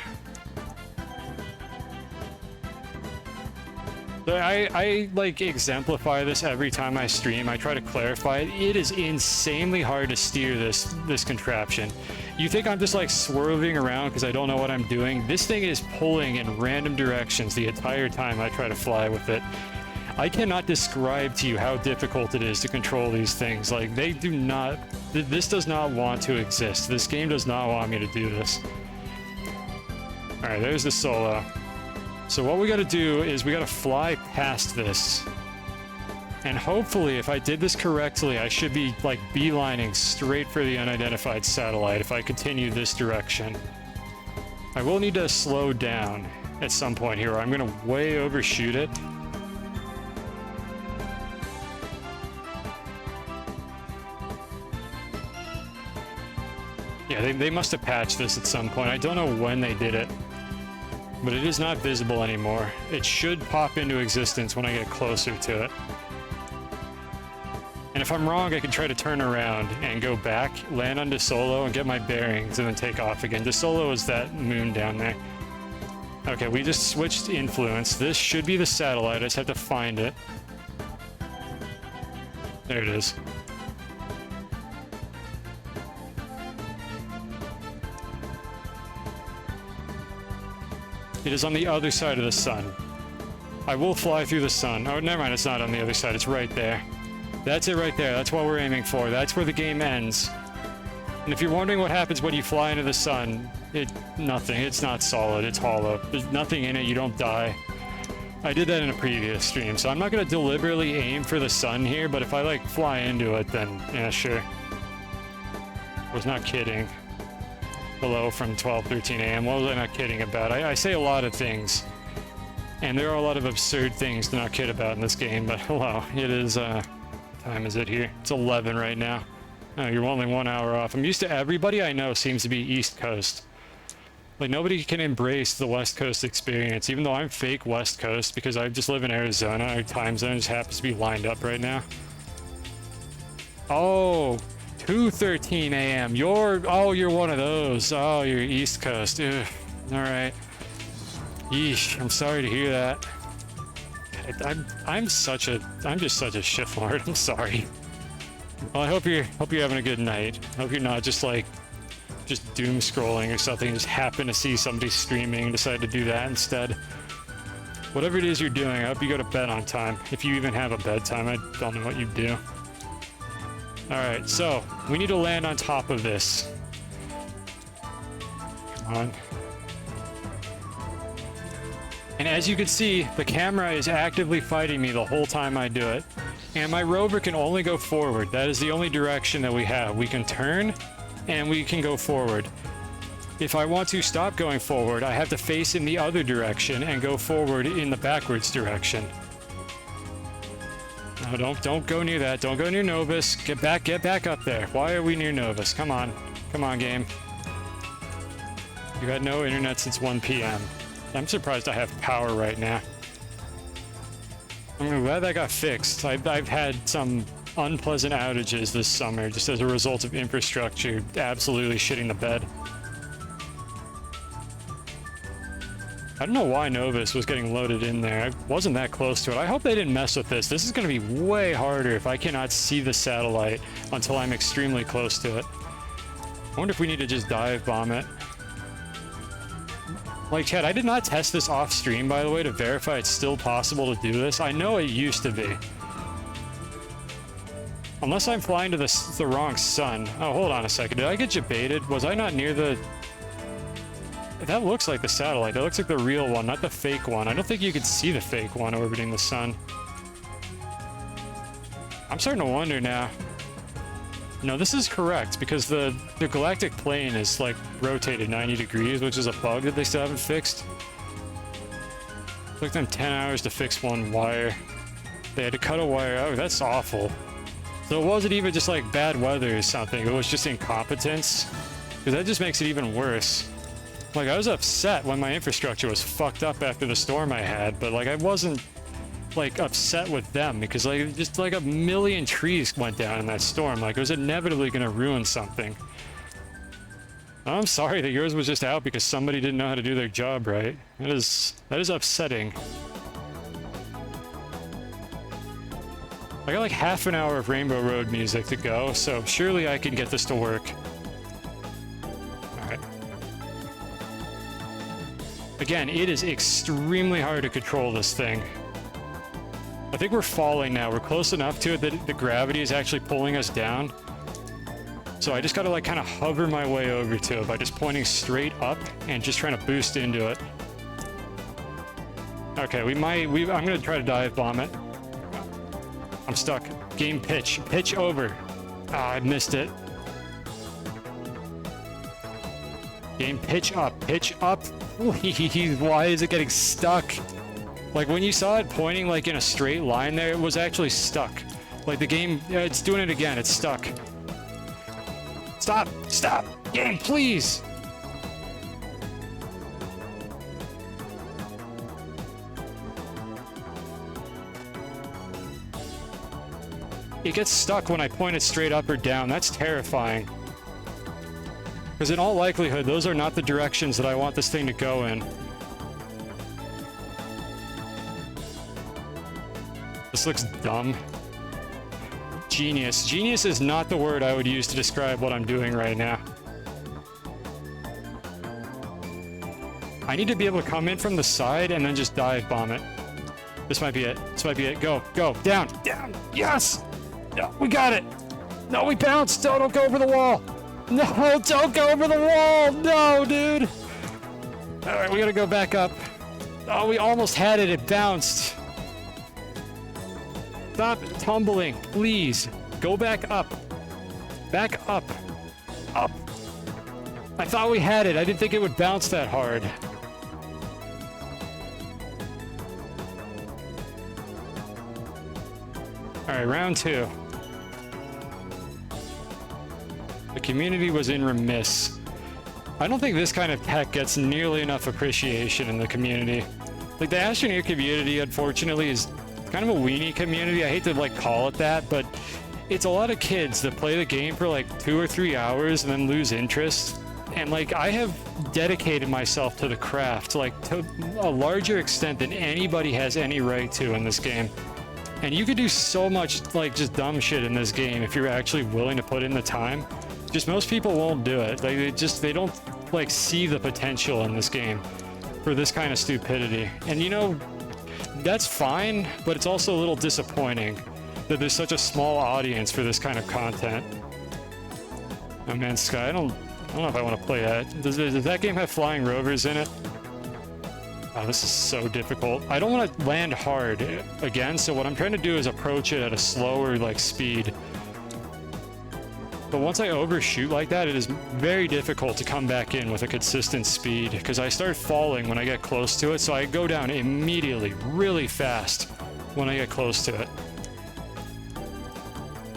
I like exemplify this every time I stream. I try to clarify it. It is insanely hard to steer this contraption. You think I'm just like swerving around because I don't know what I'm doing? This thing is pulling in random directions the entire time I try to fly with it. I cannot describe to you how difficult it is to control these things. Like, they do not... This does not want to exist. This game does not want me to do this. Alright, there's the Solo. So what we gotta do is we gotta fly past this. And hopefully, if I did this correctly, I should be, like, beelining straight for the unidentified satellite if I continue this direction. I will need to slow down at some point here, or I'm gonna way overshoot it. Yeah, they must have patched this at some point. I don't know when they did it, but it is not visible anymore. It should pop into existence when I get closer to it. And if I'm wrong, I can try to turn around and go back, land on DeSolo, and get my bearings, and then take off again. DeSolo is that moon down there. Okay, we just switched influence. This should be the satellite. I just have to find it. There it is. It is on the other side of the sun. I will fly through the sun. Oh, never mind, it's not on the other side. It's right there. That's it right there. That's what we're aiming for. That's where the game ends. And if you're wondering what happens when you fly into the sun, nothing. It's not solid. It's hollow. There's nothing in it. You don't die. I did that in a previous stream, so I'm not going to deliberately aim for the sun here, but if I, like, fly into it, then, yeah, sure. I was not kidding. Hello from 12:13 a.m. What was I not kidding about? I say a lot of things, and there are a lot of absurd things to not kid about in this game, but hello, it is, time is it here? It's 11 right now. Oh, you're only 1 hour off. I'm used to everybody I know seems to be East Coast. Like, nobody can embrace the West Coast experience, even though I'm fake West Coast because I just live in Arizona. Our time zone just happens to be lined up right now. Oh, 2:13 a.m. You're one of those. Oh, you're East Coast. Ugh. All right. Yeesh. I'm sorry to hear that. I'm just such a shitlord. I'm sorry. Well, I hope you're having a good night. I hope you're not just doom scrolling or something. Just happen to see somebody streaming and decide to do that instead. Whatever it is you're doing, I hope you go to bed on time. If you even have a bedtime, I don't know what you do. Alright, so we need to land on top of this. Come on. And as you can see, the camera is actively fighting me the whole time I do it. And my rover can only go forward. That is the only direction that we have. We can turn, and we can go forward. If I want to stop going forward, I have to face in the other direction and go forward in the backwards direction. No, don't go near that. Don't go near Novus. Get back up there. Why are we near Novus? Come on. Come on, game. You had no internet since 1 p.m. I'm surprised I have power right now. I'm glad that got fixed. I've had some unpleasant outages this summer just as a result of infrastructure absolutely shitting the bed. I don't know why Novus was getting loaded in there. I wasn't that close to it. I hope they didn't mess with this. This is going to be way harder if I cannot see the satellite until I'm extremely close to it. I wonder if we need to just dive bomb it. Like, Chad, I did not test this off stream, by the way, to verify it's still possible to do this. I know it used to be. Unless I'm flying to the wrong sun. Oh, hold on a second. Did I get debated? Was I not near the... That looks like the satellite. That looks like the real one, not the fake one. I don't think you can see the fake one orbiting the sun. I'm starting to wonder now. No, this is correct, because the galactic plane is, like, rotated 90 degrees, which is a bug that they still haven't fixed. It took them 10 hours to fix one wire. They had to cut a wire out. That's awful. So it wasn't even just, like, bad weather or something. It was just incompetence. Because that just makes it even worse. Like, I was upset when my infrastructure was fucked up after the storm I had, but, like, I wasn't, like, upset with them because, like, just, like, a million trees went down in that storm. Like, it was inevitably going to ruin something. I'm sorry that yours was just out because somebody didn't know how to do their job right. That is upsetting. I got, like, half an hour of Rainbow Road music to go, so surely I can get this to work. Again, it is extremely hard to control this thing. I think we're falling now. We're close enough to it that the gravity is actually pulling us down. So I just gotta, like, kind of hover my way over to it by just pointing straight up and just trying to boost into it. Okay, I'm gonna try to dive bomb it. I'm stuck. Game pitch. Pitch over. Ah, I missed it. Game pitch up. Pitch up. Why is it getting stuck? Like, when you saw it pointing, like, in a straight line there, it was actually stuck. Like, the game, it's doing it again. It's stuck. Stop! Stop! Game, please! It gets stuck when I point it straight up or down. That's terrifying. Because in all likelihood, those are not the directions that I want this thing to go in. This looks dumb. Genius. Genius is not the word I would use to describe what I'm doing right now. I need to be able to come in from the side and then just dive bomb it. This might be it. This might be it. Go. Go. Down. Down. Yes! No, we got it! No, we bounced! Don't go over the wall! No, don't go over the wall! No, dude! Alright, we gotta go back up. Oh, we almost had it. It bounced. Stop tumbling, please. Go back up. Back up. Up. I thought we had it. I didn't think it would bounce that hard. Alright, round 2. The community was in remiss. I don't think this kind of tech gets nearly enough appreciation in the community. Like, the Astroneer community, unfortunately, is kind of a weenie community. I hate to, like, call it that, but it's a lot of kids that play the game for, like, 2 or 3 hours and then lose interest. And, like, I have dedicated myself to the craft, like, to a larger extent than anybody has any right to in this game. And you could do so much, like, just dumb shit in this game if you're actually willing to put in the time. Just most people won't do it. Like, they don't, like, see the potential in this game for this kind of stupidity. And, you know, that's fine, but it's also a little disappointing that there's such a small audience for this kind of content. Oh man, Sky, I don't know if I want to play that. Does that game have flying rovers in it? Oh, this is so difficult. I don't want to land hard again, so what I'm trying to do is approach it at a slower, like, speed. But once I overshoot like that, it is very difficult to come back in with a consistent speed, because I start falling when I get close to it, so I go down immediately, really fast, when I get close to it.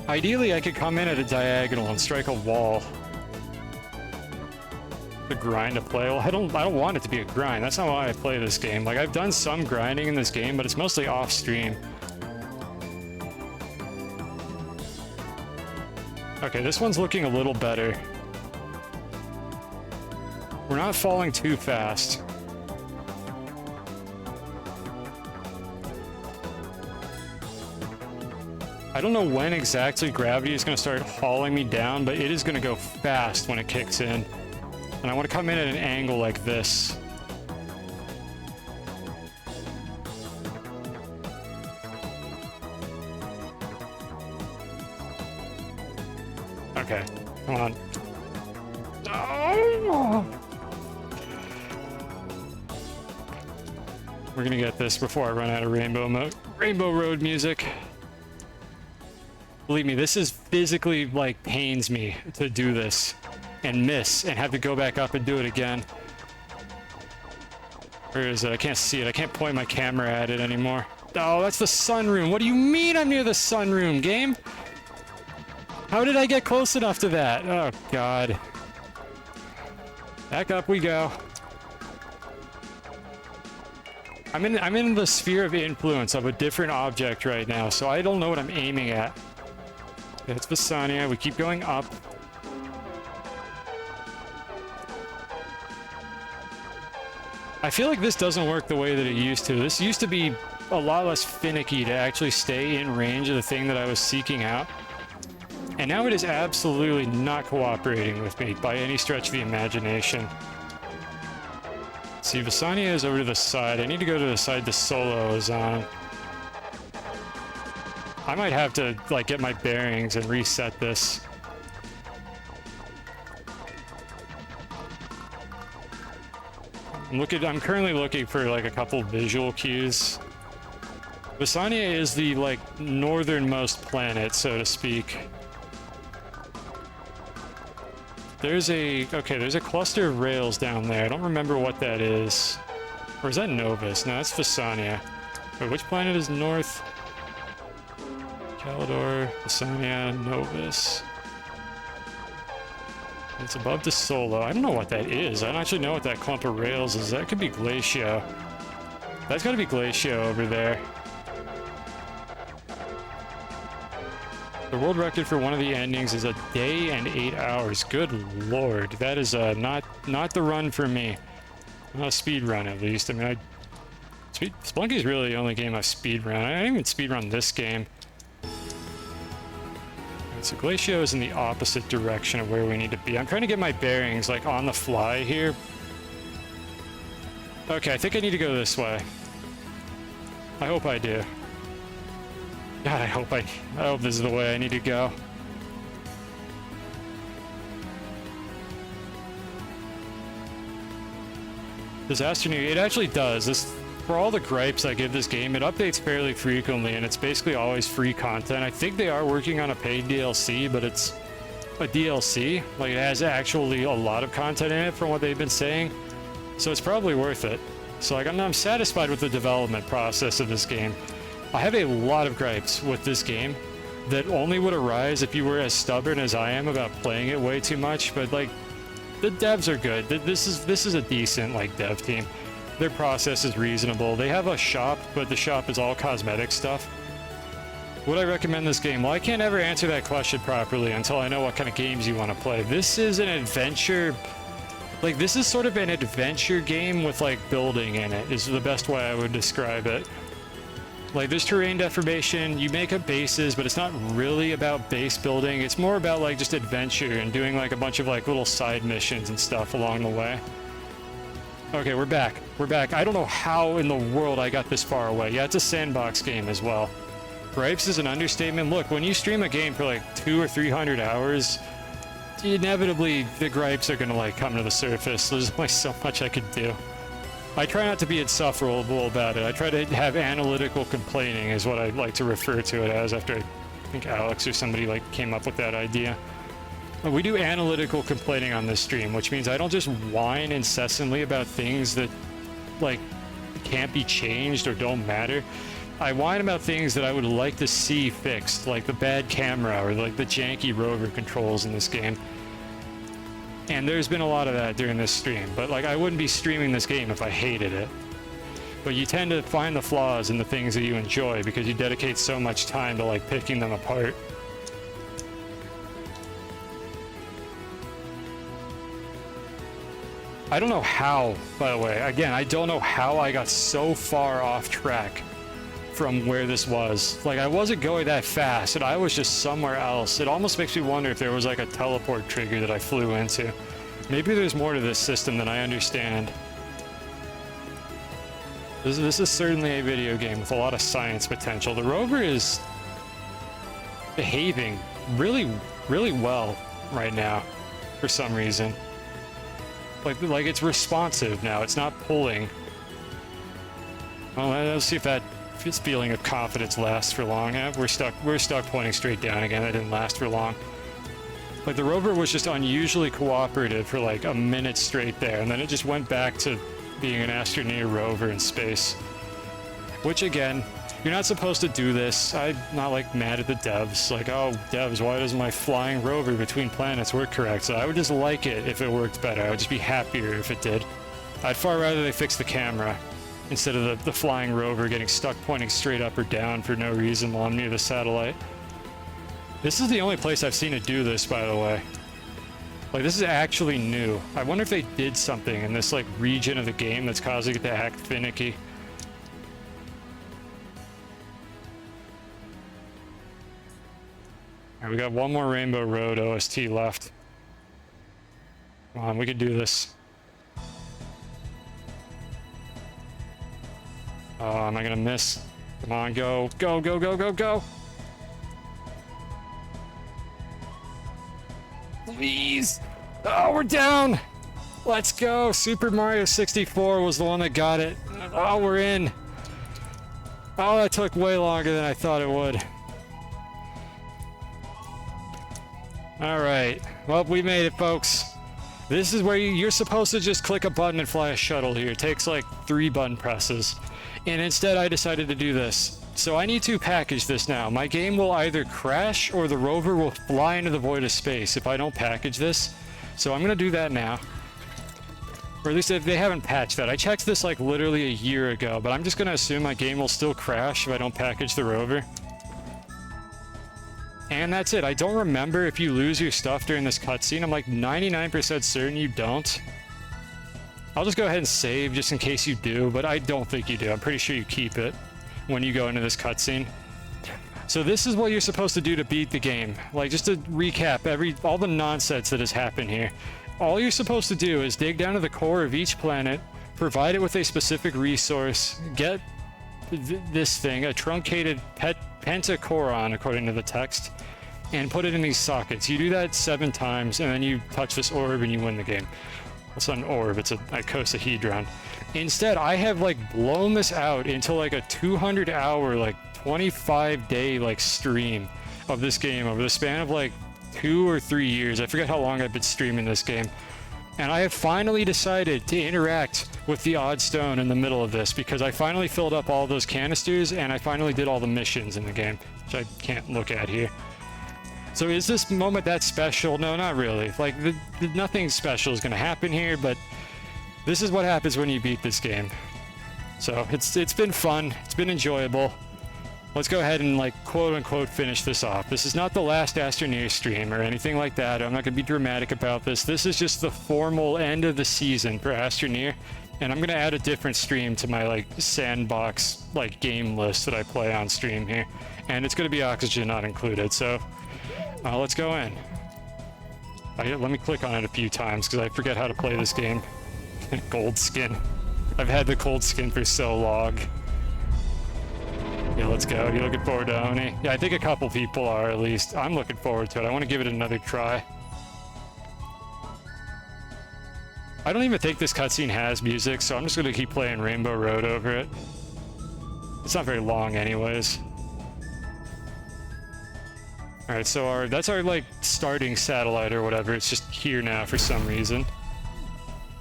Ideally, I could come in at a diagonal and strike a wall. The grind to play. Well, I don't want it to be a grind. That's not why I play this game. Like, I've done some grinding in this game, but it's mostly off stream. Okay, this one's looking a little better. We're not falling too fast. I don't know when exactly gravity is going to start hauling me down, but it is going to go fast when it kicks in. And I want to come in at an angle like this. Okay, come on. Oh! We're gonna get this before I run out of Rainbow Road music. Believe me, this is physically, like, pains me to do this and miss and have to go back up and do it again. Where is it? I can't see it. I can't point my camera at it anymore. Oh, that's the sunroom. What do you mean I'm near the sunroom, game? How did I get close enough to that? Oh, God. Back up we go. I'm in the sphere of influence of a different object right now, so I don't know what I'm aiming at. It's Visania. We keep going up. I feel like this doesn't work the way that it used to. This used to be a lot less finicky to actually stay in range of the thing that I was seeking out. And now it is absolutely not cooperating with me by any stretch of the imagination. See, Visania is over to the side. I need to go to the side the Solo is on. I might have to, like, get my bearings and reset this. I'm currently looking for, like, a couple visual cues. Visania is the, like, northernmost planet, so to speak. There's a cluster of rails down there. I don't remember what that is. Or is that Novus? No, that's Visania. Wait, which planet is north? Calidor, Visania, Novus. It's above the Solo. I don't know what that is. I don't actually know what that clump of rails is. That could be Glacio. That's gotta be Glacio over there. The world record for one of the endings is a day and 8 hours. Good lord. That is not the run for me. Not a speed run, at least. I mean, Spelunky's really the only game I've speed run. I didn't even speed run this game. So Glacio is in the opposite direction of where we need to be. I'm trying to get my bearings, like, on the fly here. Okay, I think I need to go this way. I hope I do. God, I hope this is the way I need to go. Does Astroneer? It actually does. This, for all the gripes I give this game, it updates fairly frequently, and it's basically always free content. I think they are working on a paid DLC, but it's a DLC. Like, it has actually a lot of content in it from what they've been saying, so it's probably worth it. So, like, I'm satisfied with the development process of this game. I have a lot of gripes with this game that only would arise if you were as stubborn as I am about playing it way too much, but, like, the devs are good. This is a decent, like, dev team. Their process is reasonable. They have a shop, but the shop is all cosmetic stuff. Would I recommend this game? Well, I can't ever answer that question properly until I know what kind of games you want to play. This is an adventure... Like, this is sort of an adventure game with, like, building in it, is the best way I would describe it. Like, there's terrain deformation, you make up bases, but it's not really about base building. It's more about, like, just adventure and doing, like, a bunch of, like, little side missions and stuff along the way. Okay, we're back. We're back. I don't know how in the world I got this far away. Yeah, it's a sandbox game as well. Gripes is an understatement. Look, when you stream a game for, like, 200 or 300 hours, inevitably the gripes are gonna, like, come to the surface. There's only so much I could do. I try not to be insufferable about it. I try to have analytical complaining is what I like to refer to it as, after I think Alex or somebody like came up with that idea. We do analytical complaining on this stream, which means I don't just whine incessantly about things that like can't be changed or don't matter. I whine about things that I would like to see fixed, like the bad camera or like the janky rover controls in this game. And there's been a lot of that during this stream, but like I wouldn't be streaming this game if I hated it. But you tend to find the flaws in the things that you enjoy because you dedicate so much time to like picking them apart. I don't know how, by the way, again, I don't know how I got so far off track from where this was. Like, I wasn't going that fast, and I was just somewhere else. It almost makes me wonder if there was like a teleport trigger that I flew into. Maybe there's more to this system than I understand. This is certainly a video game with a lot of science potential. The rover is behaving really, really well right now, for some reason. Like it's responsive now. It's not pulling. Well, let's see if that feeling of confidence lasts for long. We're stuck pointing straight down again. That didn't last for long. Like the rover was just unusually cooperative for like a minute straight there, and then it just went back to being an Astroneer rover in space. Which again, you're not supposed to do this. I'm not like mad at the devs. Like, oh, devs, why doesn't my flying rover between planets work correct? So I would just like it if it worked better. I would just be happier if it did. I'd far rather they fix the camera instead of the flying rover getting stuck pointing straight up or down for no reason while I'm near the satellite. This is the only place I've seen it do this, by the way. Like, this is actually new. I wonder if they did something in this like region of the game that's causing it to act finicky. All right, we got one more Rainbow Road OST left. Come on, we can do this. Oh, am I gonna miss? Come on, go, go, go, go, go, go! Please! Oh, we're down! Let's go! Super Mario 64 was the one that got it. Oh, we're in! Oh, that took way longer than I thought it would. Alright, well, we made it, folks. This is where you're supposed to just click a button and fly a shuttle here. It takes like 3 button presses. And instead I decided to do this. So I need to package this now. My game will either crash or the rover will fly into the void of space if I don't package this. So I'm gonna do that now. Or at least if they haven't patched that. I checked this like literally a year ago, but I'm just gonna assume my game will still crash if I don't package the rover. And that's it. I don't remember if you lose your stuff during this cutscene. I'm like 99% certain you don't. I'll just go ahead and save just in case you do, but I don't think you do. I'm pretty sure you keep it when you go into this cutscene. So this is what you're supposed to do to beat the game. Like, just to recap all the nonsense that has happened here. All you're supposed to do is dig down to the core of each planet, provide it with a specific resource, get this thing, a truncated pentacoron according to the text, and put it in these sockets. You do that 7 times, and then you touch this orb and you win the game. It's not an orb, it's a icosahedron. Instead, I have like blown this out into like a 200-hour, like 25-day like stream of this game over the span of like 2 or 3 years. I forget how long I've been streaming this game. And I have finally decided to interact with the odd stone in the middle of this because I finally filled up all those canisters and I finally did all the missions in the game, which I can't look at here. So is this moment that special? No, not really. Like, nothing special is going to happen here, but this is what happens when you beat this game. So it's been fun. It's been enjoyable. Let's go ahead and, like, quote-unquote finish this off. This is not the last Astroneer stream or anything like that. I'm not going to be dramatic about this. This is just the formal end of the season for Astroneer, and I'm going to add a different stream to my, like, sandbox, like, game list that I play on stream here. And it's going to be Oxygen not included, so let's go in. Let me click on it a few times because I forget how to play this game. Gold skin. I've had the cold skin for so long. Yeah, let's go. You looking forward to Oni? Yeah, I think a couple people are at least. I'm looking forward to it. I want to give it another try. I don't even think this cutscene has music, so I'm just gonna keep playing Rainbow Road over it. It's not very long anyways. Alright, so that's our, like, starting satellite or whatever. It's just here now for some reason.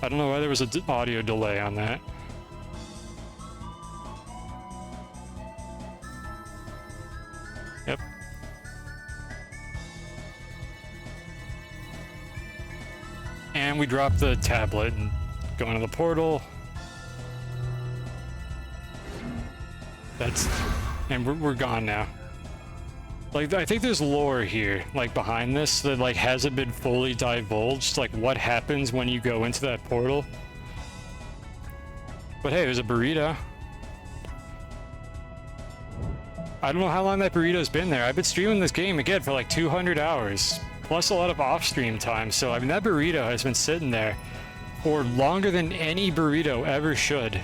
I don't know why there was an audio delay on that. Yep. And we drop the tablet and go into the portal. And we're gone now. Like, I think there's lore here, like, behind this that, like, hasn't been fully divulged, like, what happens when you go into that portal. But hey, there's a burrito. I don't know how long that burrito's been there. I've been streaming this game, again, for like 200 hours, plus a lot of off-stream time, so, I mean, that burrito has been sitting there for longer than any burrito ever should.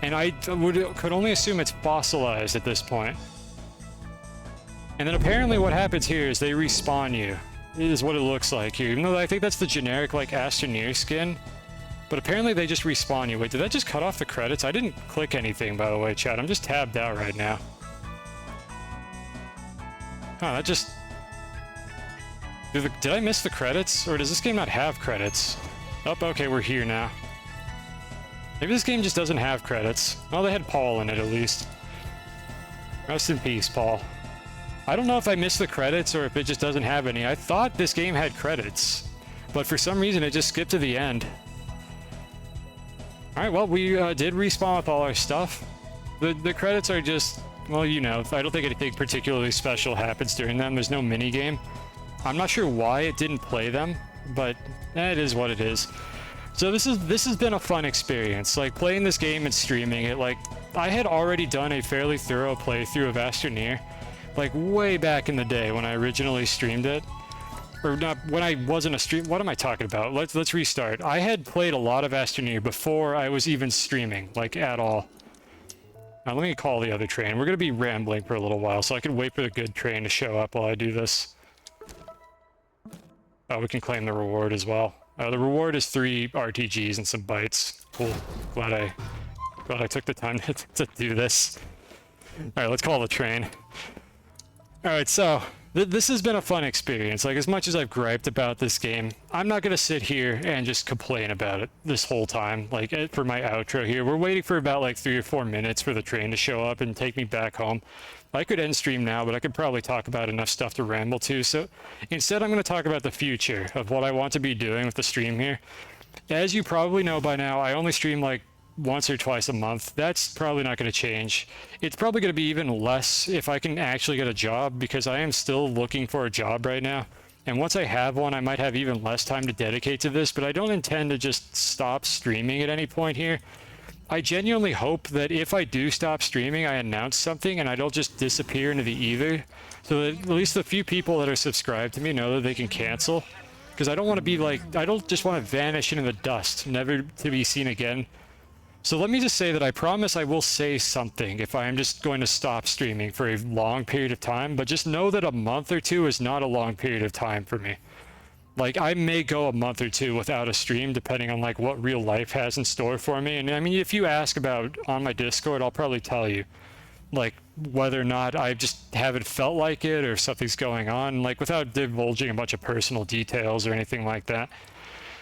And I could only assume it's fossilized at this point. And then apparently what happens here is they respawn you. It is what it looks like here. Even though I think that's the generic, like, Astroneer skin. But apparently they just respawn you. Wait, did that just cut off the credits? I didn't click anything, by the way, chat. I'm just tabbed out right now. Oh, that just... Did I miss the credits? Or does this game not have credits? Oh, okay, we're here now. Maybe this game just doesn't have credits. Oh, they had Paul in it, at least. Rest in peace, Paul. I don't know if I missed the credits or if it just doesn't have any. I thought this game had credits, but for some reason it just skipped to the end. Alright, well, we did respawn with all our stuff. The credits are just, well, you know, I don't think anything particularly special happens during them. There's no minigame. I'm not sure why it didn't play them, but it is what it is. So this has been a fun experience. Like, playing this game and streaming it, like, I had already done a fairly thorough playthrough of Astroneer. Like, way back in the day when I originally streamed it. Or not, when I wasn't a stream... What am I talking about? Let's restart. I had played a lot of Astroneer before I was even streaming, like, at all. Now, let me call the other train. We're gonna be rambling for a little while, so I can wait for the good train to show up while I do this. Oh, we can claim the reward as well. The reward is 3 RTGs and some bytes. Cool. Glad I took the time to do this. Alright, let's call the train. Alright, so, this has been a fun experience. Like, as much as I've griped about this game, I'm not gonna sit here and just complain about it this whole time. Like, for my outro here, we're waiting for about, like, 3 or 4 minutes for the train to show up and take me back home. I could end stream now, but I could probably talk about enough stuff to ramble to, so instead I'm gonna talk about the future of what I want to be doing with the stream here. As you probably know by now, I only stream, like, once or twice a month. That's probably not going to change. It's probably going to be even less if I can actually get a job, because I am still looking for a job right now. And once I have one, I might have even less time to dedicate to this, but I don't intend to just stop streaming at any point here. I genuinely hope that if I do stop streaming, I announce something and I don't just disappear into the ether, so that at least the few people that are subscribed to me know that they can cancel. Because I don't want to be like, I don't just want to vanish into the dust, never to be seen again. So let me just say that I promise I will say something if I am just going to stop streaming for a long period of time, but just know that a month or two is not a long period of time for me. Like, I may go a month or two without a stream, depending on, like, what real life has in store for me. And I mean, if you ask about on my Discord, I'll probably tell you, like, whether or not I just haven't felt like it or something's going on, like, without divulging a bunch of personal details or anything like that.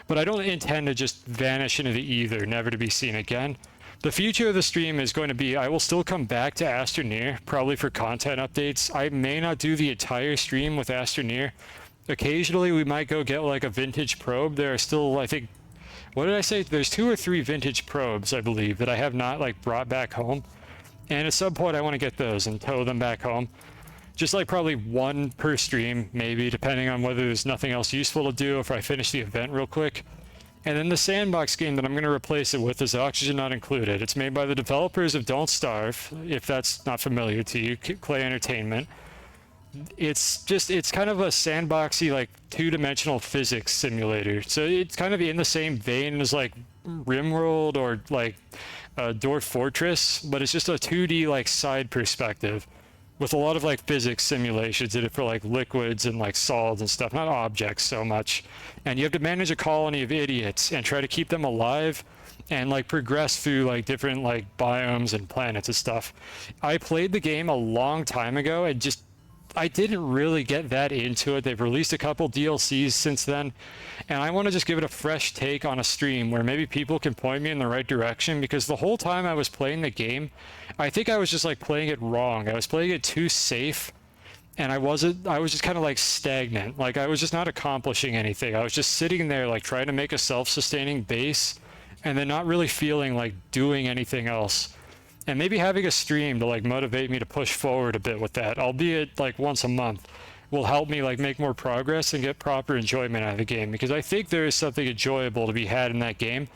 But I don't intend to just vanish into the ether, never to be seen again. The future of the stream is going to be, I will still come back to Astroneer, probably for content updates. I may not do the entire stream with Astroneer. Occasionally we might go get like a vintage probe. There are still, I think, what did I say? There's 2 or 3 vintage probes, I believe, that I have not like brought back home. And at some point I want to get those and tow them back home. Just like probably 1 per stream, maybe, depending on whether there's nothing else useful to do, if I finish the event real quick. And then the sandbox game that I'm going to replace it with is Oxygen Not Included. It's made by the developers of Don't Starve, if that's not familiar to you, Clay Entertainment. It's kind of a sandboxy, like, 2-dimensional physics simulator. So it's kind of in the same vein as, like, RimWorld or, like, Dwarf Fortress, but it's just a 2D, like, side perspective. with a lot of like physics simulations. Did it for like liquids and like solids and stuff, not objects so much. And you have to manage a colony of idiots and try to keep them alive and like progress through like different like biomes and planets and stuff. I played the game a long time ago and just I didn't really get that into it. They've released a couple DLCs since then, and I want to just give it a fresh take on a stream where maybe people can point me in the right direction, because the whole time I was playing the game, I think I was just like playing it wrong. I was playing it too safe, and I was just kind of like stagnant. Like I was just not accomplishing anything. I was just sitting there like trying to make a self-sustaining base and then not really feeling like doing anything else. And maybe having a stream to like motivate me to push forward a bit with that, albeit like once a month, will help me like make more progress and get proper enjoyment out of the game, because I think there is something enjoyable to be had in that game.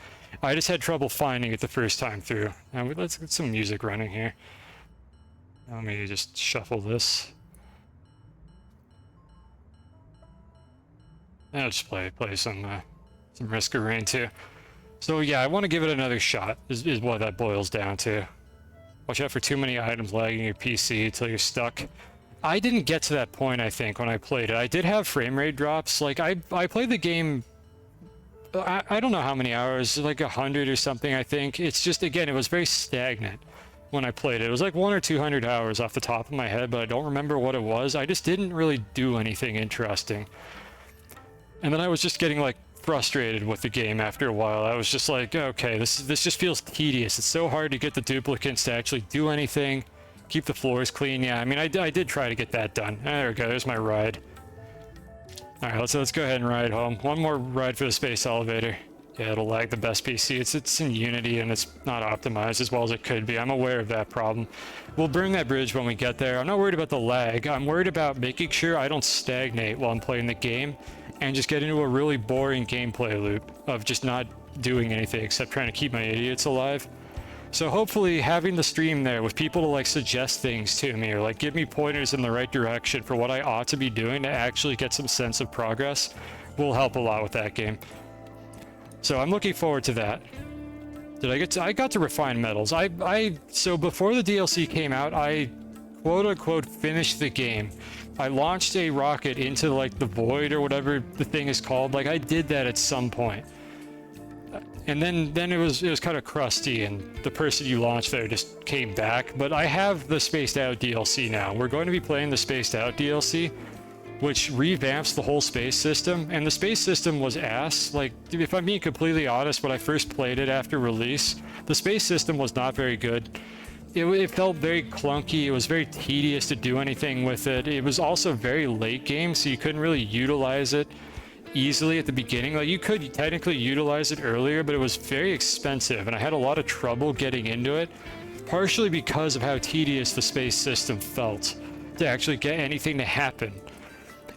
I just had trouble finding it the first time through. Now let's get some music running here. Let me just shuffle this. I'll just play some Risk of Rain too. So yeah, I want to give it another shot, is what that boils down to. Watch out for too many items lagging your PC until you're stuck. I didn't get to that point, I think, when I played it. I did have frame rate drops. Like, I played the game, I don't know how many hours, like 100 or something, I think. It's just, again, it was very stagnant when I played it. It was like 100 or 200 hours off the top of my head, but I don't remember what it was. I just didn't really do anything interesting. And then I was just getting, like, frustrated with the game after a while. I was just like, okay, this just feels tedious. It's so hard to get the duplicates to actually do anything, keep the floors clean. Yeah, I mean, I did try to get that done. There we go, there's my ride. All right, let's go ahead and ride home. One more ride for the space elevator. Yeah, it'll lag the best PC. It's in Unity and it's not optimized as well as it could be. I'm aware of that problem. We'll burn that bridge when we get there. I'm not worried about the lag. I'm worried about making sure I don't stagnate while I'm playing the game and just get into a really boring gameplay loop of just not doing anything except trying to keep my idiots alive. So hopefully having the stream there with people to like suggest things to me or like give me pointers in the right direction for what I ought to be doing to actually get some sense of progress will help a lot with that game. So I'm looking forward to that. I got to refine metals. So before the DLC came out, I quote unquote finished the game. I launched a rocket into like the void or whatever the thing is called. Like I did that at some point. And then it was kind of crusty and the person you launched there just came back. But I have the Spaced Out DLC now. We're going to be playing the Spaced Out DLC, which revamps the whole space system. And the space system was ass. Like, if I'm being completely honest, when I first played it after release, the space system was not very good. It felt very clunky. It was very tedious to do anything with it. It was also very late game, so you couldn't really utilize it easily at the beginning. Like, you could technically utilize it earlier, but it was very expensive, and I had a lot of trouble getting into it, partially because of how tedious the space system felt to actually get anything to happen.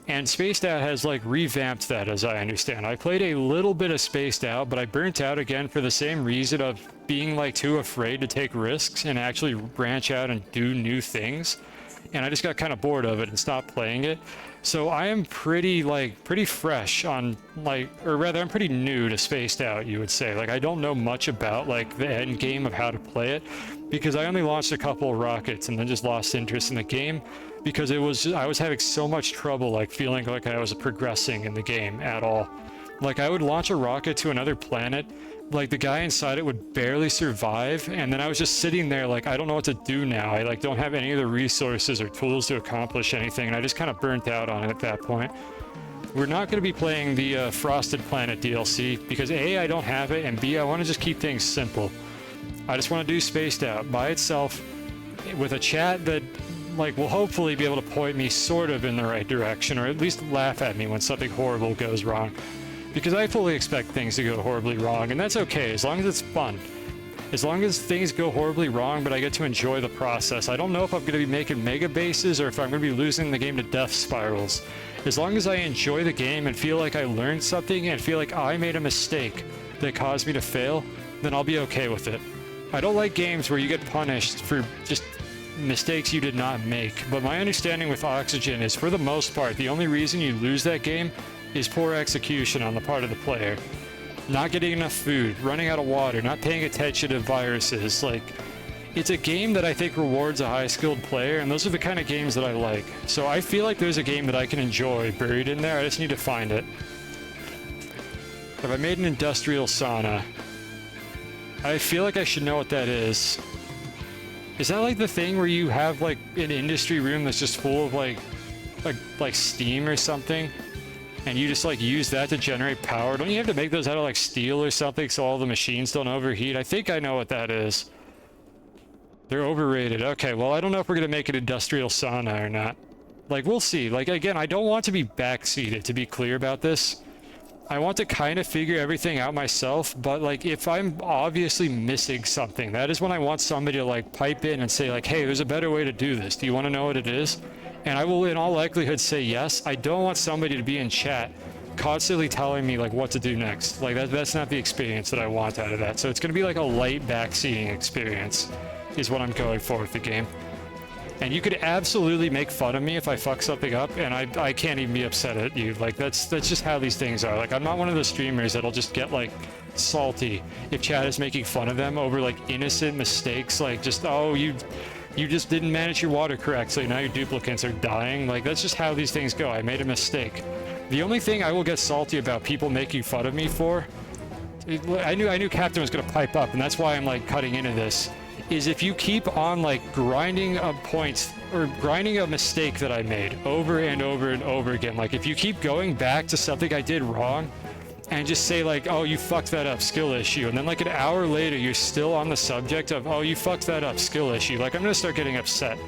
And Spaced Out has like revamped that, as I understand. I played a little bit of Spaced Out, but I burnt out again for the same reason of being like too afraid to take risks and actually branch out and do new things. And I just got kind of bored of it and stopped playing it. So I am pretty fresh on or rather I'm pretty new to Spaced Out, you would say. Like I don't know much about like the end game of how to play it because I only launched a couple of rockets and then just lost interest in the game because I was having so much trouble like feeling like I was progressing in the game at all. Like I would launch a rocket to another planet, like the guy inside it would barely survive, and then I was just sitting there like I don't know what to do now. I like don't have any of the resources or tools to accomplish anything, and I just kind of burnt out on it at that point. We're not going to be playing the Frosted Planet DLC because A, I don't have it, and B, I want to just keep things simple. I just want to do Spaced Out by itself with a chat that like will hopefully be able to point me sort of in the right direction, or at least laugh at me when something horrible goes wrong. Because I fully expect things to go horribly wrong, and that's okay, as long as it's fun. As long as things go horribly wrong, but I get to enjoy the process. I don't know if I'm going to be making mega bases or if I'm going to be losing the game to death spirals. As long as I enjoy the game and feel like I learned something and feel like I made a mistake that caused me to fail, then I'll be okay with it. I don't like games where you get punished for just mistakes you did not make, but my understanding with Oxygen is, for the most part, the only reason you lose that game is poor execution on the part of the player. Not getting enough food, running out of water, not paying attention to viruses. Like, it's a game that I think rewards a high-skilled player, and those are the kind of games that I like. So I feel like there's a game that I can enjoy buried in there. I just need to find it. Have I made an industrial sauna? I feel like I should know what that is. Is that like the thing where you have like an industry room that's just full of like steam or something? And you just like use that to generate power? Don't you have to make those out of like steel or something so all the machines don't overheat? I think I know what that is. They're overrated. Okay, well, I don't know if we're gonna make an industrial sauna or not. Like, we'll see. Like, again, I don't want to be backseated, to be clear about this. I want to kind of figure everything out myself, but like, if I'm obviously missing something, that is when I want somebody to like pipe in and say like, hey, there's a better way to do this. Do you want to know what it is? And I will in all likelihood say yes. I don't want somebody to be in chat constantly telling me like what to do next. Like that's not the experience that I want out of that. So it's going to be like a light backseating experience is what I'm going for with the game. And you could absolutely make fun of me if I fuck something up, and I can't even be upset at you. Like, that's just how these things are. Like, I'm not one of those streamers that'll just get, like, salty if chat is making fun of them over, like, innocent mistakes. Like, just, oh, you just didn't manage your water correctly, now your duplicates are dying. Like, that's just how these things go. I made a mistake. The only thing I will get salty about people making fun of me for, I knew Captain was going to pipe up, and that's why I'm, like, cutting into this, is if you keep on like grinding a point or grinding a mistake that I made over and over and over again. Like if you keep going back to something I did wrong and just say like, oh, you fucked that up, skill issue. And then like an hour later, you're still on the subject of, oh, you fucked that up, skill issue. Like I'm gonna start getting upset.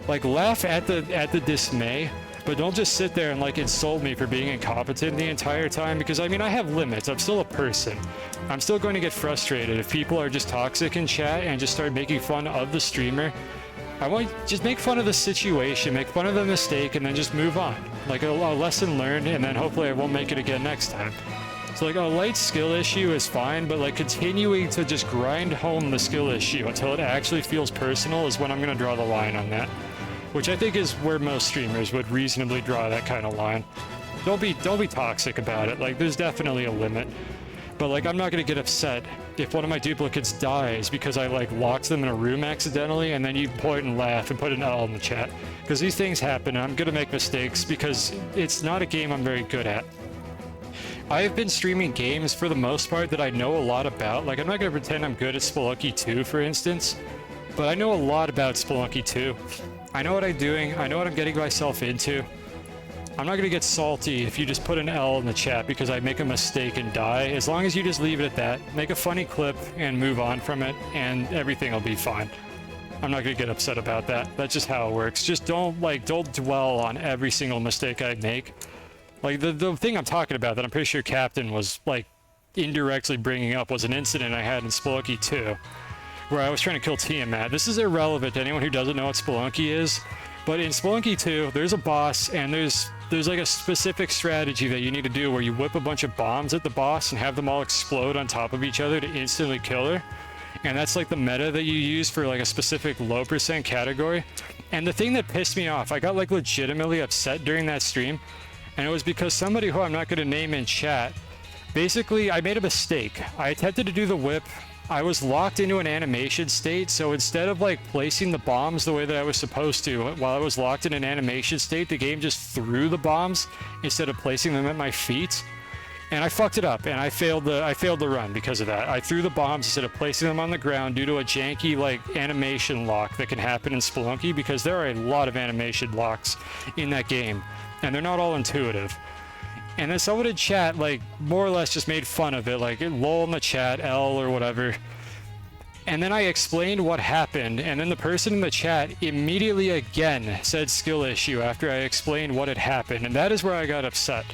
Like laugh at the dismay, but don't just sit there and like insult me for being incompetent the entire time, because I mean, I have limits. I'm still a person. I'm still going to get frustrated if people are just toxic in chat and just start making fun of the streamer. I want just make fun of the situation, make fun of the mistake, and then just move on. Like a lesson learned, and then hopefully I won't make it again next time. So like a light skill issue is fine, but like continuing to just grind home the skill issue until it actually feels personal is when I'm going to draw the line on that. Which I think is where most streamers would reasonably draw that kind of line. Don't be toxic about it. Like there's definitely a limit. But like I'm not gonna get upset if one of my duplicates dies because I like locked them in a room accidentally, and then you point and laugh and put an L in the chat. Because these things happen and I'm gonna make mistakes because it's not a game I'm very good at. I have been streaming games for the most part that I know a lot about. Like I'm not gonna pretend I'm good at Spelunky 2, for instance, but I know a lot about Spelunky 2. I know what I'm doing, I know what I'm getting myself into. I'm not gonna get salty if you just put an L in the chat because I make a mistake and die. As long as you just leave it at that, make a funny clip and move on from it, and everything will be fine. I'm not gonna get upset about that. That's just how it works. Just don't dwell on every single mistake I make. Like the thing I'm talking about that I'm pretty sure Captain was like indirectly bringing up was an incident I had in Spelunky 2, where I was trying to kill Tiamat. This is irrelevant to anyone who doesn't know what Spelunky is, but in Spelunky 2, there's a boss, and there's like a specific strategy that you need to do where you whip a bunch of bombs at the boss and have them all explode on top of each other to instantly kill her. And that's like the meta that you use for like a specific low percent category. And the thing that pissed me off, I got like legitimately upset during that stream, and it was because somebody who I'm not going to name in chat, basically I made a mistake. I attempted to do the whip. I was locked into an animation state, so instead of like placing the bombs the way that I was supposed to while I was locked in an animation state, the game just threw the bombs instead of placing them at my feet. And I fucked it up, and I failed the run because of that. I threw the bombs instead of placing them on the ground due to a janky like animation lock that can happen in Spelunky, because there are a lot of animation locks in that game, and they're not all intuitive. And then someone in chat, like, more or less just made fun of it, like, lol in the chat, L or whatever. And then I explained what happened, and then the person in the chat immediately again said skill issue after I explained what had happened, and that is where I got upset.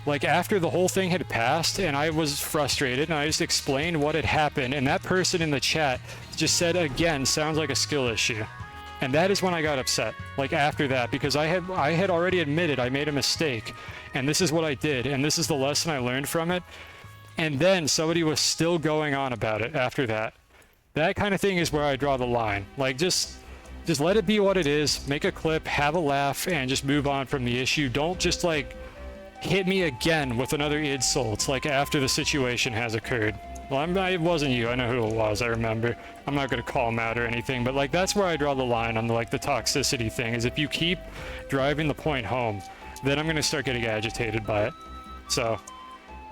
Like, after the whole thing had passed, and I was frustrated, and I just explained what had happened, and that person in the chat just said again, sounds like a skill issue. And that is when I got upset, like after that, because I had already admitted I made a mistake, and this is what I did, and this is the lesson I learned from it. And then somebody was still going on about it after that. That kind of thing is where I draw the line. Like, just let it be what it is, make a clip, have a laugh, and just move on from the issue. Don't just, like, hit me again with another insult, like, after the situation has occurred. Well, it wasn't you. I know who it was. I remember. I'm not going to call him out or anything, but like that's where I draw the line on like the toxicity thing. Is if you keep driving the point home, then I'm going to start getting agitated by it. So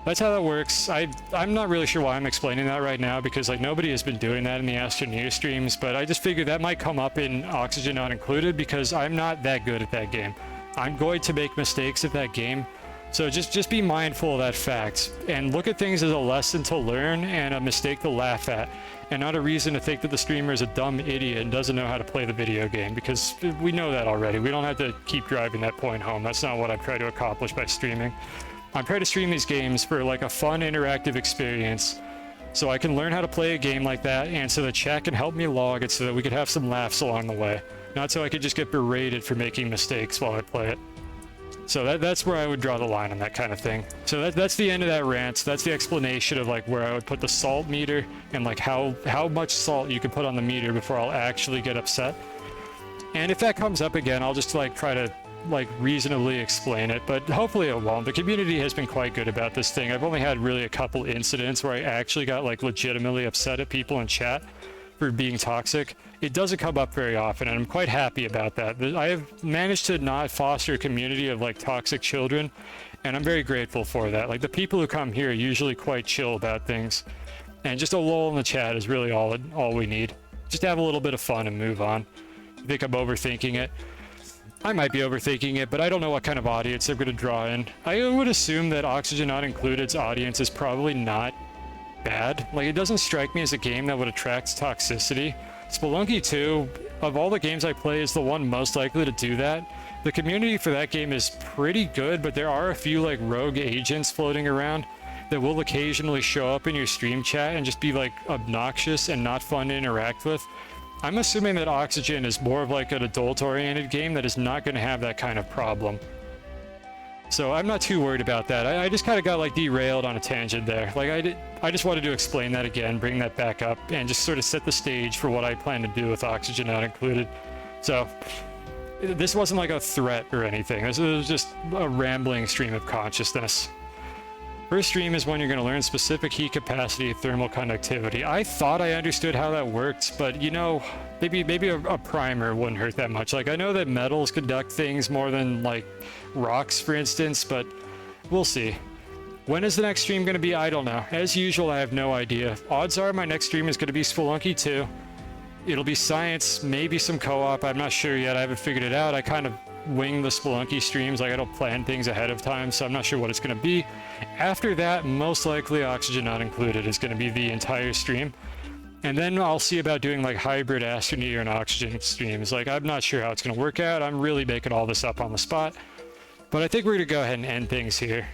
that's how that works. I'm not really sure why I'm explaining that right now, because like nobody has been doing that in the Astroneer streams, but I just figured that might come up in Oxygen Not Included because I'm not that good at that game. I'm going to make mistakes at that game. So just be mindful of that fact and look at things as a lesson to learn and a mistake to laugh at, and not a reason to think that the streamer is a dumb idiot and doesn't know how to play the video game, because we know that already. We don't have to keep driving that point home. That's not what I'm trying to accomplish by streaming. I'm trying to stream these games for like a fun interactive experience so I can learn how to play a game like that, and so the chat can help me log it so that we could have some laughs along the way, not so I could just get berated for making mistakes while I play it. So that's where I would draw the line on that kind of thing. So that's the end of that rant. That's the explanation of like where I would put the salt meter and like how much salt you can put on the meter before I'll actually get upset. And if that comes up again, I'll just like try to like reasonably explain it, but hopefully it won't. The community has been quite good about this thing. I've only had really a couple incidents where I actually got like legitimately upset at people in chat for being toxic. It doesn't come up very often, and I'm quite happy about that. I have managed to not foster a community of like toxic children, and I'm very grateful for that. Like the people who come here are usually quite chill about things, and just a lull in the chat is really all we need. Just have a little bit of fun and move on. I think I'm overthinking it. I might be overthinking it, but I don't know what kind of audience they're going to draw in. I would assume that Oxygen Not Included's audience is probably not bad. Like, it doesn't strike me as a game that would attract toxicity. Spelunky 2, of all the games I play, is the one most likely to do that. The community for that game is pretty good, but there are a few like rogue agents floating around that will occasionally show up in your stream chat and just be like obnoxious and not fun to interact with. I'm assuming that Oxygen is more of like an adult-oriented game that is not going to have that kind of problem. So I'm not too worried about that. I just kind of got like derailed on a tangent there. Like I just wanted to explain that again, bring that back up, and just sort of set the stage for what I plan to do with Oxygen Not Included. So this wasn't like a threat or anything. This was just a rambling stream of consciousness. First stream is when you're going to learn specific heat capacity, thermal conductivity. I thought I understood how that worked, but you know, maybe a primer wouldn't hurt that much. Like I know that metals conduct things more than like rocks, for instance, but we'll see. When is the next stream going to be? I don't know. As usual, I have no idea. Odds are my next stream is going to be Spelunky 2. It'll be science, maybe some co-op. I'm not sure yet. I haven't figured it out. I kind of wing the Spelunky streams. Like I don't plan things ahead of time, so I'm not sure what it's going to be. After that, most likely Oxygen Not Included is going to be the entire stream. And then I'll see about doing like hybrid Astroneer and Oxygen streams. Like I'm not sure how it's going to work out. I'm really making all this up on the spot. But I think we're going to go ahead and end things here.